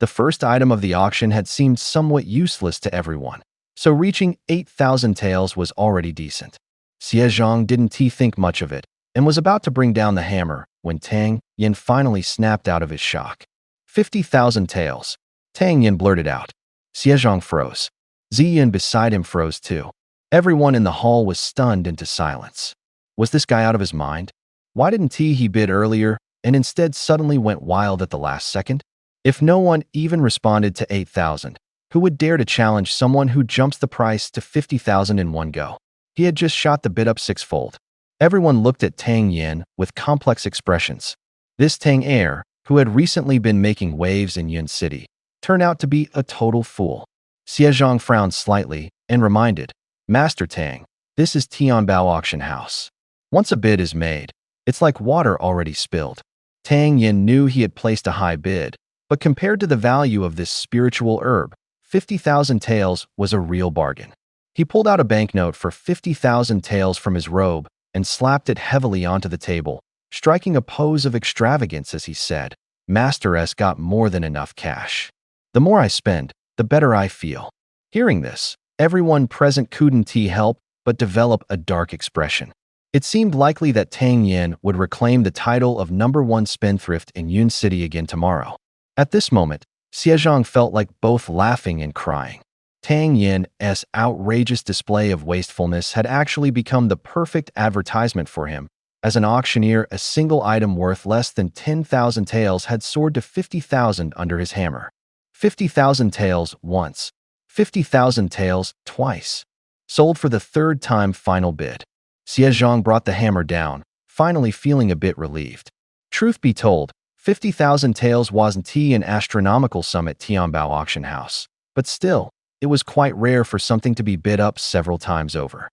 The first item of the auction had seemed somewhat useless to everyone, so reaching 8,000 taels was already decent. Xiezhong didn't think much of it, and was about to bring down the hammer when Tang Yin finally snapped out of his shock. 50,000 taels. Tang Yin blurted out. Xiezhong froze. Ziyin beside him froze too. Everyone in the hall was stunned into silence. Was this guy out of his mind? Why didn't he bid earlier and instead suddenly went wild at the last second? If no one even responded to 8,000, who would dare to challenge someone who jumps the price to 50,000 in one go? He had just shot the bid up 6-fold. Everyone looked at Tang Yin with complex expressions. This Tang heir, who had recently been making waves in Yun City, turned out to be a total fool. Xiezhong frowned slightly and reminded, Master Tang, this is Tianbao Auction House. Once a bid is made, it's like water already spilled. Tang Yin knew he had placed a high bid, but compared to the value of this spiritual herb, 50,000 taels was a real bargain. He pulled out a banknote for 50,000 taels from his robe and slapped it heavily onto the table, striking a pose of extravagance as he said, Master S got more than enough cash. The more I spend, the better I feel. Hearing this, everyone present couldn't help but develop a dark expression. It seemed likely that Tang Yin would reclaim the title of #1 spendthrift in Yun City again tomorrow. At this moment, Xiezhong felt like both laughing and crying. Tang Yin's outrageous display of wastefulness had actually become the perfect advertisement for him. As an auctioneer, a single item worth less than 10,000 taels had soared to 50,000 under his hammer. 50,000 taels once. 50,000 taels twice. Sold for the 3rd time final bid. Xiezhong brought the hammer down, finally feeling a bit relieved. Truth be told, 50,000 taels wasn't an astronomical sum at Tianbao Auction House, but still, it was quite rare for something to be bid up several times over.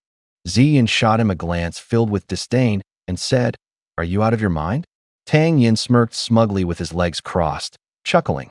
Ziyin shot him a glance filled with disdain and said, Are you out of your mind? Tang Yin smirked smugly with his legs crossed, chuckling.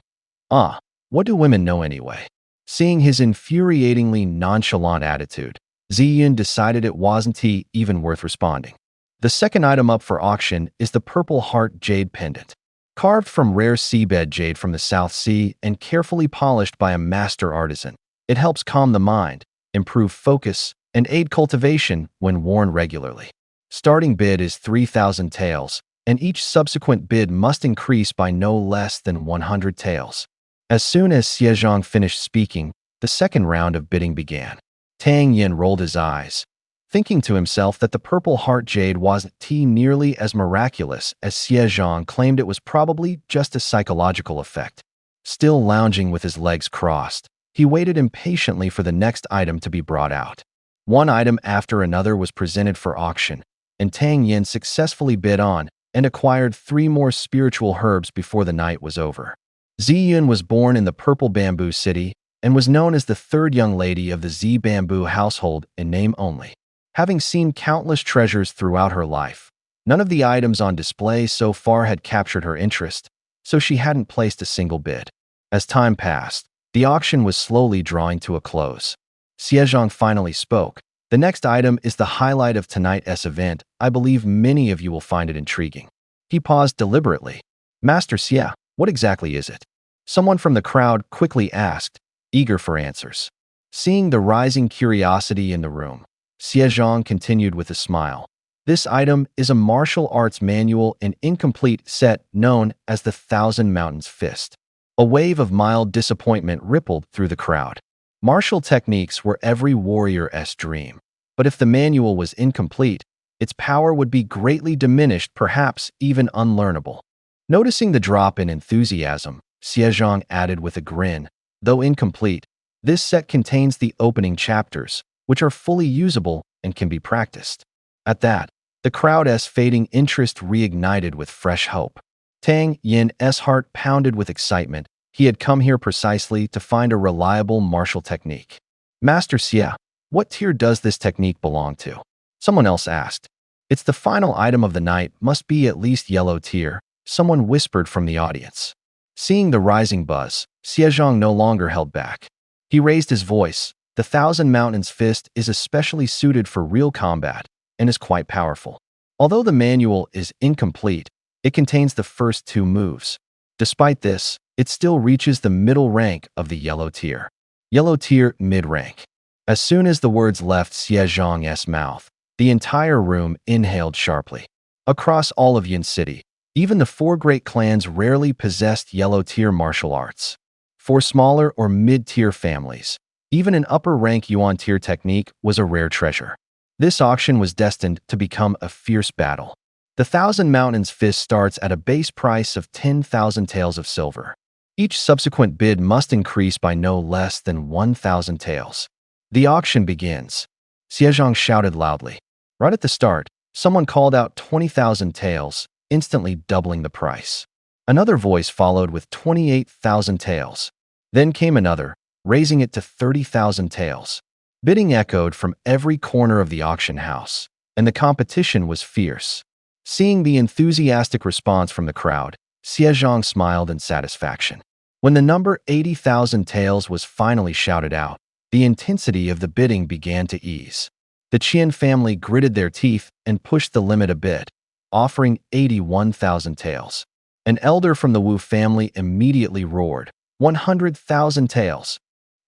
What do women know anyway? Seeing his infuriatingly nonchalant attitude, Ziyin decided it wasn't even worth responding. The second item up for auction is the Purple Heart Jade Pendant. Carved from rare seabed jade from the South Sea and carefully polished by a master artisan, it helps calm the mind, improve focus, and aid cultivation when worn regularly. Starting bid is 3,000 taels, and each subsequent bid must increase by no less than 100 taels. As soon as Xiezhang finished speaking, the second round of bidding began. Tang Yin rolled his eyes, thinking to himself that the purple heart jade wasn't nearly as miraculous as Xiezhang claimed. It was probably just a psychological effect. Still lounging with his legs crossed, he waited impatiently for the next item to be brought out. One item after another was presented for auction, and Tang Yin successfully bid on and acquired 3 more spiritual herbs before the night was over. Ziyun was born in the Purple Bamboo City and was known as the third young lady of the Z Bamboo household in name only. Having seen countless treasures throughout her life, none of the items on display so far had captured her interest, so she hadn't placed a single bid. As time passed, the auction was slowly drawing to a close. Xiezhang finally spoke. The next item is the highlight of tonight's event. I believe many of you will find it intriguing. He paused deliberately. Master Xie, what exactly is it? Someone from the crowd quickly asked, eager for answers. Seeing the rising curiosity in the room, Xiezhang continued with a smile. This item is a martial arts manual and incomplete set known as the Thousand Mountains Fist. A wave of mild disappointment rippled through the crowd. Martial techniques were every warrior's dream, but if the manual was incomplete, its power would be greatly diminished, perhaps even unlearnable. Noticing the drop in enthusiasm, Xiezhang added with a grin, though incomplete, this set contains the opening chapters, which are fully usable and can be practiced. At that, the crowd's fading interest reignited with fresh hope. Tang Yin's heart pounded with excitement. He had come here precisely to find a reliable martial technique. Master Xie, what tier does this technique belong to? Someone else asked. It's the final item of the night, must be at least yellow tier, someone whispered from the audience. Seeing the rising buzz, Xiezhang no longer held back. He raised his voice. The Thousand Mountains Fist is especially suited for real combat and is quite powerful. Although the manual is incomplete, it contains the first 2 moves. Despite this, it still reaches the middle rank of the yellow tier. Yellow tier mid-rank. As soon as the words left Xiezhang's mouth, the entire room inhaled sharply. Across all of Yin City, even the 4 great clans rarely possessed yellow tier martial arts. For smaller or mid-tier families, even an upper-rank Yuan tier technique was a rare treasure. This auction was destined to become a fierce battle. The Thousand Mountains Fist starts at a base price of 10,000 taels of silver. Each subsequent bid must increase by no less than 1,000 taels. The auction begins. Xiezhang shouted loudly. Right at the start, someone called out 20,000 taels, instantly doubling the price. Another voice followed with 28,000 taels. Then came another, raising it to 30,000 taels. Bidding echoed from every corner of the auction house, and the competition was fierce. Seeing the enthusiastic response from the crowd, Xiezhang smiled in satisfaction. When the number 80,000 taels was finally shouted out, the intensity of the bidding began to ease. The Qian family gritted their teeth and pushed the limit a bit, offering 81,000 taels. An elder from the Wu family immediately roared, 100,000 taels.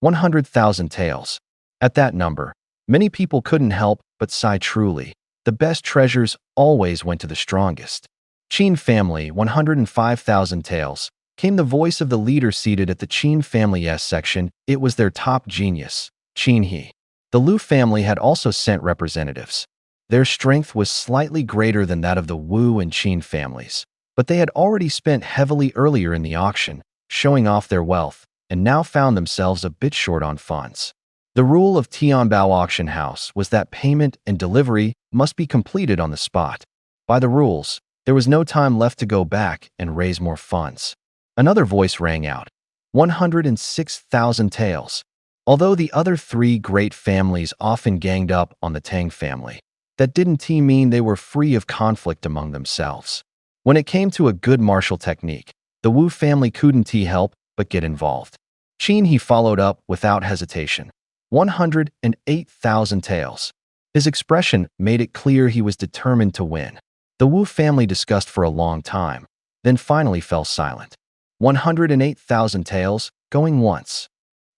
100,000 taels. At that number, many people couldn't help but sigh truly. The best treasures always went to the strongest. Qin family, 105,000 taels. Came the voice of the leader seated at the Qin family's section. It was their top genius, Qin He. The Lu family had also sent representatives. Their strength was slightly greater than that of the Wu and Qin families, but they had already spent heavily earlier in the auction, showing off their wealth, and now found themselves a bit short on funds. The rule of Tianbao Auction House was that payment and delivery must be completed on the spot. By the rules, there was no time left to go back and raise more funds. Another voice rang out, 106,000 taels. Although the other 3 great families often ganged up on the Tang family, that didn't mean they were free of conflict among themselves. When it came to a good martial technique, the Wu family couldn't help but get involved. Qin He followed up without hesitation, 108,000 taels. His expression made it clear he was determined to win. The Wu family discussed for a long time, then finally fell silent. 108,000 taels, going once.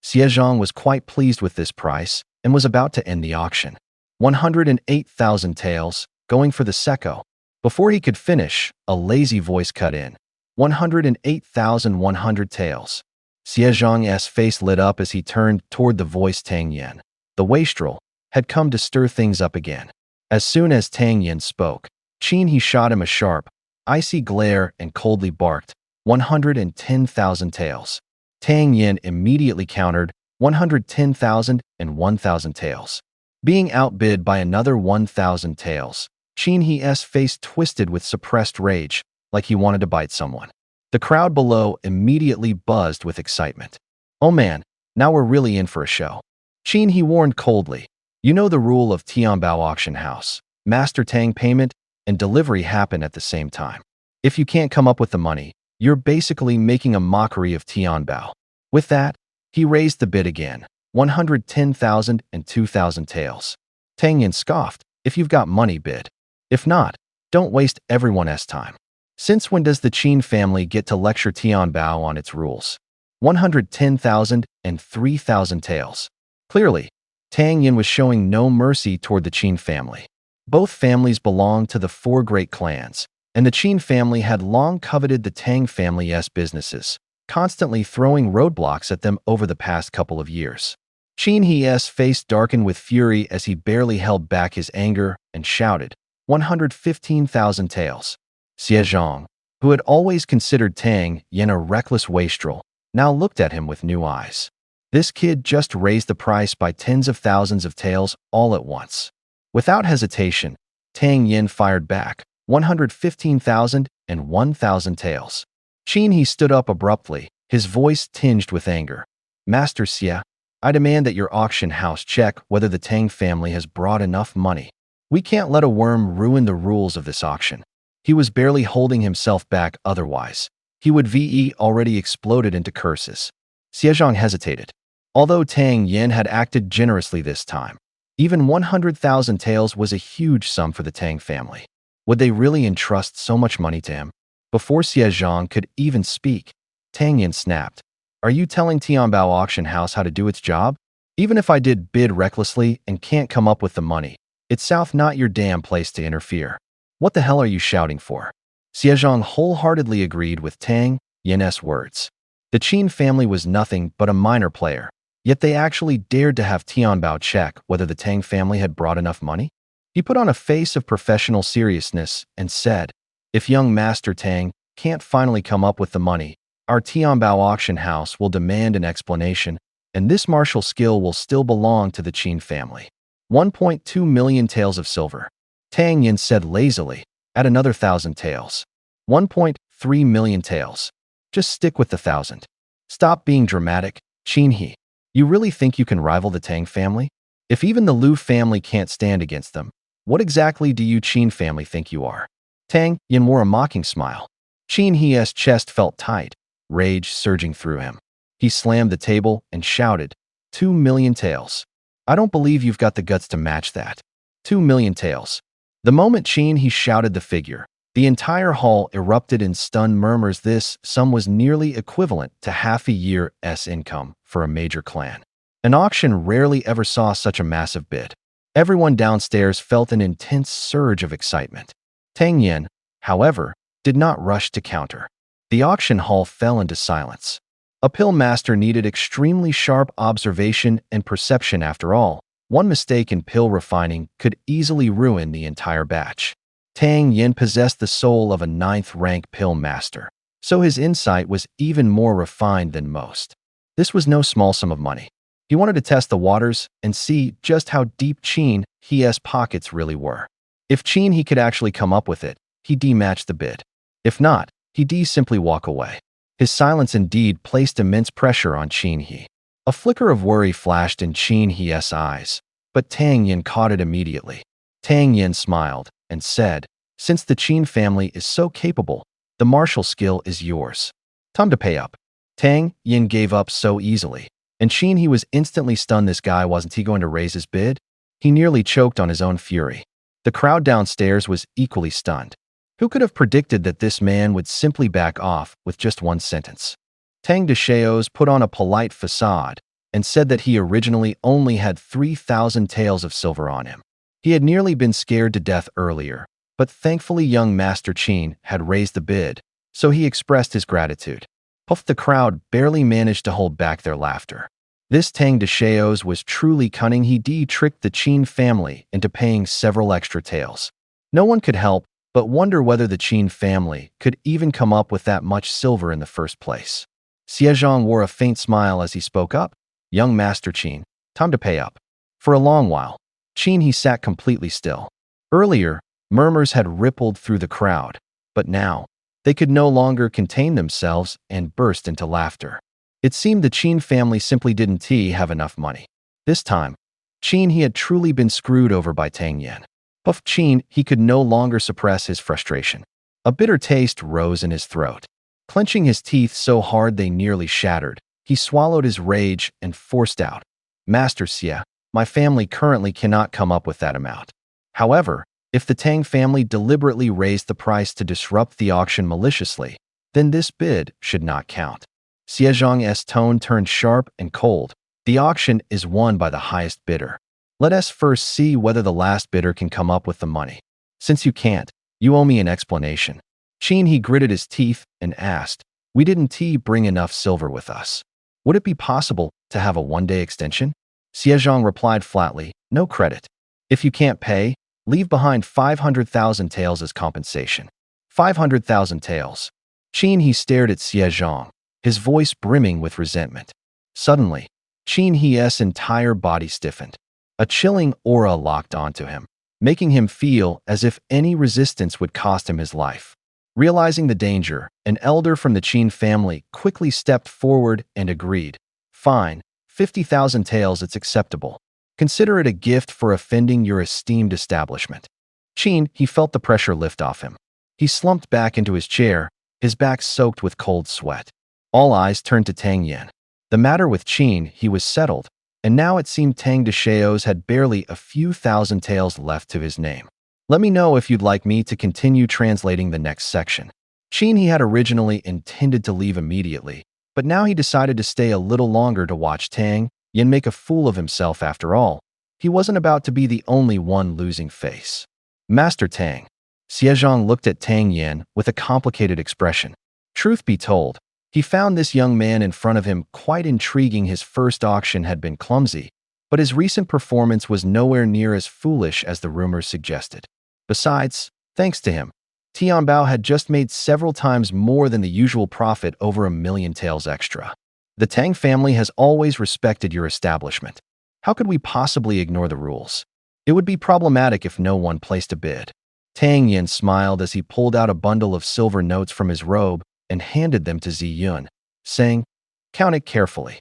Xiezhang was quite pleased with this price and was about to end the auction. 108,000 taels, going for the secco. Before he could finish, a lazy voice cut in. 108,100 taels. Xie Zhang's face lit up as he turned toward the voice Tang Yin. The wastrel had come to stir things up again. As soon as Tang Yin spoke, Qin He shot him a sharp, icy glare and coldly barked, 110,000 taels. Tang Yin immediately countered, 110,000 and 1,000 taels. Being outbid by another 1,000 taels, Qin He's face twisted with suppressed rage, like he wanted to bite someone. The crowd below immediately buzzed with excitement. Oh man, now we're really in for a show. Qin He warned coldly. You know the rule of Tianbao auction house. Master Tang payment and delivery happen at the same time. If you can't come up with the money, you're basically making a mockery of Tianbao. With that, he raised the bid again, 110,000 and 2,000 taels. Tang Yin scoffed, if you've got money, bid. If not, don't waste everyone's time. Since when does the Qin family get to lecture Tianbao on its rules? 110,000 and 3,000 taels. Clearly, Tang Yin was showing no mercy toward the Qin family. Both families belonged to the four great clans, and the Qin family had long coveted the Tang family's businesses, constantly throwing roadblocks at them over the past couple of years. Qin He's face darkened with fury as he barely held back his anger and shouted, 115,000 taels. Xie Zhang, who had always considered Tang Yin a reckless wastrel, now looked at him with new eyes. This kid just raised the price by tens of thousands of taels all at once. Without hesitation, Tang Yin fired back, 115,000 and 1,000 taels. Qin He stood up abruptly, his voice tinged with anger. Master Xie, I demand that your auction house check whether the Tang family has brought enough money. We can't let a worm ruin the rules of this auction. He was barely holding himself back otherwise. He would already exploded into curses. Xie Zhang hesitated. Although Tang Yin had acted generously this time, even 100,000 taels was a huge sum for the Tang family. Would they really entrust so much money to him? Before Xie Zhang could even speak, Tang Yin snapped. Are you telling Tianbao auction house how to do its job? Even if I did bid recklessly and can't come up with the money, it's not your damn place to interfere. What the hell are you shouting for? Xie Zhang wholeheartedly agreed with Tang Yin's words. The Qin family was nothing but a minor player, yet they actually dared to have Tianbao check whether the Tang family had brought enough money. He put on a face of professional seriousness and said, if young Master Tang can't finally come up with the money, our Tianbao auction house will demand an explanation, and this martial skill will still belong to the Qin family. 1.2 million taels of silver. Tang Yin said lazily, add another 1,000 taels. 1.3 million taels. Just stick with the 1,000. Stop being dramatic, Qin He. You really think you can rival the Tang family? If even the Lu family can't stand against them, what exactly do you Qin family think you are? Tang Yin wore a mocking smile. Qin He's chest felt tight, rage surging through him. He slammed the table and shouted, 2 million taels. I don't believe you've got the guts to match that. 2 million taels. The moment Qin He shouted the figure, the entire hall erupted in stunned murmurs. This sum was nearly equivalent to half a year's income for a major clan. An auction rarely ever saw such a massive bid. Everyone downstairs felt an intense surge of excitement. Tang Yin, however, did not rush to counter. The auction hall fell into silence. A pill master needed extremely sharp observation and perception. After all, one mistake in pill refining could easily ruin the entire batch. Tang Yin possessed the soul of a 9th-rank pill master, so his insight was even more refined than most. This was no small sum of money. He wanted to test the waters and see just how deep Qin He's pockets really were. If Qin He could actually come up with it, he'd match the bid. If not, he'd simply walk away. His silence indeed placed immense pressure on Qin He. A flicker of worry flashed in Qin He's eyes, but Tang Yin caught it immediately. Tang Yin smiled and said, since the Qin family is so capable, the martial skill is yours. Time to pay up. Tang Yin gave up so easily, and Qin He was instantly stunned. This guy, wasn't he going to raise his bid? He nearly choked on his own fury. The crowd downstairs was equally stunned. Who could have predicted that this man would simply back off with just one sentence? Tang Deshaos put on a polite facade and said that he originally only had 3,000 taels of silver on him. He had nearly been scared to death earlier, but thankfully young Master Qin had raised the bid, so he expressed his gratitude. Puff, the crowd barely managed to hold back their laughter. This Tang Deshaos was truly cunning. He tricked the Qin family into paying several extra taels. No one could help but wonder whether the Qin family could even come up with that much silver in the first place. Xiezhong wore a faint smile as he spoke up. Young Master Qin, time to pay up. For a long while, he sat completely still. Earlier, murmurs had rippled through the crowd, but now, they could no longer contain themselves and burst into laughter. It seemed the Qin family simply didn't have enough money. This time, he had truly been screwed over by Tang Yan. Puff Qin, he could no longer suppress his frustration. A bitter taste rose in his throat. Clenching his teeth so hard they nearly shattered, he swallowed his rage and forced out, "Master Xie, my family currently cannot come up with that amount. However, if the Tang family deliberately raised the price to disrupt the auction maliciously, then this bid should not count." Xiezhong's tone turned sharp and cold. "The auction is won by the highest bidder. Let us first see whether the last bidder can come up with the money. Since you can't, you owe me an explanation." He gritted his teeth and asked, "We didn't bring enough silver with us. Would it be possible to have a one-day extension?" Xiezhong replied flatly, "No credit. If you can't pay, leave behind 500,000 taels as compensation." 500,000 taels. He stared at Xiezhong, his voice brimming with resentment. Suddenly, He's entire body stiffened. A chilling aura locked onto him, making him feel as if any resistance would cost him his life. Realizing the danger, an elder from the Qin family quickly stepped forward and agreed. "Fine, 50,000 taels, it's acceptable. Consider it a gift for offending your esteemed establishment." He felt the pressure lift off him. He slumped back into his chair, his back soaked with cold sweat. All eyes turned to Tang Yan. The matter with he was settled, and now it seemed Tang Deshaos had barely a few thousand taels left to his name. Let me know if you'd like me to continue translating the next section. He had originally intended to leave immediately, but now he decided to stay a little longer to watch Tang Yan make a fool of himself. After all, he wasn't about to be the only one losing face. "Master Tang." Xiezhong looked at Tang Yan with a complicated expression. Truth be told, he found this young man in front of him quite intriguing. His first auction had been clumsy, but his recent performance was nowhere near as foolish as the rumors suggested. Besides, thanks to him, Tianbao had just made several times more than the usual profit, over 1,000,000 taels extra. The Tang family has always respected your establishment. How could we possibly ignore the rules? It would be problematic if no one placed a bid. Tang Yan smiled as he pulled out a bundle of silver notes from his robe and handed them to Ziyun, saying, "Count it carefully."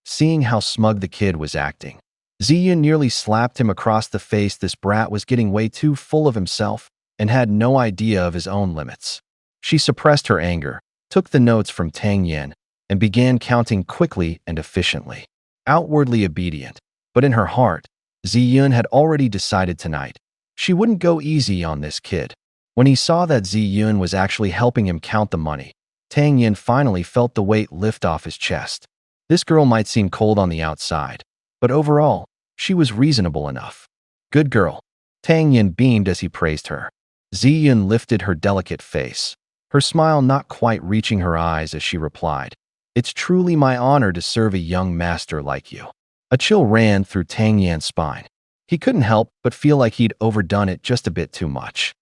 Seeing how smug the kid was acting, Ziyun nearly slapped him across the face. This brat was getting way too full of himself and had no idea of his own limits. She suppressed her anger, took the notes from Tang Yan, and began counting quickly and efficiently. Outwardly obedient, but in her heart, Ziyun had already decided tonight she wouldn't go easy on this kid. When he saw that Ziyun was actually helping him count the money, Tang Yan finally felt the weight lift off his chest. This girl might seem cold on the outside, but overall, she was reasonable enough. "Good girl." Tang Yan beamed as he praised her. Ziyun lifted her delicate face, her smile not quite reaching her eyes as she replied, "It's truly my honor to serve a young master like you." A chill ran through Tang Yan's spine. He couldn't help but feel like he'd overdone it just a bit too much.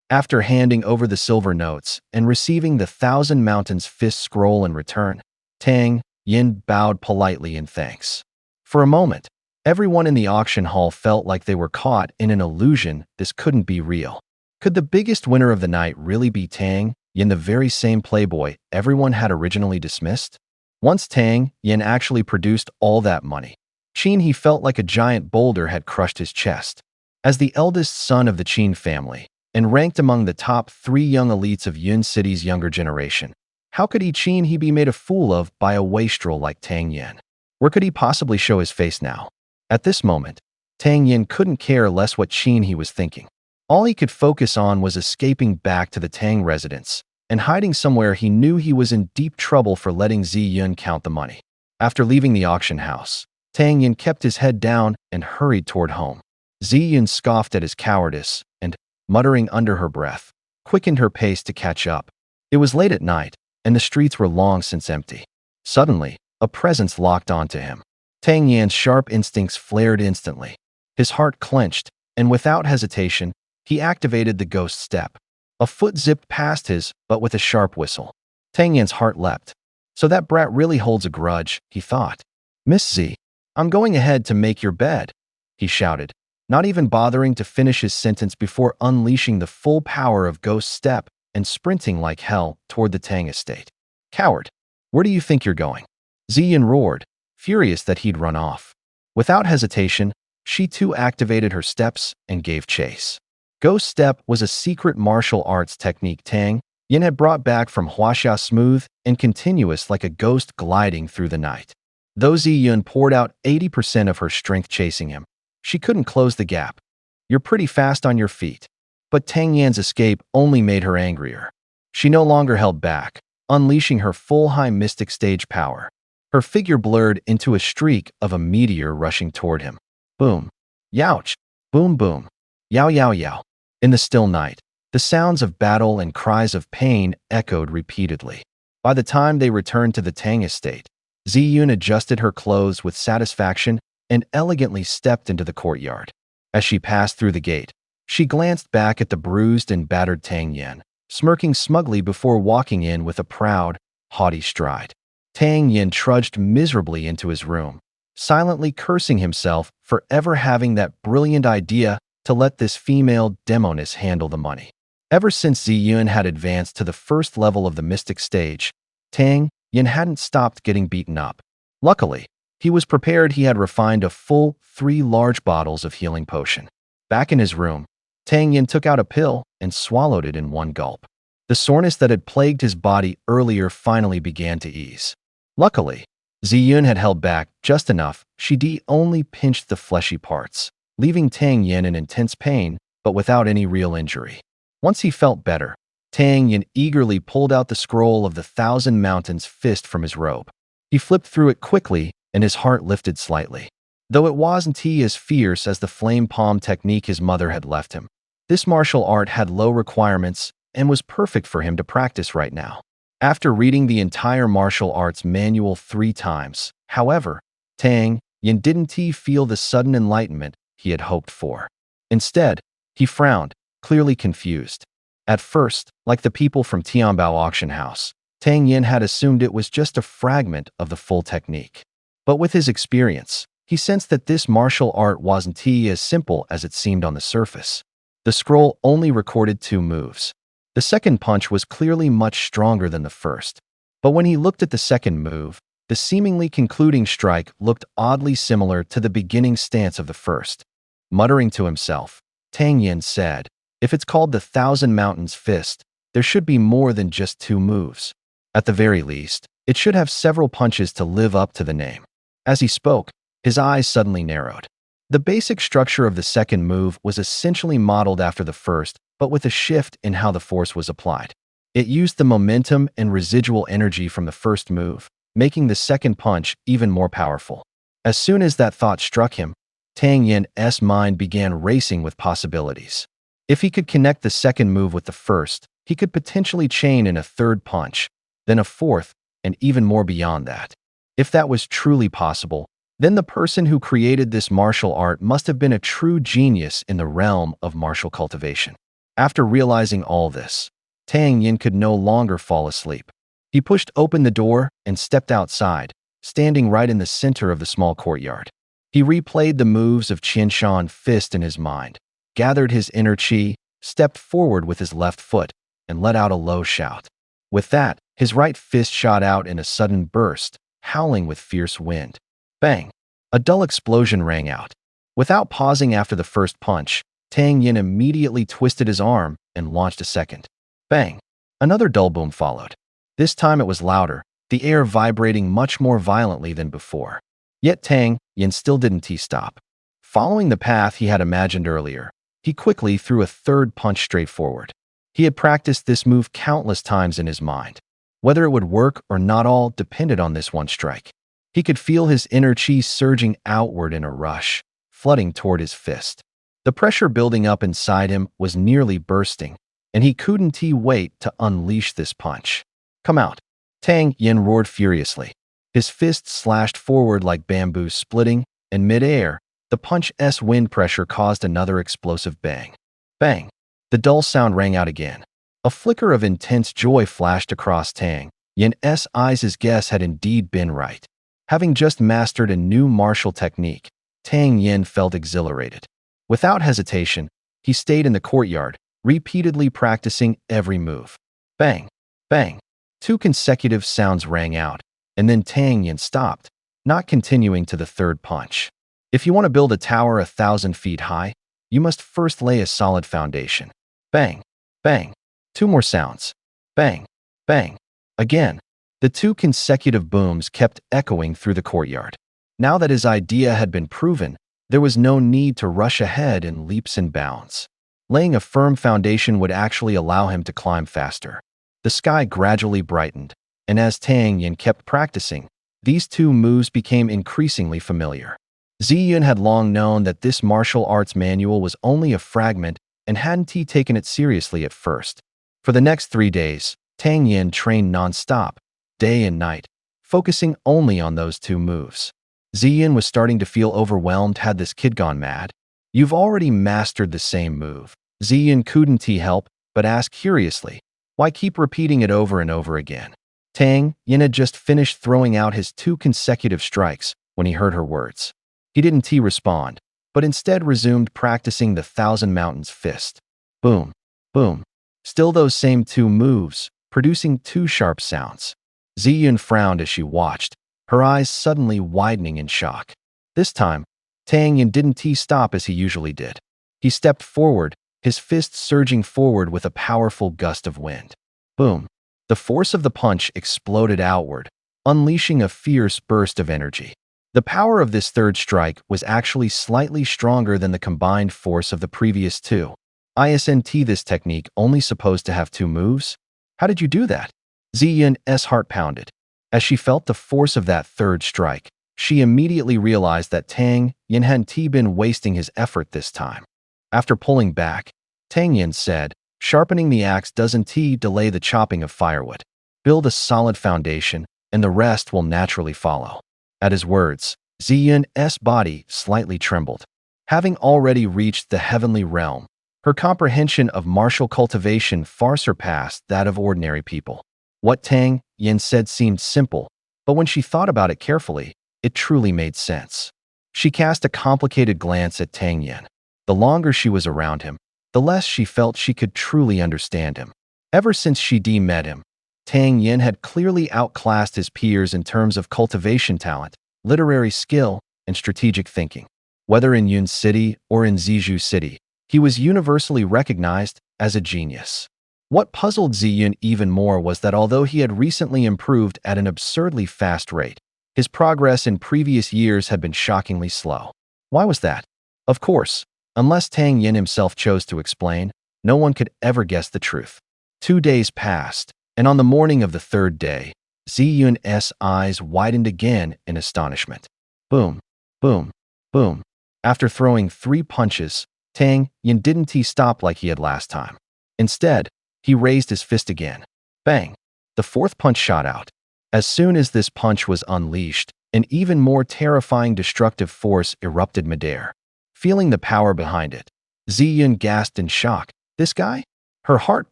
After handing over the silver notes and receiving the Thousand Mountains Fist scroll in return, Tang Yan bowed politely in thanks. For a moment, everyone in the auction hall felt like they were caught in an illusion. This couldn't be real. Could the biggest winner of the night really be Tang Yan, the very same playboy everyone had originally dismissed? Once Tang Yan actually produced all that money, he felt like a giant boulder had crushed his chest. As the eldest son of the Qin family, and ranked among the top 3 young elites of Yun City's younger generation, how could he be made a fool of by a wastrel like Tang Yan? Where could he possibly show his face now? At this moment, Tang Yan couldn't care less what he was thinking. All he could focus on was escaping back to the Tang residence and hiding somewhere. He knew he was in deep trouble for letting Ziyun count the money. After leaving the auction house, Tang Yan kept his head down and hurried toward home. Ziyun scoffed at his cowardice and, muttering under her breath, quickened her pace to catch up. It was late at night, and the streets were long since empty. Suddenly, a presence locked onto him. Tang Yan's sharp instincts flared instantly. His heart clenched, and without hesitation, he activated the ghost step. A foot zipped past his, but with a sharp whistle. Tang Yan's heart leapt. So that brat really holds a grudge, he thought. Miss Z, I'm going ahead to make your bed, he shouted, not even bothering to finish his sentence before unleashing the full power of Ghost Step and sprinting like hell toward the Tang estate. Coward, where do you think you're going? Ziyun roared, furious that he'd run off. Without hesitation, she too activated her steps and gave chase. Ghost Step was a secret martial arts technique Tang Yin had brought back from Huaxia, smooth and continuous like a ghost gliding through the night. Though Ziyun poured out 80% of her strength chasing him, she couldn't close the gap. You're pretty fast on your feet. But Tang Yan's escape only made her angrier. She no longer held back, unleashing her full high mystic stage power. Her figure blurred into a streak of a meteor rushing toward him. Boom. Youch. Boom boom. Yow yow yow. In the still night, the sounds of battle and cries of pain echoed repeatedly. By the time they returned to the Tang estate, Ziyun adjusted her clothes with satisfaction and elegantly stepped into the courtyard. As she passed through the gate, she glanced back at the bruised and battered Tang Yin, smirking smugly before walking in with a proud, haughty stride. Tang Yin trudged miserably into his room, silently cursing himself for ever having that brilliant idea to let this female demoness handle the money. Ever since Ziyun had advanced to the first level of the mystic stage, Tang Yin hadn't stopped getting beaten up. Luckily, he was prepared. He had refined a full 3 large bottles of healing potion. Back in his room, Tang Yin took out a pill and swallowed it in one gulp. The soreness that had plagued his body earlier finally began to ease. Luckily, Ziyun had held back just enough. She only pinched the fleshy parts, leaving Tang Yin in intense pain, but without any real injury. Once he felt better, Tang Yin eagerly pulled out the scroll of the Thousand Mountains fist from his robe. He flipped through it quickly, and his heart lifted slightly. Though it wasn't as fierce as the flame palm technique his mother had left him, this martial art had low requirements and was perfect for him to practice right now. After reading the entire martial arts manual 3 times, however, Tang Yin didn't feel the sudden enlightenment he had hoped for. Instead, he frowned, clearly confused. At first, like the people from Tianbao auction house, Tang Yin had assumed it was just a fragment of the full technique. But with his experience, he sensed that this martial art wasn't as simple as it seemed on the surface. The scroll only recorded 2 moves. The second punch was clearly much stronger than the first. But when he looked at the second move, the seemingly concluding strike looked oddly similar to the beginning stance of the first. Muttering to himself, Tang Yin said, "If it's called the Thousand Mountains Fist, there should be more than just 2 moves. At the very least, it should have several punches to live up to the name." As he spoke, his eyes suddenly narrowed. The basic structure of the second move was essentially modeled after the first, but with a shift in how the force was applied. It used the momentum and residual energy from the first move, making the second punch even more powerful. As soon as that thought struck him, Tang Yin's mind began racing with possibilities. If he could connect the second move with the first, he could potentially chain in a third punch, then a fourth, and even more beyond that. If that was truly possible, then the person who created this martial art must have been a true genius in the realm of martial cultivation. After realizing all this, Tang Yin could no longer fall asleep. He pushed open the door and stepped outside, standing right in the center of the small courtyard. He replayed the moves of Qianshan Fist in his mind, gathered his inner qi, stepped forward with his left foot, and let out a low shout. With that, his right fist shot out in a sudden burst, howling with fierce wind. Bang! A dull explosion rang out. Without pausing after the first punch, Tang Yin immediately twisted his arm and launched a second. Bang! Another dull boom followed. This time it was louder, the air vibrating much more violently than before. Yet Tang Yin still didn't stop. Following the path he had imagined earlier, he quickly threw a third punch straight forward. He had practiced this move countless times in his mind. Whether it would work or not all depended on this one strike. He could feel his inner chi surging outward in a rush, flooding toward his fist. The pressure building up inside him was nearly bursting, and he couldn't wait to unleash this punch. "Come out!" Tang Yin roared furiously. His fists slashed forward like bamboo splitting, and mid-air, the punch's wind pressure caused another explosive bang. Bang! The dull sound rang out again. A flicker of intense joy flashed across Tang Yin's eyes. His guess had indeed been right. Having just mastered a new martial technique, Tang Yin felt exhilarated. Without hesitation, he stayed in the courtyard, repeatedly practicing every move. Bang! Bang! 2 consecutive sounds rang out, and then Tang Yin stopped, not continuing to the third punch. If you want to build a tower 1,000 feet high, you must first lay a solid foundation. Bang! Bang! 2 more sounds. Bang! Bang! Again. The 2 consecutive booms kept echoing through the courtyard. Now that his idea had been proven, there was no need to rush ahead in leaps and bounds. Laying a firm foundation would actually allow him to climb faster. The sky gradually brightened, and as Tang Yin kept practicing, these 2 moves became increasingly familiar. Ziyun had long known that this martial arts manual was only a fragment and hadn't taken it seriously at first. For the next 3 days, Tang Yin trained non-stop, day and night, focusing only on those 2 moves. Ziyun was starting to feel overwhelmed. Had this kid gone mad? "You've already mastered the same move." Ziyun couldn't help but ask curiously, "Why keep repeating it over and over again?" Tang Yin had just finished throwing out his 2 consecutive strikes when he heard her words. He didn't respond, but instead resumed practicing the Thousand Mountains fist. Boom, boom. Still those same 2 moves, producing 2 sharp sounds. Ziyun frowned as she watched, her eyes suddenly widening in shock. This time, Tang Yin didn't stop as he usually did. He stepped forward, his fists surging forward with a powerful gust of wind. Boom. The force of the punch exploded outward, unleashing a fierce burst of energy. The power of this third strike was actually slightly stronger than the combined force of the previous 2. Isn't this technique only supposed to have 2 moves? How did you do that? Ziyun's heart pounded. As she felt the force of that third strike, she immediately realized that Tang Yin hadn't been wasting his effort this time. After pulling back, Tang Yin said, "Sharpening the axe doesn't delay the chopping of firewood. Build a solid foundation, and the rest will naturally follow." At his words, Ziyun's body slightly trembled. Having already reached the heavenly realm, her comprehension of martial cultivation far surpassed that of ordinary people. What Tang Yin said seemed simple, but when she thought about it carefully, it truly made sense. She cast a complicated glance at Tang Yin. The longer she was around him, the less she felt she could truly understand him. Ever since she met him, Tang Yin had clearly outclassed his peers in terms of cultivation talent, literary skill, and strategic thinking. Whether in Yun City or in Zizhu City, he was universally recognized as a genius. What puzzled Ziyun even more was that although he had recently improved at an absurdly fast rate, his progress in previous years had been shockingly slow. Why was that? Of course, unless Tang Yin himself chose to explain, no one could ever guess the truth. 2 days passed, and on the morning of the 3rd day, Ziyun's eyes widened again in astonishment. Boom, boom, boom. After throwing 3 punches, Tang Yin didn't stop like he had last time. Instead, he raised his fist again. Bang! The 4th punch shot out. As soon as this punch was unleashed, an even more terrifying destructive force erupted midair. Feeling the power behind it, Ziyun gasped in shock. This guy? Her heart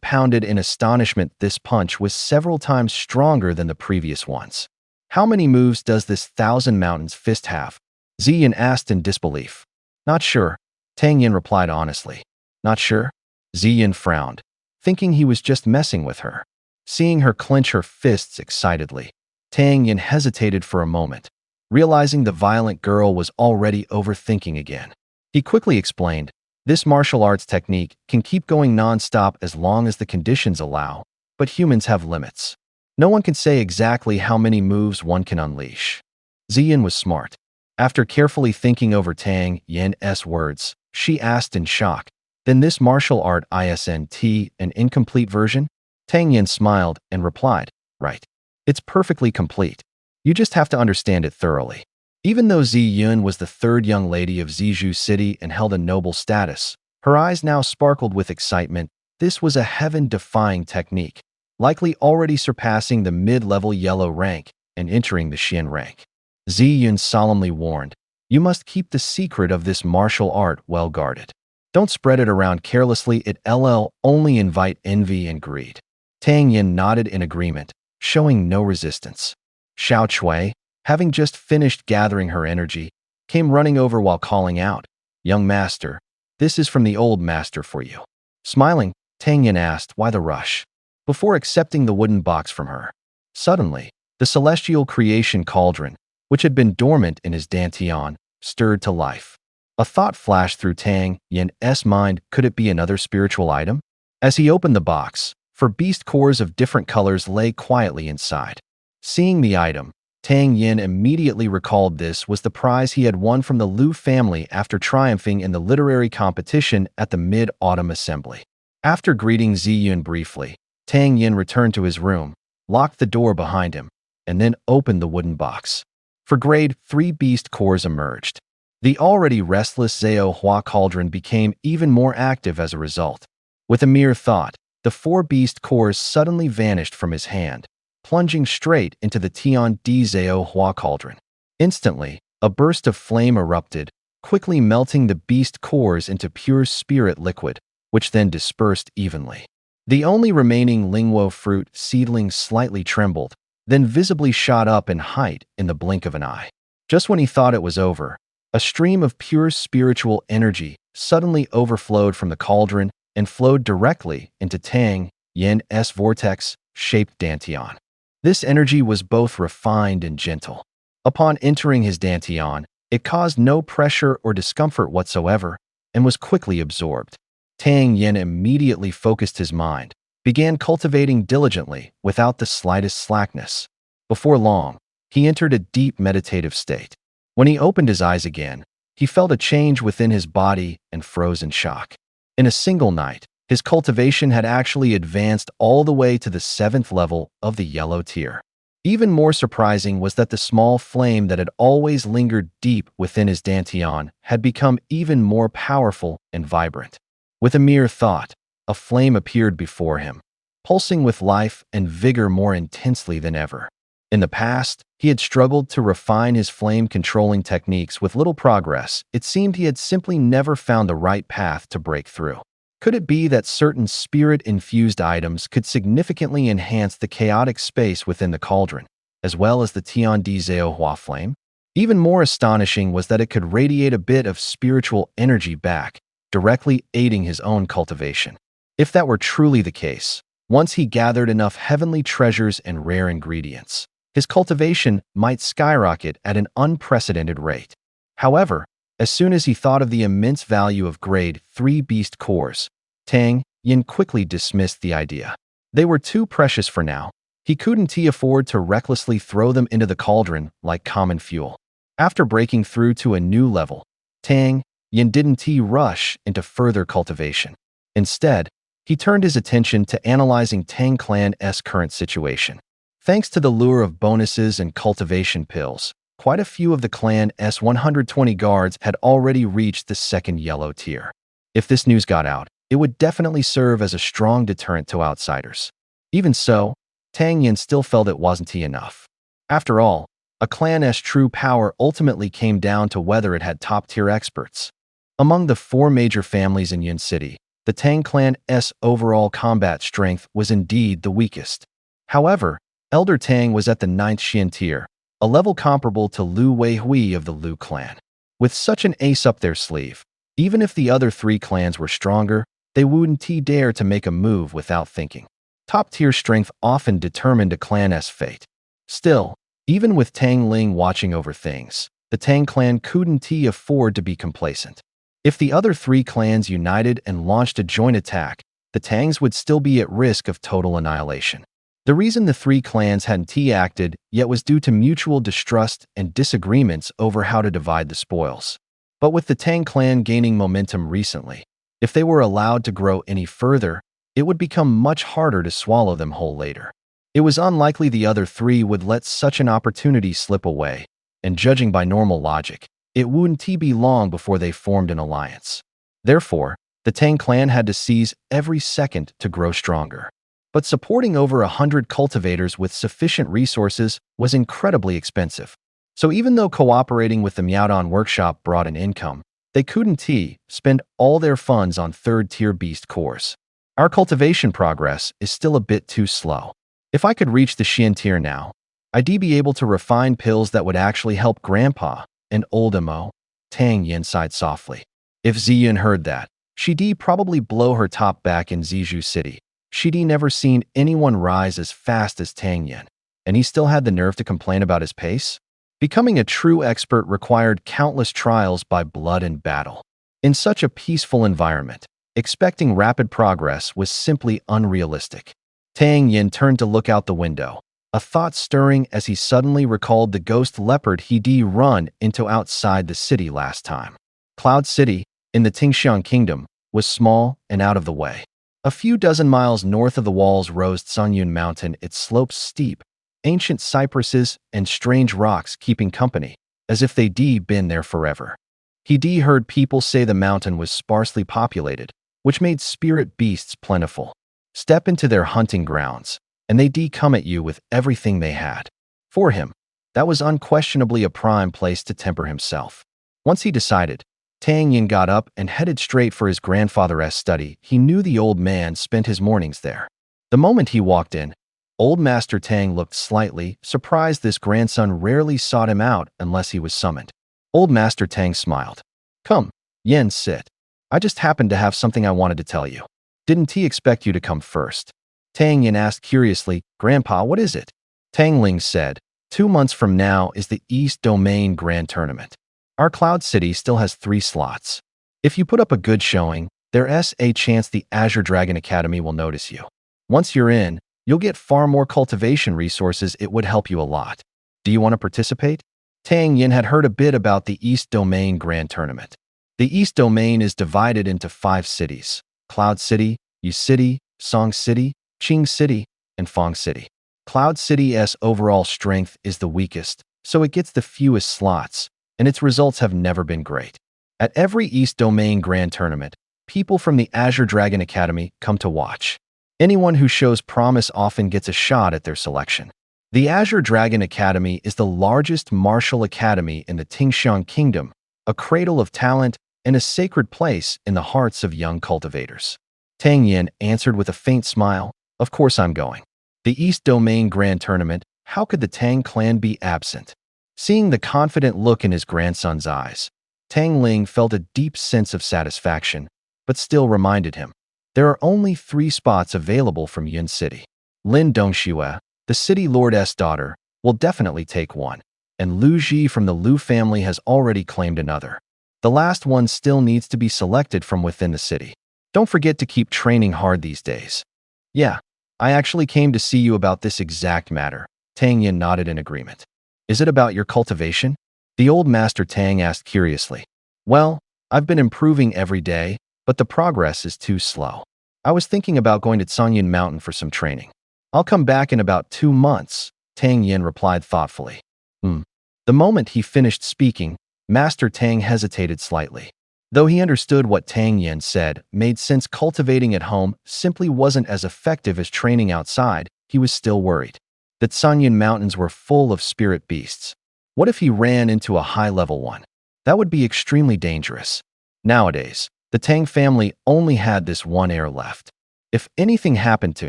pounded in astonishment. This punch was several times stronger than the previous ones. How many moves does this Thousand Mountains fist have? Ziyun asked in disbelief. Not sure, Tang Yin replied honestly. Not sure? Ziyun frowned, thinking he was just messing with her. Seeing her clench her fists excitedly, Tang Yin hesitated for a moment, realizing the violent girl was already overthinking again. He quickly explained, "This martial arts technique can keep going non-stop as long as the conditions allow, but humans have limits. No one can say exactly how many moves one can unleash." Ziyun was smart. After carefully thinking over Tang Yin's words, she asked in shock, "Then this martial art isn't an incomplete version?" Tang Yin smiled and replied, "Right. It's perfectly complete. You just have to understand it thoroughly." Even though Zi Yun was the third young lady of Zizhu City and held a noble status, her eyes now sparkled with excitement. This was a heaven-defying technique, likely already surpassing the mid-level yellow rank and entering the Xian rank. Zi Yun solemnly warned, "You must keep the secret of this martial art well guarded. Don't spread it around carelessly, it'll only invite envy and greed." Tang Yin nodded in agreement, showing no resistance. Xiao Chui, having just finished gathering her energy, came running over while calling out, "Young master, this is from the old master for you." Smiling, Tang Yin asked why the rush, before accepting the wooden box from her. Suddenly, the celestial creation cauldron, which had been dormant in his dantian, stirred to life. A thought flashed through Tang Yin's mind. Could it be another spiritual item? As he opened the box, four beast cores of different colors lay quietly inside. Seeing the item, Tang Yin immediately recalled this was the prize he had won from the Liu family after triumphing in the literary competition at the Mid-Autumn Assembly. After greeting Zi Yun briefly, Tang Yin returned to his room, locked the door behind him, and then opened the wooden box. For grade 3 beast cores emerged. The already restless Zhao Hua cauldron became even more active as a result. With a mere thought, the 4 beast cores suddenly vanished from his hand, plunging straight into the Tian Di Zhao Hua cauldron. Instantly, a burst of flame erupted, quickly melting the beast cores into pure spirit liquid, which then dispersed evenly. The only remaining Lingwo fruit seedling slightly trembled, then visibly shot up in height in the blink of an eye. Just when he thought it was over, a stream of pure spiritual energy suddenly overflowed from the cauldron and flowed directly into Tang Yin's vortex-shaped dantian. This energy was both refined and gentle. Upon entering his dantian, it caused no pressure or discomfort whatsoever and was quickly absorbed. Tang Yin immediately focused his mind, began cultivating diligently without the slightest slackness. Before long, he entered a deep meditative state. When he opened his eyes again, he felt a change within his body and froze in shock. In a single night, his cultivation had actually advanced all the way to the 7th level of the yellow tier. Even more surprising was that the small flame that had always lingered deep within his dantian had become even more powerful and vibrant. With a mere thought, a flame appeared before him, pulsing with life and vigor more intensely than ever. In the past, he had struggled to refine his flame-controlling techniques with little progress. It seemed he had simply never found the right path to break through. Could it be that certain spirit-infused items could significantly enhance the chaotic space within the cauldron, as well as the Tian Di Zhao Hua flame? Even more astonishing was that it could radiate a bit of spiritual energy back, directly aiding his own cultivation. If that were truly the case, once he gathered enough heavenly treasures and rare ingredients, his cultivation might skyrocket at an unprecedented rate. However, as soon as he thought of the immense value of grade 3 beast cores, Tang Yin quickly dismissed the idea. They were too precious for now. He couldn't afford to recklessly throw them into the cauldron like common fuel. After breaking through to a new level, Tang Yin didn't rush into further cultivation. Instead, he turned his attention to analyzing Tang Clan's current situation. Thanks to the lure of bonuses and cultivation pills, quite a few of the clan's 120 guards had already reached the 2nd yellow tier. If this news got out, it would definitely serve as a strong deterrent to outsiders. Even so, Tang Yin still felt it wasn't enough. After all, a clan's true power ultimately came down to whether it had top-tier experts. Among the 4 major families in Yun City, the Tang Clan's overall combat strength was indeed the weakest. However, Elder Tang was at the 9th Xian tier, a level comparable to Lu Weihui of the Liu clan. With such an ace up their sleeve, even if the other 3 clans were stronger, they wouldn't dare to make a move without thinking. Top-tier strength often determined a clan's fate. Still, even with Tang Ling watching over things, the Tang clan couldn't afford to be complacent. If the other 3 clans united and launched a joint attack, the Tangs would still be at risk of total annihilation. The reason the 3 clans hadn't acted yet was due to mutual distrust and disagreements over how to divide the spoils. But with the Tang clan gaining momentum recently, if they were allowed to grow any further, it would become much harder to swallow them whole later. It was unlikely the other 3 would let such an opportunity slip away, and judging by normal logic, it wouldn't be long before they formed an alliance. Therefore, the Tang clan had to seize every second to grow stronger. But supporting over 100 cultivators with sufficient resources was incredibly expensive. So even though cooperating with the Miaodon workshop brought an income, they couldn't spend all their funds on third-tier beast cores. Our cultivation progress is still a bit too slow. If I could reach the Xian tier now, I'd be able to refine pills that would actually help Grandpa and old Mo. Tang Yin sighed softly. If Ziyin heard that, she'd probably blow her top back in Zizhu City. She'd never seen anyone rise as fast as Tang Yin, and he still had the nerve to complain about his pace? Becoming a true expert required countless trials by blood and battle. In such a peaceful environment, expecting rapid progress was simply unrealistic. Tang Yin turned to look out the window, a thought stirring as he suddenly recalled the ghost leopard he'd run into outside the city last time. Cloud City, in the Tingxiang Kingdom, was small and out of the way. A few dozen miles north of the walls rose Tsungyun Mountain, its slopes steep, ancient cypresses and strange rocks keeping company, as if they'd been there forever. He'd heard people say the mountain was sparsely populated, which made spirit beasts plentiful. Step into their hunting grounds, and they'd come at you with everything they had. For him, that was unquestionably a prime place to temper himself. Once he decided, Tang Yin got up and headed straight for his grandfather's study. He knew the old man spent his mornings there. The moment he walked in, old Master Tang looked slightly surprised. This grandson rarely sought him out unless he was summoned. Old Master Tang smiled. Come, Yin, sit. I just happened to have something I wanted to tell you. Didn't he expect you to come first? Tang Yin asked curiously. Grandpa, what is it? Tang Ling said, 2 months from now is the East Domain Grand Tournament. Our Cloud City still has 3 slots. If you put up a good showing, there's a chance the Azure Dragon Academy will notice you. Once you're in, you'll get far more cultivation resources. It would help you a lot. Do you want to participate? Tang Yin had heard a bit about the East Domain Grand Tournament. The East Domain is divided into 5 cities: Cloud City, Yu City, Song City, Qing City, and Fong City. Cloud City's overall strength is the weakest, so it gets the fewest slots, and its results have never been great. At every East Domain Grand Tournament, people from the Azure Dragon Academy come to watch. Anyone who shows promise often gets a shot at their selection. The Azure Dragon Academy is the largest martial academy in the Tingxiang Kingdom, a cradle of talent and a sacred place in the hearts of young cultivators. Tang Yin answered with a faint smile, Of course I'm going. The East Domain Grand Tournament, how could the Tang clan be absent? Seeing the confident look in his grandson's eyes, Tang Ling felt a deep sense of satisfaction, but still reminded him, there are only 3 spots available from Yun City. Lin Dongxue, the city lord's daughter, will definitely take one, and Lu Ji from the Lu family has already claimed another. The last one still needs to be selected from within the city. Don't forget to keep training hard these days. Yeah, I actually came to see you about this exact matter. Tang Yin nodded in agreement. Is it about your cultivation? The old Master Tang asked curiously. Well, I've been improving every day, but the progress is too slow. I was thinking about going to Tsungyun Mountain for some training. I'll come back in about 2 months, Tang Yin replied thoughtfully. The moment he finished speaking, Master Tang hesitated slightly. Though he understood what Tang Yin said made sense, cultivating at home simply wasn't as effective as training outside. He was still worried. The Tsungyun Mountains were full of spirit beasts. What if he ran into a high-level one? That would be extremely dangerous. Nowadays, the Tang family only had this one heir left. If anything happened to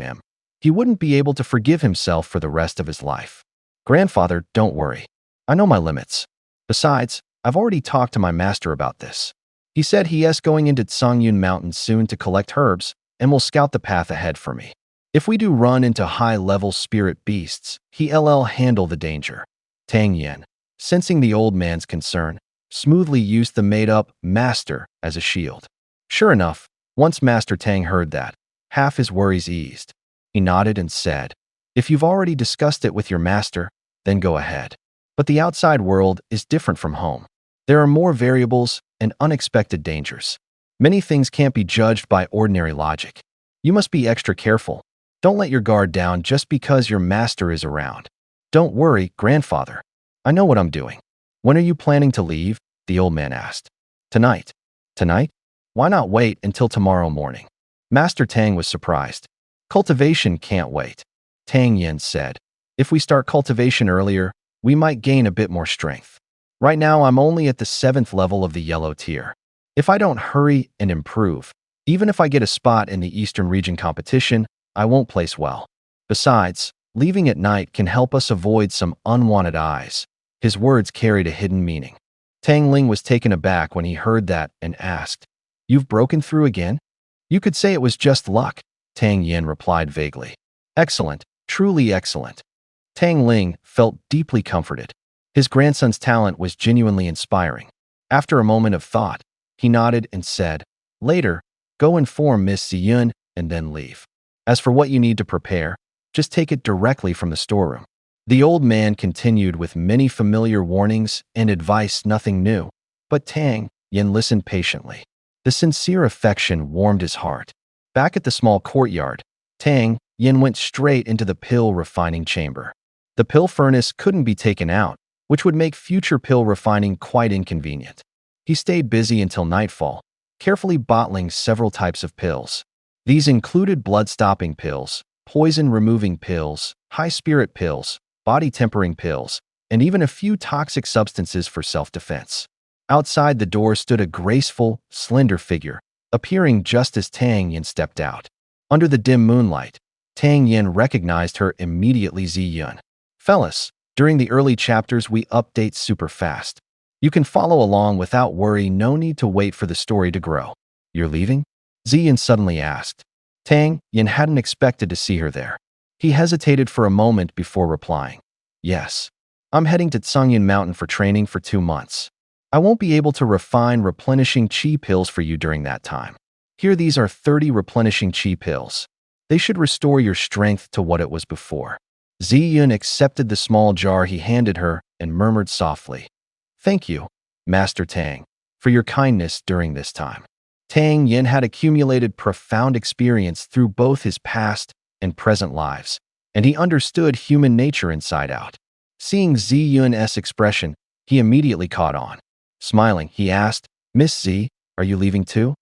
him, he wouldn't be able to forgive himself for the rest of his life. Grandfather, don't worry. I know my limits. Besides, I've already talked to my master about this. He said he is going into Tsungyun Mountain soon to collect herbs and will scout the path ahead for me. If we do run into high-level spirit beasts, he'll handle the danger. Tang Yin, sensing the old man's concern, smoothly used the made-up master as a shield. Sure enough, once Master Tang heard that, half his worries eased. He nodded and said, If you've already discussed it with your master, then go ahead. But the outside world is different from home. There are more variables and unexpected dangers. Many things can't be judged by ordinary logic. You must be extra careful. Don't let your guard down just because your master is around. Don't worry, grandfather. I know what I'm doing. When are you planning to leave? The old man asked. Tonight. Tonight? Why not wait until tomorrow morning? Master Tang was surprised. Cultivation can't wait. Tang Yin said. If we start cultivation earlier, we might gain a bit more strength. Right now, I'm only at the 7th level of the yellow tier. If I don't hurry and improve, even if I get a spot in the Eastern region competition, I won't place well. Besides, leaving at night can help us avoid some unwanted eyes. His words carried a hidden meaning. Tang Ling was taken aback when he heard that and asked, You've broken through again? You could say it was just luck, Tang Yin replied vaguely. Excellent, truly excellent. Tang Ling felt deeply comforted. His grandson's talent was genuinely inspiring. After a moment of thought, he nodded and said, Later, go inform Miss Ziyun and then leave. As for what you need to prepare, just take it directly from the storeroom. The old man continued with many familiar warnings and advice, nothing new, but Tang Yin listened patiently. The sincere affection warmed his heart. Back at the small courtyard, Tang Yin went straight into the pill refining chamber. The pill furnace couldn't be taken out, which would make future pill refining quite inconvenient. He stayed busy until nightfall, carefully bottling several types of pills. These included blood-stopping pills, poison-removing pills, high-spirit pills, body-tempering pills, and even a few toxic substances for self-defense. Outside the door stood a graceful, slender figure, appearing just as Tang Yin stepped out. Under the dim moonlight, Tang Yin recognized her immediately. Ziyun. Fellas, during the early chapters we update super fast. You can follow along without worry, no need to wait for the story to grow. You're leaving? Ziyun suddenly asked. Tang Yin hadn't expected to see her there. He hesitated for a moment before replying. Yes. I'm heading to Tsungyun Mountain for training for 2 months. I won't be able to refine replenishing chi pills for you during that time. Here, these are 30 replenishing chi pills. They should restore your strength to what it was before. Ziyun accepted the small jar he handed her and murmured softly, Thank you, Master Tang, for your kindness during this time. Tang Yin had accumulated profound experience through both his past and present lives, and he understood human nature inside out. Seeing Ziyun's expression, he immediately caught on. Smiling, he asked, Miss Z, are you leaving too?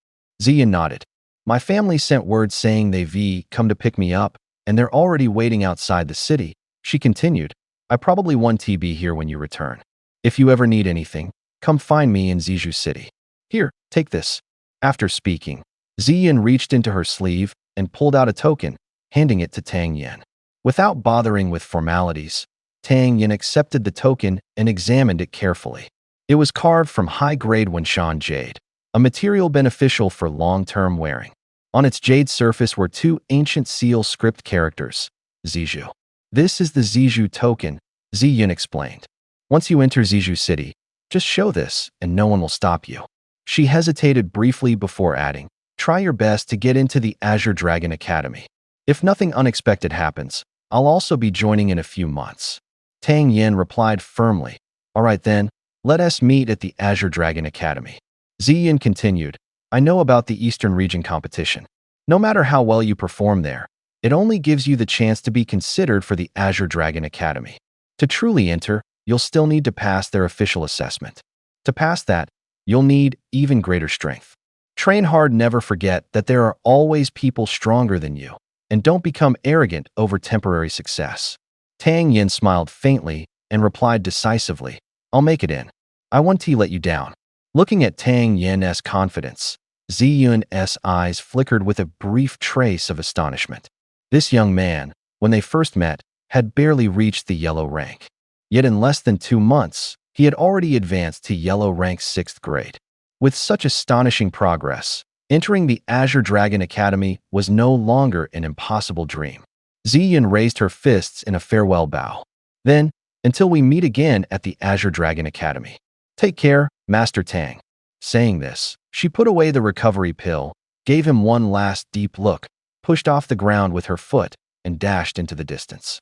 Ziyun nodded. My family sent word saying they've come to pick me up, and they're already waiting outside the city. She continued, I probably won't be here when you return. If you ever need anything, come find me in Zizhu City. Here, take this. After speaking, Ziyun reached into her sleeve and pulled out a token, handing it to Tang Yin. Without bothering with formalities, Tang Yin accepted the token and examined it carefully. It was carved from high-grade Wenshan jade, a material beneficial for long-term wearing. On its jade surface were 2 ancient seal script characters, Zizhu. This is the Zizhu token, Ziyun explained. Once you enter Zizhu City, just show this and no one will stop you. She hesitated briefly before adding, try your best to get into the Azure Dragon Academy. If nothing unexpected happens, I'll also be joining in a few months. Tang Yin replied firmly, All right then, let us meet at the Azure Dragon Academy. Ziyun continued, I know about the Eastern region competition. No matter how well you perform there, it only gives you the chance to be considered for the Azure Dragon Academy. To truly enter, you'll still need to pass their official assessment. To pass that, you'll need even greater strength. Train hard, never forget that there are always people stronger than you, and don't become arrogant over temporary success. Tang Yin smiled faintly and replied decisively, I'll make it in. I won't let you down. Looking at Tang Yin's confidence, Ziyun's eyes flickered with a brief trace of astonishment. This young man, when they first met, had barely reached the yellow rank. Yet in less than 2 months, he had already advanced to yellow rank 6th grade. With such astonishing progress, entering the Azure Dragon Academy was no longer an impossible dream. Ziyun raised her fists in a farewell bow. Then, until we meet again at the Azure Dragon Academy. Take care, Master Tang. Saying this, she put away the recovery pill, gave him one last deep look, pushed off the ground with her foot, and dashed into the distance.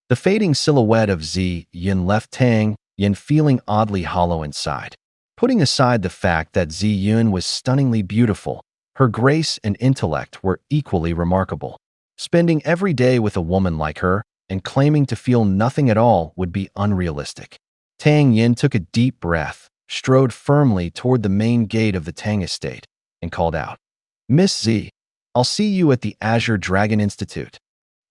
The fading silhouette of Ziyun left Tang Yin feeling oddly hollow inside. Putting aside the fact that Ziyun was stunningly beautiful, her grace and intellect were equally remarkable. Spending every day with a woman like her and claiming to feel nothing at all would be unrealistic. Tang Yin took a deep breath, strode firmly toward the main gate of the Tang estate, and called out, "Miss Z, I'll see you at the Azure Dragon Institute."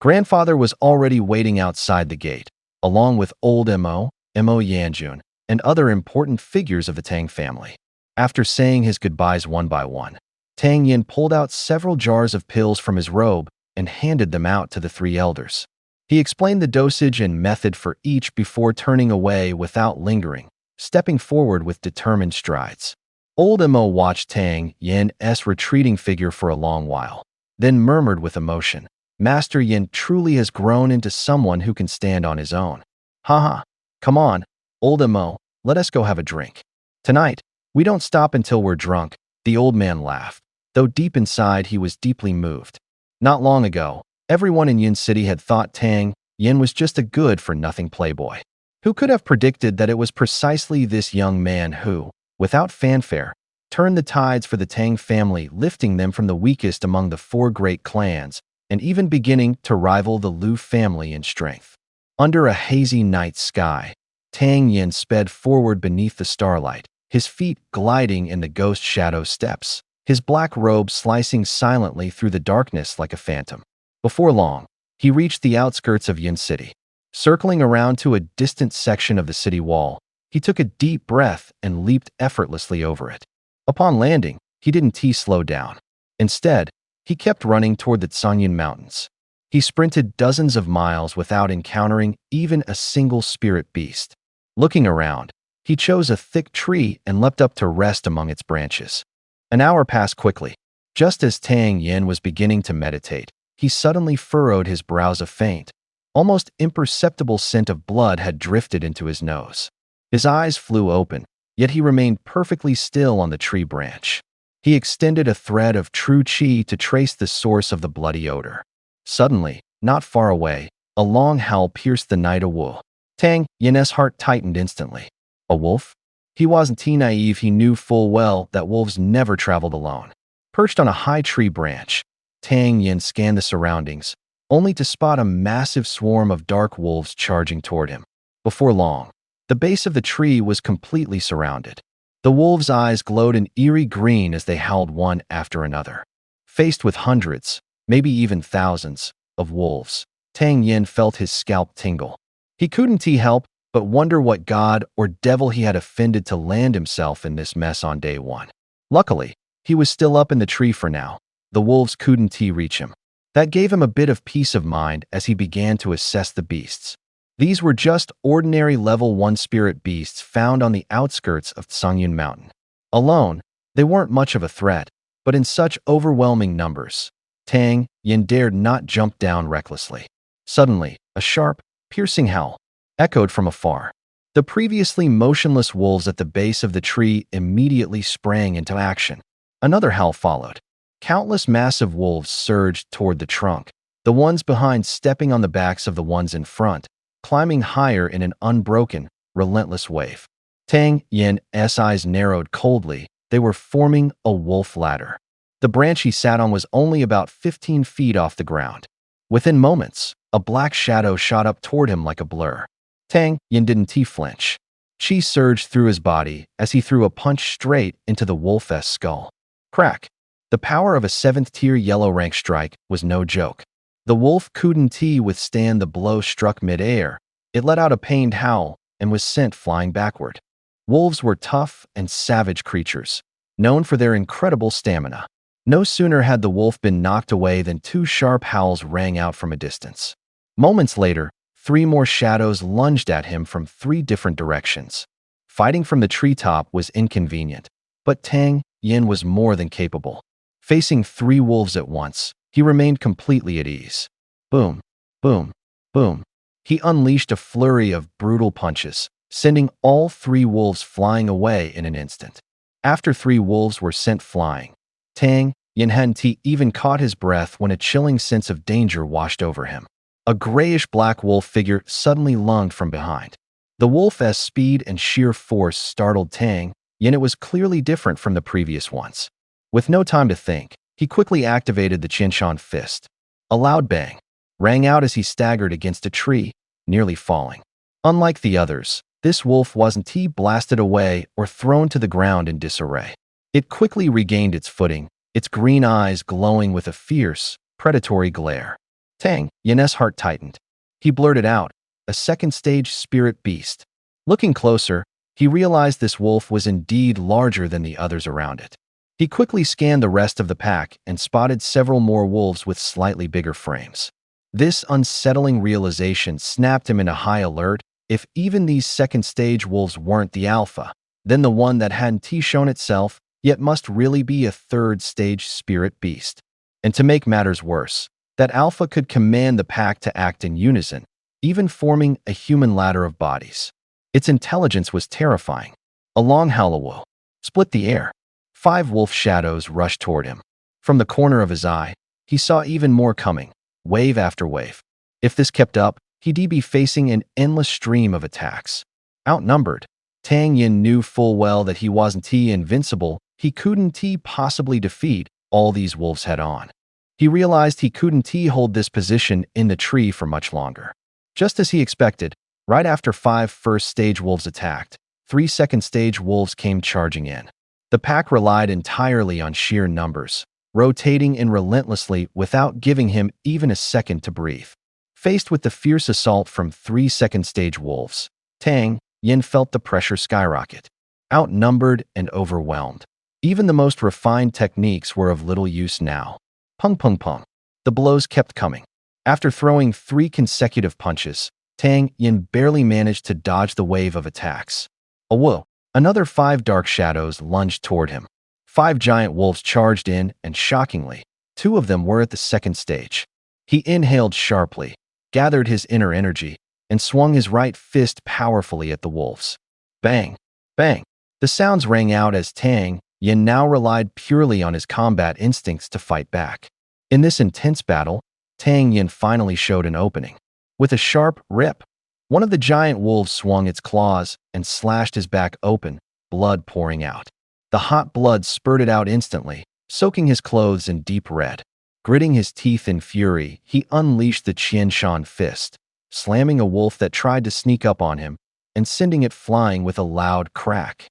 Grandfather was already waiting outside the gate, along with old Mo Yanjun, and other important figures of the Tang family. After saying his goodbyes one by one, Tang Yin pulled out several jars of pills from his robe and handed them out to the three elders. He explained the dosage and method for each before turning away without lingering, stepping forward with determined strides. Old Mo watched Tang Yin's retreating figure for a long while, then murmured with emotion, "Master Yin truly has grown into someone who can stand on his own. Haha, come on, old Mo, let us go have a drink. Tonight, we don't stop until we're drunk." The old man laughed, though deep inside he was deeply moved. Not long ago, everyone in Yin City had thought Tang Yin was just a good-for-nothing playboy. Who could have predicted that it was precisely this young man who, without fanfare, turned the tides for the Tang family, lifting them from the weakest among the four great clans and even beginning to rival the Liu family in strength. Under a hazy night sky, Tang Yin sped forward beneath the starlight, his feet gliding in the ghost shadow steps, his black robe slicing silently through the darkness like a phantom. Before long, he reached the outskirts of Yin City. Circling around to a distant section of the city wall, he took a deep breath and leaped effortlessly over it. Upon landing, he didn't slow down. Instead, he kept running toward the Tsangyun Mountains. He sprinted dozens of miles without encountering even a single spirit beast. Looking around, he chose a thick tree and leapt up to rest among its branches. An hour passed quickly. Just as Tang Yin was beginning to meditate, he suddenly furrowed his brows. A faint, almost imperceptible scent of blood had drifted into his nose. His eyes flew open, yet he remained perfectly still on the tree branch. He extended a thread of true qi to trace the source of the bloody odor. Suddenly, not far away, a long howl pierced the night. A wolf. Tang Yin's heart tightened instantly. A wolf? He wasn't naive. He knew full well that wolves never traveled alone. Perched on a high tree branch, Tang Yin scanned the surroundings, only to spot a massive swarm of dark wolves charging toward him. Before long, the base of the tree was completely surrounded. The wolves' eyes glowed an eerie green as they howled one after another. Faced with hundreds, maybe even thousands, of wolves, Tang Yin felt his scalp tingle. He couldn't help but wonder what god or devil he had offended to land himself in this mess on day one. Luckily, he was still up in the tree for now. The wolves couldn't reach him. That gave him a bit of peace of mind as he began to assess the beasts. These were just ordinary level 1 spirit beasts found on the outskirts of Tsangyun Mountain. Alone, they weren't much of a threat, but in such overwhelming numbers, Tang Yin dared not jump down recklessly. Suddenly, a sharp, piercing howl echoed from afar. The previously motionless wolves at the base of the tree immediately sprang into action. Another howl followed. Countless massive wolves surged toward the trunk, the ones behind stepping on the backs of the ones in front, climbing higher in an unbroken, relentless wave. Tang Yin's eyes narrowed coldly. They were forming a wolf ladder. The branch he sat on was only about 15 feet off the ground. Within moments, a black shadow shot up toward him like a blur. Tang Yin didn't flinch. Qi surged through his body as he threw a punch straight into the wolf's skull. Crack! The power of a 7th-tier yellow rank strike was no joke. The wolf couldn't withstand the blow. Struck mid-air. It let out a pained howl and was sent flying backward. Wolves were tough and savage creatures, known for their incredible stamina. No sooner had the wolf been knocked away than 2 sharp howls rang out from a distance. Moments later, 3 more shadows lunged at him from 3 different directions. Fighting from the treetop was inconvenient, but Tang Yin was more than capable. Facing 3 wolves at once, he remained completely at ease. Boom, boom, boom. He unleashed a flurry of brutal punches, sending all 3 wolves flying away in an instant. After 3 wolves were sent flying, Tang Yin hadn't even caught his breath when a chilling sense of danger washed over him. A grayish-black wolf figure suddenly lunged from behind. The wolf's speed and sheer force startled Tang Yin. It was clearly different from the previous ones. With no time to think, he quickly activated the Qinshan fist. A loud bang rang out as he staggered against a tree, nearly falling. Unlike the others, This wolf wasn't blasted away or thrown to the ground in disarray. It quickly regained its footing, its green eyes glowing with a fierce, predatory glare. Tang Yan's heart tightened. He blurted out, "A second-stage spirit beast." Looking closer, he realized this wolf was indeed larger than the others around it. He quickly scanned the rest of the pack and spotted several more wolves with slightly bigger frames. This unsettling realization snapped him into high alert. If even these second-stage wolves weren't the alpha, then the one that hadn't shown itself yet must really be a third-stage spirit beast. And to make matters worse, that alpha could command the pack to act in unison, even forming a human ladder of bodies. Its intelligence was terrifying. A long howl split the air. 5 wolf shadows rushed toward him. From the corner of his eye, he saw even more coming, wave after wave. If this kept up, he'd be facing an endless stream of attacks. Outnumbered, Tang Yin knew full well that he wasn't invincible. He couldn't possibly defeat all these wolves head-on. He realized he couldn't hold this position in the tree for much longer. Just as he expected, right after 5 first-stage wolves attacked, 3 second-stage wolves came charging in. The pack relied entirely on sheer numbers, rotating in relentlessly without giving him even a second to breathe. Faced with the fierce assault from 3 second-stage wolves, Tang Yin felt the pressure skyrocket. Outnumbered and overwhelmed, even the most refined techniques were of little use now. Pung pung pung. The blows kept coming. After throwing 3 consecutive punches, Tang Yin barely managed to dodge the wave of attacks. Whoa! Another 5 dark shadows lunged toward him. 5 giant wolves charged in, and shockingly, 2 of them were at the second stage. He inhaled sharply, gathered his inner energy, and swung his right fist powerfully at the wolves. Bang! Bang! The sounds rang out as Tang Yin now relied purely on his combat instincts to fight back. In this intense battle, Tang Yin finally showed an opening. With a sharp rip, one of the giant wolves swung its claws and slashed his back open, blood pouring out. The hot blood spurted out instantly, soaking his clothes in deep red. Gritting his teeth in fury, he unleashed the Qianshan fist, slamming a wolf that tried to sneak up on him and sending it flying with a loud crack.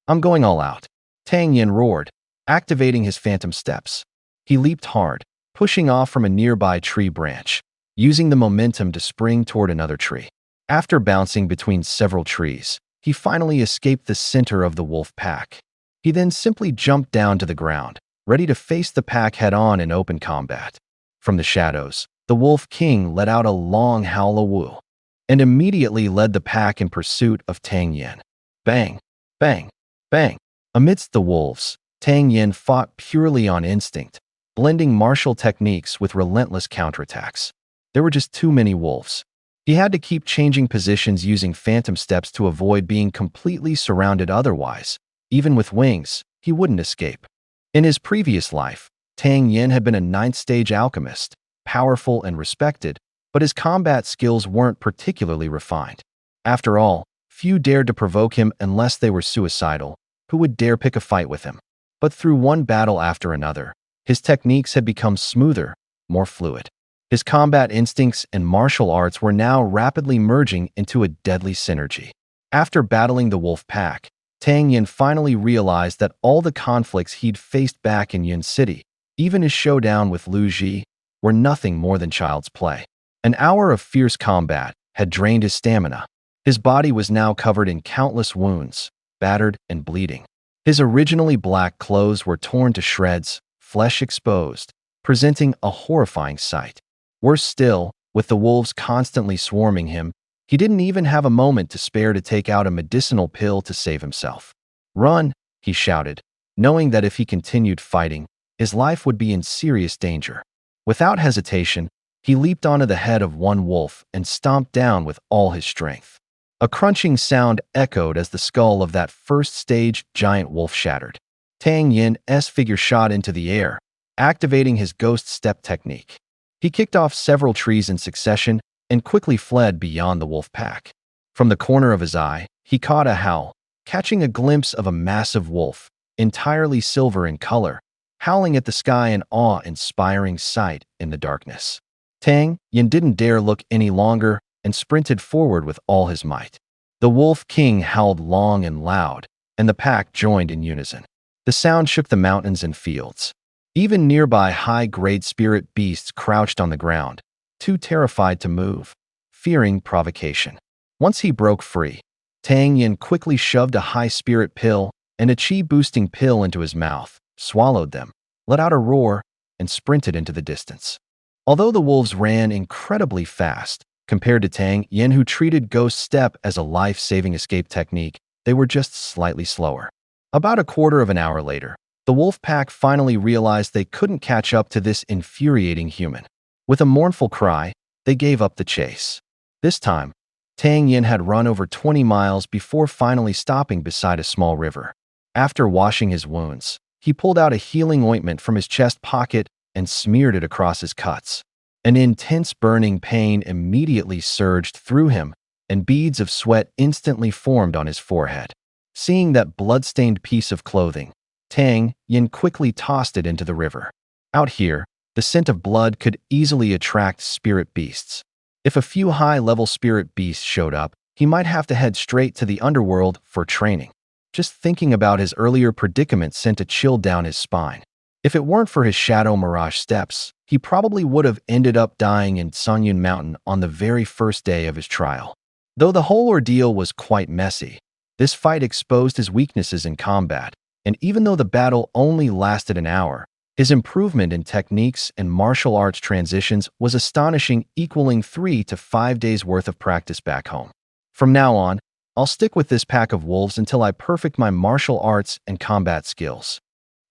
"I'm going all out," Tang Yin roared, activating his phantom steps. He leaped hard, pushing off from a nearby tree branch, using the momentum to spring toward another tree. After bouncing between several trees, he finally escaped the center of the wolf pack. He then simply jumped down to the ground, ready to face the pack head-on in open combat. From the shadows, the Wolf King let out a long howl and immediately led the pack in pursuit of Tang Yin. Bang! Bang! Bang! Amidst the wolves, Tang Yin fought purely on instinct, blending martial techniques with relentless counterattacks. There were just too many wolves. He had to keep changing positions using phantom steps to avoid being completely surrounded otherwise. Even with wings, he wouldn't escape. In his previous life, Tang Yin had been a 9th-stage alchemist, powerful and respected, but his combat skills weren't particularly refined. After all, few dared to provoke him unless they were suicidal. Who would dare pick a fight with him? But through one battle after another, his techniques had become smoother, more fluid. His combat instincts and martial arts were now rapidly merging into a deadly synergy. After battling the wolf pack, Tang Yin finally realized that all the conflicts he'd faced back in Yin City, even his showdown with Lu Ji, were nothing more than child's play. An hour of fierce combat had drained his stamina. His body was now covered in countless wounds, battered and bleeding. His originally black clothes were torn to shreds, flesh exposed, presenting a horrifying sight. Worse still, with the wolves constantly swarming him, he didn't even have a moment to spare to take out a medicinal pill to save himself. "Run!" he shouted, knowing that if he continued fighting, his life would be in serious danger. Without hesitation, he leaped onto the head of one wolf and stomped down with all his strength. A crunching sound echoed as the skull of that first-stage giant wolf shattered. Tang Yin's figure shot into the air, activating his ghost step technique. He kicked off several trees in succession and quickly fled beyond the wolf pack. From the corner of his eye, he caught a howl, catching a glimpse of a massive wolf, entirely silver in color, howling at the sky, an awe-inspiring sight in the darkness. Tang Yin didn't dare look any longer and sprinted forward with all his might. The Wolf King howled long and loud, and the pack joined in unison. The sound shook the mountains and fields. Even nearby high-grade spirit beasts crouched on the ground, too terrified to move, fearing provocation. Once he broke free, Tang Yin quickly shoved a high-spirit pill and a chi-boosting pill into his mouth, swallowed them, let out a roar, and sprinted into the distance. Although the wolves ran incredibly fast, compared to Tang Yin, who treated Ghost Step as a life-saving escape technique, they were just slightly slower. About a quarter of an hour later, the wolf pack finally realized they couldn't catch up to this infuriating human. With a mournful cry, they gave up the chase. This time, Tang Yin had run over 20 miles before finally stopping beside a small river. After washing his wounds, he pulled out a healing ointment from his chest pocket and smeared it across his cuts. An intense burning pain immediately surged through him, and beads of sweat instantly formed on his forehead. Seeing that blood-stained piece of clothing, Tang Yin quickly tossed it into the river. Out here, the scent of blood could easily attract spirit beasts. If a few high-level spirit beasts showed up, he might have to head straight to the underworld for training. Just thinking about his earlier predicament sent a chill down his spine. If it weren't for his shadow mirage steps, he probably would have ended up dying in Sunyun Mountain on the very first day of his trial. Though the whole ordeal was quite messy, this fight exposed his weaknesses in combat, and even though the battle only lasted an hour, his improvement in techniques and martial arts transitions was astonishing, equaling 3 to 5 days worth of practice back home. From now on, I'll stick with this pack of wolves until I perfect my martial arts and combat skills.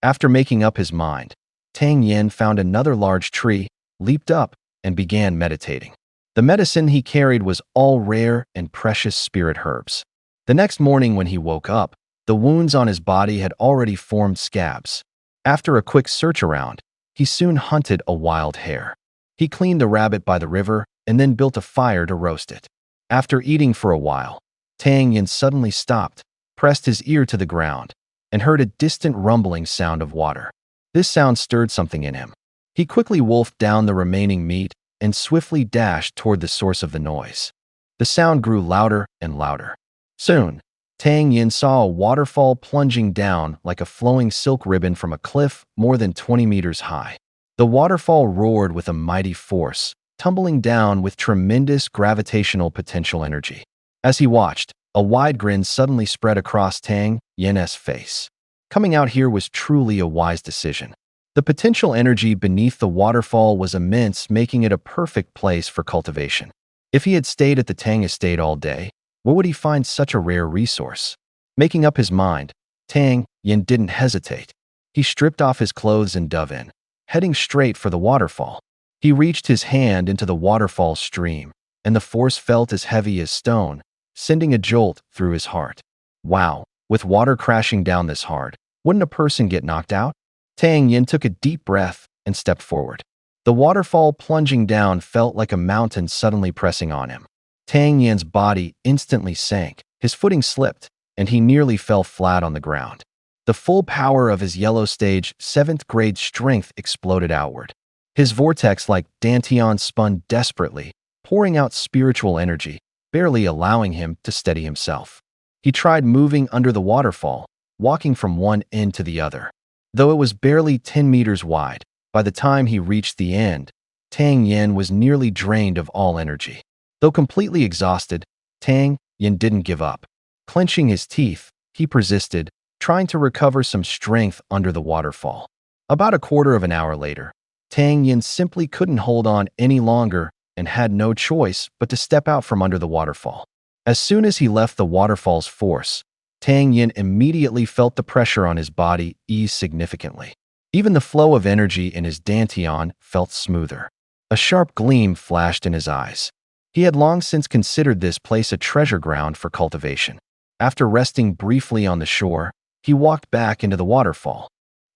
After making up his mind, Tang Yin found another large tree, leaped up, and began meditating. The medicine he carried was all rare and precious spirit herbs. The next morning when he woke up, the wounds on his body had already formed scabs. After a quick search around, he soon hunted a wild hare. He cleaned the rabbit by the river and then built a fire to roast it. After eating for a while, Tang Yin suddenly stopped, pressed his ear to the ground, and heard a distant rumbling sound of water. This sound stirred something in him. He quickly wolfed down the remaining meat and swiftly dashed toward the source of the noise. The sound grew louder and louder. Soon, Tang Yin saw a waterfall plunging down like a flowing silk ribbon from a cliff more than 20 meters high. The waterfall roared with a mighty force, tumbling down with tremendous gravitational potential energy. As he watched, a wide grin suddenly spread across Tang Yin's face. Coming out here was truly a wise decision. The potential energy beneath the waterfall was immense, making it a perfect place for cultivation. If he had stayed at the Tang estate all day, where would he find such a rare resource? Making up his mind, Tang Yin didn't hesitate. He stripped off his clothes and dove in, heading straight for the waterfall. He reached his hand into the waterfall stream, and the force felt as heavy as stone, sending a jolt through his heart. Wow, with water crashing down this hard, wouldn't a person get knocked out? Tang Yin took a deep breath and stepped forward. The waterfall plunging down felt like a mountain suddenly pressing on him. Tang Yin's body instantly sank, his footing slipped, and he nearly fell flat on the ground. The full power of his yellow stage 7th grade strength exploded outward. His vortex like dantian spun desperately, pouring out spiritual energy, barely allowing him to steady himself. He tried moving under the waterfall, walking from one end to the other. Though it was barely 10 meters wide, by the time he reached the end, Tang Yin was nearly drained of all energy. Though completely exhausted, Tang Yin didn't give up. Clenching his teeth, he persisted, trying to recover some strength under the waterfall. About a quarter of an hour later, Tang Yin simply couldn't hold on any longer and had no choice but to step out from under the waterfall. As soon as he left the waterfall's force, Tang Yin immediately felt the pressure on his body ease significantly. Even the flow of energy in his dantian felt smoother. A sharp gleam flashed in his eyes. He had long since considered this place a treasure ground for cultivation. After resting briefly on the shore, he walked back into the waterfall.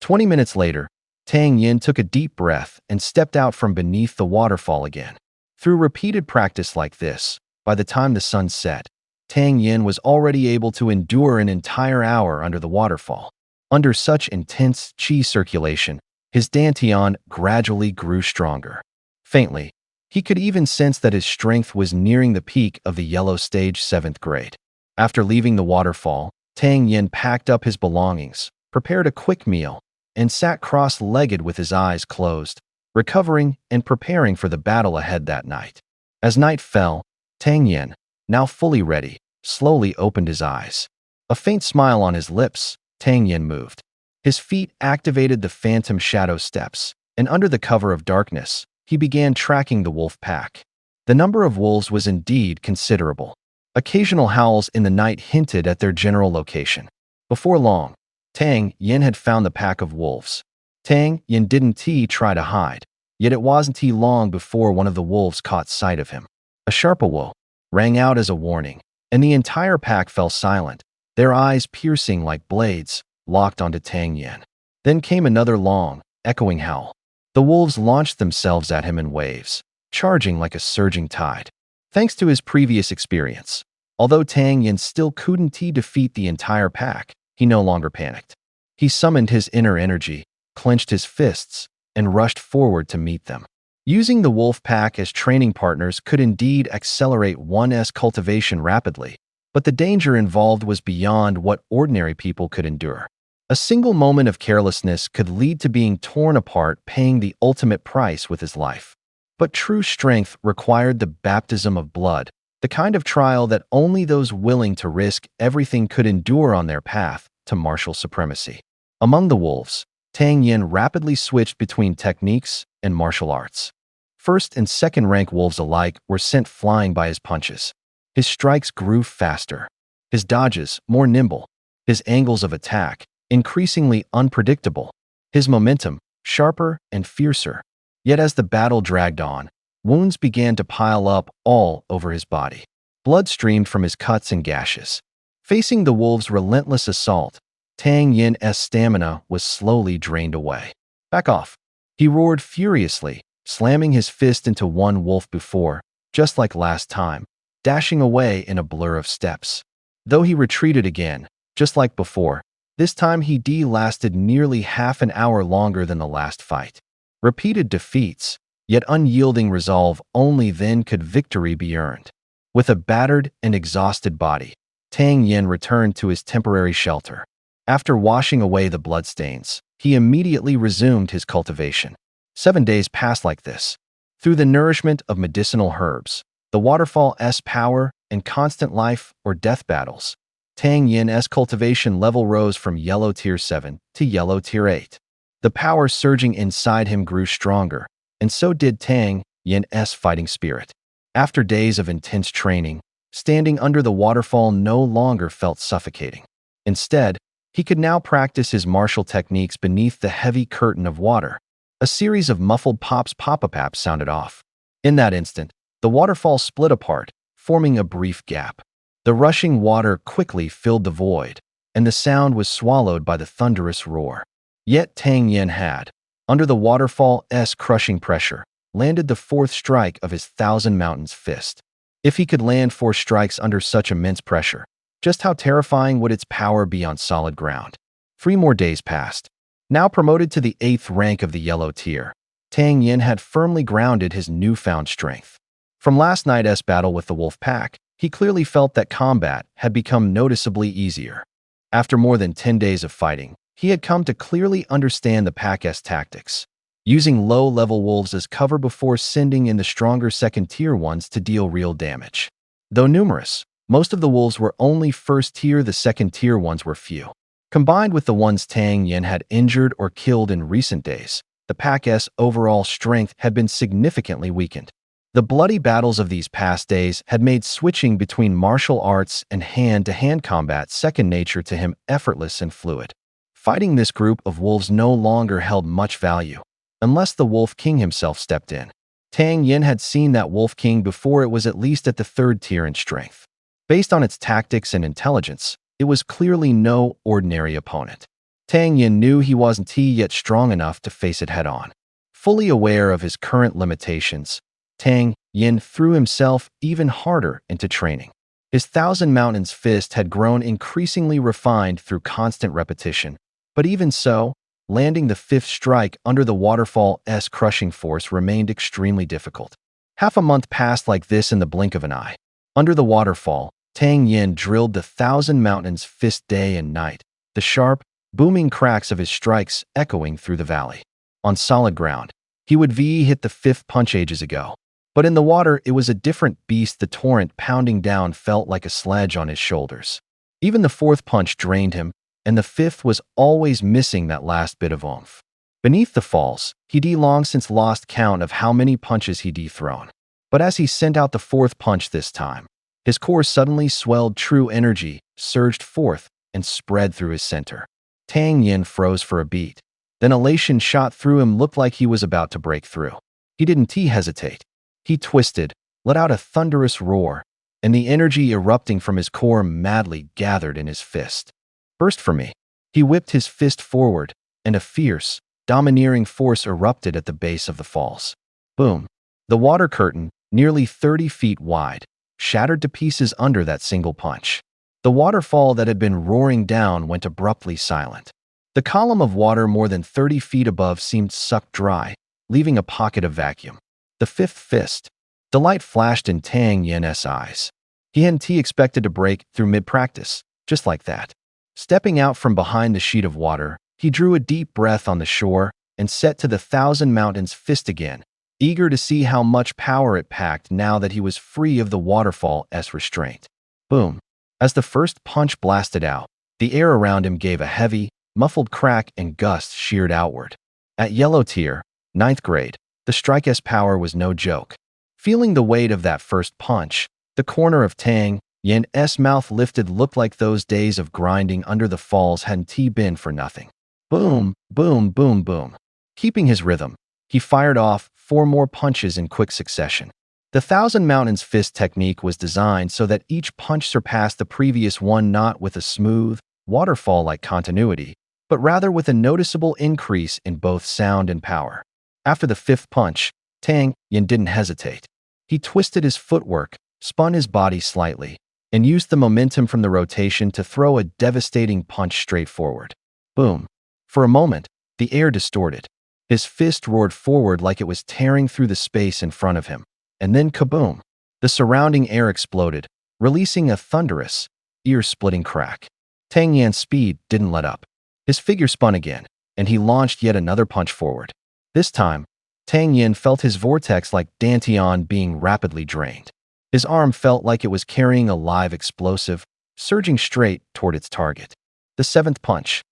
20 minutes later, Tang Yin took a deep breath and stepped out from beneath the waterfall again. Through repeated practice like this, by the time the sun set, Tang Yin was already able to endure an entire hour under the waterfall. Under such intense qi circulation, his dantian gradually grew stronger. Faintly, he could even sense that his strength was nearing the peak of the yellow stage 7th grade. After leaving the waterfall, Tang Yin packed up his belongings, prepared a quick meal, and sat cross-legged with his eyes closed, recovering and preparing for the battle ahead that night. As night fell, Tang Yin, now fully ready, slowly opened his eyes. A faint smile on his lips, Tang Yin moved. His feet activated the phantom shadow steps, and under the cover of darkness, he began tracking the wolf pack. The number of wolves was indeed considerable. Occasional howls in the night hinted at their general location. Before long, Tang Yin had found the pack of wolves. Tang Yin didn't try to hide, yet it wasn't long before one of the wolves caught sight of him. A sharp whoa rang out as a warning, and the entire pack fell silent, their eyes piercing like blades, locked onto Tang Yin. Then came another long, echoing howl. The wolves launched themselves at him in waves, charging like a surging tide. Thanks to his previous experience, although Tang Yin still couldn't defeat the entire pack, he no longer panicked. He summoned his inner energy, clenched his fists, and rushed forward to meet them. Using the wolf pack as training partners could indeed accelerate one's cultivation rapidly, but the danger involved was beyond what ordinary people could endure. A single moment of carelessness could lead to being torn apart, paying the ultimate price with his life. But true strength required the baptism of blood, the kind of trial that only those willing to risk everything could endure on their path to martial supremacy. Among the wolves, Tang Yin rapidly switched between techniques and martial arts. First and second rank wolves alike were sent flying by his punches. His strikes grew faster, his dodges more nimble, his angles of attack increasingly unpredictable, his momentum sharper and fiercer. Yet as the battle dragged on, wounds began to pile up all over his body. Blood streamed from his cuts and gashes. Facing the wolves' relentless assault, Tang Yin's stamina was slowly drained away. "Back off," he roared furiously, slamming his fist into one wolf before, just like last time, dashing away in a blur of steps. Though he retreated again, just like before, this time he lasted nearly half an hour longer than the last fight. Repeated defeats, yet unyielding resolve, only then could victory be earned. With a battered and exhausted body, Tang Yin returned to his temporary shelter. After washing away the bloodstains, he immediately resumed his cultivation. 7 days passed like this. Through the nourishment of medicinal herbs, the waterfall's power, and constant life or death battles, Tang Yin's cultivation level rose from yellow tier 7 to yellow tier 8. The power surging inside him grew stronger, and so did Tang Yin's fighting spirit. After days of intense training, standing under the waterfall no longer felt suffocating. Instead, he could now practice his martial techniques beneath the heavy curtain of water. A series of muffled pop-up sounded off. In that instant, the waterfall split apart, forming a brief gap. The rushing water quickly filled the void, and the sound was swallowed by the thunderous roar. Yet Tang Yin had, under the waterfall's crushing pressure, landed the fourth strike of his Thousand Mountains fist. If he could land 4 strikes under such immense pressure, just how terrifying would its power be on solid ground? 3 more days passed. Now promoted to the 8th rank of the yellow tier, Tang Yin had firmly grounded his newfound strength. From last night's battle with the wolf pack, he clearly felt that combat had become noticeably easier. After more than 10 days of fighting, he had come to clearly understand the pack's tactics, using low-level wolves as cover before sending in the stronger second-tier ones to deal real damage. Though numerous, most of the wolves were only first-tier, the second-tier ones were few. Combined with the ones Tang Yin had injured or killed in recent days, the pack's overall strength had been significantly weakened. The bloody battles of these past days had made switching between martial arts and hand-to-hand combat second nature to him, effortless and fluid. Fighting this group of wolves no longer held much value, unless the Wolf King himself stepped in. Tang Yin had seen that Wolf King before it was at least at the 3rd tier in strength. Based on its tactics and intelligence, it was clearly no ordinary opponent. Tang Yin knew he wasn't yet strong enough to face it head-on. Fully aware of his current limitations, Tang Yin threw himself even harder into training. His Thousand Mountains fist had grown increasingly refined through constant repetition, but even so, landing the 5th strike under the waterfall's crushing force remained extremely difficult. Half a month passed like this in the blink of an eye. Under the waterfall, Tang Yin drilled the Thousand Mountains fist day and night, the sharp, booming cracks of his strikes echoing through the valley. On solid ground, he would hit the fifth punch ages ago. But in the water, it was a different beast. The torrent pounding down felt like a sledge on his shoulders. Even the fourth punch drained him, and the fifth was always missing that last bit of oomph. Beneath the falls, he'd long since lost count of how many punches he'd thrown. But as he sent out the fourth punch this time, his core suddenly swelled. True energy surged forth and spread through his center. Tang Yin froze for a beat. Then elation shot through him. Looked like he was about to break through. He didn't hesitate. He twisted, let out a thunderous roar, and the energy erupting from his core madly gathered in his fist. Burst for me. He whipped his fist forward, and a fierce, domineering force erupted at the base of the falls. Boom. The water curtain, nearly 30 feet wide, shattered to pieces under that single punch. The waterfall that had been roaring down went abruptly silent. The column of water more than 30 feet above seemed sucked dry, leaving a pocket of vacuum. The fifth fist. The light flashed in Tang Yin's eyes. He hadn't expected to break through mid-practice, just like that. Stepping out from behind the sheet of water, he drew a deep breath on the shore and set to the Thousand Mountains fist again, eager to see how much power it packed now that he was free of the waterfall's restraint. Boom. As the first punch blasted out, the air around him gave a heavy, muffled crack and gusts sheared outward. At yellow tier, 9th grade, the strike's power was no joke. Feeling the weight of that first punch, the corner of Tang Yin's mouth lifted. Looked like those days of grinding under the falls hadn't been for nothing. Boom, boom, boom, boom. Keeping his rhythm, he fired off 4 more punches in quick succession. The Thousand Mountains fist technique was designed so that each punch surpassed the previous one, not with a smooth, waterfall-like continuity, but rather with a noticeable increase in both sound and power. After the fifth punch, Tang Yin didn't hesitate. He twisted his footwork, spun his body slightly, and used the momentum from the rotation to throw a devastating punch straight forward. Boom. For a moment, the air distorted. His fist roared forward like it was tearing through the space in front of him. And then kaboom! The surrounding air exploded, releasing a thunderous, ear-splitting crack. Tang Yin's speed didn't let up. His figure spun again, and he launched yet another punch forward. This time, Tang Yin felt his vortex like dantian being rapidly drained. His arm felt like it was carrying a live explosive, surging straight toward its target. The seventh punch.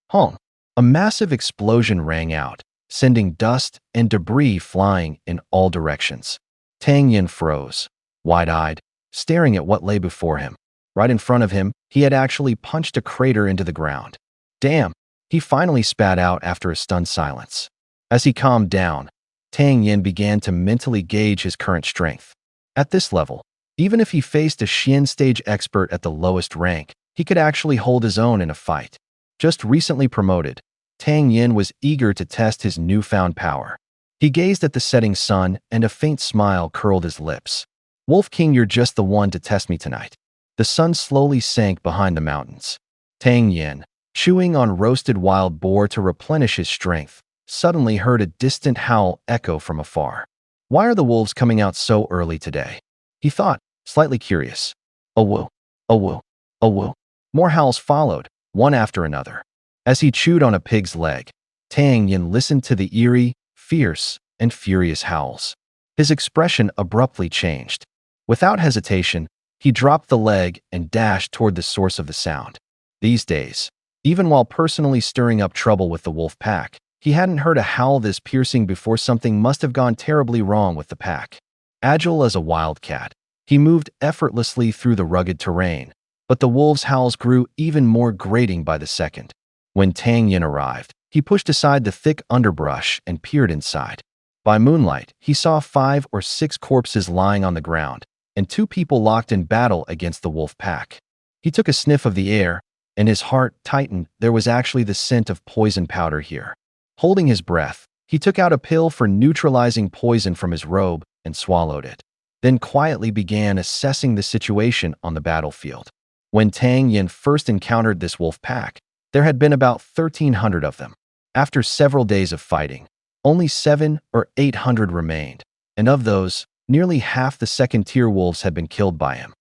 Hong! A massive explosion rang out, sending dust and debris flying in all directions. Tang Yin froze, wide-eyed, staring at what lay before him. Right in front of him, he had actually punched a crater into the ground. Damn, he finally spat out after a stunned silence. As he calmed down, Tang Yin began to mentally gauge his current strength. At this level, even if he faced a Xian stage expert at the lowest rank, he could actually hold his own in a fight. Just recently promoted, Tang Yin was eager to test his newfound power. He gazed at the setting sun, and a faint smile curled his lips. Wolf King, you're just the one to test me tonight. The sun slowly sank behind the mountains. Tang Yin, chewing on roasted wild boar to replenish his strength, suddenly heard a distant howl echo from afar. Why are the wolves coming out so early today? He thought, slightly curious. Oh woo, oh woo, oh woo. More howls followed, one after another. As he chewed on a pig's leg, Tang Yin listened to the eerie, fierce, and furious howls. His expression abruptly changed. Without hesitation, he dropped the leg and dashed toward the source of the sound. These days, even while personally stirring up trouble with the wolf pack, he hadn't heard a howl this piercing before. Something must have gone terribly wrong with the pack. Agile as a wildcat, he moved effortlessly through the rugged terrain, but the wolves' howls grew even more grating by the second. When Tang Yin arrived, he pushed aside the thick underbrush and peered inside. By moonlight, he saw 5 or 6 corpses lying on the ground, and 2 people locked in battle against the wolf pack. He took a sniff of the air, and his heart tightened. There was actually the scent of poison powder here. Holding his breath, he took out a pill for neutralizing poison from his robe and swallowed it, then quietly began assessing the situation on the battlefield. When Tang Yin first encountered this wolf pack, there had been about 1,300 of them. After several days of fighting, only 700 or 800 remained, and of those, nearly half the second-tier wolves had been killed by him.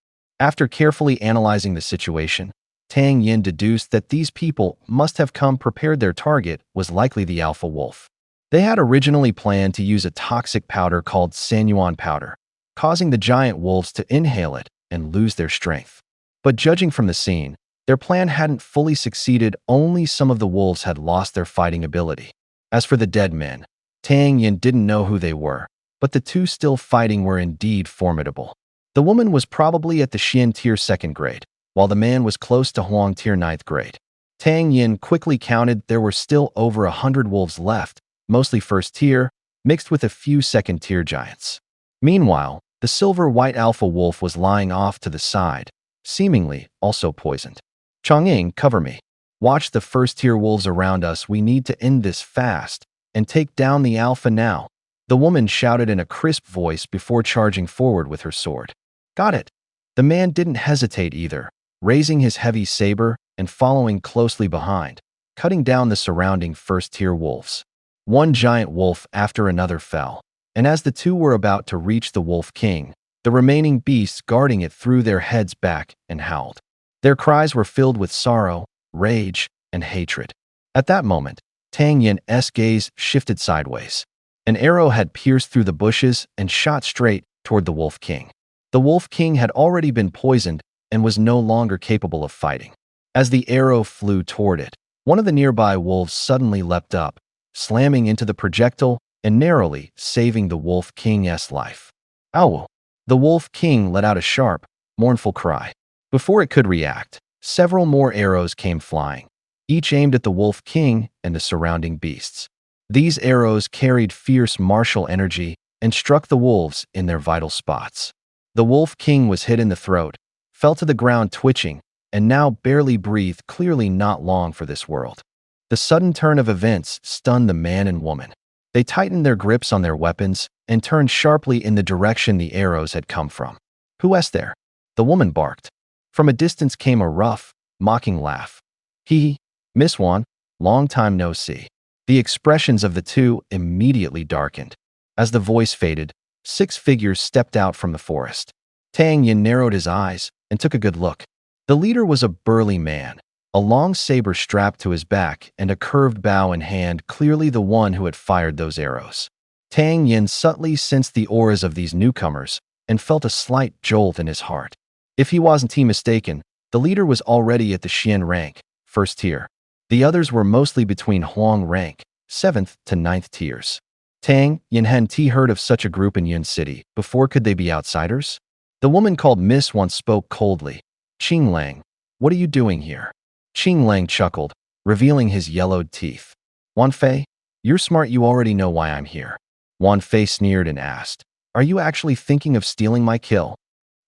After carefully analyzing the situation, Tang Yin deduced that these people must have come prepared. Their target was likely the alpha wolf. They had originally planned to use a toxic powder called Sanyuan powder, causing the giant wolves to inhale it and lose their strength. But judging from the scene, their plan hadn't fully succeeded. Only some of the wolves had lost their fighting ability. As for the dead men, Tang Yin didn't know who they were, but the two still fighting were indeed formidable. The woman was probably at the Xian tier 2nd grade, while the man was close to Huang tier 9th grade. Tang Yin quickly counted there were still over 100 wolves left, mostly 1st tier, mixed with a few 2nd tier giants. Meanwhile, the silver-white alpha wolf was lying off to the side, seemingly also poisoned. Chang'ing, cover me. Watch the 1st tier wolves around us. We need to end this fast and take down the alpha now. The woman shouted in a crisp voice before charging forward with her sword. Got it. The man didn't hesitate either, raising his heavy saber and following closely behind, cutting down the surrounding 1st tier wolves. One giant wolf after another fell, and as the two were about to reach the Wolf King, the remaining beasts guarding it threw their heads back and howled. Their cries were filled with sorrow, rage, and hatred. At that moment, Tang Yin's gaze shifted sideways. An arrow had pierced through the bushes and shot straight toward the Wolf King. The Wolf King had already been poisoned and was no longer capable of fighting. As the arrow flew toward it, one of the nearby wolves suddenly leapt up, slamming into the projectile and narrowly saving the Wolf King's life. Ow! The Wolf King let out a sharp, mournful cry. Before it could react, several more arrows came flying, each aimed at the Wolf King and the surrounding beasts. These arrows carried fierce martial energy and struck the wolves in their vital spots. The Wolf King was hit in the throat, fell to the ground twitching, and now barely breathed, clearly not long for this world. The sudden turn of events stunned the man and woman. They tightened their grips on their weapons and turned sharply in the direction the arrows had come from. Who's there? The woman barked. From a distance came a rough, mocking laugh. He, Miss Wan, long time no see. The expressions of the two immediately darkened. As the voice faded, 6 figures stepped out from the forest. Tang Yin narrowed his eyes and took a good look. The leader was a burly man, a long saber strapped to his back and a curved bow in hand, clearly the one who had fired those arrows. Tang Yin subtly sensed the auras of these newcomers and felt a slight jolt in his heart. If he wasn't mistaken, the leader was already at the Xian rank, 1st tier. The others were mostly between Huang rank, 7th to 9th tiers. Tang Yin hadn't heard of such a group in Yun City before. Could they be outsiders? The woman called Miss Wan spoke coldly. Qing Lang, what are you doing here? Qing Lang chuckled, revealing his yellowed teeth. Wan Fei, you're smart. You already know why I'm here. Wan Fei sneered and asked, are you actually thinking of stealing my kill?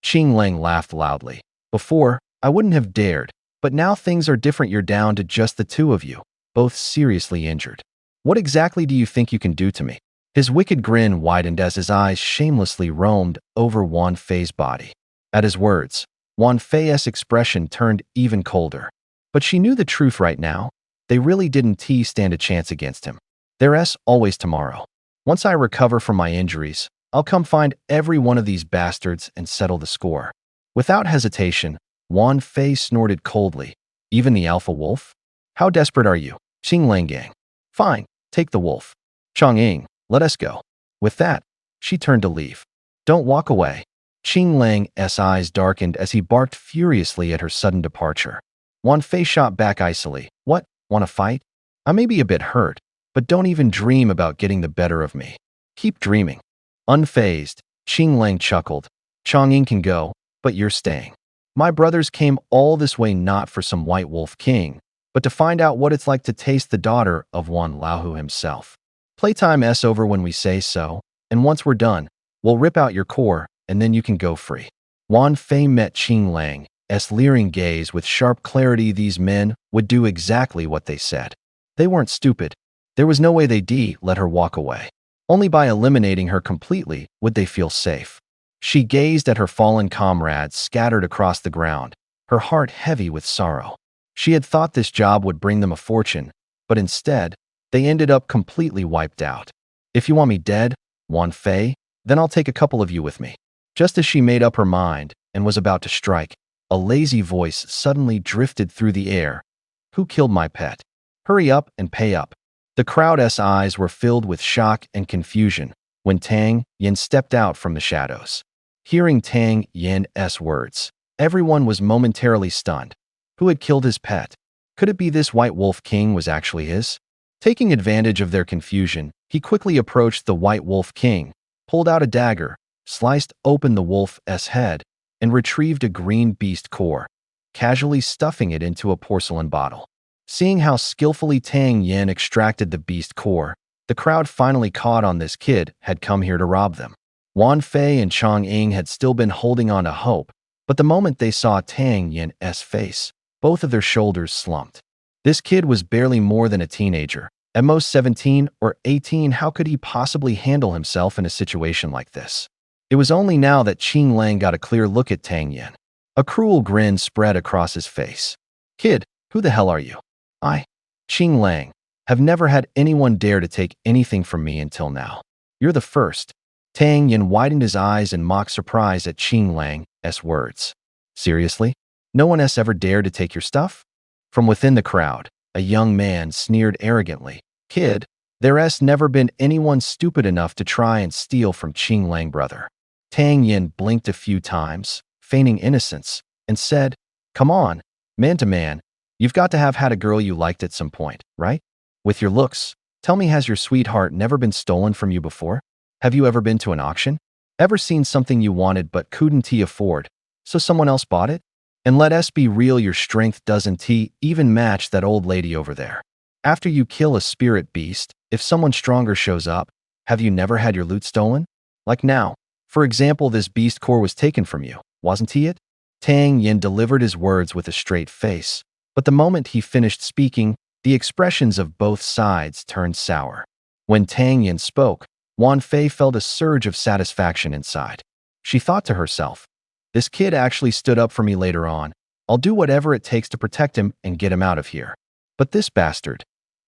Qing Lang laughed loudly. Before, I wouldn't have dared, but now things are different. You're down to just the two of you, both seriously injured. What exactly do you think you can do to me? His wicked grin widened as his eyes shamelessly roamed over Wan Fei's body. At his words, Wan Fei's expression turned even colder. But she knew the truth right now. They really didn't stand a chance against him. There's always tomorrow. Once I recover from my injuries, I'll come find every one of these bastards and settle the score. Without hesitation, Wan Fei snorted coldly. Even the alpha wolf? How desperate are you? Qing Lang Gang. Fine, take the wolf. Chang'ing, let us go. With that, she turned to leave. Don't walk away. Qing Lang's eyes darkened as he barked furiously at her sudden departure. Wan Fei shot back icily. What, wanna fight? I may be a bit hurt, but don't even dream about getting the better of me. Keep dreaming. Unfazed, Qing Lang chuckled. Chang'ing can go, but you're staying. My brothers came all this way not for some white wolf king, but to find out what it's like to taste the daughter of Wan Laohu himself. Playtime's over when we say so, and once we're done, we'll rip out your core, and then you can go free. Wan Fei met Qing Lang's leering gaze with sharp clarity. These men would do exactly what they said. They weren't stupid. There was no way they'd let her walk away. Only by eliminating her completely would they feel safe. She gazed at her fallen comrades scattered across the ground, her heart heavy with sorrow. She had thought this job would bring them a fortune, but instead, they ended up completely wiped out. If you want me dead, Wan Fei, then I'll take a couple of you with me. Just as she made up her mind and was about to strike, a lazy voice suddenly drifted through the air. Who killed my pet? Hurry up and pay up. The crowd's eyes were filled with shock and confusion when Tang Yin stepped out from the shadows. Hearing Tang Yin's words, everyone was momentarily stunned. Who had killed his pet? Could it be this White Wolf King was actually his? Taking advantage of their confusion, he quickly approached the White Wolf King, pulled out a dagger, sliced open the wolf's head, and retrieved a green beast core, casually stuffing it into a porcelain bottle. Seeing how skillfully Tang Yin extracted the beast core, the crowd finally caught on this kid had come here to rob them. Wan Fei and Chong Ying had still been holding on to hope, but the moment they saw Tang Yin's face, both of their shoulders slumped. This kid was barely more than a teenager, at most 17 or 18. How could he possibly handle himself in a situation like this? It was only now that Qing Lang got a clear look at Tang Yin. A cruel grin spread across his face. Kid, who the hell are you? I, Qing Lang, have never had anyone dare to take anything from me until now. You're the first. Tang Yin widened his eyes in mock surprise at Qing Lang's words. Seriously? No one has ever dared to take your stuff? From within the crowd, a young man sneered arrogantly. Kid, there's never been anyone stupid enough to try and steal from Qing Lang, brother. Tang Yin blinked a few times, feigning innocence, and said, Come on, man to man, you've got to have had a girl you liked at some point, right? With your looks, tell me, has your sweetheart never been stolen from you before? Have you ever been to an auction? Ever seen something you wanted but couldn't afford, so someone else bought it? And let us be real, your strength doesn't even match that old lady over there. After you kill a spirit beast, if someone stronger shows up, have you never had your loot stolen? Like now, for example, this beast core was taken from you, wasn't it? Tang Yin delivered his words with a straight face, but the moment he finished speaking, the expressions of both sides turned sour. When Tang Yin spoke, Wan Fei felt a surge of satisfaction inside. She thought to herself, this kid actually stood up for me later on. I'll do whatever it takes to protect him and get him out of here. But this bastard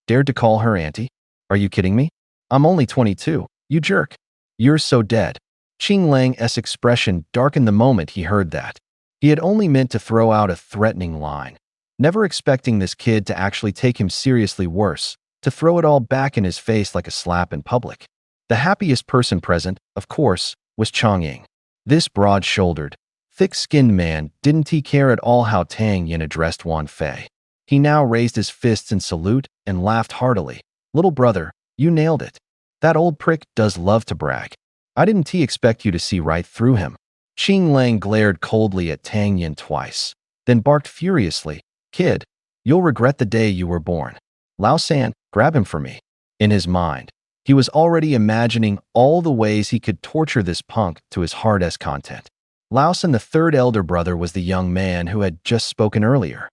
dared to call her auntie? Are you kidding me? I'm only 22, you jerk. You're so dead. Qing Lang's expression darkened the moment he heard that. He had only meant to throw out a threatening line, never expecting this kid to actually take him seriously, worse, to throw it all back in his face like a slap in public. The happiest person present, of course, was Chong Ying. This broad-shouldered, thick-skinned man didn't care at all how Tang Yin addressed Wan Fei. He now raised his fists in salute and laughed heartily. Little brother, you nailed it. That old prick does love to brag. I didn't expect you to see right through him. Qing Lang glared coldly at Tang Yin twice, then barked furiously. Kid, you'll regret the day you were born. Lao San, grab him for me. In his mind, he was already imagining all the ways he could torture this punk to his heart's content. Lao San, the third elder brother, was the young man who had just spoken earlier.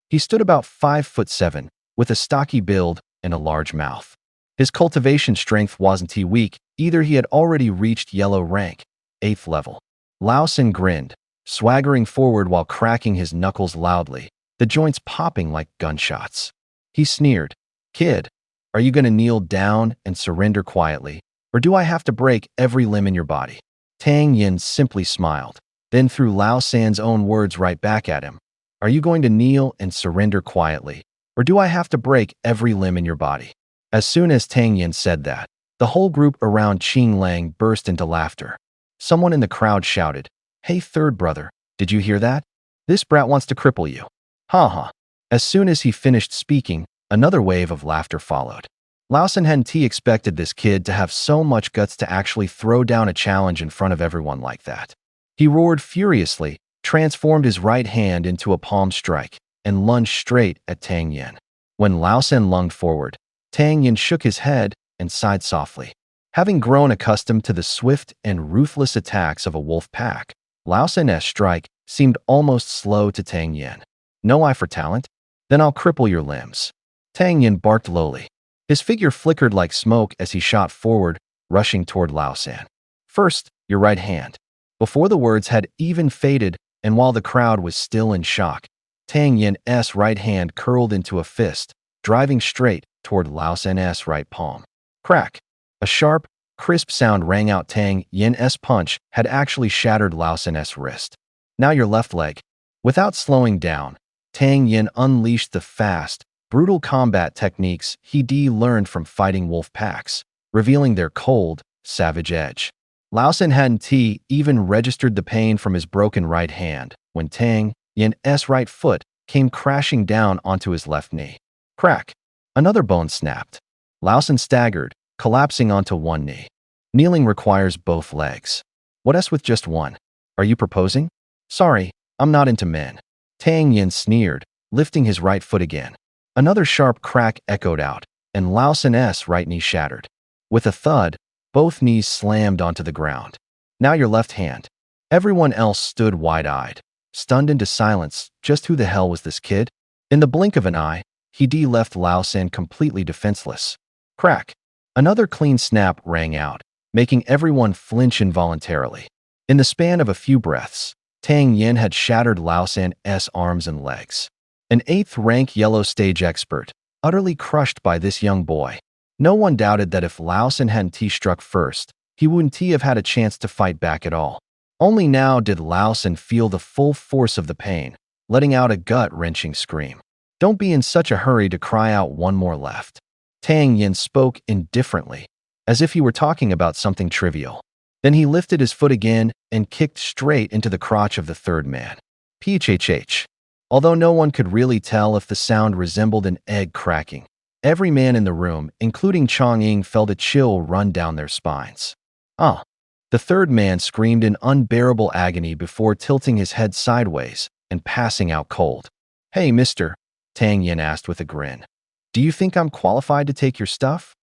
He stood about 5'7", with a stocky build and a large mouth. His cultivation strength wasn't weak either. He had already reached yellow rank, 8th level. Lao San grinned, swaggering forward while cracking his knuckles loudly, the joints popping like gunshots. He sneered, Kid, are you going to kneel down and surrender quietly, or do I have to break every limb in your body? Tang Yin simply smiled, then threw Lao San's own words right back at him. Are you going to kneel and surrender quietly, or do I have to break every limb in your body? As soon as Tang Yin said that, the whole group around Qing Lang burst into laughter. Someone in the crowd shouted, Hey third brother, did you hear that? This brat wants to cripple you. Ha ha. As soon as he finished speaking, another wave of laughter followed. Lao San hadn't expected this kid to have so much guts to actually throw down a challenge in front of everyone like that. He roared furiously, transformed his right hand into a palm strike, and lunged straight at Tang Yin. When Lao San lunged forward, Tang Yin shook his head and sighed softly. Having grown accustomed to the swift and ruthless attacks of a wolf pack, Lao San's strike seemed almost slow to Tang Yin. No eye for talent? Then I'll cripple your limbs. Tang Yin barked lowly. His figure flickered like smoke as he shot forward, rushing toward Lao San. First, your right hand. Before the words had even faded, and while the crowd was still in shock, Tang Yin's right hand curled into a fist, driving straight toward Lao San's right palm. Crack! A sharp, crisp sound rang out. Tang Yin's punch had actually shattered Lao San's wrist. Now your left leg. Without slowing down, Tang Yin unleashed the fast, brutal combat techniques he learned from fighting wolf packs, revealing their cold, savage edge. Lao Sin hadn't even registered the pain from his broken right hand when Tang Yin's right foot came crashing down onto his left knee. Crack! Another bone snapped. Lao Sin staggered, collapsing onto one knee. Kneeling requires both legs. What else with just one? Are you proposing? Sorry, I'm not into men. Tang Yin sneered, lifting his right foot again. Another sharp crack echoed out, and Lao Sin's right knee shattered. With a thud, both knees slammed onto the ground. Now your left hand. Everyone else stood wide-eyed, stunned into silence. Just who the hell was this kid? In the blink of an eye, he left Lao Sin completely defenseless. Crack! Another clean snap rang out, making everyone flinch involuntarily. In the span of a few breaths, Tang Yin had shattered Lao Sin's arms and legs. An 8th-rank yellow stage expert, utterly crushed by this young boy. No one doubted that if Lao Sin hadn't struck first, he wouldn't have had a chance to fight back at all. Only now did Lao Sin feel the full force of the pain, letting out a gut-wrenching scream. Don't be in such a hurry to cry out one more left. Tang Yin spoke indifferently, as if he were talking about something trivial. Then he lifted his foot again and kicked straight into the crotch of the third man. Phhh. Although no one could really tell if the sound resembled an egg cracking, every man in the room, including Chang'ing, felt a chill run down their spines. Ah! The third man screamed in unbearable agony before tilting his head sideways and passing out cold. Hey, mister, Tang Yin asked with a grin. Do you think I'm qualified to take your stuff?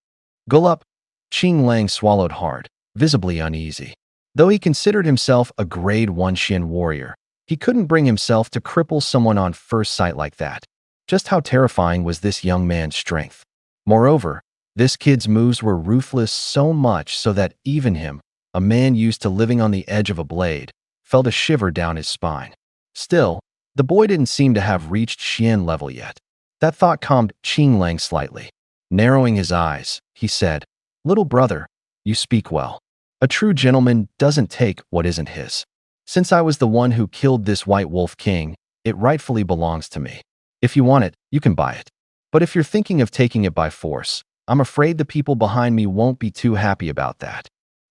Gulp. Qing Lang swallowed hard, visibly uneasy. Though he considered himself a grade 1 Xian warrior, he couldn't bring himself to cripple someone on first sight like that. Just how terrifying was this young man's strength? Moreover, this kid's moves were ruthless so much so that even him, a man used to living on the edge of a blade, felt a shiver down his spine. Still, the boy didn't seem to have reached Xian level yet. That thought calmed Qing Lang slightly. Narrowing his eyes, he said, Little brother, you speak well. A true gentleman doesn't take what isn't his. Since I was the one who killed this White Wolf King, it rightfully belongs to me. If you want it, you can buy it. But if you're thinking of taking it by force, I'm afraid the people behind me won't be too happy about that.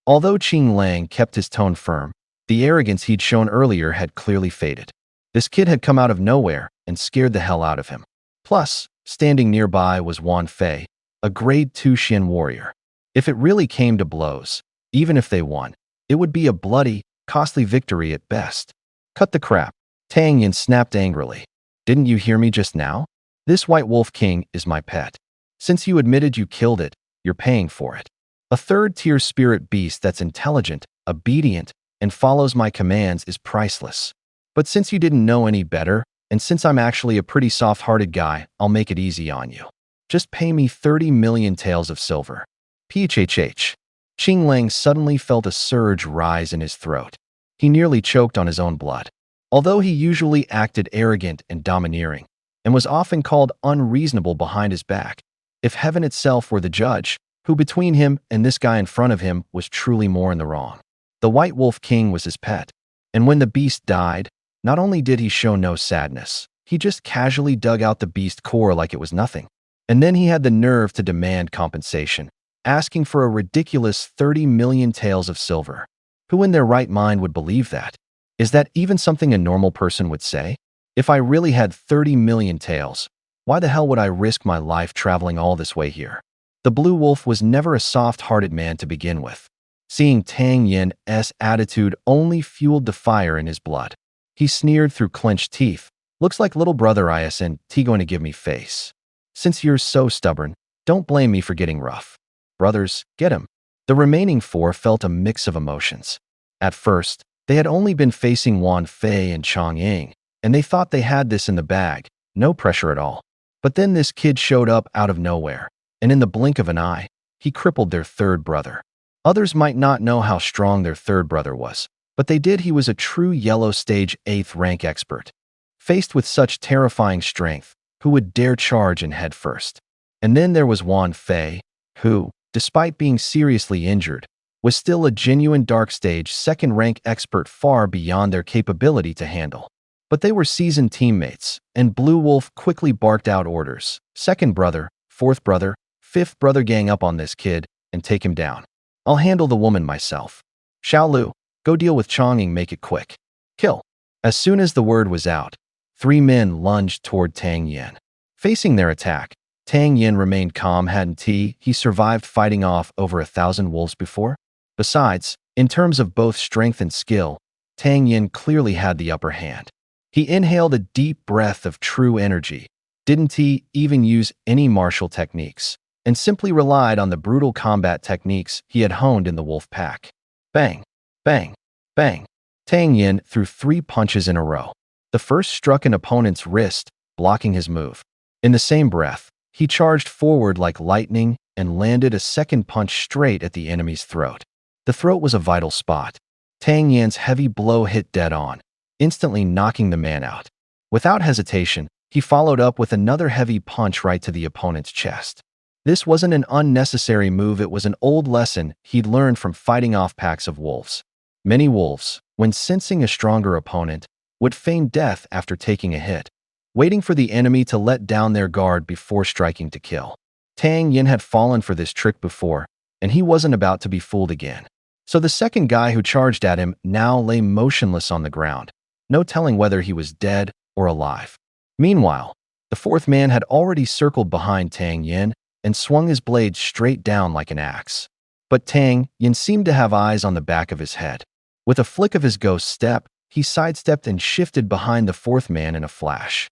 Although Qing Lang kept his tone firm, the arrogance he'd shown earlier had clearly faded. This kid had come out of nowhere and scared the hell out of him. Plus, standing nearby was Wan Fei, a grade 2 Xian warrior. If it really came to blows, even if they won, it would be a bloody, costly victory at best. Cut the crap, Tang Yin snapped angrily. Didn't you hear me just now? This White Wolf King is my pet. Since you admitted you killed it, you're paying for it. A third-tier spirit beast that's intelligent, obedient, and follows my commands is priceless. But since you didn't know any better, and since I'm actually a pretty soft-hearted guy, I'll make it easy on you. Just pay me 30 million taels of silver. Phhh. Qing Lang suddenly felt a surge rise in his throat. He nearly choked on his own blood. Although he usually acted arrogant and domineering, and was often called unreasonable behind his back, if heaven itself were the judge, who between him and this guy in front of him was truly more in the wrong? The White Wolf King was his pet, and when the beast died, not only did he show no sadness, he just casually dug out the beast core like it was nothing. And then he had the nerve to demand compensation, asking for a ridiculous 30 million taels of silver. Who in their right mind would believe that? Is that even something a normal person would say? If I really had 30 million taels, why the hell would I risk my life traveling all this way here? The Blue Wolf was never a soft-hearted man to begin with. Seeing Tang Yin's attitude only fueled the fire in his blood. He sneered through clenched teeth. Looks like little brother isn't going to give me face. Since you're so stubborn, don't blame me for getting rough. Brothers, get him. The remaining four felt a mix of emotions. At first, they had only been facing Wan Fei and Chang'ing, and they thought they had this in the bag, no pressure at all. But then this kid showed up out of nowhere, and in the blink of an eye, he crippled their third brother. Others might not know how strong their third brother was, but they did. He was a true yellow stage 8th rank expert. Faced with such terrifying strength, who would dare charge and head first? And then there was Wan Fei, who, despite being seriously injured, was still a genuine dark stage second-rank expert far beyond their capability to handle. But they were seasoned teammates, and Blue Wolf quickly barked out orders. Second brother, fourth brother, fifth brother, gang up on this kid and take him down. I'll handle the woman myself. Xiaolu, go deal with Chang'ing, make it quick. Kill. As soon as the word was out, 3 men lunged toward Tang Yin. Facing their attack, Tang Yin remained calm. Hadn't he survived fighting off over 1,000 wolves before? Besides, in terms of both strength and skill, Tang Yin clearly had the upper hand. He inhaled a deep breath of true energy, didn't he even use any martial techniques, and simply relied on the brutal combat techniques he had honed in the wolf pack. Bang, bang, bang. Tang Yin threw 3 punches in a row. The first struck an opponent's wrist, blocking his move. In the same breath, he charged forward like lightning and landed a second punch straight at the enemy's throat. The throat was a vital spot. Tang Yin's heavy blow hit dead on, instantly knocking the man out. Without hesitation, he followed up with another heavy punch right to the opponent's chest. This wasn't an unnecessary move, it was an old lesson he'd learned from fighting off packs of wolves. Many wolves, when sensing a stronger opponent, would feign death after taking a hit, waiting for the enemy to let down their guard before striking to kill. Tang Yin had fallen for this trick before, and he wasn't about to be fooled again. So the second guy who charged at him now lay motionless on the ground, no telling whether he was dead or alive. Meanwhile, the fourth man had already circled behind Tang Yin and swung his blade straight down like an axe. But Tang Yin seemed to have eyes on the back of his head. With a flick of his ghost step, he sidestepped and shifted behind the fourth man in a flash.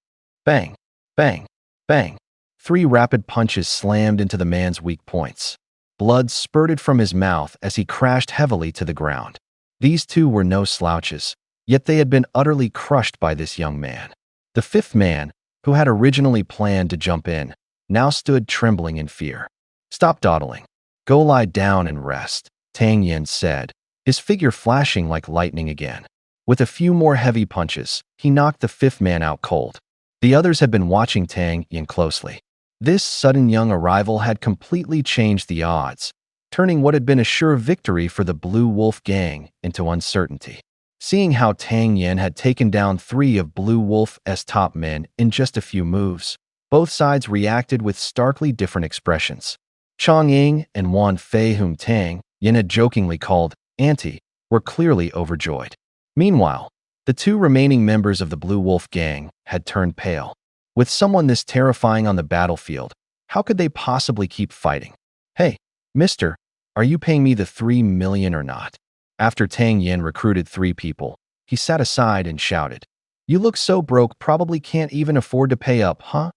Bang, bang, bang. 3 rapid punches slammed into the man's weak points. Blood spurted from his mouth as he crashed heavily to the ground. These 2 were no slouches, yet they had been utterly crushed by this young man. The fifth man, who had originally planned to jump in, now stood trembling in fear. Stop dawdling. Go lie down and rest, Tang Yin said, his figure flashing like lightning again. With a few more heavy punches, he knocked the fifth man out cold. The others had been watching Tang Yin closely. This sudden young arrival had completely changed the odds, turning what had been a sure victory for the Blue Wolf gang into uncertainty. Seeing how Tang Yin had taken down 3 of Blue Wolf's top men in just a few moves, both sides reacted with starkly different expressions. Chang'ing and Wan Fei, whom Tang Yin had jokingly called Auntie, were clearly overjoyed. Meanwhile, the 2 remaining members of the Blue Wolf gang had turned pale. With someone this terrifying on the battlefield, how could they possibly keep fighting? Hey, mister, are you paying me the 3 million or not? After Tang Yin recruited 3 people, he sat aside and shouted, You look so broke, probably can't even afford to pay up, huh?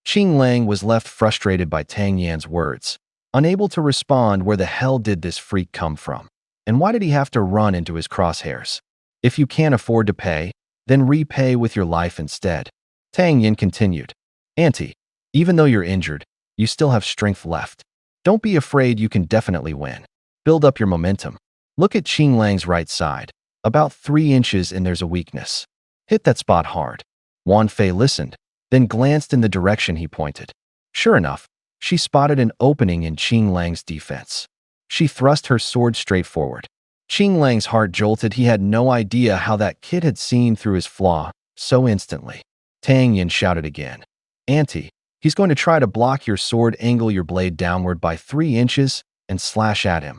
Qing Lang was left frustrated by Tang Yin's words, unable to respond. Where the hell did this freak come from? And why did he have to run into his crosshairs? If you can't afford to pay, then repay with your life instead. Tang Yin continued, Auntie, even though you're injured, you still have strength left. Don't be afraid, you can definitely win. Build up your momentum. Look at Qing Lang's right side, about 3 inches, and there's a weakness. Hit that spot hard. Wan Fei listened, then glanced in the direction he pointed. Sure enough, she spotted an opening in Qing Lang's defense. She thrust her sword straight forward. Qing Lang's heart jolted. He had no idea how that kid had seen through his flaw so instantly. Tang Yin shouted again, Auntie, he's going to try to block your sword. Angle your blade downward by 3 inches and slash at him.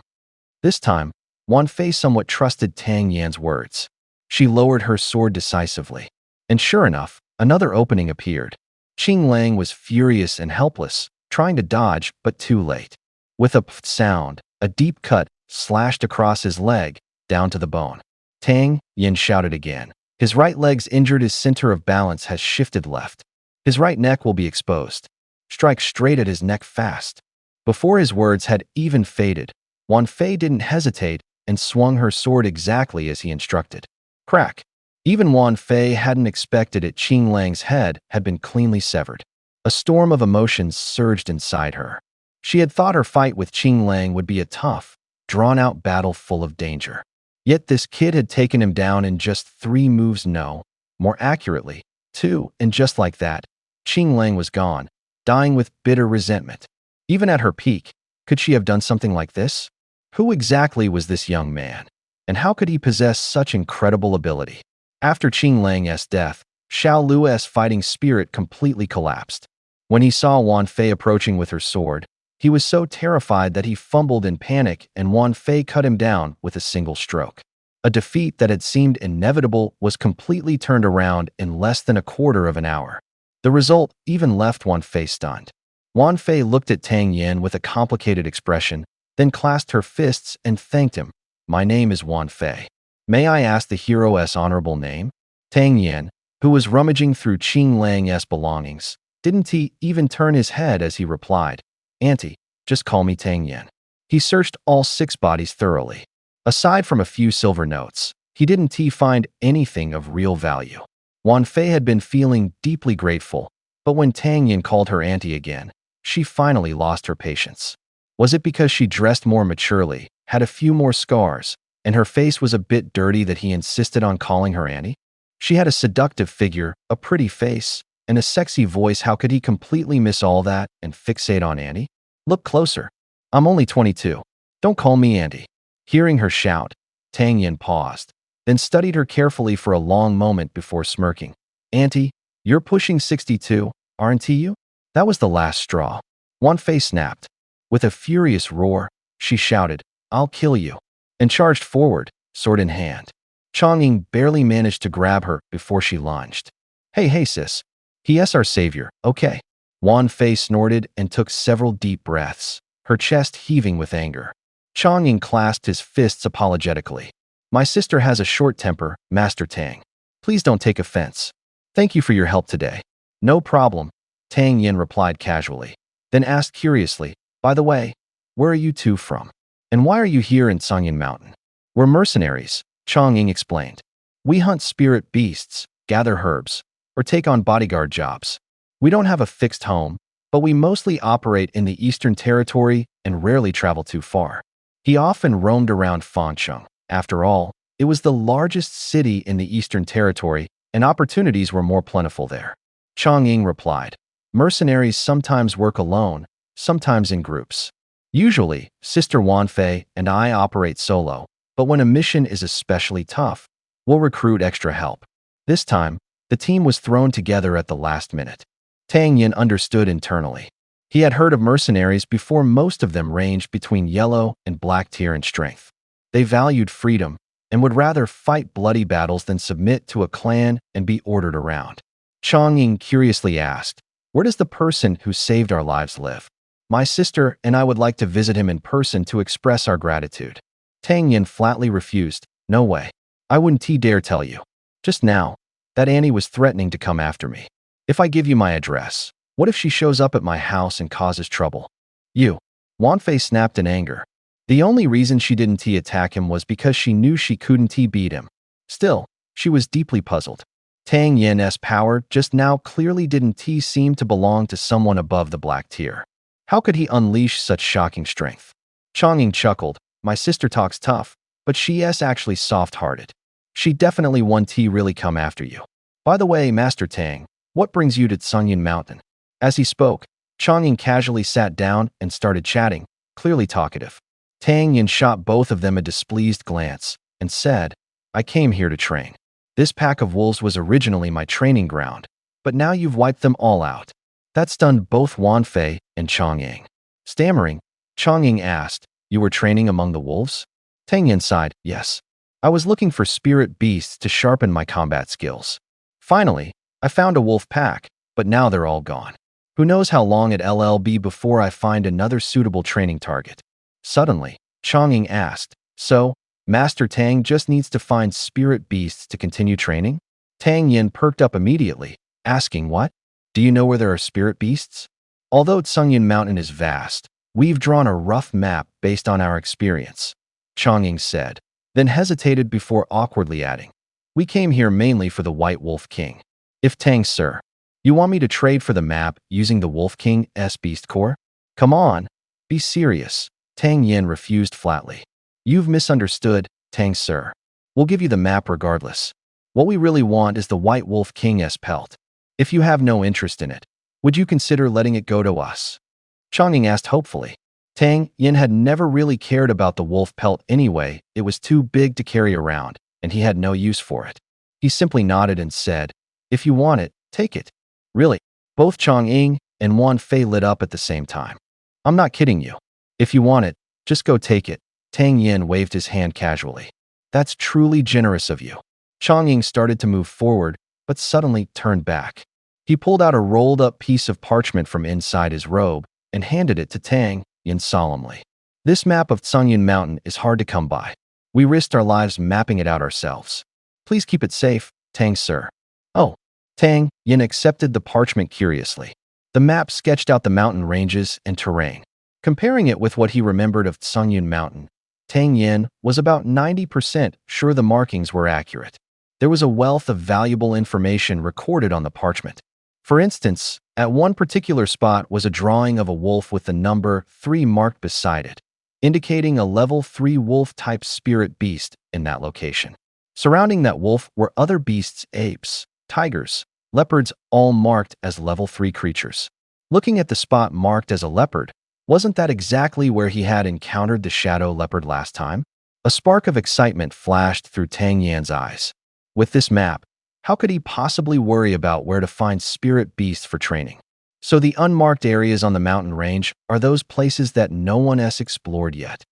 This time, Wan Fei somewhat trusted Tang Yin's words. She lowered her sword decisively. And sure enough, another opening appeared. Qing Lang was furious and helpless, trying to dodge, but too late. With a pft sound, a deep cut slashed across his leg, down to the bone. Tang Yin shouted again. His right leg's injured, his center of balance has shifted left. His right neck will be exposed. Strike straight at his neck fast. Before his words had even faded, Wan Fei didn't hesitate and swung her sword exactly as he instructed. Crack! Even Wan Fei hadn't expected it. Qing Lang's head had been cleanly severed. A storm of emotions surged inside her. She had thought her fight with Qing Lang would be a tough, drawn-out battle full of danger. Yet this kid had taken him down in just 3 moves, no, more accurately, 2, and just like that, Qing Lang was gone, dying with bitter resentment. Even at her peak, could she have done something like this? Who exactly was this young man? And how could he possess such incredible ability? After Qing Lang's death, Xiao Lu's fighting spirit completely collapsed. When he saw Wan Fei approaching with her sword, he was so terrified that he fumbled in panic and Wan Fei cut him down with a single stroke. A defeat that had seemed inevitable was completely turned around in less than a quarter of an hour. The result even left Wan Fei stunned. Wan Fei looked at Tang Yan with a complicated expression, then clasped her fists and thanked him. My name is Wan Fei. May I ask the hero's honorable name? Tang Yan, who was rummaging through Qing Lang's belongings, didn't he even turn his head as he replied, Auntie, just call me Tang Yan. He searched all 6 bodies thoroughly. Aside from a few silver notes, he didn't find anything of real value. Wan Fei had been feeling deeply grateful, but when Tang Yan called her auntie again, she finally lost her patience. Was it because she dressed more maturely, had a few more scars, and her face was a bit dirty that he insisted on calling her auntie? She had a seductive figure, a pretty face, and a sexy voice. How could he completely miss all that and fixate on auntie? Look closer. I'm only 22. Don't call me auntie. Hearing her shout, Tang Yan paused, then studied her carefully for a long moment before smirking. Auntie, you're pushing 62, aren't you? That was the last straw. Wan Fei snapped. With a furious roar, she shouted, I'll kill you, and charged forward, sword in hand. Chongying barely managed to grab her before she lunged. Hey sis. He.s. our savior, okay. Wan Fei snorted and took several deep breaths, her chest heaving with anger. Chongying clasped his fists apologetically. My sister has a short temper, Master Tang. Please don't take offense. Thank you for your help today. No problem, Tang Yan replied casually, then asked curiously, by the way, where are you two from? And why are you here in Sangyin Mountain? We're mercenaries, Chongying explained. We hunt spirit beasts, gather herbs, or take on bodyguard jobs. We don't have a fixed home, but we mostly operate in the Eastern Territory and rarely travel too far. He often roamed around Fangcheng. After all, it was the largest city in the Eastern Territory, and opportunities were more plentiful there. Chongying replied, mercenaries sometimes work alone, sometimes in groups. Usually, Sister Wan Fei and I operate solo, but when a mission is especially tough, we'll recruit extra help. This time, the team was thrown together at the last minute. Tang Yan understood internally. He had heard of mercenaries before. Most of them ranged between yellow and black tier in strength. They valued freedom and would rather fight bloody battles than submit to a clan and be ordered around. Chongying curiously asked, where does the person who saved our lives live? My sister and I would like to visit him in person to express our gratitude. Tang Yan flatly refused. No way. I wouldn't dare tell you. Just now, that Annie was threatening to come after me. If I give you my address, what if she shows up at my house and causes trouble? You. Wan Fei snapped in anger. The only reason she didn't attack him was because she knew she couldn't beat him. Still, she was deeply puzzled. Tang Yan's power just now clearly didn't seem to belong to someone above the black tier. How could he unleash such shocking strength? Chongying chuckled. My sister talks tough, but she's actually soft-hearted. She definitely won't really come after you. By the way, Master Tang, what brings you to Sangyin Mountain? As he spoke, Chongying casually sat down and started chatting, clearly talkative. Tang Yan shot both of them a displeased glance and said, I came here to train. This pack of wolves was originally my training ground, but now you've wiped them all out. That stunned both Wan Fei and Chongying. Stammering, Chongying asked, you were training among the wolves? Tang Yan sighed, yes. I was looking for spirit beasts to sharpen my combat skills. Finally, I found a wolf pack, but now they're all gone. Who knows how long it'll be before I find another suitable training target. Suddenly, Chongying asked, so, Master Tang just needs to find spirit beasts to continue training? Tang Yan perked up immediately, asking what? Do you know where there are spirit beasts? Although Sangyin Mountain is vast, we've drawn a rough map based on our experience, Chongying said, then hesitated before awkwardly adding, we came here mainly for the White Wolf King. If Tang, sir, you want me to trade for the map using the Wolf King's beast core? Come on, be serious. Tang Yan refused flatly. You've misunderstood, Tang, sir. We'll give you the map regardless. What we really want is the White Wolf King's pelt. If you have no interest in it, would you consider letting it go to us? Chongying asked hopefully. Tang Yin had never really cared about the wolf pelt anyway. It was too big to carry around, and he had no use for it. He simply nodded and said, "If you want it, take it." Really? Both Chong Ying and Wan Fei lit up at the same time. "I'm not kidding you. If you want it, just go take it." Tang Yin waved his hand casually. "That's truly generous of you." Chong Ying started to move forward, but suddenly turned back. He pulled out a rolled-up piece of parchment from inside his robe and handed it to Tang Yin solemnly. "This map of Tsungyun Mountain is hard to come by. We risked our lives mapping it out ourselves. Please keep it safe, Tang sir." "Oh." Tang Yin accepted the parchment curiously. The map sketched out the mountain ranges and terrain. Comparing it with what he remembered of Tsungyun Mountain, Tang Yin was about 90% sure the markings were accurate. There was a wealth of valuable information recorded on the parchment. For instance, at one particular spot was a drawing of a wolf with the number 3 marked beside it, indicating a level 3 wolf-type spirit beast in that location. Surrounding that wolf were other beasts, apes, tigers, leopards, all marked as level 3 creatures. Looking at the spot marked as a leopard, wasn't that exactly where he had encountered the shadow leopard last time? A spark of excitement flashed through Tang Yan's eyes. With this map, how could he possibly worry about where to find spirit beasts for training? So the unmarked areas on the mountain range are those places that no one has explored yet?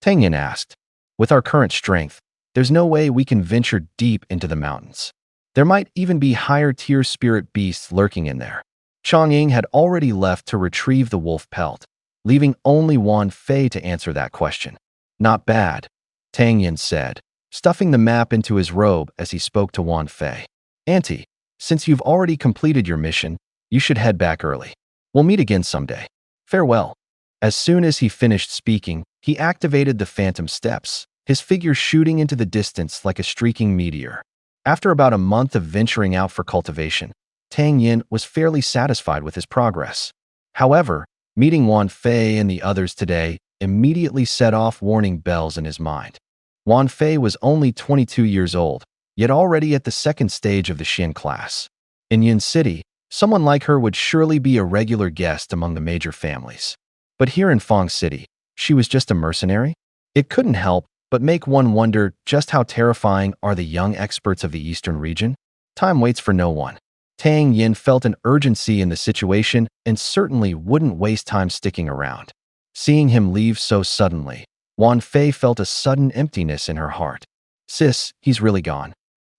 Tang Yan asked. "With our current strength, there's no way we can venture deep into the mountains. There might even be higher-tier spirit beasts lurking in there." Chong Ying had already left to retrieve the wolf pelt, leaving only Wan Fei to answer that question. "Not bad," Tang Yin said, stuffing the map into his robe as he spoke to Wan Fei. "Auntie, since you've already completed your mission, you should head back early. We'll meet again someday. Farewell." As soon as he finished speaking, he activated the phantom steps, his figure shooting into the distance like a streaking meteor. After about a month of venturing out for cultivation, Tang Yin was fairly satisfied with his progress. However, meeting Wan Fei and the others today immediately set off warning bells in his mind. Wan Fei was only 22 years old, yet already at the second stage of the Xin class. In Yin City, someone like her would surely be a regular guest among the major families. But here in Fong City, she was just a mercenary? It couldn't help but make one wonder just how terrifying are the young experts of the eastern region? Time waits for no one. Tang Yin felt an urgency in the situation and certainly wouldn't waste time sticking around. Seeing him leave so suddenly, Wan Fei felt a sudden emptiness in her heart. "Sis, he's really gone."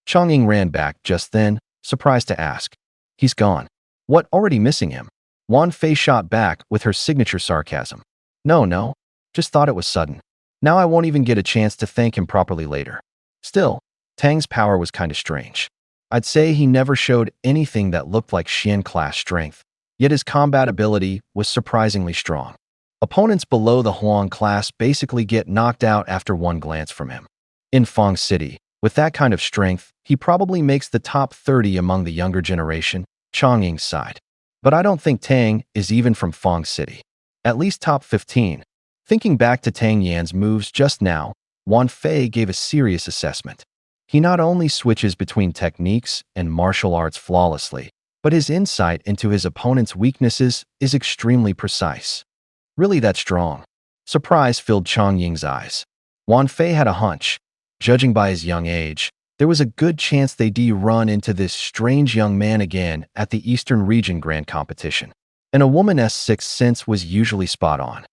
Chong Ying ran back just then, surprised to ask. "He's gone? What, already missing him?" Wan Fei shot back with her signature sarcasm. No, just thought it was sudden. Now I won't even get a chance to thank him properly later." Still, Tang's power was kinda strange. I'd say he never showed anything that looked like Xian class strength, yet his combat ability was surprisingly strong. Opponents below the Huang class basically get knocked out after one glance from him. In Fong City, with that kind of strength, he probably makes the top 30 among the younger generation, Chong Ying's side. But I don't think Tang is even from Fong City. At least top 15. Thinking back to Tang Yan's moves just now, Wan Fei gave a serious assessment. He not only switches between techniques and martial arts flawlessly, but his insight into his opponent's weaknesses is extremely precise. Really that strong? Surprise filled Chong Ying's eyes. Wan Fei had a hunch. Judging by his young age, there was a good chance they'd run into this strange young man again at the Eastern Region Grand Competition. And a woman's sixth sense was usually spot on.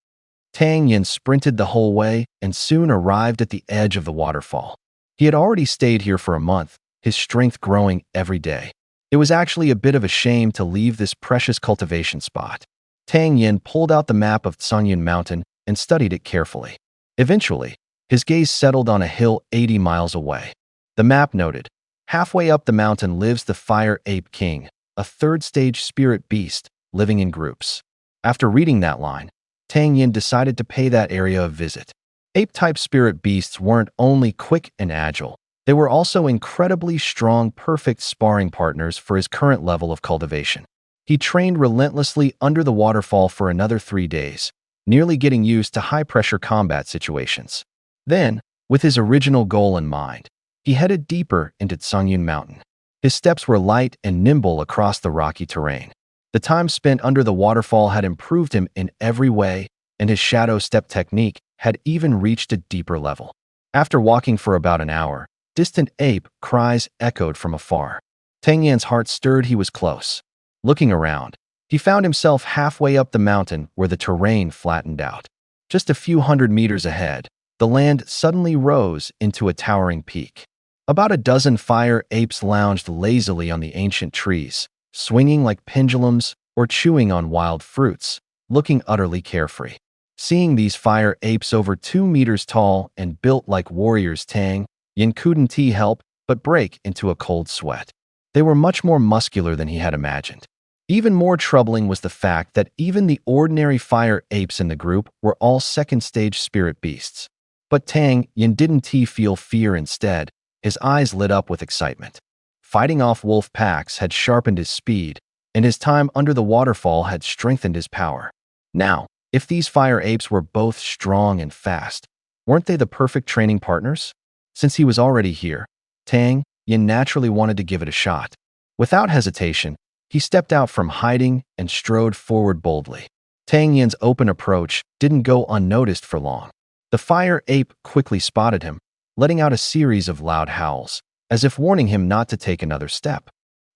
Tang Yin sprinted the whole way and soon arrived at the edge of the waterfall. He had already stayed here for a month, his strength growing every day. It was actually a bit of a shame to leave this precious cultivation spot. Tang Yin pulled out the map of Tsungyun Mountain and studied it carefully. Eventually, his gaze settled on a hill 80 miles away. The map noted, halfway up the mountain lives the Fire Ape King, a third-stage spirit beast living in groups. After reading that line, Tang Yin decided to pay that area a visit. Ape-type spirit beasts weren't only quick and agile, they were also incredibly strong, perfect sparring partners for his current level of cultivation. He trained relentlessly under the waterfall for another 3 days, nearly getting used to high-pressure combat situations. Then, with his original goal in mind, he headed deeper into Tsungyun Mountain. His steps were light and nimble across the rocky terrain. The time spent under the waterfall had improved him in every way, and his shadow step technique had even reached a deeper level. After walking for about an hour, distant ape cries echoed from afar. Tang Yan's heart stirred. He was close. Looking around, he found himself halfway up the mountain where the terrain flattened out. Just a few hundred meters ahead, the land suddenly rose into a towering peak. About a dozen fire apes lounged lazily on the ancient trees, swinging like pendulums or chewing on wild fruits, looking utterly carefree. Seeing these fire apes over 2 meters tall and built like warriors, Tang Yan couldn't help but break into a cold sweat. They were much more muscular than he had imagined. Even more troubling was the fact that even the ordinary fire apes in the group were all second-stage spirit beasts. But Tang Yan didn't feel fear. Instead, his eyes lit up with excitement. Fighting off wolf packs had sharpened his speed, and his time under the waterfall had strengthened his power. Now, if these fire apes were both strong and fast, weren't they the perfect training partners? Since he was already here, Tang Yan naturally wanted to give it a shot. Without hesitation, he stepped out from hiding and strode forward boldly. Tang Yan's open approach didn't go unnoticed for long. The fire ape quickly spotted him, letting out a series of loud howls, as if warning him not to take another step.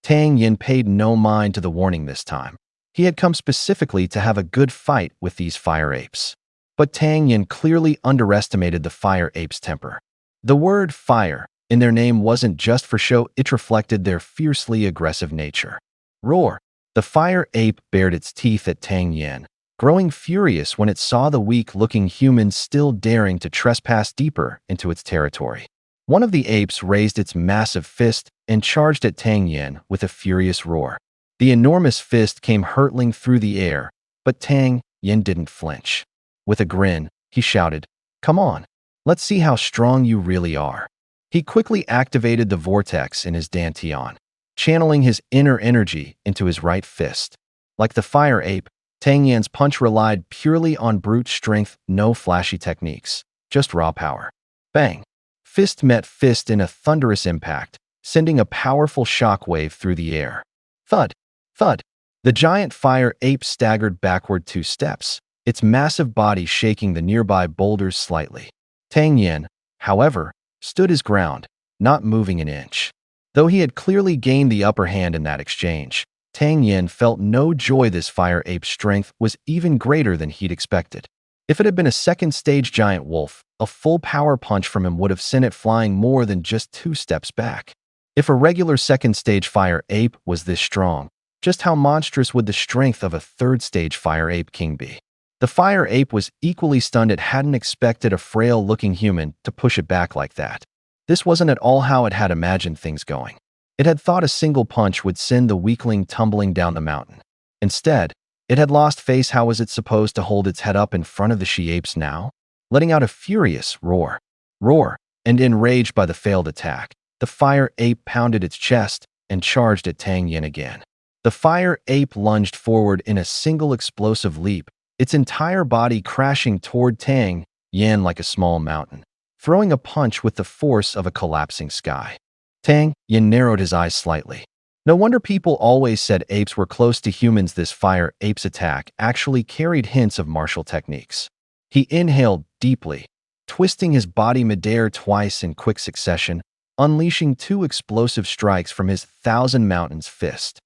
Tang Yan paid no mind to the warning this time. He had come specifically to have a good fight with these fire apes. But Tang Yan clearly underestimated the fire apes' temper. The word fire in their name wasn't just for show, it reflected their fiercely aggressive nature. Roar! The fire ape bared its teeth at Tang Yan, growing furious when it saw the weak-looking humans still daring to trespass deeper into its territory. One of the apes raised its massive fist and charged at Tang Yan with a furious roar. The enormous fist came hurtling through the air, but Tang Yan didn't flinch. With a grin, he shouted, "Come on, let's see how strong you really are." He quickly activated the vortex in his dantian, channeling his inner energy into his right fist. Like the fire ape, Tang Yan's punch relied purely on brute strength, no flashy techniques, just raw power. Bang! Fist met fist in a thunderous impact, sending a powerful shockwave through the air. Thud! Thud! The giant fire ape staggered backward 2 steps, its massive body shaking the nearby boulders slightly. Tang Yan, however, stood his ground, not moving an inch. Though he had clearly gained the upper hand in that exchange, Tang Yan felt no joy. This fire ape's strength was even greater than he'd expected. If it had been a second-stage giant wolf, a full power punch from him would have sent it flying more than just 2 steps back. If a regular second-stage fire ape was this strong, just how monstrous would the strength of a third-stage fire ape king be? The fire ape was equally stunned. It hadn't expected a frail-looking human to push it back like that. This wasn't at all how it had imagined things going. It had thought a single punch would send the weakling tumbling down the mountain. Instead, it had lost face. How was it supposed to hold its head up in front of the she-apes now? Letting out a furious roar. Roar! And enraged by the failed attack, the fire ape pounded its chest and charged at Tang Yan again. The fire ape lunged forward in a single explosive leap, its entire body crashing toward Tang Yan like a small mountain, throwing a punch with the force of a collapsing sky. Tang Yan narrowed his eyes slightly. No wonder people always said apes were close to humans. This fire ape's attack actually carried hints of martial techniques. He inhaled deeply, twisting his body midair twice in quick succession, unleashing 2 explosive strikes from his Thousand Mountains fist.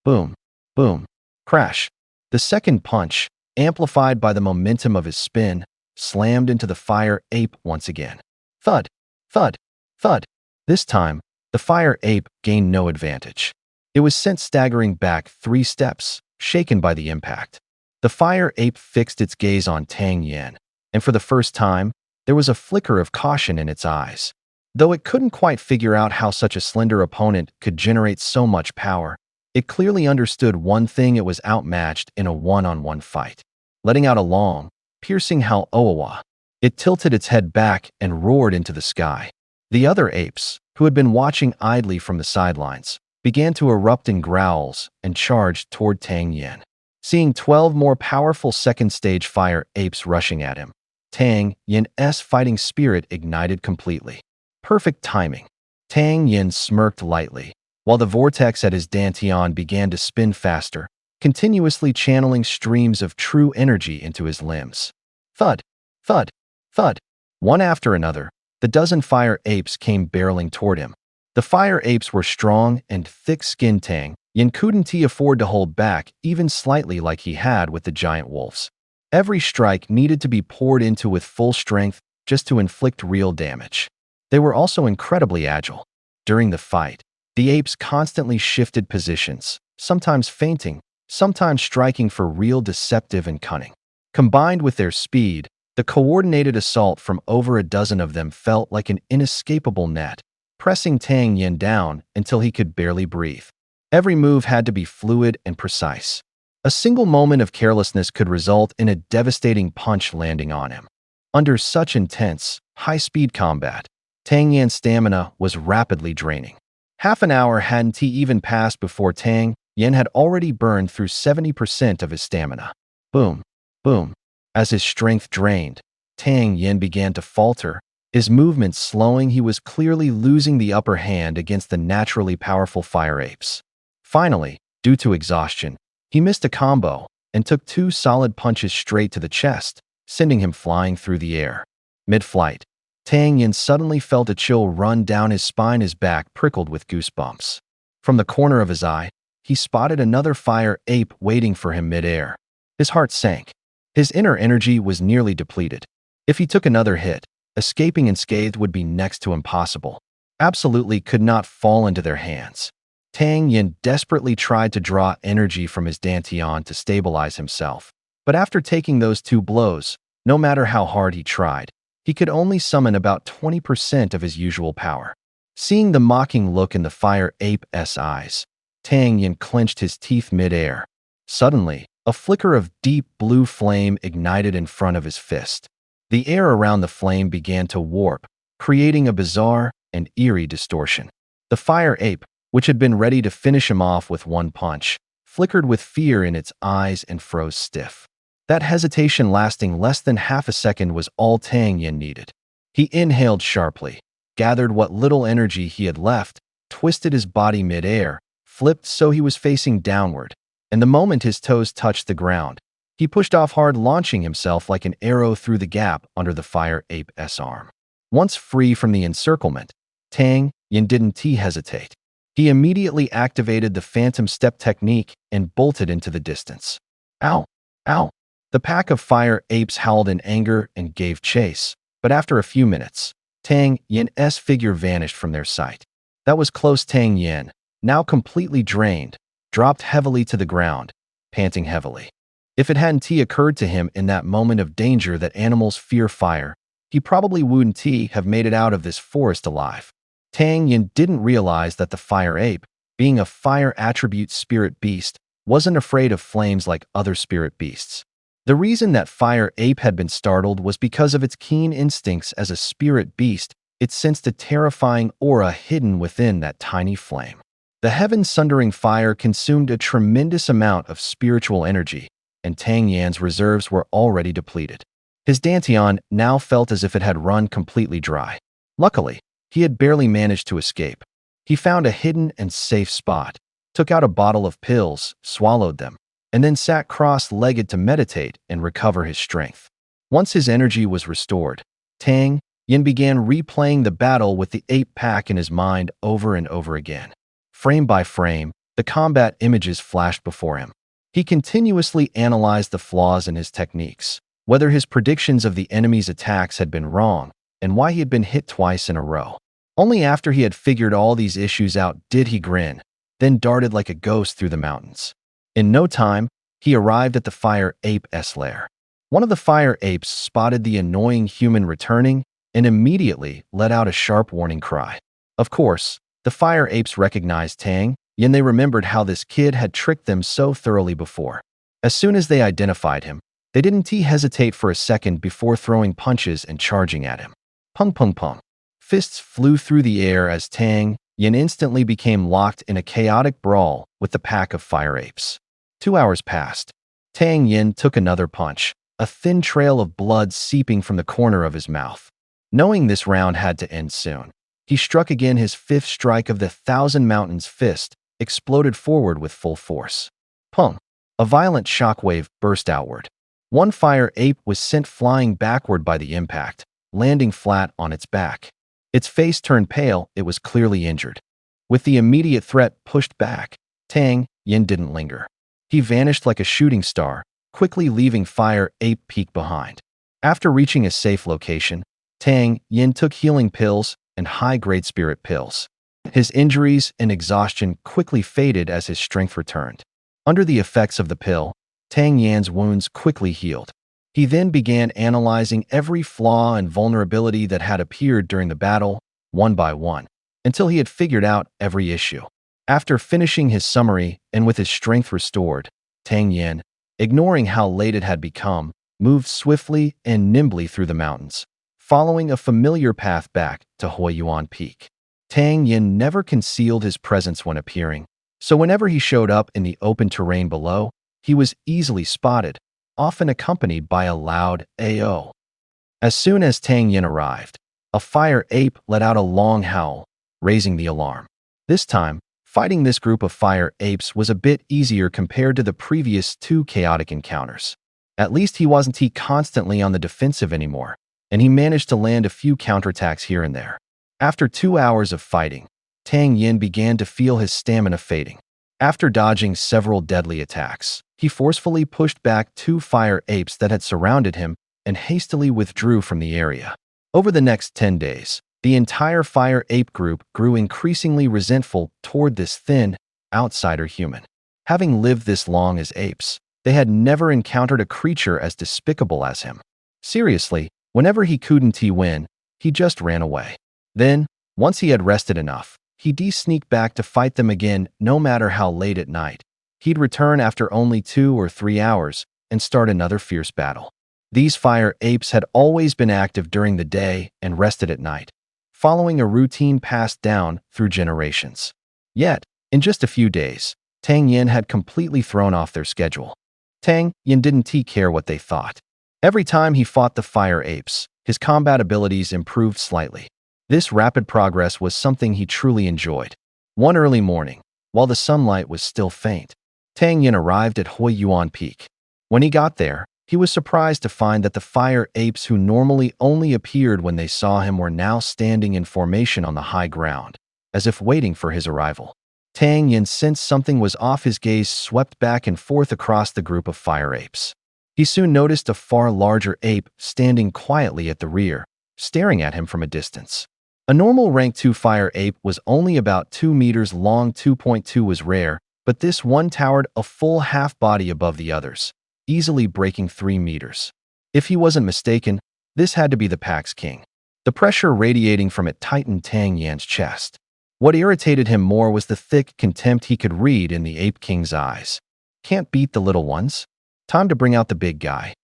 Boom, boom, crash. The second punch, amplified by the momentum of his spin, slammed into the fire ape once again. Thud, thud, thud. This time, the fire ape gained no advantage. It was sent staggering back 3 steps, shaken by the impact. The fire ape fixed its gaze on Tang Yan, and for the first time, there was a flicker of caution in its eyes. Though it couldn't quite figure out how such a slender opponent could generate so much power, it clearly understood one thing: it was outmatched in a one-on-one fight. Letting out a long, piercing howl, "Owawa!" It tilted its head back and roared into the sky. The other apes, who had been watching idly from the sidelines, began to erupt in growls and charged toward Tang Yan. Seeing 12 more powerful second-stage fire apes rushing at him, Tang Yan's fighting spirit ignited completely. Perfect timing. Tang Yan smirked lightly, while the vortex at his dantian began to spin faster, continuously channeling streams of true energy into his limbs. Thud, thud, thud. One after another, the dozen fire apes came barreling toward him. The fire apes were strong and thick-skinned. Tang Yin couldn't afford to hold back even slightly like he had with the giant wolves. Every strike needed to be poured into with full strength just to inflict real damage. They were also incredibly agile. During the fight, the apes constantly shifted positions, sometimes feinting, sometimes striking for real deceptive and cunning. Combined with their speed, the coordinated assault from over a dozen of them felt like an inescapable net, pressing Tang Yin down until he could barely breathe. Every move had to be fluid and precise. A single moment of carelessness could result in a devastating punch landing on him. Under such intense, high-speed combat, Tang Yin's stamina was rapidly draining. Half an hour hadn't even passed before Tang Yin had already burned through 70% of his stamina. Boom, boom. As his strength drained, Tang Yin began to falter, his movements slowing. He was clearly losing the upper hand against the naturally powerful fire apes. Finally, due to exhaustion, he missed a combo and took 2 solid punches straight to the chest, sending him flying through the air. Mid-flight, Tang Yin suddenly felt a chill run down his spine, his back prickled with goosebumps. From the corner of his eye, he spotted another fire ape waiting for him mid-air. His heart sank. His inner energy was nearly depleted. If he took another hit, escaping unscathed would be next to impossible. Absolutely could not fall into their hands. Tang Yin desperately tried to draw energy from his dantian to stabilize himself. But after taking those 2 blows, no matter how hard he tried, he could only summon about 20% of his usual power. Seeing the mocking look in the fire ape's eyes, Tang Yin clenched his teeth mid-air. Suddenly, a flicker of deep blue flame ignited in front of his fist. The air around the flame began to warp, creating a bizarre and eerie distortion. The fire ape, which had been ready to finish him off with one punch, flickered with fear in its eyes and froze stiff. That hesitation lasting less than half a second was all Tang Yin needed. He inhaled sharply, gathered what little energy he had left, twisted his body mid-air, flipped so he was facing downward, and the moment his toes touched the ground, he pushed off hard, launching himself like an arrow through the gap under the fire ape's arm. Once free from the encirclement, Tang Yin didn't hesitate. He immediately activated the phantom step technique and bolted into the distance. Ow! Ow! The pack of fire apes howled in anger and gave chase, but after a few minutes, Tang Yin's figure vanished from their sight. That was close. Tang Yin, now completely drained, dropped heavily to the ground, panting heavily. If it hadn't occurred to him in that moment of danger that animals fear fire, he probably wouldn't have made it out of this forest alive. Tang Yin didn't realize that the fire ape, being a fire attribute spirit beast, wasn't afraid of flames like other spirit beasts. The reason that fire ape had been startled was because of its keen instincts as a spirit beast. It sensed a terrifying aura hidden within that tiny flame. The heaven-sundering fire consumed a tremendous amount of spiritual energy, and Tang Yin's reserves were already depleted. His dantian now felt as if it had run completely dry. Luckily, he had barely managed to escape. He found a hidden and safe spot, took out a bottle of pills, swallowed them, and then sat cross-legged to meditate and recover his strength. Once his energy was restored, Tang Yin began replaying the battle with the ape pack in his mind over and over again. Frame by frame, the combat images flashed before him. He continuously analyzed the flaws in his techniques, whether his predictions of the enemy's attacks had been wrong, and why he had been hit twice in a row. Only after he had figured all these issues out did he grin, then darted like a ghost through the mountains. In no time, he arrived at the fire ape's lair. One of the fire apes spotted the annoying human returning and immediately let out a sharp warning cry. Of course, the fire apes recognized Tang Yin. They remembered how this kid had tricked them so thoroughly before. As soon as they identified him, they didn't hesitate for a second before throwing punches and charging at him. Pung pung pung. Fists flew through the air as Tang Yin instantly became locked in a chaotic brawl with the pack of fire apes. 2 hours passed. Tang Yin took another punch, a thin trail of blood seeping from the corner of his mouth. Knowing this round had to end soon, he struck again. His 5th strike of the Thousand Mountains fist exploded forward with full force. Pung! A violent shockwave burst outward. One fire ape was sent flying backward by the impact, landing flat on its back. Its face turned pale, it was clearly injured. With the immediate threat pushed back, Tang Yin didn't linger. He vanished like a shooting star, quickly leaving Fire Ape Peak behind. After reaching a safe location, Tang Yin took healing pills and high-grade spirit pills. His injuries and exhaustion quickly faded as his strength returned. Under the effects of the pill, Tang Yan's wounds quickly healed. He then began analyzing every flaw and vulnerability that had appeared during the battle, one by one, until he had figured out every issue. After finishing his summary and with his strength restored, Tang Yan, ignoring how late it had become, moved swiftly and nimbly through the mountains, following a familiar path back to Huoyuan Peak. Tang Yin never concealed his presence when appearing, so whenever he showed up in the open terrain below, he was easily spotted, often accompanied by a loud "Ayo." As soon as Tang Yin arrived, a fire ape let out a long howl, raising the alarm. This time, fighting this group of fire apes was a bit easier compared to the previous two chaotic encounters. At least he wasn't constantly on the defensive anymore, and he managed to land a few counterattacks here and there. After 2 hours of fighting, Tang Yin began to feel his stamina fading. After dodging several deadly attacks, he forcefully pushed back 2 fire apes that had surrounded him and hastily withdrew from the area. Over the next 10 days, the entire fire ape group grew increasingly resentful toward this thin, outsider human. Having lived this long as apes, they had never encountered a creature as despicable as him. Seriously, whenever he couldn't win, he just ran away. Then, once he had rested enough, he'd sneak back to fight them again no matter how late at night. He'd return after only 2 or 3 hours and start another fierce battle. These fire apes had always been active during the day and rested at night, following a routine passed down through generations. Yet, in just a few days, Tang Yin had completely thrown off their schedule. Tang Yin didn't care what they thought. Every time he fought the fire apes, his combat abilities improved slightly. This rapid progress was something he truly enjoyed. One early morning, while the sunlight was still faint, Tang Yin arrived at Huoyuan Peak. When he got there, he was surprised to find that the fire apes who normally only appeared when they saw him were now standing in formation on the high ground, as if waiting for his arrival. Tang Yin sensed something was off. His gaze swept back and forth across the group of fire apes. He soon noticed a far larger ape standing quietly at the rear, staring at him from a distance. A normal rank 2 fire ape was only about 2 meters long. 2.2 was rare, but this one towered a full half body above the others, easily breaking 3 meters. If he wasn't mistaken, this had to be the pack's king. The pressure radiating from it tightened Tang Yan's chest. What irritated him more was the thick contempt he could read in the ape king's eyes. Can't beat the little ones? Time to bring out the big guy.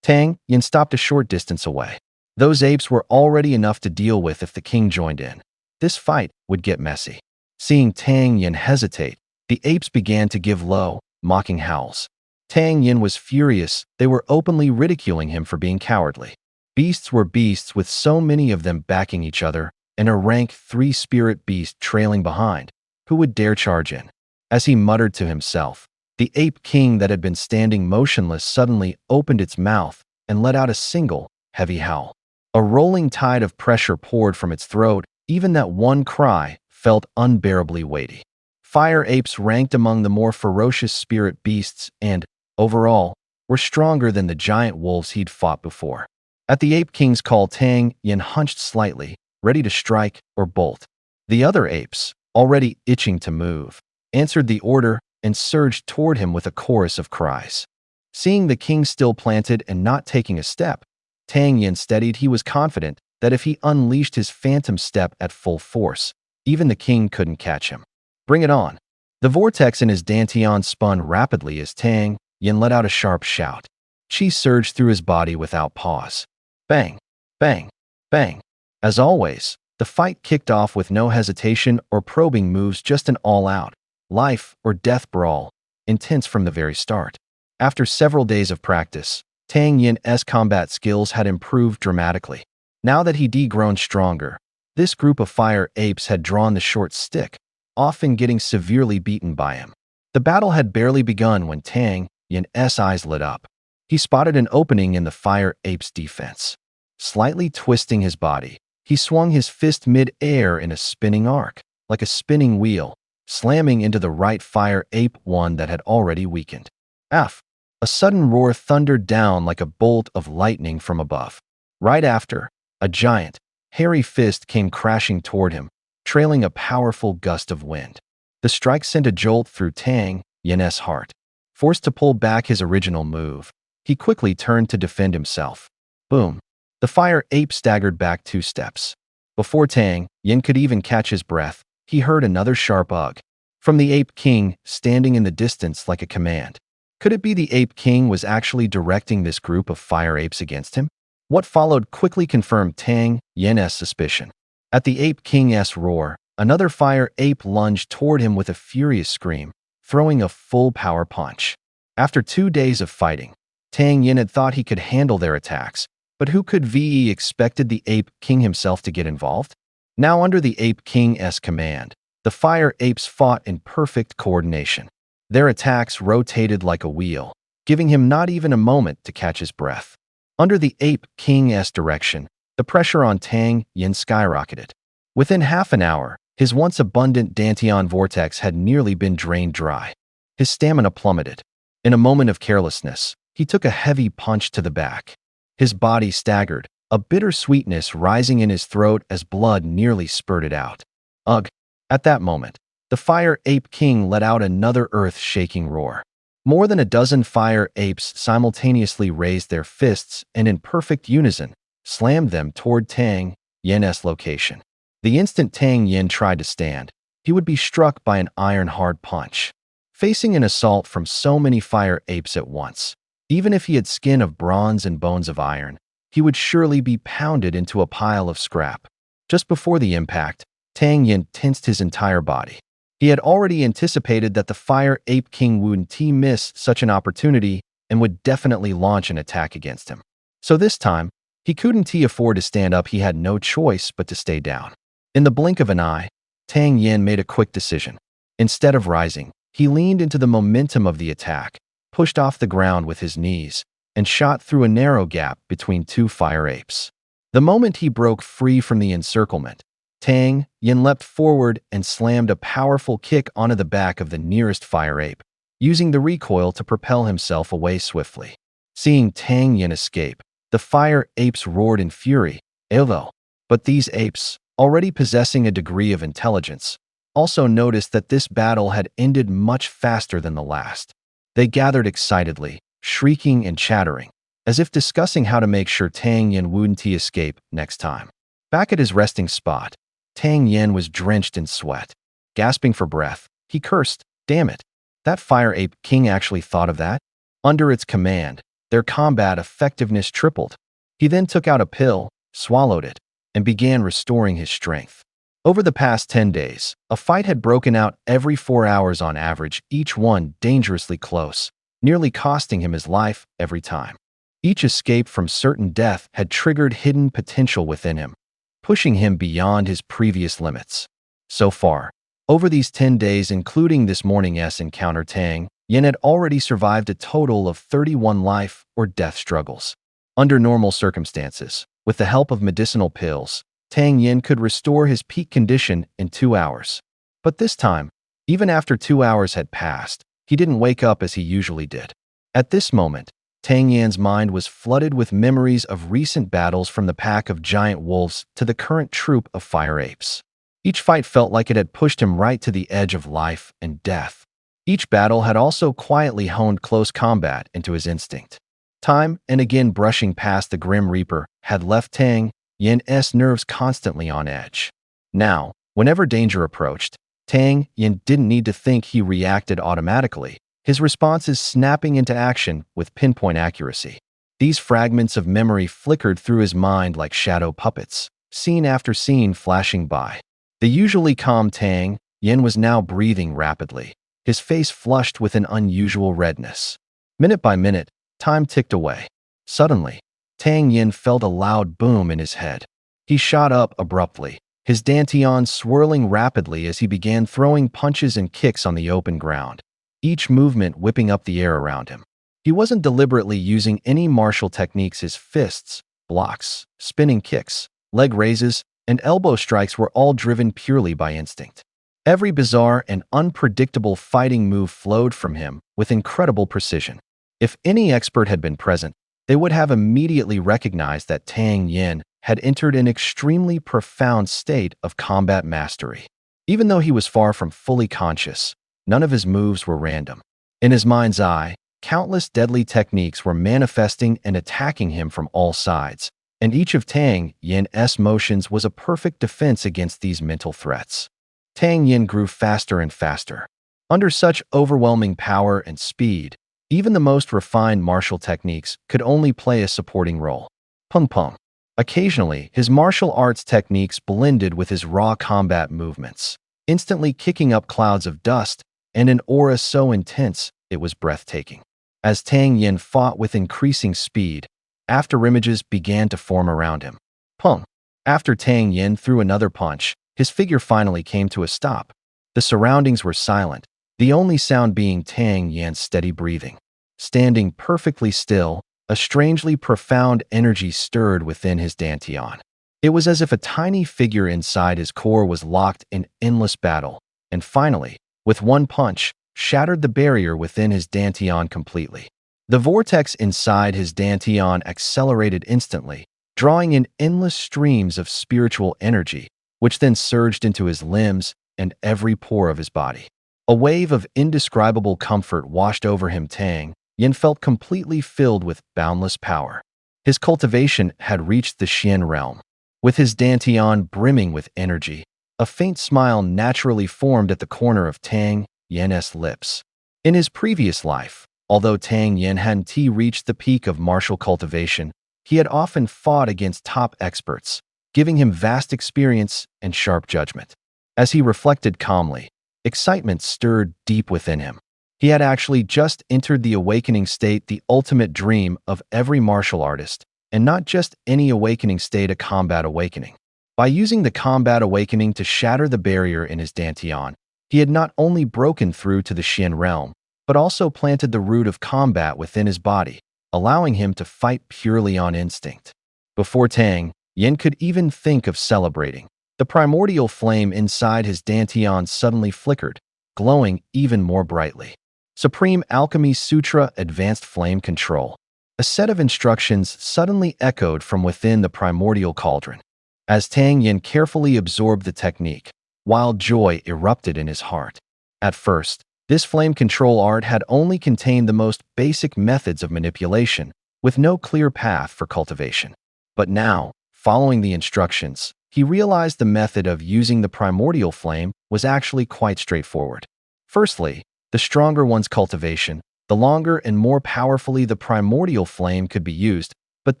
Tang Yin stopped a short distance away. Those apes were already enough to deal with if the king joined in. This fight would get messy. Seeing Tang Yin hesitate, the apes began to give low, mocking howls. Tang Yin was furious. They were openly ridiculing him for being cowardly. Beasts were beasts with so many of them backing each other, and a rank 3 spirit beast trailing behind. Who would dare charge in? As he muttered to himself, the ape king that had been standing motionless suddenly opened its mouth and let out a single, heavy howl. A rolling tide of pressure poured from its throat. Even that one cry felt unbearably weighty. Fire apes ranked among the more ferocious spirit beasts and, overall, were stronger than the giant wolves he'd fought before. At the ape king's call, Tang Yin hunched slightly, ready to strike or bolt. The other apes, already itching to move, answered the order and surged toward him with a chorus of cries. Seeing the king still planted and not taking a step, Tang Yin steadied. He was confident that if he unleashed his phantom step at full force, even the king couldn't catch him. Bring it on. The vortex in his dantian spun rapidly as Tang Yin let out a sharp shout. Qi surged through his body without pause. Bang, bang, bang. As always, the fight kicked off with no hesitation or probing moves, just an all-out, life or death brawl, intense from the very start. After several days of practice, Tang Yin's combat skills had improved dramatically. Now that he'd grown stronger, this group of fire apes had drawn the short stick, often getting severely beaten by him. The battle had barely begun when Tang Yin's eyes lit up. he spotted an opening in the fire ape's defense. Slightly twisting his body, he swung his fist mid-air in a spinning arc, like a spinning wheel, slamming into the right fire ape one that had already weakened. F. A sudden roar thundered down like a bolt of lightning from above. Right after, a giant, hairy fist came crashing toward him, trailing a powerful gust of wind. The strike sent a jolt through Tang Yan's heart. Forced to pull back his original move, he quickly turned to defend himself. Boom! The fire ape staggered back 2 steps. Before Tang Yan could even catch his breath, he heard another sharp ugh from the Ape King, standing in the distance like a command. Could it be the Ape King was actually directing this group of fire apes against him? What followed quickly confirmed Tang Yan's suspicion. At the Ape King's roar, another fire ape lunged toward him with a furious scream, throwing a full power punch. After 2 days of fighting, Tang Yan had thought he could handle their attacks, but who could VE expected the Ape King himself to get involved? Now under the Ape King's command, the fire apes fought in perfect coordination. Their attacks rotated like a wheel, giving him not even a moment to catch his breath. Under the Ape King's direction, the pressure on Tang Yan skyrocketed. Within half an hour, his once abundant dantian vortex had nearly been drained dry. His stamina plummeted. In a moment of carelessness, he took a heavy punch to the back. His body staggered, a bitter sweetness rising in his throat as blood nearly spurted out. Ugh! At that moment, the Fire Ape King let out another earth-shaking roar. More than a dozen fire apes simultaneously raised their fists and in perfect unison, slammed them toward Tang Yan's location. The instant Tang Yan tried to stand, he would be struck by an iron-hard punch. Facing an assault from so many fire apes at once, even if he had skin of bronze and bones of iron, he would surely be pounded into a pile of scrap. Just before the impact, Tang Yan tensed his entire body. He had already anticipated that the Fire Ape King wouldn't miss such an opportunity and would definitely launch an attack against him. So this time, he couldn't afford to stand up. He had no choice but to stay down. In the blink of an eye, Tang Yan made a quick decision. Instead of rising, he leaned into the momentum of the attack, pushed off the ground with his knees, and shot through a narrow gap between 2 fire apes. The moment he broke free from the encirclement, Tang Yan leapt forward and slammed a powerful kick onto the back of the nearest fire ape, using the recoil to propel himself away swiftly. Seeing Tang Yan escape, the fire apes roared in fury, "Evo!" But these apes, already possessing a degree of intelligence, also noticed that this battle had ended much faster than the last. They gathered excitedly, shrieking and chattering, as if discussing how to make sure Tang Yan wouldn't escape next time. Back at his resting spot, Tang Yan was drenched in sweat. Gasping for breath, he cursed, "Damn it! That Fire Ape King actually thought of that?" Under its command, their combat effectiveness tripled. He then took out a pill, swallowed it, and began restoring his strength. Over the past 10 days, a fight had broken out every 4 hours on average, each one dangerously close, nearly costing him his life every time. Each escape from certain death had triggered hidden potential within him, pushing him beyond his previous limits. So far, over these 10 days including this morning's encounter, Tang Yan had already survived a total of 31 life or death struggles. Under normal circumstances, with the help of medicinal pills, Tang Yan could restore his peak condition in 2 hours. But this time, even after 2 hours had passed, he didn't wake up as he usually did. At this moment, Tang Yan's mind was flooded with memories of recent battles, from the pack of giant wolves to the current troop of fire apes. Each fight felt like it had pushed him right to the edge of life and death. Each battle had also quietly honed close combat into his instinct. Time and again brushing past the Grim Reaper had left Tang Yan's nerves constantly on edge. Now, whenever danger approached, Tang Yan didn't need to think. He reacted automatically, his responses snapping into action with pinpoint accuracy. These fragments of memory flickered through his mind like shadow puppets, scene after scene flashing by. The usually calm Tang Yan was now breathing rapidly, his face flushed with an unusual redness. Minute by minute, time ticked away. Suddenly, Tang Yan felt a loud boom in his head. He shot up abruptly, his dantian swirling rapidly as he began throwing punches and kicks on the open ground, each movement whipping up the air around him. He wasn't deliberately using any martial techniques. His fists, blocks, spinning kicks, leg raises, and elbow strikes were all driven purely by instinct. Every bizarre and unpredictable fighting move flowed from him with incredible precision. If any expert had been present, they would have immediately recognized that Tang Yin had entered an extremely profound state of combat mastery. Even though he was far from fully conscious, none of his moves were random. In his mind's eye, countless deadly techniques were manifesting and attacking him from all sides, and each of Tang Yin's motions was a perfect defense against these mental threats. Tang Yin grew faster and faster. Under such overwhelming power and speed, even the most refined martial techniques could only play a supporting role. Pung pung. Occasionally, his martial arts techniques blended with his raw combat movements, instantly kicking up clouds of dust and an aura so intense it was breathtaking. As Tang Yin fought with increasing speed, afterimages began to form around him. Pung. After Tang Yin threw another punch, his figure finally came to a stop. The surroundings were silent, the only sound being Tang Yin's steady breathing. Standing perfectly still, a strangely profound energy stirred within his dantian. It was as if a tiny figure inside his core was locked in endless battle, and finally, with one punch, shattered the barrier within his dantian completely. The vortex inside his dantian accelerated instantly, drawing in endless streams of spiritual energy, which then surged into his limbs and every pore of his body. A wave of indescribable comfort washed over him. Tang Yin felt completely filled with boundless power. His cultivation had reached the Xian realm. With his dantian brimming with energy, a faint smile naturally formed at the corner of Tang Yin's lips. In his previous life, although Tang Yin hadn't reached the peak of martial cultivation, he had often fought against top experts, giving him vast experience and sharp judgment. As he reflected calmly, excitement stirred deep within him. He had actually just entered the awakening state, the ultimate dream of every martial artist, and not just any awakening state, a combat awakening. By using the combat awakening to shatter the barrier in his dantian, he had not only broken through to the Xian realm, but also planted the root of combat within his body, allowing him to fight purely on instinct. Before Tang Yin could even think of celebrating, the primordial flame inside his dantian suddenly flickered, glowing even more brightly. Supreme Alchemy Sutra Advanced Flame Control. A set of instructions suddenly echoed from within the primordial cauldron. As Tang Yin carefully absorbed the technique, wild joy erupted in his heart. At first, this flame control art had only contained the most basic methods of manipulation, with no clear path for cultivation. But now, following the instructions, he realized the method of using the primordial flame was actually quite straightforward. Firstly, the stronger one's cultivation, the longer and more powerfully the primordial flame could be used, but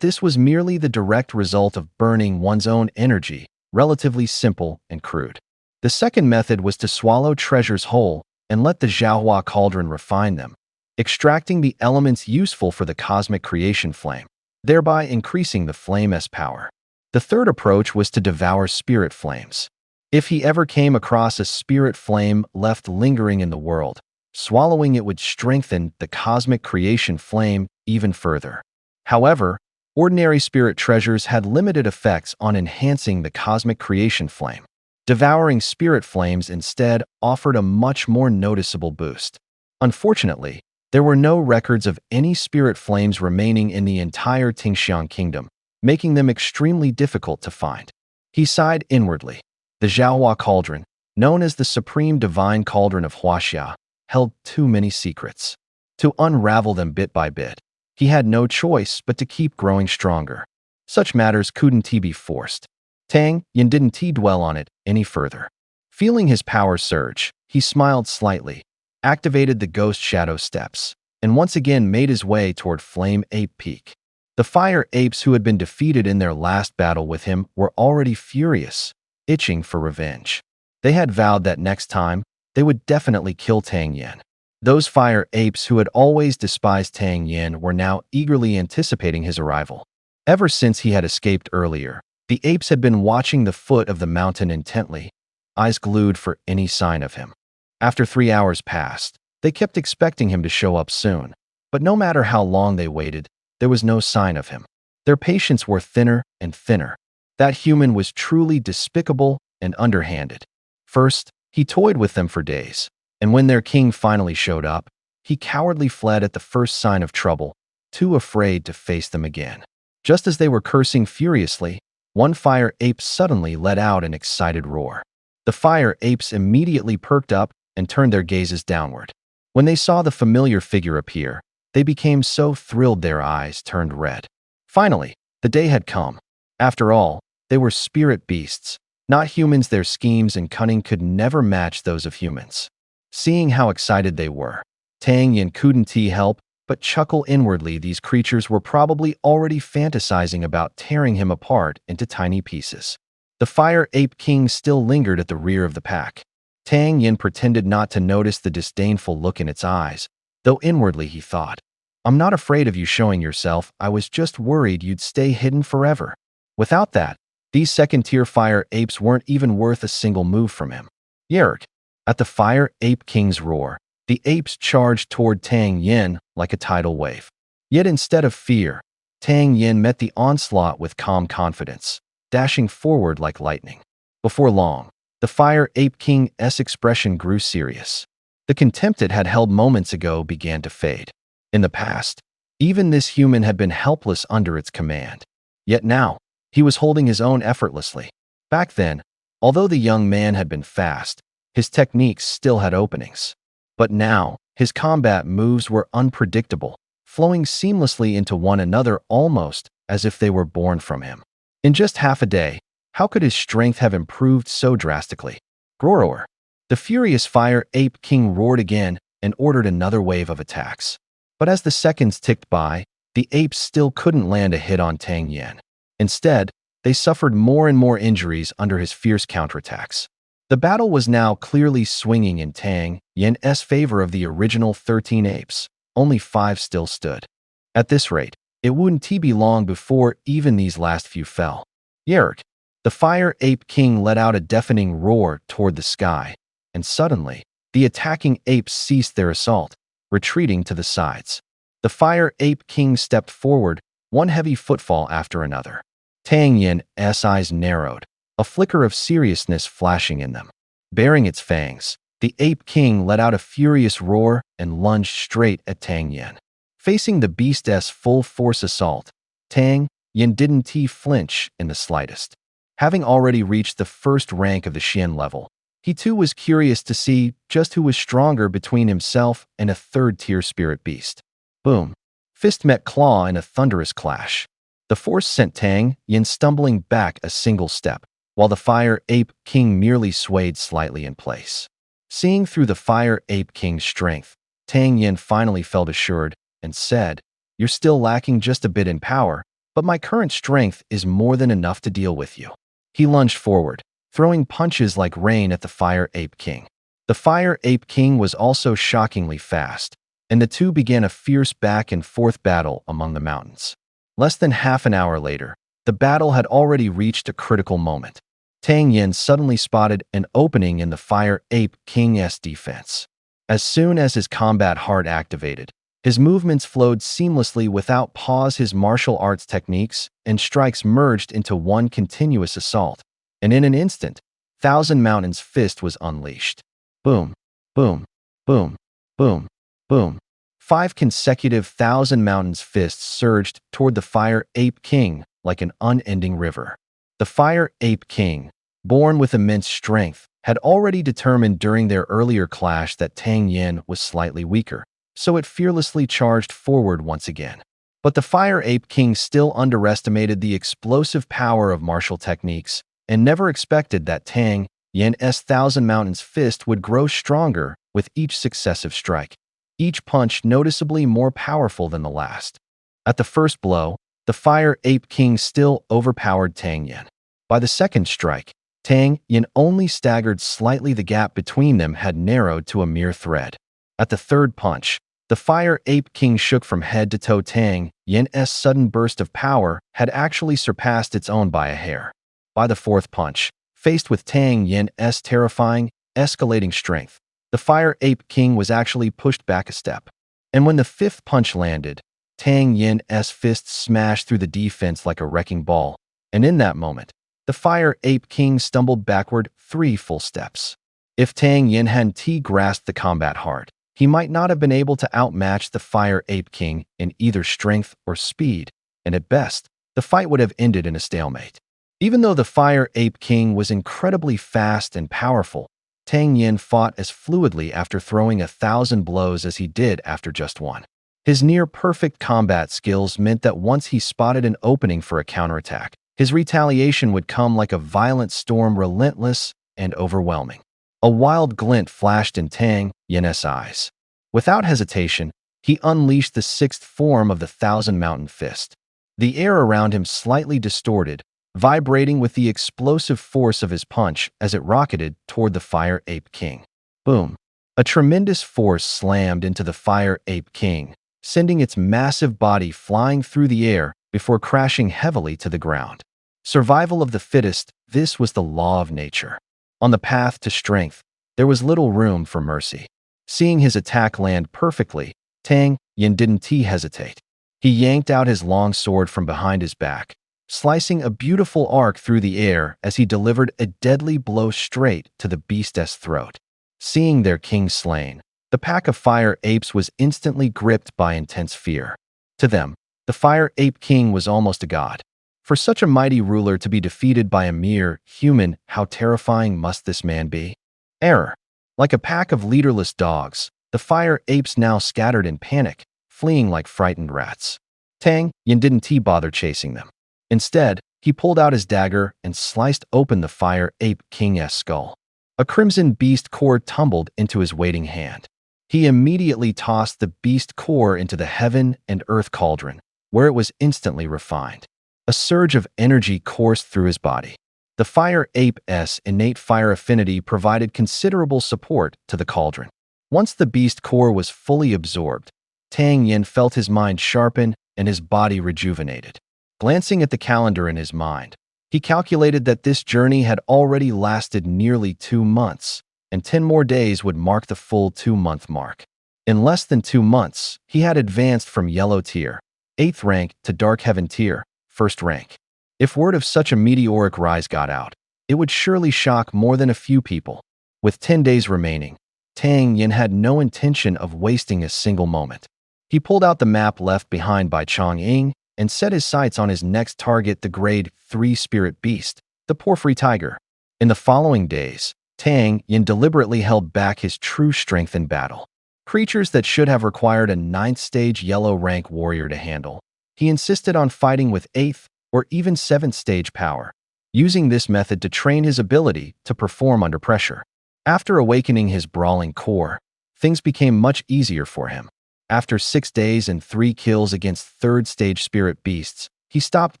this was merely the direct result of burning one's own energy, relatively simple and crude. The second method was to swallow treasures whole and let the Zhaohua cauldron refine them, extracting the elements useful for the cosmic creation flame, thereby increasing the flame's power. The third approach was to devour spirit flames. If he ever came across a spirit flame left lingering in the world, swallowing it would strengthen the cosmic creation flame even further. However, ordinary spirit treasures had limited effects on enhancing the cosmic creation flame. Devouring spirit flames instead offered a much more noticeable boost. Unfortunately, there were no records of any spirit flames remaining in the entire Tingxiang kingdom, making them extremely difficult to find. He sighed inwardly. The Zhaohua cauldron, known as the Supreme Divine Cauldron of Huaxia, held too many secrets. To unravel them bit by bit, he had no choice but to keep growing stronger. Such matters couldn't be forced. Tang Yin didn't dwell on it any further. Feeling his power surge, he smiled slightly, activated the Ghost Shadow Steps, and once again made his way toward Flame Ape Peak. The fire apes who had been defeated in their last battle with him were already furious, itching for revenge. They had vowed that next time, they would definitely kill Tang Yin. Those fire apes who had always despised Tang Yin were now eagerly anticipating his arrival. Ever since he had escaped earlier, the apes had been watching the foot of the mountain intently, eyes glued for any sign of him. After 3 hours passed, they kept expecting him to show up soon, But no matter how long they waited, there was no sign of him. Their patience wore thinner and thinner. That human was truly despicable and underhanded. First, he toyed with them for days, and when their king finally showed up, he cowardly fled at the first sign of trouble, too afraid to face them again. Just as they were cursing furiously, one fire ape suddenly let out an excited roar. The fire apes immediately perked up and turned their gazes downward. When they saw the familiar figure appear, they became so thrilled their eyes turned red. Finally, the day had come. After all, they were spirit beasts, not humans. Their schemes and cunning could never match those of humans. Seeing how excited they were, Tang Yin couldn't help but chuckle inwardly. These creatures were probably already fantasizing about tearing him apart into tiny pieces. The Fire Ape King still lingered at the rear of the pack. Tang Yin pretended not to notice the disdainful look in its eyes, though inwardly he thought, "I'm not afraid of you showing yourself. I was just worried you'd stay hidden forever." Without that, these second-tier fire apes weren't even worth a single move from him. Yerk! At the Fire Ape King's roar, the apes charged toward Tang Yin like a tidal wave. Yet instead of fear, Tang Yin met the onslaught with calm confidence, dashing forward like lightning. Before long, the Fire Ape King's expression grew serious. The contempt it had held moments ago began to fade. In the past, even this human had been helpless under its command. Yet now, he was holding his own effortlessly. Back then, although the young man had been fast, his techniques still had openings. But now, his combat moves were unpredictable, flowing seamlessly into one another almost as if they were born from him. In just half a day, how could his strength have improved so drastically? Roar! The furious Fire Ape King roared again and ordered another wave of attacks. But as the seconds ticked by, the apes still couldn't land a hit on Tang Yin. Instead, they suffered more and more injuries under his fierce counterattacks. The battle was now clearly swinging in Tang Yin's favor. Of the original 13 apes, only 5 still stood. At this rate, it wouldn't be long before even these last few fell. Yerk! The Fire Ape King let out a deafening roar toward the sky, and suddenly, the attacking apes ceased their assault, retreating to the sides. The Fire Ape King stepped forward, one heavy footfall after another. Tang Yin's eyes narrowed, a flicker of seriousness flashing in them. Baring its fangs, the Ape King let out a furious roar and lunged straight at Tang Yin. Facing the beast's full-force assault, Tang Yin didn't flinch in the slightest. Having already reached the first rank of the Xian level, he too was curious to see just who was stronger between himself and a third-tier spirit beast. Boom! Fist met claw in a thunderous clash. The force sent Tang Yin stumbling back a single step, while the Fire Ape King merely swayed slightly in place. Seeing through the Fire Ape King's strength, Tang Yin finally felt assured and said, "You're still lacking just a bit in power, but my current strength is more than enough to deal with you." He lunged forward, throwing punches like rain at the Fire Ape King. The Fire Ape King was also shockingly fast, and the two began a fierce back-and-forth battle among the mountains. Less than half an hour later, the battle had already reached a critical moment. Tang Yin suddenly spotted an opening in the Fire Ape King's defense. As soon as his combat heart activated, his movements flowed seamlessly without pause. His martial arts techniques and strikes merged into one continuous assault, and in an instant, Thousand Mountains' fist was unleashed. Boom, boom, boom, boom, boom. 5 consecutive Thousand Mountains' fists surged toward the Fire Ape King like an unending river. The Fire Ape King, born with immense strength, had already determined during their earlier clash that Tang Yin was slightly weaker, so it fearlessly charged forward once again. But the Fire Ape King still underestimated the explosive power of martial techniques and never expected that Tang Yin's Thousand Mountains fist would grow stronger with each successive strike, each punch noticeably more powerful than the last. At the first blow, the Fire Ape King still overpowered Tang Yin. By the second strike, Tang Yin only staggered slightly. The gap between them had narrowed to a mere thread. At the third punch, the Fire Ape King shook from head to toe. Tang Yin's sudden burst of power had actually surpassed its own by a hair. By the fourth punch, faced with Tang Yin's terrifying, escalating strength, the Fire Ape King was actually pushed back a step. And when the fifth punch landed, Tang Yin's fist smashed through the defense like a wrecking ball, and in that moment, the Fire Ape King stumbled backward 3 full steps. If Tang Yin hadn't grasped the combat hard, he might not have been able to outmatch the Fire Ape King in either strength or speed, and at best, the fight would have ended in a stalemate. Even though the Fire Ape King was incredibly fast and powerful, Tang Yin fought as fluidly after throwing 1,000 blows as he did after just one. His near-perfect combat skills meant that once he spotted an opening for a counterattack, his retaliation would come like a violent storm, relentless and overwhelming. A wild glint flashed in Tang Yin's eyes. Without hesitation, he unleashed the 6th form of the Thousand Mountain Fist. The air around him slightly distorted, vibrating with the explosive force of his punch as it rocketed toward the Fire Ape King. Boom! A tremendous force slammed into the Fire Ape King, sending its massive body flying through the air before crashing heavily to the ground. Survival of the fittest, this was the law of nature. On the path to strength, there was little room for mercy. Seeing his attack land perfectly, Tang Yin didn't hesitate. He yanked out his long sword from behind his back, slicing a beautiful arc through the air as he delivered a deadly blow straight to the beast's throat. Seeing their king slain, the pack of fire apes was instantly gripped by intense fear. To them, the Fire Ape King was almost a god. For such a mighty ruler to be defeated by a mere human, how terrifying must this man be? Error. Like a pack of leaderless dogs, the fire apes now scattered in panic, fleeing like frightened rats. Tang Yin didn't bother chasing them. Instead, he pulled out his dagger and sliced open the Fire Ape King's skull. A crimson beast core tumbled into his waiting hand. He immediately tossed the beast core into the heaven and earth cauldron, where it was instantly refined. A surge of energy coursed through his body. The Fire Ape's innate fire affinity provided considerable support to the cauldron. Once the beast core was fully absorbed, Tang Yin felt his mind sharpen and his body rejuvenated. Glancing at the calendar in his mind, he calculated that this journey had already lasted nearly 2 months, and 10 more days would mark the full 2-month mark. In less than 2 months, he had advanced from Yellow Tier, 8th rank, to Dark Heaven Tier, 1st rank. If word of such a meteoric rise got out, it would surely shock more than a few people. With 10 days remaining, Tang Yin had no intention of wasting a single moment. He pulled out the map left behind by Chang'ing and set his sights on his next target, the Grade 3 Spirit Beast, the Porphyry Tiger. In the following days, Tang Yin deliberately held back his true strength in battle. Creatures that should have required a 9th stage yellow rank warrior to handle, he insisted on fighting with 8th or even 7th stage power, using this method to train his ability to perform under pressure. After awakening his brawling core, things became much easier for him. After 6 days and 3 kills against 3rd stage spirit beasts, he stopped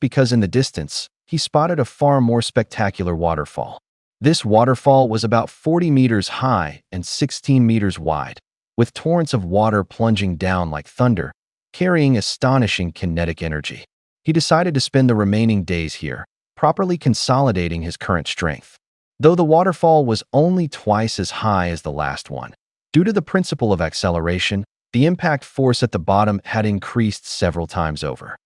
because in the distance, he spotted a far more spectacular waterfall. This waterfall was about 40 meters high and 16 meters wide, with torrents of water plunging down like thunder, carrying astonishing kinetic energy. He decided to spend the remaining days here, properly consolidating his current strength. Though the waterfall was only twice as high as the last one, due to the principle of acceleration, the impact force at the bottom had increased several times over.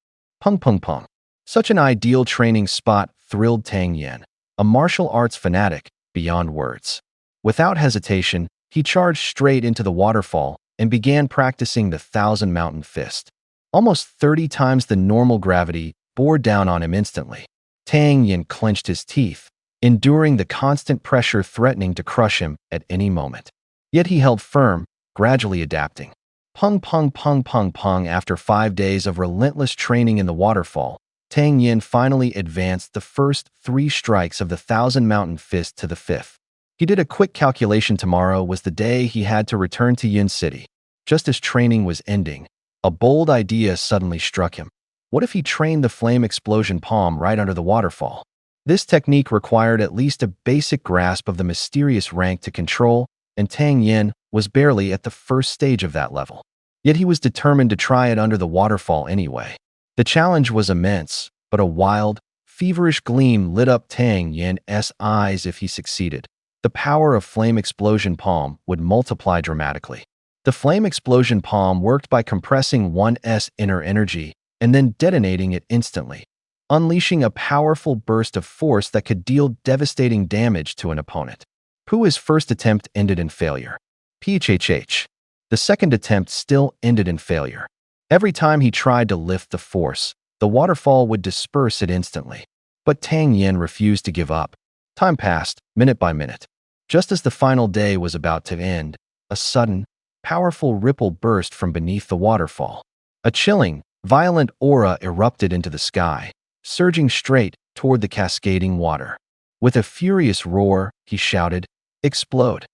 Pung pung pung. Such an ideal training spot thrilled Tang Yin, a martial arts fanatic beyond words. Without hesitation, he charged straight into the waterfall and began practicing the Thousand Mountain Fist. Almost 30 times the normal gravity bore down on him instantly. Tang Yin clenched his teeth, enduring the constant pressure threatening to crush him at any moment. Yet he held firm, gradually adapting. Pung pung pung pung pung. After 5 days of relentless training in the waterfall, Tang Yin finally advanced the first 3 strikes of the Thousand Mountain Fist to the 5th. He did a quick calculation. Tomorrow was the day he had to return to Yin City. Just as training was ending, a bold idea suddenly struck him. What if he trained the Flame Explosion Palm right under the waterfall? This technique required at least a basic grasp of the mysterious rank to control, and Tang Yin was barely at the first stage of that level. Yet he was determined to try it under the waterfall anyway. The challenge was immense, but a wild, feverish gleam lit up Tang Yin's eyes. If he succeeded, the power of Flame Explosion Palm would multiply dramatically. The flame explosion palm worked by compressing one's inner energy and then detonating it instantly, unleashing a powerful burst of force that could deal devastating damage to an opponent. Pu's first attempt ended in failure. PHHH. The second attempt still ended in failure. Every time he tried to lift the force, the waterfall would disperse it instantly. But Tang Yin refused to give up. Time passed, minute by minute. Just as the final day was about to end, a sudden, powerful ripple burst from beneath the waterfall. A chilling, violent aura erupted into the sky, surging straight toward the cascading water. With a furious roar, he shouted, "Explode!"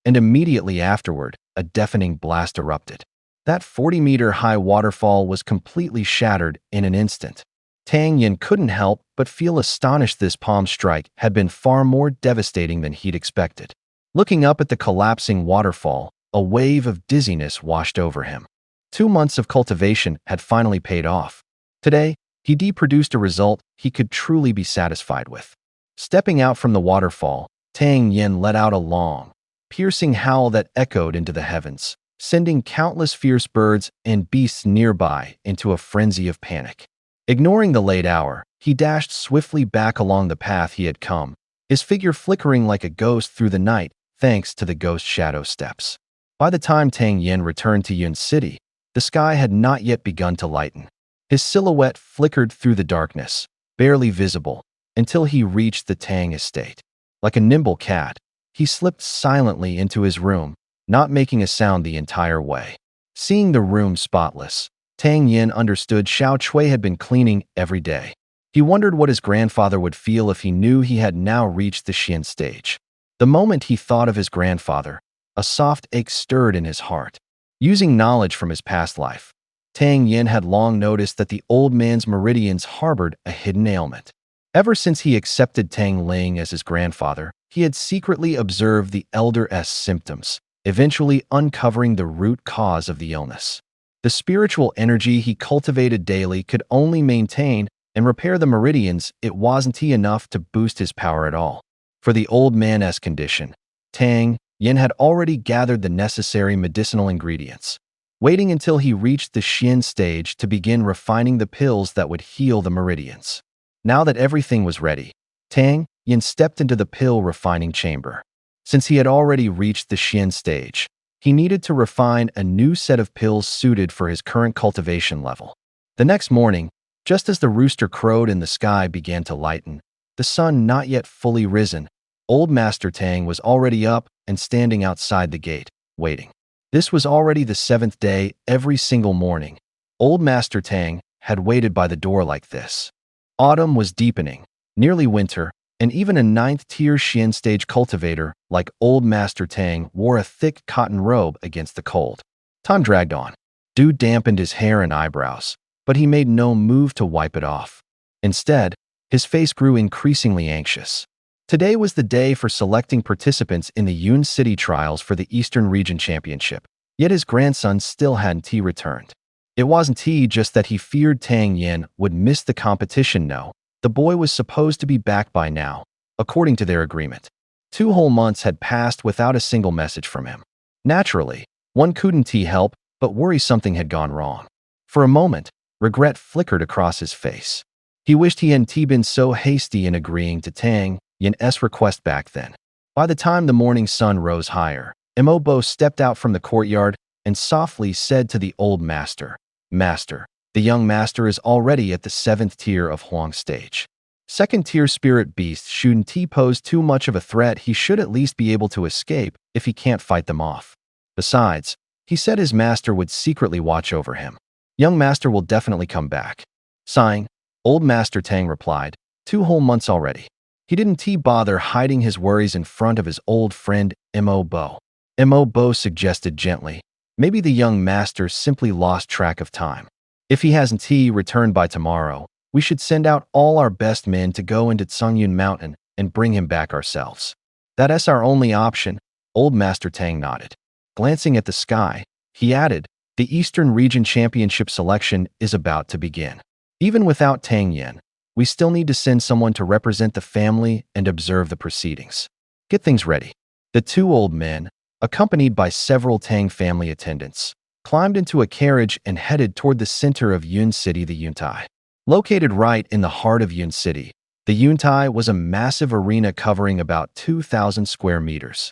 And immediately afterward, a deafening blast erupted. That 40-meter-high waterfall was completely shattered in an instant. Tang Yin couldn't help but feel astonished. This palm strike had been far more devastating than he'd expected. Looking up at the collapsing waterfall, a wave of dizziness washed over him. 2 months of cultivation had finally paid off. Today, he produced a result he could truly be satisfied with. Stepping out from the waterfall, Tang Yin let out a long, piercing howl that echoed into the heavens, sending countless fierce birds and beasts nearby into a frenzy of panic. Ignoring the late hour, he dashed swiftly back along the path he had come, his figure flickering like a ghost through the night thanks to the ghost shadow steps. By the time Tang Yin returned to Yun City, the sky had not yet begun to lighten. His silhouette flickered through the darkness, barely visible, until he reached the Tang estate. Like a nimble cat, he slipped silently into his room, not making a sound the entire way. Seeing the room spotless, Tang Yin understood Xiao Cui had been cleaning every day. He wondered what his grandfather would feel if he knew he had now reached the Xian stage. The moment he thought of his grandfather, a soft ache stirred in his heart. Using knowledge from his past life, Tang Yin had long noticed that the old man's meridians harbored a hidden ailment. Ever since he accepted Tang Ling as his grandfather, he had secretly observed the elder's symptoms, eventually uncovering the root cause of the illness. The spiritual energy he cultivated daily could only maintain and repair the meridians. It wasn't enough to boost his power at all. For the old man's condition, Tang Yin had already gathered the necessary medicinal ingredients, waiting until he reached the Xian stage to begin refining the pills that would heal the meridians. Now that everything was ready, Tang Yin stepped into the pill refining chamber. Since he had already reached the Xian stage, he needed to refine a new set of pills suited for his current cultivation level. The next morning, just as the rooster crowed and the sky began to lighten, the sun not yet fully risen, old Master Tang was already up and standing outside the gate, waiting. This was already the 7th day. Every single morning, old Master Tang had waited by the door like this. Autumn was deepening, nearly winter, and even a 9th-tier Xian stage cultivator like old Master Tang wore a thick cotton robe against the cold. Time dragged on. Dew dampened his hair and eyebrows, but he made no move to wipe it off. Instead, his face grew increasingly anxious. Today was the day for selecting participants in the Yun City trials for the Eastern Region Championship, yet his grandson still hadn't returned. It wasn't just that he feared Tang Yin would miss the competition. No, the boy was supposed to be back by now, according to their agreement. 2 whole months had passed without a single message from him. Naturally, one couldn't help but worry something had gone wrong. For a moment, regret flickered across his face. He wished he hadn't been so hasty in agreeing to Tang Yin's request back then. By the time the morning sun rose higher, Imobo stepped out from the courtyard and softly said to the old master, "Master, the young master is already at the 7th tier of Huang stage. 2nd tier spirit beasts shouldn't pose too much of a threat. He should at least be able to escape if he can't fight them off. Besides, he said his master would secretly watch over him. Young master will definitely come back." Sighing, old Master Tang replied, 2 whole months already. He didn't bother hiding his worries in front of his old friend Imobo. Imobo suggested gently, maybe the young master simply lost track of time. If he hasn't returned by tomorrow, we should send out all our best men to go into Tsungyun Mountain and bring him back ourselves. That's our only option, old Master Tang nodded. Glancing at the sky, he added, the Eastern Region Championship selection is about to begin. Even without Tang Yin, we still need to send someone to represent the family and observe the proceedings. Get things ready. The 2 old men, accompanied by several Tang family attendants, climbed into a carriage and headed toward the center of Yun City, the Yuntai. Located right in the heart of Yun City, the Yuntai was a massive arena covering about 2,000 square meters.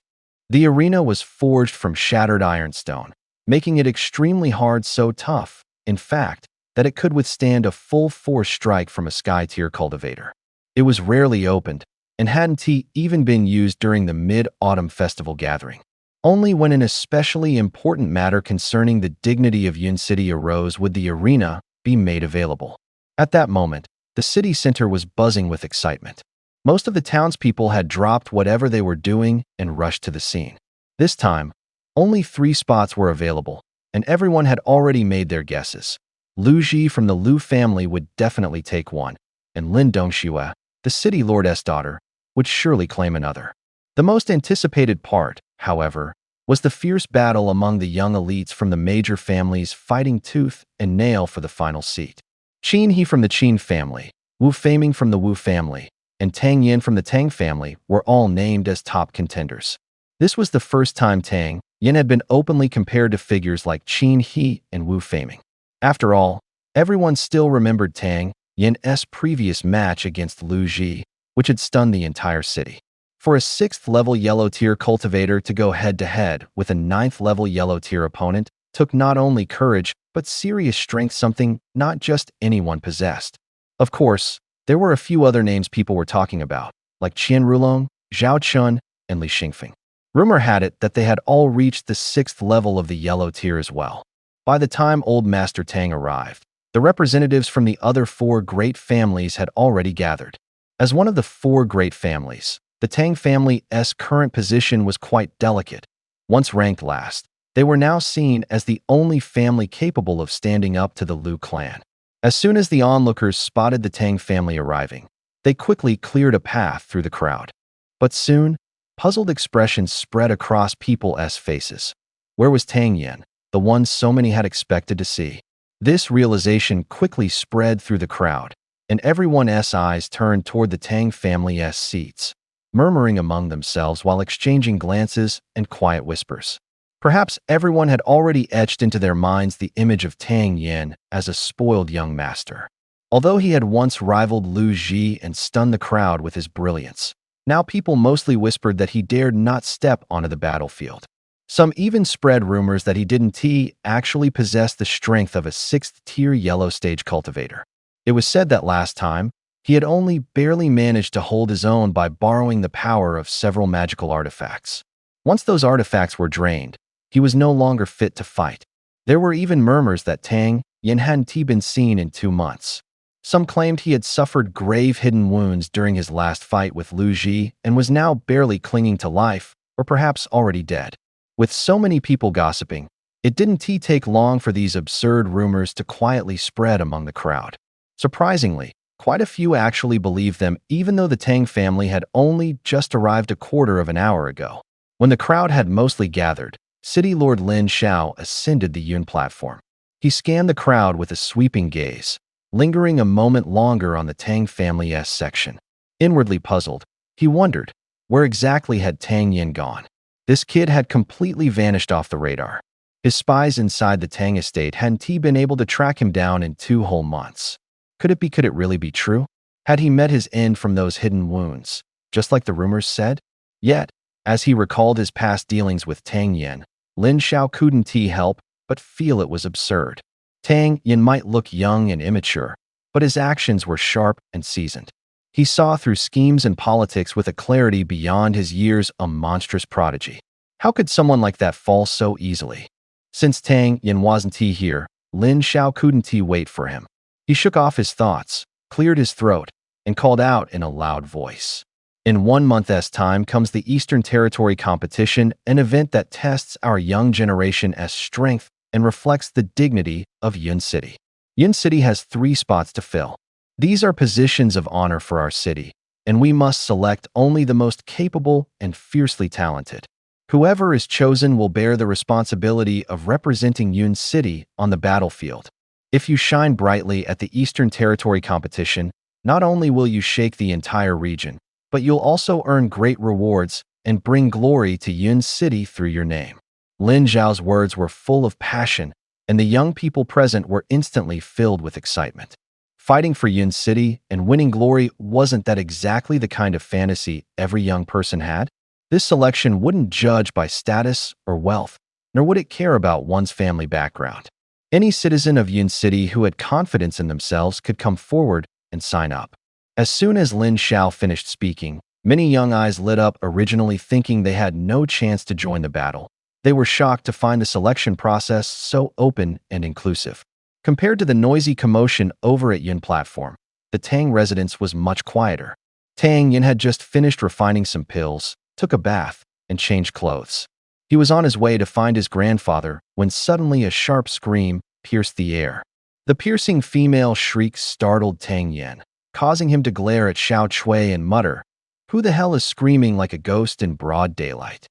The arena was forged from shattered ironstone, making it extremely hard, so tough, in fact, that it could withstand a full-force strike from a sky-tier cultivator. It was rarely opened, and hadn't even been used during the Mid-Autumn Festival gathering. Only when an especially important matter concerning the dignity of Yun City arose would the arena be made available. At that moment, the city center was buzzing with excitement. Most of the townspeople had dropped whatever they were doing and rushed to the scene. This time, only 3 spots were available, and everyone had already made their guesses. Lu Ji from the Lu family would definitely take one, and Lin Dongxue, the city lordess' daughter, would surely claim another. The most anticipated part, however, was the fierce battle among the young elites from the major families fighting tooth and nail for the final seat. Qin He from the Qin family, Wu Feiming from the Wu family, and Tang Yin from the Tang family were all named as top contenders. This was the first time Tang Yin had been openly compared to figures like Qin He and Wu Feiming. After all, everyone still remembered Tang Yin's previous match against Lu Ji, which had stunned the entire city. For a 6th-level yellow-tier cultivator to go head-to-head with a 9th-level yellow-tier opponent took not only courage, but serious strength, something not just anyone possessed. Of course, there were a few other names people were talking about, like Qian Rulong, Zhao Chun, and Li Xingfeng. Rumor had it that they had all reached the 6th level of the yellow tier as well. By the time Old Master Tang arrived, the representatives from the other 4 great families had already gathered. As one of the 4 great families, the Tang family's current position was quite delicate. Once ranked last, they were now seen as the only family capable of standing up to the Lu clan. As soon as the onlookers spotted the Tang family arriving, they quickly cleared a path through the crowd. But soon, puzzled expressions spread across people's faces. Where was Tang Yin, the one so many had expected to see? This realization quickly spread through the crowd, and everyone's eyes turned toward the Tang family's seats, murmuring among themselves while exchanging glances and quiet whispers. Perhaps everyone had already etched into their minds the image of Tang Yin as a spoiled young master. Although he had once rivaled Lu Ji and stunned the crowd with his brilliance, now people mostly whispered that he dared not step onto the battlefield. Some even spread rumors that he didn't actually possess the strength of a 6th-tier yellow stage cultivator. It was said that last time, he had only barely managed to hold his own by borrowing the power of several magical artifacts. Once those artifacts were drained, he was no longer fit to fight. There were even murmurs that Tang Yin hadn't been seen in 2 months. Some claimed he had suffered grave hidden wounds during his last fight with Lu Ji and was now barely clinging to life, or perhaps already dead. With so many people gossiping, it didn't take long for these absurd rumors to quietly spread among the crowd. Surprisingly, quite a few actually believed them, even though the Tang family had only just arrived a quarter of an hour ago. When the crowd had mostly gathered, City Lord Lin Xiao ascended the Yun platform. He scanned the crowd with a sweeping gaze, lingering a moment longer on the Tang family's section. Inwardly puzzled, he wondered, where exactly had Tang Yin gone? This kid had completely vanished off the radar. His spies inside the Tang estate hadn't been able to track him down in 2 whole months. Could it really be true? Had he met his end from those hidden wounds, just like the rumors said? Yet, as he recalled his past dealings with Tang Yin, Lin Xiao couldn't help but feel it was absurd. Tang Yin might look young and immature, but his actions were sharp and seasoned. He saw through schemes and politics with a clarity beyond his years, a monstrous prodigy. How could someone like that fall so easily? Since Tang Yin wasn't here, Lin Xiao couldn't wait for him. He shook off his thoughts, cleared his throat, and called out in a loud voice. In 1 month's time comes the Eastern Territory competition, an event that tests our young generation's strength and reflects the dignity of Yun City. Yun City has 3 spots to fill. These are positions of honor for our city, and we must select only the most capable and fiercely talented. Whoever is chosen will bear the responsibility of representing Yun City on the battlefield. If you shine brightly at the Eastern Territory competition, not only will you shake the entire region, but you'll also earn great rewards and bring glory to Yun City through your name." Lin Zhao's words were full of passion, and the young people present were instantly filled with excitement. Fighting for Yun City and winning glory, wasn't that exactly the kind of fantasy every young person had? This selection wouldn't judge by status or wealth, nor would it care about one's family background. Any citizen of Yun City who had confidence in themselves could come forward and sign up. As soon as Lin Zhao finished speaking, many young eyes lit up, originally thinking they had no chance to join the battle. They were shocked to find the selection process so open and inclusive. Compared to the noisy commotion over at Yun platform, the Tang residence was much quieter. Tang Yin had just finished refining some pills, took a bath, and changed clothes. He was on his way to find his grandfather when suddenly a sharp scream pierced the air. The piercing female shriek startled Tang Yin, causing him to glare at Xiao Chui and mutter, "Who the hell is screaming like a ghost in broad daylight?"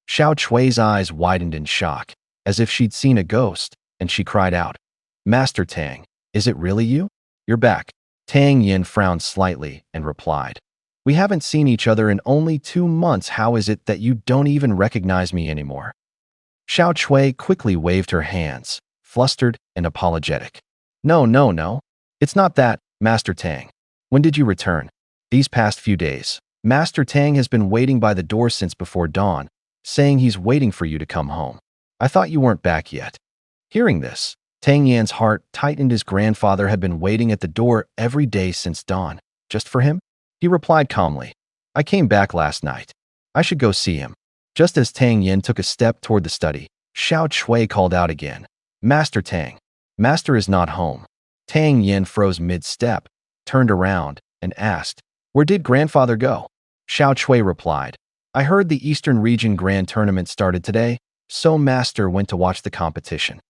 Xiao Chui's eyes widened in shock, as if she'd seen a ghost, and she cried out, "Master Tang, is it really you? You're back." Tang Yin frowned slightly and replied, "We haven't seen each other in only 2 months. How is it that you don't even recognize me anymore?" Xiao Chui quickly waved her hands, flustered and apologetic. No. It's not that, Master Tang. When did you return?" "These past few days. Master Tang has been waiting by the door since before dawn, saying he's waiting for you to come home. I thought you weren't back yet." Hearing this, Tang Yan's heart tightened. His grandfather had been waiting at the door every day since dawn, just for him? He replied calmly, "I came back last night. I should go see him." Just as Tang Yin took a step toward the study, Xiao Chui called out again, "Master Tang, Master is not home." Tang Yin froze mid-step, turned around, and asked, "Where did grandfather go?" Xiao Chui replied, "I heard the Eastern Region Grand Tournament started today, so Master went to watch the competition."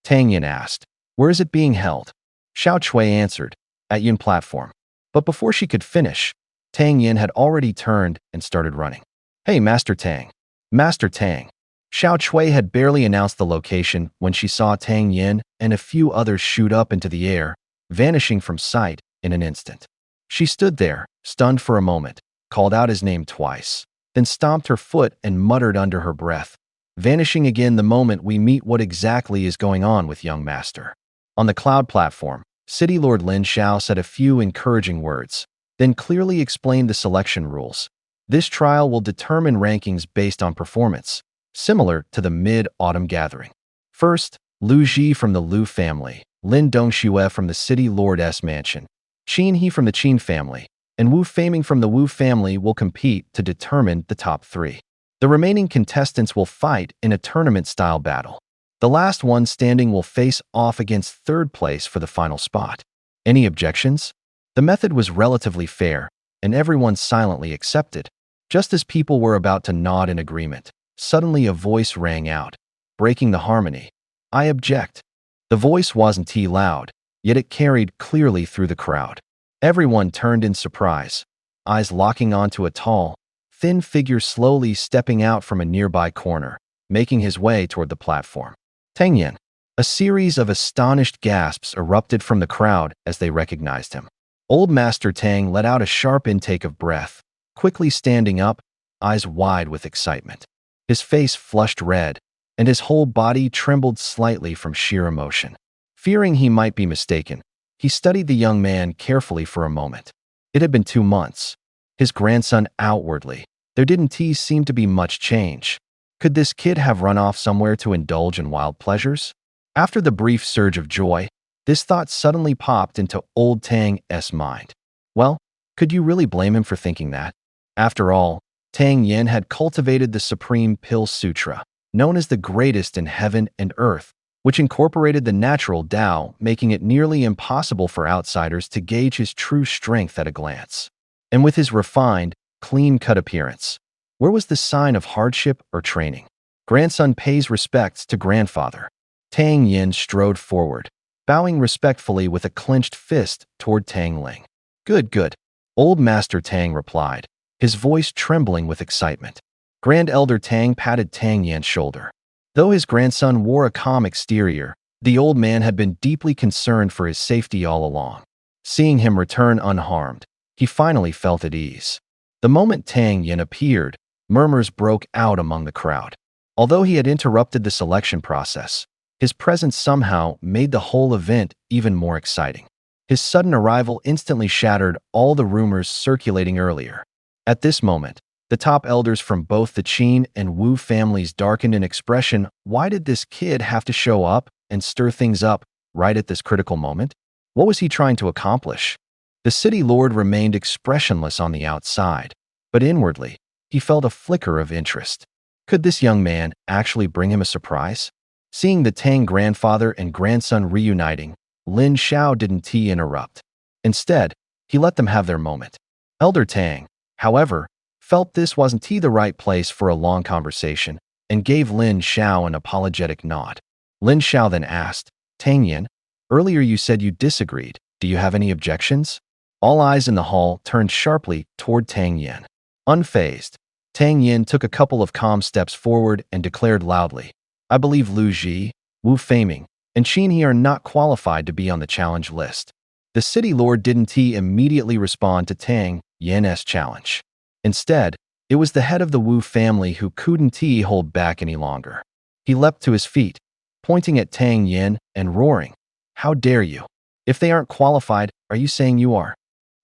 Tang Yin asked, "Where is it being held?" Xiao Chui answered, "At Yun platform." But before she could finish, Tang Yin had already turned and started running. "Hey, Master Tang! Master Tang!" Xiao Chui had barely announced the location when she saw Tang Yin and a few others shoot up into the air, vanishing from sight in an instant. She stood there, stunned for a moment, called out his name twice, then stomped her foot and muttered under her breath, "Vanishing again the moment we meet. What exactly is going on with young master?" On the cloud platform, City Lord Lin Zhao said a few encouraging words, then clearly explained the selection rules. This trial will determine rankings based on performance, similar to the Mid-Autumn Gathering. First, Lu Ji from the Lu family, Lin Dongxue from the City Lord's mansion, Qin He from the Qin family, and Wu Feiming from the Wu family will compete to determine the top 3. The remaining contestants will fight in a tournament-style battle. The last one standing will face off against third place for the final spot. Any objections? The method was relatively fair, and everyone silently accepted. Just as people were about to nod in agreement, suddenly a voice rang out, breaking the harmony. "I object." The voice wasn't too loud, yet it carried clearly through the crowd. Everyone turned in surprise, eyes locking onto a tall, thin figure slowly stepping out from a nearby corner, making his way toward the platform. Tang Yin. A series of astonished gasps erupted from the crowd as they recognized him. Old Master Tang let out a sharp intake of breath, quickly standing up, eyes wide with excitement. His face flushed red, and his whole body trembled slightly from sheer emotion. Fearing he might be mistaken, he studied the young man carefully for a moment. It had been 2 months. His grandson outwardly. There didn't seem to be much change. Could this kid have run off somewhere to indulge in wild pleasures? After the brief surge of joy, this thought suddenly popped into old Tang's mind. Well, could you really blame him for thinking that? After all, Tang Yin had cultivated the Supreme Pill Sutra, known as the greatest in heaven and earth, which incorporated the natural Tao, making it nearly impossible for outsiders to gauge his true strength at a glance. And with his refined, clean-cut appearance, where was the sign of hardship or training? Grandson pays respects to grandfather. Tang Yin strode forward, bowing respectfully with a clenched fist toward Tang Ling. Good. Old Master Tang replied, his voice trembling with excitement. Grand Elder Tang patted Tang Yin's shoulder. Though his grandson wore a calm exterior, the old man had been deeply concerned for his safety all along. Seeing him return unharmed, he finally felt at ease. The moment Tang Yin appeared, Murmurs broke out among the crowd. Although he had interrupted the selection process, his presence somehow made the whole event even more exciting. His sudden arrival instantly shattered all the rumors circulating earlier. At this moment, the top elders from both the Qin and Wu families darkened in expression. Why did this kid have to show up and stir things up right at this critical moment? What was he trying to accomplish? The city lord remained expressionless on the outside, but inwardly, he felt a flicker of interest. Could this young man actually bring him a surprise? Seeing the Tang grandfather and grandson reuniting, Lin Xiao didn't interrupt. Instead, he let them have their moment. Elder Tang, however, felt this wasn't the right place for a long conversation and gave Lin Xiao an apologetic nod. Lin Xiao then asked, Tang Yin, earlier you said you disagreed. Do you have any objections? All eyes in the hall turned sharply toward Tang Yin. Unfazed, Tang Yin took a couple of calm steps forward and declared loudly, I believe Lu Ji, Wu Feiming, and Qin He are not qualified to be on the challenge list. The city lord didn't immediately respond to Tang Yin's challenge. Instead, it was the head of the Wu family who couldn't hold back any longer. He leapt to his feet, pointing at Tang Yin and roaring, How dare you? If they aren't qualified, are you saying you are?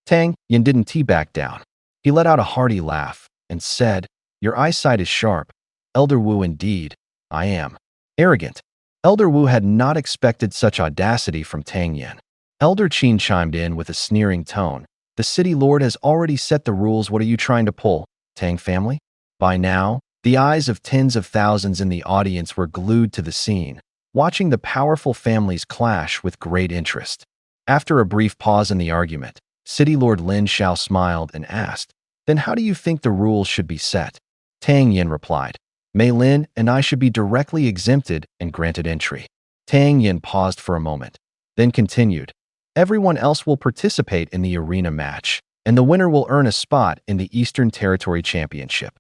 Tang Yin didn't back down. He let out a hearty laugh and said, Your eyesight is sharp. Elder Wu indeed, I am. Arrogant. Elder Wu had not expected such audacity from Tang Yin. Elder Qin chimed in with a sneering tone. The city lord has already set the rules. What are you trying to pull, Tang family? By now, the eyes of tens of thousands in the audience were glued to the scene, watching the powerful families clash with great interest. After a brief pause in the argument, City Lord Lin Xiao smiled and asked, Then how do you think the rules should be set? Tang Yin replied, Mei Lin and I should be directly exempted and granted entry. Tang Yin paused for a moment, then continued, Everyone else will participate in the arena match, and the winner will earn a spot in the Eastern Territory Championship.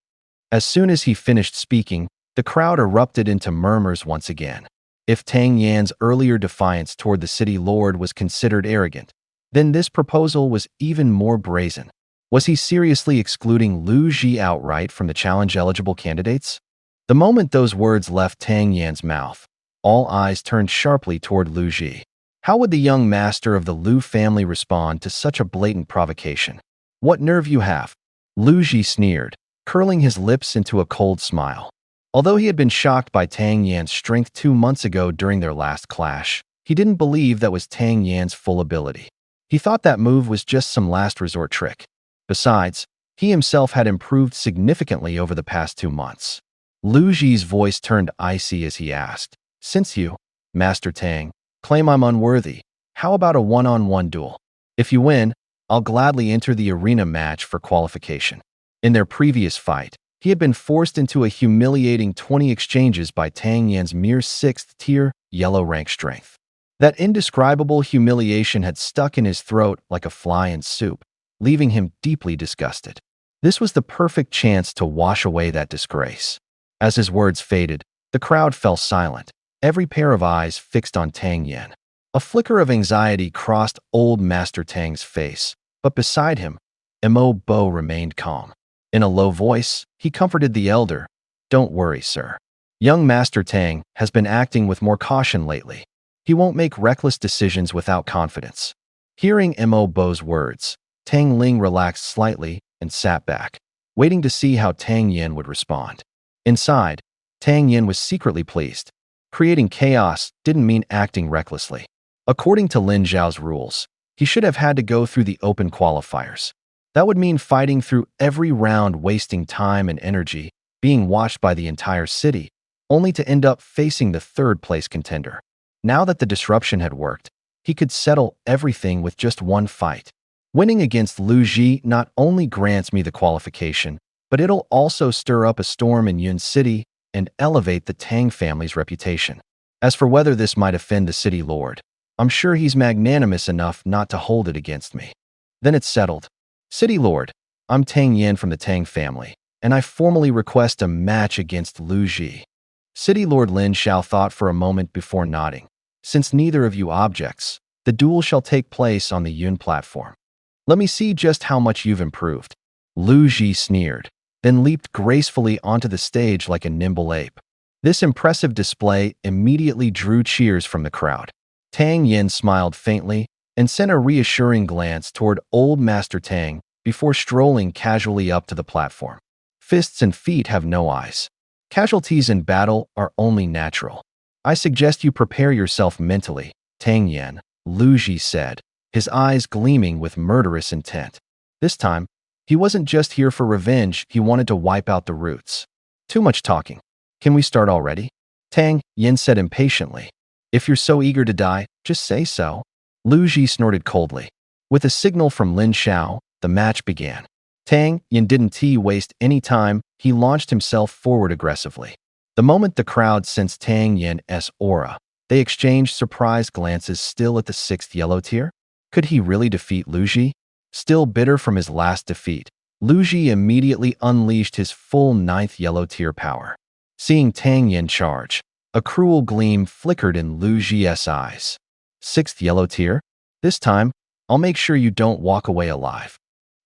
As soon as he finished speaking, the crowd erupted into murmurs once again. If Tang Yan's earlier defiance toward the city lord was considered arrogant, then this proposal was even more brazen. Was he seriously excluding Lu Ji outright from the challenge-eligible candidates? The moment those words left Tang Yan's mouth, all eyes turned sharply toward Lu Ji. How would the young master of the Lu family respond to such a blatant provocation? What nerve you have? Lu Ji sneered, curling his lips into a cold smile. Although he had been shocked by Tang Yan's strength 2 months ago during their last clash, he didn't believe that was Tang Yan's full ability. He thought that move was just some last resort trick. Besides, he himself had improved significantly over the past 2 months. Lu Ji's voice turned icy as he asked, Since you, Master Tang, claim I'm unworthy, how about a one-on-one duel? If you win, I'll gladly enter the arena match for qualification. In their previous fight, he had been forced into a humiliating 20 exchanges by Tang Yan's mere 6th-tier, yellow-rank strength. That indescribable humiliation had stuck in his throat like a fly in soup, leaving him deeply disgusted. This was the perfect chance to wash away that disgrace. As his words faded, the crowd fell silent, every pair of eyes fixed on Tang Yin. A flicker of anxiety crossed old Master Tang's face, but beside him, Mo Bo remained calm. In a low voice, he comforted the elder. Don't worry, sir. Young Master Tang has been acting with more caution lately. He won't make reckless decisions without confidence. Hearing Mo Bo's words, Tang Ling relaxed slightly and sat back, waiting to see how Tang Yin would respond. Inside, Tang Yin was secretly pleased. Creating chaos didn't mean acting recklessly. According to Lin Zhao's rules, he should have had to go through the open qualifiers. That would mean fighting through every round, wasting time and energy, being watched by the entire city, only to end up facing the third-place contender. Now that the disruption had worked, he could settle everything with just one fight. Winning against Lu Ji not only grants me the qualification, but it'll also stir up a storm in Yun City and elevate the Tang family's reputation. As for whether this might offend the city lord, I'm sure he's magnanimous enough not to hold it against me. Then it's settled. City lord, I'm Tang Yin from the Tang family, and I formally request a match against Lu Ji. City Lord Lin Xiao thought for a moment before nodding. Since neither of you objects, the duel shall take place on the Yun platform. Let me see just how much you've improved. Lu Ji sneered. then leaped gracefully onto the stage like a nimble ape. This impressive display immediately drew cheers from the crowd. Tang Yin smiled faintly and sent a reassuring glance toward old Master Tang before strolling casually up to the platform. Fists and feet have no eyes. Casualties in battle are only natural. I suggest you prepare yourself mentally, Tang Yin, Lu Ji said, his eyes gleaming with murderous intent. This time, he wasn't just here for revenge, he wanted to wipe out the roots. Too much talking. Can we start already? Tang Yin said impatiently. If you're so eager to die, just say so. Lu Ji snorted coldly. With a signal from Lin Xiao, the match began. Tang Yin didn't waste any time, he launched himself forward aggressively. The moment the crowd sensed Tang Yin's aura, they exchanged surprised glances. Still at the 6th yellow tier? Could he really defeat Lu Ji? Still bitter from his last defeat, Lu Ji immediately unleashed his full 9th yellow tier power. Seeing Tang Yin charge, a cruel gleam flickered in Lu Ji's eyes. 6th yellow tier? This time, I'll make sure you don't walk away alive.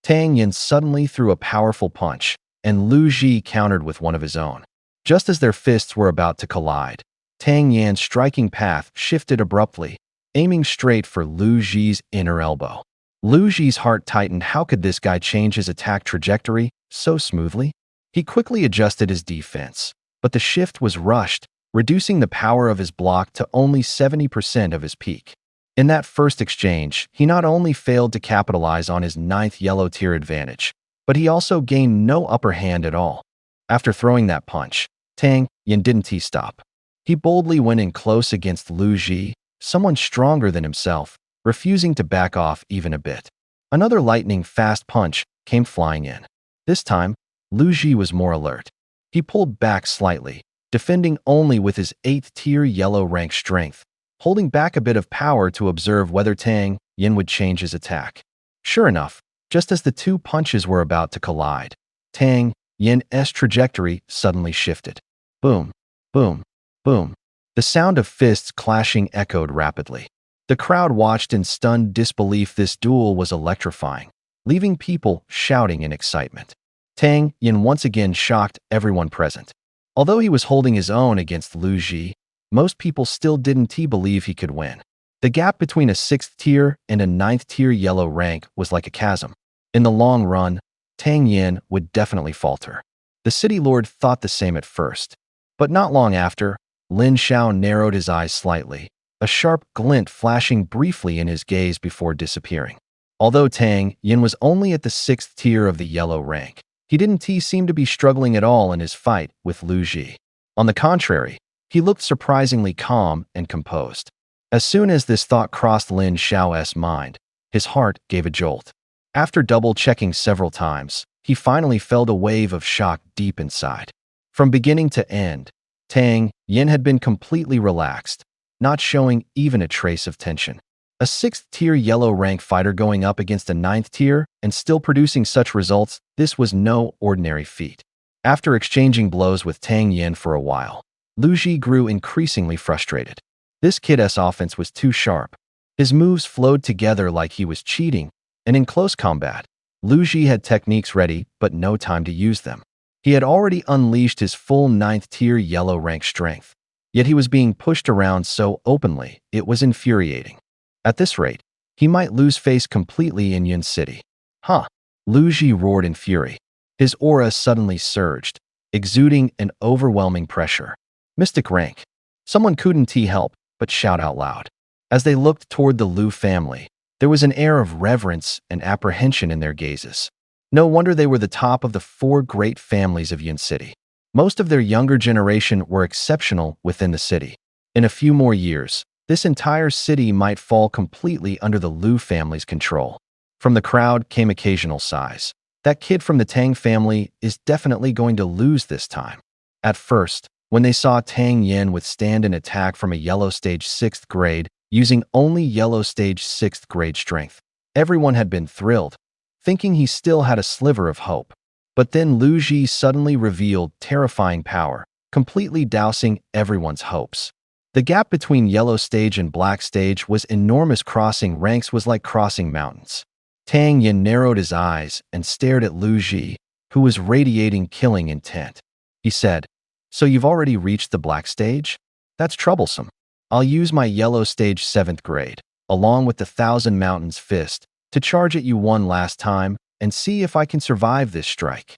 Tang Yin suddenly threw a powerful punch, and Lu Ji countered with one of his own. Just as their fists were about to collide, Tang Yin's striking path shifted abruptly, aiming straight for Lu Ji's inner elbow. Lu Ji's heart tightened. How could this guy change his attack trajectory so smoothly? He quickly adjusted his defense, but the shift was rushed, reducing the power of his block to only 70% of his peak. In that first exchange, he not only failed to capitalize on his 9th yellow tier advantage, but he also gained no upper hand at all. After throwing that punch, Tang Yin didn't stop. He boldly went in close against Lu Ji, someone stronger than himself, refusing to back off even a bit. Another lightning-fast punch came flying in. This time, Lu Ji was more alert. He pulled back slightly, defending only with his 8th tier yellow rank strength, holding back a bit of power to observe whether Tang Yin would change his attack. Sure enough, just as the two punches were about to collide, Tang Yin's trajectory suddenly shifted. Boom, boom, boom. The sound of fists clashing echoed rapidly. The crowd watched in stunned disbelief. This duel was electrifying, leaving people shouting in excitement. Tang Yin once again shocked everyone present. Although he was holding his own against Lu Ji, most people still didn't believe he could win. The gap between a 6th tier and a 9th tier yellow rank was like a chasm. In the long run, Tang Yin would definitely falter. The city lord thought the same at first. But not long after, Lin Xiao narrowed his eyes slightly, a sharp glint flashing briefly in his gaze before disappearing. Although Tang Yin was only at the 6th tier of the yellow rank, he didn't seem to be struggling at all in his fight with Lu Ji. On the contrary, he looked surprisingly calm and composed. As soon as this thought crossed Lin Xiao's mind, his heart gave a jolt. After double-checking several times, he finally felt a wave of shock deep inside. From beginning to end, Tang Yin had been completely relaxed, not showing even a trace of tension. A 6th tier yellow rank fighter going up against a 9th tier and still producing such results, this was no ordinary feat. After exchanging blows with Tang Yin for a while, Lu Ji grew increasingly frustrated. This kid's offense was too sharp. His moves flowed together like he was cheating, and in close combat, Lu Ji had techniques ready but no time to use them. He had already unleashed his full 9th tier yellow rank strength, yet he was being pushed around so openly, it was infuriating. At this rate, he might lose face completely in Yun City. Huh! Lu Ji roared in fury. His aura suddenly surged, exuding an overwhelming pressure. Mystic rank. Someone couldn't help but shout out loud. As they looked toward the Lu family, there was an air of reverence and apprehension in their gazes. No wonder they were the top of the 4 great families of Yun City. Most of their younger generation were exceptional within the city. In a few more years, this entire city might fall completely under the Lu family's control. From the crowd came occasional sighs. That kid from the Tang family is definitely going to lose this time. At first, when they saw Tang Yin withstand an attack from a yellow stage 6th grade, using only yellow stage 6th grade strength, everyone had been thrilled, thinking he still had a sliver of hope. But then Lu Ji suddenly revealed terrifying power, completely dousing everyone's hopes. The gap between yellow stage and black stage was enormous. Crossing ranks was like crossing mountains. Tang Yin narrowed his eyes and stared at Lu Ji, who was radiating killing intent. He said, "So you've already reached the black stage? That's troublesome. I'll use my yellow stage 7th grade, along with the Thousand Mountains Fist, to charge at you one last time and see if I can survive this strike."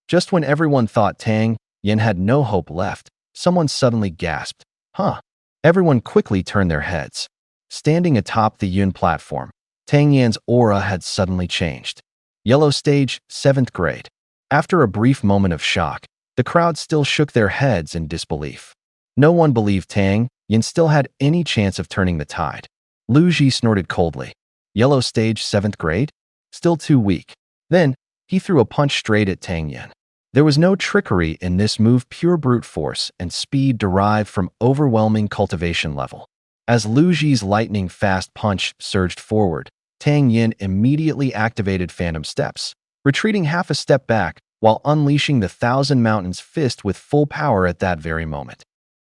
Just when everyone thought Tang Yin had no hope left, someone suddenly gasped, "Huh." Everyone quickly turned their heads. Standing atop the Yun platform, Tang Yan's aura had suddenly changed. Yellow stage, 7th grade. After a brief moment of shock, the crowd still shook their heads in disbelief. No one believed Tang Yin still had any chance of turning the tide. Lu Ji snorted coldly. Yellow stage, 7th grade? Still too weak. Then, he threw a punch straight at Tang Yin. There was no trickery in this move, pure brute force and speed derived from overwhelming cultivation level. As Lu Ji's lightning-fast punch surged forward, Tang Yin immediately activated Phantom Steps, retreating half a step back while unleashing the Thousand Mountains Fist with full power at that very moment.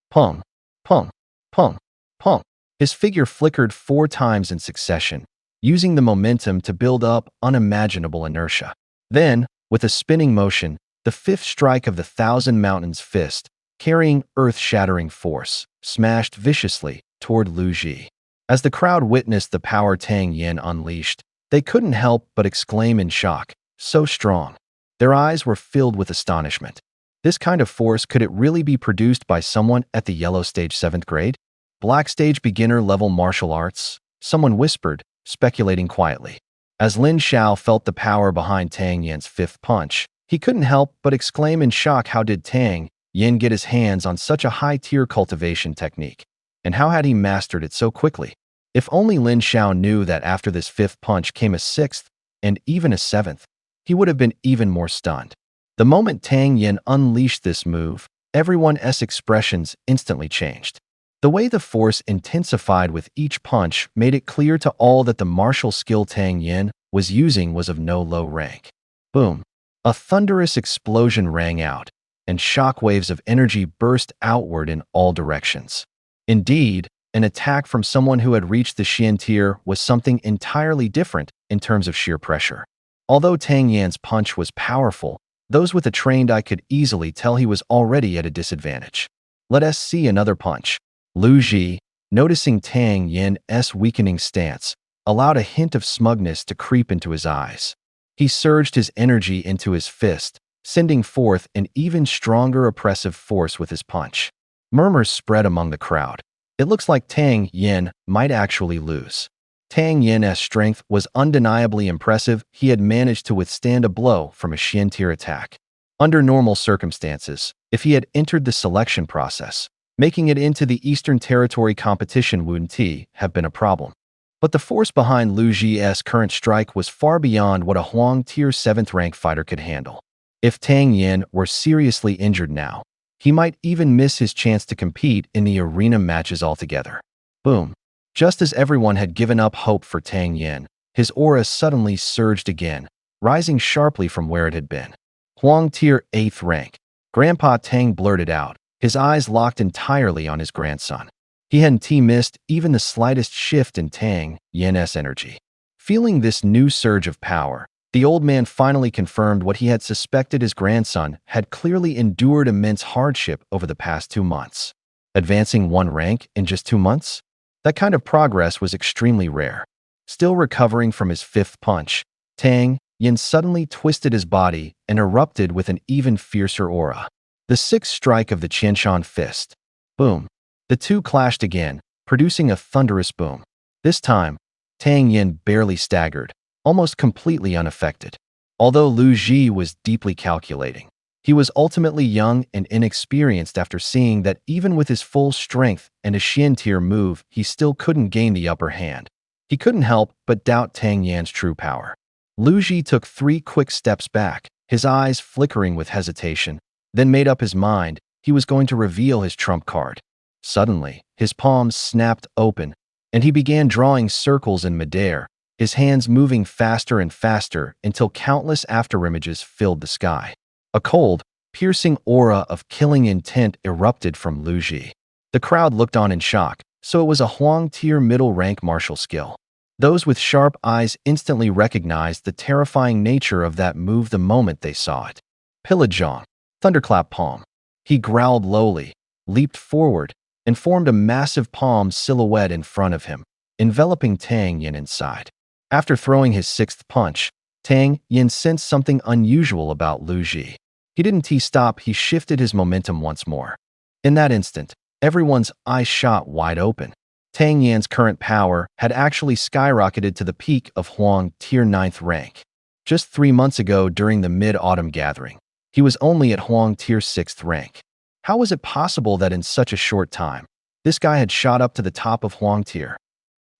Pung, pung, pung, pung. His figure flickered 4 times in succession, using the momentum to build up unimaginable inertia. Then, with a spinning motion, the 5th strike of the Thousand Mountains Fist, carrying earth-shattering force, smashed viciously toward Lu Ji. As the crowd witnessed the power Tang Yin unleashed, they couldn't help but exclaim in shock, "So strong." Their eyes were filled with astonishment. This kind of force, could it really be produced by someone at the yellow stage 7th grade? Black stage beginner level martial arts? Someone whispered, speculating quietly. As Lin Xiao felt the power behind Tang Yin's 5th punch, he couldn't help but exclaim in shock, how did Tang Yin get his hands on such a high-tier cultivation technique? And how had he mastered it so quickly? If only Lin Xiao knew that after this 5th punch came a 6th, and even a 7th, he would have been even more stunned. The moment Tang Yin unleashed this move, everyone's expressions instantly changed. The way the force intensified with each punch made it clear to all that the martial skill Tang Yin was using was of no low rank. Boom! A thunderous explosion rang out, and shockwaves of energy burst outward in all directions. Indeed, an attack from someone who had reached the Xian tier was something entirely different in terms of sheer pressure. Although Tang Yan's punch was powerful, those with a trained eye could easily tell he was already at a disadvantage. Let us see another punch. Lu Ji, noticing Tang Yin's weakening stance, allowed a hint of smugness to creep into his eyes. He surged his energy into his fist, sending forth an even stronger oppressive force with his punch. Murmurs spread among the crowd. It looks like Tang Yin might actually lose. Tang Yin's strength was undeniably impressive. He had managed to withstand a blow from a Xian tier attack. Under normal circumstances, if he had entered the selection process, making it into the Eastern Territory competition wouldn't have been a problem. But the force behind Lu Ji's current strike was far beyond what a Huang tier 7th rank fighter could handle. If Tang Yin were seriously injured now, he might even miss his chance to compete in the arena matches altogether. Boom! Just as everyone had given up hope for Tang Yin, his aura suddenly surged again, rising sharply from where it had been. Huang tier 8th rank. Grandpa Tang blurted out, his eyes locked entirely on his grandson. He hadn't missed even the slightest shift in Tang Yin's energy. Feeling this new surge of power, the old man finally confirmed what he had suspected. His grandson had clearly endured immense hardship over the past 2 months. Advancing 1 rank in just 2 months? That kind of progress was extremely rare. Still recovering from his 5th punch, Tang Yin suddenly twisted his body and erupted with an even fiercer aura. The 6th strike of the Qianshan Fist. Boom! The two clashed again, producing a thunderous boom. This time, Tang Yin barely staggered, almost completely unaffected. Although Lu Ji was deeply calculating, he was ultimately young and inexperienced. After seeing that even with his full strength and a Xian tier move, he still couldn't gain the upper hand. He couldn't help but doubt Tang Yan's true power. Lu Ji took 3 quick steps back, his eyes flickering with hesitation, then made up his mind he was going to reveal his trump card. Suddenly, his palms snapped open, and he began drawing circles in midair, his hands moving faster and faster until countless afterimages filled the sky. A cold, piercing aura of killing intent erupted from Lu Ji. The crowd looked on in shock, so it was a Huang tier middle rank martial skill. Those with sharp eyes instantly recognized the terrifying nature of that move the moment they saw it. Pillagong, thunderclap palm. He growled lowly, leaped forward, and formed a massive palm silhouette in front of him, enveloping Tang Yin inside. After throwing his sixth punch, Tang Yin sensed something unusual about Lu Ji. He didn't stop, he shifted his momentum once more. In that instant, everyone's eyes shot wide open. Tang Yan's current power had actually skyrocketed to the peak of Huang Tier 9th rank. Just 3 months ago during the Mid-Autumn Gathering, he was only at Huang Tier 6th rank. How was it possible that in such a short time, this guy had shot up to the top of Huang Tier?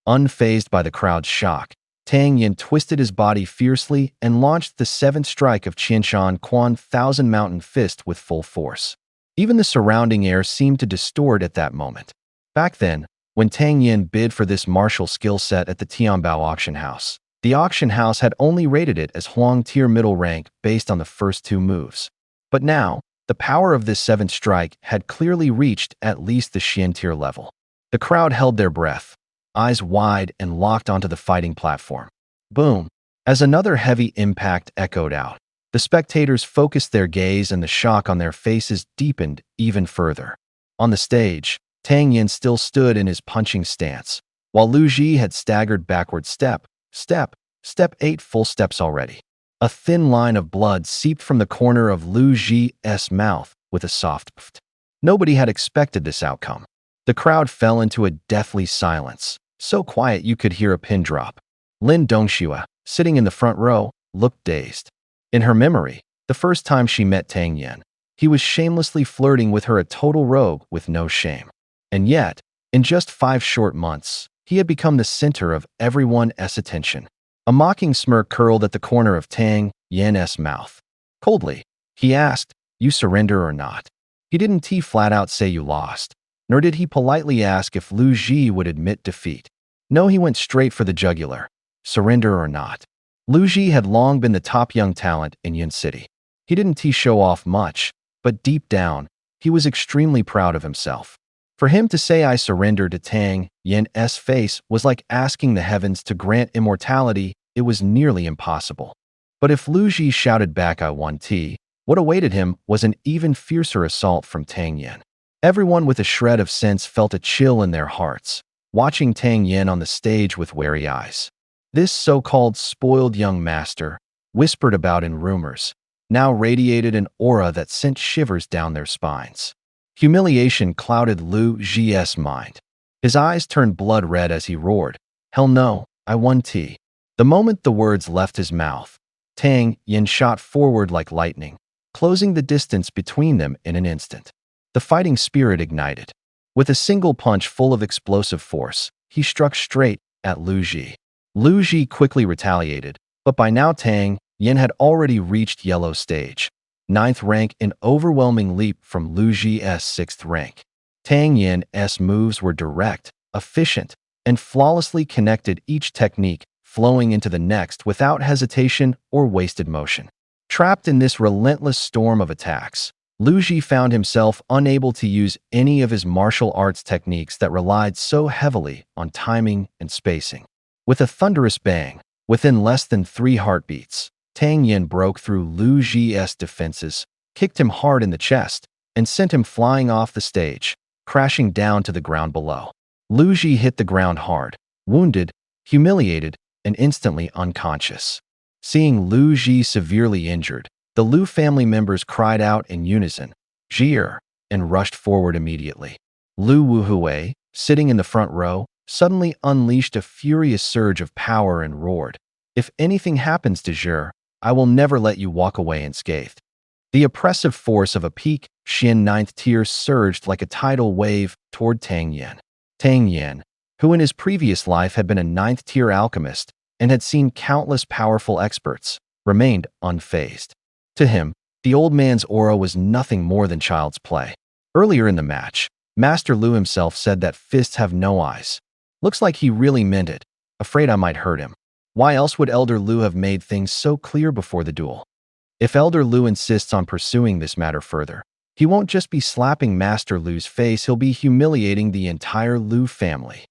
Unfazed by the crowd's shock, Tang Yin twisted his body fiercely and launched the 7th strike of Qianshan Quan Thousand Mountain Fist with full force. Even the surrounding air seemed to distort at that moment. Back then, when Tang Yin bid for this martial skill set at the Tianbao auction house, the auction house had only rated it as Huang Tier middle rank based on the first 2 moves. But now, the power of this 7th strike had clearly reached at least the Xian Tier level. The crowd held their breath, eyes wide and locked onto the fighting platform. Boom! As another heavy impact echoed out, the spectators focused their gaze and the shock on their faces deepened even further. On the stage, Tang Yin still stood in his punching stance, while Lu Ji had staggered backward step 8 full steps already. A thin line of blood seeped from the corner of Lu Ji's mouth with a soft pft. Nobody had expected this outcome. The crowd fell into a deathly silence, so quiet you could hear a pin drop. Lin Dongxue, sitting in the front row, looked dazed. In her memory, the first time she met Tang Yin, he was shamelessly flirting with her, a total rogue with no shame. And yet, in just 5 short months, he had become the center of everyone's attention. A mocking smirk curled at the corner of Tang Yin's mouth. Coldly, he asked, "You surrender or not?" He didn't flat out say you lost, nor did he politely ask if Lu Ji would admit defeat. No, he went straight for the jugular. Surrender or not. Lu Ji had long been the top young talent in Yin City. He didn't show off much, but deep down, he was extremely proud of himself. For him to say "I surrender" to Tang Yin's face was like asking the heavens to grant immortality. It was nearly impossible. But if Lu Ji shouted back "I won," what awaited him was an even fiercer assault from Tang Yin. Everyone with a shred of sense felt a chill in their hearts, watching Tang Yin on the stage with wary eyes. This so-called spoiled young master, whispered about in rumors, now radiated an aura that sent shivers down their spines. Humiliation clouded Lu Ji's mind. His eyes turned blood red as he roared, "Hell no, I won." The moment the words left his mouth, Tang Yin shot forward like lightning, closing the distance between them in an instant. The fighting spirit ignited. With a single punch full of explosive force, he struck straight at Lu Ji. Lu Ji quickly retaliated, but by now Tang Yin had already reached yellow stage, 9th rank, an overwhelming leap from Lu Ji's 6th rank. Tang Yin's moves were direct, efficient, and flawlessly connected, each technique flowing into the next without hesitation or wasted motion. Trapped in this relentless storm of attacks, Lu Ji found himself unable to use any of his martial arts techniques that relied so heavily on timing and spacing. With a thunderous bang, within less than 3 heartbeats, Tang Yin broke through Lu Ji's defenses, kicked him hard in the chest, and sent him flying off the stage, crashing down to the ground below. Lu Ji hit the ground hard, wounded, humiliated, and instantly unconscious. Seeing Lu Ji severely injured, the Lu family members cried out in unison, "Heir," and rushed forward immediately. Lu Wuhui, sitting in the front row, suddenly unleashed a furious surge of power and roared, "If anything happens to Heir, I will never let you walk away unscathed." The oppressive force of a peak Xian 9th tier surged like a tidal wave toward Tang Yin. Tang Yin, who in his previous life had been a 9th tier alchemist and had seen countless powerful experts, remained unfazed. To him, the old man's aura was nothing more than child's play. Earlier in the match, Master Lu himself said that fists have no eyes. Looks like he really meant it. Afraid I might hurt him. Why else would Elder Lu have made things so clear before the duel? If Elder Lu insists on pursuing this matter further, he won't just be slapping Master Lu's face, he'll be humiliating the entire Lu family.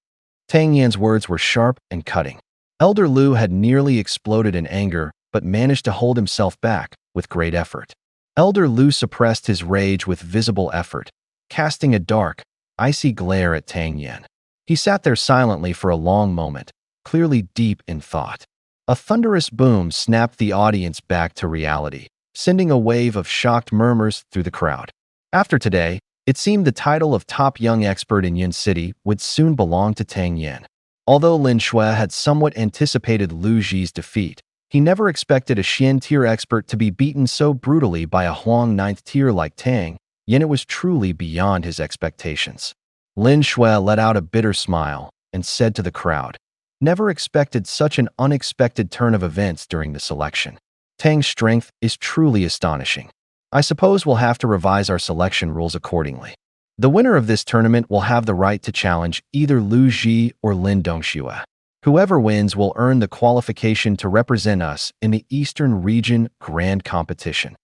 Tang Yin's words were sharp and cutting. Elder Lu had nearly exploded in anger, but managed to hold himself back with great effort. Elder Lu suppressed his rage with visible effort, casting a dark, icy glare at Tang Yen. He sat there silently for a long moment, clearly deep in thought. A thunderous boom snapped the audience back to reality, sending a wave of shocked murmurs through the crowd. After today, it seemed the title of top young expert in Yun City would soon belong to Tang Yen. Although Lin Shui had somewhat anticipated Lu Ji's defeat, he never expected a Xian tier expert to be beaten so brutally by a Huang 9th tier like Tang Yen. It was truly beyond his expectations. Lin Shui let out a bitter smile and said to the crowd, "Never expected such an unexpected turn of events during the selection. Tang's strength is truly astonishing. I suppose we'll have to revise our selection rules accordingly. The winner of this tournament will have the right to challenge either Lu Ji or Lin Dongxue. Whoever wins will earn the qualification to represent us in the Eastern Region Grand Competition."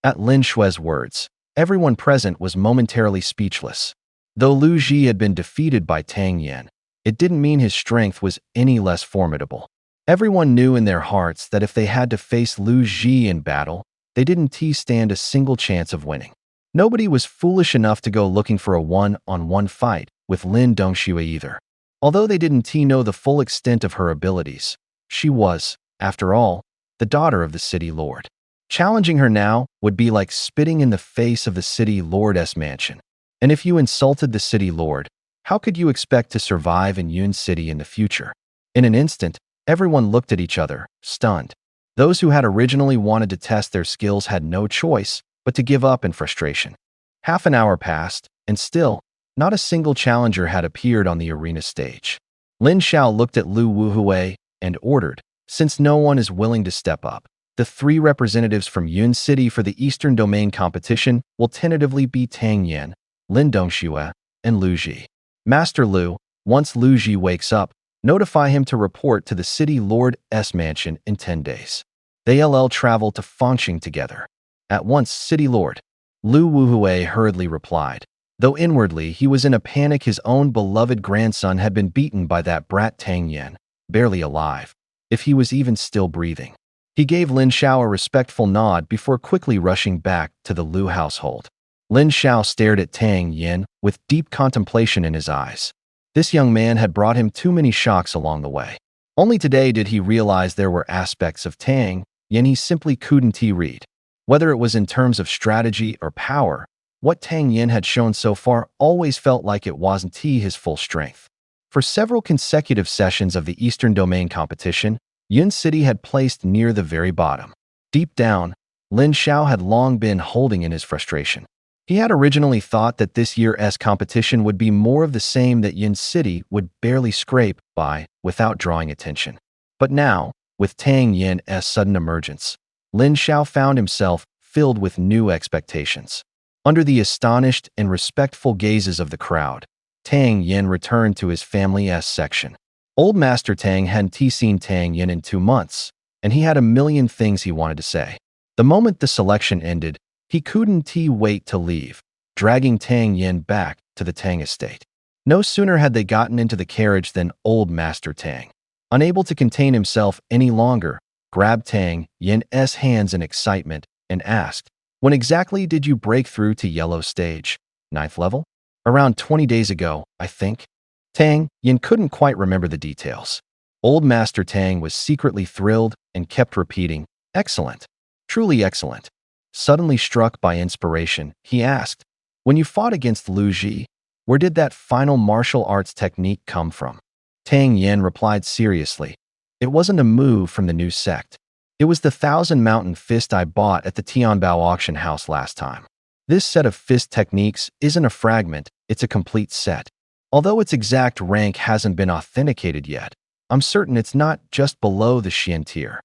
At Lin Shui's words, everyone present was momentarily speechless. Though Lu Ji had been defeated by Tang Yen, it didn't mean his strength was any less formidable. Everyone knew in their hearts that if they had to face Lu Ji in battle, they didn't stand a single chance of winning. Nobody was foolish enough to go looking for a one-on-one fight with Lin Dongxue either. Although they didn't know the full extent of her abilities, she was, after all, the daughter of the city lord. Challenging her now would be like spitting in the face of the city lord's mansion. And if you insulted the city lord, how could you expect to survive in Yun City in the future? In an instant, everyone looked at each other, stunned. Those who had originally wanted to test their skills had no choice but to give up in frustration. Half an hour passed, and still, not a single challenger had appeared on the arena stage. Lin Xiao looked at Lu Wuhui and ordered, "Since no one is willing to step up, the 3 representatives from Yun City for the Eastern Domain competition will tentatively be Tang Yen, Lin Dongxue, and Lu Ji. Master Lu, once Lu Ji wakes up, notify him to report to the city lord's mansion in 10 days. They'll travel to Fangxing together." "At once, city lord," Lu Wuhui hurriedly replied. Though inwardly he was in a panic, his own beloved grandson had been beaten by that brat Tang Yen, barely alive, if he was even still breathing. He gave Lin Xiao a respectful nod before quickly rushing back to the Lu household. Lin Xiao stared at Tang Yen with deep contemplation in his eyes. This young man had brought him too many shocks along the way. Only today did he realize there were aspects of Tang Yen he simply couldn't read. Whether it was in terms of strategy or power, what Tang Yen had shown so far always felt like it wasn't his full strength. For several consecutive sessions of the Eastern Domain competition, Yun City had placed near the very bottom. Deep down, Lin Xiao had long been holding in his frustration. He had originally thought that this year's competition would be more of the same, that Yun City would barely scrape by without drawing attention. But now, with Tang Yen's sudden emergence, Lin Xiao found himself filled with new expectations. Under the astonished and respectful gazes of the crowd, Tang Yen returned to his family's section. Old Master Tang hadn't seen Tang Yen in 2 months, and he had a million things he wanted to say. The moment the selection ended, he couldn't wait to leave, dragging Tang Yen back to the Tang estate. No sooner had they gotten into the carriage than old Master Tang, unable to contain himself any longer, grabbed Tang Yen's hands in excitement and asked, "When exactly did you break through to yellow stage? 9th level? Around 20 days ago, I think." Tang Yen couldn't quite remember the details. Old Master Tang was secretly thrilled and kept repeating, "Excellent. Truly excellent." Suddenly struck by inspiration, he asked, "When you fought against Lu Ji, where did that final martial arts technique come from?" Tang Yen replied seriously, "It wasn't a move from the new sect. It was the 1,000 Mountain Fist I bought at the Tianbao auction house last time. This set of fist techniques isn't a fragment, it's a complete set. Although its exact rank hasn't been authenticated yet, I'm certain it's not just below the Xian tier."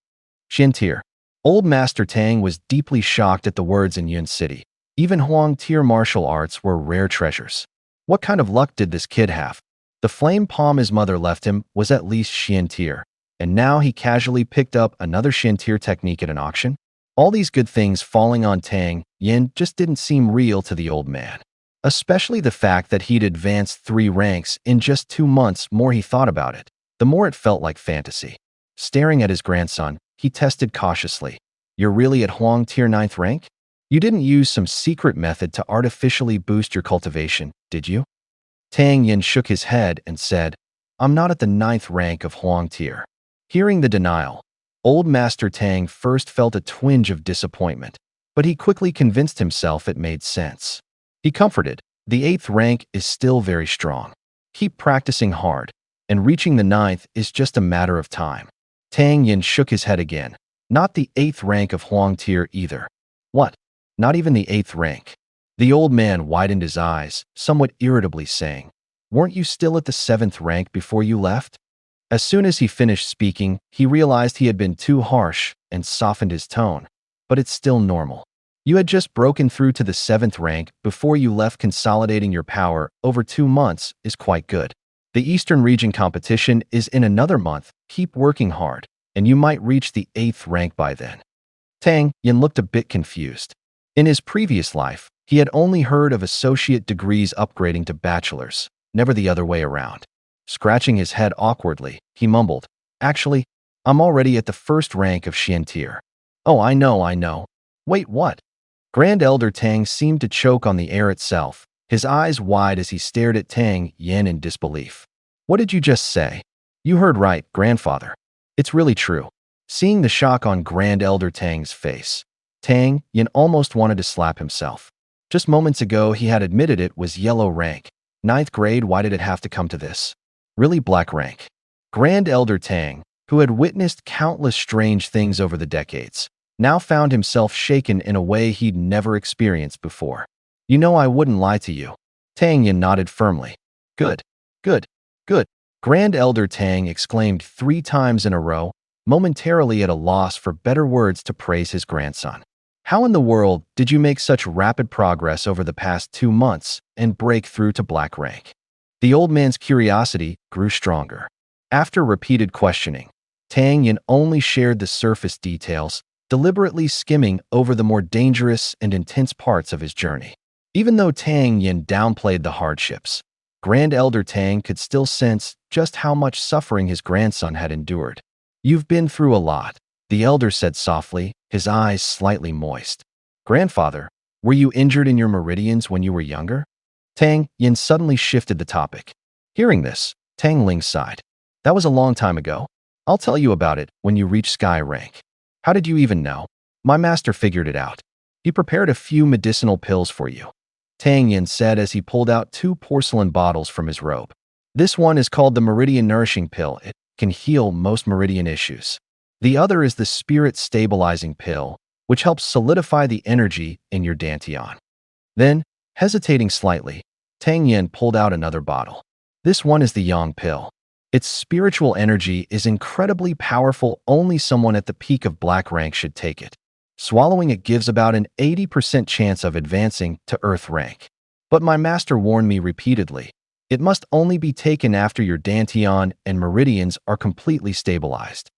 Xian tier. Old Master Tang was deeply shocked at the words in Yun City. Even Huang tier martial arts were rare treasures. What kind of luck did this kid have? The flame palm his mother left him was at least Xian tier, and now he casually picked up another Xian tier technique at an auction? All these good things falling on Tang Yen just didn't seem real to the old man. Especially the fact that he'd advanced 3 ranks in just 2 months. More he thought about it, the more it felt like fantasy. Staring at his grandson, he tested cautiously, "You're really at Huang tier 9th rank?" You didn't use some secret method to artificially boost your cultivation, did you? Tang Yin shook his head and said, I'm not at the 9th rank of Huang tier. Hearing the denial, Old Master Tang first felt a twinge of disappointment, but he quickly convinced himself it made sense. He comforted, the 8th rank is still very strong. Keep practicing hard, and reaching the 9th is just a matter of time. Tang Yin shook his head again. Not the 8th rank of Huang tier either. What? Not even the 8th rank? The old man widened his eyes, somewhat irritably saying, Weren't you still at the 7th rank before you left? As soon as he finished speaking, he realized he had been too harsh and softened his tone. But it's still normal. You had just broken through to the 7th rank before you left. Consolidating your power over 2 months is quite good. The Eastern region competition is in another month. Keep working hard, and you might reach the 8th rank by then. Tang Yin looked a bit confused. In his previous life, he had only heard of associate degrees upgrading to bachelor's, never the other way around. Scratching his head awkwardly, he mumbled, Actually, I'm already at the 1st rank of Xian tier. Oh, I know. Wait, what? Grand Elder Tang seemed to choke on the air itself, his eyes wide as he stared at Tang Yin in disbelief. What did you just say? You heard right, grandfather. It's really true. Seeing the shock on Grand Elder Tang's face, Tang Yin almost wanted to slap himself. Just moments ago, he had admitted it was yellow rank. 9th grade, why did it have to come to this? Really black rank. Grand Elder Tang, who had witnessed countless strange things over the decades, now found himself shaken in a way he'd never experienced before. You know I wouldn't lie to you. Tang Yin nodded firmly. Good. Grand Elder Tang exclaimed 3 times in a row, momentarily at a loss for better words to praise his grandson. How in the world did you make such rapid progress over the past 2 months and break through to black rank? The old man's curiosity grew stronger. After repeated questioning, Tang Yin only shared the surface details, deliberately skimming over the more dangerous and intense parts of his journey. Even though Tang Yin downplayed the hardships, Grand Elder Tang could still sense just how much suffering his grandson had endured. You've been through a lot, the elder said softly, his eyes slightly moist. Grandfather, were you injured in your meridians when you were younger? Tang Yin suddenly shifted the topic. Hearing this, Tang Ling sighed. That was a long time ago. I'll tell you about it when you reach sky rank. How did you even know? My master figured it out. He prepared a few medicinal pills for you. Tang Yin said as he pulled out 2 porcelain bottles from his robe. This one is called the Meridian Nourishing Pill. It can heal most meridian issues. The other is the Spirit Stabilizing Pill, which helps solidify the energy in your dantian. Then, hesitating slightly, Tang Yin pulled out another bottle. This one is the Yang Pill. Its spiritual energy is incredibly powerful. Only someone at the peak of black rank should take it. Swallowing it gives about an 80% chance of advancing to Earth rank. But my master warned me repeatedly, it must only be taken after your dantian and meridians are completely stabilized.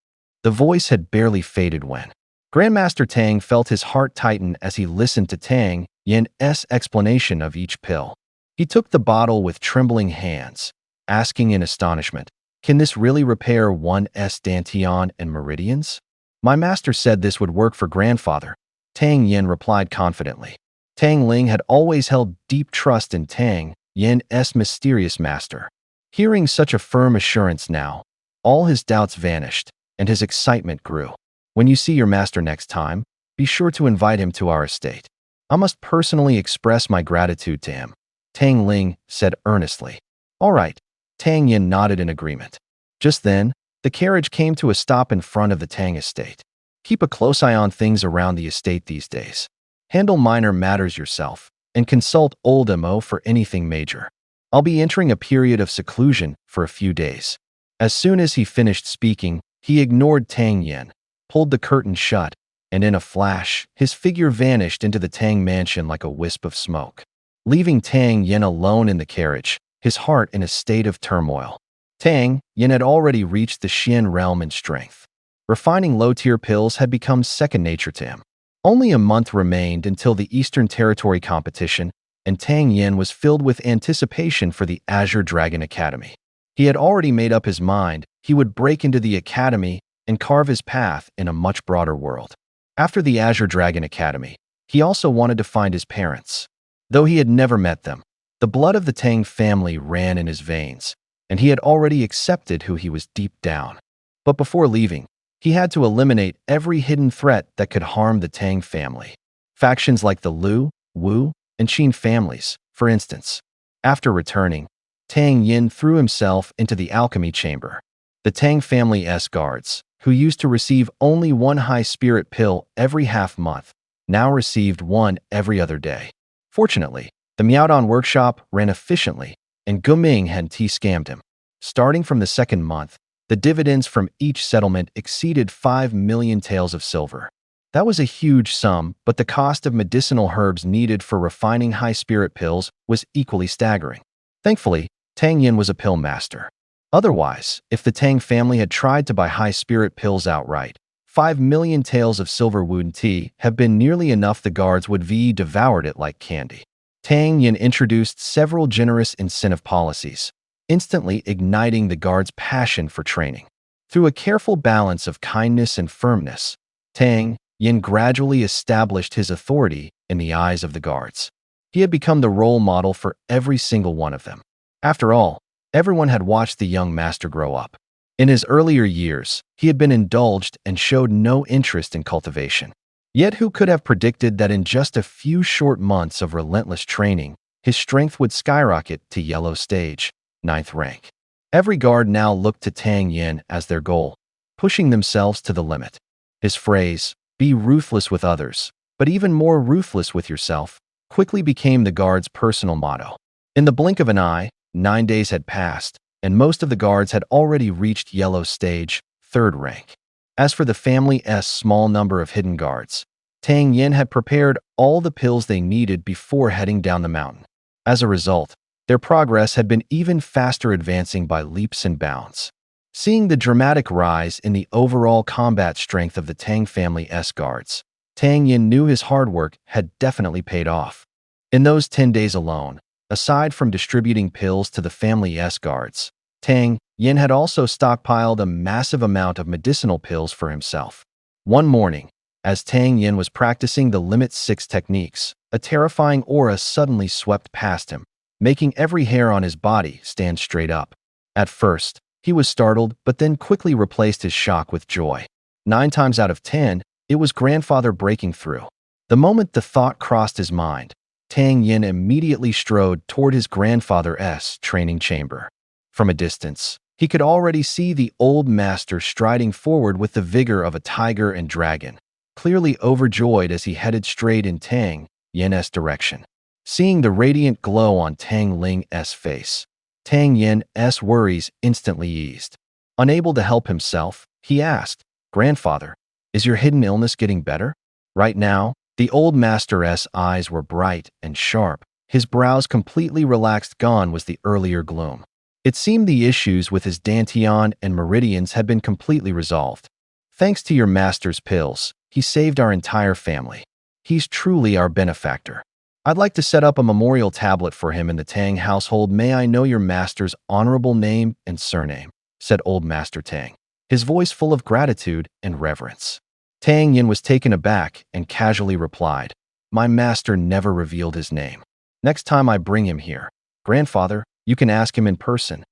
The voice had barely faded when Grandmaster Tang felt his heart tighten as he listened to Tang Yin's explanation of each pill. He took the bottle with trembling hands, asking in astonishment, Can this really repair one's dantian and meridians? My master said this would work for grandfather, Tang Yin replied confidently. Tang Ling had always held deep trust in Tang Yin's mysterious master. Hearing such a firm assurance now, all his doubts vanished, and his excitement grew. When you see your master next time, be sure to invite him to our estate. I must personally express my gratitude to him, Tang Ling said earnestly. All right, Tang Yin nodded in agreement. Just then, the carriage came to a stop in front of the Tang estate. Keep a close eye on things around the estate these days. Handle minor matters yourself, and consult old Mo for anything major. I'll be entering a period of seclusion for a few days. As soon as he finished speaking, he ignored Tang Yin, pulled the curtain shut, and in a flash, his figure vanished into the Tang mansion like a wisp of smoke, leaving Tang Yin alone in the carriage, his heart in a state of turmoil. Tang Yin had already reached the Xian realm in strength. Refining low-tier pills had become second nature to him. Only a month remained until the Eastern Territory competition, and Tang Yin was filled with anticipation for the Azure Dragon Academy. He had already made up his mind he would break into the academy and carve his path in a much broader world. After the Azure Dragon Academy, He also wanted to find his parents. Though he had never met them, the blood of the Tang family ran in his veins, and he had already accepted who he was deep down. But before leaving, he had to eliminate every hidden threat that could harm the Tang family. Factions like the Liu, Wu, and Qin families, for instance. After returning, Tang Yin threw himself into the alchemy chamber. The Tang family's guards, who used to receive only one high spirit pill every half-month, now received one every other day. Fortunately, the Miaodong workshop ran efficiently, and Guming had scammed him. Starting from the second month, the dividends from each settlement exceeded 5 million taels of silver. That was a huge sum, but the cost of medicinal herbs needed for refining high spirit pills was equally staggering. Thankfully, Tang Yin was a pill master. Otherwise, if the Tang family had tried to buy high spirit pills outright, 5 million taels of silver wound tea have been nearly enough. The guards would have devoured it like candy. Tang Yin introduced several generous incentive policies, instantly igniting the guards' passion for training. Through a careful balance of kindness and firmness, Tang Yin gradually established his authority in the eyes of the guards. He had become the role model for every single one of them. After all, everyone had watched the young master grow up. In his earlier years, he had been indulged and showed no interest in cultivation. Yet who could have predicted that in just a few short months of relentless training, his strength would skyrocket to yellow stage, 9th rank. Every guard now looked to Tang Yin as their goal, pushing themselves to the limit. His phrase, "Be ruthless with others, but even more ruthless with yourself," quickly became the guard's personal motto. In the blink of an eye, 9 days had passed, and most of the guards had already reached yellow stage, 3rd rank. As for the family's small number of hidden guards, Tang Yin had prepared all the pills they needed before heading down the mountain. As a result, their progress had been even faster, advancing by leaps and bounds. Seeing the dramatic rise in the overall combat strength of the Tang family's guards, Tang Yin knew his hard work had definitely paid off. In those 10 days alone, aside from distributing pills to the family's guards, Tang Yin had also stockpiled a massive amount of medicinal pills for himself. One morning, as Tang Yin was practicing the Limit 6 techniques, a terrifying aura suddenly swept past him, making every hair on his body stand straight up. At first, he was startled, but then quickly replaced his shock with joy. 9 times out of 10, it was grandfather breaking through. The moment the thought crossed his mind, Tang Yin immediately strode toward his grandfather's training chamber. From a distance, he could already see the old master striding forward with the vigor of a tiger and dragon, clearly overjoyed as he headed straight in Tang Yin's direction. Seeing the radiant glow on Tang Ling's face, Tang Yin's worries instantly eased. Unable to help himself, he asked, "Grandfather, is your hidden illness getting better?" Right now, the old master's eyes were bright and sharp, his brows completely relaxed. Gone was the earlier gloom. It seemed the issues with his dantian and meridians had been completely resolved. "Thanks to your master's pills, he saved our entire family. He's truly our benefactor. I'd like to set up a memorial tablet for him in the Tang household. May I know your master's honorable name and surname?" said old Master Tang, his voice full of gratitude and reverence. Tang Yin was taken aback and casually replied, "My master never revealed his name. Next time I bring him here, grandfather, you can ask him in person."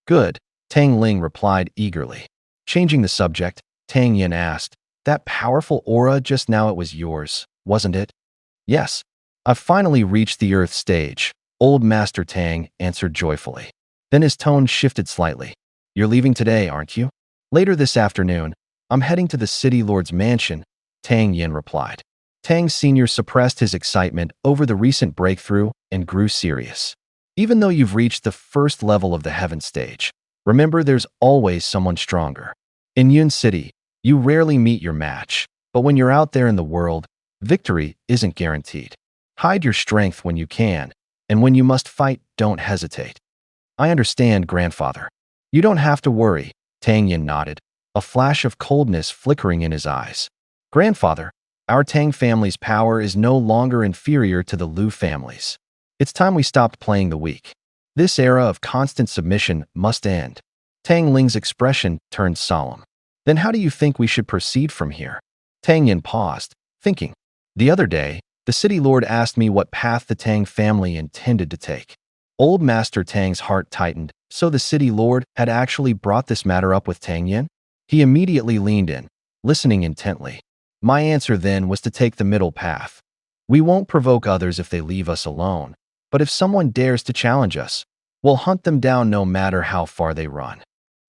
"Good," Tang Ling replied eagerly. Changing the subject, Tang Yin asked, "That powerful aura just now, it was yours, wasn't it?" "Yes. I've finally reached the Earth stage," old Master Tang answered joyfully. Then his tone shifted slightly. "You're leaving today, aren't you?" "Later this afternoon, I'm heading to the city lord's mansion," Tang Yin replied. Tang Sr. suppressed his excitement over the recent breakthrough and grew serious. "Even though you've reached the first level of the heaven stage, remember there's always someone stronger. In Yun City, you rarely meet your match, but when you're out there in the world, victory isn't guaranteed. Hide your strength when you can, and when you must fight, don't hesitate." "I understand, grandfather." "You don't have to worry," Tang Yin nodded, a flash of coldness flickering in his eyes. "Grandfather, our Tang family's power is no longer inferior to the Liu family's. It's time we stopped playing the weak. This era of constant submission must end." Tang Ling's expression turned solemn. "Then how do you think we should proceed from here?" Tang Yin paused, thinking. The other day, The city lord asked me what path the Tang family intended to take. Old Master Tang's heart tightened. So the city lord had actually brought this matter up with Tang Yin? He immediately leaned in, listening intently. My answer then was to take the middle path. We won't provoke others if they leave us alone, but if someone dares to challenge us, we'll hunt them down no matter how far they run.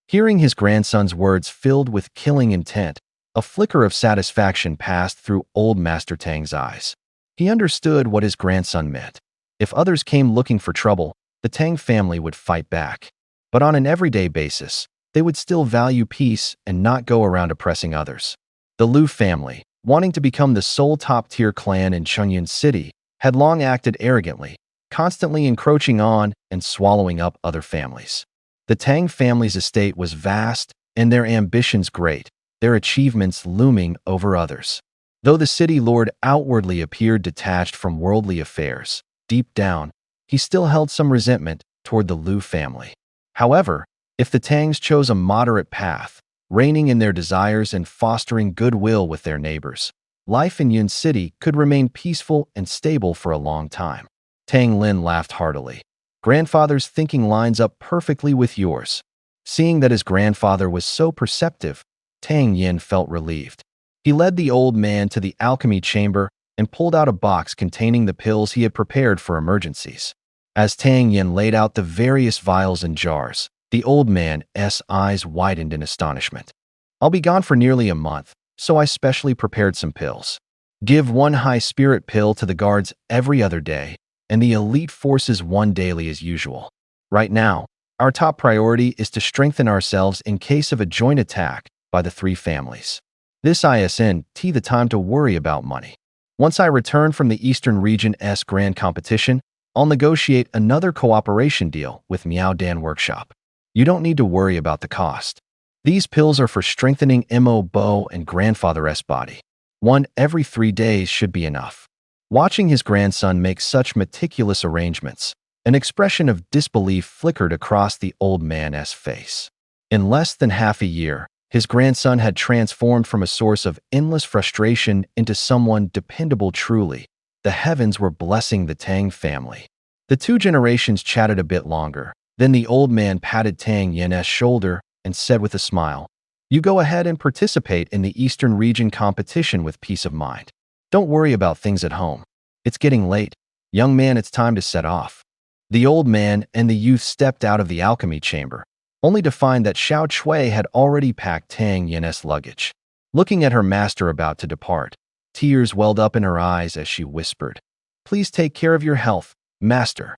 Hearing his grandson's words filled with killing intent, a flicker of satisfaction passed through old Master Tang's eyes. He understood what his grandson meant. If others came looking for trouble, the Tang family would fight back. But on an everyday basis, they would still value peace and not go around oppressing others. The Liu family, wanting to become the sole top-tier clan in Chungyun City, had long acted arrogantly, constantly encroaching on and swallowing up other families. The Tang family's estate was vast and their ambitions great, their achievements looming over others. Though the city lord outwardly appeared detached from worldly affairs, deep down, he still held some resentment toward the Liu family. However, if the Tangs chose a moderate path, reigning in their desires and fostering goodwill with their neighbors, life in Yun City could remain peaceful and stable for a long time. Tang Lin laughed heartily. Grandfather's thinking lines up perfectly with yours. Seeing that his grandfather was so perceptive, Tang Yin felt relieved. He led the old man to the alchemy chamber and pulled out a box containing the pills he had prepared for emergencies. As Tang Yin laid out the various vials and jars, the old man's eyes widened in astonishment. I'll be gone for nearly a month, so I specially prepared some pills. Give one high spirit pill to the guards every other day, and the elite forces one daily as usual. Right now, our top priority is to strengthen ourselves in case of a joint attack by the three families. This isn't the time to worry about money. Once I return from the Eastern Region's grand competition, I'll negotiate another cooperation deal with Miao Dan Workshop. You don't need to worry about the cost. These pills are for strengthening Mo Bo and grandfather's body. One every 3 days should be enough. Watching his grandson make such meticulous arrangements, an expression of disbelief flickered across the old man's face. In less than half a year, his grandson had transformed from a source of endless frustration into someone dependable truly. The heavens were blessing the Tang family. The two generations chatted a bit longer. Then the old man patted Tang Yin's shoulder and said with a smile, "You go ahead and participate in the Eastern Region competition with peace of mind. Don't worry about things at home. It's getting late. Young man, it's time to set off." The old man and the youth stepped out of the alchemy chamber, only to find that Xiao Chui had already packed Tang Yin's luggage. Looking at her master about to depart, tears welled up in her eyes as she whispered, "Please take care of your health, master."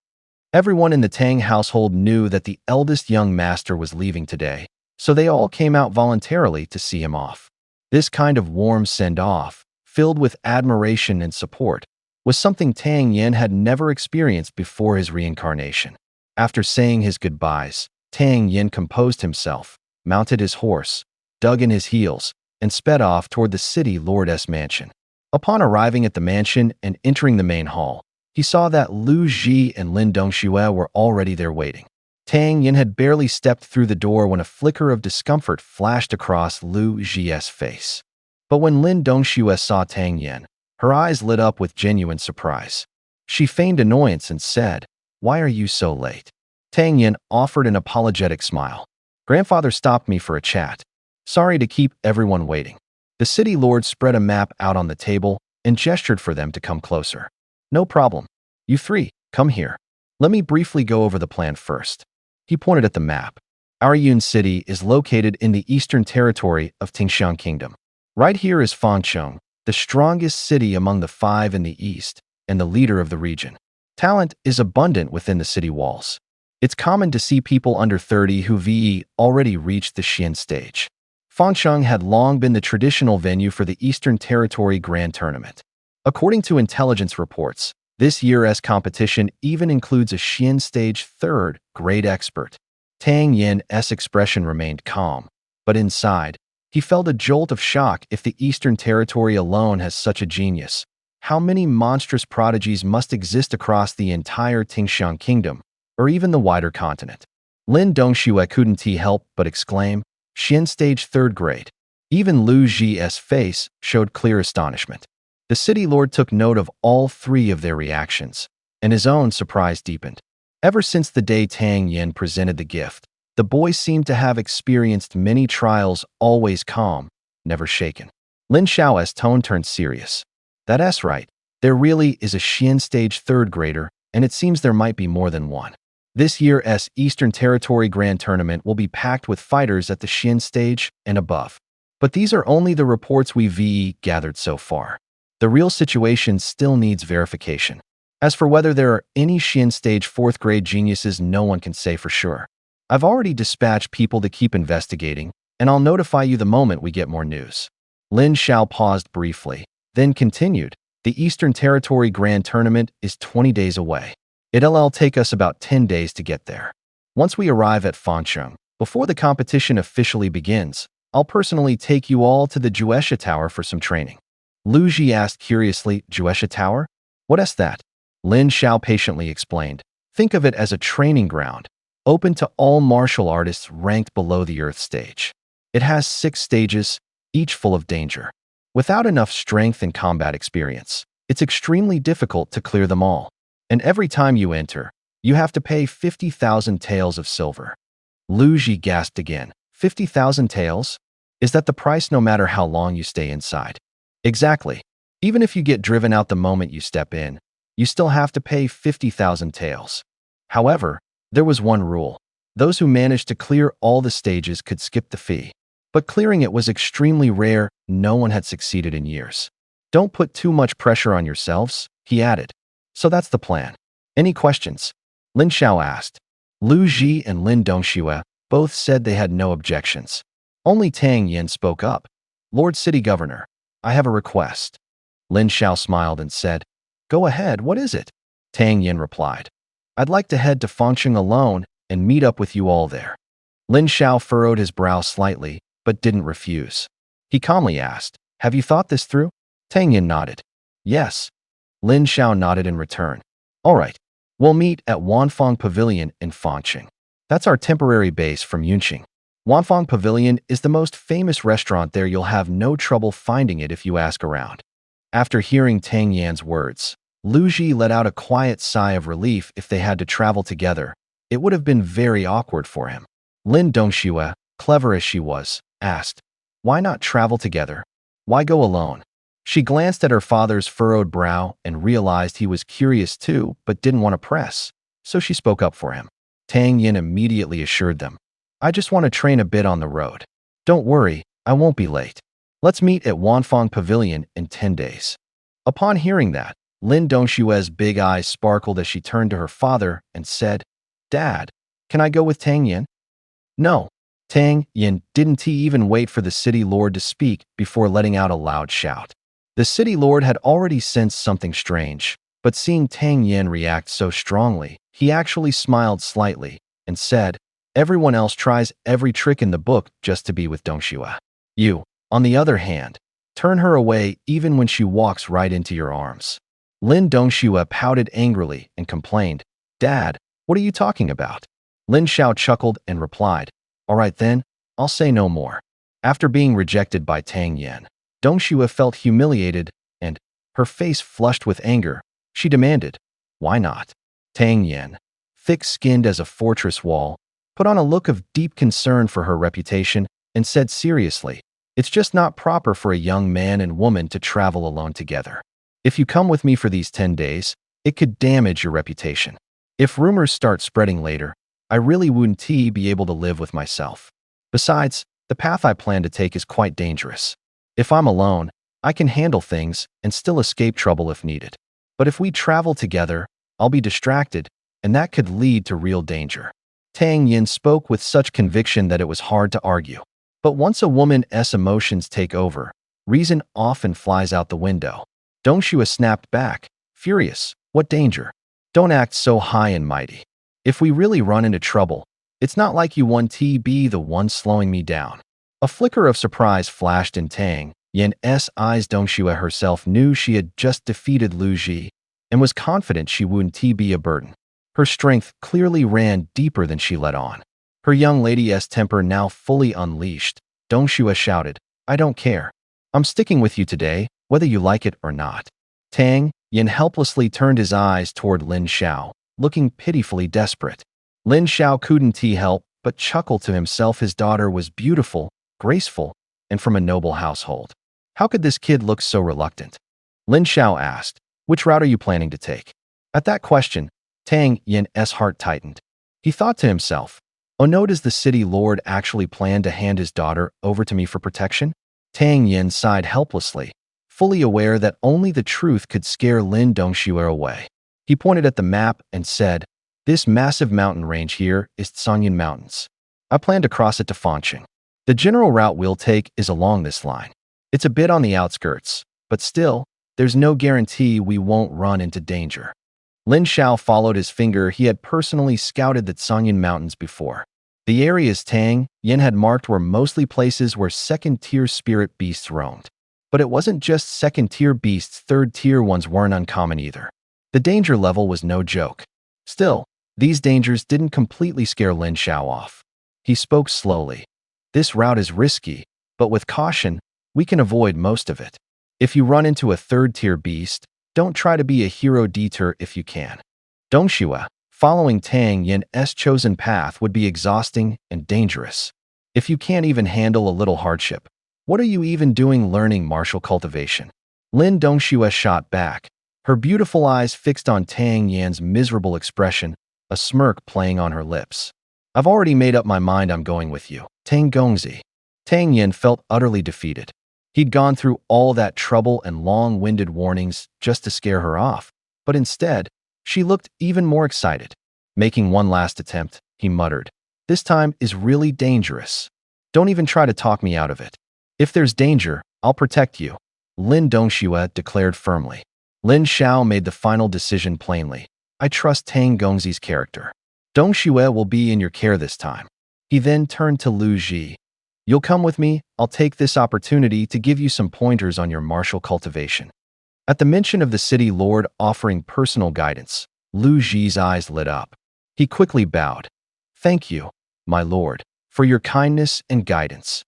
Everyone in the Tang household knew that the eldest young master was leaving today, so they all came out voluntarily to see him off. This kind of warm send-off, filled with admiration and support, was something Tang Yin had never experienced before his reincarnation. After saying his goodbyes, Tang Yin composed himself, mounted his horse, dug in his heels, and sped off toward the city lord's mansion. Upon arriving at the mansion and entering the main hall, he saw that Lu Ji and Lin Dongxue were already there waiting. Tang Yin had barely stepped through the door when a flicker of discomfort flashed across Lu Ji's face. But when Lin Dongxue saw Tang Yin, her eyes lit up with genuine surprise. She feigned annoyance and said, "Why are you so late?" Tang Yin offered an apologetic smile. "Grandfather stopped me for a chat. Sorry to keep everyone waiting." The city lord spread a map out on the table and gestured for them to come closer. "No problem. You three, come here. Let me briefly go over the plan first." He pointed at the map. Our Yun City is located in the eastern territory of Tingshan Kingdom. Right here is Fangcheng, the strongest city among the 5 in the east and the leader of the region. Talent is abundant within the city walls. It's common to see people under 30 who've already reached the Xian stage. Fangcheng had long been the traditional venue for the Eastern Territory Grand Tournament. According to intelligence reports, this year's competition even includes a Xian Stage 3rd grade expert. Tang Yin's expression remained calm, but inside, he felt a jolt of shock. If the Eastern Territory alone has such a genius, how many monstrous prodigies must exist across the entire Tingshan Kingdom, or even the wider continent? Lin Dongxue couldn't help but exclaim, "Xian Stage 3rd grade." Even Lu Ji's face showed clear astonishment. The city lord took note of all three of their reactions, and his own surprise deepened. Ever since the day Tang Yin presented the gift, the boy seemed to have experienced many trials, always calm, never shaken. Lin Xiao's tone turned serious. That's right. There really is a Xian stage 3rd grader, and it seems there might be more than one. This year's Eastern Territory Grand Tournament will be packed with fighters at the Xian stage and above. But these are only the reports we've gathered so far. The real situation still needs verification. As for whether there are any Xian stage 4th grade geniuses, no one can say for sure. I've already dispatched people to keep investigating, and I'll notify you the moment we get more news. Lin Xiao paused briefly, then continued. The Eastern Territory Grand Tournament is 20 days away. It'll take us about 10 days to get there. Once we arrive at Fangcheng, before the competition officially begins, I'll personally take you all to the Juesha Tower for some training. Lu Ji asked curiously, Juesha Tower? What's that? Lin Xiao patiently explained. Think of it as a training ground, open to all martial artists ranked below the Earth stage. It has 6 stages, each full of danger. Without enough strength and combat experience, it's extremely difficult to clear them all. And every time you enter, you have to pay 50,000 taels of silver. Lu Ji gasped again. 50,000 taels? Is that the price no matter how long you stay inside? Exactly. Even if you get driven out the moment you step in, you still have to pay 50,000 taels. However, there was one rule. Those who managed to clear all the stages could skip the fee. But clearing it was extremely rare. No one had succeeded in years. Don't put too much pressure on yourselves, he added. So that's the plan. Any questions? Lin Xiao asked. Lu Ji and Lin Dongxue both said they had no objections. Only Tang Yin spoke up. Lord City Governor, I have a request. Lin Xiao smiled and said, Go ahead, what is it? Tang Yin replied, I'd like to head to Fangcheng alone and meet up with you all there. Lin Xiao furrowed his brow slightly, but didn't refuse. He calmly asked, Have you thought this through? Tang Yin nodded. Yes. Lin Xiao nodded in return. All right, we'll meet at Wanfang Pavilion in Fangcheng. That's our temporary base from Yunqing. Wanfang Pavilion is the most famous restaurant there. You'll have no trouble finding it if you ask around. After hearing Tang Yan's words, Lu Ji let out a quiet sigh of relief. If they had to travel together, it would have been very awkward for him. Lin Dongxue, clever as she was, asked, Why not travel together? Why go alone? She glanced at her father's furrowed brow and realized he was curious too, but didn't want to press, so she spoke up for him. Tang Yin immediately assured them, I just want to train a bit on the road. Don't worry, I won't be late. Let's meet at Wanfang Pavilion in 10 days. Upon hearing that, Lin Dongxue's big eyes sparkled as she turned to her father and said, Dad, can I go with Tang Yin? No. Tang Yin didn't even wait for the city lord to speak before letting out a loud shout. The city lord had already sensed something strange, but seeing Tang Yin react so strongly, he actually smiled slightly and said, Everyone else tries every trick in the book just to be with Dongxue. You, on the other hand, turn her away even when she walks right into your arms. Lin Dongxue pouted angrily and complained, Dad, what are you talking about? Lin Xiao chuckled and replied, All right then, I'll say no more. After being rejected by Tang Yin, Dongxue felt humiliated and, her face flushed with anger, she demanded, Why not? Tang Yin, thick-skinned as a fortress wall, put on a look of deep concern for her reputation and said seriously, It's just not proper for a young man and woman to travel alone together. If you come with me for these 10 days, it could damage your reputation. If rumors start spreading later, I really wouldn't be able to live with myself. Besides, the path I plan to take is quite dangerous. If I'm alone, I can handle things and still escape trouble if needed. But if we travel together, I'll be distracted, and that could lead to real danger. Tang Yin spoke with such conviction that it was hard to argue. But once a woman's emotions take over, reason often flies out the window. Dongxue snapped back, furious. What danger? Don't act so high and mighty. If we really run into trouble, it's not like you want to be the one slowing me down. A flicker of surprise flashed in Tang Yin's eyes. Dongxue herself knew she had just defeated Lu Ji and was confident she wouldn't be a burden. Her strength clearly ran deeper than she let on. Her young lady's temper now fully unleashed, Dongxue shouted, I don't care. I'm sticking with you today, whether you like it or not. Tang Yin helplessly turned his eyes toward Lin Xiao, looking pitifully desperate. Lin Xiao couldn't help but chuckle to himself. His daughter was beautiful, graceful, and from a noble household. How could this kid look so reluctant? Lin Xiao asked, "Which route are you planning to take?" At that question, Tang Yin's heart tightened. He thought to himself, "Oh no, does the city lord actually plan to hand his daughter over to me for protection?" Tang Yin sighed helplessly, fully aware that only the truth could scare Lin Dongxue away. He pointed at the map and said, "This massive mountain range here is Tsangyun Mountains. I plan to cross it to Fanqing. The general route we'll take is along this line. It's a bit on the outskirts, but still, there's no guarantee we won't run into danger." Lin Xiao followed his finger. He had personally scouted the Tsangyun Mountains before. The areas Tang Yin had marked were mostly places where second-tier spirit beasts roamed. But it wasn't just second-tier beasts, third-tier ones weren't uncommon either. The danger level was no joke. Still, these dangers didn't completely scare Lin Xiao off. He spoke slowly. "This route is risky, but with caution, we can avoid most of it. If you run into a third-tier beast, don't try to be a hero detour if you can." Dongxue, following Tang Yin's chosen path would be exhausting and dangerous. If you can't even handle a little hardship, what are you even doing learning martial cultivation? Lin Dongxue shot back, her beautiful eyes fixed on Tang Yin's miserable expression, a smirk playing on her lips. "I've already made up my mind I'm going with you, Tang Gongzi." Tang Yin felt utterly defeated. He'd gone through all that trouble and long-winded warnings just to scare her off, but instead, she looked even more excited. Making one last attempt, he muttered, "This time is really dangerous. Don't even try to talk me out of it. If there's danger, I'll protect you," Lin Dongxue declared firmly. Lin Xiao made the final decision plainly. "I trust Tang Gongzi's character. Dongxue will be in your care this time." He then turned to Lu Ji. "You'll come with me. I'll take this opportunity to give you some pointers on your martial cultivation." At the mention of the city lord offering personal guidance, Lu Ji's eyes lit up. He quickly bowed. "Thank you, my lord, for your kindness and guidance."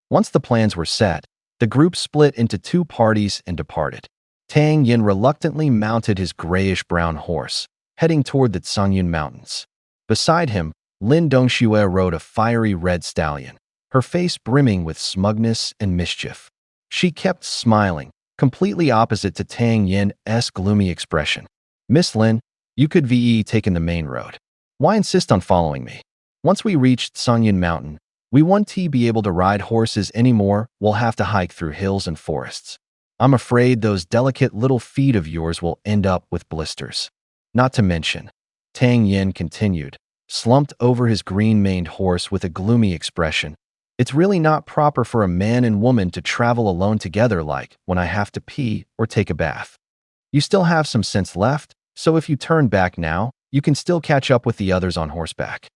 Once the plans were set, the group split into two parties and departed. Tang Yin reluctantly mounted his grayish-brown horse, heading toward the Tsangyun Mountains. Beside him, Lin Dongxue rode a fiery red stallion, her face brimming with smugness and mischief. She kept smiling, completely opposite to Tang Yin's gloomy expression. "Miss Lin, you could taken the main road. Why insist on following me? Once we reach Tsangyun Mountain, we won't be able to ride horses anymore. We'll have to hike through hills and forests. I'm afraid those delicate little feet of yours will end up with blisters. Not to mention," Tang Yin continued, slumped over his green-maned horse with a gloomy expression, "it's really not proper for a man and woman to travel alone together like when I have to pee or take a bath. You still have some sense left, so if you turn back now, you can still catch up with the others on horseback."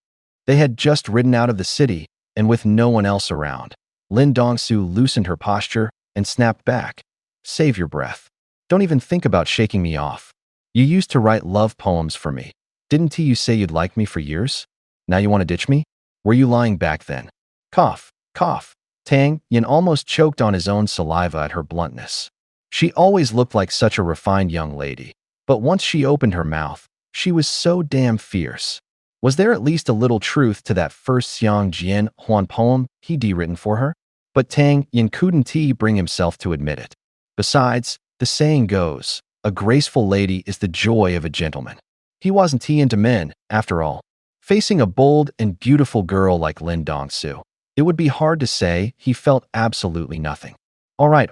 They had just ridden out of the city, and with no one else around, Lin Dongxue loosened her posture and snapped back. "Save your breath. Don't even think about shaking me off. You used to write love poems for me. Didn't you say you'd like me for years? Now you want to ditch me? Were you lying back then?" Cough, cough. Tang Yin almost choked on his own saliva at her bluntness. She always looked like such a refined young lady, but once she opened her mouth, she was so damn fierce. Was there at least a little truth to that first Xiang Jian Huan poem he'd written for her? But Tang Yin couldn't bring himself to admit it. Besides, the saying goes, a graceful lady is the joy of a gentleman. He wasn't into men, after all. Facing a bold and beautiful girl like Lin Dongxue, it would be hard to say he felt absolutely nothing. All right.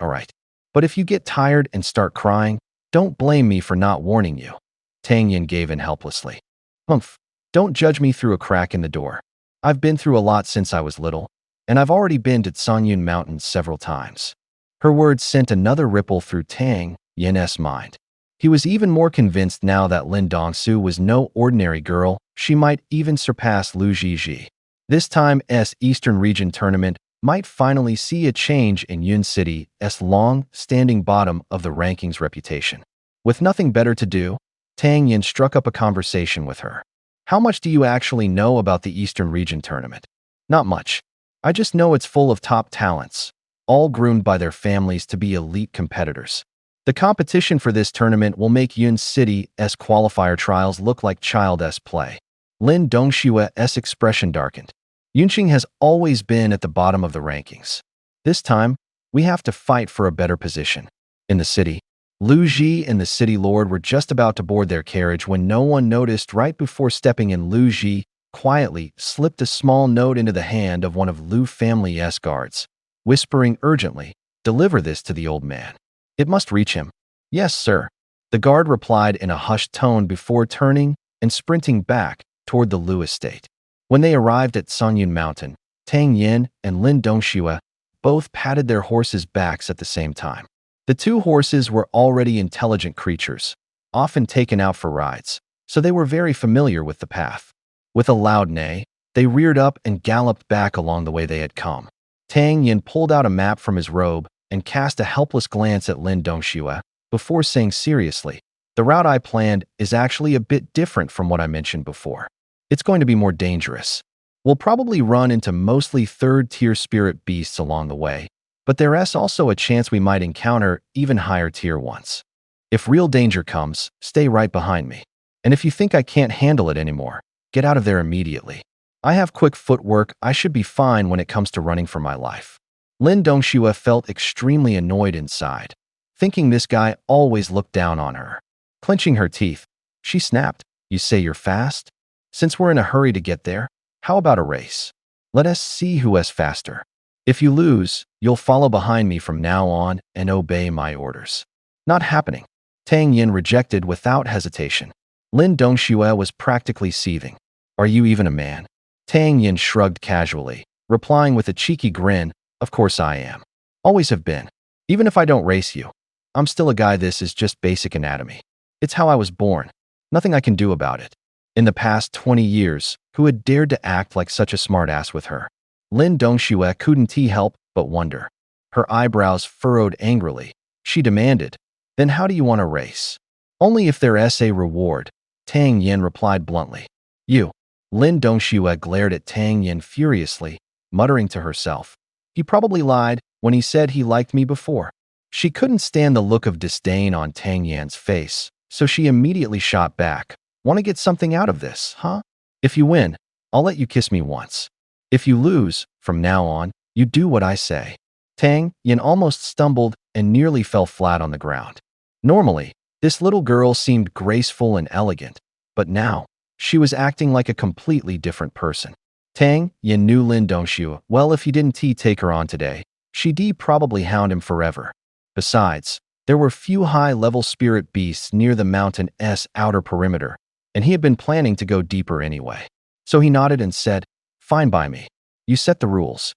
But if you get tired and start crying, don't blame me for not warning you." Tang Yin gave in helplessly. "Humph, don't judge me through a crack in the door. I've been through a lot since I was little, and I've already been to Tsangyun Mountains several times." Her words sent another ripple through Tang Yin's mind. He was even more convinced now that Lin Dongxue was no ordinary girl. She might even surpass Lu Ji. This time's Eastern Region tournament might finally see a change in Yun City's long-standing bottom of the rankings reputation. With nothing better to do, Tang Yin struck up a conversation with her. "How much do you actually know about the Eastern Region tournament?" "Not much. I just know it's full of top talents. all groomed by their families to be elite competitors. The competition for this tournament will make Yun City's qualifier trials look like child's play. Lin Dongshua's expression darkened. Yunqing has always been at the bottom of the rankings. This time, we have to fight for a better position. In the city, Lu Ji and the city lord were just about to board their carriage when no one noticed. Right before stepping in, Lu Ji quietly slipped a small note into the hand of one of Lu family's guards, whispering urgently, "Deliver this to the old man. It must reach him." "Yes, sir," the guard replied in a hushed tone before turning and sprinting back toward the Lu estate. When they arrived at Sunyun Mountain, Tang Yin and Lin Dongxue both patted their horses' backs at the same time. The two horses were already intelligent creatures, often taken out for rides, so they were very familiar with the path. With a loud neigh, they reared up and galloped back along the way they had come. Tang Yin pulled out a map from his robe and cast a helpless glance at Lin Dongxue before saying seriously, "The route I planned is actually a bit different from what I mentioned before. It's going to be more dangerous. We'll probably run into mostly third-tier spirit beasts along the way, but there's also a chance we might encounter even higher-tier ones. If real danger comes, stay right behind me. And if you think I can't handle it anymore, get out of there immediately. I have quick footwork. I should be fine when it comes to running for my life." Lin Dongxue felt extremely annoyed inside, thinking this guy always looked down on her. Clenching her teeth, she snapped, "You say you're fast? Since we're in a hurry to get there, how about a race? Let us see who is faster. If you lose, you'll follow behind me from now on and obey my orders." "Not happening," Tang Yin rejected without hesitation. Lin Dongxue was practically seething. "Are you even a man?" Tang Yin shrugged casually, replying with a cheeky grin, "Of course I am. Always have been. Even if I don't race you, I'm still a guy. This is just basic anatomy. It's how I was born. Nothing I can do about it." In the past 20 years, who had dared to act like such a smartass with her? Lin Dongxue couldn't help but wonder. Her eyebrows furrowed angrily. She demanded, "Then how do you want to race?" "Only if there's a reward," Tang Yin replied bluntly. "You." Lin Dongxue glared at Tang Yin furiously, muttering to herself, "He probably lied when he said he liked me before." She couldn't stand the look of disdain on Tang Yin's face, so she immediately shot back. "Want to get something out of this, huh? If you win, I'll let you kiss me once. If you lose, from now on, you do what I say." Tang Yin almost stumbled and nearly fell flat on the ground. Normally, this little girl seemed graceful and elegant, but now, she was acting like a completely different person. Tang Yin knew Lin Dongxue well. If he didn't take her on today, she'd probably hound him forever. Besides, there were few high-level spirit beasts near the mountain's outer perimeter, and he had been planning to go deeper anyway. So he nodded and said, "Fine by me. You set the rules."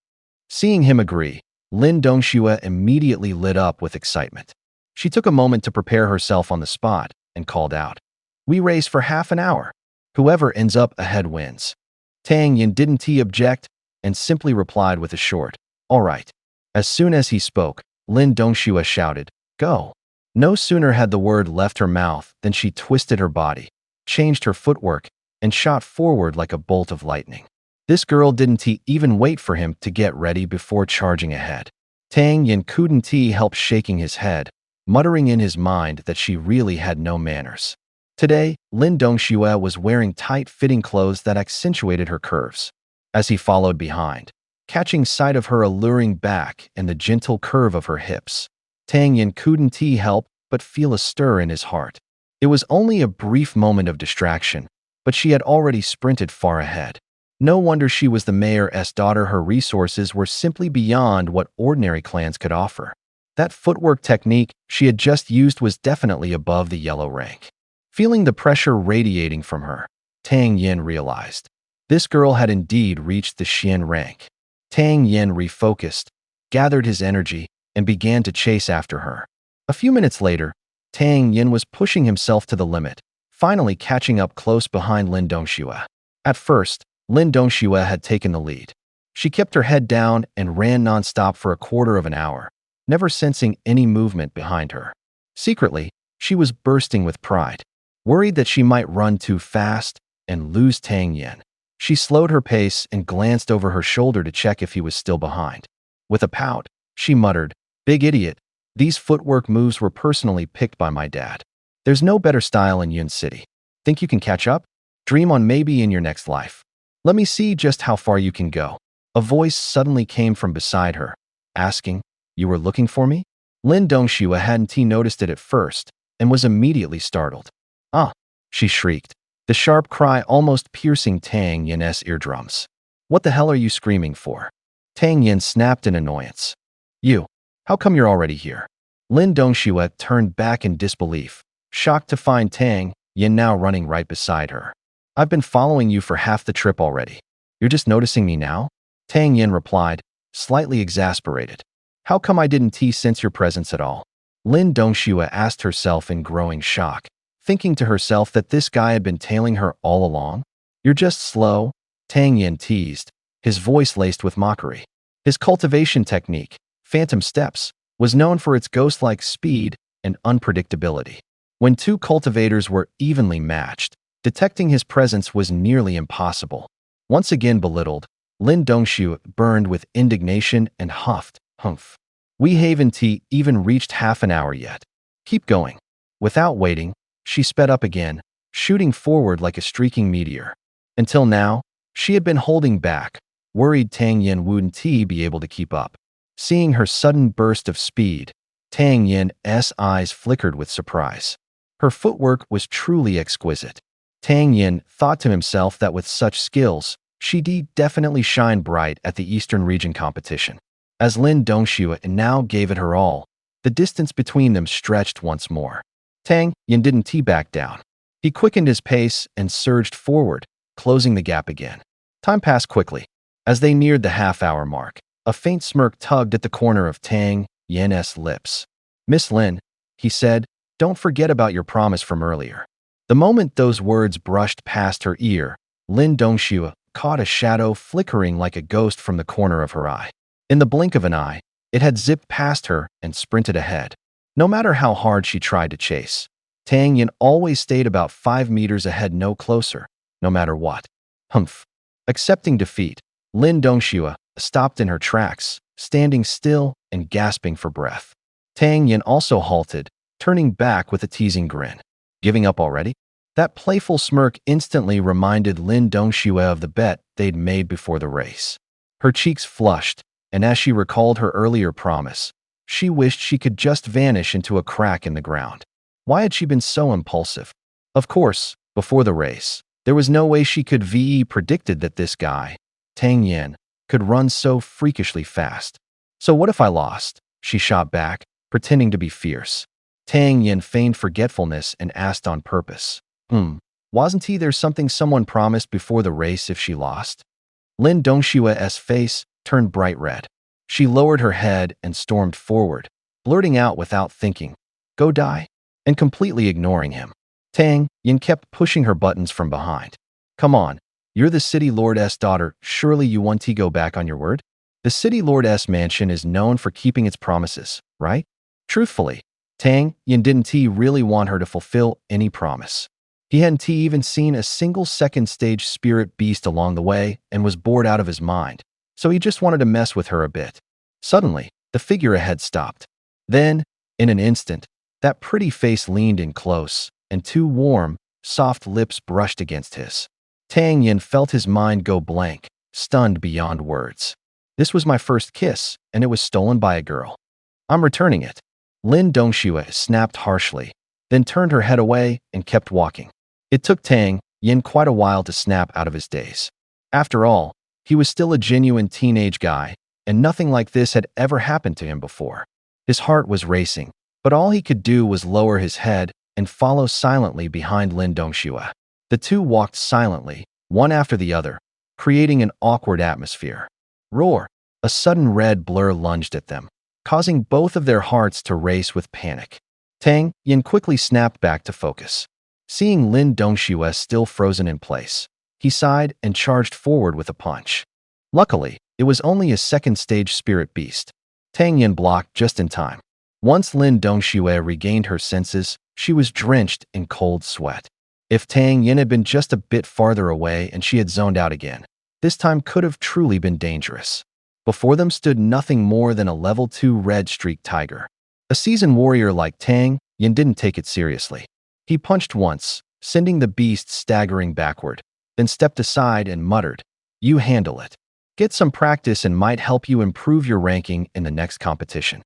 Seeing him agree, Lin Dongxue immediately lit up with excitement. She took a moment to prepare herself on the spot and called out, "We race for half an hour. Whoever ends up ahead wins." Tang Yin didn't object and simply replied with a short, "All right." As soon as he spoke, Lin Dongxue shouted, "Go." No sooner had the word left her mouth than she twisted her body, changed her footwork, and shot forward like a bolt of lightning. This girl didn't even wait for him to get ready before charging ahead. Tang Yin couldn't help shaking his head, muttering in his mind that she really had no manners. Today, Lin Dongxue was wearing tight-fitting clothes that accentuated her curves. As he followed behind, catching sight of her alluring back and the gentle curve of her hips, Tang Yin couldn't help but feel a stir in his heart. It was only a brief moment of distraction, but she had already sprinted far ahead. No wonder she was the mayor's daughter. Her resources were simply beyond what ordinary clans could offer. That footwork technique she had just used was definitely above the yellow rank. Feeling the pressure radiating from her, Tang Yin realized this girl had indeed reached the Xian rank. Tang Yin refocused, gathered his energy, and began to chase after her. A few minutes later, Tang Yin was pushing himself to the limit, finally catching up close behind Lin Dongxue. At first, Lin Dongxue had taken the lead. She kept her head down and ran nonstop for a quarter of an hour, never sensing any movement behind her. Secretly, she was bursting with pride, worried that she might run too fast and lose Tang Yin. She slowed her pace and glanced over her shoulder to check if he was still behind. With a pout, She muttered, "Big idiot. These footwork moves were personally picked by my dad. There's no better style in Yun City. Think you can catch up? Dream on maybe in your next life. Let me see just how far you can go." A voice suddenly came from beside her, asking, "You were looking for me?" Lin Dongxue hadn't noticed it at first and was immediately startled. "Ah!" she shrieked, the sharp cry almost piercing Tang Yin's eardrums. "What the hell are you screaming for?" Tang Yin snapped in annoyance. "You, how come you're already here?" Lin Dongxue turned back in disbelief, shocked to find Tang Yin now running right beside her. "I've been following you for half the trip already. You're just noticing me now?" Tang Yin replied, slightly exasperated. "How come I didn't sense your presence at all?" Lin Dongxue asked herself in growing shock, thinking to herself that this guy had been tailing her all along. "You're just slow," Tang Yin teased, his voice laced with mockery. His cultivation technique, Phantom Steps, was known for its ghost-like speed and unpredictability. When two cultivators were evenly matched, detecting his presence was nearly impossible. Once again belittled, Lin Dongxue burned with indignation and huffed, "Humph. We haven't even reached half an hour yet. Keep going." Without waiting, she sped up again, shooting forward like a streaking meteor. Until now, she had been holding back, worried Tang Yin wouldn't be able to keep up. Seeing her sudden burst of speed, Tang Yin's eyes flickered with surprise. Her footwork was truly exquisite. Tang Yin thought to himself that with such skills, she'd definitely shine bright at the Eastern region competition. As Lin Dongxue now gave it her all, the distance between them stretched once more. Tang Yin didn't back down. He quickened his pace and surged forward, closing the gap again. Time passed quickly. As they neared the half-hour mark, a faint smirk tugged at the corner of Tang Yin's lips. "Miss Lin," he said, "don't forget about your promise from earlier." The moment those words brushed past her ear, Lin Dongxue caught a shadow flickering like a ghost from the corner of her eye. In the blink of an eye, it had zipped past her and sprinted ahead. No matter how hard she tried to chase, Tang Yin always stayed about 5 meters ahead, no closer, no matter what. Humph. Accepting defeat, Lin Dongxue stopped in her tracks, standing still and gasping for breath. Tang Yin also halted, turning back with a teasing grin. "Giving up already?" That playful smirk instantly reminded Lin Dongxue of the bet they'd made before the race. Her cheeks flushed, and as she recalled her earlier promise, she wished she could just vanish into a crack in the ground. Why had she been so impulsive? Of course, before the race, there was no way she could predicted that this guy, Tang Yin, could run so freakishly fast. "So what if I lost?" she shot back, pretending to be fierce. Tang Yin feigned forgetfulness and asked on purpose, Wasn't there something someone promised before the race if she lost?" Lin Dongxue's face turned bright red. She lowered her head and stormed forward, blurting out without thinking, "Go die," and completely ignoring him. Tang Yin kept pushing her buttons from behind. "Come on, you're the city lord's daughter. Surely you want to go back on your word?" The city lord's mansion is known for keeping its promises, right? Truthfully, Tang Yin didn't really want her to fulfill any promise. He hadn't even seen a single second-stage spirit beast along the way and was bored out of his mind, so he just wanted to mess with her a bit. Suddenly, the figure ahead stopped. Then, in an instant, that pretty face leaned in close, and two warm, soft lips brushed against his. Tang Yin felt his mind go blank, stunned beyond words. "This was my first kiss, and it was stolen by a girl. I'm returning it." Lin Dongxue snapped harshly, then turned her head away and kept walking. It took Tang Yin quite a while to snap out of his daze. After all, he was still a genuine teenage guy, and nothing like this had ever happened to him before. His heart was racing, but all he could do was lower his head and follow silently behind Lin Dongxue. The two walked silently, one after the other, creating an awkward atmosphere. Roar! A sudden red blur lunged at them, causing both of their hearts to race with panic. Tang Yin quickly snapped back to focus. Seeing Lin Dongxue still frozen in place, he sighed and charged forward with a punch. Luckily, it was only a second-stage spirit beast. Tang Yin blocked just in time. Once Lin Dongxue regained her senses, she was drenched in cold sweat. If Tang Yin had been just a bit farther away and she had zoned out again, this time could have truly been dangerous. Before them stood nothing more than a level 2 red-streaked tiger. A seasoned warrior like Tang Yin didn't take it seriously. He punched once, sending the beast staggering backward, then stepped aside and muttered, "You handle it. Get some practice and might help you improve your ranking in the next competition."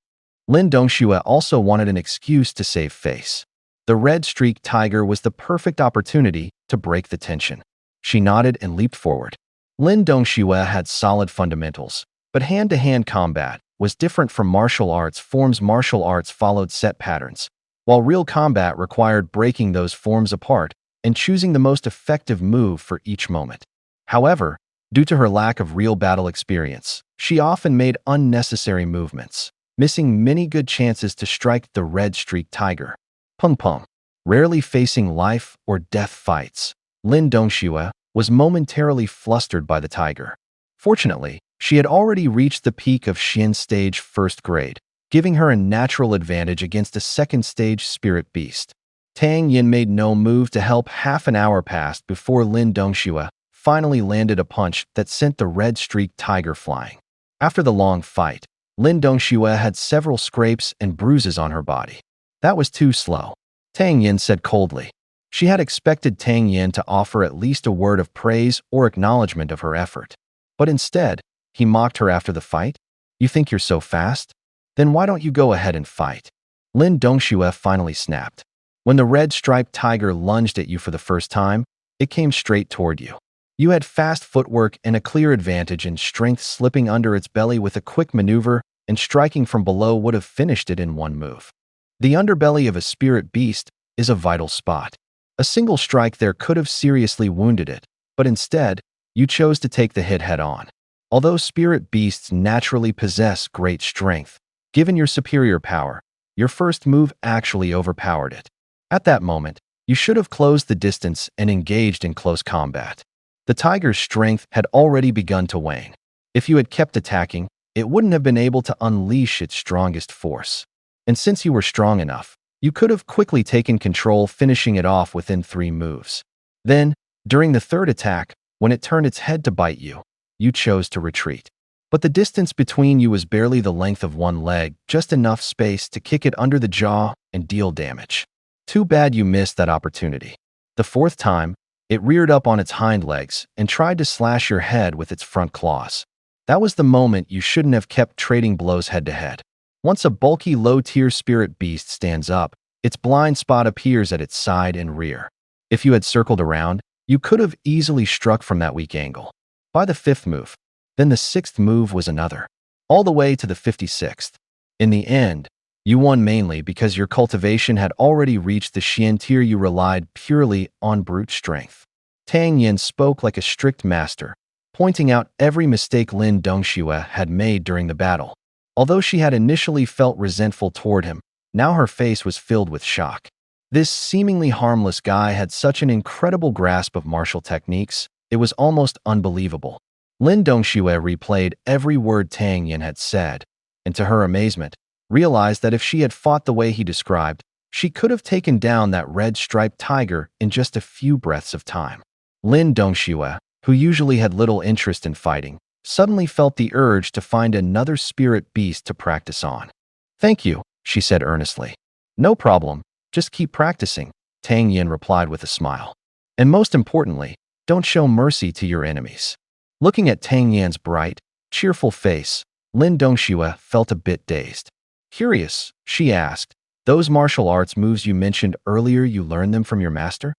Lin Dongxue also wanted an excuse to save face. The red-streaked tiger was the perfect opportunity to break the tension. She nodded and leaped forward. Lin Dongxue had solid fundamentals, but hand-to-hand combat was different from martial arts forms. Martial arts followed set patterns, while real combat required breaking those forms apart and choosing the most effective move for each moment. However, due to her lack of real battle experience, she often made unnecessary movements, missing many good chances to strike the red-streaked tiger. Pung Pung. Rarely facing life or death fights, Lin Dongxue was momentarily flustered by the tiger. Fortunately, she had already reached the peak of Xian stage 1st grade, giving her a natural advantage against a 2nd stage spirit beast. Tang Yin made no move to help. Half an hour passed before Lin Dongxue finally landed a punch that sent the red-streaked tiger flying. After the long fight, Lin Dongxue had several scrapes and bruises on her body. "That was too slow," Tang Yin said coldly. She had expected Tang Yin to offer at least a word of praise or acknowledgement of her effort. But instead, he mocked her after the fight. "You think you're so fast? Then why don't you go ahead and fight?" Lin Dongxue finally snapped. "When the red-striped tiger lunged at you for the first time, it came straight toward you. You had fast footwork and a clear advantage in strength. Slipping under its belly with a quick maneuver and striking from below would have finished it in one move. The underbelly of a spirit beast is a vital spot. A single strike there could have seriously wounded it, but instead, you chose to take the hit head-on. Although spirit beasts naturally possess great strength, given your superior power, your first move actually overpowered it. At that moment, you should have closed the distance and engaged in close combat. The tiger's strength had already begun to wane. If you had kept attacking, it wouldn't have been able to unleash its strongest force. And since you were strong enough, you could have quickly taken control, finishing it off within 3 moves. Then, during the 3rd attack, when it turned its head to bite you, you chose to retreat. But the distance between you was barely the length of one leg, just enough space to kick it under the jaw and deal damage. Too bad you missed that opportunity. The 4th time, it reared up on its hind legs and tried to slash your head with its front claws. That was the moment you shouldn't have kept trading blows head-to-head. Once a bulky low-tier spirit beast stands up, its blind spot appears at its side and rear. If you had circled around, you could have easily struck from that weak angle. By the 5th move, then the 6th move was another, all the way to the 56th. In the end, you won mainly because your cultivation had already reached the Xian tier. You relied purely on brute strength. Tang Yin spoke like a strict master, pointing out every mistake Lin Dongxue had made during the battle. Although she had initially felt resentful toward him, now her face was filled with shock. This seemingly harmless guy had such an incredible grasp of martial techniques, it was almost unbelievable. Lin Dongxue replayed every word Tang Yin had said, and to her amazement, realized that if she had fought the way he described, she could have taken down that red-striped tiger in just a few breaths of time. Lin Dongxue, who usually had little interest in fighting, suddenly felt the urge to find another spirit beast to practice on. "Thank you," she said earnestly. "No problem, just keep practicing," Tang Yin replied with a smile. "And most importantly, don't show mercy to your enemies." Looking at Tang Yin's bright, cheerful face, Lin Dongxue felt a bit dazed. "Curious," she asked, "those martial arts moves you mentioned earlier, you learned them from your master?"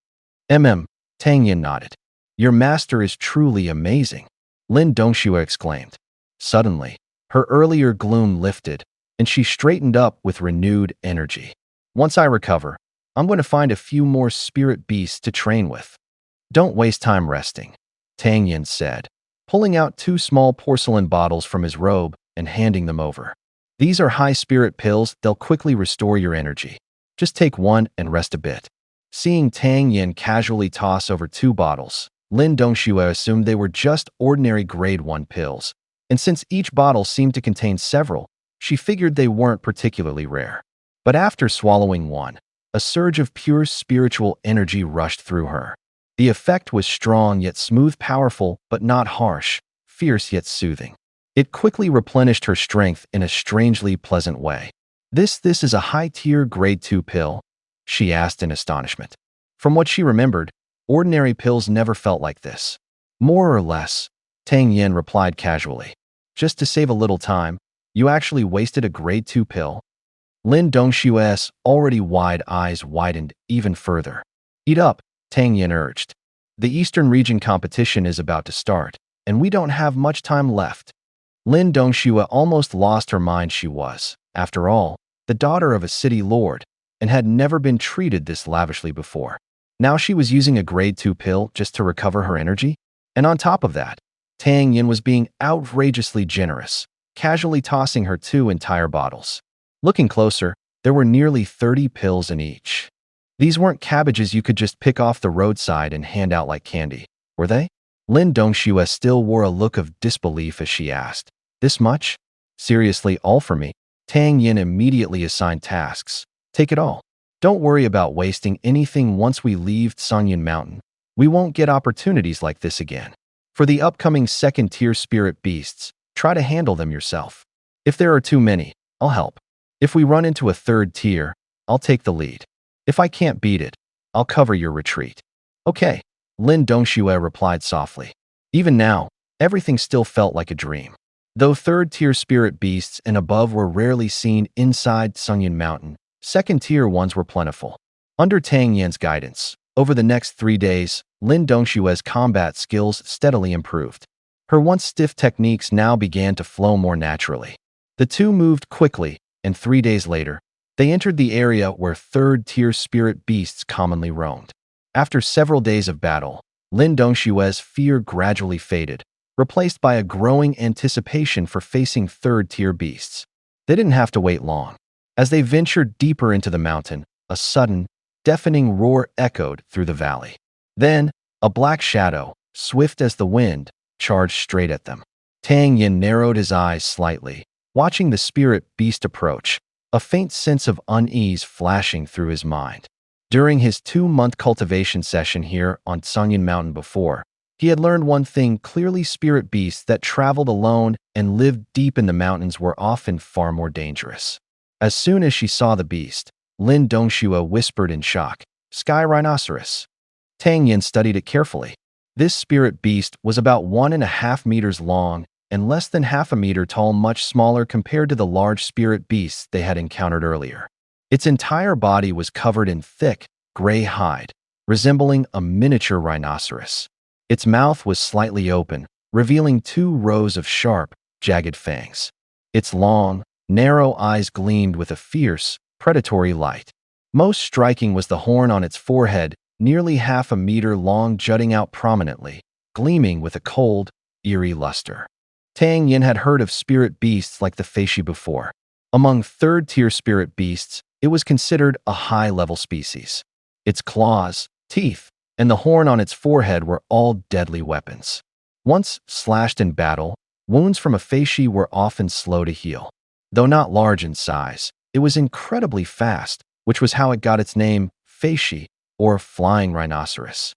Tang Yin nodded. "Your master is truly amazing," Lin Dongxue exclaimed. Suddenly, her earlier gloom lifted, and she straightened up with renewed energy. "Once I recover, I'm going to find a few more spirit beasts to train with." "Don't waste time resting," Tang Yin said, pulling out 2 small porcelain bottles from his robe and handing them over. "These are high spirit pills, they'll quickly restore your energy. Just take one and rest a bit." Seeing Tang Yin casually toss over 2 bottles, Lin Dongxue assumed they were just ordinary grade 1 pills, and since each bottle seemed to contain several, she figured they weren't particularly rare. But after swallowing one, a surge of pure spiritual energy rushed through her. The effect was strong yet smooth, powerful but not harsh, fierce yet soothing. It quickly replenished her strength in a strangely pleasant way. This is a high-tier grade 2 pill?" she asked in astonishment. From what she remembered, ordinary pills never felt like this. "More or less," Tang Yin replied casually. "Just to save a little time, you actually wasted a grade 2 pill?" Lin Dongshua's already wide eyes widened even further. "Eat up," Tang Yin urged. "The Eastern region competition is about to start, and we don't have much time left." Lin Dongxue almost lost her mind. She was, after all, the daughter of a city lord, and had never been treated this lavishly before. Now she was using a grade 2 pill just to recover her energy? And on top of that, Tang Yin was being outrageously generous, casually tossing her 2 entire bottles. Looking closer, there were nearly 30 pills in each. These weren't cabbages you could just pick off the roadside and hand out like candy, were they? Lin Dongxue still wore a look of disbelief as she asked, "This much? Seriously, all for me?" Tang Yin immediately assigned tasks. "Take it all. Don't worry about wasting anything once we leave Sunyan Mountain. We won't get opportunities like this again. For the upcoming second-tier spirit beasts, try to handle them yourself. If there are too many, I'll help. If we run into a third tier, I'll take the lead. If I can't beat it, I'll cover your retreat." "Okay," Lin Dongxue replied softly. Even now, everything still felt like a dream. Though third-tier spirit beasts and above were rarely seen inside Sunyan Mountain, second-tier ones were plentiful. Under Tang Yin's guidance, over the next 3 days, Lin Dongshue's combat skills steadily improved. Her once stiff techniques now began to flow more naturally. The two moved quickly, and 3 days later, they entered the area where third-tier spirit beasts commonly roamed. After several days of battle, Lin Dongshue's fear gradually faded, replaced by a growing anticipation for facing third-tier beasts. They didn't have to wait long. As they ventured deeper into the mountain, a sudden, deafening roar echoed through the valley. Then, a black shadow, swift as the wind, charged straight at them. Tang Yin narrowed his eyes slightly, watching the spirit beast approach, a faint sense of unease flashing through his mind. During his 2-month cultivation session here on Sunyan Mountain before, he had learned one thing clearly: spirit beasts that traveled alone and lived deep in the mountains were often far more dangerous. As soon as she saw the beast, Lin Dongxue whispered in shock, "Sky rhinoceros." Tang Yin studied it carefully. This spirit beast was about 1.5 meters long and less than half a meter tall, much smaller compared to the large spirit beasts they had encountered earlier. Its entire body was covered in thick, gray hide, resembling a miniature rhinoceros. Its mouth was slightly open, revealing 2 rows of sharp, jagged fangs. Its long, narrow eyes gleamed with a fierce, predatory light. Most striking was the horn on its forehead, nearly half a meter long, jutting out prominently, gleaming with a cold, eerie luster. Tang Yin had heard of spirit beasts like the Feishi before. Among third-tier spirit beasts, it was considered a high-level species. Its claws, teeth, and the horn on its forehead were all deadly weapons. Once slashed in battle, wounds from a Feishi were often slow to heal. Though not large in size, it was incredibly fast, which was how it got its name, Feishi, or flying rhinoceros.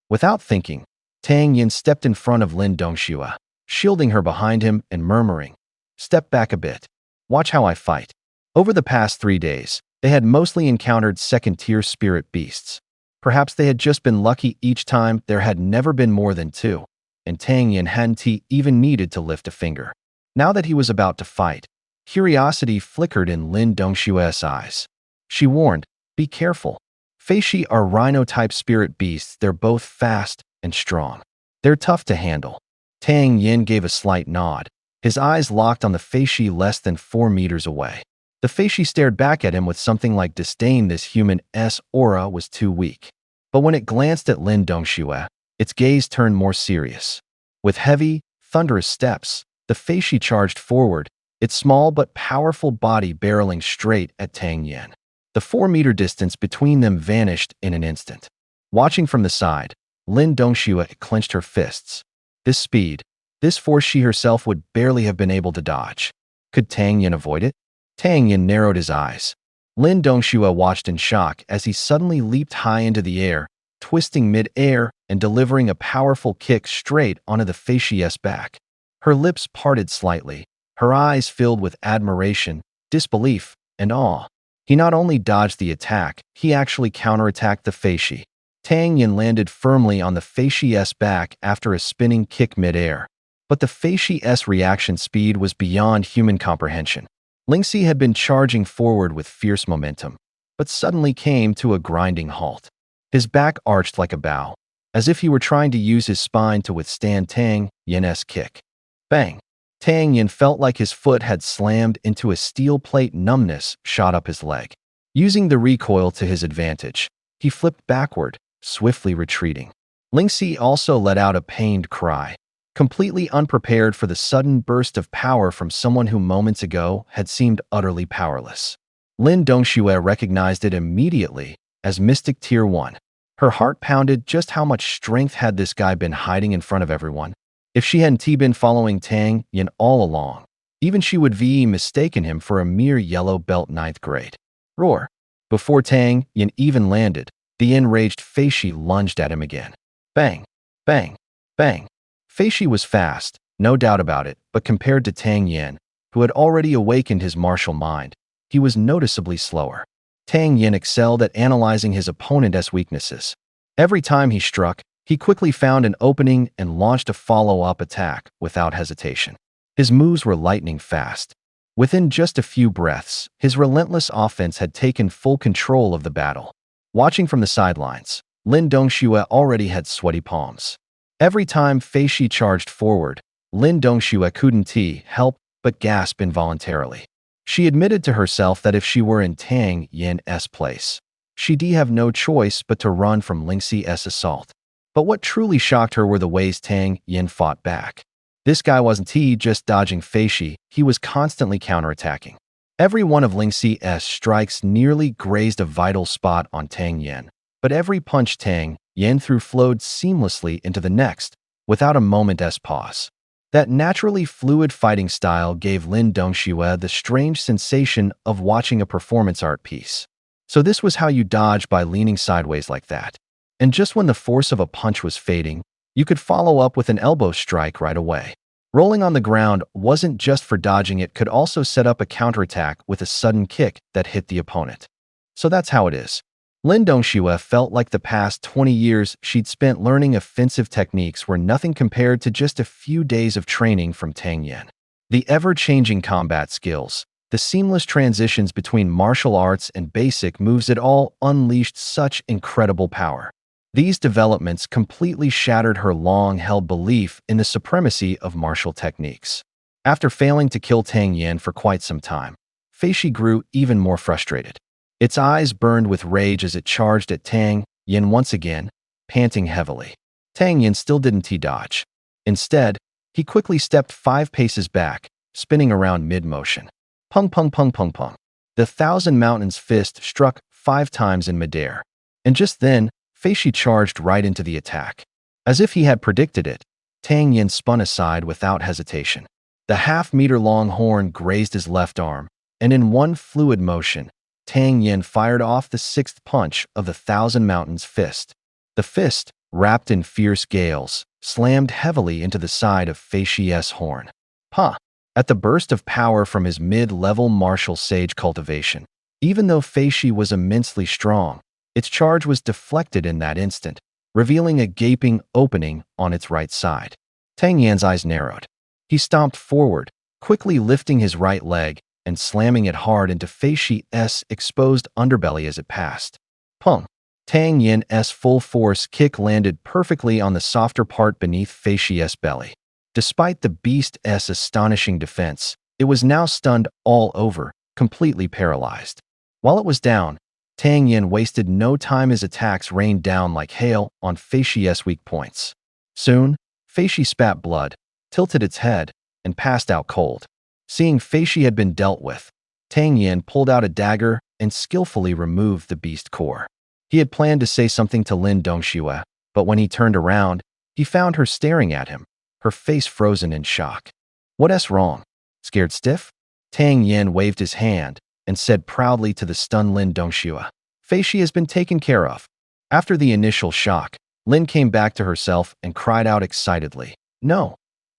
Without thinking, Tang Yin stepped in front of Lin Dongxue, shielding her behind him and murmuring, "Step back a bit. Watch how I fight." Over the past 3 days, they had mostly encountered second-tier spirit beasts. Perhaps they had just been lucky each time. There had never been more than 2, and Tang Yin hadn't even needed to lift a finger. Now that he was about to fight, curiosity flickered in Lin Dongshue's eyes. She warned, "Be careful. Feishi are rhino-type spirit beasts. They're both fast and strong. They're tough to handle." Tang Yin gave a slight nod, his eyes locked on the Feishi less than 4 meters away. The Feishi stared back at him with something like disdain. This human's aura was too weak. But when it glanced at Lin Dongxue, its gaze turned more serious. With heavy, thunderous steps, the Feishi charged forward, its small but powerful body barreling straight at Tang Yin. The 4-meter distance between them vanished in an instant. Watching from the side, Lin Dongxue clenched her fists. This speed, this force, she herself would barely have been able to dodge. Could Tang Yin avoid it? Tang Yin narrowed his eyes. Lin Dongxue watched in shock as he suddenly leaped high into the air, twisting mid-air and delivering a powerful kick straight onto the Feishi's back. Her lips parted slightly, her eyes filled with admiration, disbelief, and awe. He not only dodged the attack, he actually counterattacked the Feishi. Tang Yin landed firmly on the Feishi's back after a spinning kick mid-air. But the Feishi's reaction speed was beyond human comprehension. Lingxi had been charging forward with fierce momentum, but suddenly came to a grinding halt. His back arched like a bow, as if he were trying to use his spine to withstand Tang Yin's kick. Bang! Tang Yin felt like his foot had slammed into a steel plate. Numbness shot up his leg. Using the recoil to his advantage, he flipped backward, swiftly retreating. Lingxi also let out a pained cry, completely unprepared for the sudden burst of power from someone who moments ago had seemed utterly powerless. Lin Dongxue recognized it immediately as Mystic Tier 1. Her heart pounded. Just how much strength had this guy been hiding in front of everyone? If she hadn't been following Tang Yin all along, even she would have mistaken him for a mere yellow belt 9th grade. Roar! Before Tang Yin even landed, the enraged Feishi lunged at him again. Bang! Bang! Bang! Feishi was fast, no doubt about it, but compared to Tang Yin, who had already awakened his martial mind, he was noticeably slower. Tang Yin excelled at analyzing his opponent's weaknesses. Every time he struck, he quickly found an opening and launched a follow-up attack without hesitation. His moves were lightning fast. Within just a few breaths, his relentless offense had taken full control of the battle. Watching from the sidelines, Lin Dongxue already had sweaty palms. Every time Feishi charged forward, Lin Dongxue couldn't help but gasp involuntarily. She admitted to herself that if she were in Tang Yin's place, she'd have no choice but to run from Lingxi's assault. But what truly shocked her were the ways Tang Yin fought back. This guy wasn't just dodging Feishi, he was constantly counterattacking. Every one of Lingxi's strikes nearly grazed a vital spot on Tang Yin, but every punch Tang Yin threw flowed seamlessly into the next, without a moment's pause. That naturally fluid fighting style gave Lin Dongxue the strange sensation of watching a performance art piece. So this was how you dodge, by leaning sideways like that. And just when the force of a punch was fading, you could follow up with an elbow strike right away. Rolling on the ground wasn't just for dodging, it could also set up a counterattack with a sudden kick that hit the opponent. So that's how it is. Lin Dongxue felt like the past 20 years she'd spent learning offensive techniques were nothing compared to just a few days of training from Tang Yin. The ever-changing combat skills, the seamless transitions between martial arts and basic moves, it all unleashed such incredible power. These developments completely shattered her long-held belief in the supremacy of martial techniques. After failing to kill Tang Yin for quite some time, Feishi grew even more frustrated. Its eyes burned with rage as it charged at Tang Yin once again, panting heavily. Tang Yin still didn't dodge. Instead, he quickly stepped 5 paces back, spinning around mid-motion. Pung pung pung pung pung. The Thousand Mountains fist struck 5 times in midair. And just then, Feishi charged right into the attack. As if he had predicted it, Tang Yin spun aside without hesitation. The half-meter-long horn grazed his left arm, and in one fluid motion, Tang Yin fired off the 6th punch of the Thousand Mountains fist. The fist, wrapped in fierce gales, slammed heavily into the side of Feishi's horn. Pa! At the burst of power from his mid-level martial sage cultivation, even though Feishi was immensely strong, its charge was deflected in that instant, revealing a gaping opening on its right side. Tang Yin's eyes narrowed. He stomped forward, quickly lifting his right leg and slamming it hard into Feishi's exposed underbelly as it passed. Pung! Tang Yin's full-force kick landed perfectly on the softer part beneath Feishi's belly. Despite the beast's astonishing defense, it was now stunned all over, completely paralyzed. While it was down, Tang Yin wasted no time. His attacks rained down like hail on Feishi's weak points. Soon, Feishi spat blood, tilted its head, and passed out cold. Seeing Feishi had been dealt with, Tang Yin pulled out a dagger and skillfully removed the beast core. He had planned to say something to Lin Dongxue, but when he turned around, he found her staring at him, her face frozen in shock. "What's wrong? Scared stiff?" Tang Yin waved his hand and said proudly to the stunned Lin Dongxue, "Feishi has been taken care of." After the initial shock, Lin came back to herself and cried out excitedly, "No!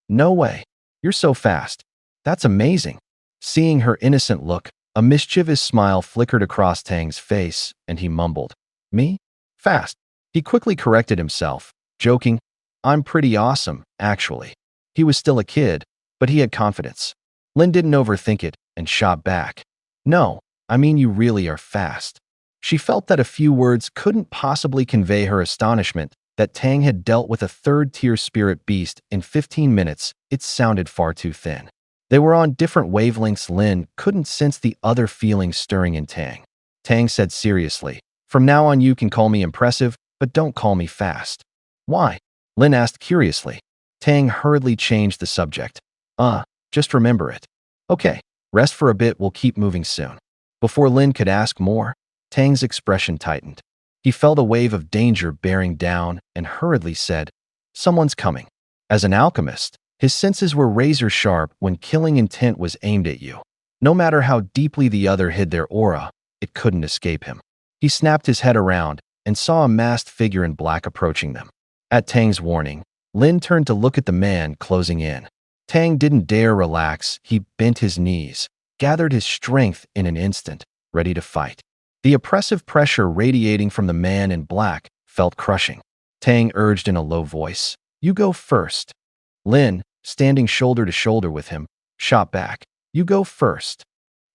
No way! You're so fast. That's amazing. Seeing her innocent look, a mischievous smile flickered across Tang's face, and he mumbled, Me? Fast. He quickly corrected himself, joking, I'm pretty awesome, actually. He was still a kid, but he had confidence. Lin didn't overthink it and shot back. No, I mean you really are fast. She felt that a few words couldn't possibly convey her astonishment that Tang had dealt with a third-tier spirit beast in 15 minutes. It sounded far too thin. They were on different wavelengths. Lin couldn't sense the other feelings stirring in Tang. Tang said seriously, From now on you can call me impressive, but don't call me fast. Why? Lin asked curiously. Tang hurriedly changed the subject. Just remember it. Okay, rest for a bit, we'll keep moving soon. Before Lin could ask more, Tang's expression tightened. He felt a wave of danger bearing down and hurriedly said, Someone's coming. As an alchemist, his senses were razor sharp when killing intent was aimed at you. No matter how deeply the other hid their aura, it couldn't escape him. He snapped his head around and saw a masked figure in black approaching them. At Tang's warning, Lin turned to look at the man closing in. Tang didn't dare relax. He bent his knees, gathered his strength in an instant, ready to fight. The oppressive pressure radiating from the man in black felt crushing. Tang urged in a low voice, You go first. Lin, standing shoulder to shoulder with him, shot back, You go first.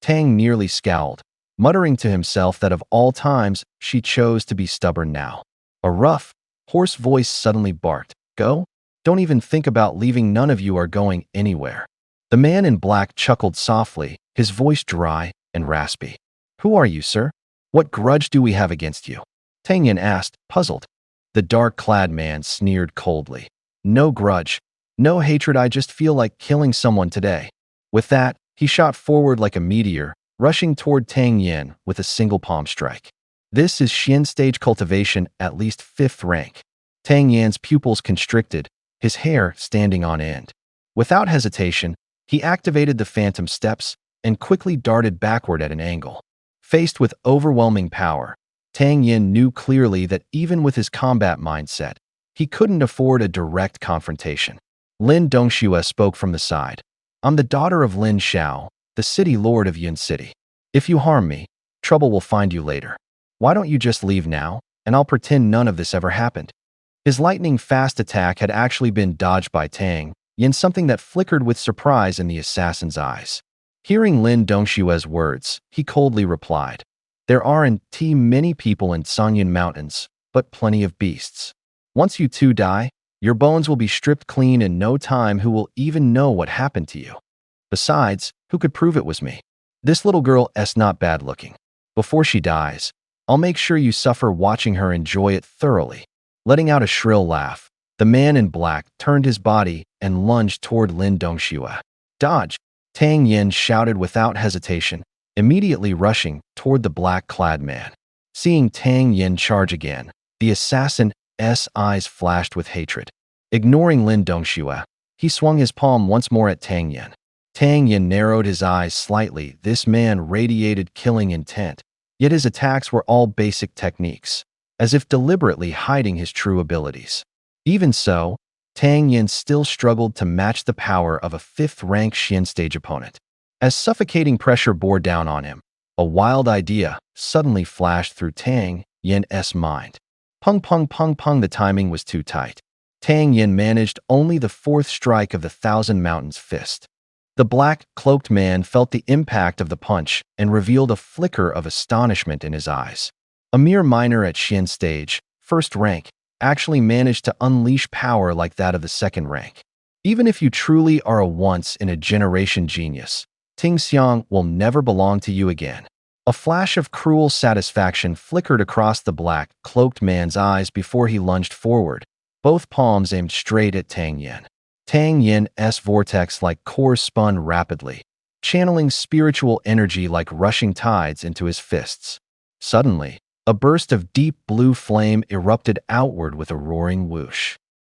Tang nearly scowled, muttering to himself that of all times, she chose to be stubborn now. A rough, hoarse voice suddenly barked, Go? Don't even think about leaving, none of you are going anywhere. The man in black chuckled softly, his voice dry and raspy. Who are you, sir? What grudge do we have against you? Tang Yin asked, puzzled. The dark-clad man sneered coldly. No grudge, no hatred, I just feel like killing someone today. With that, he shot forward like a meteor, rushing toward Tang Yin with a single palm strike. This is Xian stage cultivation, at least 5th rank. Tang Yin's pupils constricted, his hair standing on end. Without hesitation, he activated the phantom steps and quickly darted backward at an angle. Faced with overwhelming power, Tang Yin knew clearly that even with his combat mindset, he couldn't afford a direct confrontation. Lin Dongxue spoke from the side. I'm the daughter of Lin Xiao, the city lord of Yun City. If you harm me, trouble will find you later. Why don't you just leave now, and I'll pretend none of this ever happened. His lightning-fast attack had actually been dodged by Tang Yin, something that flickered with surprise in the assassin's eyes. Hearing Lin Dongxue's words, he coldly replied, There aren't many people in Sanyan Mountains, but plenty of beasts. Once you two die, your bones will be stripped clean in no time. Who will even know what happened to you? Besides, who could prove it was me? This little girl's not bad looking. Before she dies, I'll make sure you suffer watching her enjoy it thoroughly. Letting out a shrill laugh, the man in black turned his body and lunged toward Lin Dongxue. Dodge! Tang Yin shouted without hesitation, immediately rushing toward the black-clad man. Seeing Tang Yin charge again, the assassin's eyes flashed with hatred. Ignoring Lin Dongxue, he swung his palm once more at Tang Yin. Tang Yin narrowed his eyes slightly. This man radiated killing intent, yet his attacks were all basic techniques, as if deliberately hiding his true abilities. Even so, Tang Yin still struggled to match the power of a 5th-rank Xian stage opponent. As suffocating pressure bore down on him, a wild idea suddenly flashed through Tang Yin's mind. Pung pung pung pung, the timing was too tight. Tang Yin managed only the 4th strike of the Thousand Mountains fist. The black-cloaked man felt the impact of the punch and revealed a flicker of astonishment in his eyes. A mere minor at Xian stage, 1st rank, actually managed to unleash power like that of the 2nd rank. Even if you truly are a once-in-a-generation genius, Ting Xiang will never belong to you again. A flash of cruel satisfaction flickered across the black-cloaked man's eyes before he lunged forward, both palms aimed straight at Tang Yin. Tang Yin's vortex-like core spun rapidly, channeling spiritual energy like rushing tides into his fists. Suddenly, a burst of deep blue flame erupted outward with a roaring whoosh.